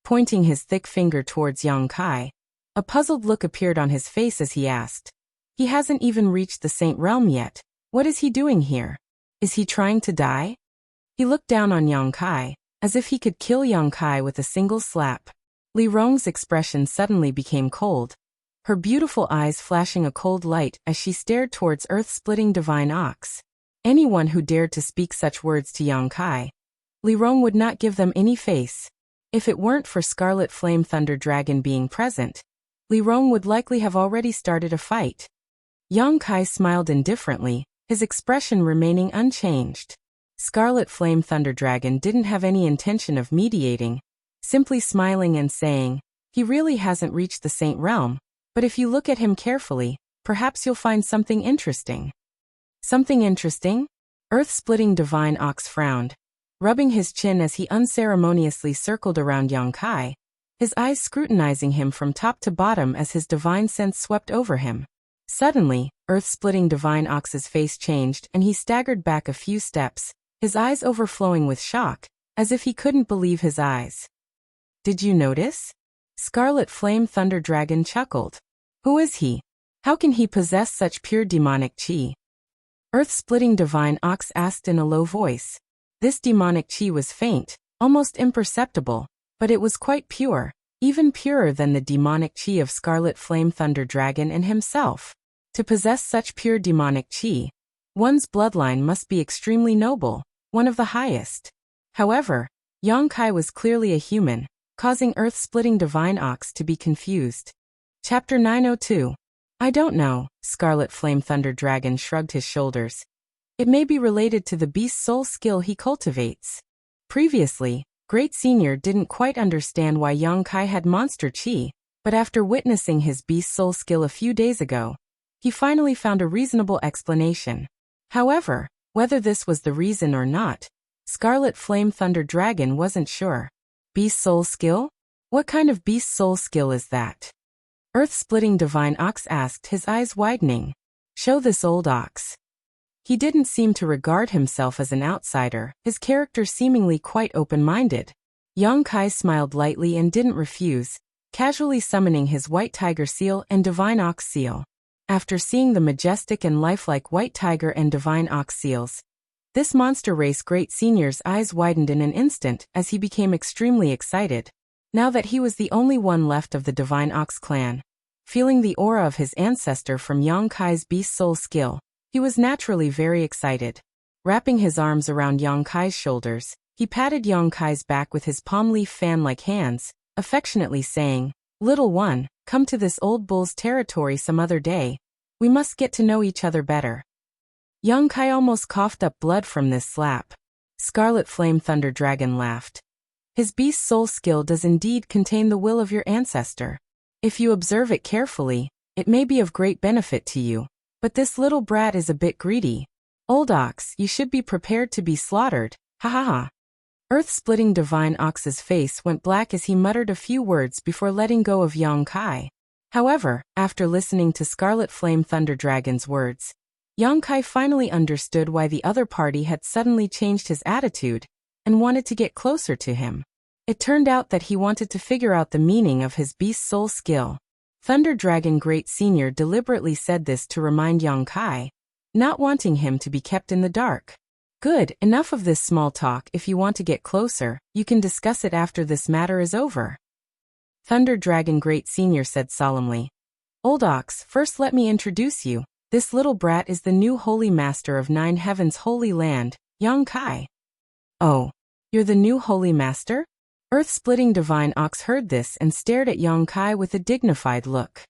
Pointing his thick finger towards Yang Kai, a puzzled look appeared on his face as he asked. He hasn't even reached the Saint Realm yet. What is he doing here? Is he trying to die? He looked down on Yang Kai, as if he could kill Yang Kai with a single slap. Li Rong's expression suddenly became cold, her beautiful eyes flashing a cold light as she stared towards Earth-splitting Divine Ox. Anyone who dared to speak such words to Yang Kai, Li Rong would not give them any face. If it weren't for Scarlet Flame Thunder Dragon being present, Li Rong would likely have already started a fight. Yang Kai smiled indifferently, his expression remaining unchanged. Scarlet Flame Thunder Dragon didn't have any intention of mediating, simply smiling and saying, he really hasn't reached the Saint Realm, but if you look at him carefully, perhaps you'll find something interesting. Something interesting? Earth-splitting Divine Ox frowned, rubbing his chin as he unceremoniously circled around Yang Kai, his eyes scrutinizing him from top to bottom as his divine sense swept over him. Suddenly, Earth-splitting Divine Ox's face changed and he staggered back a few steps, his eyes overflowing with shock, as if he couldn't believe his eyes. Did you notice? Scarlet Flame Thunder Dragon chuckled. Who is he? How can he possess such pure demonic chi? Earth-splitting Divine Ox asked in a low voice. This demonic chi was faint, almost imperceptible, but it was quite pure, even purer than the demonic chi of Scarlet Flame Thunder Dragon and himself. To possess such pure demonic chi, one's bloodline must be extremely noble, one of the highest. However, Yang Kai was clearly a human, causing Earth-splitting Divine Ox to be confused. Chapter 902. I don't know, Scarlet Flame Thunder Dragon shrugged his shoulders. It may be related to the beast soul skill he cultivates. Previously, Great Senior didn't quite understand why Yang Kai had monster chi, but after witnessing his beast soul skill a few days ago, he finally found a reasonable explanation. However, whether this was the reason or not, Scarlet Flame Thunder Dragon wasn't sure. Beast soul skill? What kind of beast soul skill is that? Earth-splitting Divine Ox asked, his eyes widening. Show this old ox. He didn't seem to regard himself as an outsider, his character seemingly quite open-minded. Yang Kai smiled lightly and didn't refuse, casually summoning his White Tiger Seal and Divine Ox Seal. After seeing the majestic and lifelike White Tiger and Divine Ox Seals, this monster race Great Senior's eyes widened in an instant as he became extremely excited. Now that he was the only one left of the Divine Ox clan, feeling the aura of his ancestor from Yang Kai's beast soul skill, he was naturally very excited. Wrapping his arms around Yang Kai's shoulders, he patted Yang Kai's back with his palm leaf fan-like hands, affectionately saying, "Little one, come to this old bull's territory some other day. We must get to know each other better." Yang Kai almost coughed up blood from this slap. Scarlet Flame Thunder Dragon laughed. His beast soul skill does indeed contain the will of your ancestor. If you observe it carefully, it may be of great benefit to you. But this little brat is a bit greedy. Old ox, you should be prepared to be slaughtered. Ha ha ha. Earth-splitting Divine Ox's face went black as he muttered a few words before letting go of Yang Kai. However, after listening to Scarlet Flame Thunder Dragon's words, Yang Kai finally understood why the other party had suddenly changed his attitude and wanted to get closer to him. It turned out that he wanted to figure out the meaning of his beast soul skill. Thunder Dragon Great Senior deliberately said this to remind Yang Kai, not wanting him to be kept in the dark. Good, enough of this small talk. If you want to get closer, you can discuss it after this matter is over. Thunder Dragon Great Senior said solemnly. Old Ox, first let me introduce you. This little brat is the new Holy Master of Nine Heavens Holy Land, Yang Kai. Oh, you're the new Holy Master? Earth-splitting Divine Ox heard this and stared at Yang Kai with a dignified look.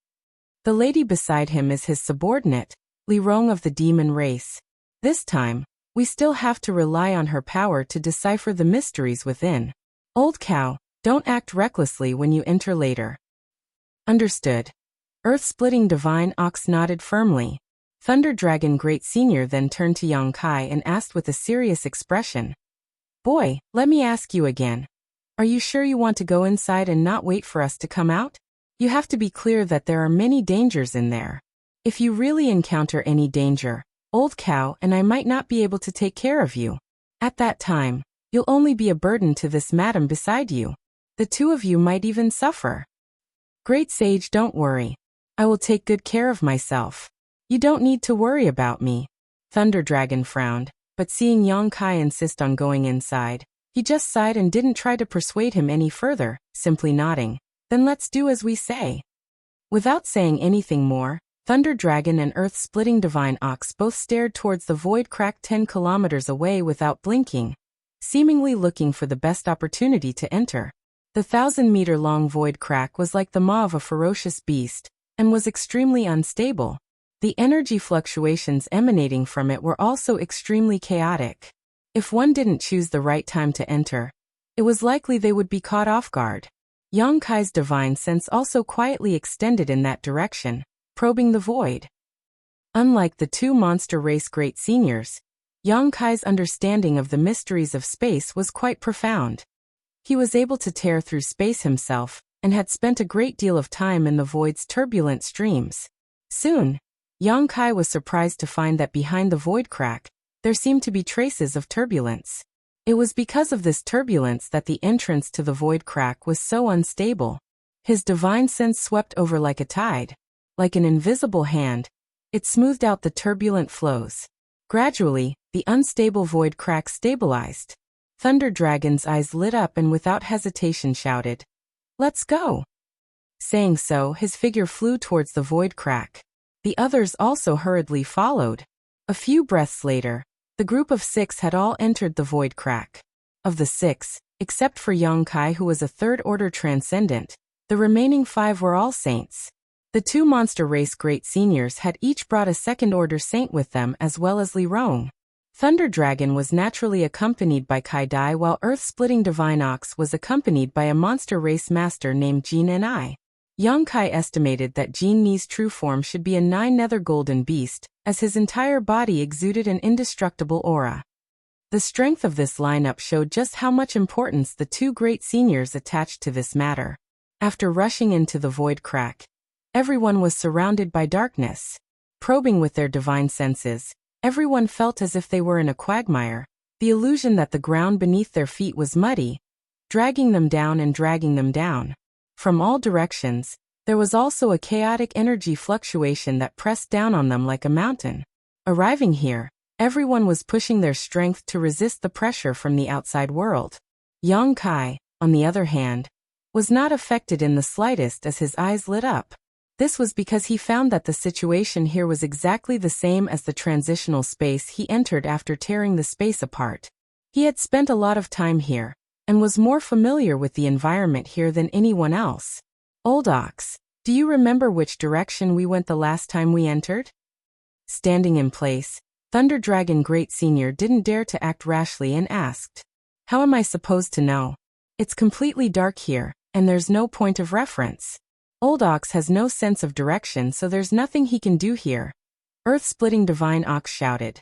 The lady beside him is his subordinate, Li Rong of the demon race. This time, we still have to rely on her power to decipher the mysteries within. Old cow, don't act recklessly when you enter later. Understood. Earth-splitting Divine Ox nodded firmly. Thunder Dragon Great Senior then turned to Yang Kai and asked with a serious expression. Boy, let me ask you again. Are you sure you want to go inside and not wait for us to come out? You have to be clear that there are many dangers in there. If you really encounter any danger, old cow and I might not be able to take care of you. At that time, you'll only be a burden to this madam beside you. The two of you might even suffer. Great Sage, don't worry. I will take good care of myself. You don't need to worry about me. Thunder Dragon frowned, but seeing Yang Kai insist on going inside, he just sighed and didn't try to persuade him any further, simply nodding. Then let's do as we say. Without saying anything more, Thunder Dragon and Earth-splitting Divine Ox both stared towards the void crack 10 kilometers away without blinking, seemingly looking for the best opportunity to enter. The 1,000-meter-long void crack was like the maw of a ferocious beast, and was extremely unstable. The energy fluctuations emanating from it were also extremely chaotic. If one didn't choose the right time to enter, it was likely they would be caught off guard. Yang Kai's divine sense also quietly extended in that direction, probing the void. Unlike the two monster race great seniors, Yang Kai's understanding of the mysteries of space was quite profound. He was able to tear through space himself, and had spent a great deal of time in the void's turbulent streams. Soon, Yang Kai was surprised to find that behind the void crack, there seemed to be traces of turbulence. It was because of this turbulence that the entrance to the void crack was so unstable. His divine sense swept over like a tide. Like an invisible hand, it smoothed out the turbulent flows. Gradually, the unstable void crack stabilized. Thunder Dragon's eyes lit up and without hesitation shouted, "Let's go!" Saying so, his figure flew towards the void crack. The others also hurriedly followed. A few breaths later, the group of 6 had all entered the void crack. Of the 6, except for Yang Kai who was a third-order transcendent, the remaining 5 were all saints. The two monster race great seniors had each brought a second-order saint with them as well as Li Rong. Thunder Dragon was naturally accompanied by Kai Dai while Earth-splitting Divine Ox was accompanied by a monster race master named Jin Ni. Yang Kai estimated that Jin Ni's true form should be a 9-nether golden beast, as his entire body exuded an indestructible aura. The strength of this lineup showed just how much importance the two great seniors attached to this matter. After rushing into the void crack, everyone was surrounded by darkness. Probing with their divine senses, everyone felt as if they were in a quagmire, the illusion that the ground beneath their feet was muddy, dragging them down and dragging them down. From all directions, there was also a chaotic energy fluctuation that pressed down on them like a mountain. Arriving here, everyone was pushing their strength to resist the pressure from the outside world. Yang Kai, on the other hand, was not affected in the slightest as his eyes lit up. This was because he found that the situation here was exactly the same as the transitional space he entered after tearing the space apart. He had spent a lot of time here, and was more familiar with the environment here than anyone else. Old Ox, do you remember which direction we went the last time we entered? Standing in place, Thunder Dragon Great Senior didn't dare to act rashly and asked, "How am I supposed to know? It's completely dark here, and there's no point of reference. Old Ox has no sense of direction, so there's nothing he can do here." Earth-splitting Divine Ox shouted.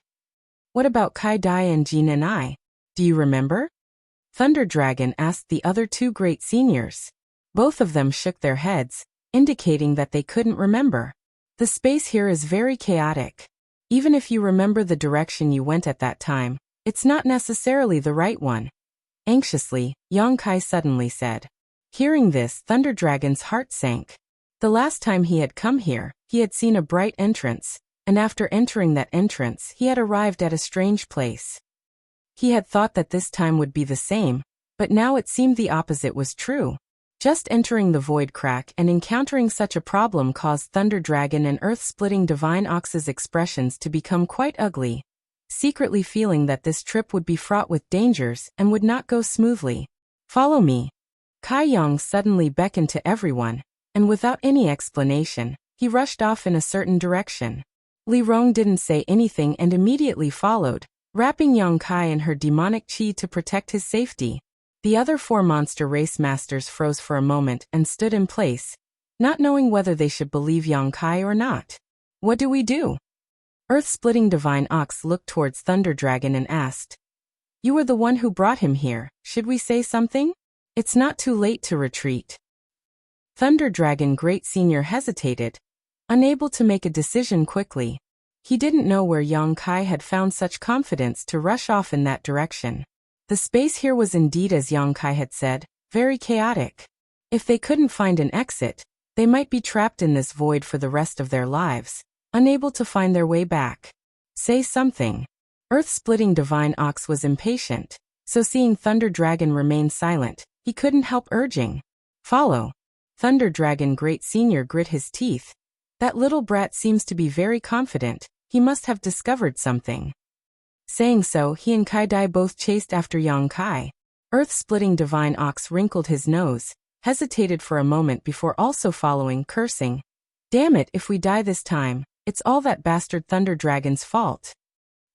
"What about Kai Dai and Jin and I? Do you remember?" Thunder Dragon asked the other two great seniors. Both of them shook their heads, indicating that they couldn't remember. The space here is very chaotic. Even if you remember the direction you went at that time, it's not necessarily the right one. Anxiously, Yang Kai suddenly said. Hearing this, Thunder Dragon's heart sank. The last time he had come here, he had seen a bright entrance, and after entering that entrance he had arrived at a strange place. He had thought that this time would be the same, but now it seemed the opposite was true. Just entering the void crack and encountering such a problem caused Thunder Dragon and Earth-Splitting Divine Ox's expressions to become quite ugly, secretly feeling that this trip would be fraught with dangers and would not go smoothly. "Follow me." Kai Yang suddenly beckoned to everyone, and without any explanation, he rushed off in a certain direction. Li Rong didn't say anything and immediately followed, wrapping Yang Kai in her demonic qi to protect his safety. The other 4 monster race masters froze for a moment and stood in place, not knowing whether they should believe Yang Kai or not. "What do we do?" Earth-Splitting Divine Ox looked towards Thunder Dragon and asked, "You were the one who brought him here, should we say something? It's not too late to retreat." Thunder Dragon Great Senior hesitated, unable to make a decision quickly. He didn't know where Yang Kai had found such confidence to rush off in that direction. The space here was indeed, as Yang Kai had said, very chaotic. If they couldn't find an exit, they might be trapped in this void for the rest of their lives, unable to find their way back. "Say something." Earth-Splitting Divine Ox was impatient, so seeing Thunder Dragon remain silent, he couldn't help urging, "Follow." Thunder Dragon Great Senior grit his teeth. That little brat seems to be very confident, he must have discovered something. Saying so, he and Kai Dai both chased after Yang Kai. Earth-Splitting Divine Ox wrinkled his nose, hesitated for a moment before also following, cursing, "Damn it, if we die this time, it's all that bastard Thunder Dragon's fault."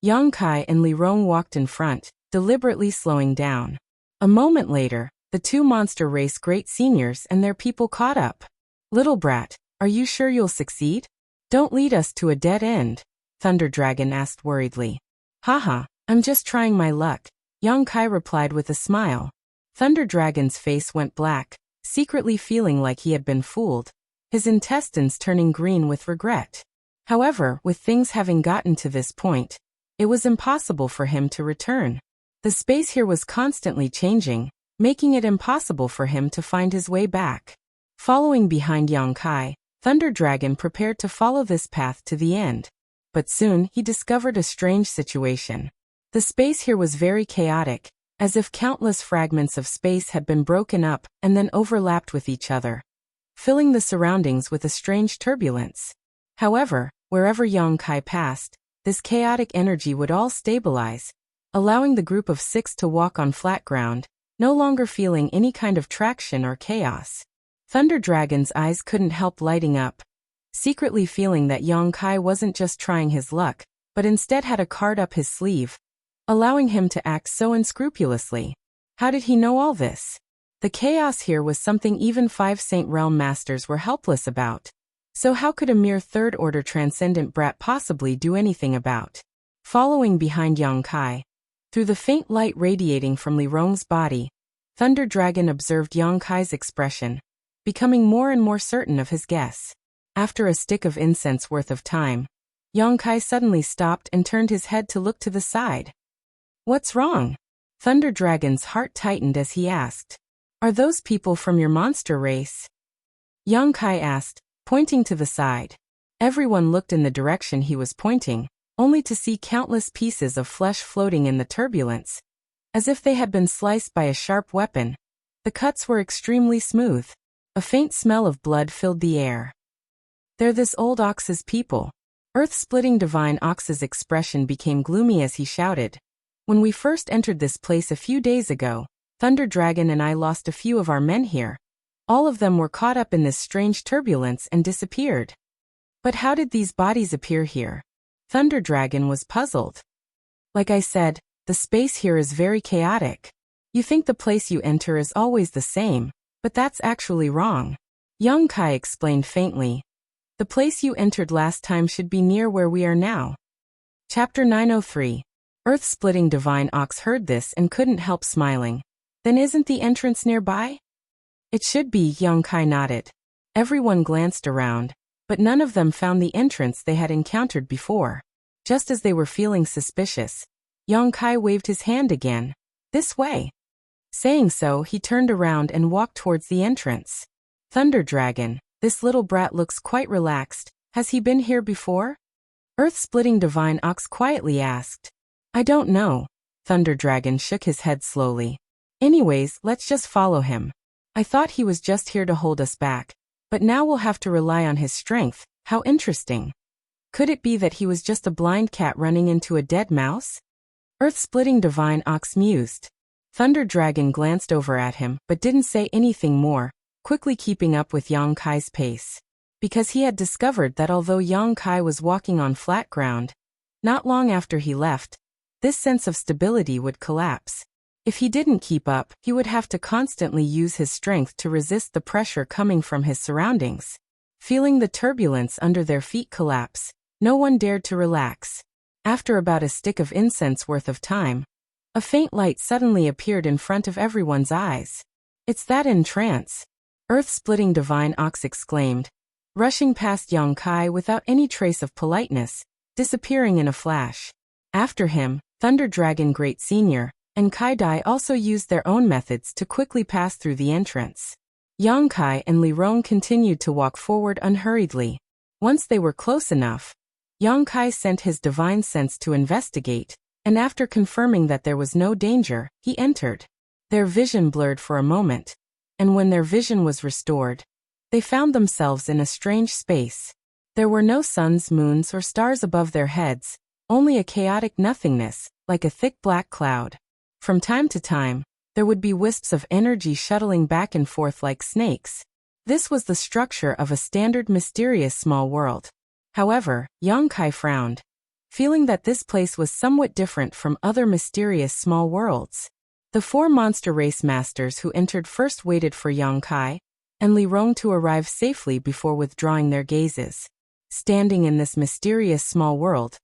Yang Kai and Li Rong walked in front, deliberately slowing down. A moment later, the 2 monster race Great Seniors and their people caught up. "Little brat, are you sure you'll succeed? Don't lead us to a dead end," Thunder Dragon asked worriedly. "Haha, I'm just trying my luck," Yang Kai replied with a smile. Thunder Dragon's face went black, secretly feeling like he had been fooled, his intestines turning green with regret. However, with things having gotten to this point, it was impossible for him to return. The space here was constantly changing, making it impossible for him to find his way back. Following behind Yang Kai, Thunder Dragon prepared to follow this path to the end. But soon he discovered a strange situation. The space here was very chaotic, as if countless fragments of space had been broken up and then overlapped with each other, filling the surroundings with a strange turbulence. However, wherever Yang Kai passed, this chaotic energy would all stabilize, allowing the group of 6 to walk on flat ground, no longer feeling any kind of traction or chaos. Thunder Dragon's eyes couldn't help lighting up, secretly feeling that Yang Kai wasn't just trying his luck, but instead had a card up his sleeve, allowing him to act so unscrupulously. How did he know all this? The chaos here was something even 5 Saint Realm Masters were helpless about. So how could a mere 3rd order transcendent brat possibly do anything about? Following behind Yang Kai, through the faint light radiating from Li Rong's body, Thunder Dragon observed Yang Kai's expression, becoming more and more certain of his guess. After a stick of incense worth of time, Yang Kai suddenly stopped and turned his head to look to the side. "What's wrong?" Thunder Dragon's heart tightened as he asked. "Are those people from your monster race?" Yang Kai asked, pointing to the side. Everyone looked in the direction he was pointing, only to see countless pieces of flesh floating in the turbulence, as if they had been sliced by a sharp weapon. The cuts were extremely smooth. A faint smell of blood filled the air. "They're this old ox's people." Earth-Splitting Divine Ox's expression became gloomy as he shouted. "When we first entered this place a few days ago, Thunder Dragon and I lost a few of our men here. All of them were caught up in this strange turbulence and disappeared. But how did these bodies appear here?" Thunder Dragon was puzzled. "Like I said, the space here is very chaotic. You think the place you enter is always the same, but that's actually wrong." Yang Kai explained faintly. "The place you entered last time should be near where we are now." Chapter 903. Earth-Splitting Divine Ox heard this and couldn't help smiling. "Then isn't the entrance nearby?" "It should be," Yang Kai nodded. Everyone glanced around, but none of them found the entrance they had encountered before. Just as they were feeling suspicious, Yang Kai waved his hand again. "This way." Saying so, he turned around and walked towards the entrance. "Thunder Dragon, this little brat looks quite relaxed. Has he been here before?" Earth-splitting divine ox quietly asked. I don't know. Thunder Dragon shook his head slowly. Anyways, let's just follow him. I thought he was just here to hold us back, but now we'll have to rely on his strength. How interesting. Could it be that he was just a blind cat running into a dead mouse? Earth-splitting divine ox mused. Thunder Dragon glanced over at him but didn't say anything more, quickly keeping up with Yang Kai's pace. Because he had discovered that although Yang Kai was walking on flat ground, not long after he left, this sense of stability would collapse. If he didn't keep up, he would have to constantly use his strength to resist the pressure coming from his surroundings. Feeling the turbulence under their feet collapse, no one dared to relax. After about a stick of incense worth of time, a faint light suddenly appeared in front of everyone's eyes. It's that entrance! Earth-splitting divine ox exclaimed, rushing past Yang Kai without any trace of politeness, disappearing in a flash. After him, Thunder Dragon Great Senior and Kai Dai also used their own methods to quickly pass through the entrance. Yang Kai and Li Rong continued to walk forward unhurriedly. Once they were close enough, Yang Kai sent his divine sense to investigate, and after confirming that there was no danger, he entered. Their vision blurred for a moment, and when their vision was restored, they found themselves in a strange space. There were no suns, moons, or stars above their heads, only a chaotic nothingness, like a thick black cloud. From time to time, there would be wisps of energy shuttling back and forth like snakes. This was the structure of a standard mysterious small world. However, Yang Kai frowned, feeling that this place was somewhat different from other mysterious small worlds. The four monster race masters who entered first waited for Yang Kai and Li Rong to arrive safely before withdrawing their gazes. Standing in this mysterious small world,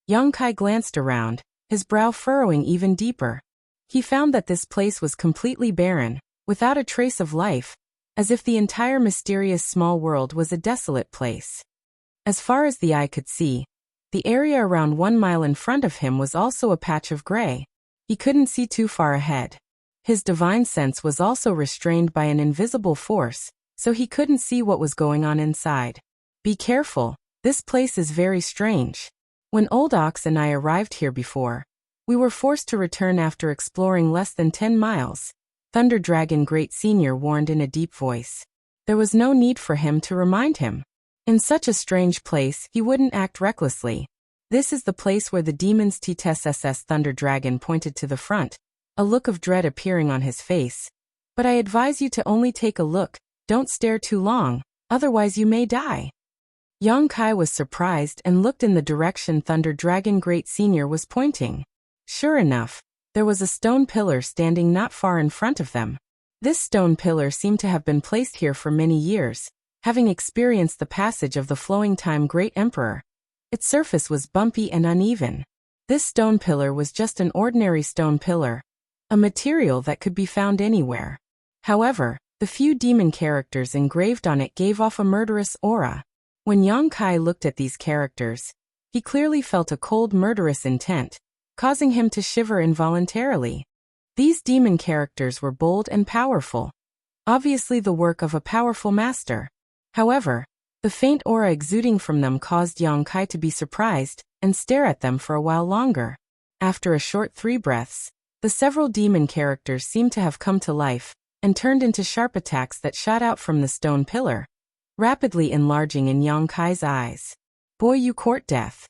Yang Kai glanced around, his brow furrowing even deeper. He found that this place was completely barren, without a trace of life, as if the entire mysterious small world was a desolate place. As far as the eye could see, the area around 1 mile in front of him was also a patch of gray. He couldn't see too far ahead. His divine sense was also restrained by an invisible force, so he couldn't see what was going on inside. Be careful, this place is very strange. When Old Ox and I arrived here before, we were forced to return after exploring less than 10 miles. Thunder Dragon Great Senior warned in a deep voice. There was no need for him to remind him. In such a strange place, he wouldn't act recklessly. This is the place where the demons TSSS. Thunder Dragon pointed to the front, a look of dread appearing on his face. But I advise you to only take a look, don't stare too long, otherwise you may die. Yang Kai was surprised and looked in the direction Thunder Dragon Great Senior was pointing. Sure enough, there was a stone pillar standing not far in front of them. This stone pillar seemed to have been placed here for many years, having experienced the passage of the flowing time Great Emperor. Its surface was bumpy and uneven. This stone pillar was just an ordinary stone pillar, a material that could be found anywhere. However, the few demon characters engraved on it gave off a murderous aura. When Yang Kai looked at these characters, he clearly felt a cold murderous intent, causing him to shiver involuntarily. These demon characters were bold and powerful, obviously the work of a powerful master. However, the faint aura exuding from them caused Yang Kai to be surprised and stare at them for a while longer. After a short 3 breaths, the several demon characters seemed to have come to life and turned into sharp attacks that shot out from the stone pillar, rapidly enlarging in Yang Kai's eyes. Boy, you court death.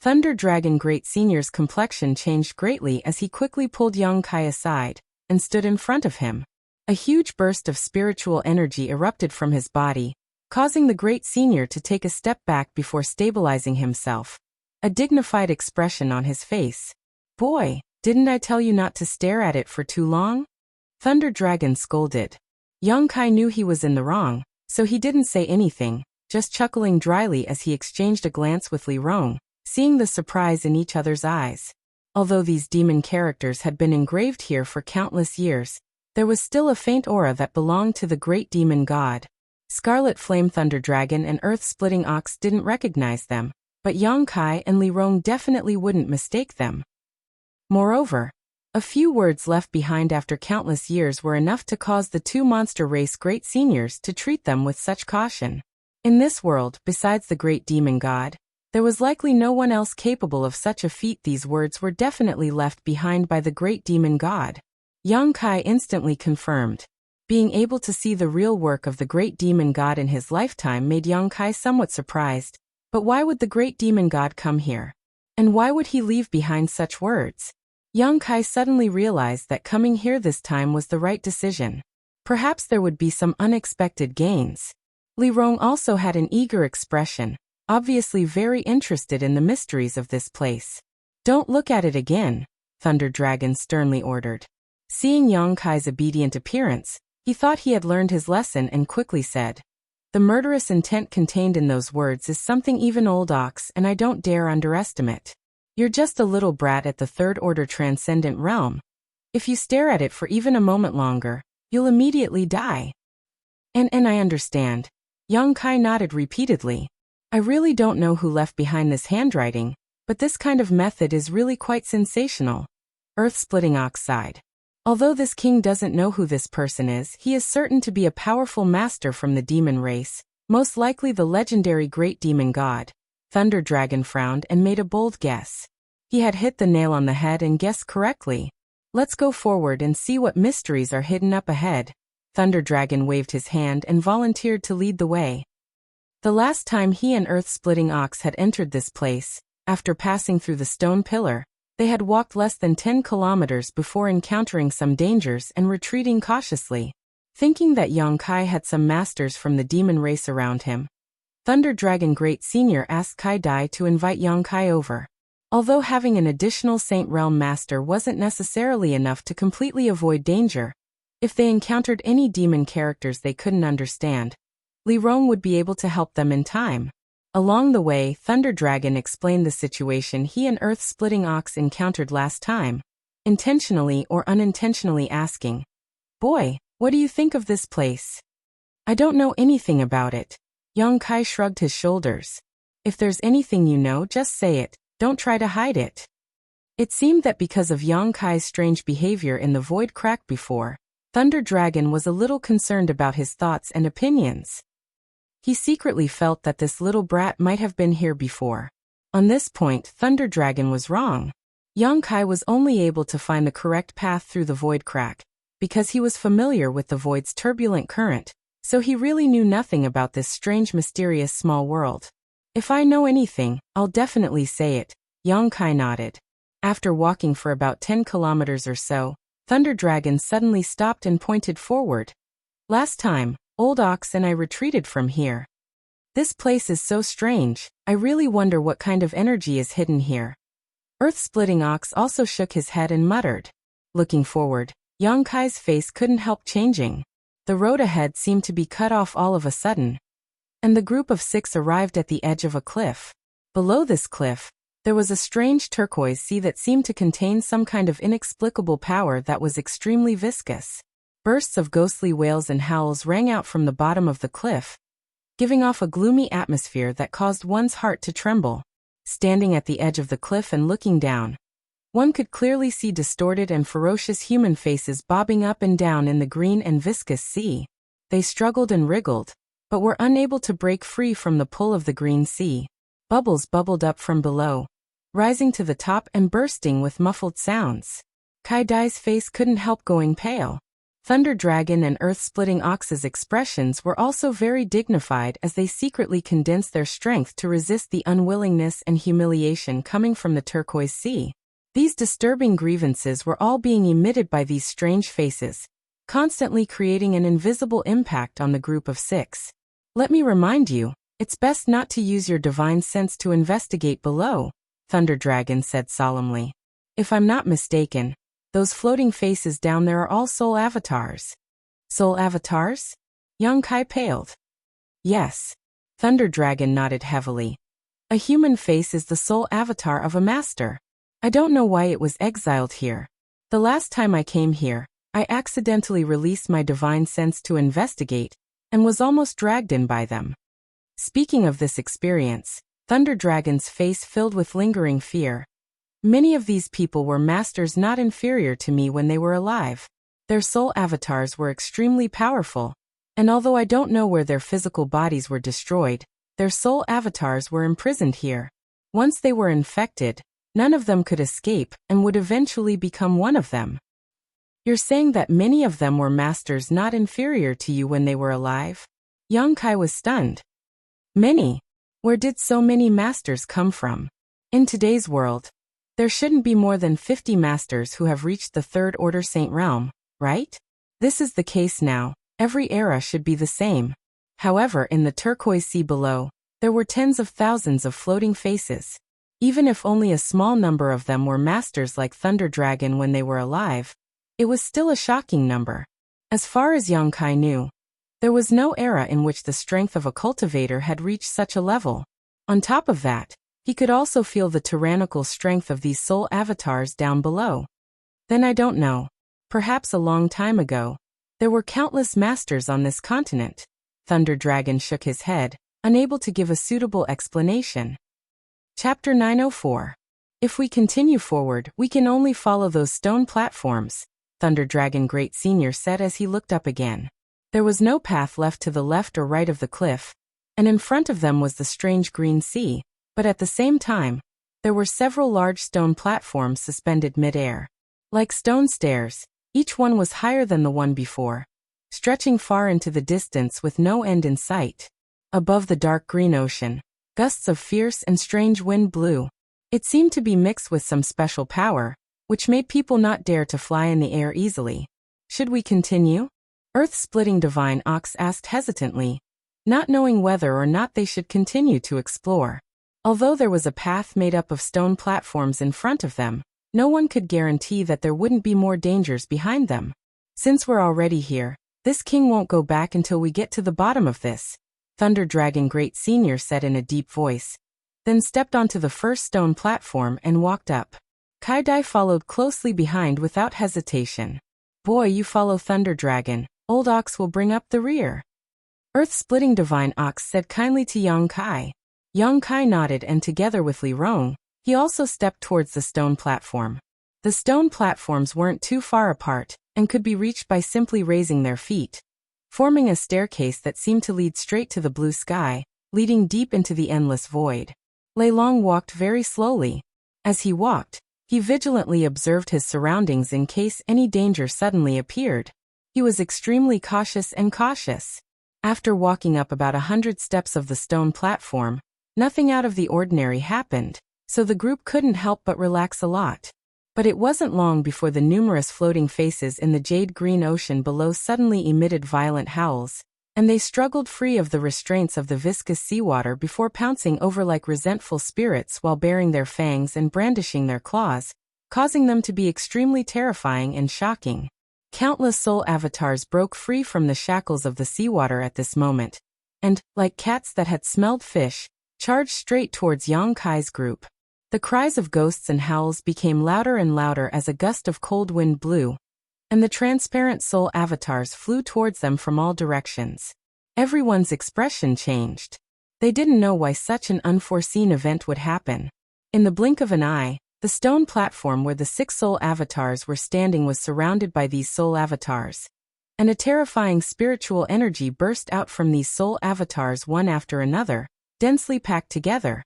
Thunder Dragon Great Senior's complexion changed greatly as he quickly pulled Yang Kai aside and stood in front of him. A huge burst of spiritual energy erupted from his body, causing the Great Senior to take a step back before stabilizing himself, a dignified expression on his face. Boy, didn't I tell you not to stare at it for too long? Thunder Dragon scolded. Yang Kai knew he was in the wrong, so he didn't say anything, just chuckling dryly as he exchanged a glance with Li Rong, seeing the surprise in each other's eyes. Although these demon characters had been engraved here for countless years, there was still a faint aura that belonged to the great demon god. Scarlet Flame Thunder Dragon and Earth-Splitting Ox didn't recognize them, but Yang Kai and Li Rong definitely wouldn't mistake them. Moreover, a few words left behind after countless years were enough to cause the 2 monster race Great Seniors to treat them with such caution. In this world, besides the great demon god, There was likely no one else capable of such a feat. These words were definitely left behind by the great demon god. Yang Kai instantly confirmed. Being able to see the real work of the great demon god in his lifetime made Yang Kai somewhat surprised. But why would the great demon god come here? And why would he leave behind such words? Yang Kai suddenly realized that coming here this time was the right decision. Perhaps there would be some unexpected gains. Li Rong also had an eager expression, obviously very interested in the mysteries of this place. "Don't look at it again," Thunder Dragon sternly ordered. Seeing Yang Kai's obedient appearance, he thought he had learned his lesson and quickly said, "The murderous intent contained in those words is something even old ox and I don't dare underestimate. You're just a little brat at the third-order transcendent realm. If you stare at it for even a moment longer, you'll immediately die." And I understand. Yang Kai nodded repeatedly. "I really don't know who left behind this handwriting, but this kind of method is really quite sensational." Earth-splitting ox sighed. Although this king doesn't know who this person is, he is certain to be a powerful master from the demon race, most likely the legendary great demon god. Thunder Dragon frowned and made a bold guess. He had hit the nail on the head and guessed correctly. "Let's go forward and see what mysteries are hidden up ahead." Thunder Dragon waved his hand and volunteered to lead the way. The last time he and Earth-splitting ox had entered this place, after passing through the stone pillar, they had walked less than 10 kilometers before encountering some dangers and retreating cautiously. Thinking that Yang Kai had some masters from the demon race around him, Thunder Dragon Great Senior asked Kai Dai to invite Yang Kai over. Although having an additional Saint Realm master wasn't necessarily enough to completely avoid danger, if they encountered any demon characters they couldn't understand, Li Rong would be able to help them in time. Along the way, Thunder Dragon explained the situation he and Earth-splitting ox encountered last time, intentionally or unintentionally asking, "Boy, what do you think of this place?" "I don't know anything about it." Yang Kai shrugged his shoulders. "If there's anything you know, just say it, don't try to hide it." It seemed that because of Yang Kai's strange behavior in the void crack before, Thunder Dragon was a little concerned about his thoughts and opinions. He secretly felt that this little brat might have been here before. On this point, Thunder Dragon was wrong. Yang Kai was only able to find the correct path through the void crack, because he was familiar with the void's turbulent current, so he really knew nothing about this strange mysterious small world. "If I know anything, I'll definitely say it," Yang Kai nodded. After walking for about 10 kilometers or so, Thunder Dragon suddenly stopped and pointed forward. "Last time, Old Ox and I retreated from here. This place is so strange, I really wonder what kind of energy is hidden here." Earth-splitting ox also shook his head and muttered. Looking forward, Yang Kai's face couldn't help changing. The road ahead seemed to be cut off all of a sudden, and the group of 6 arrived at the edge of a cliff. Below this cliff, there was a strange turquoise sea that seemed to contain some kind of inexplicable power that was extremely viscous. Bursts of ghostly wails and howls rang out from the bottom of the cliff, giving off a gloomy atmosphere that caused one's heart to tremble. Standing at the edge of the cliff and looking down, one could clearly see distorted and ferocious human faces bobbing up and down in the green and viscous sea. They struggled and wriggled, but were unable to break free from the pull of the green sea. Bubbles bubbled up from below, rising to the top and bursting with muffled sounds. Kai Dai's face couldn't help going pale. Thunder Dragon and Earth-splitting ox's expressions were also very dignified as they secretly condensed their strength to resist the unwillingness and humiliation coming from the turquoise sea. These disturbing grievances were all being emitted by these strange faces, constantly creating an invisible impact on the group of 6. "Let me remind you, it's best not to use your divine sense to investigate below," Thunder Dragon said solemnly. "If I'm not mistaken, those floating faces down there are all soul avatars." "Soul avatars?" Yang Kai paled. "Yes." Thunder Dragon nodded heavily. "A human face is the soul avatar of a master. I don't know why it was exiled here. The last time I came here, I accidentally released my divine sense to investigate, and was almost dragged in by them." Speaking of this experience, Thunder Dragon's face filled with lingering fear. "Many of these people were masters not inferior to me when they were alive. Their soul avatars were extremely powerful, and although I don't know where their physical bodies were destroyed, their soul avatars were imprisoned here. Once they were infected, none of them could escape and would eventually become one of them. You're saying that many of them were masters not inferior to you when they were alive? Yang Kai was stunned. Many? Where did so many masters come from? In today's world, there shouldn't be more than 50 masters who have reached the Third Order Saint realm, right? This is the case now. Every era should be the same. However, in the turquoise sea below, there were tens of thousands of floating faces. Even if only a small number of them were masters like Thunder Dragon when they were alive, it was still a shocking number. As far as Yang Kai knew, there was no era in which the strength of a cultivator had reached such a level. On top of that, he could also feel the tyrannical strength of these soul avatars down below. Then I don't know. Perhaps a long time ago, there were countless masters on this continent. Thunder Dragon shook his head, unable to give a suitable explanation. Chapter 904. If we continue forward, we can only follow those stone platforms, Thunder Dragon Great Senior said as he looked up again. There was no path left to the left or right of the cliff, and in front of them was the strange green sea, but at the same time, there were several large stone platforms suspended mid-air. Like stone stairs, each one was higher than the one before, stretching far into the distance with no end in sight. Above the dark green ocean, gusts of fierce and strange wind blew. It seemed to be mixed with some special power, which made people not dare to fly in the air easily. Should we continue? Earth-splitting Divine Ox asked hesitantly, not knowing whether or not they should continue to explore. Although there was a path made up of stone platforms in front of them, no one could guarantee that there wouldn't be more dangers behind them. Since we're already here, this king won't go back until we get to the bottom of this, Thunder Dragon Great Senior said in a deep voice, then stepped onto the first stone platform and walked up. Kai Dai followed closely behind without hesitation. Boy, you follow Thunder Dragon, Old Ox will bring up the rear. Earth-splitting Divine Ox said kindly to Yang Kai. Yang Kai nodded and together with Li Rong, he also stepped towards the stone platform. The stone platforms weren't too far apart and could be reached by simply raising their feet, forming a staircase that seemed to lead straight to the blue sky, leading deep into the endless void. Lei Long walked very slowly. As he walked, he vigilantly observed his surroundings in case any danger suddenly appeared. He was extremely cautious and cautious. After walking up about 100 steps of the stone platform, nothing out of the ordinary happened, so the group couldn't help but relax a lot. But it wasn't long before the numerous floating faces in the jade-green ocean below suddenly emitted violent howls, and they struggled free of the restraints of the viscous seawater before pouncing over like resentful spirits while baring their fangs and brandishing their claws, causing them to be extremely terrifying and shocking. Countless soul avatars broke free from the shackles of the seawater at this moment, and, like cats that had smelled fish, charged straight towards Yang Kai's group. The cries of ghosts and howls became louder and louder as a gust of cold wind blew, and the transparent soul avatars flew towards them from all directions. Everyone's expression changed. They didn't know why such an unforeseen event would happen. In the blink of an eye, the stone platform where the 6 soul avatars were standing was surrounded by these soul avatars, and a terrifying spiritual energy burst out from these soul avatars one after another, densely packed together.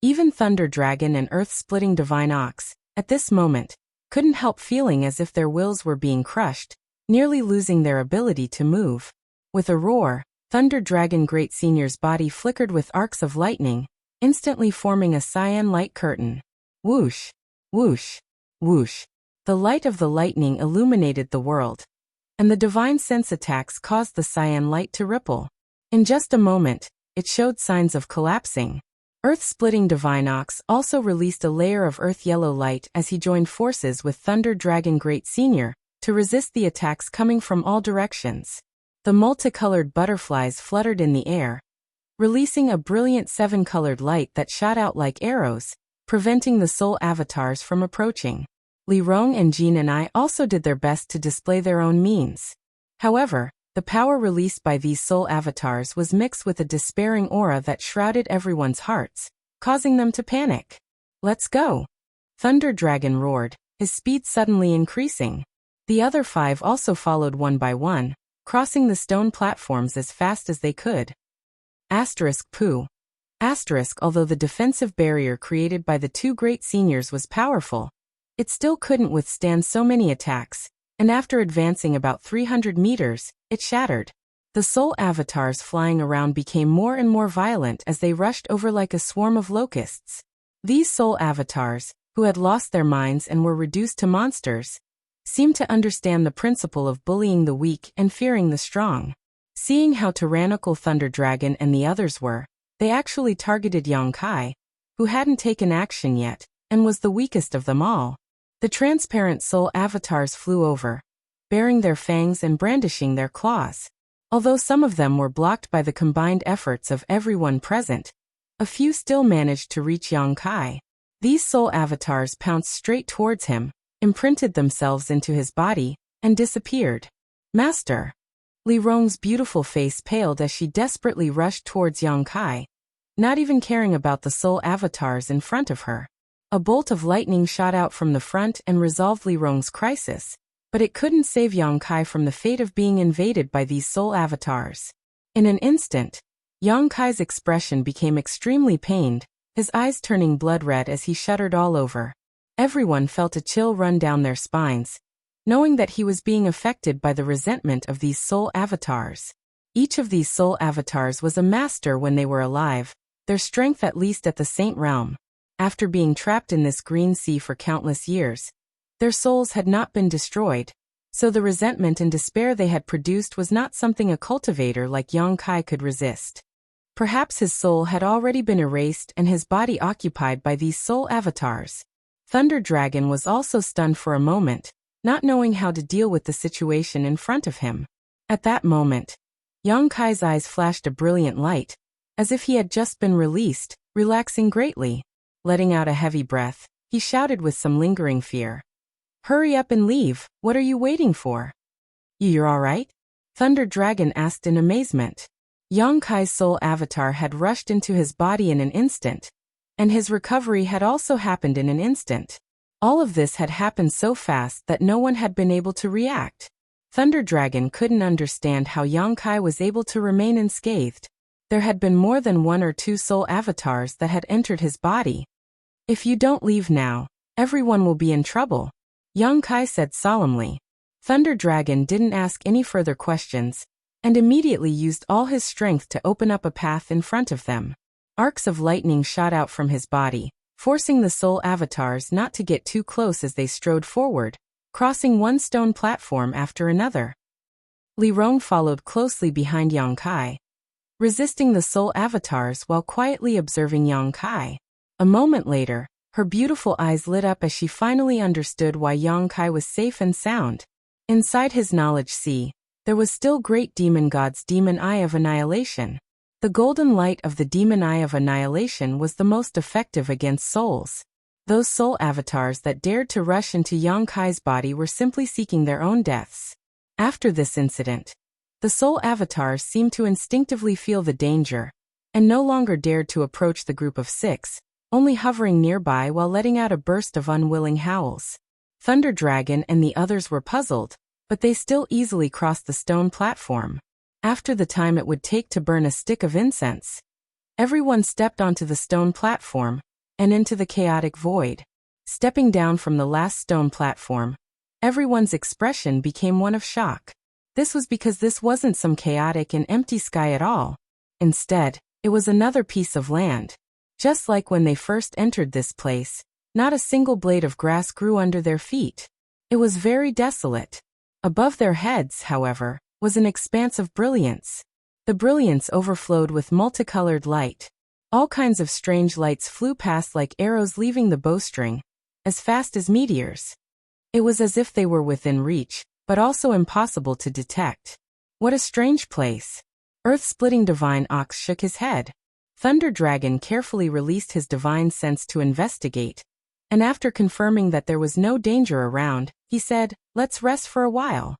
Even Thunder Dragon and Earth-splitting Divine Ox, at this moment, couldn't help feeling as if their wills were being crushed, nearly losing their ability to move. With a roar, Thunder Dragon Great Senior's body flickered with arcs of lightning, instantly forming a cyan light curtain. Whoosh, whoosh, whoosh. The light of the lightning illuminated the world, and the divine sense attacks caused the cyan light to ripple. In just a moment, it showed signs of collapsing. Earth-splitting Divine Ox also released a layer of earth-yellow light as he joined forces with Thunder Dragon Great Senior to resist the attacks coming from all directions. The multicolored butterflies fluttered in the air, releasing a brilliant 7-colored light that shot out like arrows, preventing the soul avatars from approaching. Li Rong and Jin and I also did their best to display their own means. However, the power released by these soul avatars was mixed with a despairing aura that shrouded everyone's hearts, causing them to panic. Let's go! Thunder Dragon roared, his speed suddenly increasing. The other 5 also followed one by one, crossing the stone platforms as fast as they could. Asterisk poo. Although the defensive barrier created by the two great seniors was powerful, it still couldn't withstand so many attacks, and after advancing about 300 meters, it shattered. The soul avatars flying around became more and more violent as they rushed over like a swarm of locusts. These soul avatars, who had lost their minds and were reduced to monsters, seemed to understand the principle of bullying the weak and fearing the strong. Seeing how tyrannical Thunder Dragon and the others were, they actually targeted Yang Kai, who hadn't taken action yet, and was the weakest of them all. The transparent soul avatars flew over, baring their fangs and brandishing their claws. Although some of them were blocked by the combined efforts of everyone present, a few still managed to reach Yang Kai. These soul avatars pounced straight towards him, imprinted themselves into his body, and disappeared. Master! Li Rong's beautiful face paled as she desperately rushed towards Yang Kai, not even caring about the soul avatars in front of her. A bolt of lightning shot out from the front and resolved Li Rong's crisis, but it couldn't save Yang Kai from the fate of being invaded by these soul avatars. In an instant, Yang Kai's expression became extremely pained, his eyes turning blood red as he shuddered all over. Everyone felt a chill run down their spines, knowing that he was being affected by the resentment of these soul avatars. Each of these soul avatars was a master when they were alive, their strength at least at the Saint Realm. After being trapped in this green sea for countless years, their souls had not been destroyed, so the resentment and despair they had produced was not something a cultivator like Yang Kai could resist. Perhaps his soul had already been erased and his body occupied by these soul avatars. Thunder Dragon was also stunned for a moment, not knowing how to deal with the situation in front of him. At that moment, Yang Kai's eyes flashed a brilliant light, as if he had just been released, relaxing greatly. Letting out a heavy breath, he shouted with some lingering fear. "Hurry up and leave, what are you waiting for?" "You're all right?" Thunder Dragon asked in amazement. Yang Kai's soul avatar had rushed into his body in an instant, and his recovery had also happened in an instant. All of this had happened so fast that no one had been able to react. Thunder Dragon couldn't understand how Yang Kai was able to remain unscathed. There had been more than one or two soul avatars that had entered his body. "If you don't leave now, everyone will be in trouble," Yang Kai said solemnly. Thunder Dragon didn't ask any further questions, and immediately used all his strength to open up a path in front of them. Arcs of lightning shot out from his body, forcing the soul avatars not to get too close as they strode forward, crossing one stone platform after another. Li Rong followed closely behind Yang Kai, resisting the soul avatars while quietly observing Yang Kai. A moment later, her beautiful eyes lit up as she finally understood why Yang Kai was safe and sound. Inside his knowledge sea, there was still great demon god's demon eye of annihilation. The golden light of the demon eye of annihilation was the most effective against souls. Those soul avatars that dared to rush into Yang Kai's body were simply seeking their own deaths. After this incident, the soul avatars seemed to instinctively feel the danger, and no longer dared to approach the group of 6, only hovering nearby while letting out a burst of unwilling howls. Thunder Dragon and the others were puzzled, but they still easily crossed the stone platform. After the time it would take to burn a stick of incense, everyone stepped onto the stone platform and into the chaotic void. Stepping down from the last stone platform, everyone's expression became one of shock. This was because this wasn't some chaotic and empty sky at all. Instead, it was another piece of land. Just like when they first entered this place, not a single blade of grass grew under their feet. It was very desolate. Above their heads, however, was an expanse of brilliance. The brilliance overflowed with multicolored light. All kinds of strange lights flew past like arrows leaving the bowstring, as fast as meteors. It was as if they were within reach, but also impossible to detect. What a strange place. Earth-splitting Divine Ox shook his head. Thunder Dragon carefully released his divine sense to investigate, and after confirming that there was no danger around, he said, "Let's rest for a while."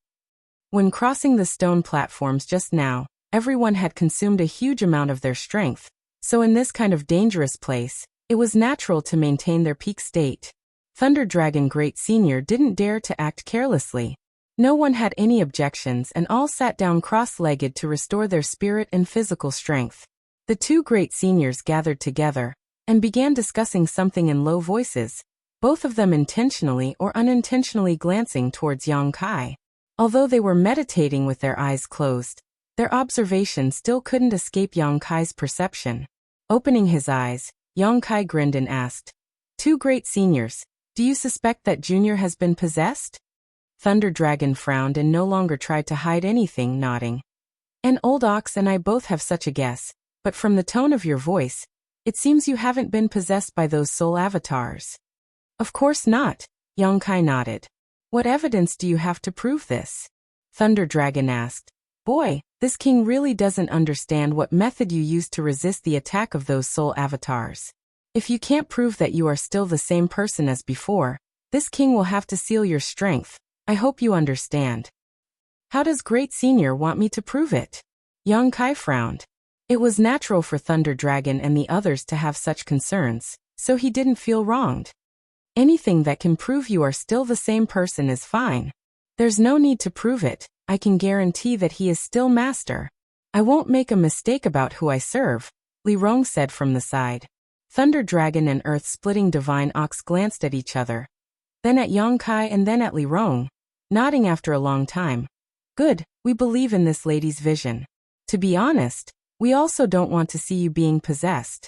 When crossing the stone platforms just now, everyone had consumed a huge amount of their strength, so in this kind of dangerous place, it was natural to maintain their peak state. Thunder Dragon Great Senior didn't dare to act carelessly. No one had any objections and all sat down cross-legged to restore their spirit and physical strength. The two great seniors gathered together and began discussing something in low voices, both of them intentionally or unintentionally glancing towards Yang Kai. Although they were meditating with their eyes closed, their observation still couldn't escape Yang Kai's perception. Opening his eyes, Yang Kai grinned and asked, "Two great seniors, do you suspect that Junior has been possessed?" Thunder Dragon frowned and no longer tried to hide anything, nodding. "An old ox and I both have such a guess, but from the tone of your voice, it seems you haven't been possessed by those soul avatars." "Of course not," Yang Kai nodded. "What evidence do you have to prove this?" Thunder Dragon asked. "Boy, this king really doesn't understand what method you used to resist the attack of those soul avatars. If you can't prove that you are still the same person as before, this king will have to seal your strength. I hope you understand." "How does Great Senior want me to prove it?" Yang Kai frowned. It was natural for Thunder Dragon and the others to have such concerns, so he didn't feel wronged. "Anything that can prove you are still the same person is fine. There's no need to prove it. I can guarantee that he is still master. I won't make a mistake about who I serve," Li Rong said from the side. Thunder Dragon and Earth-splitting Divine Ox glanced at each other, then at Yang Kai and then at Li Rong, nodding after a long time. "Good, we believe in this lady's vision. To be honest, we also don't want to see you being possessed.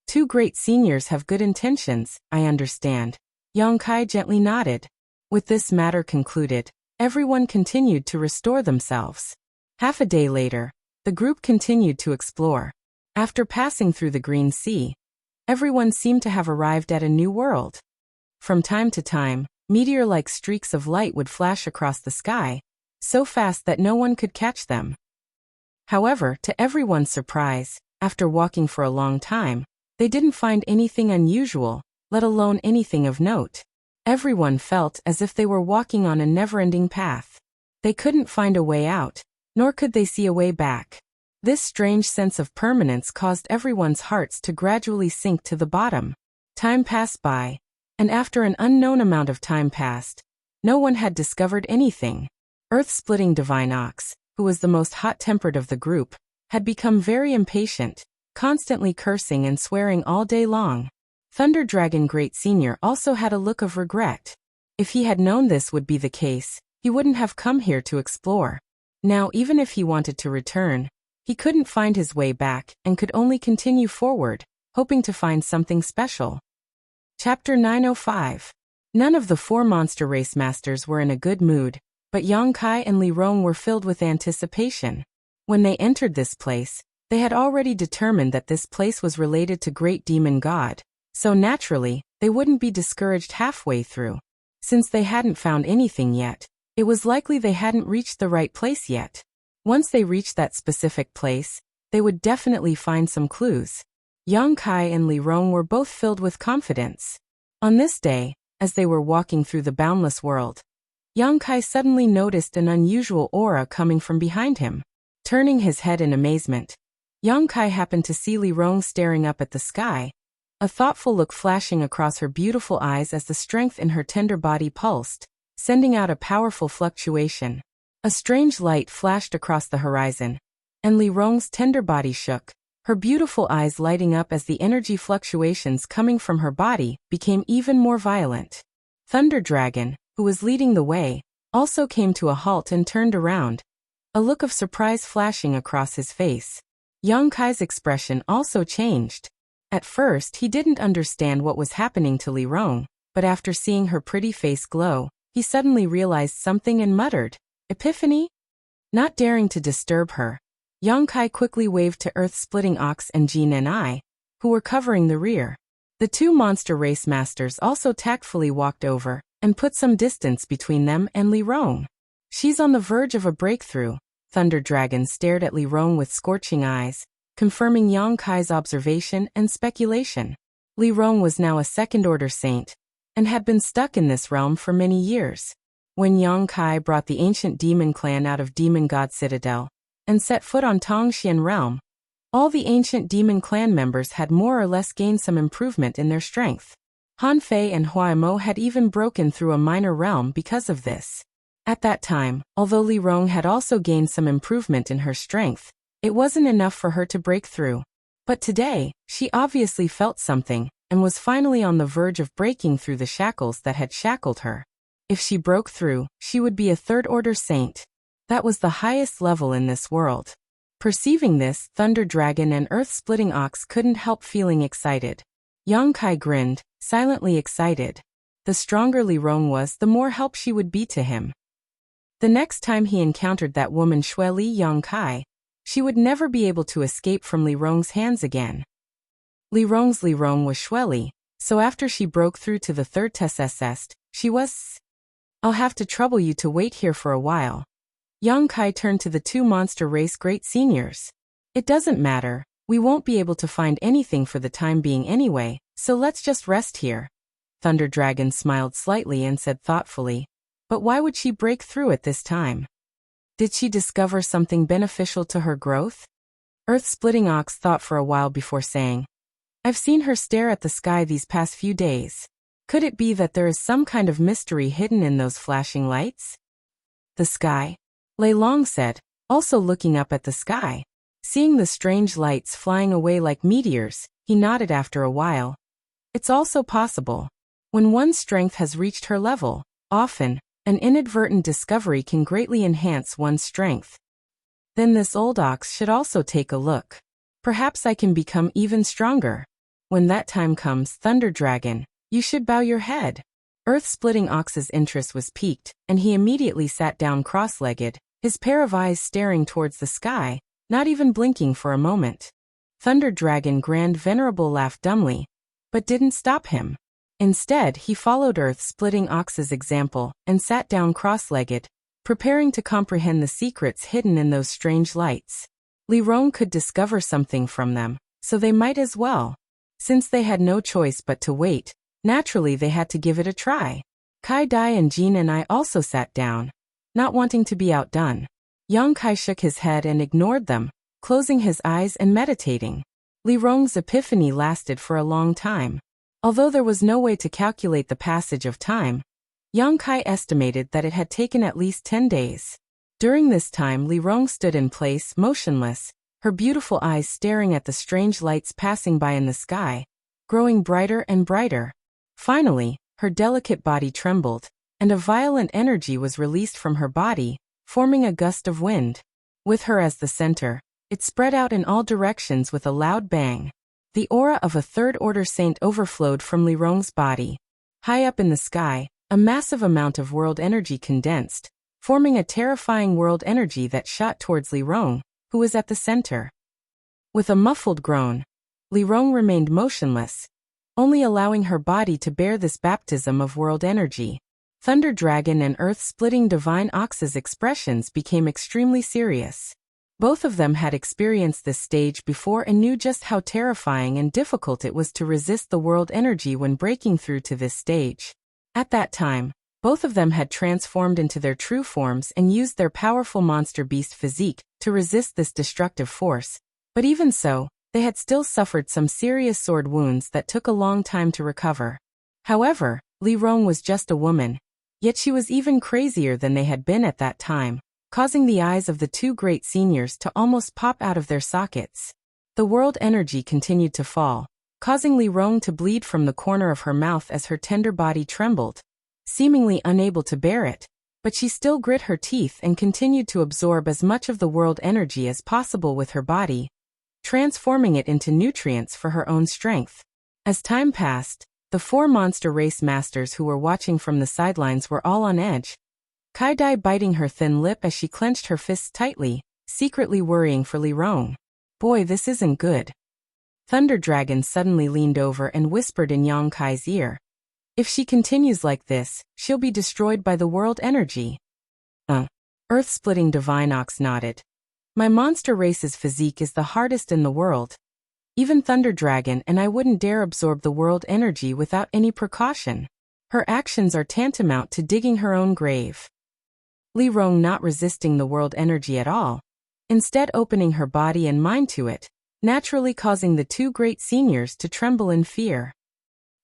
Two great seniors have good intentions, I understand." Yang Kai gently nodded. With this matter concluded, everyone continued to restore themselves. Half a day later, the group continued to explore. After passing through the Green Sea, everyone seemed to have arrived at a new world. From time to time, meteor-like streaks of light would flash across the sky, so fast that no one could catch them. However, to everyone's surprise, after walking for a long time, they didn't find anything unusual, let alone anything of note. Everyone felt as if they were walking on a never-ending path. They couldn't find a way out, nor could they see a way back. This strange sense of permanence caused everyone's hearts to gradually sink to the bottom. Time passed by, and after an unknown amount of time passed, no one had discovered anything. Earth-splitting Divine Ox, who was the most hot-tempered of the group, had become very impatient, constantly cursing and swearing all day long. Thunder Dragon Great Senior also had a look of regret. If he had known this would be the case, he wouldn't have come here to explore. Now, even if he wanted to return, he couldn't find his way back and could only continue forward, hoping to find something special. Chapter 905. None of the four monster race masters were in a good mood, but Yang Kai and Li Rong were filled with anticipation. When they entered this place, they had already determined that this place was related to Great Demon God, so naturally, they wouldn't be discouraged halfway through. Since they hadn't found anything yet, it was likely they hadn't reached the right place yet. Once they reached that specific place, they would definitely find some clues. Yang Kai and Li Rong were both filled with confidence. On this day, as they were walking through the boundless world, Yang Kai suddenly noticed an unusual aura coming from behind him. Turning his head in amazement, Yang Kai happened to see Li Rong staring up at the sky, a thoughtful look flashing across her beautiful eyes as the strength in her tender body pulsed, sending out a powerful fluctuation. A strange light flashed across the horizon, and Li Rong's tender body shook, her beautiful eyes lighting up as the energy fluctuations coming from her body became even more violent. Thunder Dragon, who was leading the way, also came to a halt and turned around, a look of surprise flashing across his face. Yang Kai's expression also changed. At first, he didn't understand what was happening to Li Rong, but after seeing her pretty face glow, he suddenly realized something and muttered, "Epiphany?" Not daring to disturb her, Yang Kai quickly waved to Earth-splitting Ox and Jin and I, who were covering the rear. The two monster race masters also tactfully walked over and put some distance between them and Li Rong. "She's on the verge of a breakthrough." Thunder Dragon stared at Li Rong with scorching eyes, confirming Yang Kai's observation and speculation. Li Rong was now a second-order saint, and had been stuck in this realm for many years. When Yang Kai brought the ancient demon clan out of Demon God Citadel, and set foot on Tongxian realm, all the ancient demon clan members had more or less gained some improvement in their strength. Han Fei and Huaimo had even broken through a minor realm because of this. At that time, although Li Rong had also gained some improvement in her strength, it wasn't enough for her to break through. But today, she obviously felt something, and was finally on the verge of breaking through the shackles that had shackled her. If she broke through, she would be a third-order saint. That was the highest level in this world. Perceiving this, Thunder Dragon and Earth-Splitting Ox couldn't help feeling excited. Yang Kai grinned, silently excited. The stronger Li Rong was, the more help she would be to him. The next time he encountered that woman Xue Li Yang Kai, she would never be able to escape from Li Rong's hands again. Li Rong was Xue Li, so after she broke through to the third test, she was... I'll have to trouble you to wait here for a while. Yang Kai turned to the two monster race great seniors. It doesn't matter, we won't be able to find anything for the time being anyway, so let's just rest here. Thunder Dragon smiled slightly and said thoughtfully, but why would she break through at this time? Did she discover something beneficial to her growth? Earth-Splitting Ox thought for a while before saying, I've seen her stare at the sky these past few days. Could it be that there is some kind of mystery hidden in those flashing lights? The sky? Lei Long said, also looking up at the sky. Seeing the strange lights flying away like meteors, he nodded after a while. It's also possible. When one's strength has reached her level, often, an inadvertent discovery can greatly enhance one's strength. Then this old ox should also take a look. Perhaps I can become even stronger. When that time comes, Thunder Dragon, you should bow your head. Earth-Splitting Ox's interest was piqued, and he immediately sat down cross-legged, his pair of eyes staring towards the sky, not even blinking for a moment. Thunder Dragon Grand Venerable laughed dumbly, but didn't stop him. Instead, he followed Earth-Splitting Ox's example and sat down cross-legged, preparing to comprehend the secrets hidden in those strange lights. Li Rong could discover something from them, so they might as well. Since they had no choice but to wait, naturally they had to give it a try. Kai Dai and Jin and I also sat down, not wanting to be outdone. Yang Kai shook his head and ignored them, closing his eyes and meditating. Li Rong's epiphany lasted for a long time. Although there was no way to calculate the passage of time, Yang Kai estimated that it had taken at least 10 days. During this time, Li Rong stood in place, motionless, her beautiful eyes staring at the strange lights passing by in the sky, growing brighter and brighter. Finally, her delicate body trembled, and a violent energy was released from her body, forming a gust of wind. With her as the center, it spread out in all directions with a loud bang. The aura of a third-order saint overflowed from Li Rong's body. High up in the sky, a massive amount of world energy condensed, forming a terrifying world energy that shot towards Li Rong, who was at the center. With a muffled groan, Li Rong remained motionless, only allowing her body to bear this baptism of world energy. Thunder Dragon and Earth-Splitting Divine Ox's expressions became extremely serious. Both of them had experienced this stage before and knew just how terrifying and difficult it was to resist the world energy when breaking through to this stage. At that time, both of them had transformed into their true forms and used their powerful monster beast physique to resist this destructive force. But even so, they had still suffered some serious sword wounds that took a long time to recover. However, Li Rong was just a woman, yet she was even crazier than they had been at that time, causing the eyes of the two great seniors to almost pop out of their sockets. The world energy continued to fall, causing Li Rong to bleed from the corner of her mouth as her tender body trembled, seemingly unable to bear it, but she still grit her teeth and continued to absorb as much of the world energy as possible with her body, transforming it into nutrients for her own strength. As time passed, the four monster race masters who were watching from the sidelines were all on edge, Kai Dai biting her thin lip as she clenched her fists tightly, secretly worrying for Li Rong. Boy, this isn't good. Thunder Dragon suddenly leaned over and whispered in Yang Kai's ear. If she continues like this, she'll be destroyed by the world energy. Earth-Splitting Divine Ox nodded. My monster race's physique is the hardest in the world. Even Thunder Dragon and I wouldn't dare absorb the world energy without any precaution. Her actions are tantamount to digging her own grave. Li Rong not resisting the world energy at all, instead opening her body and mind to it, naturally causing the two great seniors to tremble in fear.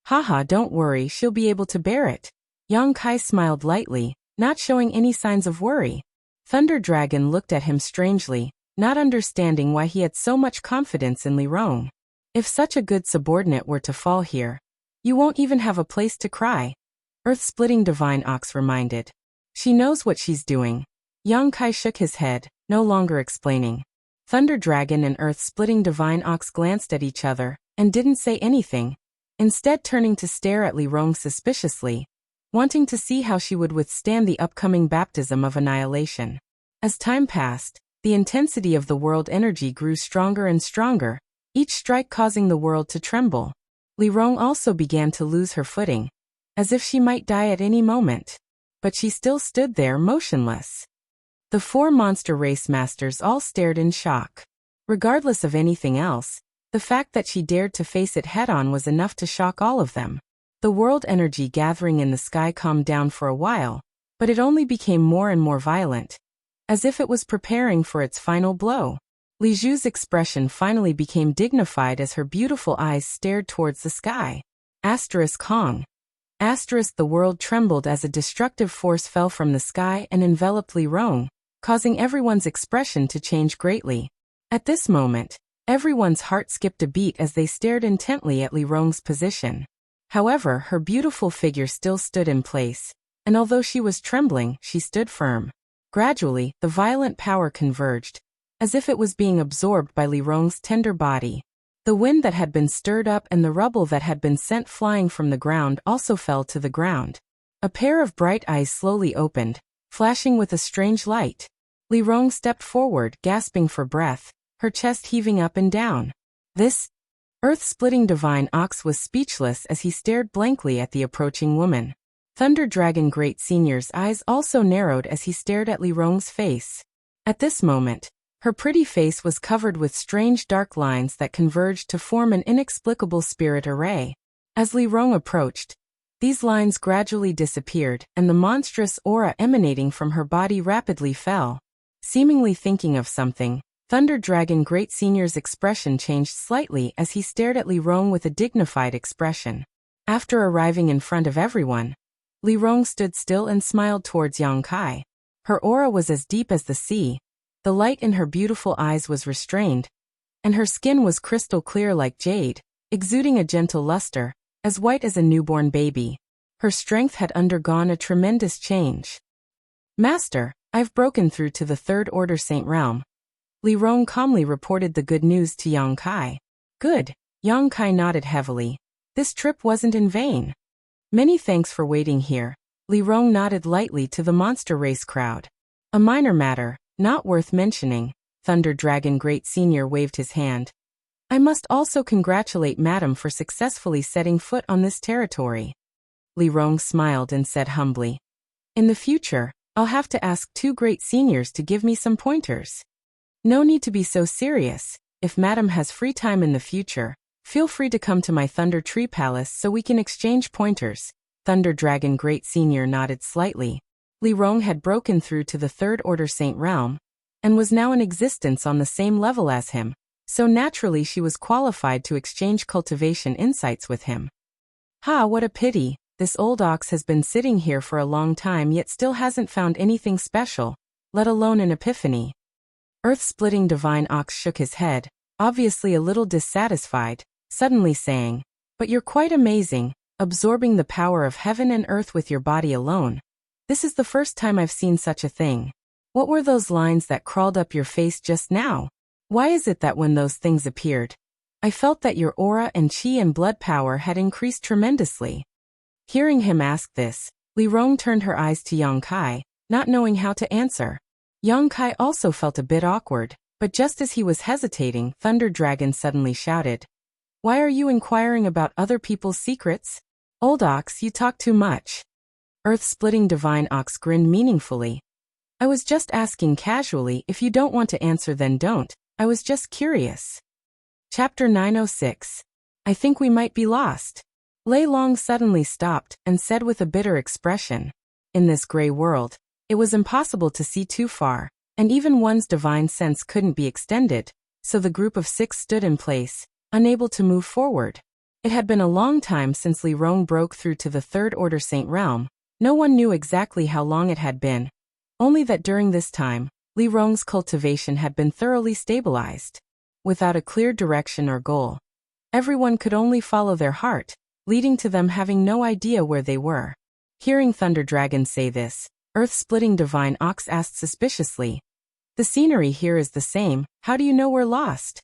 Haha, don't worry, she'll be able to bear it. Yang Kai smiled lightly, not showing any signs of worry. Thunder Dragon looked at him strangely, not understanding why he had so much confidence in Li Rong. If such a good subordinate were to fall here, you won't even have a place to cry, Earth-splitting Divine Ox reminded. She knows what she's doing. Yang Kai shook his head, no longer explaining. Thunder Dragon and Earth-splitting Divine Ox glanced at each other and didn't say anything, instead turning to stare at Li Rong suspiciously, wanting to see how she would withstand the upcoming baptism of annihilation. As time passed, the intensity of the world energy grew stronger and stronger, each strike causing the world to tremble. Li Rong also began to lose her footing, as if she might die at any moment. But she still stood there motionless. The four monster race masters all stared in shock. Regardless of anything else, the fact that she dared to face it head-on was enough to shock all of them. The world energy gathering in the sky calmed down for a while, but it only became more and more violent, as if it was preparing for its final blow. Li Zhu's expression finally became dignified as her beautiful eyes stared towards the sky. Hong. The world trembled as a destructive force fell from the sky and enveloped Li Rong, causing everyone's expression to change greatly. At this moment, everyone's heart skipped a beat as they stared intently at Li Rong's position. However, her beautiful figure still stood in place, and although she was trembling, she stood firm. Gradually, the violent power converged, as if it was being absorbed by Li Rong's tender body. The wind that had been stirred up and the rubble that had been sent flying from the ground also fell to the ground. A pair of bright eyes slowly opened, flashing with a strange light. Li Rong stepped forward, gasping for breath, her chest heaving up and down. This earth-splitting Divine Ox was speechless as he stared blankly at the approaching woman. Thunder Dragon Great Senior's eyes also narrowed as he stared at Li Rong's face. At this moment, her pretty face was covered with strange dark lines that converged to form an inexplicable spirit array. As Li Rong approached, these lines gradually disappeared, and the monstrous aura emanating from her body rapidly fell. Seemingly thinking of something, Thunder Dragon Great Senior's expression changed slightly as he stared at Li Rong with a dignified expression. After arriving in front of everyone, Li Rong stood still and smiled towards Yang Kai. Her aura was as deep as the sea. The light in her beautiful eyes was restrained, and her skin was crystal clear like jade, exuding a gentle luster, as white as a newborn baby. Her strength had undergone a tremendous change. Master, I've broken through to the Third Order Saint Realm. Li Rong calmly reported the good news to Yang Kai. Good. Yang Kai nodded heavily. This trip wasn't in vain. Many thanks for waiting here. Li Rong nodded lightly to the monster race crowd. A minor matter, not worth mentioning. Thunder Dragon Great Senior waved his hand. I must also congratulate Madam for successfully setting foot on this territory. Li Rong smiled and said humbly. In the future, I'll have to ask 2 great seniors to give me some pointers. No need to be so serious. If Madam has free time in the future, feel free to come to my Thunder Tree Palace so we can exchange pointers. Thunder Dragon Great Senior nodded slightly. Li Rong had broken through to the Third Order Saint Realm, and was now in existence on the same level as him, so naturally she was qualified to exchange cultivation insights with him. Ha, what a pity, this old ox has been sitting here for a long time yet still hasn't found anything special, let alone an epiphany. Earth-splitting Divine Ox shook his head, obviously a little dissatisfied, suddenly saying, But you're quite amazing, absorbing the power of heaven and earth with your body alone. This is the first time I've seen such a thing. What were those lines that crawled up your face just now? Why is it that when those things appeared, I felt that your aura and chi and blood power had increased tremendously? Hearing him ask this, Li Rong turned her eyes to Yang Kai, not knowing how to answer. Yang Kai also felt a bit awkward, but just as he was hesitating, Thunder Dragon suddenly shouted. Why are you inquiring about other people's secrets? Old ox, you talk too much. Earth-splitting Divine Ox grinned meaningfully. I was just asking casually. If you don't want to answer then don't. I was just curious. Chapter 906. I think we might be lost. Lei Long suddenly stopped and said with a bitter expression. In this gray world, it was impossible to see too far, and even one's divine sense couldn't be extended, so the group of 6 stood in place, unable to move forward. It had been a long time since Li Rong broke through to the Third Order Saint Realm. No one knew exactly how long it had been, only that during this time, Li Rong's cultivation had been thoroughly stabilized. Without a clear direction or goal, everyone could only follow their heart, leading to them having no idea where they were. Hearing Thunder Dragon say this, Earth-splitting Divine Ox asked suspiciously, "The scenery here is the same, how do you know we're lost?"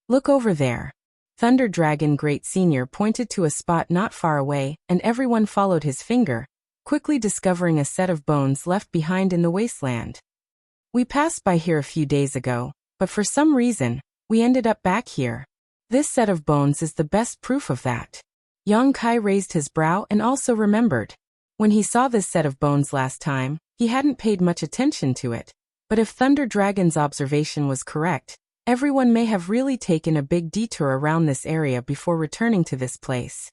"Look over there." Thunder Dragon Great Senior pointed to a spot not far away, and everyone followed his finger, quickly discovering a set of bones left behind in the wasteland. "We passed by here a few days ago, but for some reason, we ended up back here. This set of bones is the best proof of that." Yang Kai raised his brow and also remembered. When he saw this set of bones last time, he hadn't paid much attention to it. But if Thunder Dragon's observation was correct, everyone may have really taken a big detour around this area before returning to this place.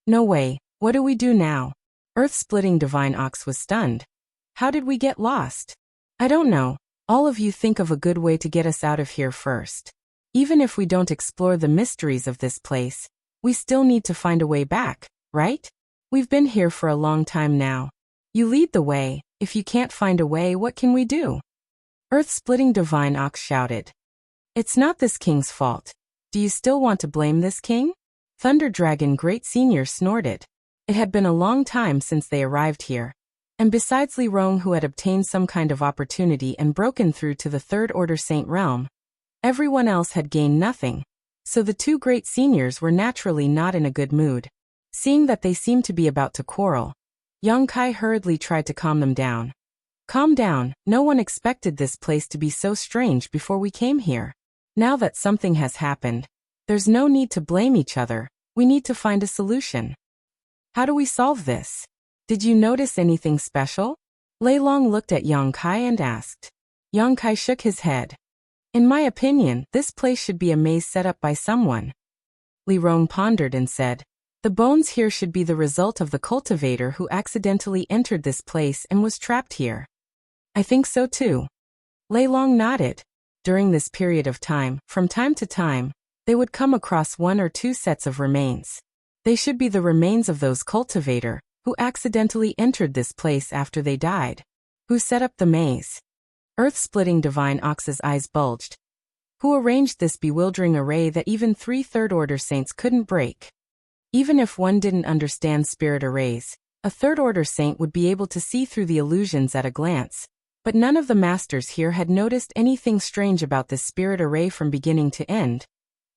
"No way, what do we do now?" Earth-splitting Divine Ox was stunned. "How did we get lost?" "I don't know. All of you think of a good way to get us out of here first. Even if we don't explore the mysteries of this place, we still need to find a way back, right? We've been here for a long time now. You lead the way. If you can't find a way, what can we do?" Earth-splitting Divine Ox shouted. "It's not this king's fault. Do you still want to blame this king?" Thunder Dragon Great Senior snorted. It had been a long time since they arrived here. And besides Li Rong, who had obtained some kind of opportunity and broken through to the Third Order Saint realm, everyone else had gained nothing. So the two Great Seniors were naturally not in a good mood. Seeing that they seemed to be about to quarrel, Yang Kai hurriedly tried to calm them down. "Calm down, no one expected this place to be so strange before we came here. Now that something has happened, there's no need to blame each other, we need to find a solution. How do we solve this? Did you notice anything special?" Lei Long looked at Yang Kai and asked. Yang Kai shook his head. "In my opinion, this place should be a maze set up by someone." Li Rong pondered and said, "The bones here should be the result of the cultivator who accidentally entered this place and was trapped here." "I think so too." Lei Long nodded. During this period of time, from time to time, they would come across one or two sets of remains. They should be the remains of those cultivator who accidentally entered this place after they died. Who set up the maze? Earth-splitting Divine Ox's eyes bulged. Who arranged this bewildering array that even 3 Third Order Saints couldn't break? Even if one didn't understand spirit arrays, a Third Order Saint would be able to see through the illusions at a glance. But none of the masters here had noticed anything strange about this spirit array from beginning to end.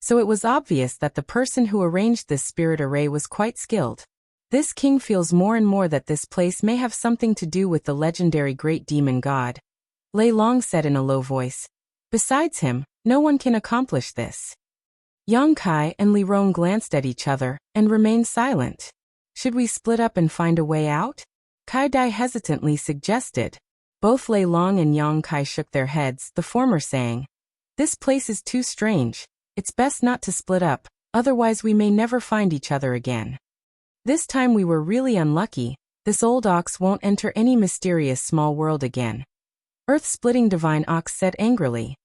So it was obvious that the person who arranged this spirit array was quite skilled. This king feels more and more that this place may have something to do with the legendary Great Demon God. Lei Long said in a low voice. Besides him, no one can accomplish this. Yang Kai and Li Rong glanced at each other and remained silent. Should we split up and find a way out? Kai Dai hesitantly suggested. Both Lei Long and Yang Kai shook their heads, the former saying, "This place is too strange. It's best not to split up, otherwise we may never find each other again. This time we were really unlucky. This old ox won't enter any mysterious small world again." Earth-splitting Divine Ox said angrily.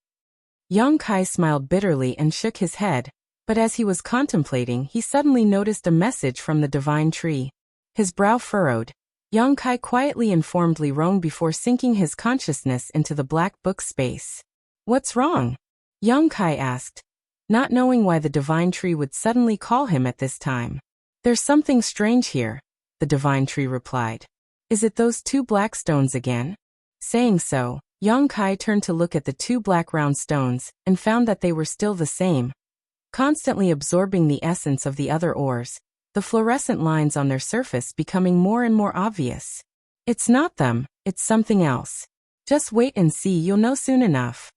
Yang Kai smiled bitterly and shook his head, but as he was contemplating, he suddenly noticed a message from the divine tree. His brow furrowed. Yang Kai quietly informed Li Rong before sinking his consciousness into the black book space. "What's wrong?" Yang Kai asked, not knowing why the divine tree would suddenly call him at this time. "There's something strange here," the divine tree replied. "Is it those 2 black stones again?" Saying so, Yang Kai turned to look at the 2 black round stones, and found that they were still the same. Constantly absorbing the essence of the other ores, the fluorescent lines on their surface becoming more and more obvious. "It's not them, it's something else. Just wait and see, you'll know soon enough,"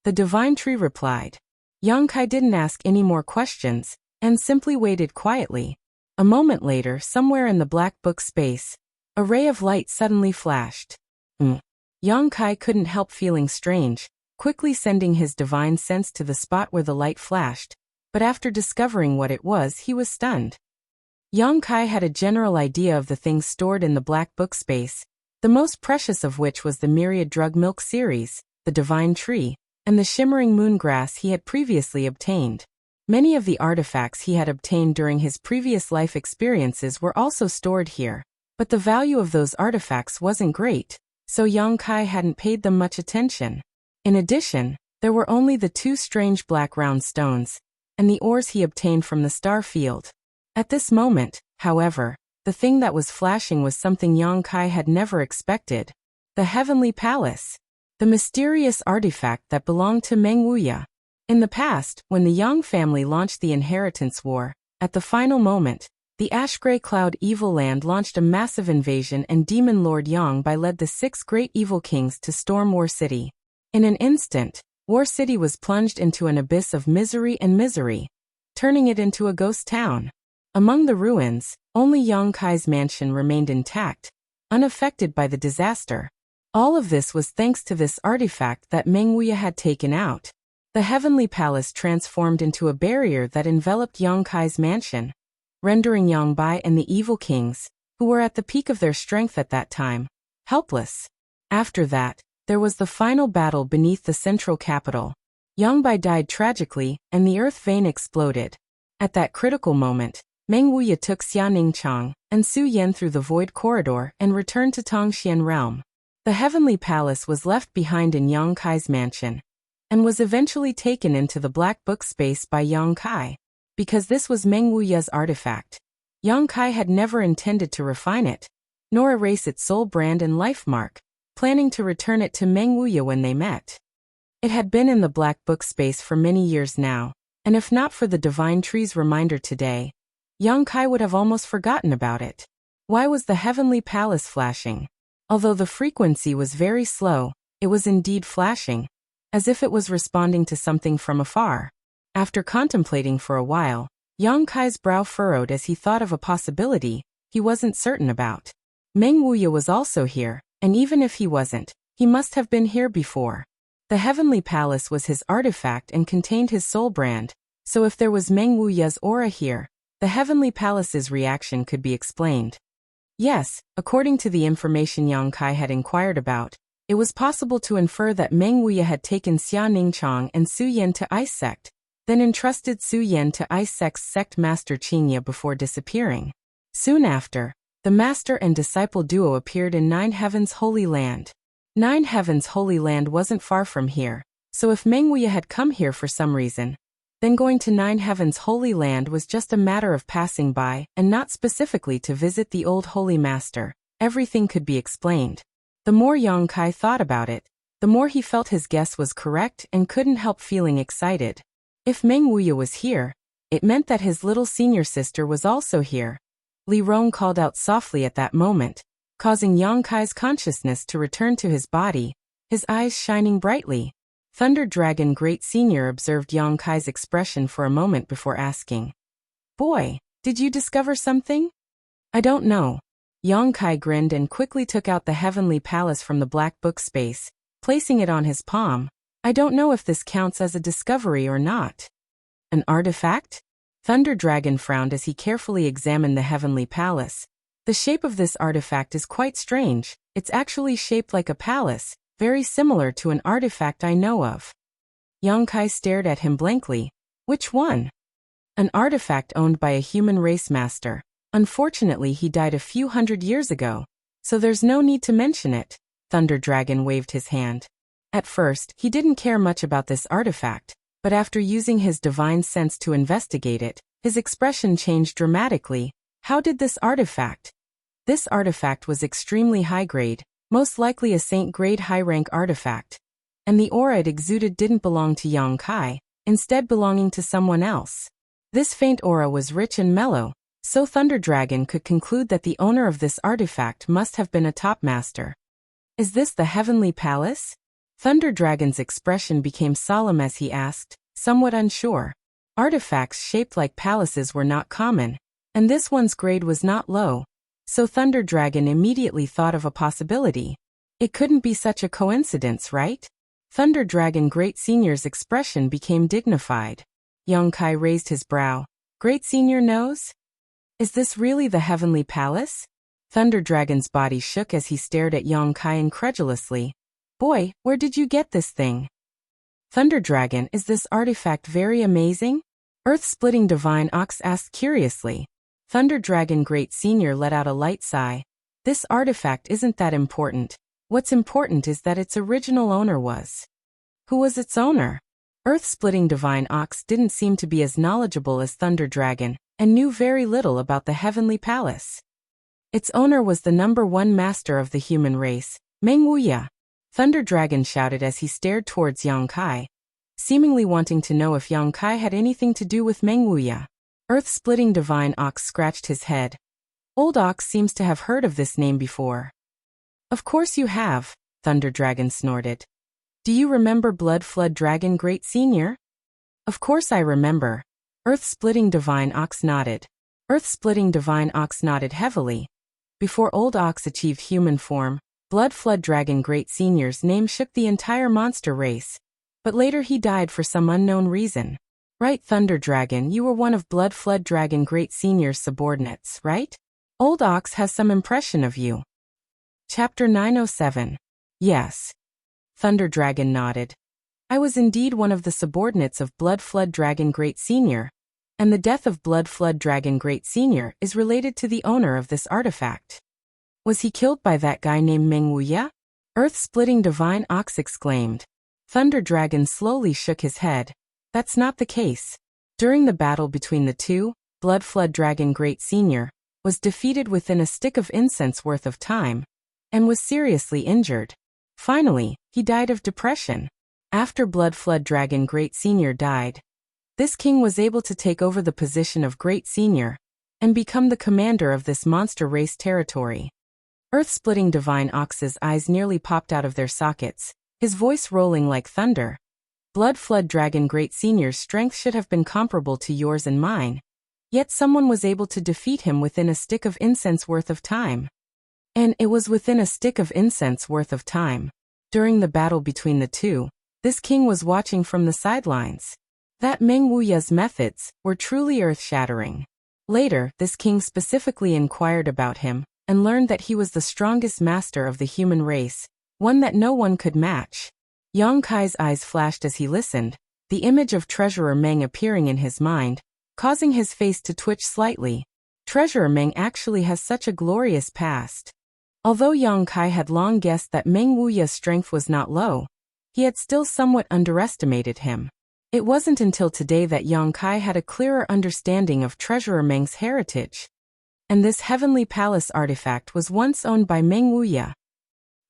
the divine tree replied. Yang Kai didn't ask any more questions, and simply waited quietly. A moment later, somewhere in the black book space, a ray of light suddenly flashed. Yang Kai couldn't help feeling strange, quickly sending his divine sense to the spot where the light flashed, but after discovering what it was, he was stunned. Yang Kai had a general idea of the things stored in the black book space, the most precious of which was the myriad drug milk series, the divine tree, and the shimmering moon grass he had previously obtained. Many of the artifacts he had obtained during his previous life experiences were also stored here, but the value of those artifacts wasn't great. so Yang Kai hadn't paid them much attention. In addition, there were only the two strange black round stones, and the ores he obtained from the star field. At this moment, however, the thing that was flashing was something Yang Kai had never expected. The Heavenly Palace. The mysterious artifact that belonged to Meng Wuya. In the past, when the Yang family launched the Inheritance War, at the final moment, the Ash-Gray Cloud Evil Land launched a massive invasion and Demon Lord Yang Bai led the 6 great evil kings to storm War City. In an instant, War City was plunged into an abyss of misery and misery, turning it into a ghost town. Among the ruins, only Yang Kai's mansion remained intact, unaffected by the disaster. All of this was thanks to this artifact that Meng Wuya had taken out. The Heavenly Palace transformed into a barrier that enveloped Yang Kai's mansion, rendering Yang Bai and the evil kings, who were at the peak of their strength at that time, helpless. After that, there was the final battle beneath the central capital. Yang Bai died tragically, and the earth vein exploded. At that critical moment, Meng Wuya took Xia Ningchang and Su Yan through the Void Corridor and returned to Tongxian Realm. The Heavenly Palace was left behind in Yang Kai's mansion, and was eventually taken into the Black Book space by Yang Kai. Because this was Meng Wuya's artifact, Yang Kai had never intended to refine it, nor erase its soul brand and life mark, planning to return it to Meng Wuya when they met. It had been in the Black Book space for many years now, and if not for the Divine Tree's reminder today, Yang Kai would have almost forgotten about it. Why was the Heavenly Palace flashing? Although the frequency was very slow, it was indeed flashing, as if it was responding to something from afar. After contemplating for a while, Yang Kai's brow furrowed as he thought of a possibility he wasn't certain about. Meng Wuya was also here, and even if he wasn't, he must have been here before. The Heavenly Palace was his artifact and contained his soul brand, so if there was Meng Wuya's aura here, the Heavenly Palace's reaction could be explained. Yes, according to the information Yang Kai had inquired about, it was possible to infer that Meng Wuya had taken Xia Ningchang and Su Yan to Ice Sect, then entrusted Su Yan to Ice Sect's sect master Qingya before disappearing. Soon after, the master and disciple duo appeared in Nine Heavens Holy Land. Nine Heavens Holy Land wasn't far from here, so if Meng Wuya had come here for some reason, then going to Nine Heavens Holy Land was just a matter of passing by and not specifically to visit the old Holy Master. Everything could be explained. The more Yang Kai thought about it, the more he felt his guess was correct and couldn't help feeling excited. If Meng Wuya was here, it meant that his little senior sister was also here. Li Rong called out softly at that moment, causing Yang Kai's consciousness to return to his body, his eyes shining brightly. Thunder Dragon Great Senior observed Yang Kai's expression for a moment before asking, "Boy, did you discover something?" "I don't know." Yang Kai grinned and quickly took out the Heavenly Palace from the Black Book space, placing it on his palm. "I don't know if this counts as a discovery or not." "An artifact?" Thunder Dragon frowned as he carefully examined the Heavenly Palace. "The shape of this artifact is quite strange. It's actually shaped like a palace, very similar to an artifact I know of." Yang Kai stared at him blankly. "Which one?" "An artifact owned by a human race master. Unfortunately, he died a few hundred years ago, so there's no need to mention it." Thunder Dragon waved his hand. At first, he didn't care much about this artifact, but after using his divine sense to investigate it, his expression changed dramatically. "How did this artifact?" "This artifact was extremely high-grade, most likely a saint-grade high-rank artifact. And the aura it exuded didn't belong to Yang Kai, instead belonging to someone else. This faint aura was rich and mellow, so Thunder Dragon could conclude that the owner of this artifact must have been a top master." "Is this the Heavenly Palace?" Thunder Dragon's expression became solemn as he asked, somewhat unsure. Artifacts shaped like palaces were not common, and this one's grade was not low, so Thunder Dragon immediately thought of a possibility. It couldn't be such a coincidence, right? Thunder Dragon Great Senior's expression became dignified. Yang Kai raised his brow. "Great Senior knows? Is this really the Heavenly Palace?" Thunder Dragon's body shook as he stared at Yang Kai incredulously. "Boy, where did you get this thing?" "Thunder Dragon, is this artifact very amazing?" Earth-splitting Divine Ox asked curiously. Thunder Dragon Great Senior let out a light sigh. "This artifact isn't that important. What's important is that its original owner was. Who was its owner? Earth-splitting Divine Ox didn't seem to be as knowledgeable as Thunder Dragon, and knew very little about the Heavenly Palace. Its owner was the #1 master of the human race, Meng Wuya. Thunder Dragon shouted as he stared towards Yang Kai, seemingly wanting to know if Yang Kai had anything to do with Meng Wuya. Earth-splitting Divine Ox scratched his head. Old Ox seems to have heard of this name before. Of course you have, Thunder Dragon snorted. Do you remember Blood Flood Dragon Great Senior? Of course I remember. Earth-splitting Divine Ox nodded. Earth-splitting Divine Ox nodded heavily. Before Old Ox achieved human form, Blood Flood Dragon Great Senior's name shook the entire monster race. But later he died for some unknown reason. Right, Thunder Dragon, you were one of Blood Flood Dragon Great Senior's subordinates, right? Old Ox has some impression of you. Chapter 907. Yes. Thunder Dragon nodded. I was indeed one of the subordinates of Blood Flood Dragon Great Senior, and the death of Blood Flood Dragon Great Senior is related to the owner of this artifact. Was he killed by that guy named Meng Wuya? Earth-splitting Divine Ox exclaimed. Thunder Dragon slowly shook his head. That's not the case. During the battle between the two, Blood Flood Dragon Great Senior was defeated within a stick of incense worth of time, and was seriously injured. Finally, he died of depression. After Blood Flood Dragon Great Senior died, this king was able to take over the position of Great Senior, and become the commander of this monster race territory. Earth-splitting Divine Ox's eyes nearly popped out of their sockets, his voice rolling like thunder. Blood Flood Dragon Great Senior's strength should have been comparable to yours and mine. Yet someone was able to defeat him within a stick of incense worth of time. And it was within a stick of incense worth of time. During the battle between the two, this king was watching from the sidelines. That Meng Wuya's methods were truly earth-shattering. Later, this king specifically inquired about him, and learned that he was the strongest master of the human race, one that no one could match. Yang Kai's eyes flashed as he listened, the image of Treasurer Meng appearing in his mind, causing his face to twitch slightly. Treasurer Meng actually has such a glorious past. Although Yang Kai had long guessed that Meng Wuya's strength was not low, he had still somewhat underestimated him. It wasn't until today that Yang Kai had a clearer understanding of Treasurer Meng's heritage. And this Heavenly Palace artifact was once owned by Meng Wuya.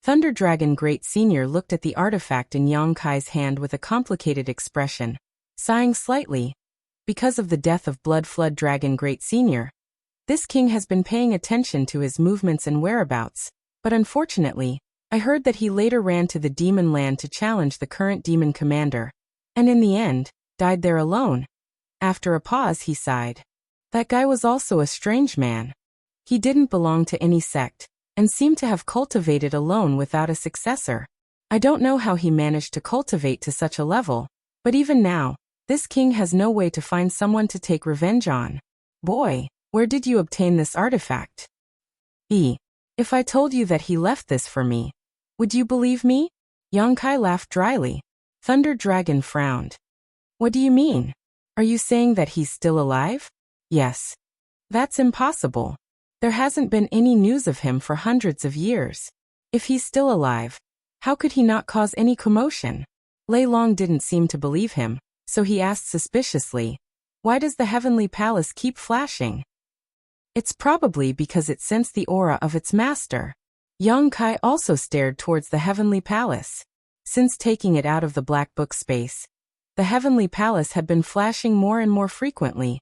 Thunder Dragon Great Senior looked at the artifact in Yang Kai's hand with a complicated expression, sighing slightly. Because of the death of Blood Flood Dragon Great Senior, this king has been paying attention to his movements and whereabouts, but unfortunately, I heard that he later ran to the demon land to challenge the current demon commander, and in the end, died there alone. After a pause he sighed. That guy was also a strange man. He didn't belong to any sect, and seemed to have cultivated alone without a successor. I don't know how he managed to cultivate to such a level, but even now, this king has no way to find someone to take revenge on. Boy, where did you obtain this artifact? If I told you that he left this for me, would you believe me? Yang Kai laughed dryly. Thunder Dragon frowned. What do you mean? Are you saying that he's still alive? Yes. That's impossible. There hasn't been any news of him for hundreds of years. If he's still alive, how could he not cause any commotion? Lei Long didn't seem to believe him, so he asked suspiciously, why does the Heavenly Palace keep flashing? It's probably because it sensed the aura of its master. Yang Kai also stared towards the Heavenly Palace. Since taking it out of the Black Book space, the Heavenly Palace had been flashing more and more frequently,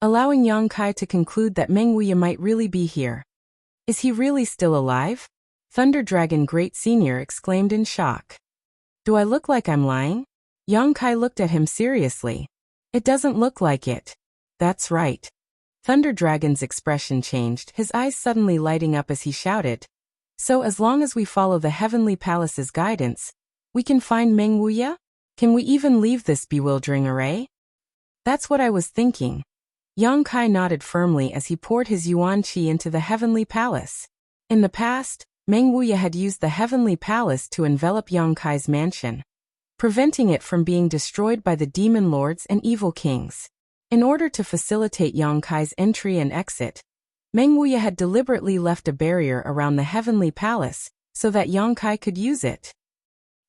allowing Yang Kai to conclude that Meng Wuya might really be here. Is he really still alive? Thunder Dragon Great Senior exclaimed in shock. Do I look like I'm lying? Yang Kai looked at him seriously. It doesn't look like it. That's right. Thunder Dragon's expression changed, his eyes suddenly lighting up as he shouted. So as long as we follow the Heavenly Palace's guidance, we can find Meng Wuya? Can we even leave this bewildering array? That's what I was thinking. Yang Kai nodded firmly as he poured his yuan qi into the Heavenly Palace. In the past, Meng Wuya had used the Heavenly Palace to envelop Yang Kai's mansion, preventing it from being destroyed by the demon lords and evil kings. In order to facilitate Yang Kai's entry and exit, Meng Wuya had deliberately left a barrier around the Heavenly Palace so that Yang Kai could use it.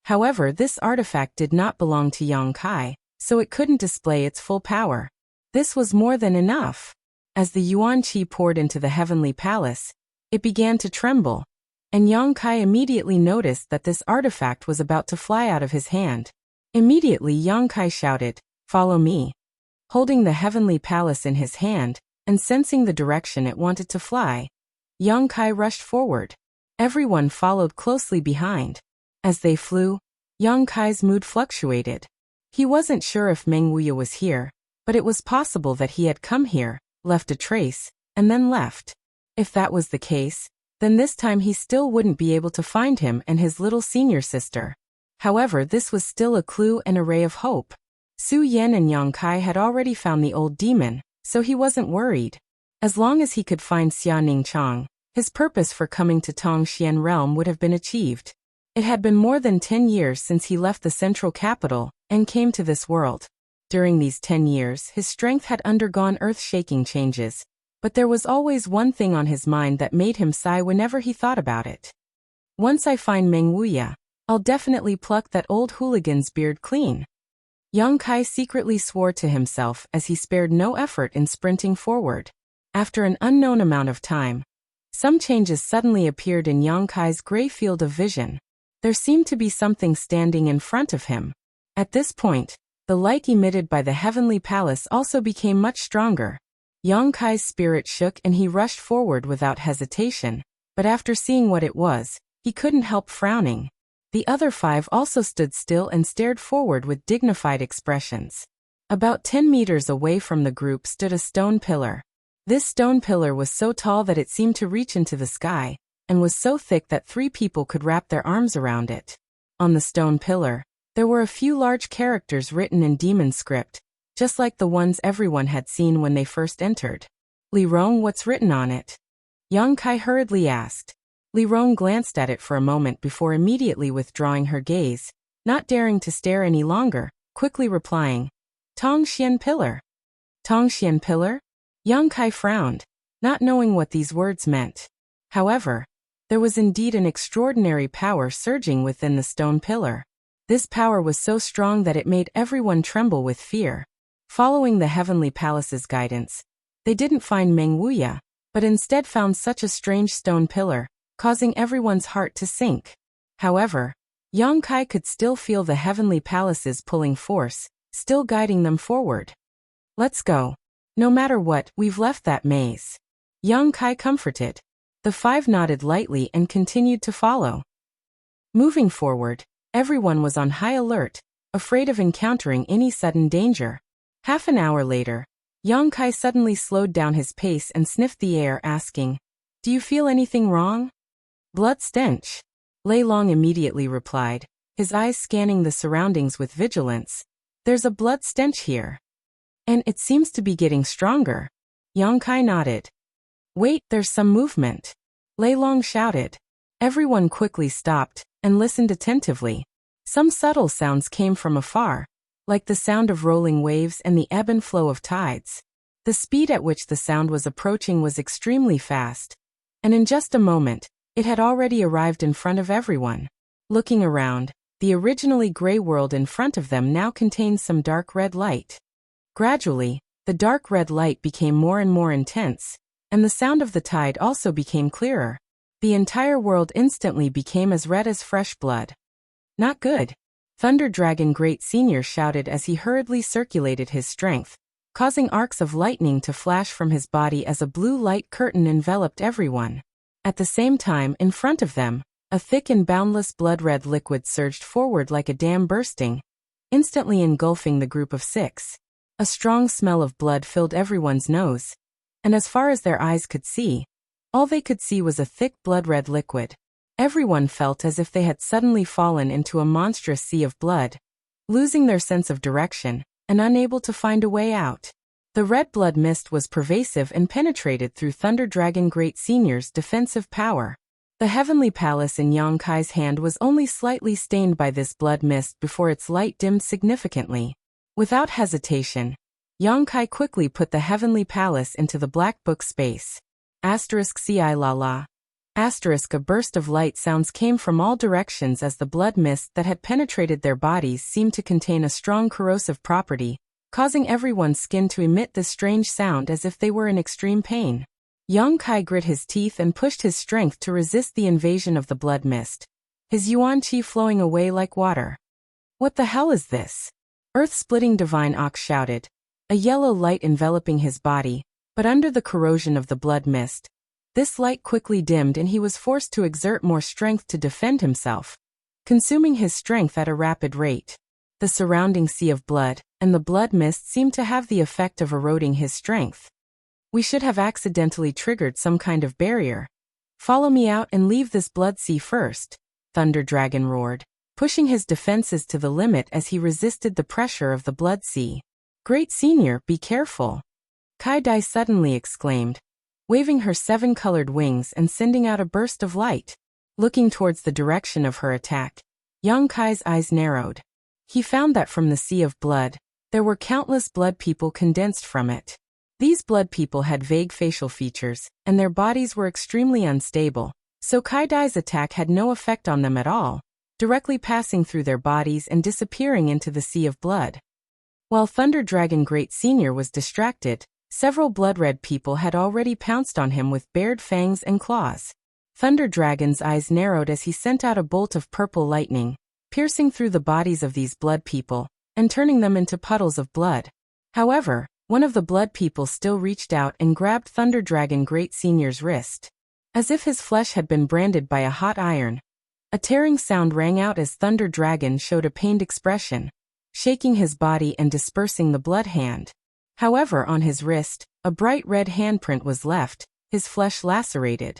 However, this artifact did not belong to Yang Kai, so it couldn't display its full power. This was more than enough. As the Yuan Qi poured into the heavenly palace, it began to tremble, and Yang Kai immediately noticed that this artifact was about to fly out of his hand. Immediately Yang Kai shouted, "Follow me." Holding the heavenly palace in his hand, and sensing the direction it wanted to fly, Yang Kai rushed forward. Everyone followed closely behind. As they flew, Yang Kai's mood fluctuated. He wasn't sure if Meng Wuya was here, but it was possible that he had come here, left a trace, and then left. If that was the case, then this time he still wouldn't be able to find him and his little senior sister. However, this was still a clue and a ray of hope. Su Yan and Yang Kai had already found the old demon, so he wasn't worried. As long as he could find Xia Ningchang, his purpose for coming to Tongxian realm would have been achieved. It had been more than 10 years since he left the central capital and came to this world. During these 10 years, his strength had undergone earth-shaking changes, but there was always one thing on his mind that made him sigh whenever he thought about it. Once I find Meng Wuya, I'll definitely pluck that old hooligan's beard clean. Yang Kai secretly swore to himself as he spared no effort in sprinting forward. After an unknown amount of time, some changes suddenly appeared in Yang Kai's gray field of vision. There seemed to be something standing in front of him. At this point, the light emitted by the heavenly palace also became much stronger. Yang Kai's spirit shook and he rushed forward without hesitation, but after seeing what it was, he couldn't help frowning. The other 5 also stood still and stared forward with dignified expressions. About 10 meters away from the group stood a stone pillar. This stone pillar was so tall that it seemed to reach into the sky, and was so thick that 3 people could wrap their arms around it. On the stone pillar, there were a few large characters written in demon script, just like the ones everyone had seen when they first entered. "Li Rong, what's written on it?" Yang Kai hurriedly asked. Li Rong glanced at it for a moment before immediately withdrawing her gaze, not daring to stare any longer, quickly replying, "Tongxian Pillar." "Tongxian Pillar?" Yang Kai frowned, not knowing what these words meant. However, there was indeed an extraordinary power surging within the stone pillar. This power was so strong that it made everyone tremble with fear. Following the heavenly palace's guidance, they didn't find Meng Wuya, but instead found such a strange stone pillar, causing everyone's heart to sink. However, Yang Kai could still feel the heavenly palace's pulling force, still guiding them forward. "Let's go. No matter what, we've left that maze." Yang Kai comforted. The 5 nodded lightly and continued to follow. Moving forward, everyone was on high alert, afraid of encountering any sudden danger. Half an hour later, Yang Kai suddenly slowed down his pace and sniffed the air, asking, "Do you feel anything wrong?" "Blood stench," Lei Long immediately replied, his eyes scanning the surroundings with vigilance. "There's a blood stench here. And it seems to be getting stronger." Yang Kai nodded. "Wait, there's some movement," Lei Long shouted. Everyone quickly stopped and listened attentively. Some subtle sounds came from afar, like the sound of rolling waves and the ebb and flow of tides. The speed at which the sound was approaching was extremely fast, and in just a moment, it had already arrived in front of everyone. Looking around, the originally gray world in front of them now contained some dark red light. Gradually, the dark red light became more and more intense, and the sound of the tide also became clearer. The entire world instantly became as red as fresh blood. "Not good," Thunder Dragon Great Senior shouted as he hurriedly circulated his strength, causing arcs of lightning to flash from his body as a blue light curtain enveloped everyone. At the same time, in front of them, a thick and boundless blood-red liquid surged forward like a dam bursting, instantly engulfing the group of 6. A strong smell of blood filled everyone's nose, and as far as their eyes could see, all they could see was a thick blood-red liquid. Everyone felt as if they had suddenly fallen into a monstrous sea of blood, losing their sense of direction and unable to find a way out. The red blood mist was pervasive and penetrated through Thunder Dragon Great Senior's defensive power. The heavenly palace in Yang Kai's hand was only slightly stained by this blood mist before its light dimmed significantly. Without hesitation, Yang Kai quickly put the heavenly palace into the black book space. *ci la la. A burst of light sounds came from all directions as the blood mist that had penetrated their bodies seemed to contain a strong corrosive property, causing everyone's skin to emit this strange sound as if they were in extreme pain. Yang Kai grit his teeth and pushed his strength to resist the invasion of the blood mist, his yuan qi flowing away like water. "What the hell is this?" Earth-splitting Divine Ox shouted, a yellow light enveloping his body, but under the corrosion of the blood mist, this light quickly dimmed and he was forced to exert more strength to defend himself, consuming his strength at a rapid rate. The surrounding sea of blood and the blood mist seemed to have the effect of eroding his strength. "We should have accidentally triggered some kind of barrier. Follow me out and leave this blood sea first," Thunder Dragon roared, pushing his defenses to the limit as he resisted the pressure of the blood sea. "Great Senior, be careful," Kai Dai suddenly exclaimed, waving her 7-colored wings and sending out a burst of light. Looking towards the direction of her attack, Yang Kai's eyes narrowed. He found that from the sea of blood, there were countless blood people condensed from it. These blood people had vague facial features, and their bodies were extremely unstable, so Kai Dai's attack had no effect on them at all, directly passing through their bodies and disappearing into the sea of blood. While Thunder Dragon Great Senior was distracted, several blood-red people had already pounced on him with bared fangs and claws. Thunder Dragon's eyes narrowed as he sent out a bolt of purple lightning, piercing through the bodies of these blood people, and turning them into puddles of blood. However, one of the blood people still reached out and grabbed Thunder Dragon Great Senior's wrist. As if his flesh had been branded by a hot iron, a tearing sound rang out as Thunder Dragon showed a pained expression, shaking his body and dispersing the blood hand. However, on his wrist, a bright red handprint was left, his flesh lacerated.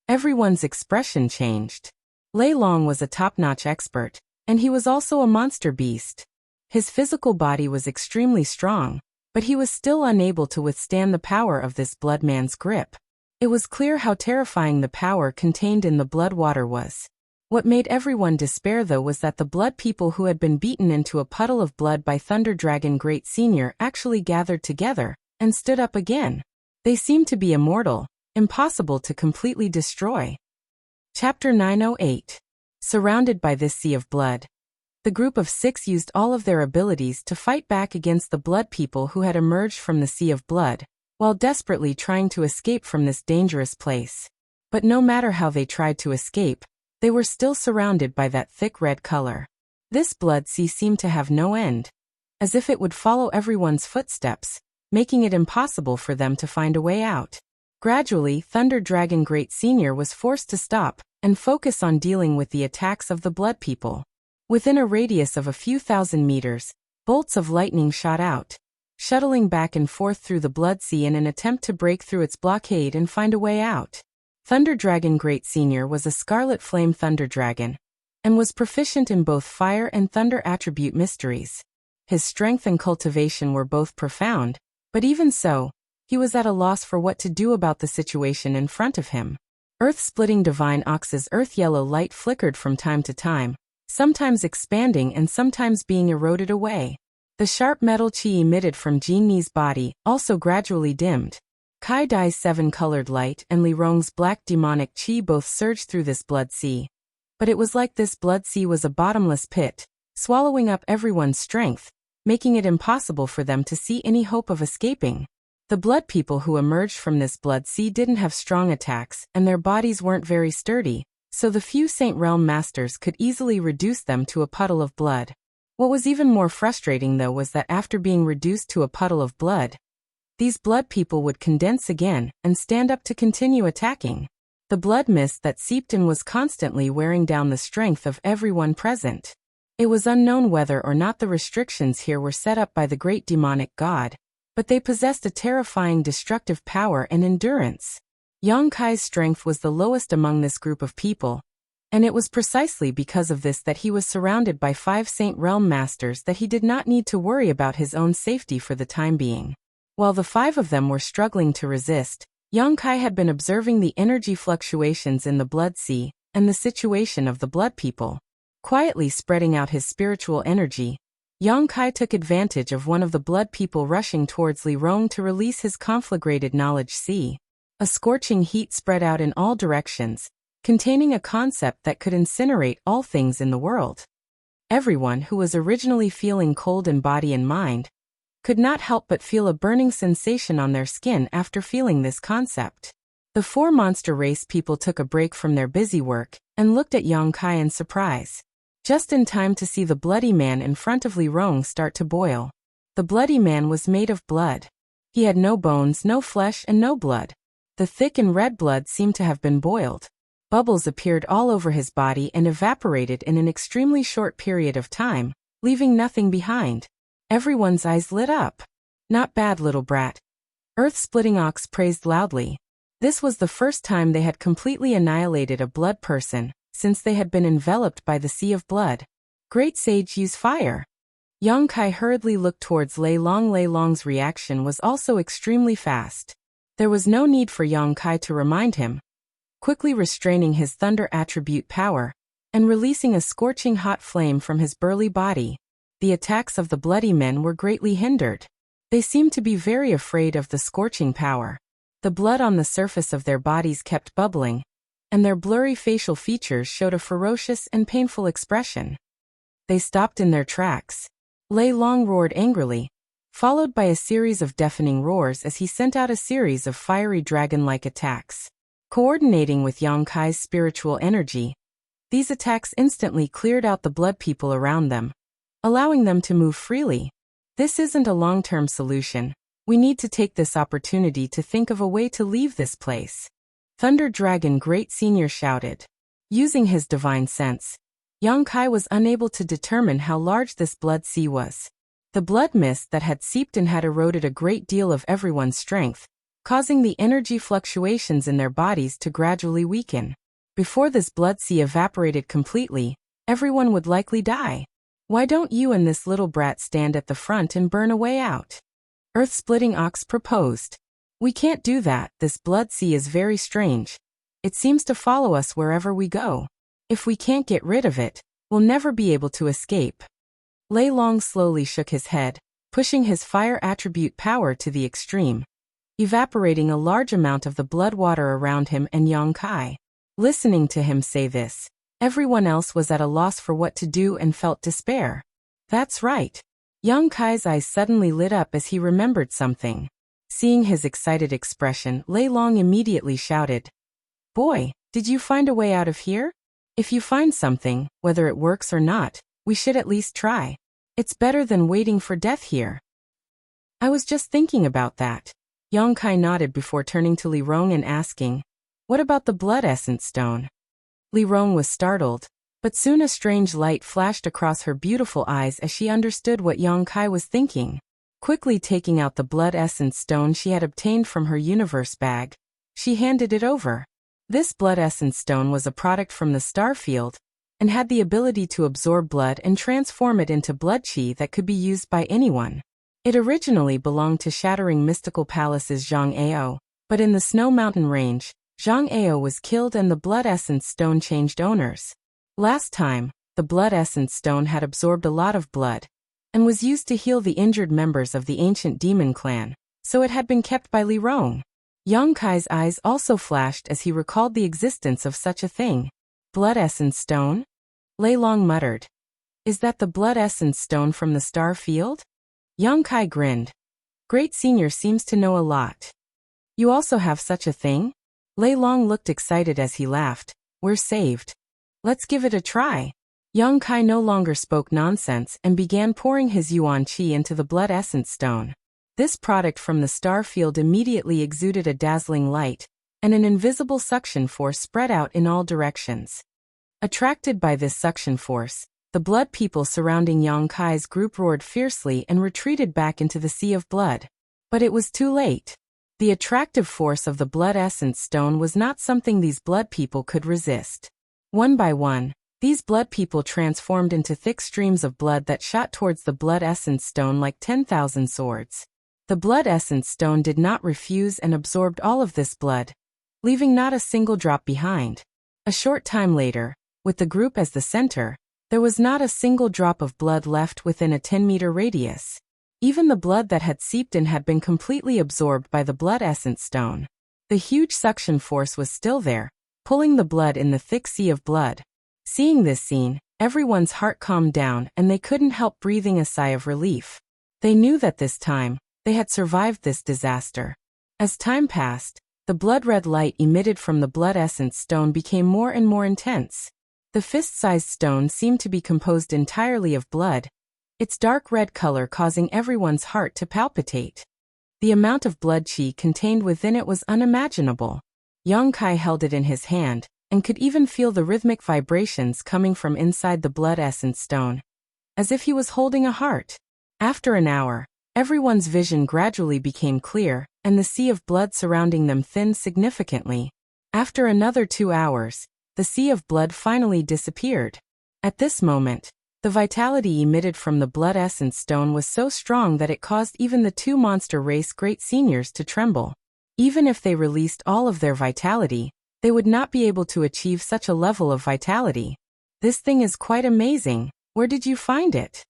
Everyone's expression changed. Lei Long was a top-notch expert, and he was also a monster beast. His physical body was extremely strong, but he was still unable to withstand the power of this blood man's grip. It was clear how terrifying the power contained in the blood water was. What made everyone despair though was that the blood people who had been beaten into a puddle of blood by Thunder Dragon Great Senior actually gathered together and stood up again. They seemed to be immortal, impossible to completely destroy. Chapter 908. Surrounded by this sea of blood, the group of 6 used all of their abilities to fight back against the blood people who had emerged from the sea of blood, while desperately trying to escape from this dangerous place. But no matter how they tried to escape, they were still surrounded by that thick red color. This blood sea seemed to have no end, as if it would follow everyone's footsteps, making it impossible for them to find a way out. Gradually, Thunder Dragon Great Senior was forced to stop and focus on dealing with the attacks of the blood people. Within a radius of a few thousand meters, bolts of lightning shot out, shuttling back and forth through the blood sea in an attempt to break through its blockade and find a way out. Thunder Dragon Great Senior was a Scarlet Flame Thunder Dragon, and was proficient in both fire and thunder attribute mysteries. His strength and cultivation were both profound, but even so, he was at a loss for what to do about the situation in front of him. Earth-splitting Divine Ox's earth-yellow light flickered from time to time, sometimes expanding and sometimes being eroded away. The sharp metal qi emitted from Jin Ni's body also gradually dimmed. Kai Dai's 7-colored light and Li Rong's black demonic qi both surged through this blood sea. But it was like this blood sea was a bottomless pit, swallowing up everyone's strength, making it impossible for them to see any hope of escaping. The blood people who emerged from this blood sea didn't have strong attacks and their bodies weren't very sturdy, so the few Saint Realm Masters could easily reduce them to a puddle of blood. What was even more frustrating though was that after being reduced to a puddle of blood, these blood people would condense again and stand up to continue attacking. The blood mist that seeped in was constantly wearing down the strength of everyone present. It was unknown whether or not the restrictions here were set up by the great demonic god, but they possessed a terrifying destructive power and endurance. Yang Kai's strength was the lowest among this group of people, and it was precisely because of this that he was surrounded by 5 Saint Realm Masters that he did not need to worry about his own safety for the time being. While the 5 of them were struggling to resist, Yang Kai had been observing the energy fluctuations in the blood sea and the situation of the blood people. Quietly spreading out his spiritual energy, Yang Kai took advantage of one of the blood people rushing towards Li Rong to release his conflagrated knowledge sea. A scorching heat spread out in all directions, containing a concept that could incinerate all things in the world. Everyone who was originally feeling cold in body and mind could not help but feel a burning sensation on their skin after feeling this concept. The four monster race people took a break from their busy work and looked at Yang Kai in surprise, just in time to see the bloody man in front of Li Rong start to boil. The bloody man was made of blood. He had no bones, no flesh, and no blood. The thick and red blood seemed to have been boiled. Bubbles appeared all over his body and evaporated in an extremely short period of time, leaving nothing behind. Everyone's eyes lit up. Not bad, little brat. Earth-splitting Ox praised loudly. This was the first time they had completely annihilated a blood person, since they had been enveloped by the sea of blood. Great sage, use fire. Yang Kai hurriedly looked towards Lei Long. Lei Long's reaction was also extremely fast. There was no need for Yang Kai to remind him. Quickly restraining his thunder attribute power, and releasing a scorching hot flame from his burly body, the attacks of the bloody men were greatly hindered. They seemed to be very afraid of the scorching power. The blood on the surface of their bodies kept bubbling, and their blurry facial features showed a ferocious and painful expression. They stopped in their tracks. Lei Long roared angrily, followed by a series of deafening roars as he sent out a series of fiery dragon-like attacks. Coordinating with Yang Kai's spiritual energy, these attacks instantly cleared out the blood people around them, allowing them to move freely. This isn't a long-term solution. We need to take this opportunity to think of a way to leave this place. Thunder Dragon Great Senior shouted. Using his divine sense, Yang Kai was unable to determine how large this blood sea was. The blood mist that had seeped in had eroded a great deal of everyone's strength, causing the energy fluctuations in their bodies to gradually weaken. Before this blood sea evaporated completely, everyone would likely die. Why don't you and this little brat stand at the front and burn a way out? Earth-splitting Ox proposed. We can't do that, this blood sea is very strange. It seems to follow us wherever we go. If we can't get rid of it, we'll never be able to escape. Lei Long slowly shook his head, pushing his fire attribute power to the extreme, evaporating a large amount of the blood water around him and Yang Kai. Listening to him say this, everyone else was at a loss for what to do and felt despair. That's right. Yang Kai's eyes suddenly lit up as he remembered something. Seeing his excited expression, Lei Long immediately shouted, Boy, did you find a way out of here? If you find something, whether it works or not, we should at least try. It's better than waiting for death here. I was just thinking about that. Yang Kai nodded before turning to Li Rong and asking, What about the blood essence stone? Li Rong was startled, but soon a strange light flashed across her beautiful eyes as she understood what Yang Kai was thinking. Quickly taking out the blood essence stone she had obtained from her universe bag, she handed it over. This blood essence stone was a product from the star field, and had the ability to absorb blood and transform it into blood chi that could be used by anyone. It originally belonged to Shattering Mystical Palace's Zhang Ao, but in the Snow Mountain Range, Zhang Ao was killed and the blood essence stone changed owners. Last time, the blood essence stone had absorbed a lot of blood, and was used to heal the injured members of the ancient demon clan, so it had been kept by Li Rong. Yang Kai's eyes also flashed as he recalled the existence of such a thing. Blood essence stone? Lei Long muttered. Is that the blood essence stone from the star field? Yang Kai grinned. Great Senior seems to know a lot. You also have such a thing? Lei Long looked excited as he laughed. We're saved. Let's give it a try. Yang Kai no longer spoke nonsense and began pouring his yuan qi into the blood essence stone. This product from the star field immediately exuded a dazzling light, and an invisible suction force spread out in all directions. Attracted by this suction force, the blood people surrounding Yang Kai's group roared fiercely and retreated back into the sea of blood. But it was too late. The attractive force of the blood essence stone was not something these blood people could resist. One by one, these blood people transformed into thick streams of blood that shot towards the blood essence stone like 10,000 swords. The blood essence stone did not refuse and absorbed all of this blood, leaving not a single drop behind. A short time later, with the group as the center, there was not a single drop of blood left within a 10-meter radius. Even the blood that had seeped in had been completely absorbed by the blood essence stone. The huge suction force was still there, pulling the blood in the thick sea of blood. Seeing this scene, everyone's heart calmed down and they couldn't help breathing a sigh of relief. They knew that this time, they had survived this disaster. As time passed, the blood-red light emitted from the blood essence stone became more and more intense. The fist-sized stone seemed to be composed entirely of blood, its dark red color causing everyone's heart to palpitate. The amount of blood qi contained within it was unimaginable. Yang Kai held it in his hand, and could even feel the rhythmic vibrations coming from inside the blood essence stone, as if he was holding a heart. After an hour, everyone's vision gradually became clear, and the sea of blood surrounding them thinned significantly. After another 2 hours, the sea of blood finally disappeared. At this moment, the vitality emitted from the blood essence stone was so strong that it caused even the 2 monster race great seniors to tremble. Even if they released all of their vitality, they would not be able to achieve such a level of vitality. This thing is quite amazing. Where did you find it?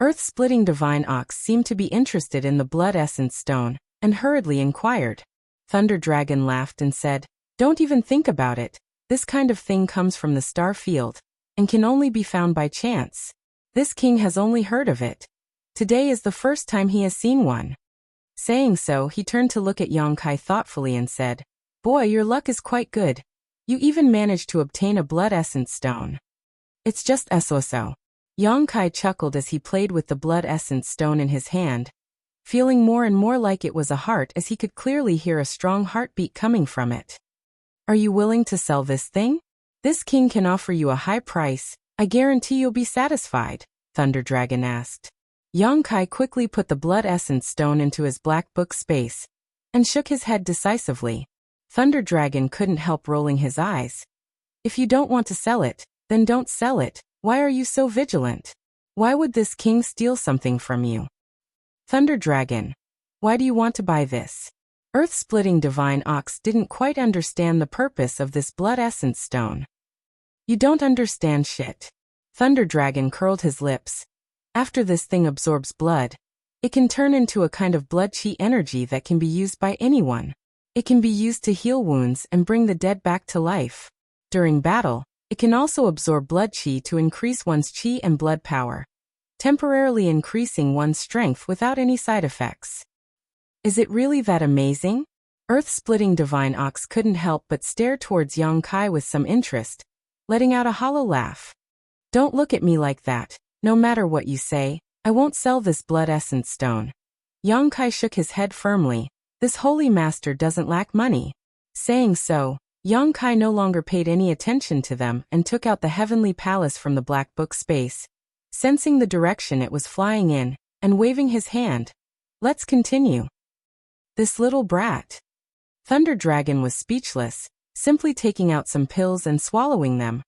Earth-splitting Divine Ox seemed to be interested in the blood essence stone, and hurriedly inquired. Thunder Dragon laughed and said, "Don't even think about it. This kind of thing comes from the star field, and can only be found by chance. This king has only heard of it. Today is the first time he has seen one." Saying so, he turned to look at Yang Kai thoughtfully and said, "Boy, your luck is quite good. You even managed to obtain a blood essence stone. It's just so." Yang Kai chuckled as he played with the blood essence stone in his hand, feeling more and more like it was a heart as he could clearly hear a strong heartbeat coming from it. "Are you willing to sell this thing? This king can offer you a high price. I guarantee you'll be satisfied," Thunder Dragon asked. Yang Kai quickly put the blood essence stone into his black book space, and shook his head decisively. Thunder Dragon couldn't help rolling his eyes. "If you don't want to sell it, then don't sell it. Why are you so vigilant? Why would this king steal something from you?" "Thunder Dragon, why do you want to buy this?" Earth-splitting Divine Ox didn't quite understand the purpose of this blood essence stone. "You don't understand shit." Thunder Dragon curled his lips. "After this thing absorbs blood, it can turn into a kind of blood qi energy that can be used by anyone. It can be used to heal wounds and bring the dead back to life. During battle, it can also absorb blood qi to increase one's qi and blood power, temporarily increasing one's strength without any side effects." "Is it really that amazing?" Earth-splitting Divine Ox couldn't help but stare towards Yang Kai with some interest, letting out a hollow laugh. "Don't look at me like that. No matter what you say, I won't sell this blood essence stone." Yang Kai shook his head firmly. This holy master doesn't lack money. Saying so, Yang Kai no longer paid any attention to them and took out the heavenly palace from the black book space, sensing the direction it was flying in, and waving his hand. "Let's continue." This little brat. Thunder Dragon was speechless, simply taking out some pills and swallowing them,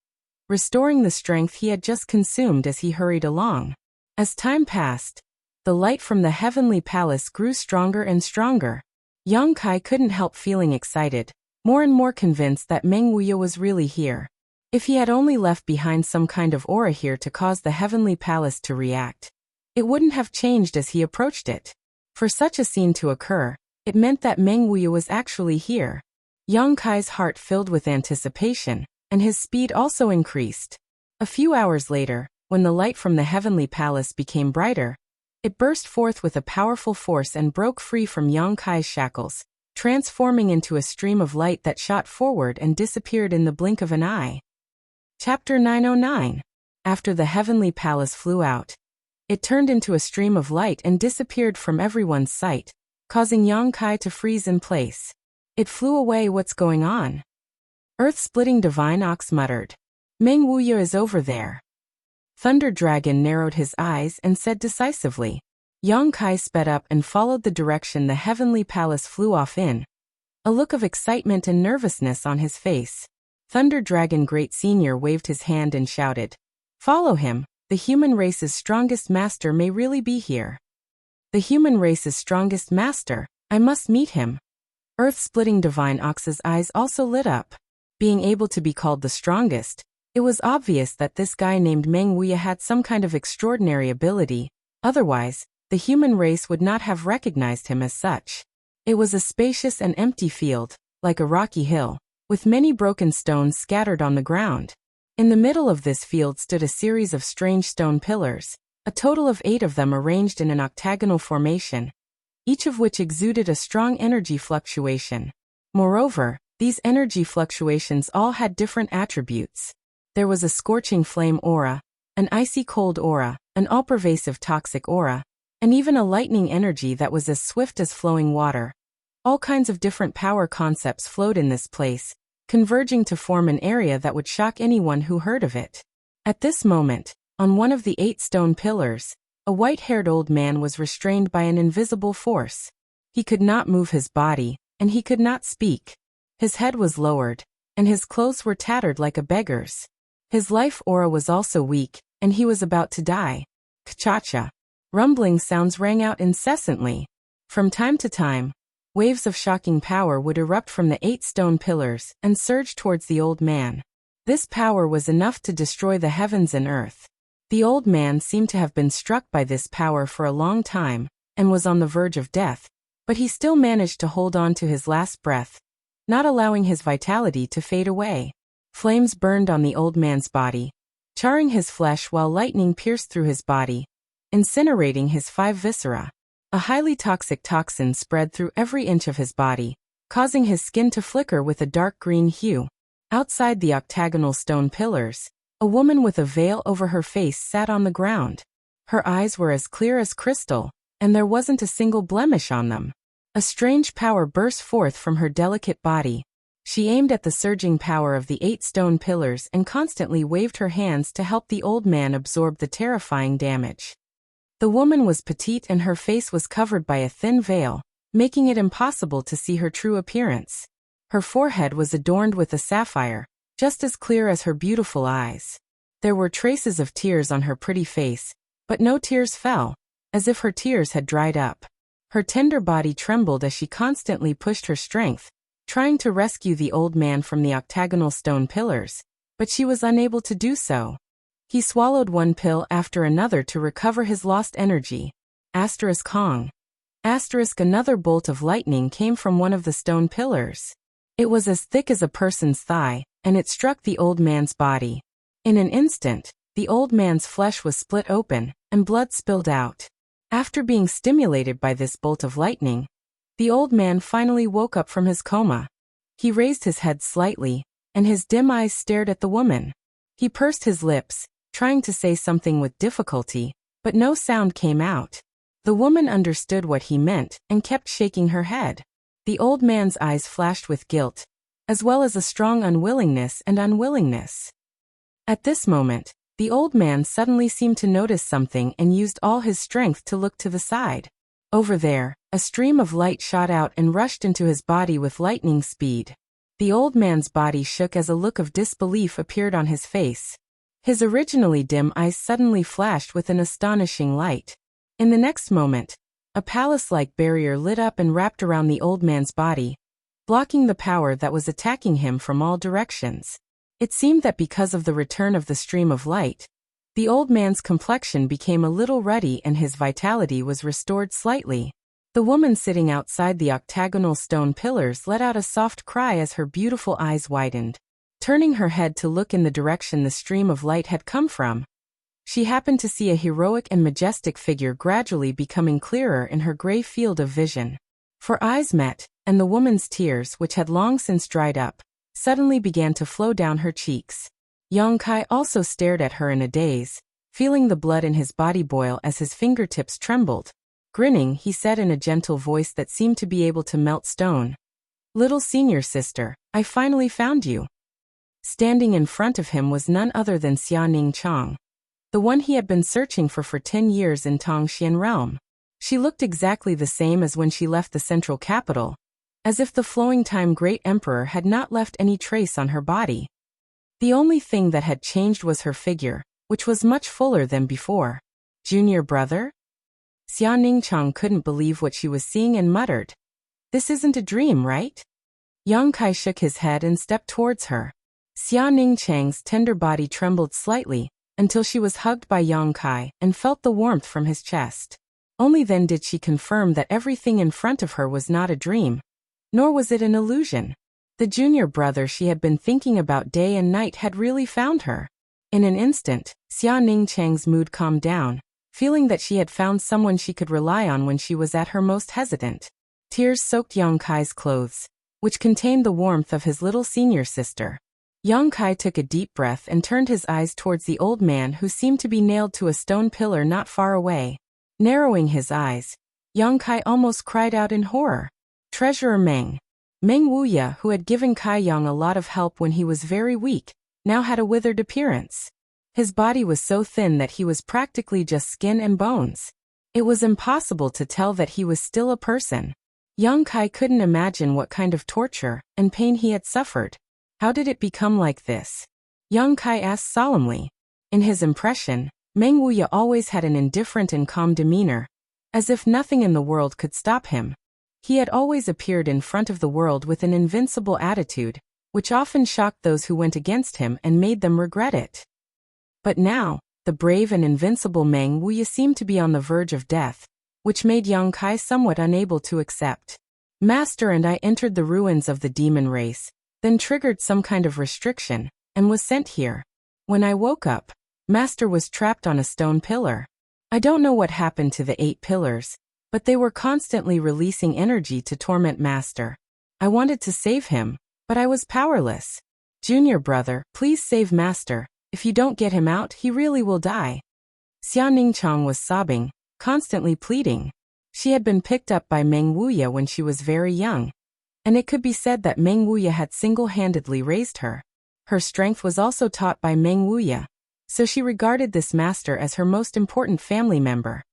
restoring the strength he had just consumed as he hurried along. As time passed, the light from the heavenly palace grew stronger and stronger. Yang Kai couldn't help feeling excited, more and more convinced that Meng Wuya was really here. If he had only left behind some kind of aura here to cause the heavenly palace to react, it wouldn't have changed as he approached it. For such a scene to occur, it meant that Meng Wuya was actually here. Yang Kai's heart filled with anticipation, and his speed also increased. A few hours later, when the light from the heavenly palace became brighter, it burst forth with a powerful force and broke free from Yang Kai's shackles, transforming into a stream of light that shot forward and disappeared in the blink of an eye. Chapter 909. After the heavenly palace flew out, it turned into a stream of light and disappeared from everyone's sight, causing Yang Kai to freeze in place. "It flew away. What's going on?" Earth-splitting Divine Ox muttered. "Meng Wuya is over there." Thunder Dragon narrowed his eyes and said decisively. Yang Kai sped up and followed the direction the heavenly palace flew off in, a look of excitement and nervousness on his face. Thunder Dragon Great Senior waved his hand and shouted, "Follow him. The human race's strongest master may really be here." "The human race's strongest master? I must meet him." Earth-splitting Divine Ox's eyes also lit up. Being able to be called the strongest, it was obvious that this guy named Meng Wuya had some kind of extraordinary ability, otherwise, the human race would not have recognized him as such. It was a spacious and empty field, like a rocky hill, with many broken stones scattered on the ground. In the middle of this field stood a series of strange stone pillars, a total of 8 of them arranged in an octagonal formation, each of which exuded a strong energy fluctuation. Moreover, these energy fluctuations all had different attributes. There was a scorching flame aura, an icy cold aura, an all-pervasive toxic aura, and even a lightning energy that was as swift as flowing water. All kinds of different power concepts flowed in this place, converging to form an area that would shock anyone who heard of it. At this moment, on one of the 8 stone pillars, a white-haired old man was restrained by an invisible force. He could not move his body, and he could not speak. His head was lowered, and his clothes were tattered like a beggar's. His life aura was also weak, and he was about to die. Kchacha. Rumbling sounds rang out incessantly. From time to time, waves of shocking power would erupt from the 8 stone pillars and surge towards the old man. This power was enough to destroy the heavens and earth. The old man seemed to have been struck by this power for a long time, and was on the verge of death, but he still managed to hold on to his last breath, not allowing his vitality to fade away. Flames burned on the old man's body, charring his flesh while lightning pierced through his body, incinerating his 5 viscera. A highly toxic toxin spread through every inch of his body, causing his skin to flicker with a dark green hue. Outside the octagonal stone pillars, a woman with a veil over her face sat on the ground. Her eyes were as clear as crystal, and there wasn't a single blemish on them. A strange power burst forth from her delicate body. She aimed at the surging power of the 8 stone pillars and constantly waved her hands to help the old man absorb the terrifying damage. The woman was petite and her face was covered by a thin veil, making it impossible to see her true appearance. Her forehead was adorned with a sapphire, just as clear as her beautiful eyes. There were traces of tears on her pretty face, but no tears fell, as if her tears had dried up. Her tender body trembled as she constantly pushed her strength, trying to rescue the old man from the octagonal stone pillars, but she was unable to do so. He swallowed one pill after another to recover his lost energy. Kong. Another bolt of lightning came from one of the stone pillars. It was as thick as a person's thigh, and it struck the old man's body. In an instant, the old man's flesh was split open, and blood spilled out. After being stimulated by this bolt of lightning, the old man finally woke up from his coma. He raised his head slightly, and his dim eyes stared at the woman. He pursed his lips, trying to say something with difficulty, but no sound came out. The woman understood what he meant and kept shaking her head. The old man's eyes flashed with guilt, as well as a strong unwillingness. At this moment, the old man suddenly seemed to notice something and used all his strength to look to the side. Over there, a stream of light shot out and rushed into his body with lightning speed. The old man's body shook as a look of disbelief appeared on his face. His originally dim eyes suddenly flashed with an astonishing light. In the next moment, a palace-like barrier lit up and wrapped around the old man's body, blocking the power that was attacking him from all directions. It seemed that because of the return of the stream of light, the old man's complexion became a little ruddy and his vitality was restored slightly. The woman sitting outside the octagonal stone pillars let out a soft cry as her beautiful eyes widened. Turning her head to look in the direction the stream of light had come from, she happened to see a heroic and majestic figure gradually becoming clearer in her gray field of vision. For eyes met, and the woman's tears, which had long since dried up, suddenly began to flow down her cheeks. Yongkai also stared at her in a daze, feeling the blood in his body boil as his fingertips trembled. Grinning, he said in a gentle voice that seemed to be able to melt stone, "Little senior sister, I finally found you." Standing in front of him was none other than Xia Ningchang, the one he had been searching for 10 years in Tongxian realm. She looked exactly the same as when she left the central capital, as if the flowing time great emperor had not left any trace on her body. The only thing that had changed was her figure, which was much fuller than before. "Junior brother?" Xia Ningchang couldn't believe what she was seeing and muttered, "This isn't a dream, right?" Yongkai shook his head and stepped towards her. Xia Ningchang's tender body trembled slightly, until she was hugged by Yongkai and felt the warmth from his chest. Only then did she confirm that everything in front of her was not a dream, nor was it an illusion. The junior brother she had been thinking about day and night had really found her. In an instant, Xia Ningchang's mood calmed down, feeling that she had found someone she could rely on when she was at her most hesitant. Tears soaked Yang Kai's clothes, which contained the warmth of his little senior sister. Yang Kai took a deep breath and turned his eyes towards the old man who seemed to be nailed to a stone pillar not far away. Narrowing his eyes, Yang Kai almost cried out in horror. Treasurer Meng Wuya, who had given Kai Yang a lot of help when he was very weak, now had a withered appearance. His body was so thin that he was practically just skin and bones. It was impossible to tell that he was still a person. Yang Kai couldn't imagine what kind of torture and pain he had suffered. How did it become like this? Yang Kai asked solemnly. In his impression, Meng Wuya always had an indifferent and calm demeanor, as if nothing in the world could stop him. He had always appeared in front of the world with an invincible attitude, which often shocked those who went against him and made them regret it. But now, the brave and invincible Meng Wuya seemed to be on the verge of death, which made Yang Kai somewhat unable to accept. Master and I entered the ruins of the demon race, then triggered some kind of restriction, and was sent here. When I woke up, Master was trapped on a stone pillar. I don't know what happened to the 8 pillars, but they were constantly releasing energy to torment Master. I wanted to save him, but I was powerless. Junior brother, please save Master. If you don't get him out, he really will die. Xia Ningchang was sobbing, constantly pleading. She had been picked up by Meng Wuya when she was very young, and it could be said that Meng Wuya had single-handedly raised her. Her strength was also taught by Meng Wuya, so she regarded this master as her most important family member.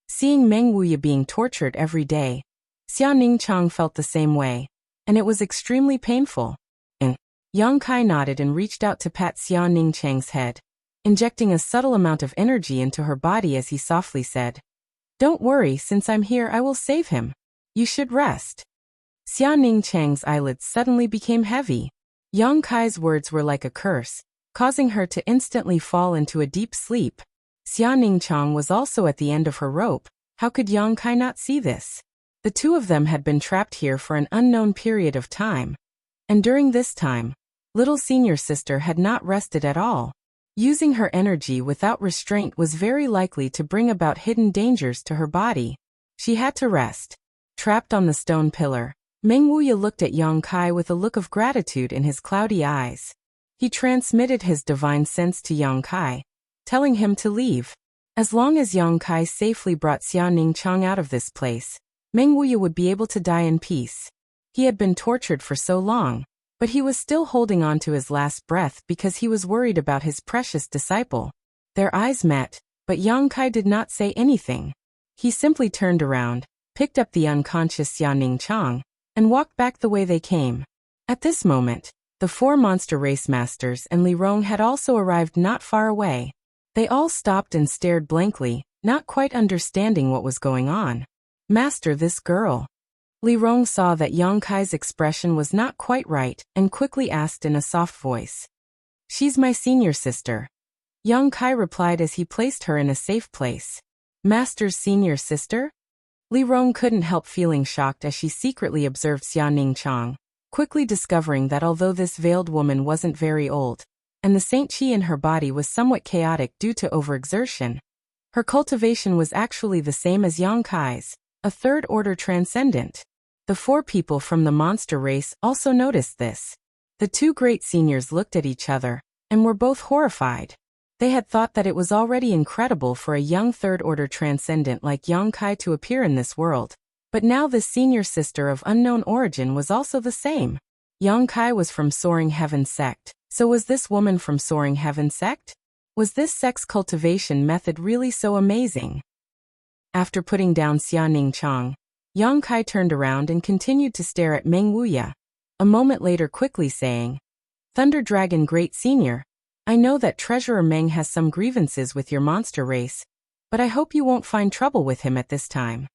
Seeing Meng Wuya being tortured every day, Xia Ningchang felt the same way, and it was extremely painful. Yang Kai nodded and reached out to pat Xia Ningchang's head, injecting a subtle amount of energy into her body as he softly said, "Don't worry, since I'm here I will save him. You should rest." Xia Ningchang's eyelids suddenly became heavy. Yang Kai's words were like a curse, causing her to instantly fall into a deep sleep. Xia Ningchang was also at the end of her rope. How could Yang Kai not see this? The two of them had been trapped here for an unknown period of time, and during this time, little senior sister had not rested at all. Using her energy without restraint was very likely to bring about hidden dangers to her body. She had to rest. Trapped on the stone pillar, Meng Wuya looked at Yang Kai with a look of gratitude in his cloudy eyes. He transmitted his divine sense to Yang Kai, telling him to leave. As long as Yang Kai safely brought Xia Ningchang out of this place, Meng Wuya would be able to die in peace. He had been tortured for so long, but he was still holding on to his last breath because he was worried about his precious disciple. Their eyes met, but Yang Kai did not say anything. He simply turned around, picked up the unconscious Xia Ningchang, and walked back the way they came. At this moment, the 4 monster race masters and Li Rong had also arrived not far away. They all stopped and stared blankly, not quite understanding what was going on. "Master, this girl." Li Rong saw that Yang Kai's expression was not quite right and quickly asked in a soft voice. "She's my senior sister." Yang Kai replied as he placed her in a safe place. "Master's senior sister?" Li Rong couldn't help feeling shocked as she secretly observed Xia Ningchang, quickly discovering that although this veiled woman wasn't very old, and the Saint Chi in her body was somewhat chaotic due to overexertion, her cultivation was actually the same as Yang Kai's, a third-order transcendent. The 4 people from the monster race also noticed this. The 2 great seniors looked at each other, and were both horrified. They had thought that it was already incredible for a young third-order transcendent like Yang Kai to appear in this world, but now this senior sister of unknown origin was also the same. Yang Kai was from Soaring Heaven sect, so was this woman from Soaring Heaven sect? Was this sex cultivation method really so amazing? After putting down Xia Ningchang, Yang Kai turned around and continued to stare at Meng Wuya, a moment later quickly saying, "Thunder Dragon Great Senior, I know that Treasurer Meng has some grievances with your monster race, but I hope you won't find trouble with him at this time."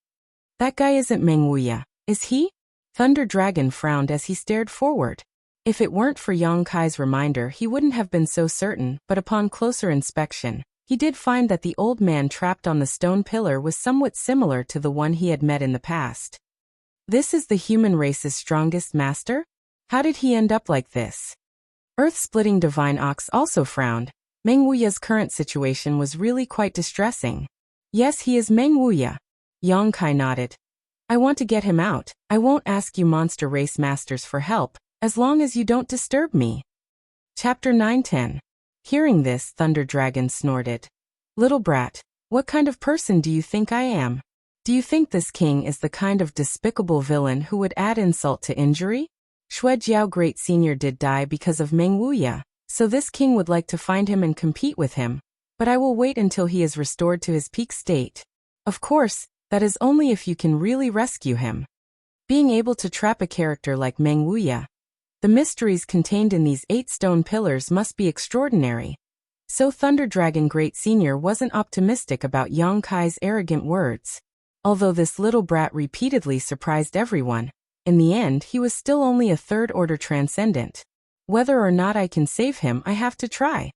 "That guy isn't Meng Wuya, is he?" Thunder Dragon frowned as he stared forward. If it weren't for Yang Kai's reminder, he wouldn't have been so certain, but upon closer inspection, he did find that the old man trapped on the stone pillar was somewhat similar to the one he had met in the past. "This is the human race's strongest master?" How did he end up like this? Earth-splitting Divine Ox also frowned. Meng Wuya's current situation was really quite distressing. Yes, he is Meng Wuya. Yang Kai nodded. I want to get him out. I won't ask you monster race masters for help, as long as you don't disturb me. Chapter 9-10. Hearing this, Thunder Dragon snorted. Little brat, what kind of person do you think I am? Do you think this king is the kind of despicable villain who would add insult to injury? Shui Jiao Great Senior did die because of Meng Wuya, so this king would like to find him and compete with him, but I will wait until he is restored to his peak state. Of course, that is only if you can really rescue him. Being able to trap a character like Meng Wuya, the mysteries contained in these 8 stone pillars must be extraordinary. So Thunder Dragon Great Senior wasn't optimistic about Yang Kai's arrogant words. Although this little brat repeatedly surprised everyone, in the end he was still only a third-order transcendent. Whether or not I can save him, I have to try.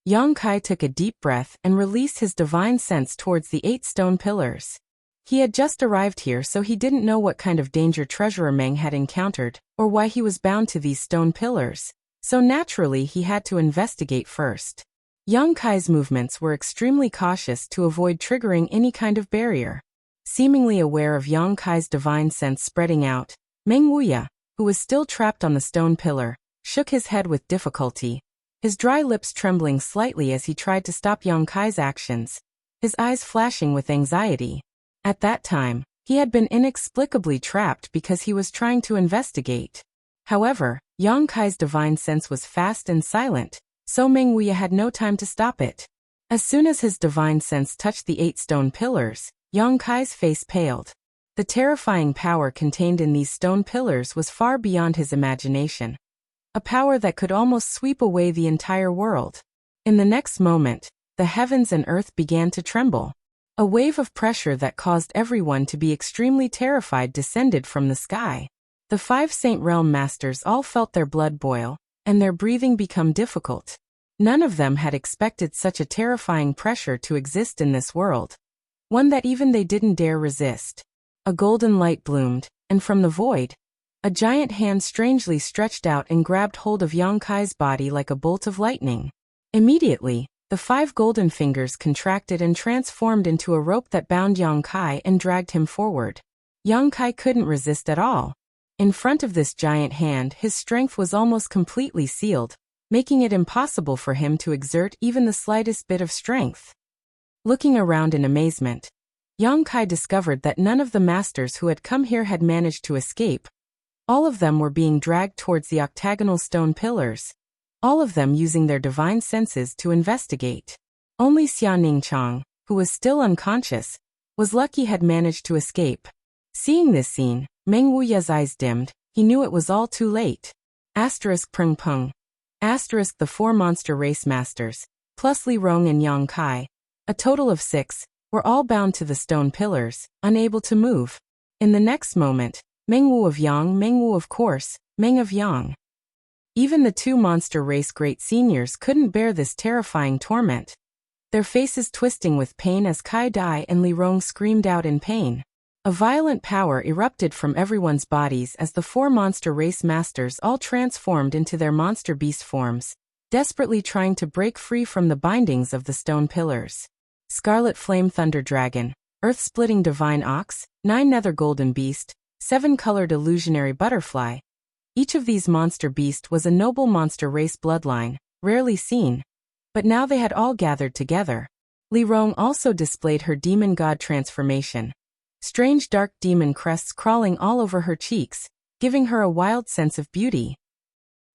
Yang Kai took a deep breath and released his divine sense towards the 8 stone pillars. He had just arrived here, so he didn't know what kind of danger Treasurer Meng had encountered, or why he was bound to these stone pillars, so naturally he had to investigate first. Yang Kai's movements were extremely cautious to avoid triggering any kind of barrier. Seemingly aware of Yang Kai's divine sense spreading out, Meng Wuya, who was still trapped on the stone pillar, shook his head with difficulty, his dry lips trembling slightly as he tried to stop Yang Kai's actions, his eyes flashing with anxiety. At that time, he had been inexplicably trapped because he was trying to investigate. However, Yang Kai's divine sense was fast and silent, so Meng Wuya had no time to stop it. As soon as his divine sense touched the 8 stone pillars, Yang Kai's face paled. The terrifying power contained in these stone pillars was far beyond his imagination. A power that could almost sweep away the entire world. In the next moment, the heavens and earth began to tremble. A wave of pressure that caused everyone to be extremely terrified descended from the sky. The 5 Saint Realm Masters all felt their blood boil, and their breathing become difficult. None of them had expected such a terrifying pressure to exist in this world. One that even they didn't dare resist. A golden light bloomed, and from the void, a giant hand strangely stretched out and grabbed hold of Yang Kai's body like a bolt of lightning. Immediately, the 5 golden fingers contracted and transformed into a rope that bound Yang Kai and dragged him forward. Yang Kai couldn't resist at all. In front of this giant hand, his strength was almost completely sealed, making it impossible for him to exert even the slightest bit of strength. Looking around in amazement, Yang Kai discovered that none of the masters who had come here had managed to escape. All of them were being dragged towards the octagonal stone pillars, all of them using their divine senses to investigate. Only Xia Ningchang, who was still unconscious, was lucky had managed to escape. Seeing this scene, Meng Wuya's eyes dimmed. He knew it was all too late. Prng Peng. The 4 monster race masters, plus Li Rong and Yang Kai, a total of 6, were all bound to the stone pillars, unable to move. In the next moment, Meng Wu of Yang, Meng Wu of course, Meng of Yang. Even the 2 monster race great seniors couldn't bear this terrifying torment. Their faces twisting with pain as Kai Dai and Li Rong screamed out in pain. A violent power erupted from everyone's bodies as the 4 monster race masters all transformed into their monster beast forms, desperately trying to break free from the bindings of the stone pillars. Scarlet Flame Thunder Dragon, Earth-Splitting Divine Ox, 9 Nether Golden Beast, 7-Colored Illusionary Butterfly. Each of these monster beasts was a noble monster race bloodline, rarely seen. But now they had all gathered together. Li Rong also displayed her demon god transformation. Strange dark demon crests crawling all over her cheeks, giving her a wild sense of beauty.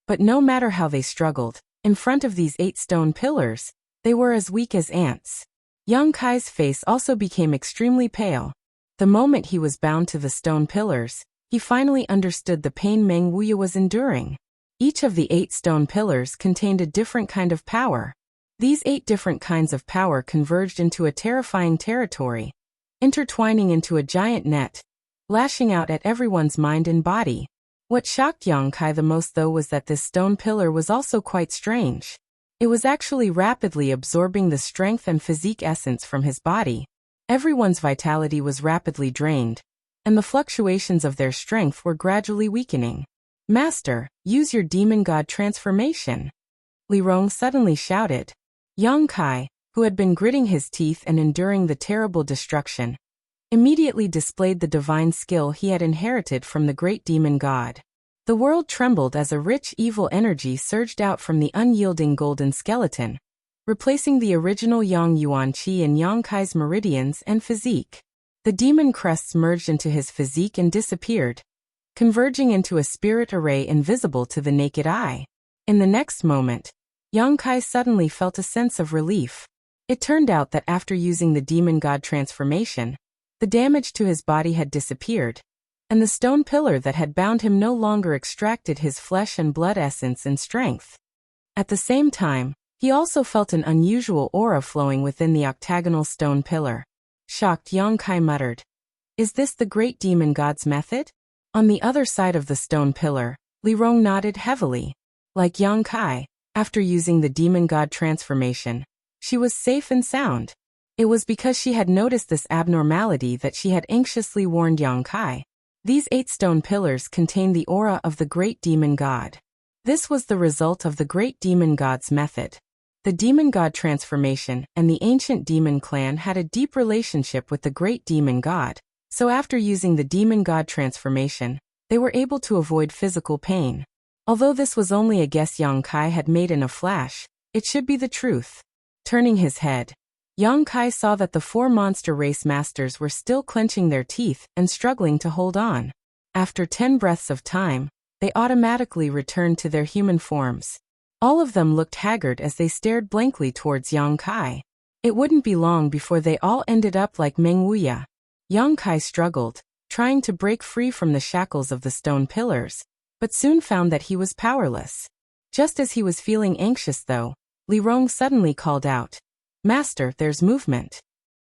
But no matter how they struggled, in front of these 8 stone pillars, they were as weak as ants. Yang Kai's face also became extremely pale. The moment he was bound to the stone pillars, he finally understood the pain Meng Wuya was enduring. Each of the 8 stone pillars contained a different kind of power. These 8 different kinds of power converged into a terrifying territory, intertwining into a giant net, lashing out at everyone's mind and body. What shocked Yang Kai the most though was that this stone pillar was also quite strange. It was actually rapidly absorbing the strength and physique essence from his body. Everyone's vitality was rapidly drained, and the fluctuations of their strength were gradually weakening. Master, use your demon god transformation. Li Rong suddenly shouted. Yang Kai, who had been gritting his teeth and enduring the terrible destruction, immediately displayed the divine skill he had inherited from the great demon god. The world trembled as a rich evil energy surged out from the unyielding golden skeleton, replacing the original Yang Yuan Qi in Yang Kai's meridians and physique. The demon crests merged into his physique and disappeared, converging into a spirit array invisible to the naked eye. In the next moment, Yang Kai suddenly felt a sense of relief. It turned out that after using the demon god transformation, the damage to his body had disappeared, and the stone pillar that had bound him no longer extracted his flesh and blood essence and strength. At the same time, he also felt an unusual aura flowing within the octagonal stone pillar. Shocked, Yang Kai muttered, "Is this the great demon god's method?" On the other side of the stone pillar, Li Rong nodded heavily. Like Yang Kai, after using the demon god transformation, she was safe and sound. It was because she had noticed this abnormality that she had anxiously warned Yang Kai. These 8 stone pillars contained the aura of the great demon god. This was the result of the great demon god's method. The demon god transformation and the ancient demon clan had a deep relationship with the great demon god, so after using the demon god transformation, they were able to avoid physical pain. Although this was only a guess Yang Kai had made in a flash, it should be the truth. Turning his head, Yang Kai saw that the 4 monster race masters were still clenching their teeth and struggling to hold on. After 10 breaths of time, they automatically returned to their human forms. All of them looked haggard as they stared blankly towards Yang Kai. It wouldn't be long before they all ended up like Meng Wuya. Yang Kai struggled, trying to break free from the shackles of the stone pillars, but soon found that he was powerless. Just as he was feeling anxious though, Li Rong suddenly called out, "Master, there's movement."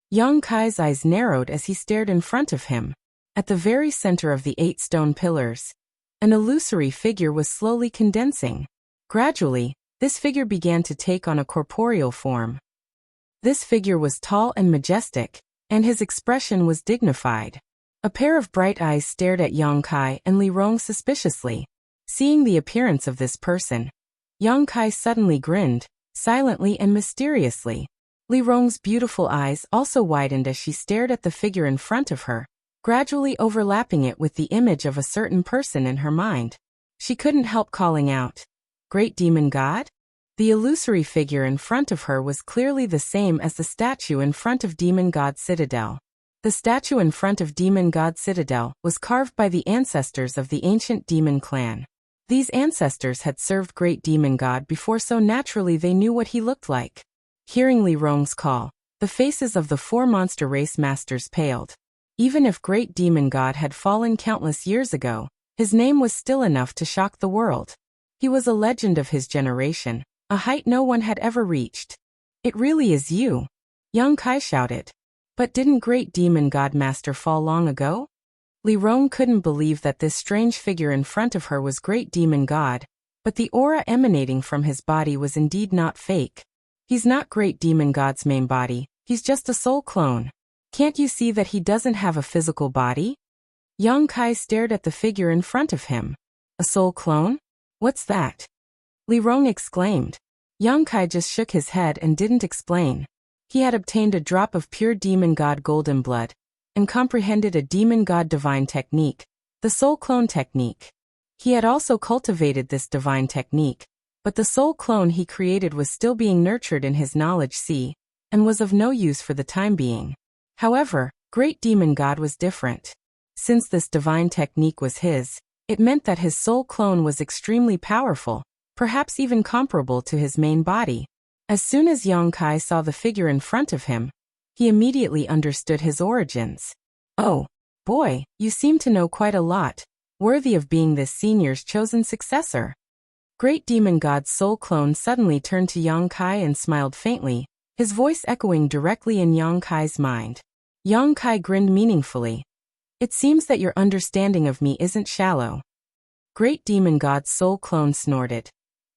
Yang Kai's eyes narrowed as he stared in front of him. At the very center of the 8 stone pillars, an illusory figure was slowly condensing. Gradually, this figure began to take on a corporeal form. This figure was tall and majestic, and his expression was dignified. A pair of bright eyes stared at Yang Kai and Li Rong suspiciously. Seeing the appearance of this person, Yang Kai suddenly grinned, silently and mysteriously. Li Rong's beautiful eyes also widened as she stared at the figure in front of her, gradually overlapping it with the image of a certain person in her mind. She couldn't help calling out, "Great demon god?" The illusory figure in front of her was clearly the same as the statue in front of Demon God Citadel. The statue in front of Demon God Citadel was carved by the ancestors of the ancient demon clan. These ancestors had served Great Demon God before, so naturally they knew what he looked like. Hearing Li Rong's call, the faces of the 4 monster race masters paled. Even if Great Demon God had fallen countless years ago, his name was still enough to shock the world. He was a legend of his generation, a height no one had ever reached. "It really is you," Yang Kai shouted. "But didn't Great Demon God Master fall long ago?" Li Rong couldn't believe that this strange figure in front of her was Great Demon God, but the aura emanating from his body was indeed not fake. "He's not Great Demon God's main body, he's just a soul clone. Can't you see that he doesn't have a physical body?" Yang Kai stared at the figure in front of him. "A soul clone? What's that?" Li Rong exclaimed. Yang Kai just shook his head and didn't explain. He had obtained a drop of pure demon god golden blood, and comprehended a demon god divine technique, the soul clone technique. He had also cultivated this divine technique, but the soul clone he created was still being nurtured in his knowledge sea, and was of no use for the time being. However, Great Demon God was different. Since this divine technique was his, it meant that his soul clone was extremely powerful, perhaps even comparable to his main body. As soon as Yang Kai saw the figure in front of him, he immediately understood his origins. "Oh, boy, you seem to know quite a lot, worthy of being this senior's chosen successor." Great Demon God's soul clone suddenly turned to Yang Kai and smiled faintly, his voice echoing directly in Yang Kai's mind. Yang Kai grinned meaningfully. "It seems that your understanding of me isn't shallow." Great Demon God's soul clone snorted.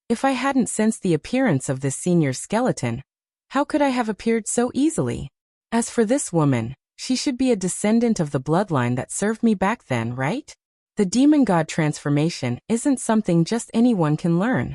"If I hadn't sensed the appearance of this senior skeleton, how could I have appeared so easily? As for this woman, she should be a descendant of the bloodline that served me back then, right?" The demon god transformation isn't something just anyone can learn.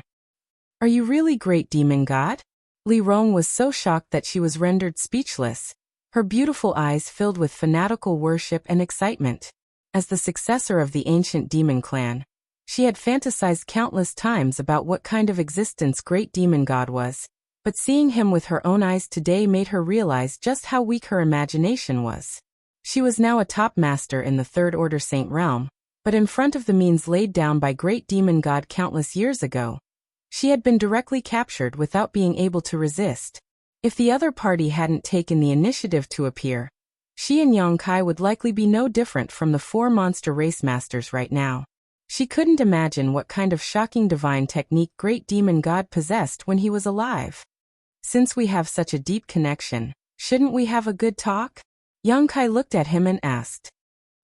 Are you really great demon god? Li Rong was so shocked that she was rendered speechless, her beautiful eyes filled with fanatical worship and excitement. As the successor of the ancient demon clan, she had fantasized countless times about what kind of existence great demon god was, but seeing him with her own eyes today made her realize just how weak her imagination was. She was now a top master in the Third Order Saint realm, but in front of the means laid down by great demon god countless years ago, she had been directly captured without being able to resist. If the other party hadn't taken the initiative to appear, she and Yang Kai would likely be no different from the 4 monster race masters right now. She couldn't imagine what kind of shocking divine technique great demon god possessed when he was alive. Since we have such a deep connection, shouldn't we have a good talk? Yang Kai looked at him and asked,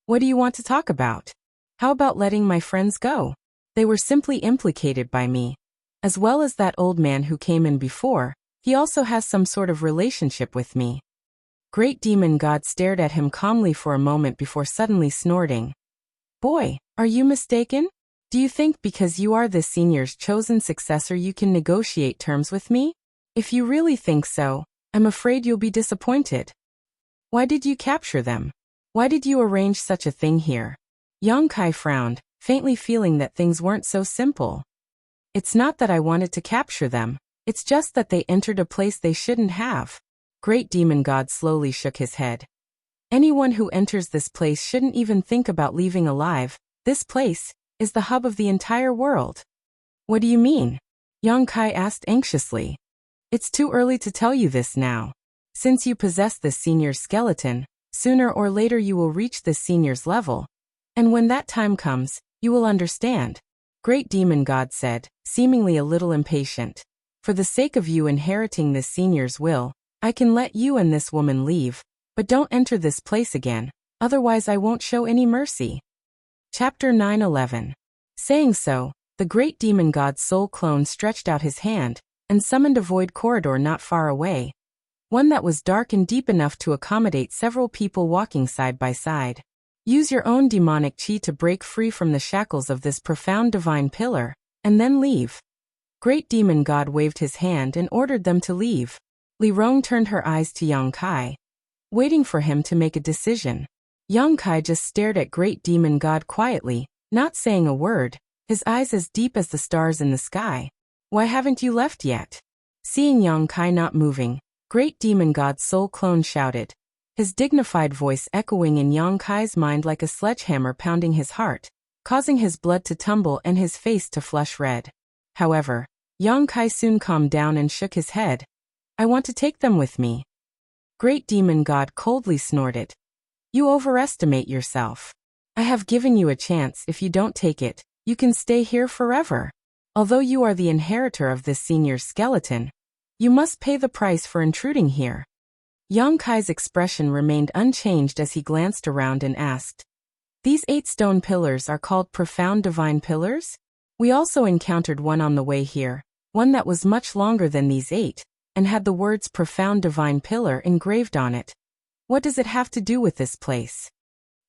"What do you want to talk about? How about letting my friends go? They were simply implicated by me. As well as that old man who came in before, he also has some sort of relationship with me." Great demon god stared at him calmly for a moment before suddenly snorting. "Boy, are you mistaken? Do you think because you are this senior's chosen successor you can negotiate terms with me? If you really think so, I'm afraid you'll be disappointed. Why did you capture them? Why did you arrange such a thing here?" Yang Kai frowned, faintly feeling that things weren't so simple. "It's not that I wanted to capture them, it's just that they entered a place they shouldn't have." Great demon god slowly shook his head. "Anyone who enters this place shouldn't even think about leaving alive. This place is the hub of the entire world." "What do you mean?" Yang Kai asked anxiously. "It's too early to tell you this now. Since you possess this senior's skeleton, sooner or later you will reach this senior's level. And when that time comes, you will understand." Great demon god said, seemingly a little impatient. "For the sake of you inheriting this senior's will, I can let you and this woman leave, but don't enter this place again, otherwise I won't show any mercy." Chapter 9:11. Saying so, the great demon god's soul clone stretched out his hand and summoned a void corridor not far away, one that was dark and deep enough to accommodate several people walking side by side. "Use your own demonic chi to break free from the shackles of this profound divine pillar, and then leave." Great demon god waved his hand and ordered them to leave. Li Rong turned her eyes to Yang Kai, waiting for him to make a decision. Yang Kai just stared at great demon god quietly, not saying a word, his eyes as deep as the stars in the sky. "Why haven't you left yet?" Seeing Yang Kai not moving, great demon god's soul clone shouted, his dignified voice echoing in Yang Kai's mind like a sledgehammer pounding his heart, causing his blood to tumble and his face to flush red. However, Yang Kai soon calmed down and shook his head. "I want to take them with me." Great demon god coldly snorted. "You overestimate yourself. I have given you a chance. If you don't take it, you can stay here forever. Although you are the inheritor of this senior's skeleton, you must pay the price for intruding here." Yang Kai's expression remained unchanged as he glanced around and asked, "These 8 stone pillars are called profound divine pillars? We also encountered one on the way here, one that was much longer than these 8, and had the words profound divine pillar engraved on it. What does it have to do with this place?"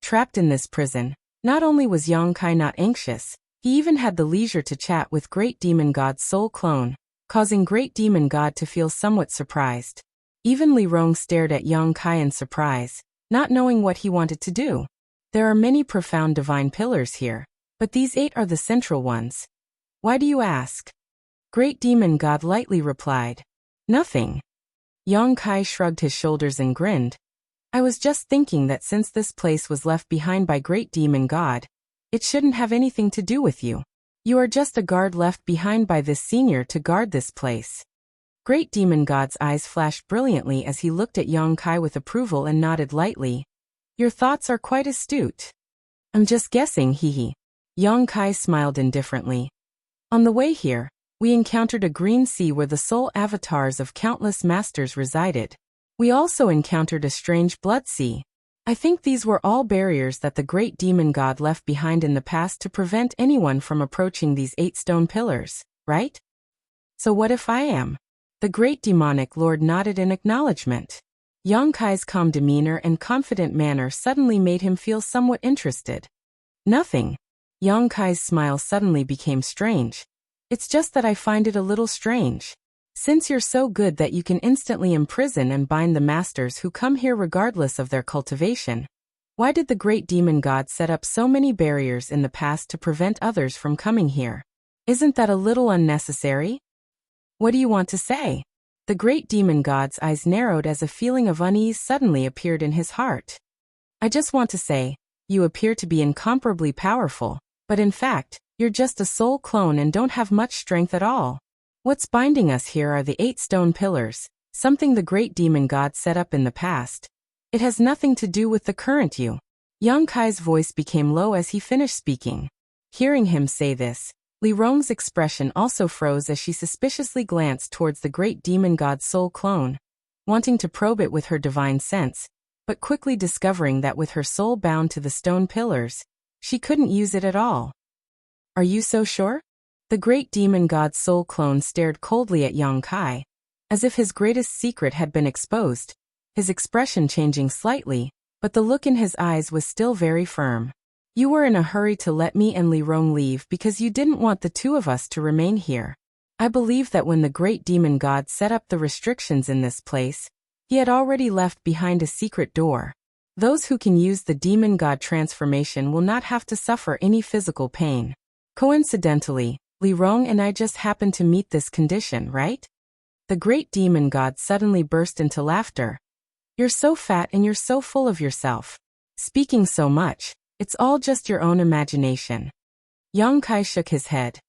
Trapped in this prison, not only was Yang Kai not anxious, he even had the leisure to chat with great demon god's soul clone, causing great demon god to feel somewhat surprised. Even Li Rong stared at Yang Kai in surprise, not knowing what he wanted to do. "There are many profound divine pillars here, but these 8 are the central ones. Why do you ask?" Great demon god lightly replied, "Nothing." Yang Kai shrugged his shoulders and grinned. "I was just thinking that since this place was left behind by great demon god, it shouldn't have anything to do with you. You are just a guard left behind by this senior to guard this place." Great demon god's eyes flashed brilliantly as he looked at Yang Kai with approval and nodded lightly. "Your thoughts are quite astute." "I'm just guessing, hee." Yang Kai smiled indifferently. "On the way here, we encountered a green sea where the soul avatars of countless masters resided. We also encountered a strange blood sea. I think these were all barriers that the great demon god left behind in the past to prevent anyone from approaching these 8 stone pillars, right?" "So what if I am?" The great demonic lord nodded in acknowledgement. Yang Kai's calm demeanor and confident manner suddenly made him feel somewhat interested. "Nothing. Yang Kai's smile suddenly became strange. It's just that I find it a little strange. Since you're so good that you can instantly imprison and bind the masters who come here regardless of their cultivation, why did the great demon god set up so many barriers in the past to prevent others from coming here? Isn't that a little unnecessary? What do you want to say? The great demon god's eyes narrowed as a feeling of unease suddenly appeared in his heart. I just want to say, you appear to be incomparably powerful, but in fact, you're just a soul clone and don't have much strength at all. What's binding us here are the 8 stone pillars, something the great demon god set up in the past. It has nothing to do with the current you. Yang Kai's voice became low as he finished speaking. Hearing him say this, Li Rong's expression also froze as she suspiciously glanced towards the great demon god's soul clone, wanting to probe it with her divine sense, but quickly discovering that with her soul bound to the stone pillars, she couldn't use it at all. Are you so sure? The great demon god's soul clone stared coldly at Yang Kai, as if his greatest secret had been exposed, his expression changing slightly, but the look in his eyes was still very firm. You were in a hurry to let me and Li Rong leave because you didn't want the two of us to remain here. I believe that when the great demon god set up the restrictions in this place, he had already left behind a secret door. Those who can use the demon god transformation will not have to suffer any physical pain. Coincidentally, Li Rong and I just happened to meet this condition, right? The great demon god suddenly burst into laughter. You're so fat and you're so full of yourself. Speaking so much, it's all just your own imagination. Yang Kai shook his head.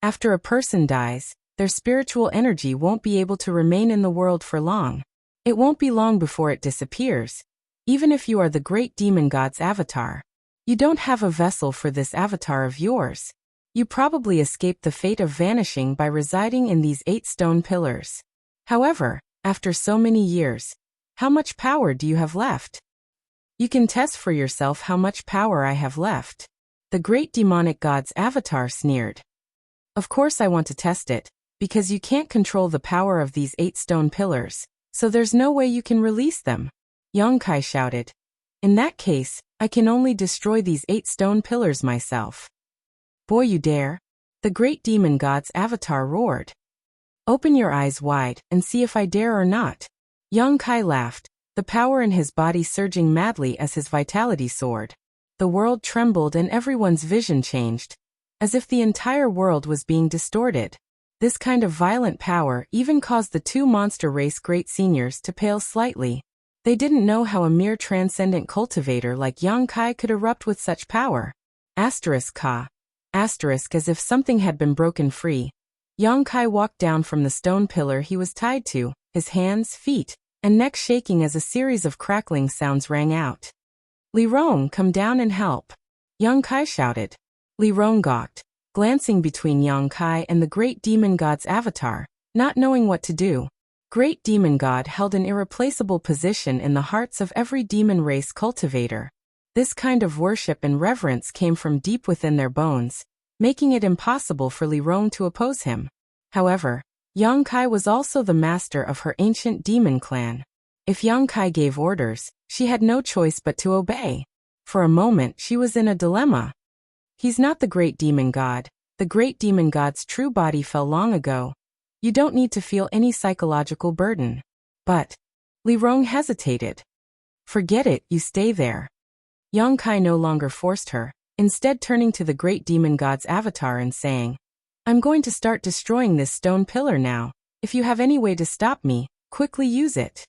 After a person dies, their spiritual energy won't be able to remain in the world for long. It won't be long before it disappears. Even if you are the great demon god's avatar, you don't have a vessel for this avatar of yours. You probably escaped the fate of vanishing by residing in these 8 stone pillars. However, after so many years, how much power do you have left? You can test for yourself how much power I have left. The great demonic god's avatar sneered. Of course I want to test it, because you can't control the power of these 8 stone pillars, so there's no way you can release them. Yang Kai shouted. In that case, I can only destroy these 8 stone pillars myself. Boy, you dare. The great demon god's avatar roared. Open your eyes wide and see if I dare or not. Yang Kai laughed, the power in his body surging madly as his vitality soared. The world trembled and everyone's vision changed, as if the entire world was being distorted. This kind of violent power even caused the 2 monster race great seniors to pale slightly. They didn't know how a mere transcendent cultivator like Yang Kai could erupt with such power. Asterisk ka. Asterisk as if something had been broken free. Yang Kai walked down from the stone pillar he was tied to, his hands, feet, and neck shaking as a series of crackling sounds rang out. Li Rong, come down and help. Yang Kai shouted. Li Rong gawked, glancing between Yang Kai and the great demon god's avatar, not knowing what to do. Great demon god held an irreplaceable position in the hearts of every demon race cultivator. This kind of worship and reverence came from deep within their bones, making it impossible for Li Rong to oppose him. However, Yang Kai was also the master of her ancient demon clan. If Yang Kai gave orders, she had no choice but to obey. For a moment she was in a dilemma. He's not the great demon god. The great demon god's true body fell long ago. You don't need to feel any psychological burden. But Li Rong hesitated. Forget it, you stay there. Yang Kai no longer forced her, instead turning to the great demon god's avatar and saying, I'm going to start destroying this stone pillar now. If you have any way to stop me, quickly use it.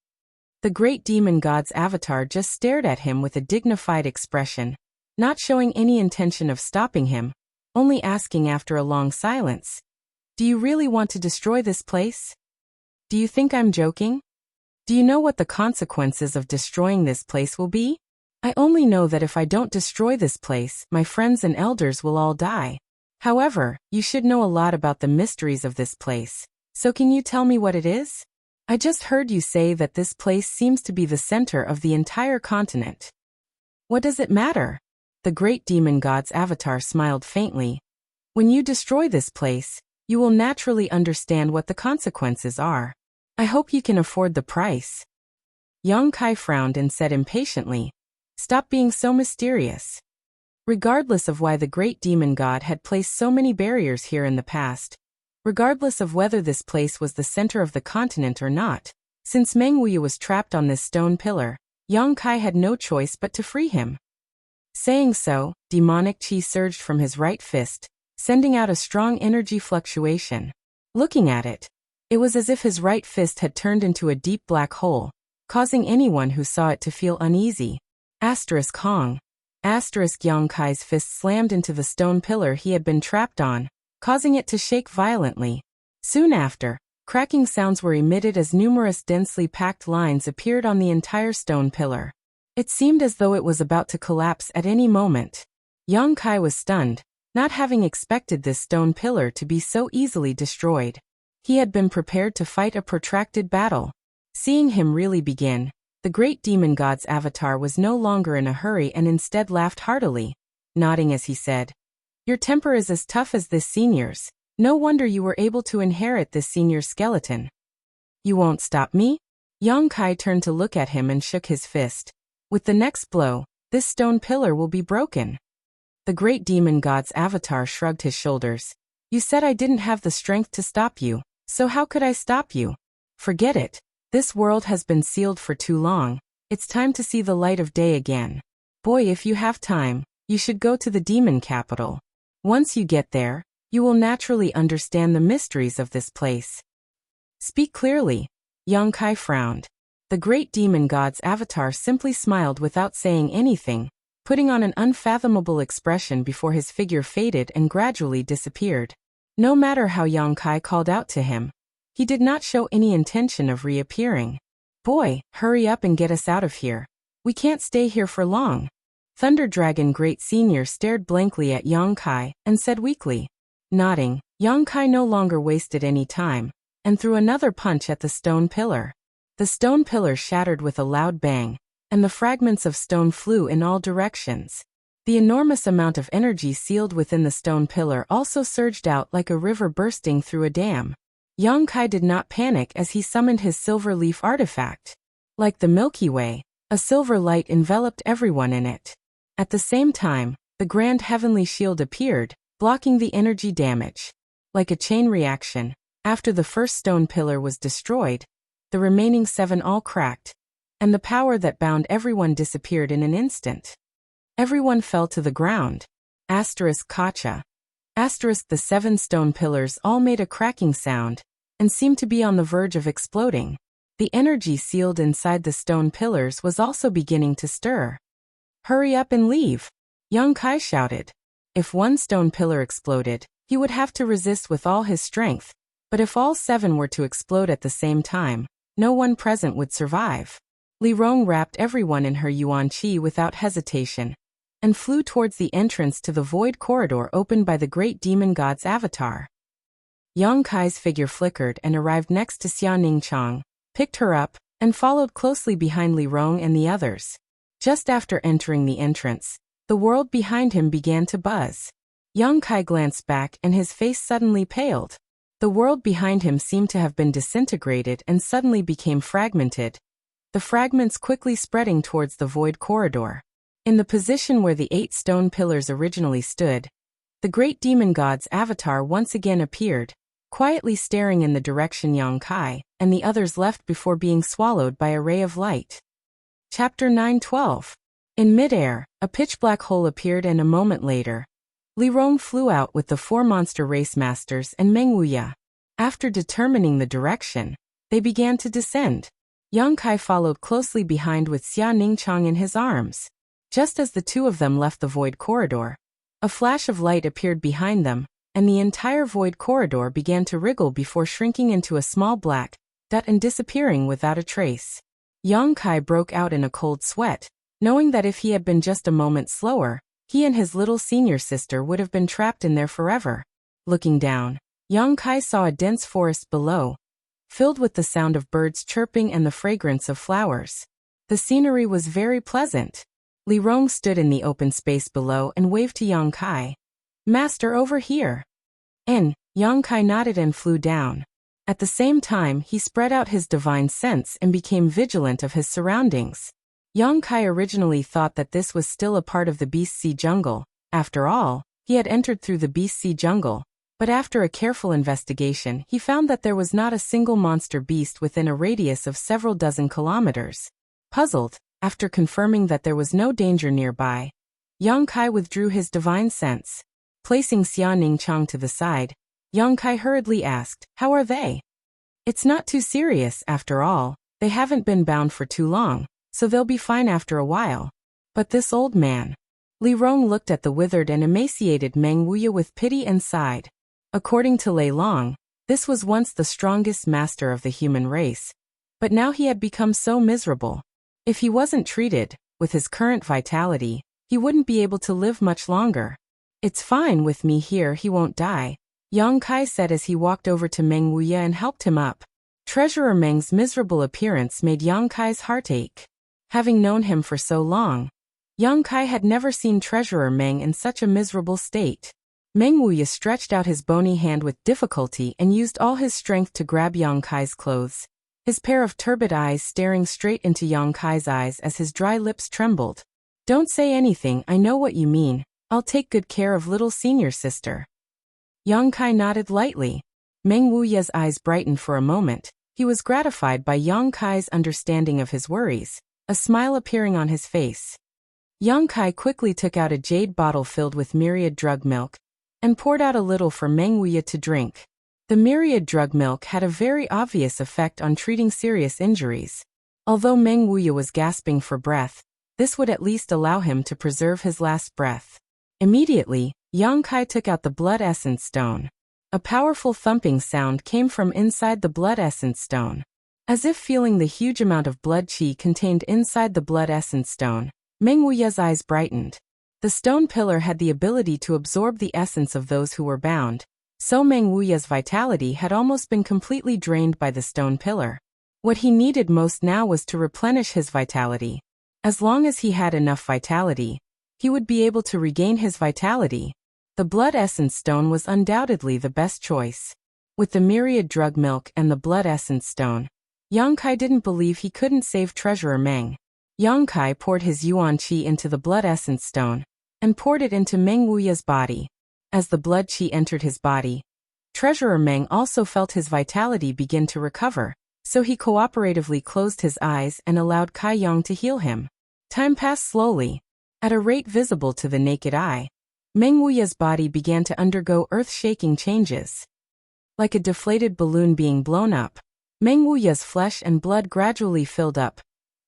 The great demon god's avatar just stared at him with a dignified expression, not showing any intention of stopping him, only asking after a long silence, do you really want to destroy this place? Do you think I'm joking? Do you know what the consequences of destroying this place will be? I only know that if I don't destroy this place, my friends and elders will all die. However, you should know a lot about the mysteries of this place, so can you tell me what it is? I just heard you say that this place seems to be the center of the entire continent. What does it matter? The great demon god's avatar smiled faintly. When you destroy this place, you will naturally understand what the consequences are. I hope you can afford the price. Yang Kai frowned and said impatiently, Stop being so mysterious. Regardless of why the great demon god had placed so many barriers here in the past, regardless of whether this place was the center of the continent or not, since Meng Wuya was trapped on this stone pillar, Yang Kai had no choice but to free him. Saying so, demonic qi surged from his right fist, sending out a strong energy fluctuation. Looking at it, it was as if his right fist had turned into a deep black hole, causing anyone who saw it to feel uneasy. Hong. Yang Kai's fist slammed into the stone pillar he had been trapped on, causing it to shake violently. Soon after, cracking sounds were emitted as numerous densely packed lines appeared on the entire stone pillar. It seemed as though it was about to collapse at any moment. Yang Kai was stunned, not having expected this stone pillar to be so easily destroyed. He had been prepared to fight a protracted battle. Seeing him really begin, the great demon god's avatar was no longer in a hurry and instead laughed heartily, nodding as he said, "Your temper is as tough as this senior's. No wonder you were able to inherit this senior's skeleton. You won't stop me?" Yang Kai turned to look at him and shook his fist. "With the next blow, this stone pillar will be broken." The great demon god's avatar shrugged his shoulders. "You said I didn't have the strength to stop you, so how could I stop you? Forget it. This world has been sealed for too long. It's time to see the light of day again. Boy, if you have time, you should go to the demon capital. Once you get there, you will naturally understand the mysteries of this place." "Speak clearly." Yang Kai frowned. The great demon god's avatar simply smiled without saying anything, putting on an unfathomable expression before his figure faded and gradually disappeared. No matter how Yang Kai called out to him, he did not show any intention of reappearing. "Boy, hurry up and get us out of here. We can't stay here for long." Thunder Dragon Great Senior stared blankly at Yang Kai and said weakly. Nodding, Yang Kai no longer wasted any time, and threw another punch at the stone pillar. The stone pillar shattered with a loud bang, and the fragments of stone flew in all directions. The enormous amount of energy sealed within the stone pillar also surged out like a river bursting through a dam. Yang Kai did not panic as he summoned his silver leaf artifact. Like the Milky Way, a silver light enveloped everyone in it. At the same time, the grand heavenly shield appeared, blocking the energy damage. Like a chain reaction, after the first stone pillar was destroyed, the remaining 7 all cracked, and the power that bound everyone disappeared in an instant. Everyone fell to the ground. Kacha. The 7 stone pillars all made a cracking sound, and seemed to be on the verge of exploding. The energy sealed inside the stone pillars was also beginning to stir. "Hurry up and leave," Yang Kai shouted. If one stone pillar exploded, he would have to resist with all his strength, but if all 7 were to explode at the same time, no one present would survive. Li Rong wrapped everyone in her yuan qi without hesitation, and flew towards the entrance to the void corridor opened by the great demon god's avatar. Yang Kai's figure flickered and arrived next to Xia Ningchang, picked her up, and followed closely behind Li Rong and the others. Just after entering the entrance, the world behind him began to buzz. Yang Kai glanced back and his face suddenly paled. The world behind him seemed to have been disintegrated and suddenly became fragmented, the fragments quickly spreading towards the void corridor. In the position where the 8 stone pillars originally stood, the great demon god's avatar once again appeared, quietly staring in the direction Yang Kai and the others left before being swallowed by a ray of light. Chapter 9:12. In midair, a pitch-black hole appeared and a moment later, Li Rong flew out with the 4 monster race masters and Meng Wuya. After determining the direction, they began to descend. Yang Kai followed closely behind with Xia Ningchang in his arms. Just as the 2 of them left the void corridor, a flash of light appeared behind them, and the entire void corridor began to wriggle before shrinking into a small black dot and disappearing without a trace. Yang Kai broke out in a cold sweat, knowing that if he had been just a moment slower, he and his little senior sister would have been trapped in there forever. Looking down, Yang Kai saw a dense forest below, filled with the sound of birds chirping and the fragrance of flowers. The scenery was very pleasant. Li Rong stood in the open space below and waved to Yang Kai. "Master, over here." Yang Kai nodded and flew down. At the same time, he spread out his divine sense and became vigilant of his surroundings. Yang Kai originally thought that this was still a part of the Beast Sea jungle, After all, he had entered through the Beast Sea jungle, but after a careful investigation he found that there was not a single monster beast within a radius of several dozen kilometers. Puzzled, after confirming that there was no danger nearby, Yang Kai withdrew his divine sense. Placing Xia Ningqiang to the side, Yang Kai hurriedly asked, "How are they?" "It's not too serious, after all. They haven't been bound for too long, so they'll be fine after a while." But this old man. Li Rong looked at the withered and emaciated Meng Wuya with pity and sighed. According to Lei Long, this was once the strongest master of the human race, but now he had become so miserable. If he wasn't treated, with his current vitality, he wouldn't be able to live much longer. "It's fine with me here, he won't die," Yang Kai said as he walked over to Meng Wuya and helped him up. Treasurer Meng's miserable appearance made Yang Kai's heart ache. Having known him for so long, Yang Kai had never seen Treasurer Meng in such a miserable state. Meng Wuya stretched out his bony hand with difficulty and used all his strength to grab Yang Kai's clothes, his pair of turbid eyes staring straight into Yang Kai's eyes as his dry lips trembled. "Don't say anything, I know what you mean. I'll take good care of little senior sister." Yang Kai nodded lightly. Meng Wuya's eyes brightened for a moment. He was gratified by Yang Kai's understanding of his worries, a smile appearing on his face. Yang Kai quickly took out a jade bottle filled with myriad drug milk and poured out a little for Meng Wuya to drink. The myriad drug milk had a very obvious effect on treating serious injuries. Although Meng Wuya was gasping for breath, this would at least allow him to preserve his last breath. Immediately, Yang Kai took out the blood essence stone. A powerful thumping sound came from inside the blood essence stone. As if feeling the huge amount of blood qi contained inside the blood essence stone, Meng Wuya's eyes brightened. The stone pillar had the ability to absorb the essence of those who were bound, so Meng Wuya's vitality had almost been completely drained by the stone pillar. What he needed most now was to replenish his vitality. As long as he had enough vitality, he would be able to regain his vitality. The blood essence stone was undoubtedly the best choice. With the myriad drug milk and the blood essence stone, Yang Kai didn't believe he couldn't save Treasurer Meng. Yang Kai poured his yuan qi into the blood essence stone and poured it into Meng Wuya's body. As the blood qi entered his body, Treasurer Meng also felt his vitality begin to recover, so he cooperatively closed his eyes and allowed Kai Yang to heal him. Time passed slowly. At a rate visible to the naked eye, Meng Wuya's body began to undergo earth-shaking changes. Like a deflated balloon being blown up, Meng Wuya's flesh and blood gradually filled up,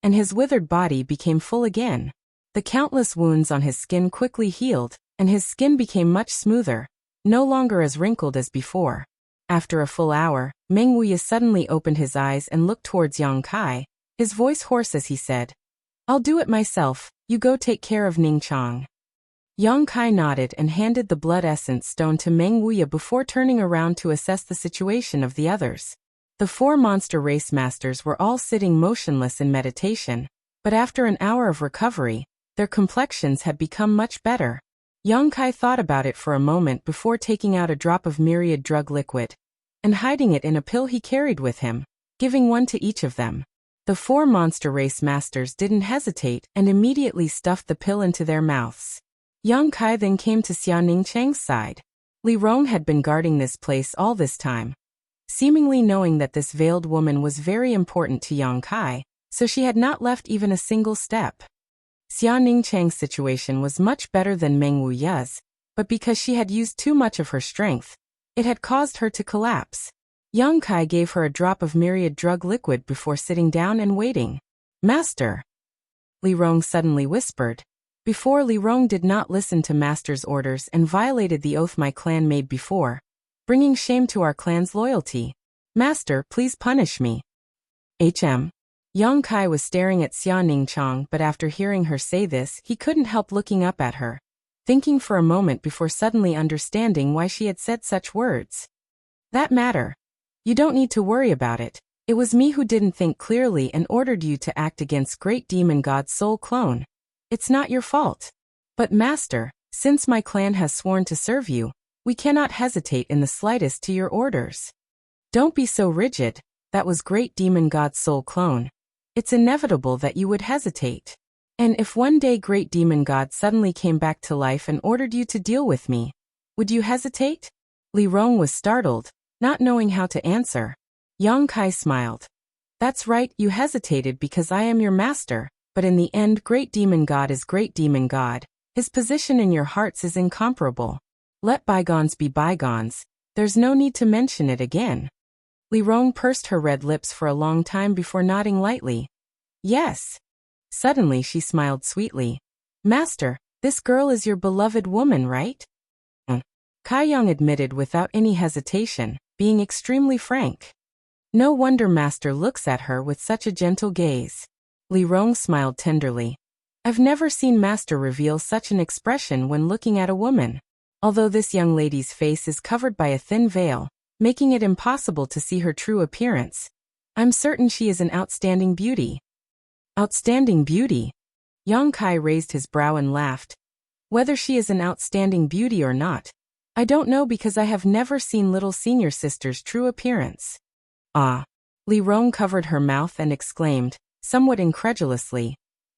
and his withered body became full again. The countless wounds on his skin quickly healed, and his skin became much smoother, no longer as wrinkled as before. After a full hour, Meng Wuya suddenly opened his eyes and looked towards Yang Kai, his voice hoarse as he said, "I'll do it myself, you go take care of Ningqiang." Yang Kai nodded and handed the blood essence stone to Meng Wuya before turning around to assess the situation of the others. The 4 monster race masters were all sitting motionless in meditation, but after an hour of recovery, their complexions had become much better. Yang Kai thought about it for a moment before taking out a drop of myriad drug liquid and hiding it in a pill he carried with him, giving one to each of them. The 4 monster race masters didn't hesitate and immediately stuffed the pill into their mouths. Yang Kai then came to Xia Ningqiang's side. Li Rong had been guarding this place all this time, seemingly knowing that this veiled woman was very important to Yang Kai, so she had not left even a single step. Xia Ningqiang's situation was much better than Meng Wuya's, but because she had used too much of her strength, it had caused her to collapse. Yang Kai gave her a drop of myriad drug liquid before sitting down and waiting. "Master," Li Rong suddenly whispered. Before, Li Rong did not listen to Master's orders and violated the oath my clan made before, bringing shame to our clan's loyalty. "Master, please punish me." Yang Kai was staring at Xia Ningqiang, but after hearing her say this, he couldn't help looking up at her, thinking for a moment before suddenly understanding why she had said such words. "That matter. You don't need to worry about it. It was me who didn't think clearly and ordered you to act against Great Demon God's soul clone. It's not your fault. But Master, since my clan has sworn to serve you, we cannot hesitate in the slightest to your orders." "Don't be so rigid. That was Great Demon God's soul clone. It's inevitable that you would hesitate." And if one day Great Demon God suddenly came back to life and ordered you to deal with me, would you hesitate? Li Rong was startled, not knowing how to answer. Yang Kai smiled. That's right, you hesitated because I am your master, but in the end Great Demon God is Great Demon God. His position in your hearts is incomparable. Let bygones be bygones, there's no need to mention it again. Li Rong pursed her red lips for a long time before nodding lightly. Yes. Suddenly she smiled sweetly. Master, this girl is your beloved woman, right? Kai Yang admitted without any hesitation, being extremely frank. No wonder Master looks at her with such a gentle gaze. Li Rong smiled tenderly. I've never seen Master reveal such an expression when looking at a woman. Although this young lady's face is covered by a thin veil, making it impossible to see her true appearance, I'm certain she is an outstanding beauty. Outstanding beauty? Yang Kai raised his brow and laughed. Whether she is an outstanding beauty or not, I don't know because I have never seen little senior sister's true appearance. Ah. Li Rong covered her mouth and exclaimed, somewhat incredulously.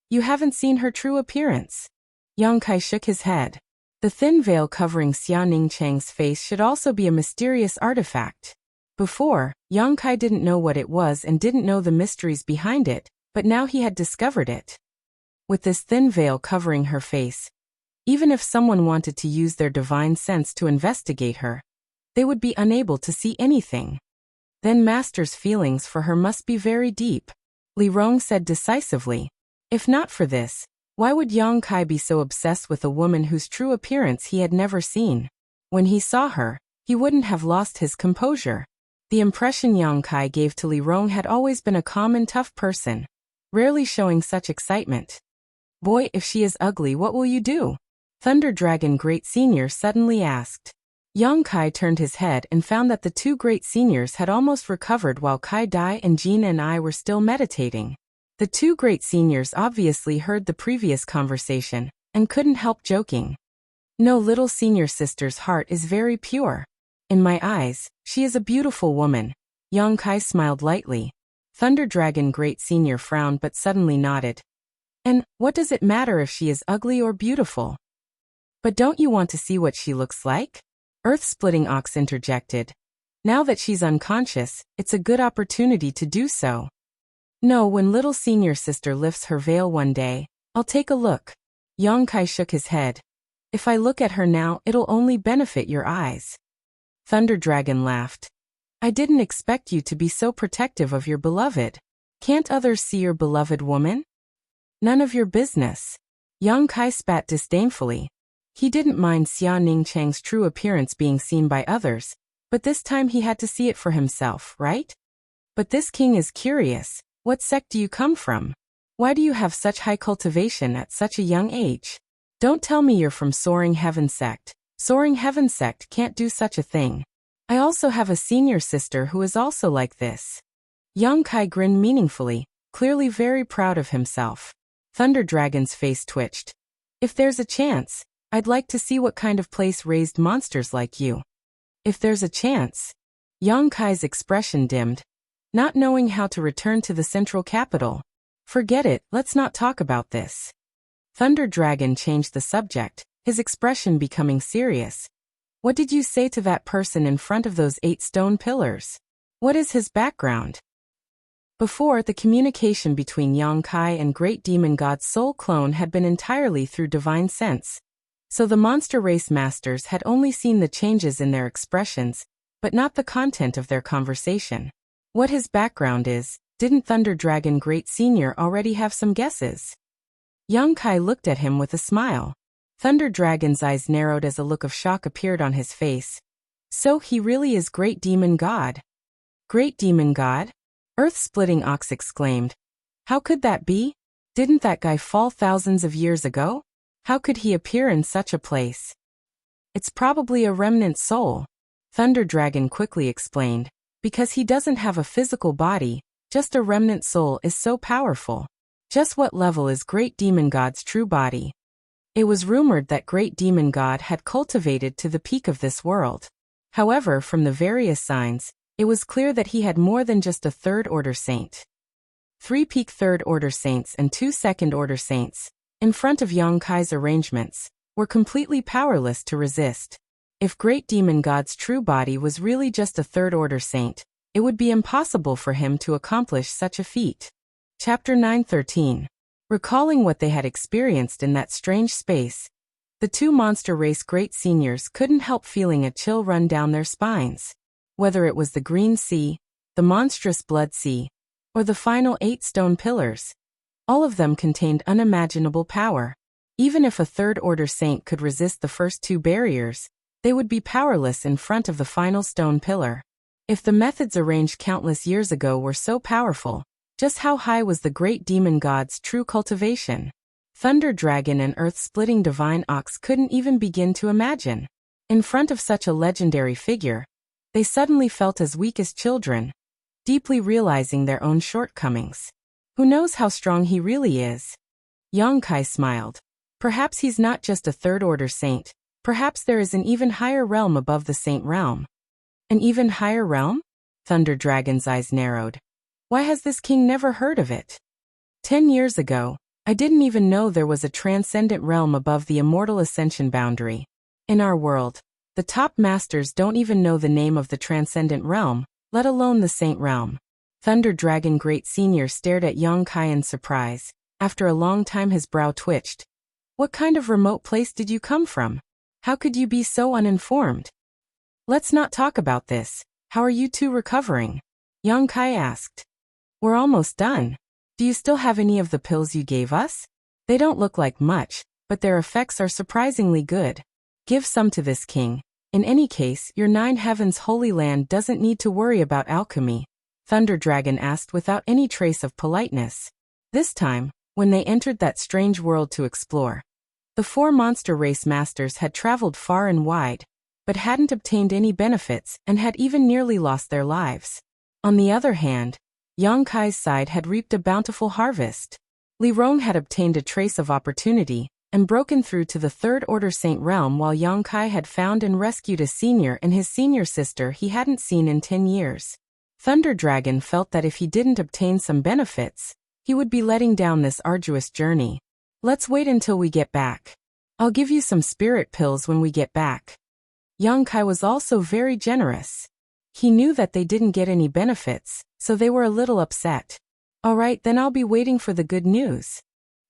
You haven't seen her true appearance? Yang Kai shook his head. The thin veil covering Xia Ningchang's face should also be a mysterious artifact. Before, Yang Kai didn't know what it was and didn't know the mysteries behind it, but now he had discovered it. With this thin veil covering her face, even if someone wanted to use their divine sense to investigate her, they would be unable to see anything. Then Master's feelings for her must be very deep, Li Rong said decisively. If not for this, why would Yang Kai be so obsessed with a woman whose true appearance he had never seen? When he saw her, he wouldn't have lost his composure. The impression Yang Kai gave to Li Rong had always been a calm and tough person, rarely showing such excitement. Boy, if she is ugly, what will you do? Thunder Dragon Great Senior suddenly asked. Yang Kai turned his head and found that the two great seniors had almost recovered while Kai Dai and Jin and I were still meditating. The two great seniors obviously heard the previous conversation and couldn't help joking. No, little senior sister's heart is very pure. In my eyes, she is a beautiful woman. Yang Kai smiled lightly. Thunder Dragon Great Senior frowned but suddenly nodded. And what does it matter if she is ugly or beautiful? But don't you want to see what she looks like? Earth-splitting Ox interjected. Now that she's unconscious, it's a good opportunity to do so. No, when little senior sister lifts her veil one day, I'll take a look. Yang Kai shook his head. If I look at her now, it'll only benefit your eyes. Thunder Dragon laughed. I didn't expect you to be so protective of your beloved. Can't others see your beloved woman? None of your business. Yang Kai spat disdainfully. He didn't mind Xia Ningchang's true appearance being seen by others, but this time he had to see it for himself, right? But this king is curious. What sect do you come from? Why do you have such high cultivation at such a young age? Don't tell me you're from Soaring Heaven sect. Soaring Heaven sect can't do such a thing. I also have a senior sister who is also like this. Yang Kai grinned meaningfully, clearly very proud of himself. Thunder Dragon's face twitched. If there's a chance, I'd like to see what kind of place raised monsters like you. If there's a chance. Yang Kai's expression dimmed, not knowing how to return to the central capital. Forget it, let's not talk about this. Thunder Dragon changed the subject, his expression becoming serious. What did you say to that person in front of those 8 stone pillars? What is his background? Before, the communication between Yang Kai and Great Demon God's soul clone had been entirely through divine sense. So the monster race masters had only seen the changes in their expressions, but not the content of their conversation. What his background is, didn't Thunder Dragon Great Senior already have some guesses? Yang Kai looked at him with a smile. Thunder Dragon's eyes narrowed as a look of shock appeared on his face. So he really is Great Demon God. Great Demon God? Earth-splitting Ox exclaimed. How could that be? Didn't that guy fall thousands of years ago? How could he appear in such a place? It's probably a remnant soul, Thunder Dragon quickly explained, because he doesn't have a physical body, just a remnant soul is so powerful. Just what level is Great Demon God's true body? It was rumored that Great Demon God had cultivated to the peak of this world. However, from the various signs, it was clear that he had more than just a third-order saint. 3 peak third-order saints and 2 second-order saints, in front of Yang Kai's arrangements, were completely powerless to resist. If great demon god's true body was really just a third-order saint, it would be impossible for him to accomplish such a feat. Chapter 9:13. Recalling what they had experienced in that strange space, the two monster race great seniors couldn't help feeling a chill run down their spines. Whether it was the green sea, the monstrous blood sea, or the final 8 stone pillars, all of them contained unimaginable power. Even if a third-order saint could resist the first 2 barriers, they would be powerless in front of the final stone pillar. If the methods arranged countless years ago were so powerful, just how high was the great demon god's true cultivation? Thunder Dragon and Earth-splitting Divine Ox couldn't even begin to imagine. In front of such a legendary figure, they suddenly felt as weak as children, deeply realizing their own shortcomings. Who knows how strong he really is? Yang Kai smiled. Perhaps he's not just a third-order saint, perhaps there is an even higher realm above the saint realm. An even higher realm? Thunder Dragon's eyes narrowed. Why has this king never heard of it? 10 years ago, I didn't even know there was a transcendent realm above the immortal ascension boundary. In our world, the top masters don't even know the name of the transcendent realm, let alone the saint realm. Thunder Dragon Great Senior stared at Yang Kai in surprise. After a long time his brow twitched. What kind of remote place did you come from? How could you be so uninformed? Let's not talk about this. How are you two recovering? Yang Kai asked. We're almost done. Do you still have any of the pills you gave us? They don't look like much, but their effects are surprisingly good. Give some to this king. In any case, your 9 heavens holy land doesn't need to worry about alchemy, Thunder Dragon asked without any trace of politeness. This time, when they entered that strange world to explore, the 4 monster race masters had traveled far and wide, but hadn't obtained any benefits and had even nearly lost their lives. On the other hand, Yang Kai's side had reaped a bountiful harvest. Li Rong had obtained a trace of opportunity and broken through to the third-order saint realm, while Yang Kai had found and rescued a senior and his senior sister he hadn't seen in 10 years. Thunder Dragon felt that if he didn't obtain some benefits, he would be letting down this arduous journey. Let's wait until we get back. I'll give you some spirit pills when we get back. Yang Kai was also very generous. He knew that they didn't get any benefits, so they were a little upset. All right, then I'll be waiting for the good news.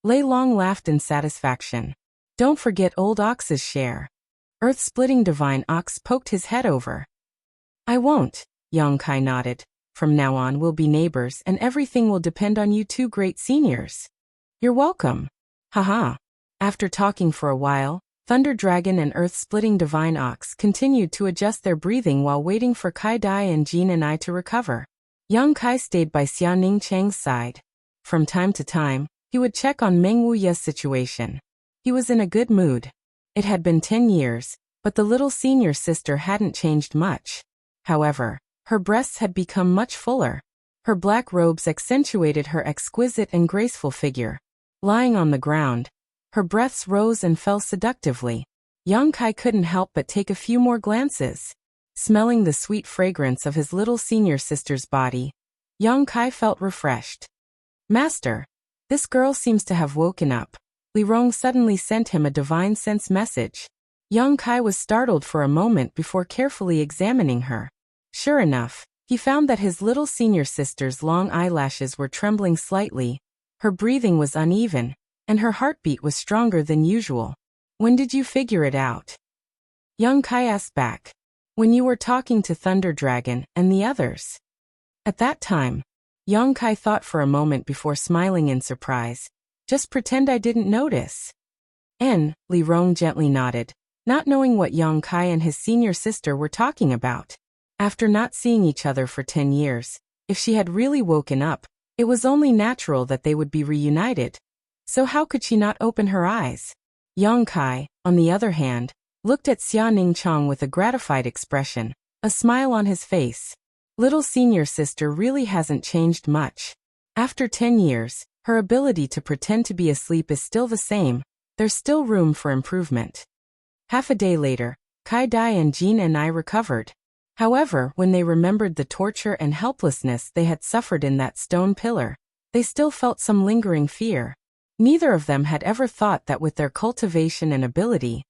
Lei Long laughed in satisfaction. Don't forget old Ox's share. Earth-splitting Divine Ox poked his head over. I won't, Yang Kai nodded. From now on we'll be neighbors and everything will depend on you 2 great seniors. You're welcome. Haha. After talking for a while, Thunder Dragon and Earth-splitting Divine Ox continued to adjust their breathing while waiting for Kai Dai and Jin and I to recover. Yang Kai stayed by Xia Ning Cheng's side. From time to time, he would check on Meng Wuya's situation. He was in a good mood. It had been 10 years, but the little senior sister hadn't changed much. However, her breasts had become much fuller. Her black robes accentuated her exquisite and graceful figure. Lying on the ground, her breaths rose and fell seductively. Yang Kai couldn't help but take a few more glances. Smelling the sweet fragrance of his little senior sister's body, Yang Kai felt refreshed. Master, this girl seems to have woken up. Li Rong suddenly sent him a divine sense message. Yang Kai was startled for a moment before carefully examining her. Sure enough, he found that his little senior sister's long eyelashes were trembling slightly, her breathing was uneven, and her heartbeat was stronger than usual. When did you figure it out? Yang Kai asked back. When you were talking to Thunder Dragon and the others. At that time, Yang Kai thought for a moment before smiling in surprise. Just pretend I didn't notice. Li Rong gently nodded, not knowing what Yang Kai and his senior sister were talking about. After not seeing each other for 10 years, if she had really woken up, it was only natural that they would be reunited. So how could she not open her eyes? Yang Kai, on the other hand, looked at Xia Ning Chong with a gratified expression, a smile on his face. Little senior sister really hasn't changed much. After 10 years, her ability to pretend to be asleep is still the same. There's still room for improvement. Half a day later, Kai Dai and Jin and I recovered. However, when they remembered the torture and helplessness they had suffered in that stone pillar, they still felt some lingering fear. Neither of them had ever thought that with their cultivation and ability,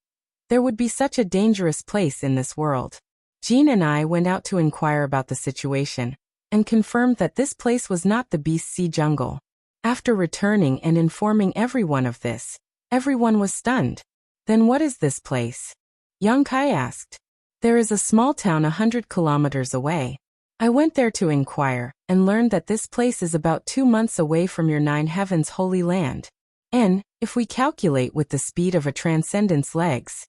there would be such a dangerous place in this world. Jean and I went out to inquire about the situation, and confirmed that this place was not the Beast Sea jungle. After returning and informing everyone of this, everyone was stunned. Then what is this place? Yang Kai asked. There is a small town 100 kilometers away. I went there to inquire, and learned that this place is about 2 months away from your 9 heavens holy land. And, if we calculate with the speed of a transcendence legs.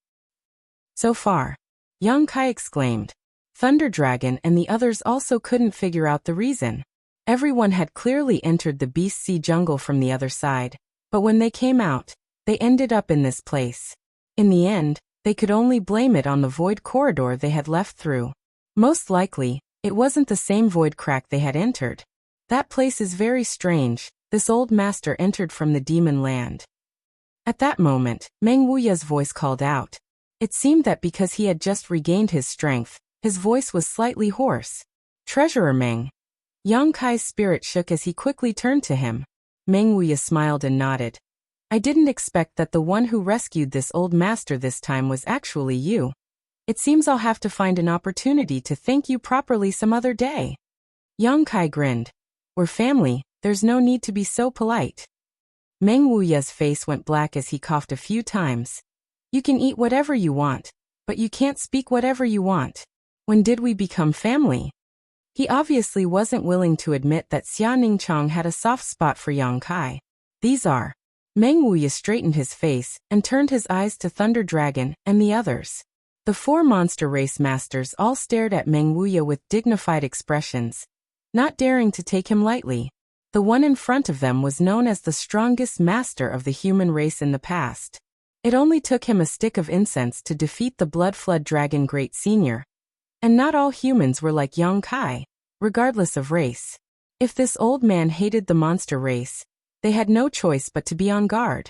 So far. Yang Kai exclaimed. Thunder Dragon and the others also couldn't figure out the reason. Everyone had clearly entered the Beast Sea jungle from the other side, but when they came out, they ended up in this place. In the end, they could only blame it on the void corridor they had left through. Most likely, it wasn't the same void crack they had entered. That place is very strange. This old master entered from the demon land. At that moment, Meng Wuya's voice called out. It seemed that because he had just regained his strength, his voice was slightly hoarse. Treasurer Meng. Yang Kai's spirit shook as he quickly turned to him. Meng Wuya smiled and nodded. I didn't expect that the one who rescued this old master this time was actually you. It seems I'll have to find an opportunity to thank you properly some other day. Yang Kai grinned. We're family, there's no need to be so polite. Meng Wuya's face went black as he coughed a few times. You can eat whatever you want, but you can't speak whatever you want. When did we become family? He obviously wasn't willing to admit that Xia Ningchong had a soft spot for Yang Kai. These are. Meng Wuya straightened his face and turned his eyes to Thunder Dragon and the others. The 4 monster race masters all stared at Meng Wuya with dignified expressions, not daring to take him lightly. The one in front of them was known as the strongest master of the human race in the past. It only took him a stick of incense to defeat the Blood Flood Dragon Great Senior. And not all humans were like Yang Kai, regardless of race. If this old man hated the monster race, they had no choice but to be on guard.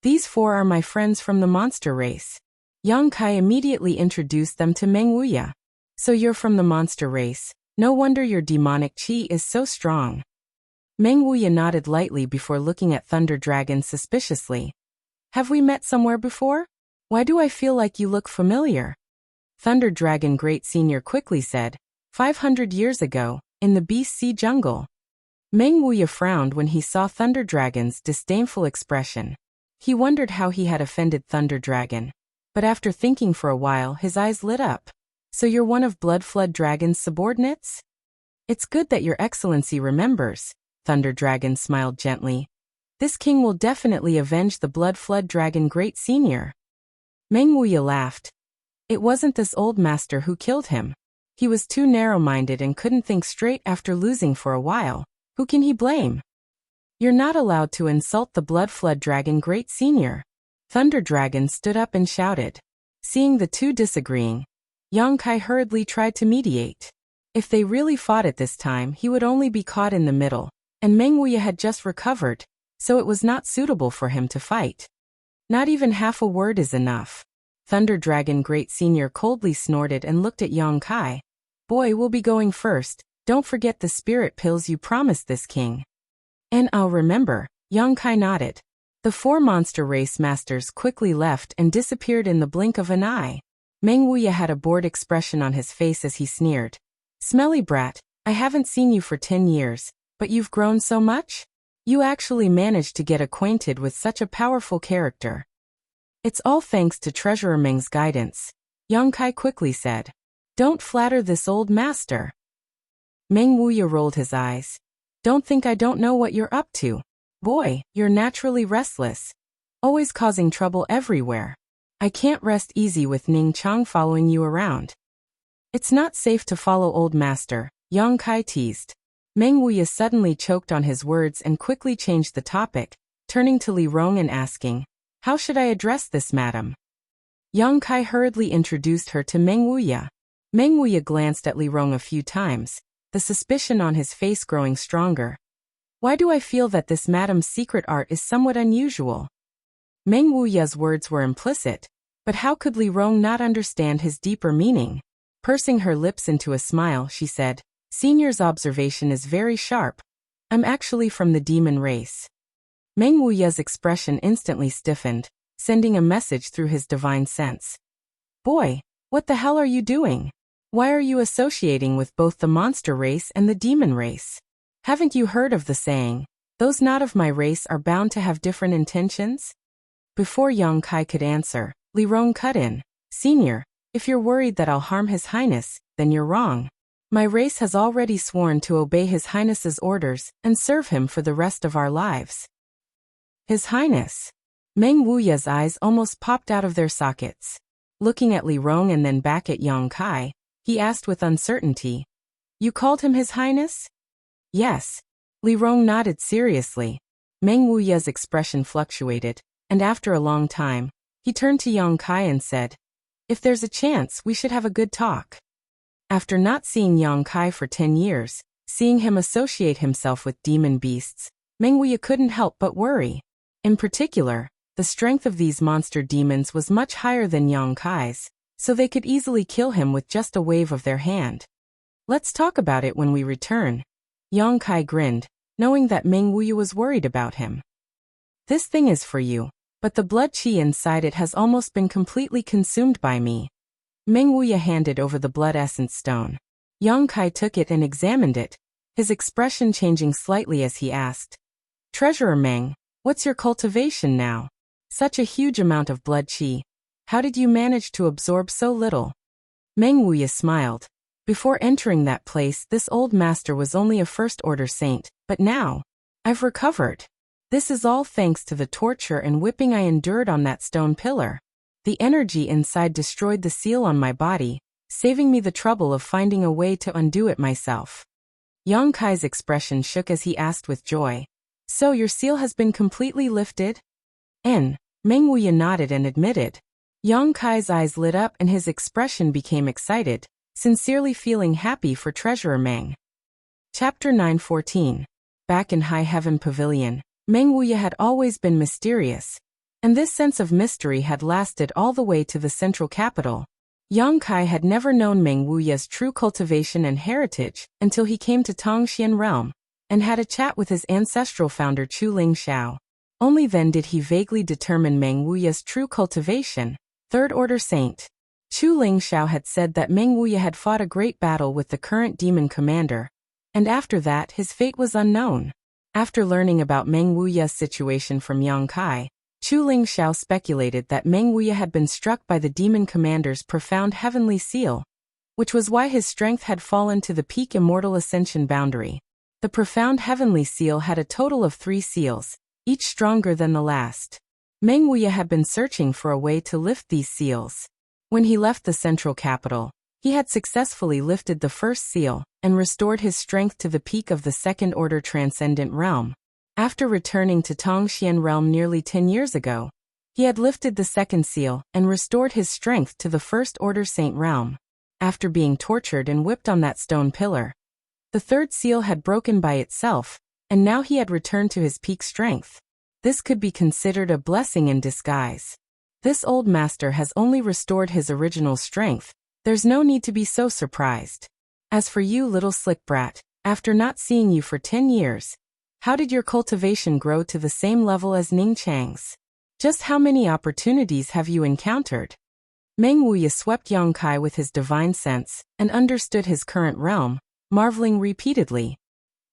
These 4 are my friends from the monster race. Yang Kai immediately introduced them to Meng Wuya. So you're from the monster race, no wonder your demonic chi is so strong. Meng Wuya nodded lightly before looking at Thunder Dragon suspiciously. Have we met somewhere before? Why do I feel like you look familiar? Thunder Dragon Great Senior quickly said, 500 years ago, in the Beast Sea jungle. Meng Wuya frowned when he saw Thunder Dragon's disdainful expression. He wondered how he had offended Thunder Dragon. But after thinking for a while, his eyes lit up. So you're one of Blood Flood Dragon's subordinates? It's good that your excellency remembers. Thunder Dragon smiled gently. This king will definitely avenge the Blood Flood Dragon Great Senior. Meng Wuya laughed. It wasn't this old master who killed him. He was too narrow-minded and couldn't think straight after losing for a while. Who can he blame? You're not allowed to insult the Blood Flood Dragon Great Senior. Thunder Dragon stood up and shouted. Seeing the two disagreeing, Yang Kai hurriedly tried to mediate. If they really fought at this time, he would only be caught in the middle, and Meng Wuya had just recovered, so it was not suitable for him to fight. Not even half a word is enough. Thunder Dragon Great Senior coldly snorted and looked at Yang Kai. Boy, we'll be going first. Don't forget the spirit pills you promised this king. And I'll remember. Yang Kai nodded. The 4 monster race masters quickly left and disappeared in the blink of an eye. Meng Wuya had a bored expression on his face as he sneered. Smelly brat, I haven't seen you for 10 years, but you've grown so much? You actually managed to get acquainted with such a powerful character. It's all thanks to Treasurer Meng's guidance, Yang Kai quickly said. Don't flatter this old master. Meng Wuya rolled his eyes. Don't think I don't know what you're up to. Boy, you're naturally restless. Always causing trouble everywhere. I can't rest easy with Ning Chang following you around. It's not safe to follow old master, Yang Kai teased. Meng Wuya suddenly choked on his words and quickly changed the topic, turning to Li Rong and asking, How should I address this, madam? Yang Kai hurriedly introduced her to Meng Wuya. Meng Wuya glanced at Li Rong a few times, the suspicion on his face growing stronger. Why do I feel that this madam's secret art is somewhat unusual? Meng Wuya's words were implicit, but how could Li Rong not understand his deeper meaning? Pursing her lips into a smile, she said, Senior's observation is very sharp. I'm actually from the demon race. Meng Wuya's expression instantly stiffened, sending a message through his divine sense. Boy, what the hell are you doing? Why are you associating with both the monster race and the demon race? Haven't you heard of the saying, those not of my race are bound to have different intentions? Before Yang Kai could answer, Li Rong cut in. Senior, if you're worried that I'll harm His Highness, then you're wrong. My race has already sworn to obey His Highness's orders and serve him for the rest of our lives. His Highness. Meng Wuya's eyes almost popped out of their sockets. Looking at Li Rong and then back at Yang Kai, he asked with uncertainty, You called him His Highness? Yes. Li Rong nodded seriously. Meng Wuya's expression fluctuated, and after a long time, he turned to Yang Kai and said, If there's a chance, we should have a good talk. After not seeing Yang Kai for 10 years, seeing him associate himself with demon beasts, Meng Wuya couldn't help but worry. In particular, the strength of these monster demons was much higher than Yang Kai's, so they could easily kill him with just a wave of their hand. Let's talk about it when we return. Yang Kai grinned, knowing that Meng Wuya was worried about him. This thing is for you, but the blood qi inside it has almost been completely consumed by me. Meng Wuya handed over the blood essence stone. Yang Kai took it and examined it, his expression changing slightly as he asked, Treasurer Meng, what's your cultivation now? Such a huge amount of blood qi. How did you manage to absorb so little? Meng Wuya smiled. Before entering that place, this old master was only a first-order saint, but now, I've recovered. This is all thanks to the torture and whipping I endured on that stone pillar. The energy inside destroyed the seal on my body, saving me the trouble of finding a way to undo it myself. Yang Kai's expression shook as he asked with joy, So your seal has been completely lifted? Meng Wuya nodded and admitted. Yang Kai's eyes lit up and his expression became excited, sincerely feeling happy for Treasurer Meng. Chapter 914. Back in High Heaven Pavilion, Meng Wuya had always been mysterious, and this sense of mystery had lasted all the way to the central capital. Yang Kai had never known Meng Wuya's true cultivation and heritage until he came to Tongxian Realm and had a chat with his ancestral founder Chu Ling Xiao. Only then did he vaguely determine Meng Wuya's true cultivation, third-order saint. Chu Ling Xiao had said that Meng Wuya had fought a great battle with the current demon commander, and after that his fate was unknown. After learning about Meng Wuya's situation from Yang Kai, Chu Ling Xiao speculated that Meng Wuya had been struck by the demon commander's profound heavenly seal, which was why his strength had fallen to the peak immortal ascension boundary. The profound heavenly seal had a total of 3 seals, each stronger than the last. Meng Wuya had been searching for a way to lift these seals. When he left the central capital, he had successfully lifted the first seal and restored his strength to the peak of the second-order transcendent realm. After returning to Tongxian Realm nearly 10 years ago, he had lifted the second seal and restored his strength to the first-order saint realm. After being tortured and whipped on that stone pillar, the third seal had broken by itself, and now he had returned to his peak strength. This could be considered a blessing in disguise. This old master has only restored his original strength. There's no need to be so surprised. As for you, little slick brat, after not seeing you for 10 years, how did your cultivation grow to the same level as Ning Chang's? Just how many opportunities have you encountered? Meng Wuya swept Yang Kai with his divine sense and understood his current realm, marveling repeatedly.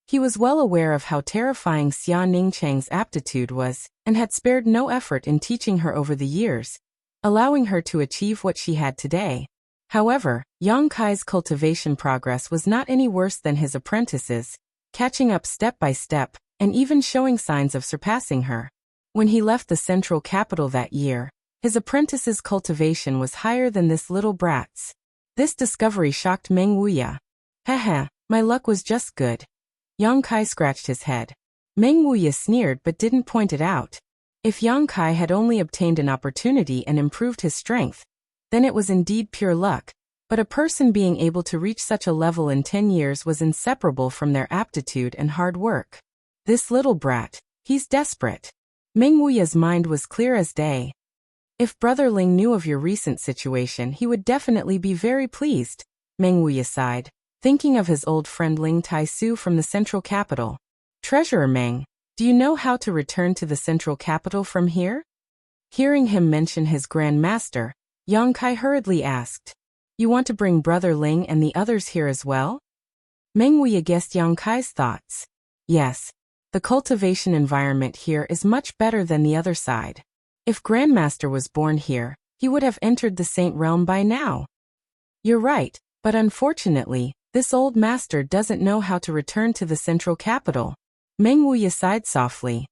He was well aware of how terrifying Xia Ningchang's aptitude was, and had spared no effort in teaching her over the years, allowing her to achieve what she had today. However, Yang Kai's cultivation progress was not any worse than his apprentice's, catching up step by step, and even showing signs of surpassing her. When he left the central capital that year, his apprentice's cultivation was higher than this little brat's. This discovery shocked Meng Wuya. Haha, my luck was just good. Yang Kai scratched his head. Meng Wuya sneered but didn't point it out. If Yang Kai had only obtained an opportunity and improved his strength, then it was indeed pure luck, but a person being able to reach such a level in 10 years was inseparable from their aptitude and hard work. This little brat, he's desperate. Meng Wuya's mind was clear as day. If Brother Ling knew of your recent situation, he would definitely be very pleased. Meng Wuya sighed, thinking of his old friend Ling Tai Su from the central capital. Treasurer Meng, do you know how to return to the central capital from here? Hearing him mention his Grand Master, Yang Kai hurriedly asked, You want to bring Brother Ling and the others here as well? Meng Wuya guessed Yang Kai's thoughts. Yes. The cultivation environment here is much better than the other side. If Grandmaster was born here, he would have entered the Saint Realm by now. You're right, but unfortunately, this old master doesn't know how to return to the central capital. Meng Wuya sighed softly.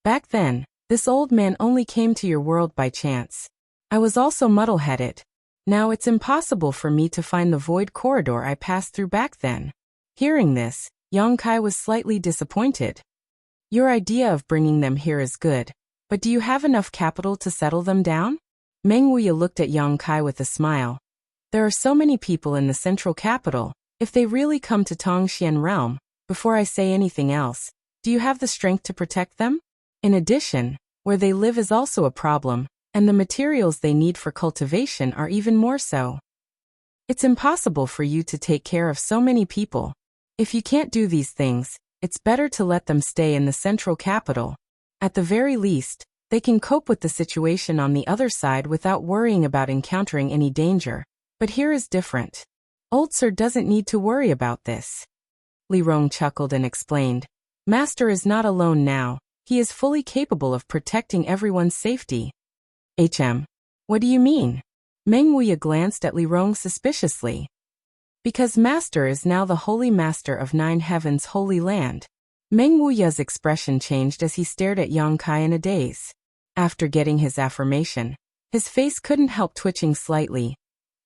Back then, this old man only came to your world by chance. I was also muddle-headed. Now it's impossible for me to find the void corridor I passed through back then. Hearing this, Yang Kai was slightly disappointed. Your idea of bringing them here is good, but do you have enough capital to settle them down? Meng Wuya looked at Yang Kai with a smile. There are so many people in the central capital. If they really come to Tongxian realm, before I say anything else, do you have the strength to protect them? In addition, where they live is also a problem, and the materials they need for cultivation are even more so. It's impossible for you to take care of so many people. If you can't do these things, it's better to let them stay in the central capital. At the very least, they can cope with the situation on the other side without worrying about encountering any danger. But here is different. Old Sir doesn't need to worry about this. Li Rong chuckled and explained. Master is not alone now. He is fully capable of protecting everyone's safety. What do you mean? Meng Wuya glanced at Li Rong suspiciously. Because Master is now the Holy Master of Nine Heavens' Holy Land. Meng Wuya's expression changed as he stared at Yang Kai in a daze. After getting his affirmation, his face couldn't help twitching slightly.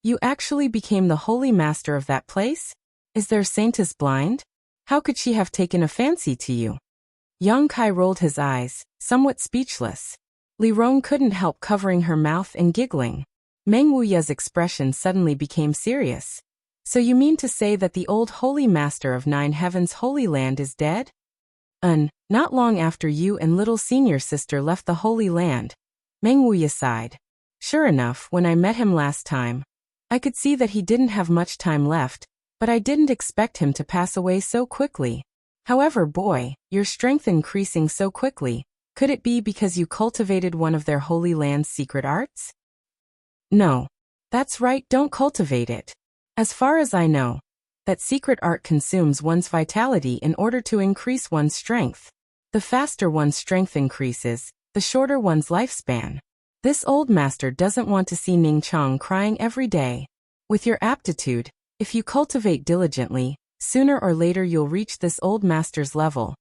You actually became the Holy Master of that place? Is their saintess blind? How could she have taken a fancy to you? Yang Kai rolled his eyes, somewhat speechless. Li Rong couldn't help covering her mouth and giggling. Meng Wuya's expression suddenly became serious. So you mean to say that the old Holy Master of Nine Heavens' Holy Land is dead? Not long after you and little senior sister left the Holy Land. Meng Wuya sighed. Sure enough, when I met him last time, I could see that he didn't have much time left, but I didn't expect him to pass away so quickly. However, boy, your strength increasing so quickly, could it be because you cultivated one of their Holy Land's secret arts? No. That's right, don't cultivate it. As far as I know, that secret art consumes one's vitality in order to increase one's strength. The faster one's strength increases, the shorter one's lifespan. This old master doesn't want to see Ning Chong crying every day. With your aptitude, if you cultivate diligently, sooner or later you'll reach this old master's level.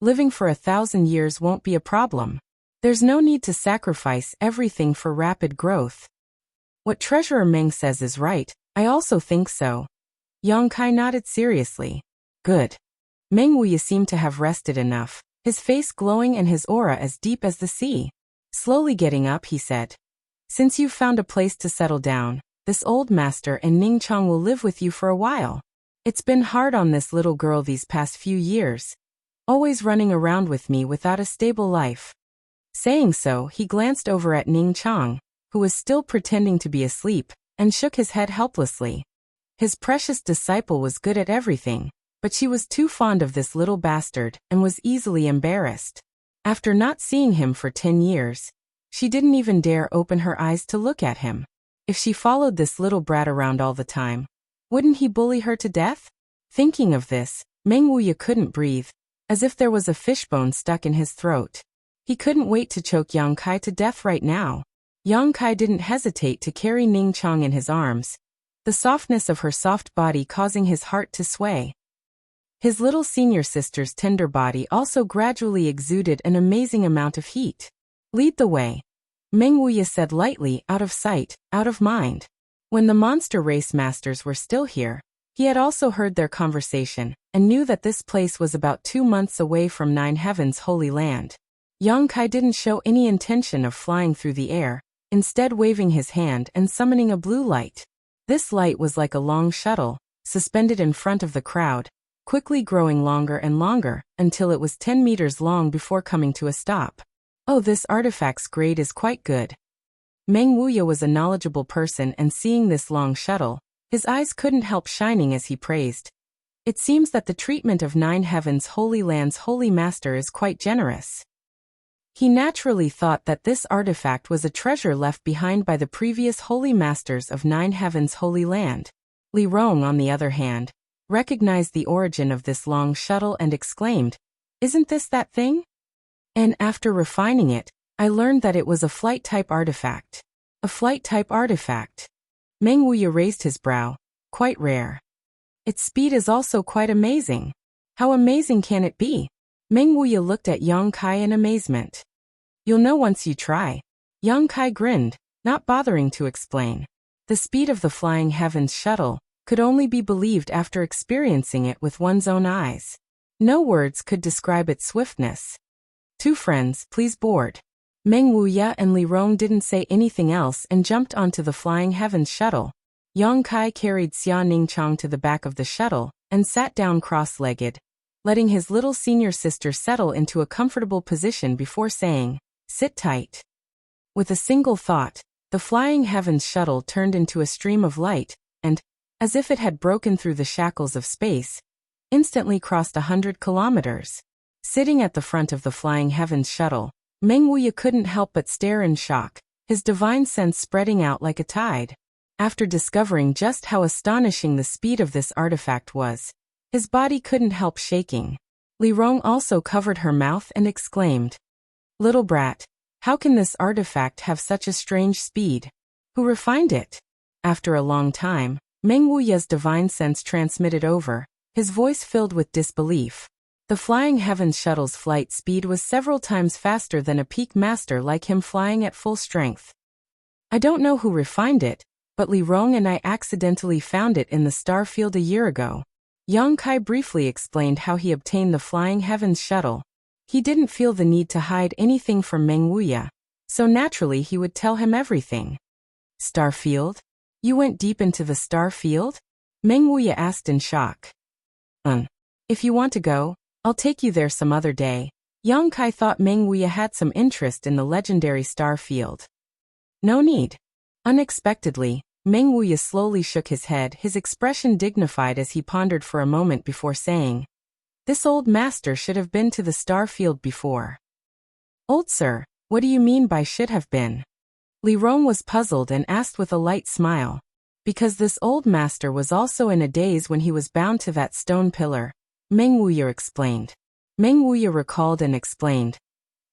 Living for 1,000 years won't be a problem. There's no need to sacrifice everything for rapid growth. What Treasurer Meng says is right, I also think so. Yang Kai nodded seriously. Good. Meng Wuya seemed to have rested enough, his face glowing and his aura as deep as the sea. Slowly getting up, he said. Since you've found a place to settle down, this old master and Ning Chong will live with you for a while. It's been hard on this little girl these past few years. Always running around with me without a stable life. Saying so, he glanced over at Ning Chong, who was still pretending to be asleep, and shook his head helplessly. His precious disciple was good at everything, but she was too fond of this little bastard and was easily embarrassed. After not seeing him for 10 years, she didn't even dare open her eyes to look at him. If she followed this little brat around all the time, wouldn't he bully her to death? Thinking of this, Meng Wuya couldn't breathe, as if there was a fishbone stuck in his throat. He couldn't wait to choke Yang Kai to death right now. Yang Kai didn't hesitate to carry Ning Chong in his arms, the softness of her soft body causing his heart to sway. His little senior sister's tender body also gradually exuded an amazing amount of heat. Lead the way. Meng Wuya said lightly, out of sight, out of mind. When the monster race masters were still here, he had also heard their conversation, and knew that this place was about 2 months away from Nine Heavens' Holy Land. Yang Kai didn't show any intention of flying through the air, instead waving his hand and summoning a blue light. This light was like a long shuttle, suspended in front of the crowd, quickly growing longer and longer, until it was 10 meters long before coming to a stop. Oh, this artifact's grade is quite good. Meng Wuya was a knowledgeable person, and seeing this long shuttle, his eyes couldn't help shining as he praised. It seems that the treatment of Nine Heavens Holy Land's Holy Master is quite generous. He naturally thought that this artifact was a treasure left behind by the previous Holy Masters of Nine Heavens Holy Land. Li Rong, on the other hand, recognized the origin of this long shuttle and exclaimed, "Isn't this that thing? And after refining it, I learned that it was a flight-type artifact." A flight-type artifact? Meng Wuya raised his brow. Quite rare. Its speed is also quite amazing. How amazing can it be? Meng Wuya looked at Yang Kai in amazement. "You'll know once you try." Yang Kai grinned, not bothering to explain. The speed of the Flying Heavens shuttle could only be believed after experiencing it with one's own eyes. No words could describe its swiftness. "Two friends, please board." Meng Wuya and Li Rong didn't say anything else and jumped onto the Flying Heavens shuttle. Yang Kai carried Xia Ningchang to the back of the shuttle and sat down cross-legged, letting his little senior sister settle into a comfortable position before saying, "Sit tight." With a single thought, the Flying Heavens shuttle turned into a stream of light, and, as if it had broken through the shackles of space, instantly crossed 100 kilometers. Sitting at the front of the Flying Heavens shuttle, Meng Wuya couldn't help but stare in shock, his divine sense spreading out like a tide. After discovering just how astonishing the speed of this artifact was, his body couldn't help shaking. Li Rong also covered her mouth and exclaimed, "Little brat, how can this artifact have such a strange speed? Who refined it?" After a long time, Meng Wuya's divine sense transmitted over, his voice filled with disbelief. The Flying Heavens shuttle's flight speed was several times faster than a peak master like him flying at full strength. "I don't know who refined it, but Li Rong and I accidentally found it in the star field a year ago." Yang Kai briefly explained how he obtained the Flying Heavens shuttle. He didn't feel the need to hide anything from Meng Wuya, so naturally he would tell him everything. "Star field? You went deep into the star field?" Meng Wuya asked in shock. If you want to go, I'll take you there some other day." Yang Kai thought Meng Wuya had some interest in the legendary star field. "No need." Unexpectedly, Meng Wuya slowly shook his head, his expression dignified as he pondered for a moment before saying, "This old master should have been to the star field before." "Old sir, what do you mean by should have been?" Li Rong was puzzled and asked with a light smile. "Because this old master was also in a daze when he was bound to that stone pillar," Meng Wuya explained. Meng Wuya recalled and explained,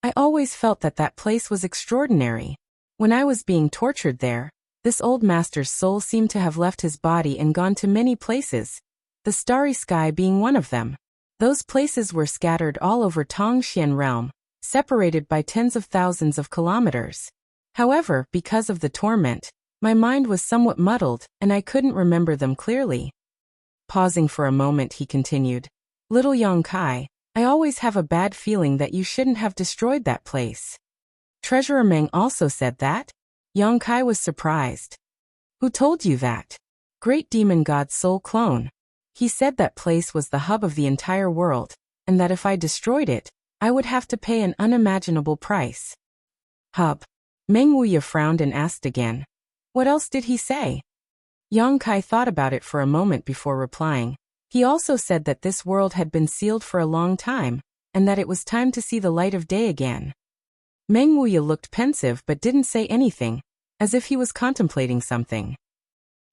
"I always felt that that place was extraordinary. When I was being tortured there, this old master's soul seemed to have left his body and gone to many places, the starry sky being one of them. Those places were scattered all over Tongxian realm, separated by tens of thousands of kilometers. However, because of the torment, my mind was somewhat muddled and I couldn't remember them clearly." Pausing for a moment, he continued, "Little Yang Kai, I always have a bad feeling that you shouldn't have destroyed that place." Treasurer Meng also said that? Yang Kai was surprised. "Who told you that?" "Great Demon God's soul clone. He said that place was the hub of the entire world, and that if I destroyed it, I would have to pay an unimaginable price." "Hub?" Meng Wuya frowned and asked again, "What else did he say?" Yang Kai thought about it for a moment before replying. He also said that this world had been sealed for a long time, and that it was time to see the light of day again. Meng Wuya looked pensive but didn't say anything, as if he was contemplating something.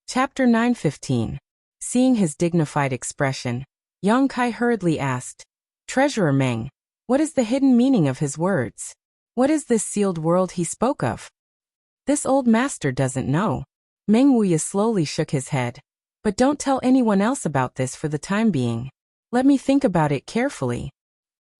Chapter 9:15. Seeing his dignified expression, Yang Kai hurriedly asked, "Treasurer Meng, what is the hidden meaning of his words? What is this sealed world he spoke of?" "This old master doesn't know." Meng Wuya slowly shook his head. "But don't tell anyone else about this for the time being. Let me think about it carefully."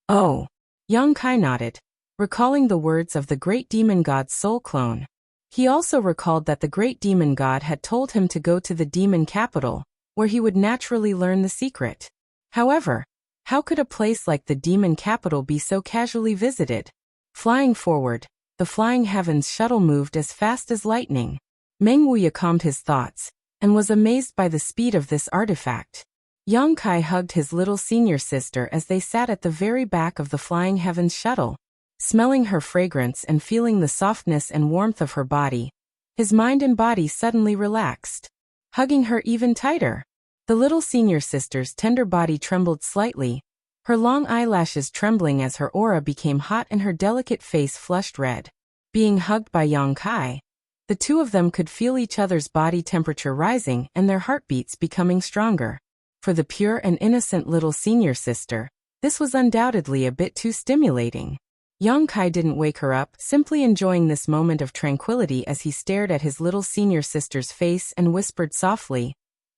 "Oh." Yang Kai nodded, recalling the words of the great demon god's soul clone. He also recalled that the great demon god had told him to go to the demon capital, where he would naturally learn the secret. However, how could a place like the demon capital be so casually visited? Flying forward, the Flying Heavens shuttle moved as fast as lightning. Meng Wuya calmed his thoughts, and was amazed by the speed of this artifact. Yang Kai hugged his little senior sister as they sat at the very back of the Flying Heavens shuttle. Smelling her fragrance and feeling the softness and warmth of her body, his mind and body suddenly relaxed. Hugging her even tighter. The little senior sister's tender body trembled slightly, her long eyelashes trembling as her aura became hot and her delicate face flushed red. Being hugged by Yang Kai, the two of them could feel each other's body temperature rising and their heartbeats becoming stronger. For the pure and innocent little senior sister, this was undoubtedly a bit too stimulating. Yang Kai didn't wake her up, simply enjoying this moment of tranquility as he stared at his little senior sister's face and whispered softly,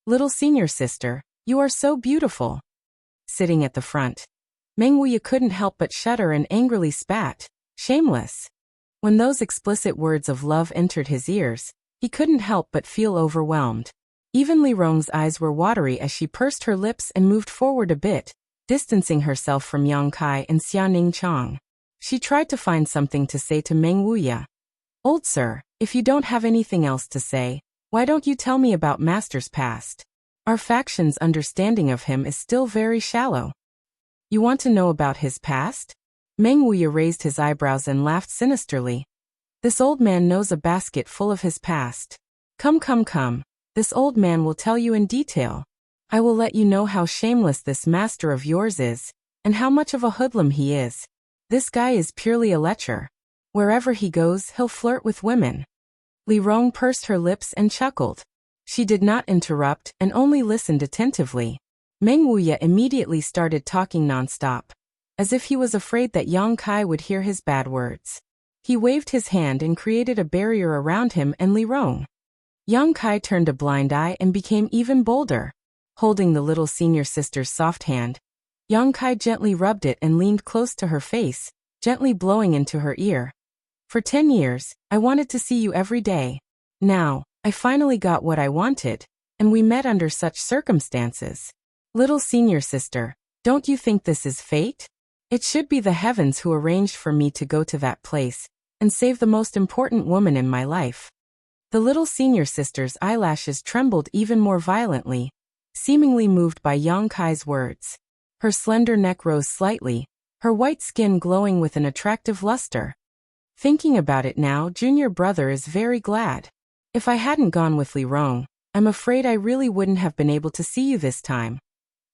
"Little senior sister, you are so beautiful." Sitting at the front, Meng Wuya couldn't help but shudder and angrily spat, "Shameless." When those explicit words of love entered his ears, he couldn't help but feel overwhelmed. Even Li Rong's eyes were watery as she pursed her lips and moved forward a bit, distancing herself from Yang Kai and Xia Ningqiang. She tried to find something to say to Meng Wuya. "Old sir, if you don't have anything else to say, why don't you tell me about Master's past? Our faction's understanding of him is still very shallow." "You want to know about his past?" Meng Wuya raised his eyebrows and laughed sinisterly. "This old man knows a basket full of his past. Come. This old man will tell you in detail. I will let you know how shameless this master of yours is, and how much of a hoodlum he is. This guy is purely a lecher. Wherever he goes, he'll flirt with women." Li Rong pursed her lips and chuckled. She did not interrupt and only listened attentively. Meng Wuya immediately started talking nonstop, as if he was afraid that Yang Kai would hear his bad words. He waved his hand and created a barrier around him and Li Rong. Yang Kai turned a blind eye and became even bolder. Holding the little senior sister's soft hand, Yang Kai gently rubbed it and leaned close to her face, gently blowing into her ear. "For 10 years, I wanted to see you every day. Now, I finally got what I wanted, and we met under such circumstances. Little senior sister, don't you think this is fate? It should be the heavens who arranged for me to go to that place and save the most important woman in my life." The little senior sister's eyelashes trembled even more violently, seemingly moved by Yang Kai's words. Her slender neck rose slightly, her white skin glowing with an attractive luster. "Thinking about it now, junior brother is very glad. If I hadn't gone with Li Rong, I'm afraid I really wouldn't have been able to see you this time,"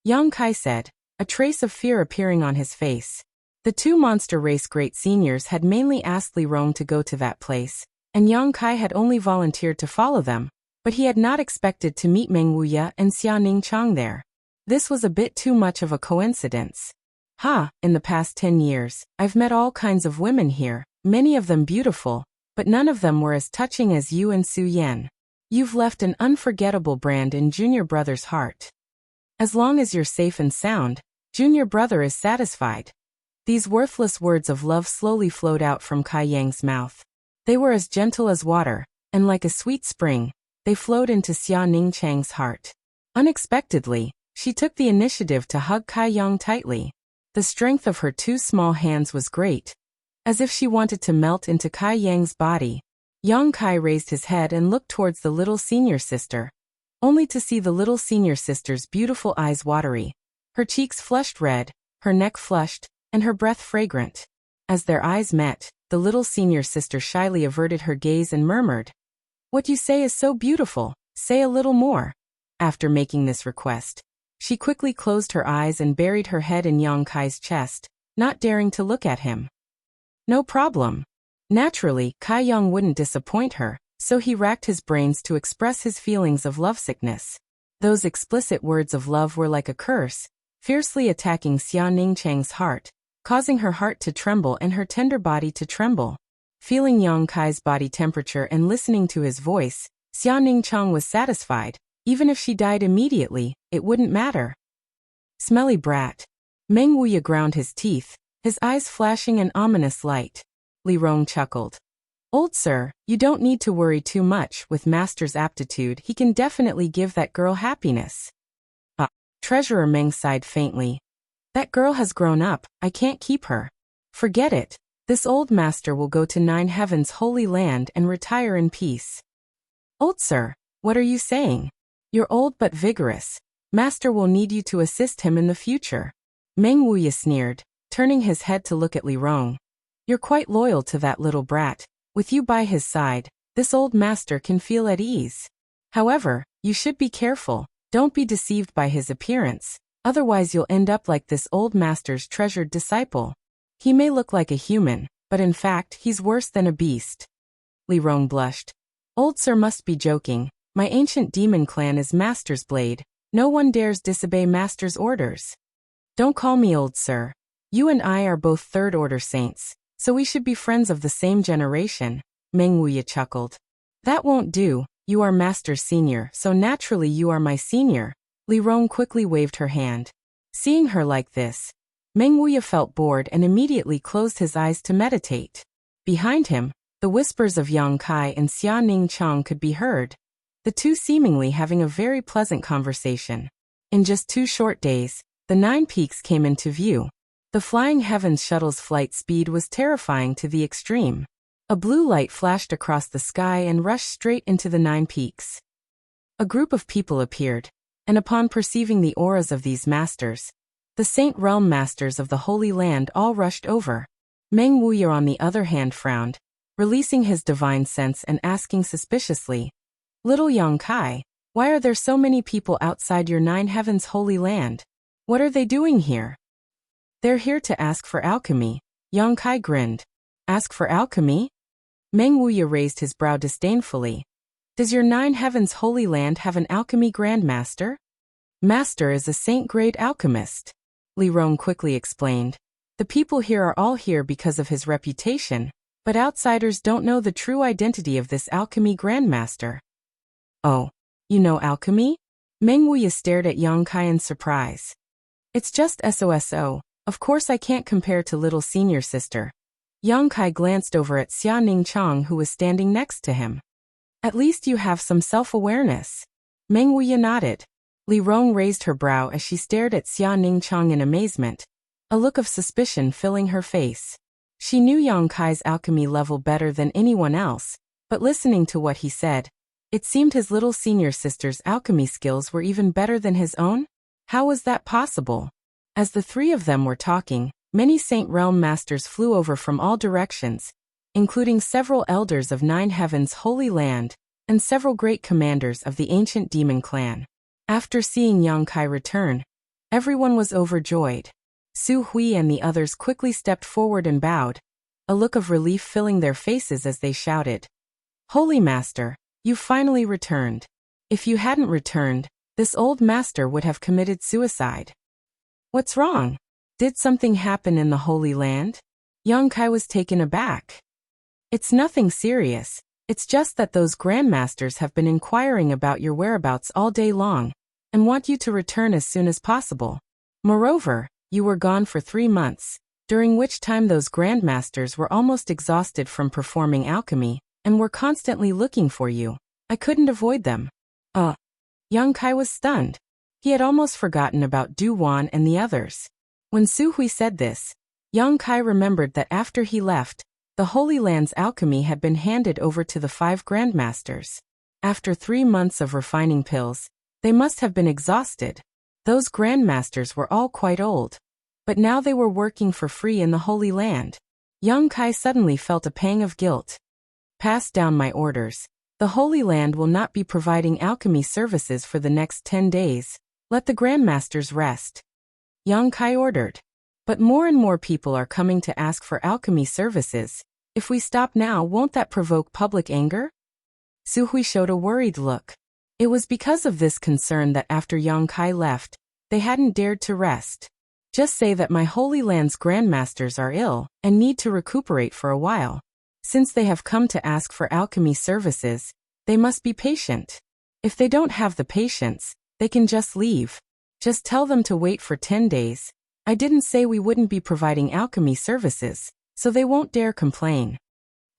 Yang Kai said, a trace of fear appearing on his face. The two monster race great seniors had mainly asked Li Rong to go to that place, and Yang Kai had only volunteered to follow them, but he had not expected to meet Meng Wuya and Xia Ningqiang there. This was a bit too much of a coincidence. In the past 10 years, I've met all kinds of women here, many of them beautiful, but none of them were as touching as you and Su Yan. You've left an unforgettable brand in junior brother's heart. As long as you're safe and sound, junior brother is satisfied." These worthless words of love slowly flowed out from Kai Yang's mouth. They were as gentle as water, and like a sweet spring, they flowed into Xia Ningqiang's heart. Unexpectedly, she took the initiative to hug Kai Yang tightly. The strength of her two small hands was great, as if she wanted to melt into Kai Yang's body. Yang Kai raised his head and looked towards the little senior sister, only to see the little senior sister's beautiful eyes watery, her cheeks flushed red, her neck flushed, and her breath fragrant. As their eyes met, the little senior sister shyly averted her gaze and murmured, "What you say is so beautiful, say a little more." After making this request, she quickly closed her eyes and buried her head in Yang Kai's chest, not daring to look at him. No problem. Naturally, Kai Yang wouldn't disappoint her, so he racked his brains to express his feelings of lovesickness. Those explicit words of love were like a curse, fiercely attacking Xia Ningqiang's heart, causing her heart to tremble and her tender body to tremble. Feeling Yang Kai's body temperature and listening to his voice, Xia Ningqiang was satisfied. Even if she died immediately, it wouldn't matter. Smelly brat. Meng Wuya ground his teeth, his eyes flashing an ominous light. Li Rong chuckled. "Old sir, you don't need to worry too much. With Master's aptitude, he can definitely give that girl happiness." Treasurer Meng sighed faintly. "That girl has grown up, I can't keep her. Forget it. This old master will go to Nine Heaven's holy land and retire in peace." "Old sir, what are you saying? You're old but vigorous. Master will need you to assist him in the future." Meng Wuya sneered, turning his head to look at Li Rong. "You're quite loyal to that little brat. With you by his side, this old master can feel at ease. However, you should be careful. Don't be deceived by his appearance, otherwise you'll end up like this old master's treasured disciple. He may look like a human, but in fact he's worse than a beast. Li Rong blushed. Old sir must be joking. My ancient demon clan is Master's blade. No one dares disobey Master's orders. Don't call me old sir. You and I are both third-order saints, so we should be friends of the same generation. Meng Wuya chuckled. That won't do. You are Master's senior, so naturally you are my senior. Li Rong quickly waved her hand. Seeing her like this, Meng Wuya felt bored and immediately closed his eyes to meditate. Behind him, the whispers of Yang Kai and Xia Ning Chong could be heard, the two seemingly having a very pleasant conversation. In just 2 short days, the 9 peaks came into view. The Flying Heavens shuttle's flight speed was terrifying to the extreme. A blue light flashed across the sky and rushed straight into the 9 peaks. A group of people appeared, and upon perceiving the auras of these masters, the Saint Realm masters of the Holy Land all rushed over. Meng Wuya on the other hand frowned, releasing his divine sense and asking suspiciously, Little Yang Kai, why are there so many people outside your 9 heavens holy land? What are they doing here? They're here to ask for alchemy. Yang Kai grinned. Ask for alchemy? Meng Wuya raised his brow disdainfully. Does your 9 heavens holy land have an alchemy grandmaster? Master is a saint-grade alchemist. Li Rong quickly explained. The people here are all here because of his reputation, but outsiders don't know the true identity of this alchemy grandmaster. Oh, you know alchemy? Meng Wuya stared at Yang Kai in surprise. It's just SOSO, of course I can't compare to little senior sister. Yang Kai glanced over at Xia Ning Chong who was standing next to him. At least you have some self-awareness. Meng Wuya nodded. Li Rong raised her brow as she stared at Xia Ning Chong in amazement, a look of suspicion filling her face. She knew Yang Kai's alchemy level better than anyone else, but listening to what he said, it seemed his little senior sister's alchemy skills were even better than his own? How was that possible? As the 3 of them were talking, many Saint Realm masters flew over from all directions, including several elders of 9 heavens holy land, and several great commanders of the ancient demon clan. After seeing Yang Kai return, everyone was overjoyed. Su Hui and the others quickly stepped forward and bowed, a look of relief filling their faces as they shouted, Holy Master, you finally returned. If you hadn't returned, this old master would have committed suicide. What's wrong? Did something happen in the Holy Land? Yang Kai was taken aback. It's nothing serious, it's just that those grandmasters have been inquiring about your whereabouts all day long, and want you to return as soon as possible. Moreover, you were gone for 3 months, during which time those grandmasters were almost exhausted from performing alchemy, and were constantly looking for you. I couldn't avoid them. Yang Kai was stunned. He had almost forgotten about Du Wan and the others. When Su Hui said this, Yang Kai remembered that after he left, the Holy Land's alchemy had been handed over to the 5 grandmasters. After 3 months of refining pills, they must have been exhausted. Those grandmasters were all quite old. But now they were working for free in the Holy Land. Yang Kai suddenly felt a pang of guilt. Pass down my orders. The Holy Land will not be providing alchemy services for the next 10 days. Let the grandmasters rest. Yang Kai ordered. But more and more people are coming to ask for alchemy services. If we stop now, won't that provoke public anger? Su Hui showed a worried look. It was because of this concern that after Yang Kai left, they hadn't dared to rest. Just say that my Holy Land's grandmasters are ill and need to recuperate for a while. Since they have come to ask for alchemy services, they must be patient. If they don't have the patience, they can just leave. Just tell them to wait for 10 days. I didn't say we wouldn't be providing alchemy services, so they won't dare complain.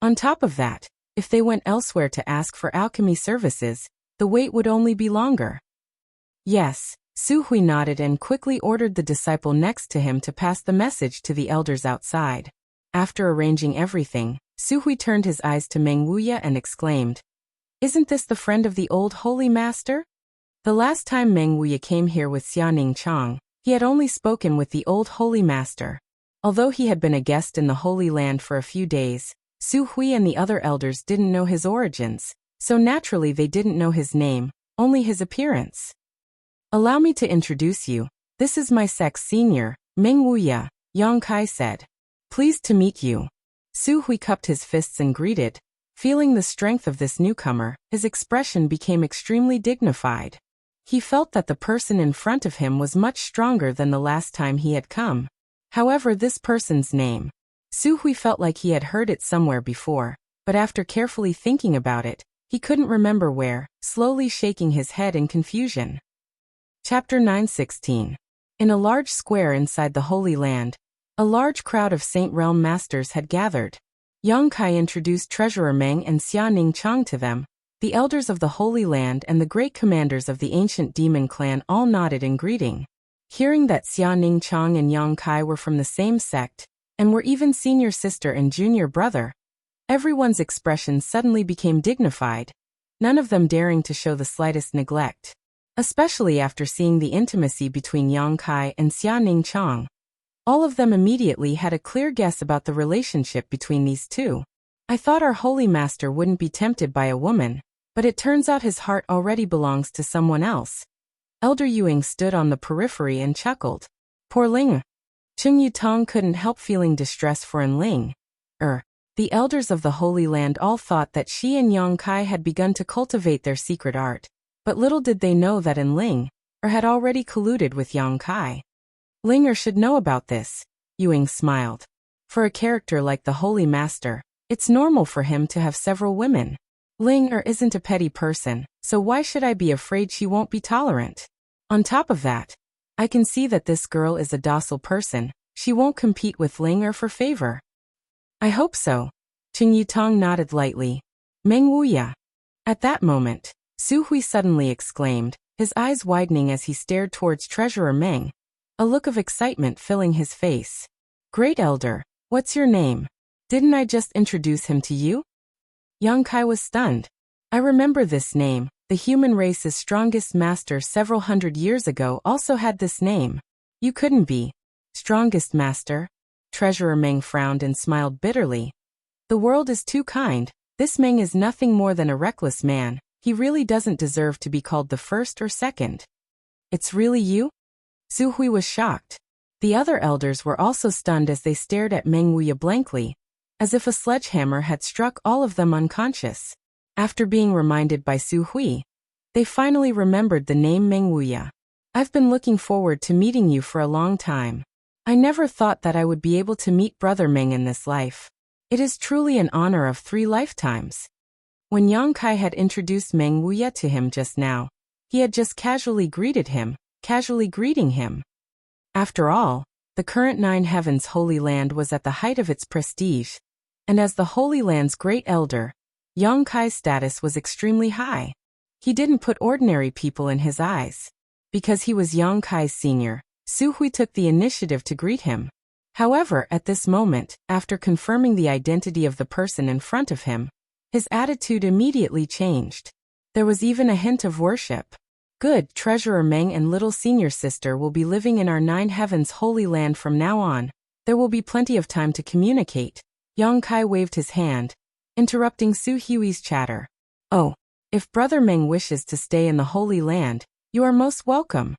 On top of that, if they went elsewhere to ask for alchemy services, the wait would only be longer. Yes, Su Hui nodded and quickly ordered the disciple next to him to pass the message to the elders outside. After arranging everything, Su Hui turned his eyes to Meng Wuya and exclaimed, Isn't this the friend of the old holy master? The last time Meng Wuya came here with Xia Ning Chong, he had only spoken with the old holy master. Although he had been a guest in the Holy Land for a few days, Su Hui and the other elders didn't know his origins, so naturally they didn't know his name, only his appearance. Allow me to introduce you. This is my sex senior, Meng Wuya, Yang Kai said. Pleased to meet you. Su Hui cupped his fists and greeted. Feeling the strength of this newcomer, his expression became extremely dignified. He felt that the person in front of him was much stronger than the last time he had come. However, this person's name, Su Hui felt like he had heard it somewhere before, but after carefully thinking about it, he couldn't remember where, slowly shaking his head in confusion. Chapter 9:16. In a large square inside the Holy Land, a large crowd of Saint Realm masters had gathered. Yang Kai introduced Treasurer Meng and Xia Ning Chang to them. The elders of the Holy Land and the great commanders of the ancient demon clan all nodded in greeting. Hearing that Xia Ning Chang and Yang Kai were from the same sect, and were even senior sister and junior brother, everyone's expression suddenly became dignified, none of them daring to show the slightest neglect. Especially after seeing the intimacy between Yang Kai and Xia Ning Chang. All of them immediately had a clear guess about the relationship between these two. I thought our holy master wouldn't be tempted by a woman, but it turns out his heart already belongs to someone else. Elder Yuing stood on the periphery and chuckled. Poor Ling. Cheng Yutong couldn't help feeling distress for Ling. The elders of the Holy Land all thought that she and Yang Kai had begun to cultivate their secret art. But little did they know that Ling had already colluded with Yang Kai. Ling should know about this, Yuing smiled. For a character like the Holy Master, it's normal for him to have several women. Ling isn't a petty person, so why should I be afraid she won't be tolerant? On top of that, I can see that this girl is a docile person. She won't compete with Ling for favor. I hope so. Cheng Yutong nodded lightly. Meng Wuya. At that moment, Su Hui suddenly exclaimed, his eyes widening as he stared towards Treasurer Meng, a look of excitement filling his face. Great Elder, what's your name? Didn't I just introduce him to you? Yang Kai was stunned. I remember this name. The human race's strongest master several hundred years ago also had this name. You couldn't be. Strongest master? Treasurer Meng frowned and smiled bitterly. The world is too kind. This Meng is nothing more than a reckless man. He really doesn't deserve to be called the first or second. It's really you? Su Hui was shocked. The other elders were also stunned as they stared at Meng Wuya blankly, as if a sledgehammer had struck all of them unconscious. After being reminded by Su Hui, they finally remembered the name Meng Wuya. I've been looking forward to meeting you for a long time. I never thought that I would be able to meet Brother Meng in this life. It is truly an honor of 3 lifetimes. When Yang Kai had introduced Meng Wuya to him just now, he had just casually greeting him. After all, the current 9 Heavens Holy Land was at the height of its prestige, and as the Holy Land's great elder, Yang Kai's status was extremely high. He didn't put ordinary people in his eyes. Because he was Yang Kai's senior, Su Hui took the initiative to greet him. However, at this moment, after confirming the identity of the person in front of him, his attitude immediately changed. There was even a hint of worship. Good, Treasurer Meng and little senior sister will be living in our 9 Heavens Holy Land from now on. There will be plenty of time to communicate. Yang Kai waved his hand, interrupting Su Hui's chatter. Oh, if Brother Meng wishes to stay in the Holy Land, you are most welcome.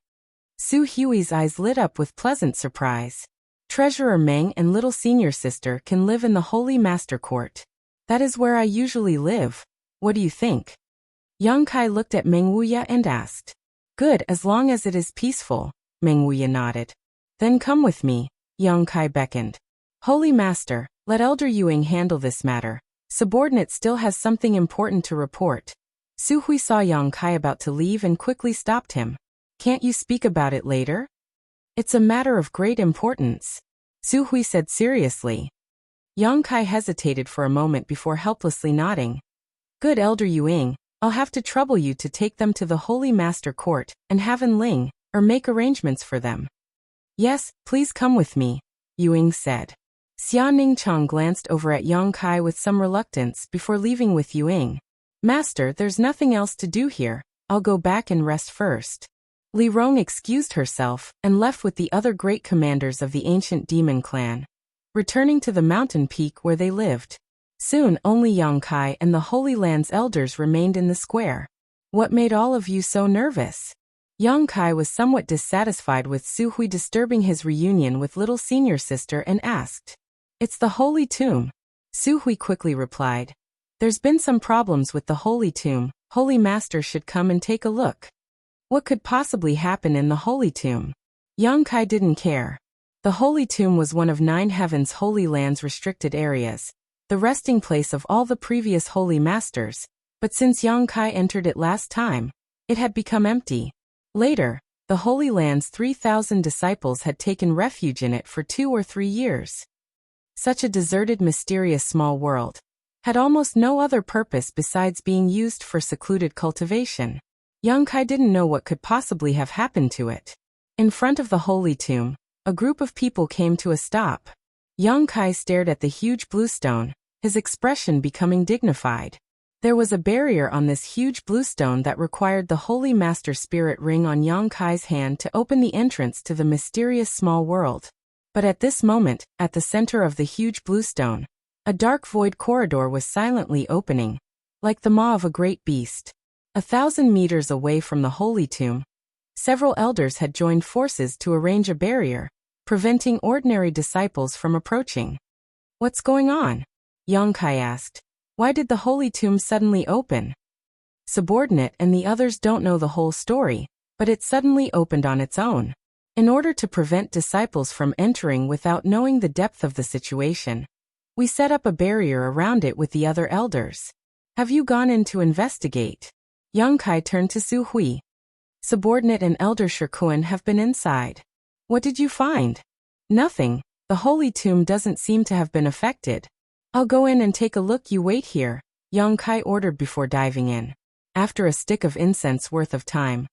Su Hui's eyes lit up with pleasant surprise. Treasurer Meng and little senior sister can live in the Holy Master Court. That is where I usually live. What do you think? Yang Kai looked at Meng Wuya and asked. Good, as long as it is peaceful, Meng Wuya nodded. Then come with me, Yang Kai beckoned. Holy Master, let Elder Yuing handle this matter. Subordinate still has something important to report. Su Hui saw Yang Kai about to leave and quickly stopped him. Can't you speak about it later? It's a matter of great importance, Su Hui said seriously. Yang Kai hesitated for a moment before helplessly nodding. Good Elder Yuing, I'll have to trouble you to take them to the Holy Master Court and have Ling make arrangements for them. Yes, please come with me, Yuing said. Xia Ning Chang glanced over at Yang Kai with some reluctance before leaving with Yuing. Master, there's nothing else to do here. I'll go back and rest first. Li Rong excused herself and left with the other great commanders of the ancient demon clan, returning to the mountain peak where they lived. Soon only Yang Kai and the Holy Land's elders remained in the square. What made all of you so nervous? Yang Kai was somewhat dissatisfied with Su Hui disturbing his reunion with little senior sister and asked, "It's the Holy Tomb." Su Hui quickly replied, "There's been some problems with the Holy Tomb. Holy Master should come and take a look." What could possibly happen in the Holy Tomb? Yang Kai didn't care. The Holy Tomb was one of 9 Heavens' Holy Land's restricted areas, the resting place of all the previous Holy Masters, but since Yang Kai entered it last time, it had become empty. Later, the Holy Land's 3,000 disciples had taken refuge in it for 2 or 3 years. Such a deserted, mysterious small world had almost no other purpose besides being used for secluded cultivation. Yang Kai didn't know what could possibly have happened to it. In front of the Holy Tomb, a group of people came to a stop. Yang Kai stared at the huge blue stone, his expression becoming dignified. There was a barrier on this huge blue stone that required the Holy Master Spirit ring on Yang Kai's hand to open the entrance to the mysterious small world. But at this moment, at the center of the huge blue stone, a dark void corridor was silently opening, like the maw of a great beast. 1,000 meters away from the Holy Tomb, several elders had joined forces to arrange a barrier, preventing ordinary disciples from approaching. "What's going on?" Yang Kai asked. "Why did the Holy Tomb suddenly open?" Subordinate and the others don't know the whole story, but it suddenly opened on its own. In order to prevent disciples from entering without knowing the depth of the situation, we set up a barrier around it with the other elders. Have you gone in to investigate? Yang Kai turned to Su Hui. Subordinate and Elder Shikuan have been inside. What did you find? Nothing. The Holy Tomb doesn't seem to have been affected. I'll go in and take a look. You wait here, Yang Kai ordered before diving in. After a stick of incense worth of time,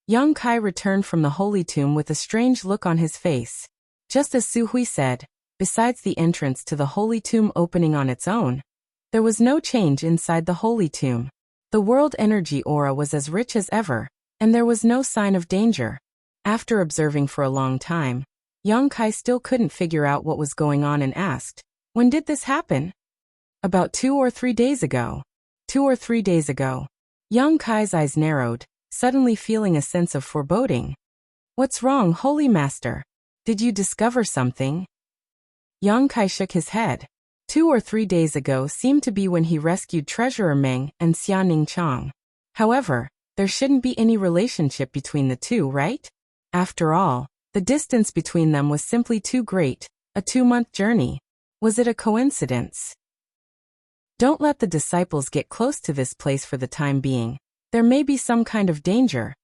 Yang Kai returned from the Holy Tomb with a strange look on his face. Just as Su Hui said, besides the entrance to the Holy Tomb opening on its own, there was no change inside the Holy Tomb. The world energy aura was as rich as ever, and there was no sign of danger. After observing for a long time, Yang Kai still couldn't figure out what was going on and asked, "When did this happen?" "About 2 or 3 days ago." 2 or 3 days ago. Yang Kai's eyes narrowed, suddenly feeling a sense of foreboding. "What's wrong, Holy Master? Did you discover something?" Yang Kai shook his head. 2 or 3 days ago seemed to be when he rescued Treasurer Meng and Xia Ningchang. However, there shouldn't be any relationship between the two, right? After all, the distance between them was simply too great, a 2-month journey. Was it a coincidence? Don't let the disciples get close to this place for the time being. There may be some kind of danger.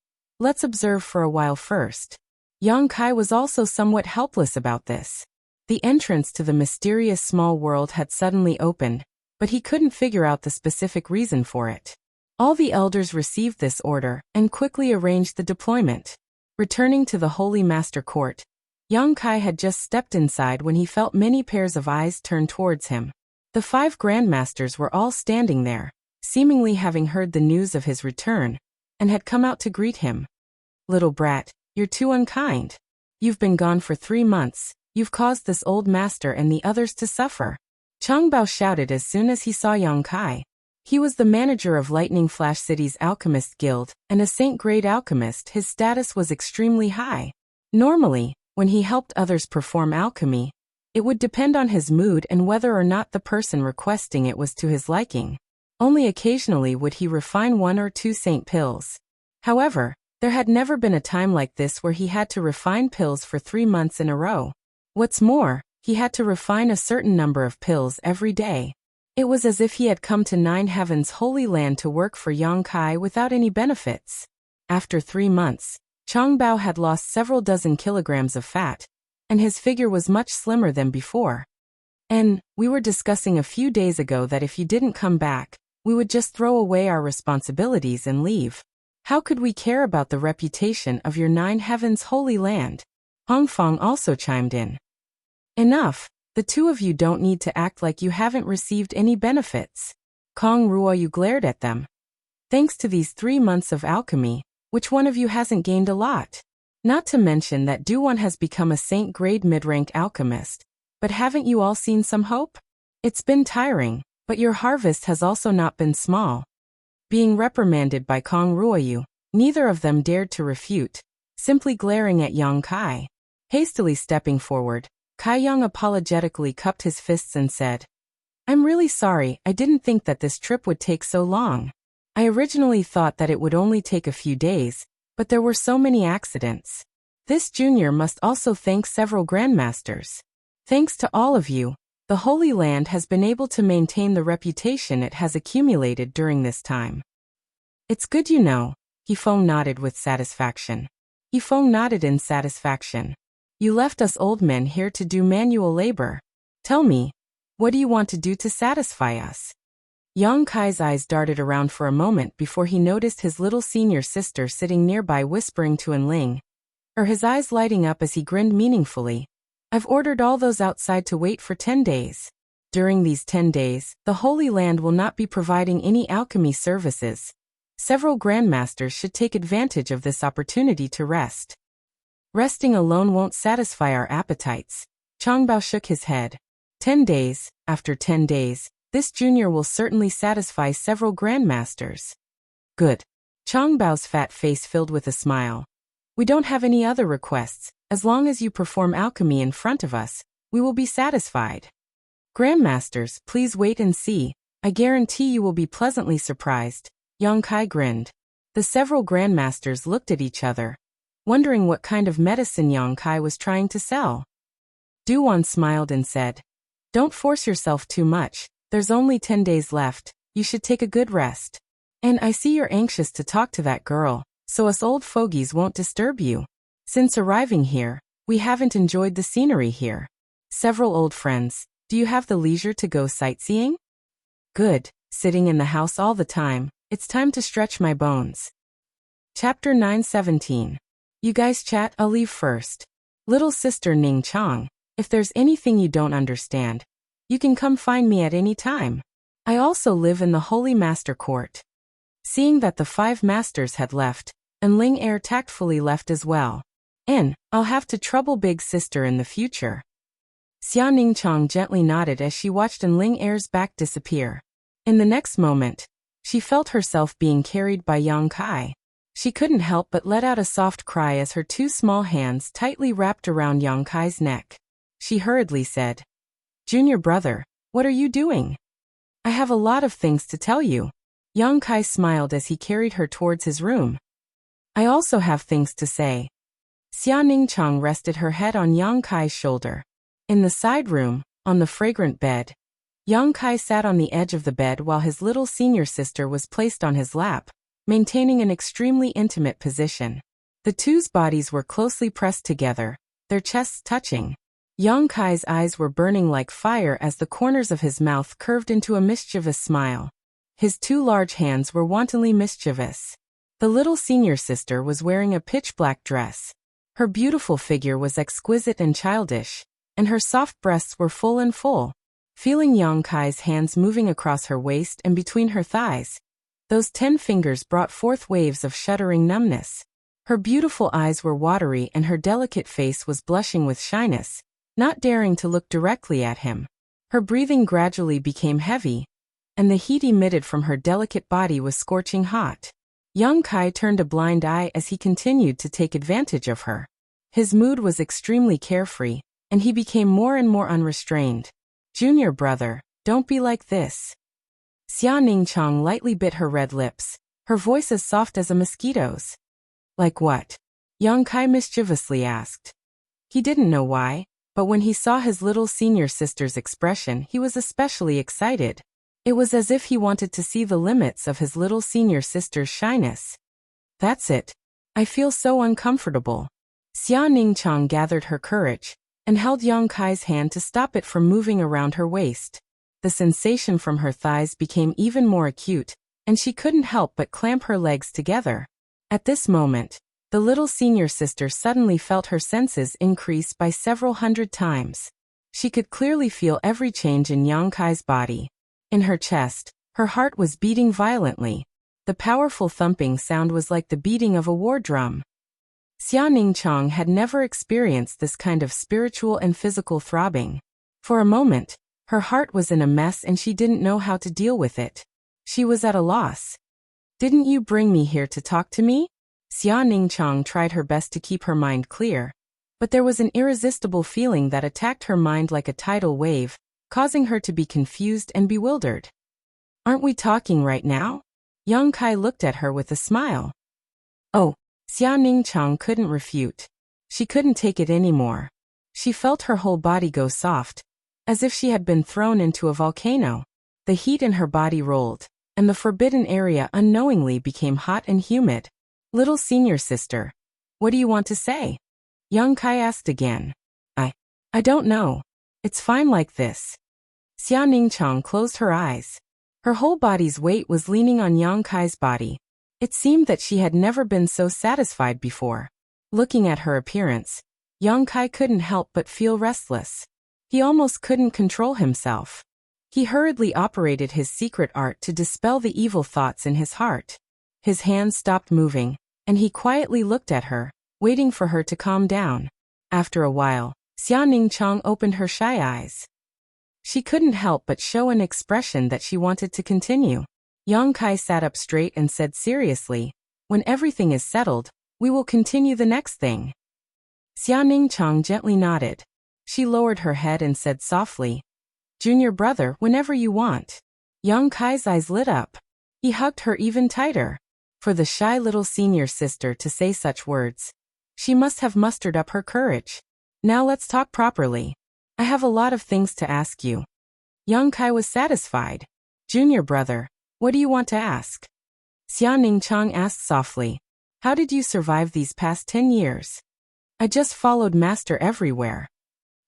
Let's observe for a while first. Yang Kai was also somewhat helpless about this. The entrance to the mysterious small world had suddenly opened, but he couldn't figure out the specific reason for it. All the elders received this order and quickly arranged the deployment. Returning to the Holy Master Court, Yang Kai had just stepped inside when he felt many pairs of eyes turn towards him. The 5 grandmasters were all standing there, seemingly having heard the news of his return, and had come out to greet him. "Little brat, you're too unkind. You've been gone for 3 months, you've caused this old master and the others to suffer." Chang Bao shouted as soon as he saw Yang Kai. He was the manager of Lightning Flash City's Alchemist Guild, and a Saint-grade alchemist. His status was extremely high. Normally, when he helped others perform alchemy, it would depend on his mood and whether or not the person requesting it was to his liking. Only occasionally would he refine 1 or 2 saint pills. However, there had never been a time like this where he had to refine pills for 3 months in a row. What's more, he had to refine a certain number of pills every day. It was as if he had come to 9 Heavens' Holy Land to work for Yang Kai without any benefits. After 3 months, Chang Bao had lost several dozen kilograms of fat, and his figure was much slimmer than before. "And we were discussing a few days ago that if you didn't come back, we would just throw away our responsibilities and leave. How could we care about the reputation of your 9 Heavens' Holy Land?" Hong Fong also chimed in. "Enough. The 2 of you don't need to act like you haven't received any benefits." Kong Ruoyu glared at them. "Thanks to these 3 months of alchemy, which one of you hasn't gained a lot? Not to mention that Duwan has become a saint-grade mid-rank alchemist. But haven't you all seen some hope? It's been tiring, but your harvest has also not been small." Being reprimanded by Kong Ruoyu, Neither of them dared to refute, simply glaring at Yang Kai. Hastily stepping forward, Kai Yang apologetically cupped his fists and said, "I'm really sorry, I didn't think that this trip would take so long. I originally thought that it would only take a few days, but there were so many accidents. This junior must also thank several grandmasters. Thanks to all of you, the Holy Land has been able to maintain the reputation it has accumulated during this time." "It's good you know," Yifeng nodded with satisfaction. Yifeng nodded in satisfaction. "You left us old men here to do manual labor. Tell me, what do you want to do to satisfy us?" Yang Kai's eyes darted around for a moment before he noticed his little senior sister sitting nearby whispering to Enling, his eyes lighting up as he grinned meaningfully. "I've ordered all those outside to wait for 10 days. During these 10 days, the Holy Land will not be providing any alchemy services. Several grandmasters should take advantage of this opportunity to rest. Resting alone won't satisfy our appetites." Changbao shook his head. 10 days, after 10 days, this junior will certainly satisfy several grandmasters. "Good." Changbao's fat face filled with a smile. "We don't have any other requests. As long as you perform alchemy in front of us, we will be satisfied. Grandmasters, please wait and see. I guarantee you will be pleasantly surprised." Yang Kai grinned. The several grandmasters looked at each other, wondering what kind of medicine Yang Kai was trying to sell. Duan smiled and said, "Don't force yourself too much. There's only 10 days left. You should take a good rest. And I see you're anxious to talk to that girl, so us old fogies won't disturb you. Since arriving here, we haven't enjoyed the scenery here. Several old friends, do you have the leisure to go sightseeing?" "Good, sitting in the house all the time. It's time to stretch my bones." Chapter 917. "You guys chat, I'll leave first. Little sister Ning Chang, if there's anything you don't understand, you can come find me at any time. I also live in the Holy Master Court." Seeing that the 5 masters had left, and Ling Er tactfully left as well. "I'll have to trouble big sister in the future." Xia Ningchang gently nodded as she watched Ling Er's back disappear. In the next moment, she felt herself being carried by Yang Kai. She couldn't help but let out a soft cry as her 2 small hands tightly wrapped around Yang Kai's neck. She hurriedly said, "Junior brother, what are you doing? I have a lot of things to tell you." Yang Kai smiled as he carried her towards his room. "I also have things to say." Xia Ningchang rested her head on Yang Kai's shoulder. In the side room, on the fragrant bed, Yang Kai sat on the edge of the bed while his little senior sister was placed on his lap, maintaining an extremely intimate position. The two's bodies were closely pressed together, their chests touching. Yang Kai's eyes were burning like fire as the corners of his mouth curved into a mischievous smile. His 2 large hands were wantonly mischievous. The little senior sister was wearing a pitch-black dress. Her beautiful figure was exquisite and childish, and her soft breasts were full and full. Feeling Yang Kai's hands moving across her waist and between her thighs, those 10 fingers brought forth waves of shuddering numbness. Her beautiful eyes were watery and her delicate face was blushing with shyness, not daring to look directly at him. Her breathing gradually became heavy, and the heat emitted from her delicate body was scorching hot. Yang Kai turned a blind eye as he continued to take advantage of her. His mood was extremely carefree, and he became more and more unrestrained. "Junior brother, don't be like this." Xia Ningchang lightly bit her red lips, her voice as soft as a mosquito's. "Like what?" Yang Kai mischievously asked. He didn't know why, but when he saw his little senior sister's expression, he was especially excited. It was as if he wanted to see the limits of his little senior sister's shyness. "That's it. I feel so uncomfortable." Xia Ningchang gathered her courage and held Yang Kai's hand to stop it from moving around her waist. The sensation from her thighs became even more acute, and she couldn't help but clamp her legs together. At this moment, the little senior sister suddenly felt her senses increase by several hundred times. She could clearly feel every change in Yang Kai's body. In her chest, her heart was beating violently. The powerful thumping sound was like the beating of a war drum. Xia Ningchang had never experienced this kind of spiritual and physical throbbing. For a moment, her heart was in a mess and she didn't know how to deal with it. She was at a loss. "Didn't you bring me here to talk to me?" Xia Ningchang tried her best to keep her mind clear, but there was an irresistible feeling that attacked her mind like a tidal wave, causing her to be confused and bewildered. Aren't we talking right now? Yang Kai looked at her with a smile. Oh, Xia Ningchang couldn't refute. She couldn't take it anymore. She felt her whole body go soft, as if she had been thrown into a volcano. The heat in her body rolled, and the forbidden area unknowingly became hot and humid. Little senior sister, what do you want to say? Yang Kai asked again. I don't know. It's fine like this. Xia Ningchang closed her eyes. Her whole body's weight was leaning on Yang Kai's body. It seemed that she had never been so satisfied before. Looking at her appearance, Yang Kai couldn't help but feel restless. He almost couldn't control himself. He hurriedly operated his secret art to dispel the evil thoughts in his heart. His hands stopped moving, and he quietly looked at her, waiting for her to calm down. After a while, Xia Ningchang opened her shy eyes. She couldn't help but show an expression that she wanted to continue. Yang Kai sat up straight and said seriously, when everything is settled, we will continue the next thing. Xia Ningchang gently nodded. She lowered her head and said softly, Junior brother, whenever you want. Yang Kai's eyes lit up. He hugged her even tighter. For the shy little senior sister to say such words, she must have mustered up her courage. Now let's talk properly. I have a lot of things to ask you. Yang Kai was satisfied. Junior brother, what do you want to ask? Xia Ningchang asked softly. How did you survive these past 10 years? I just followed master everywhere.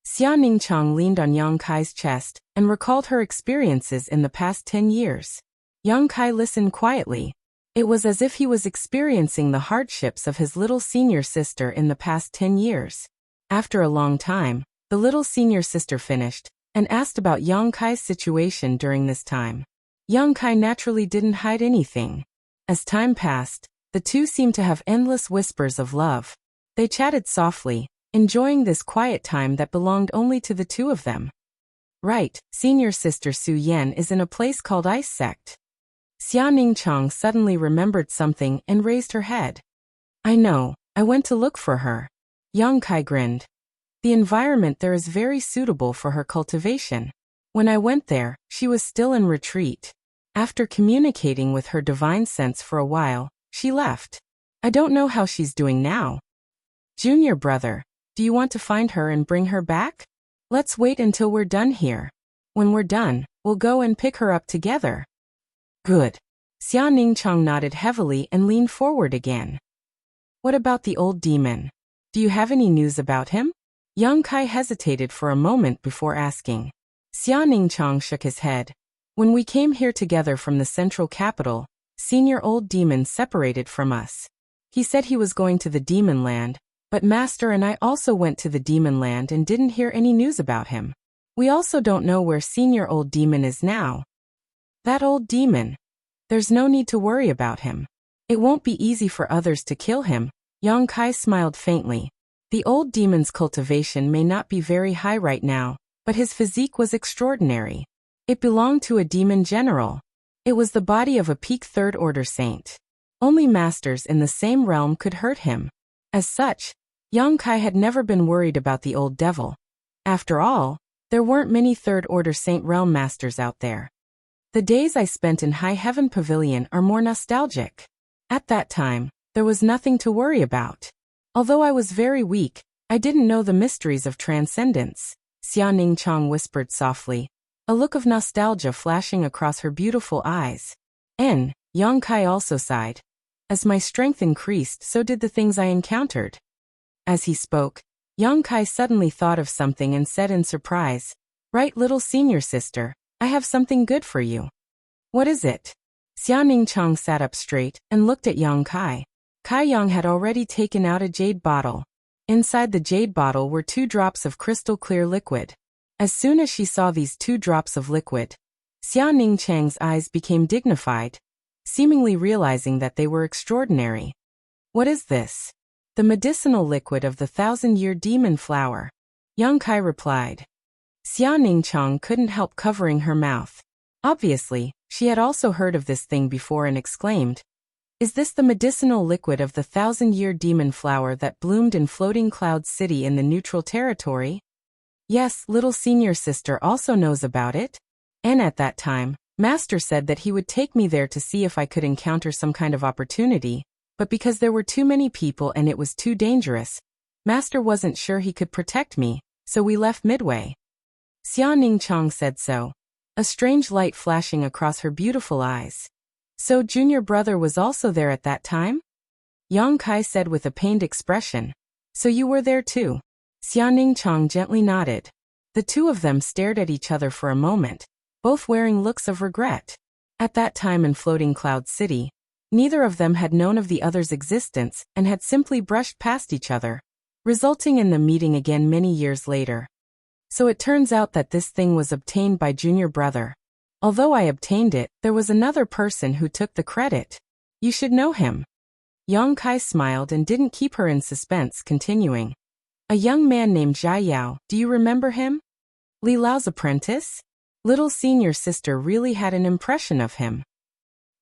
Xia Ningchang leaned on Yang Kai's chest and recalled her experiences in the past 10 years. Yang Kai listened quietly. It was as if he was experiencing the hardships of his little senior sister in the past 10 years. After a long time, the little senior sister finished and asked about Yang Kai's situation during this time. Yang Kai naturally didn't hide anything. As time passed, the two seemed to have endless whispers of love. They chatted softly, enjoying this quiet time that belonged only to the two of them. Right, senior sister Su Yan is in a place called Ice Sect. Xia Ningchang suddenly remembered something and raised her head. I know, I went to look for her. Yang Kai grinned. The environment there is very suitable for her cultivation. When I went there, she was still in retreat. After communicating with her divine sense for a while, she left. I don't know how she's doing now. Junior brother, do you want to find her and bring her back? Let's wait until we're done here. When we're done, we'll go and pick her up together. Good. Xia Ningchang nodded heavily and leaned forward again. What about the old demon? Do you have any news about him? Yang Kai hesitated for a moment before asking. Xia Ningchang shook his head. When we came here together from the central capital, Senior Old Demon separated from us. He said he was going to the Demon Land, but Master and I also went to the Demon Land and didn't hear any news about him. We also don't know where Senior Old Demon is now. That old demon. There's no need to worry about him. It won't be easy for others to kill him. Yang Kai smiled faintly. The old demon's cultivation may not be very high right now, but his physique was extraordinary. It belonged to a demon general. It was the body of a peak third-order saint. Only masters in the same realm could hurt him. As such, Yang Kai had never been worried about the old devil. After all, there weren't many third-order saint realm masters out there. The days I spent in High Heaven Pavilion are more nostalgic. At that time, there was nothing to worry about. Although I was very weak, I didn't know the mysteries of transcendence. Xia Ningchang whispered softly, a look of nostalgia flashing across her beautiful eyes. Yang Kai also sighed. As my strength increased, so did the things I encountered. As he spoke, Yang Kai suddenly thought of something and said in surprise, Right, little senior sister, I have something good for you. What is it? Xia Ningchang sat up straight and looked at Yang Kai. Kai Yang had already taken out a jade bottle. Inside the jade bottle were 2 drops of crystal clear liquid. As soon as she saw these 2 drops of liquid, Xia Ningchang's eyes became dignified, seemingly realizing that they were extraordinary. What is this? The medicinal liquid of the 1,000-year demon flower. Yang Kai replied. Xia Ningchang couldn't help covering her mouth. Obviously, she had also heard of this thing before and exclaimed, Is this the medicinal liquid of the 1,000-year demon flower that bloomed in Floating Cloud City in the neutral territory? Yes, little senior sister also knows about it. And at that time, Master said that he would take me there to see if I could encounter some kind of opportunity, but because there were too many people and it was too dangerous, Master wasn't sure he could protect me, so we left midway. Xia Ningchang said so, a strange light flashing across her beautiful eyes. So junior brother was also there at that time? Yang Kai said with a pained expression. So you were there too? Xia Ningchang gently nodded. The two of them stared at each other for a moment, both wearing looks of regret. At that time in Floating Cloud City, neither of them had known of the other's existence and had simply brushed past each other, resulting in them meeting again many years later. So it turns out that this thing was obtained by junior brother. Although I obtained it, there was another person who took the credit. You should know him. Yang Kai smiled and didn't keep her in suspense, continuing. A young man named Zhai Yao, do you remember him? Li Lao's apprentice? Little senior sister really had an impression of him.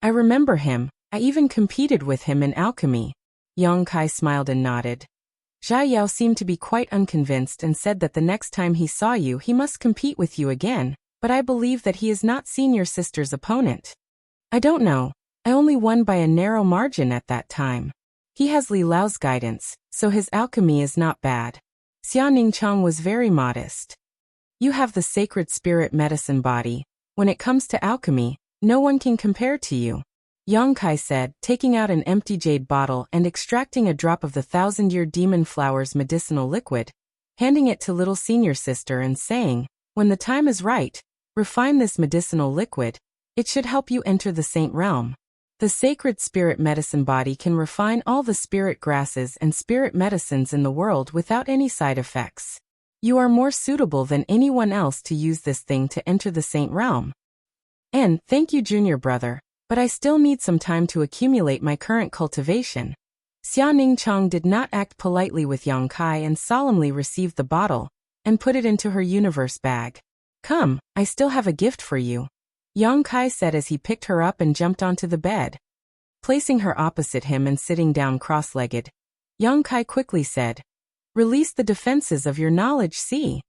I remember him, I even competed with him in alchemy. Yang Kai smiled and nodded. Zhai Yao seemed to be quite unconvinced and said that the next time he saw you he must compete with you again, but I believe that he is not senior sister's opponent. I don't know, I only won by a narrow margin at that time. He has Li Lao's guidance, so his alchemy is not bad. Xia Ningchang was very modest. You have the sacred spirit medicine body. When it comes to alchemy, no one can compare to you. Yang Kai said, taking out an empty jade bottle and extracting a drop of the 1,000-year demon flower's medicinal liquid, handing it to little senior sister and saying, when the time is right, refine this medicinal liquid. It should help you enter the saint realm. The sacred spirit medicine body can refine all the spirit grasses and spirit medicines in the world without any side effects. You are more suitable than anyone else to use this thing to enter the saint realm. And, thank you junior brother, but I still need some time to accumulate my current cultivation. Xia Ningchang did not act politely with Yang Kai and solemnly received the bottle, and put it into her universe bag. Come, I still have a gift for you. Yang Kai said as he picked her up and jumped onto the bed. Placing her opposite him and sitting down cross-legged, Yang Kai quickly said, release the defenses of your knowledge sea.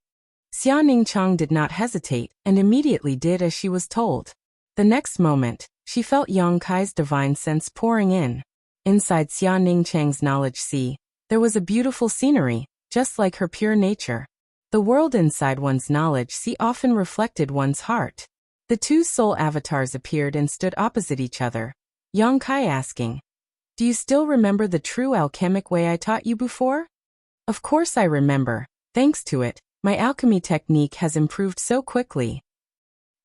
Xia Ningchang did not hesitate and immediately did as she was told. The next moment, she felt Yang Kai's divine sense pouring in. Inside Xia Ningchang's knowledge sea, there was a beautiful scenery, just like her pure nature. The world inside one's knowledge sea often reflected one's heart. The two soul avatars appeared and stood opposite each other. Yang Kai asking, do you still remember the true alchemic way I taught you before? Of course I remember. Thanks to it, my alchemy technique has improved so quickly.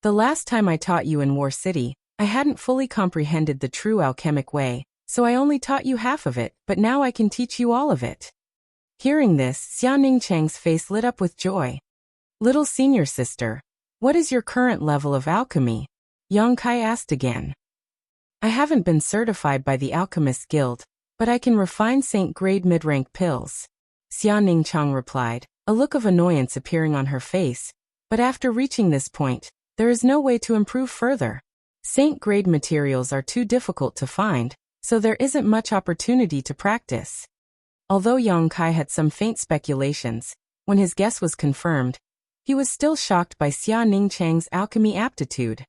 The last time I taught you in War City, I hadn't fully comprehended the true alchemic way, so I only taught you half of it, but now I can teach you all of it. Hearing this, Xia Ningchang's face lit up with joy. Little senior sister, what is your current level of alchemy? Yang Kai asked again. I haven't been certified by the Alchemist Guild, but I can refine saint-grade mid-rank pills. Xia Ningchang replied, a look of annoyance appearing on her face, but after reaching this point, there is no way to improve further. Saint-grade materials are too difficult to find, so there isn't much opportunity to practice. Although Yang Kai had some faint speculations, when his guess was confirmed, he was still shocked by Xia Ningchang's alchemy aptitude.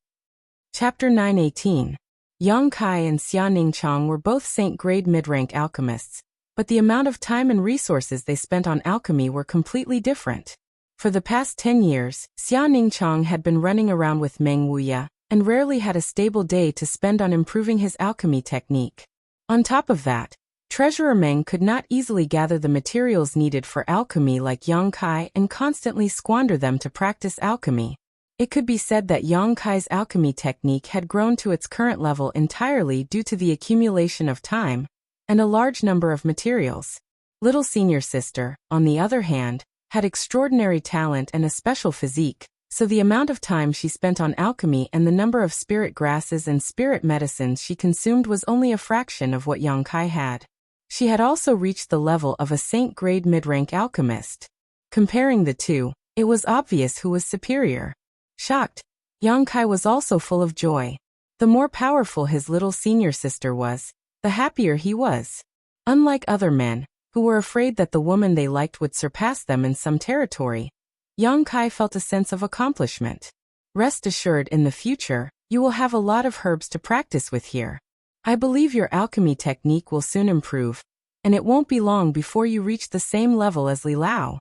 Chapter 9:18. Yang Kai and Xia Ningchang were both saint-grade mid-rank alchemists, but the amount of time and resources they spent on alchemy were completely different. For the past 10 years, Xia Ningchang had been running around with Meng Wuya, and rarely had a stable day to spend on improving his alchemy technique. On top of that, Treasurer Meng could not easily gather the materials needed for alchemy like Yang Kai and constantly squander them to practice alchemy. It could be said that Yang Kai's alchemy technique had grown to its current level entirely due to the accumulation of time and a large number of materials. Little senior sister, on the other hand, had extraordinary talent and a special physique, so the amount of time she spent on alchemy and the number of spirit grasses and spirit medicines she consumed was only a fraction of what Yang Kai had. She had also reached the level of a saint-grade mid-rank alchemist. Comparing the two, it was obvious who was superior. Shocked, Yang Kai was also full of joy. The more powerful his little senior sister was, the happier he was. Unlike other men, who were afraid that the woman they liked would surpass them in some territory, Yang Kai felt a sense of accomplishment. Rest assured, in the future, you will have a lot of herbs to practice with here. I believe your alchemy technique will soon improve, and it won't be long before you reach the same level as Li Lao.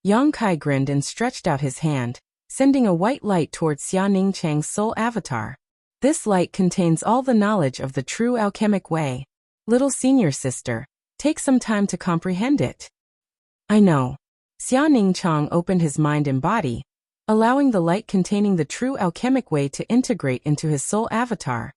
Yang Kai grinned and stretched out his hand, sending a white light towards Xia Ningchang's soul avatar. This light contains all the knowledge of the true alchemic way. Little senior sister, take some time to comprehend it. I know. Xia Ningchang opened his mind and body, allowing the light containing the true alchemic way to integrate into his soul avatar,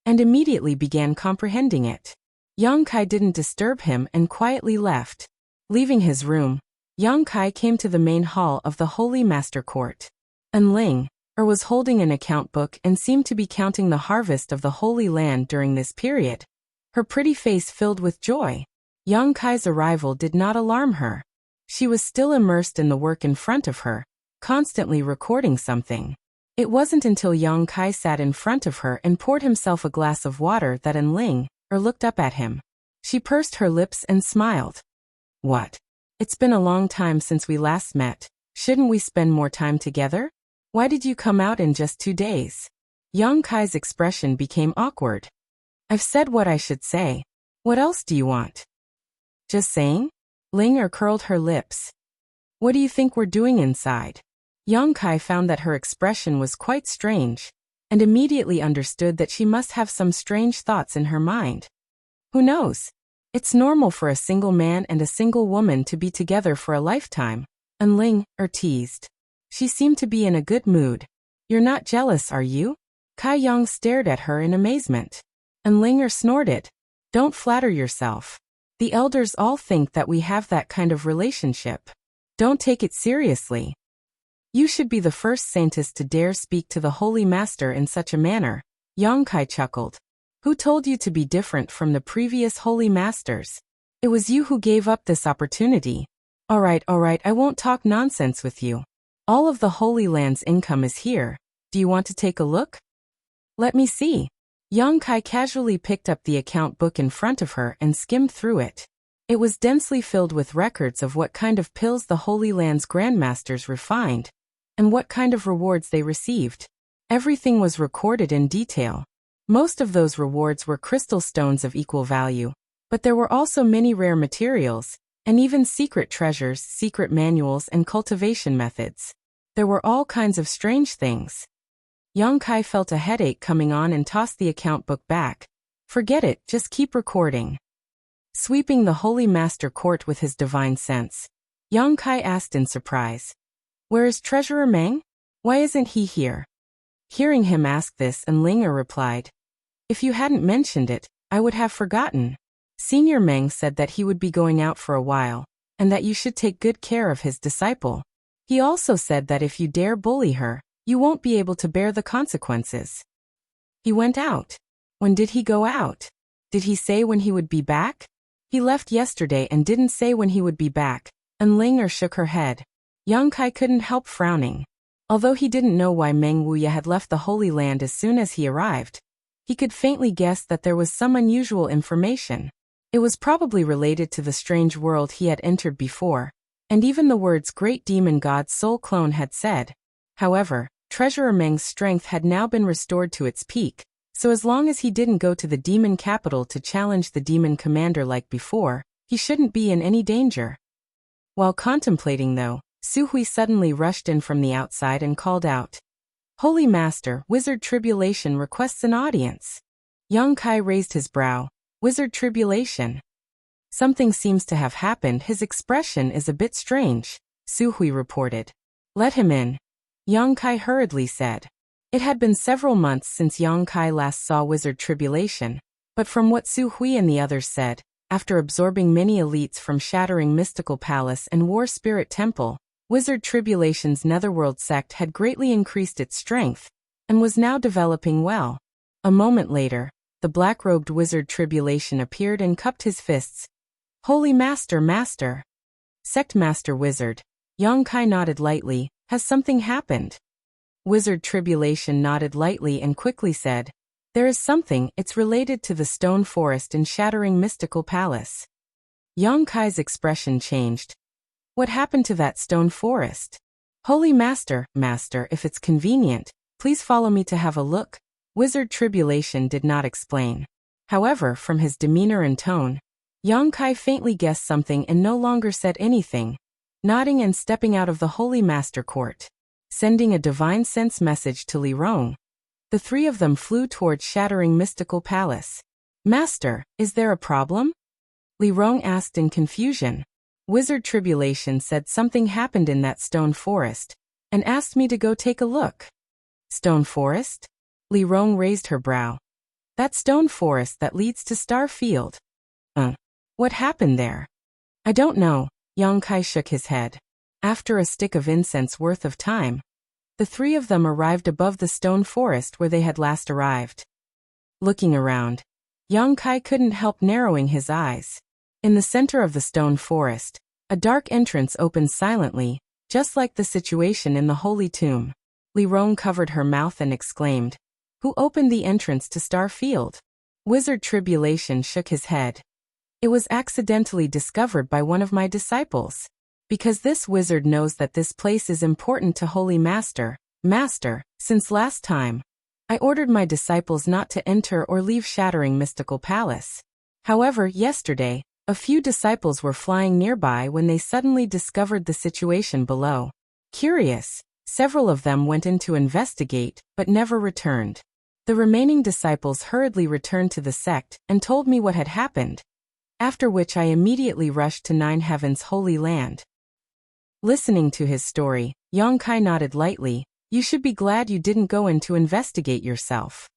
and immediately began comprehending it. Yang Kai didn't disturb him and quietly left. Leaving his room, Yang Kai came to the main hall of the Holy Master Court. Ling was holding an account book and seemed to be counting the harvest of the Holy Land during this period. Her pretty face filled with joy. Yang Kai's arrival did not alarm her. She was still immersed in the work in front of her, constantly recording something. It wasn't until Yang Kai sat in front of her and poured himself a glass of water that Ling looked up at him. She pursed her lips and smiled. What? It's been a long time since we last met. Shouldn't we spend more time together? Why did you come out in just 2 days? Yang Kai's expression became awkward. I've said what I should say. What else do you want? Just saying? Ling curled her lips. What do you think we're doing inside? Yang Kai found that her expression was quite strange, and immediately understood that she must have some strange thoughts in her mind. Who knows? It's normal for a single man and a single woman to be together for a lifetime, Ling teased. She seemed to be in a good mood. You're not jealous, are you? Kai Yang stared at her in amazement. Ling snorted. Don't flatter yourself. The elders all think that we have that kind of relationship. Don't take it seriously. You should be the first saintess to dare speak to the Holy Master in such a manner, Yang Kai chuckled. Who told you to be different from the previous Holy Masters? It was you who gave up this opportunity. All right, I won't talk nonsense with you. All of the Holy Land's income is here. Do you want to take a look? Let me see. Yang Kai casually picked up the account book in front of her and skimmed through it. It was densely filled with records of what kind of pills the Holy Land's grandmasters refined, and what kind of rewards they received. Everything was recorded in detail. Most of those rewards were crystal stones of equal value, but there were also many rare materials, and even secret treasures, secret manuals, and cultivation methods. There were all kinds of strange things. Yang Kai felt a headache coming on and tossed the account book back. Forget it, just keep recording. Sweeping the Holy Master Court with his divine sense, Yang Kai asked in surprise. Where is Treasurer Meng? Why isn't he here? Hearing him ask this, Ling replied. If you hadn't mentioned it, I would have forgotten. Senior Meng said that he would be going out for a while, and that you should take good care of his disciple. He also said that if you dare bully her, you won't be able to bear the consequences. He went out. When did he go out? Did he say when he would be back? He left yesterday and didn't say when he would be back, Ling shook her head. Yang Kai couldn't help frowning. Although he didn't know why Meng Wuya had left the Holy Land as soon as he arrived, he could faintly guess that there was some unusual information. It was probably related to the strange world he had entered before, and even the words Great Demon God's soul clone had said. However, Treasurer Meng's strength had now been restored to its peak, so as long as he didn't go to the demon capital to challenge the demon commander like before, he shouldn't be in any danger. While contemplating though, Su Hui suddenly rushed in from the outside and called out, Holy Master, Wizard Tribulation requests an audience. Yang Kai raised his brow. Wizard Tribulation. Something seems to have happened. His expression is a bit strange, Su Hui reported. Let him in. Yang Kai hurriedly said. It had been several months since Yang Kai last saw Wizard Tribulation, but from what Su Hui and the others said, after absorbing many elites from Shattering Mystical Palace and War Spirit Temple, Wizard Tribulation's Netherworld sect had greatly increased its strength, and was now developing well. A moment later, the black-robed Wizard Tribulation appeared and cupped his fists. Holy Master, Master! Sect Master Wizard. Yang Kai nodded lightly. Has something happened? Wizard Tribulation nodded lightly and quickly said, There is something, it's related to the stone forest and shattering mystical palace. Yang Kai's expression changed. What happened to that stone forest? Holy Master, if it's convenient, please follow me to have a look. Wizard Tribulation did not explain. However, from his demeanor and tone, Yang Kai faintly guessed something and no longer said anything, nodding and stepping out of the Holy Master court. Sending a divine sense message to Li Rong, the three of them flew towards shattering mystical palace. Master, is there a problem? Li Rong asked in confusion. Wizard Tribulation said something happened in that stone forest, and asked me to go take a look. Stone forest? Li Rong raised her brow. That stone forest that leads to Star Field. What happened there? I don't know, Yang Kai shook his head. After a stick of incense worth of time, the three of them arrived above the stone forest where they had last arrived. Looking around, Yang Kai couldn't help narrowing his eyes. In the center of the stone forest, a dark entrance opened silently, just like the situation in the holy tomb. Li Rong covered her mouth and exclaimed, "Who opened the entrance to Star Field?" Wizard Tribulation shook his head. "It was accidentally discovered by one of my disciples. Because this wizard knows that this place is important to Holy Master, since last time, I ordered my disciples not to enter or leave shattering mystical palace. However, yesterday, a few disciples were flying nearby when they suddenly discovered the situation below. Curious, several of them went in to investigate, but never returned. The remaining disciples hurriedly returned to the sect and told me what had happened, after which I immediately rushed to Nine Heaven's holy land." Listening to his story, Yang Kai nodded lightly. "You should be glad you didn't go in to investigate yourself."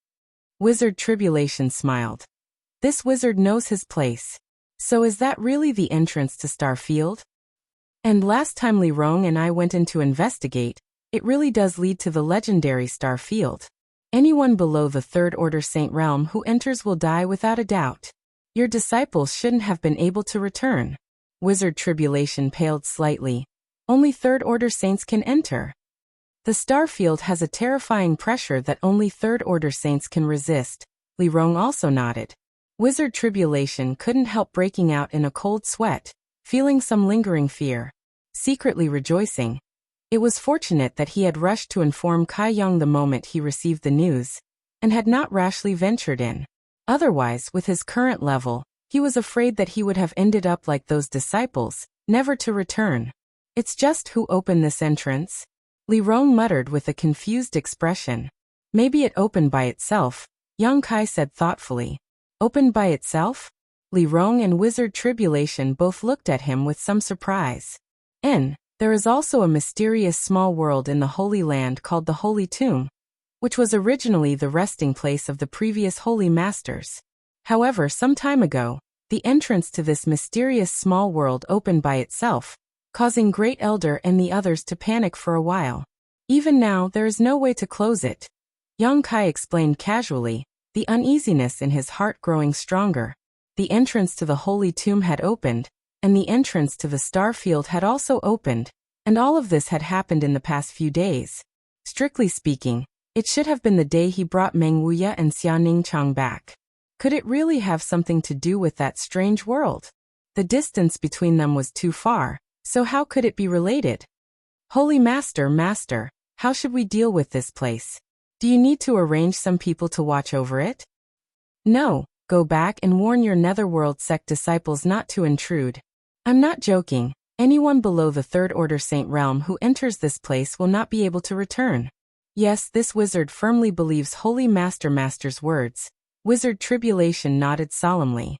Wizard Tribulation smiled. "This wizard knows his place. So is that really the entrance to Star Field? And last time Li Rong and I went in to investigate, it really does lead to the legendary Star Field. Anyone below the Third Order Saint Realm who enters will die without a doubt. Your disciples shouldn't have been able to return." Wizard Tribulation paled slightly. "Only Third Order Saints can enter. The Star Field has a terrifying pressure that only Third Order Saints can resist." Li Rong also nodded. Wizard Tribulation couldn't help breaking out in a cold sweat, feeling some lingering fear. Secretly rejoicing. It was fortunate that he had rushed to inform Kai Yang the moment he received the news, and had not rashly ventured in. Otherwise, with his current level, he was afraid that he would have ended up like those disciples, never to return. "It's just who opened this entrance?" Li Rong muttered with a confused expression. "Maybe it opened by itself," Yang Kai said thoughtfully. "Opened by itself?" Li Rong and Wizard Tribulation both looked at him with some surprise. There is also a mysterious small world in the Holy Land called the Holy Tomb, which was originally the resting place of the previous Holy Masters. However, some time ago, the entrance to this mysterious small world opened by itself, causing Great Elder and the others to panic for a while. Even now, there is no way to close it. Yang Kai explained casually, the uneasiness in his heart growing stronger. The entrance to the Holy Tomb had opened, and the entrance to the Star Field had also opened, and all of this had happened in the past few days. Strictly speaking, it should have been the day he brought Meng Wuya and Xia Ningchang back. Could it really have something to do with that strange world? The distance between them was too far, so how could it be related? "Holy Master, how should we deal with this place? Do you need to arrange some people to watch over it?" "No, go back and warn your Netherworld sect disciples not to intrude. I'm not joking. Anyone below the Third Order Saint Realm who enters this place will not be able to return." Yes, this wizard firmly believes Holy Master's words. Wizard Tribulation nodded solemnly.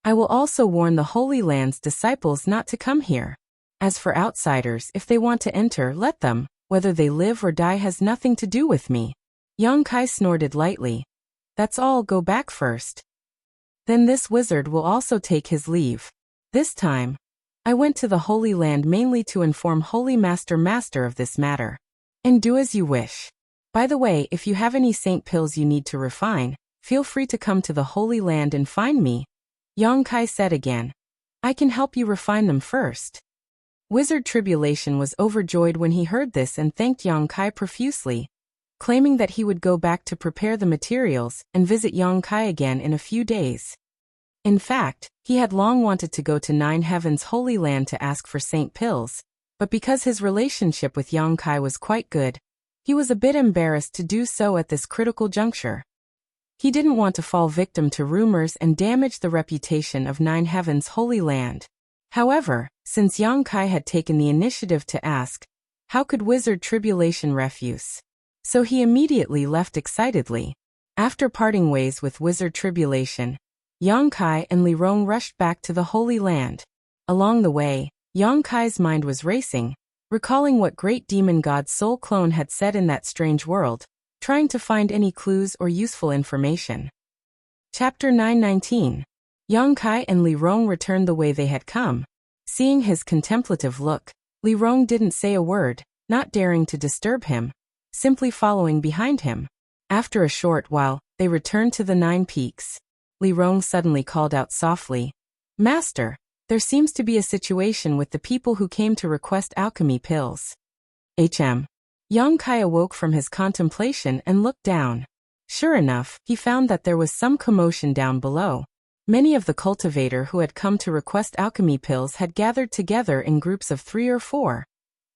"I will also warn the Holy Land's disciples not to come here. As for outsiders, if they want to enter, let them. Whether they live or die has nothing to do with me." Yang Kai snorted lightly. "That's all, go back first." Then this wizard will also take his leave. This time, I went to the Holy Land mainly to inform Holy Master of this matter. And do as you wish. By the way, if you have any saint pills you need to refine, feel free to come to the Holy Land and find me. Yang Kai said again. "I can help you refine them first." Wizard Tribulation was overjoyed when he heard this and thanked Yang Kai profusely. claiming that he would go back to prepare the materials and visit Yang Kai again in a few days. In fact, he had long wanted to go to Nine Heaven's Holy Land to ask for Saint Pills, but because his relationship with Yang Kai was quite good, he was a bit embarrassed to do so at this critical juncture. He didn't want to fall victim to rumors and damage the reputation of Nine Heaven's Holy Land. However, since Yang Kai had taken the initiative to ask, how could Wizard Tribulation refuse? So he immediately left excitedly. After parting ways with Wizard Tribulation, Yang Kai and Li Rong rushed back to the Holy Land. Along the way, Yang Kai's mind was racing, recalling what great demon god Soul Clone had said in that strange world, trying to find any clues or useful information. Chapter 919. Yang Kai and Li Rong returned the way they had come. Seeing his contemplative look, Li Rong didn't say a word, not daring to disturb him, simply following behind him. After a short while, they returned to the 9 peaks. Li Rong suddenly called out softly, "Master, there seems to be a situation with the people who came to request alchemy pills." Yang Kai awoke from his contemplation and looked down. Sure enough, he found that there was some commotion down below. Many of the cultivator who had come to request alchemy pills had gathered together in groups of 3 or 4,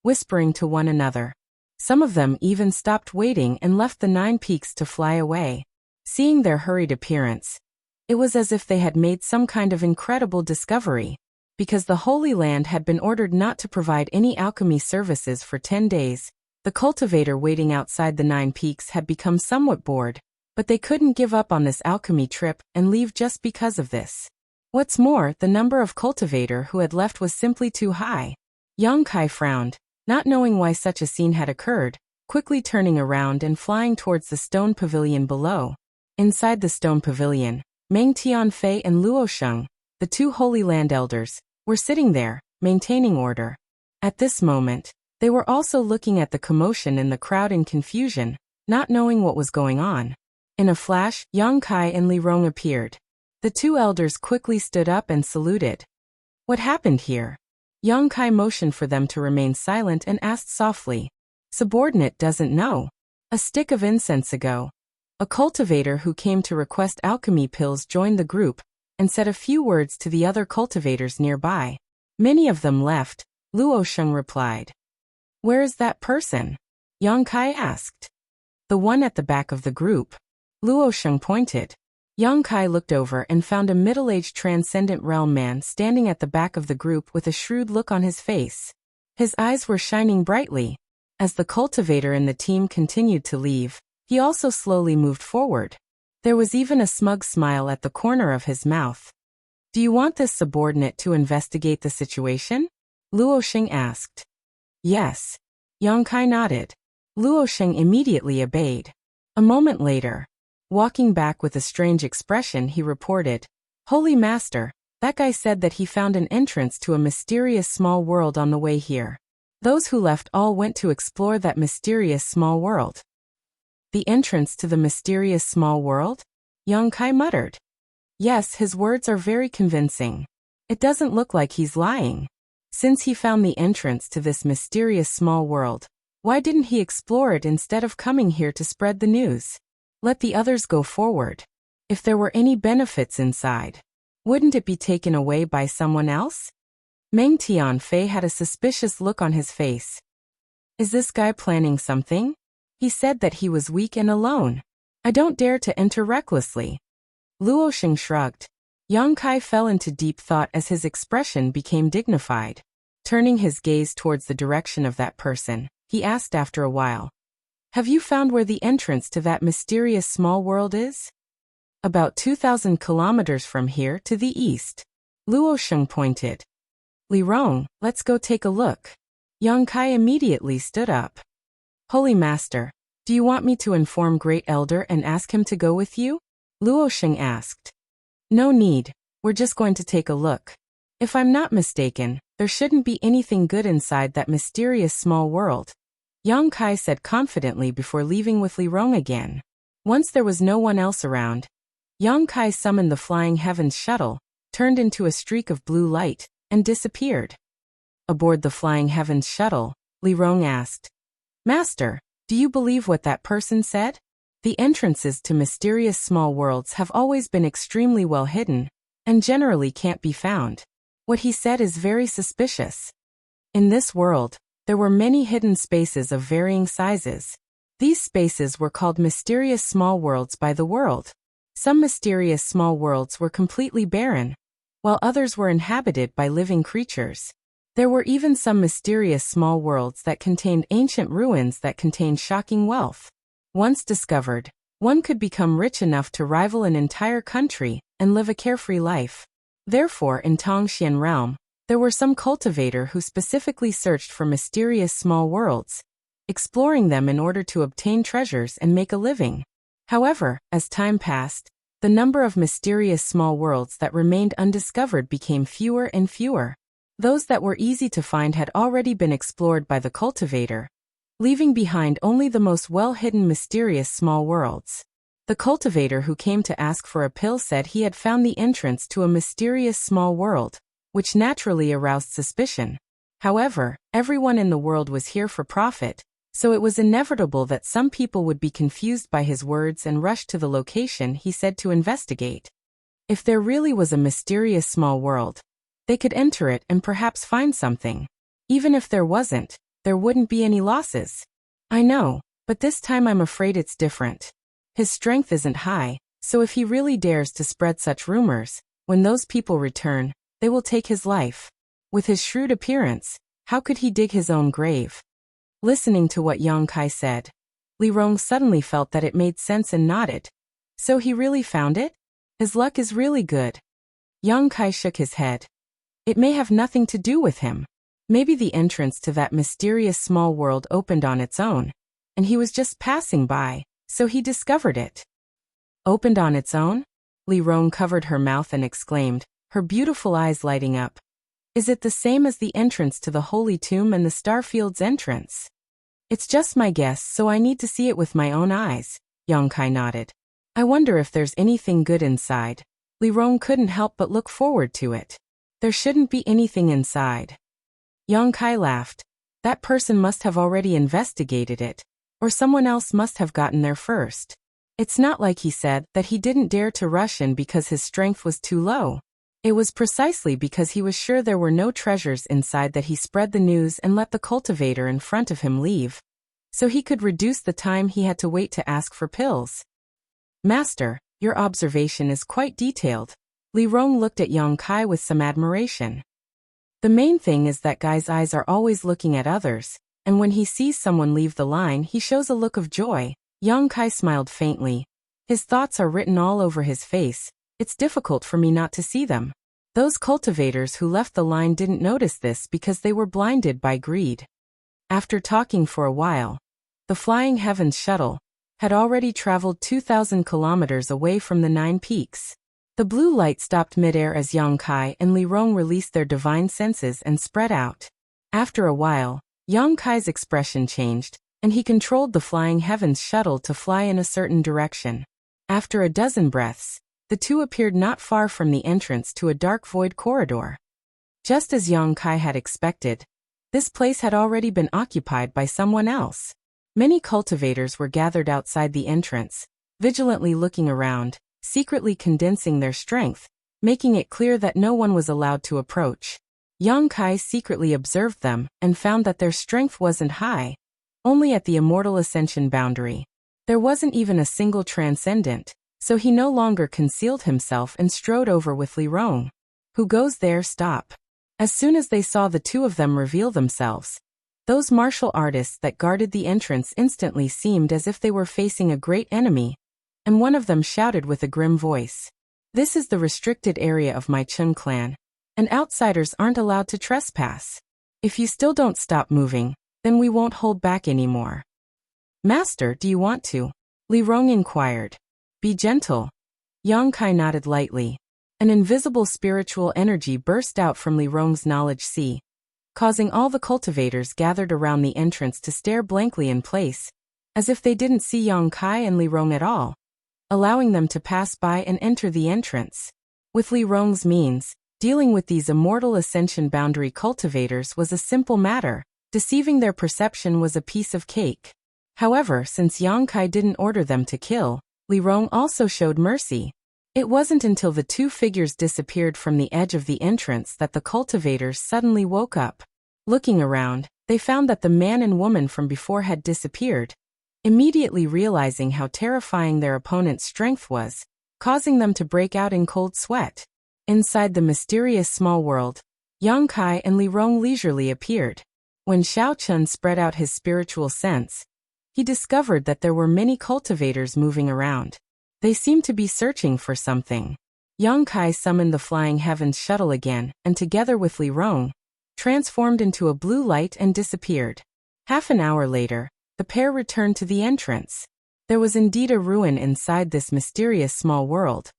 whispering to one another. Some of them even stopped waiting and left the 9 peaks to fly away. Seeing their hurried appearance, it was as if they had made some kind of incredible discovery. Because the Holy Land had been ordered not to provide any alchemy services for 10 days, the cultivator waiting outside the 9 peaks had become somewhat bored, but they couldn't give up on this alchemy trip and leave just because of this. What's more, the number of cultivator who had left was simply too high. Yang Kai frowned, not knowing why such a scene had occurred, quickly turning around and flying towards the stone pavilion below. Inside the stone pavilion, Meng Tianfei and Luo Sheng, the 2 Holy Land elders, were sitting there, maintaining order. At this moment, they were also looking at the commotion in the crowd in confusion, not knowing what was going on. In a flash, Yang Kai and Li Rong appeared. The 2 elders quickly stood up and saluted. "What happened here?" Yang Kai motioned for them to remain silent and asked softly. "Subordinate doesn't know. A stick of incense ago, a cultivator who came to request alchemy pills joined the group and said a few words to the other cultivators nearby. Many of them left," Luo Sheng replied. "Where is that person?" Yang Kai asked. "The one at the back of the group," Luo Sheng pointed. Yang Kai looked over and found a middle-aged transcendent realm man standing at the back of the group with a shrewd look on his face. His eyes were shining brightly. As the cultivator and the team continued to leave, he also slowly moved forward. There was even a smug smile at the corner of his mouth. "Do you want this subordinate to investigate the situation?" Luo Sheng asked. "Yes." Yang Kai nodded. Luo Sheng immediately obeyed. A moment later, walking back with a strange expression, he reported, "Holy Master, that guy said that he found an entrance to a mysterious small world on the way here. Those who left all went to explore that mysterious small world." "The entrance to the mysterious small world?" Yang Kai muttered. Yes, his words are very convincing. It doesn't look like he's lying. Since he found the entrance to this mysterious small world, why didn't he explore it instead of coming here to spread the news? Let the others go forward. If there were any benefits inside, wouldn't it be taken away by someone else? Meng Tianfei had a suspicious look on his face. Is this guy planning something? He said that he was weak and alone. I don't dare to enter recklessly. Luo Sheng shrugged. Yang Kai fell into deep thought as his expression became dignified. Turning his gaze towards the direction of that person, he asked after a while, "Have you found where the entrance to that mysterious small world is?" "About 2,000 kilometers from here to the east." Luo Sheng pointed. "Li Rong, let's go take a look." Yang Kai immediately stood up. "Holy Master, do you want me to inform Great Elder and ask him to go with you?" Luo Sheng asked. "No need, we're just going to take a look. If I'm not mistaken, there shouldn't be anything good inside that mysterious small world," Yang Kai said confidently before leaving with Li Rong again. Once there was no one else around, Yang Kai summoned the Flying Heavens shuttle, turned into a streak of blue light, and disappeared. Aboard the Flying Heavens shuttle, Li Rong asked, "Master, Do you believe what that person said? The entrances to mysterious small worlds have always been extremely well hidden, and generally can't be found. What he said is very suspicious. In this world, there were many hidden spaces of varying sizes. These spaces were called mysterious small worlds by the world. Some mysterious small worlds were completely barren, while others were inhabited by living creatures. There were even some mysterious small worlds that contained ancient ruins that contained shocking wealth. Once discovered, one could become rich enough to rival an entire country and live a carefree life. Therefore, in Tongxian realm, there were some cultivator who specifically searched for mysterious small worlds, exploring them in order to obtain treasures and make a living. However, as time passed, the number of mysterious small worlds that remained undiscovered became fewer and fewer. Those that were easy to find had already been explored by the cultivator, leaving behind only the most well-hidden mysterious small worlds. The cultivator who came to ask for a pill said he had found the entrance to a mysterious small world, which naturally aroused suspicion. However, everyone in the world was here for profit, so it was inevitable that some people would be confused by his words and rush to the location he said to investigate. If there really was a mysterious small world, they could enter it and perhaps find something. Even if there wasn't, there wouldn't be any losses. I know, but this time I'm afraid it's different. His strength isn't high, so if he really dares to spread such rumors, when those people return, they will take his life. With his shrewd appearance, how could he dig his own grave? Listening to what Yang Kai said, Li Rong suddenly felt that it made sense and nodded. So he really found it? His luck is really good. Yang Kai shook his head. It may have nothing to do with him. Maybe the entrance to that mysterious small world opened on its own, and he was just passing by, so he discovered it. Opened on its own? Li Rong covered her mouth and exclaimed, her beautiful eyes lighting up. Is it the same as the entrance to the Holy Tomb and the Starfield's entrance? It's just my guess, so I need to see it with my own eyes, Yang Kai nodded. I wonder if there's anything good inside. Li Rong couldn't help but look forward to it. There shouldn't be anything inside. Yang Kai laughed. That person must have already investigated it, or someone else must have gotten there first. It's not like he said that he didn't dare to rush in because his strength was too low. It was precisely because he was sure there were no treasures inside that he spread the news and let the cultivator in front of him leave, so he could reduce the time he had to wait to ask for pills. Master, your observation is quite detailed. Li Rong looked at Yang Kai with some admiration. The main thing is that guy's eyes are always looking at others, and when he sees someone leave the line he shows a look of joy. Yang Kai smiled faintly. His thoughts are written all over his face. It's difficult for me not to see them. Those cultivators who left the line didn't notice this because they were blinded by greed. After talking for a while, the Flying Heavens shuttle had already traveled 2,000 kilometers away from the 9 peaks. The blue light stopped midair as Yang Kai and Li Rong released their divine senses and spread out. After a while, Yang Kai's expression changed, and he controlled the Flying Heavens shuttle to fly in a certain direction. After a dozen breaths, the two appeared not far from the entrance to a dark void corridor. Just as Yang Kai had expected, this place had already been occupied by someone else. Many cultivators were gathered outside the entrance, vigilantly looking around, secretly condensing their strength, making it clear that no one was allowed to approach. Yang Kai secretly observed them and found that their strength wasn't high, only at the immortal ascension boundary. There wasn't even a single transcendent, so he no longer concealed himself and strode over with Li Rong. Who goes there, stop. As soon as they saw the two of them reveal themselves, those martial artists that guarded the entrance instantly seemed as if they were facing a great enemy, and one of them shouted with a grim voice. This is the restricted area of my Chun clan, and outsiders aren't allowed to trespass. If you still don't stop moving, then we won't hold back anymore. Master, do you want to? Li Rong inquired. Be gentle. Yang Kai nodded lightly. An invisible spiritual energy burst out from Li Rong's knowledge sea, causing all the cultivators gathered around the entrance to stare blankly in place, as if they didn't see Yang Kai and Li Rong at all, allowing them to pass by and enter the entrance. With Li Rong's means, dealing with these immortal ascension boundary cultivators was a simple matter. Deceiving their perception was a piece of cake. However, since Yang Kai didn't order them to kill, Li Rong also showed mercy. It wasn't until the two figures disappeared from the edge of the entrance that the cultivators suddenly woke up. Looking around, they found that the man and woman from before had disappeared, immediately realizing how terrifying their opponent's strength was, causing them to break out in cold sweat. Inside the mysterious small world, Yang Kai and Li Rong leisurely appeared. When Xiao Chun spread out his spiritual sense, he discovered that there were many cultivators moving around. They seemed to be searching for something. Yang Kai summoned the Flying Heavens shuttle again, and together with Li Rong, transformed into a blue light and disappeared. Half an hour later, the pair returned to the entrance. There was indeed a ruin inside this mysterious small world,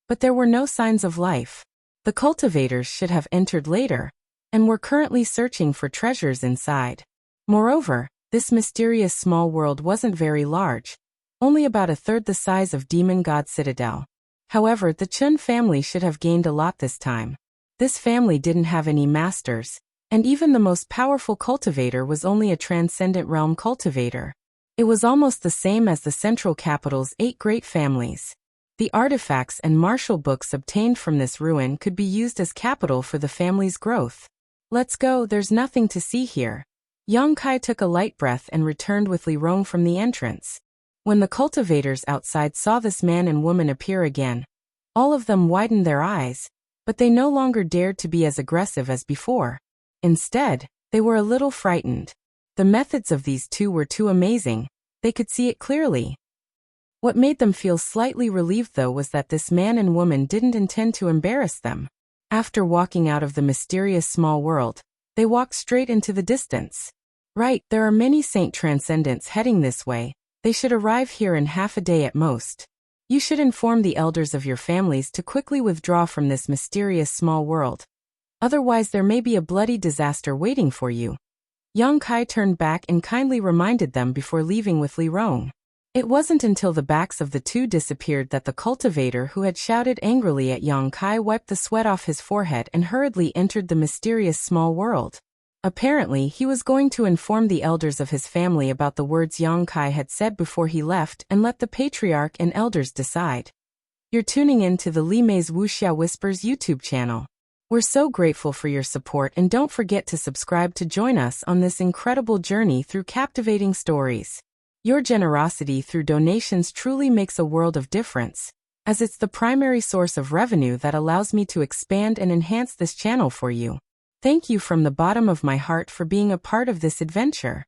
but there were no signs of life. The cultivators should have entered later, and were currently searching for treasures inside. Moreover, this mysterious small world wasn't very large, only about a third the size of Demon God Citadel. However, the Chun family should have gained a lot this time. This family didn't have any masters, and even the most powerful cultivator was only a transcendent realm cultivator. It was almost the same as the central capital's 8 great families. The artifacts and martial books obtained from this ruin could be used as capital for the family's growth. Let's go, there's nothing to see here. Yang Kai took a light breath and returned with Li Rong from the entrance. When the cultivators outside saw this man and woman appear again, all of them widened their eyes, but they no longer dared to be as aggressive as before. Instead, they were a little frightened. The methods of these two were too amazing, they could see it clearly. What made them feel slightly relieved though was that this man and woman didn't intend to embarrass them. After walking out of the mysterious small world, they walked straight into the distance. Right, there are many Saint Transcendents heading this way. They should arrive here in half a day at most. You should inform the elders of your families to quickly withdraw from this mysterious small world. Otherwise there may be a bloody disaster waiting for you. Yang Kai turned back and kindly reminded them before leaving with Li Rong. It wasn't until the backs of the two disappeared that the cultivator who had shouted angrily at Yang Kai wiped the sweat off his forehead and hurriedly entered the mysterious small world. Apparently, he was going to inform the elders of his family about the words Yang Kai had said before he left and let the patriarch and elders decide. You're tuning in to the Li Mei's Wuxia Whispers YouTube channel. We're so grateful for your support, and don't forget to subscribe to join us on this incredible journey through captivating stories. Your generosity through donations truly makes a world of difference, as it's the primary source of revenue that allows me to expand and enhance this channel for you. Thank you from the bottom of my heart for being a part of this adventure.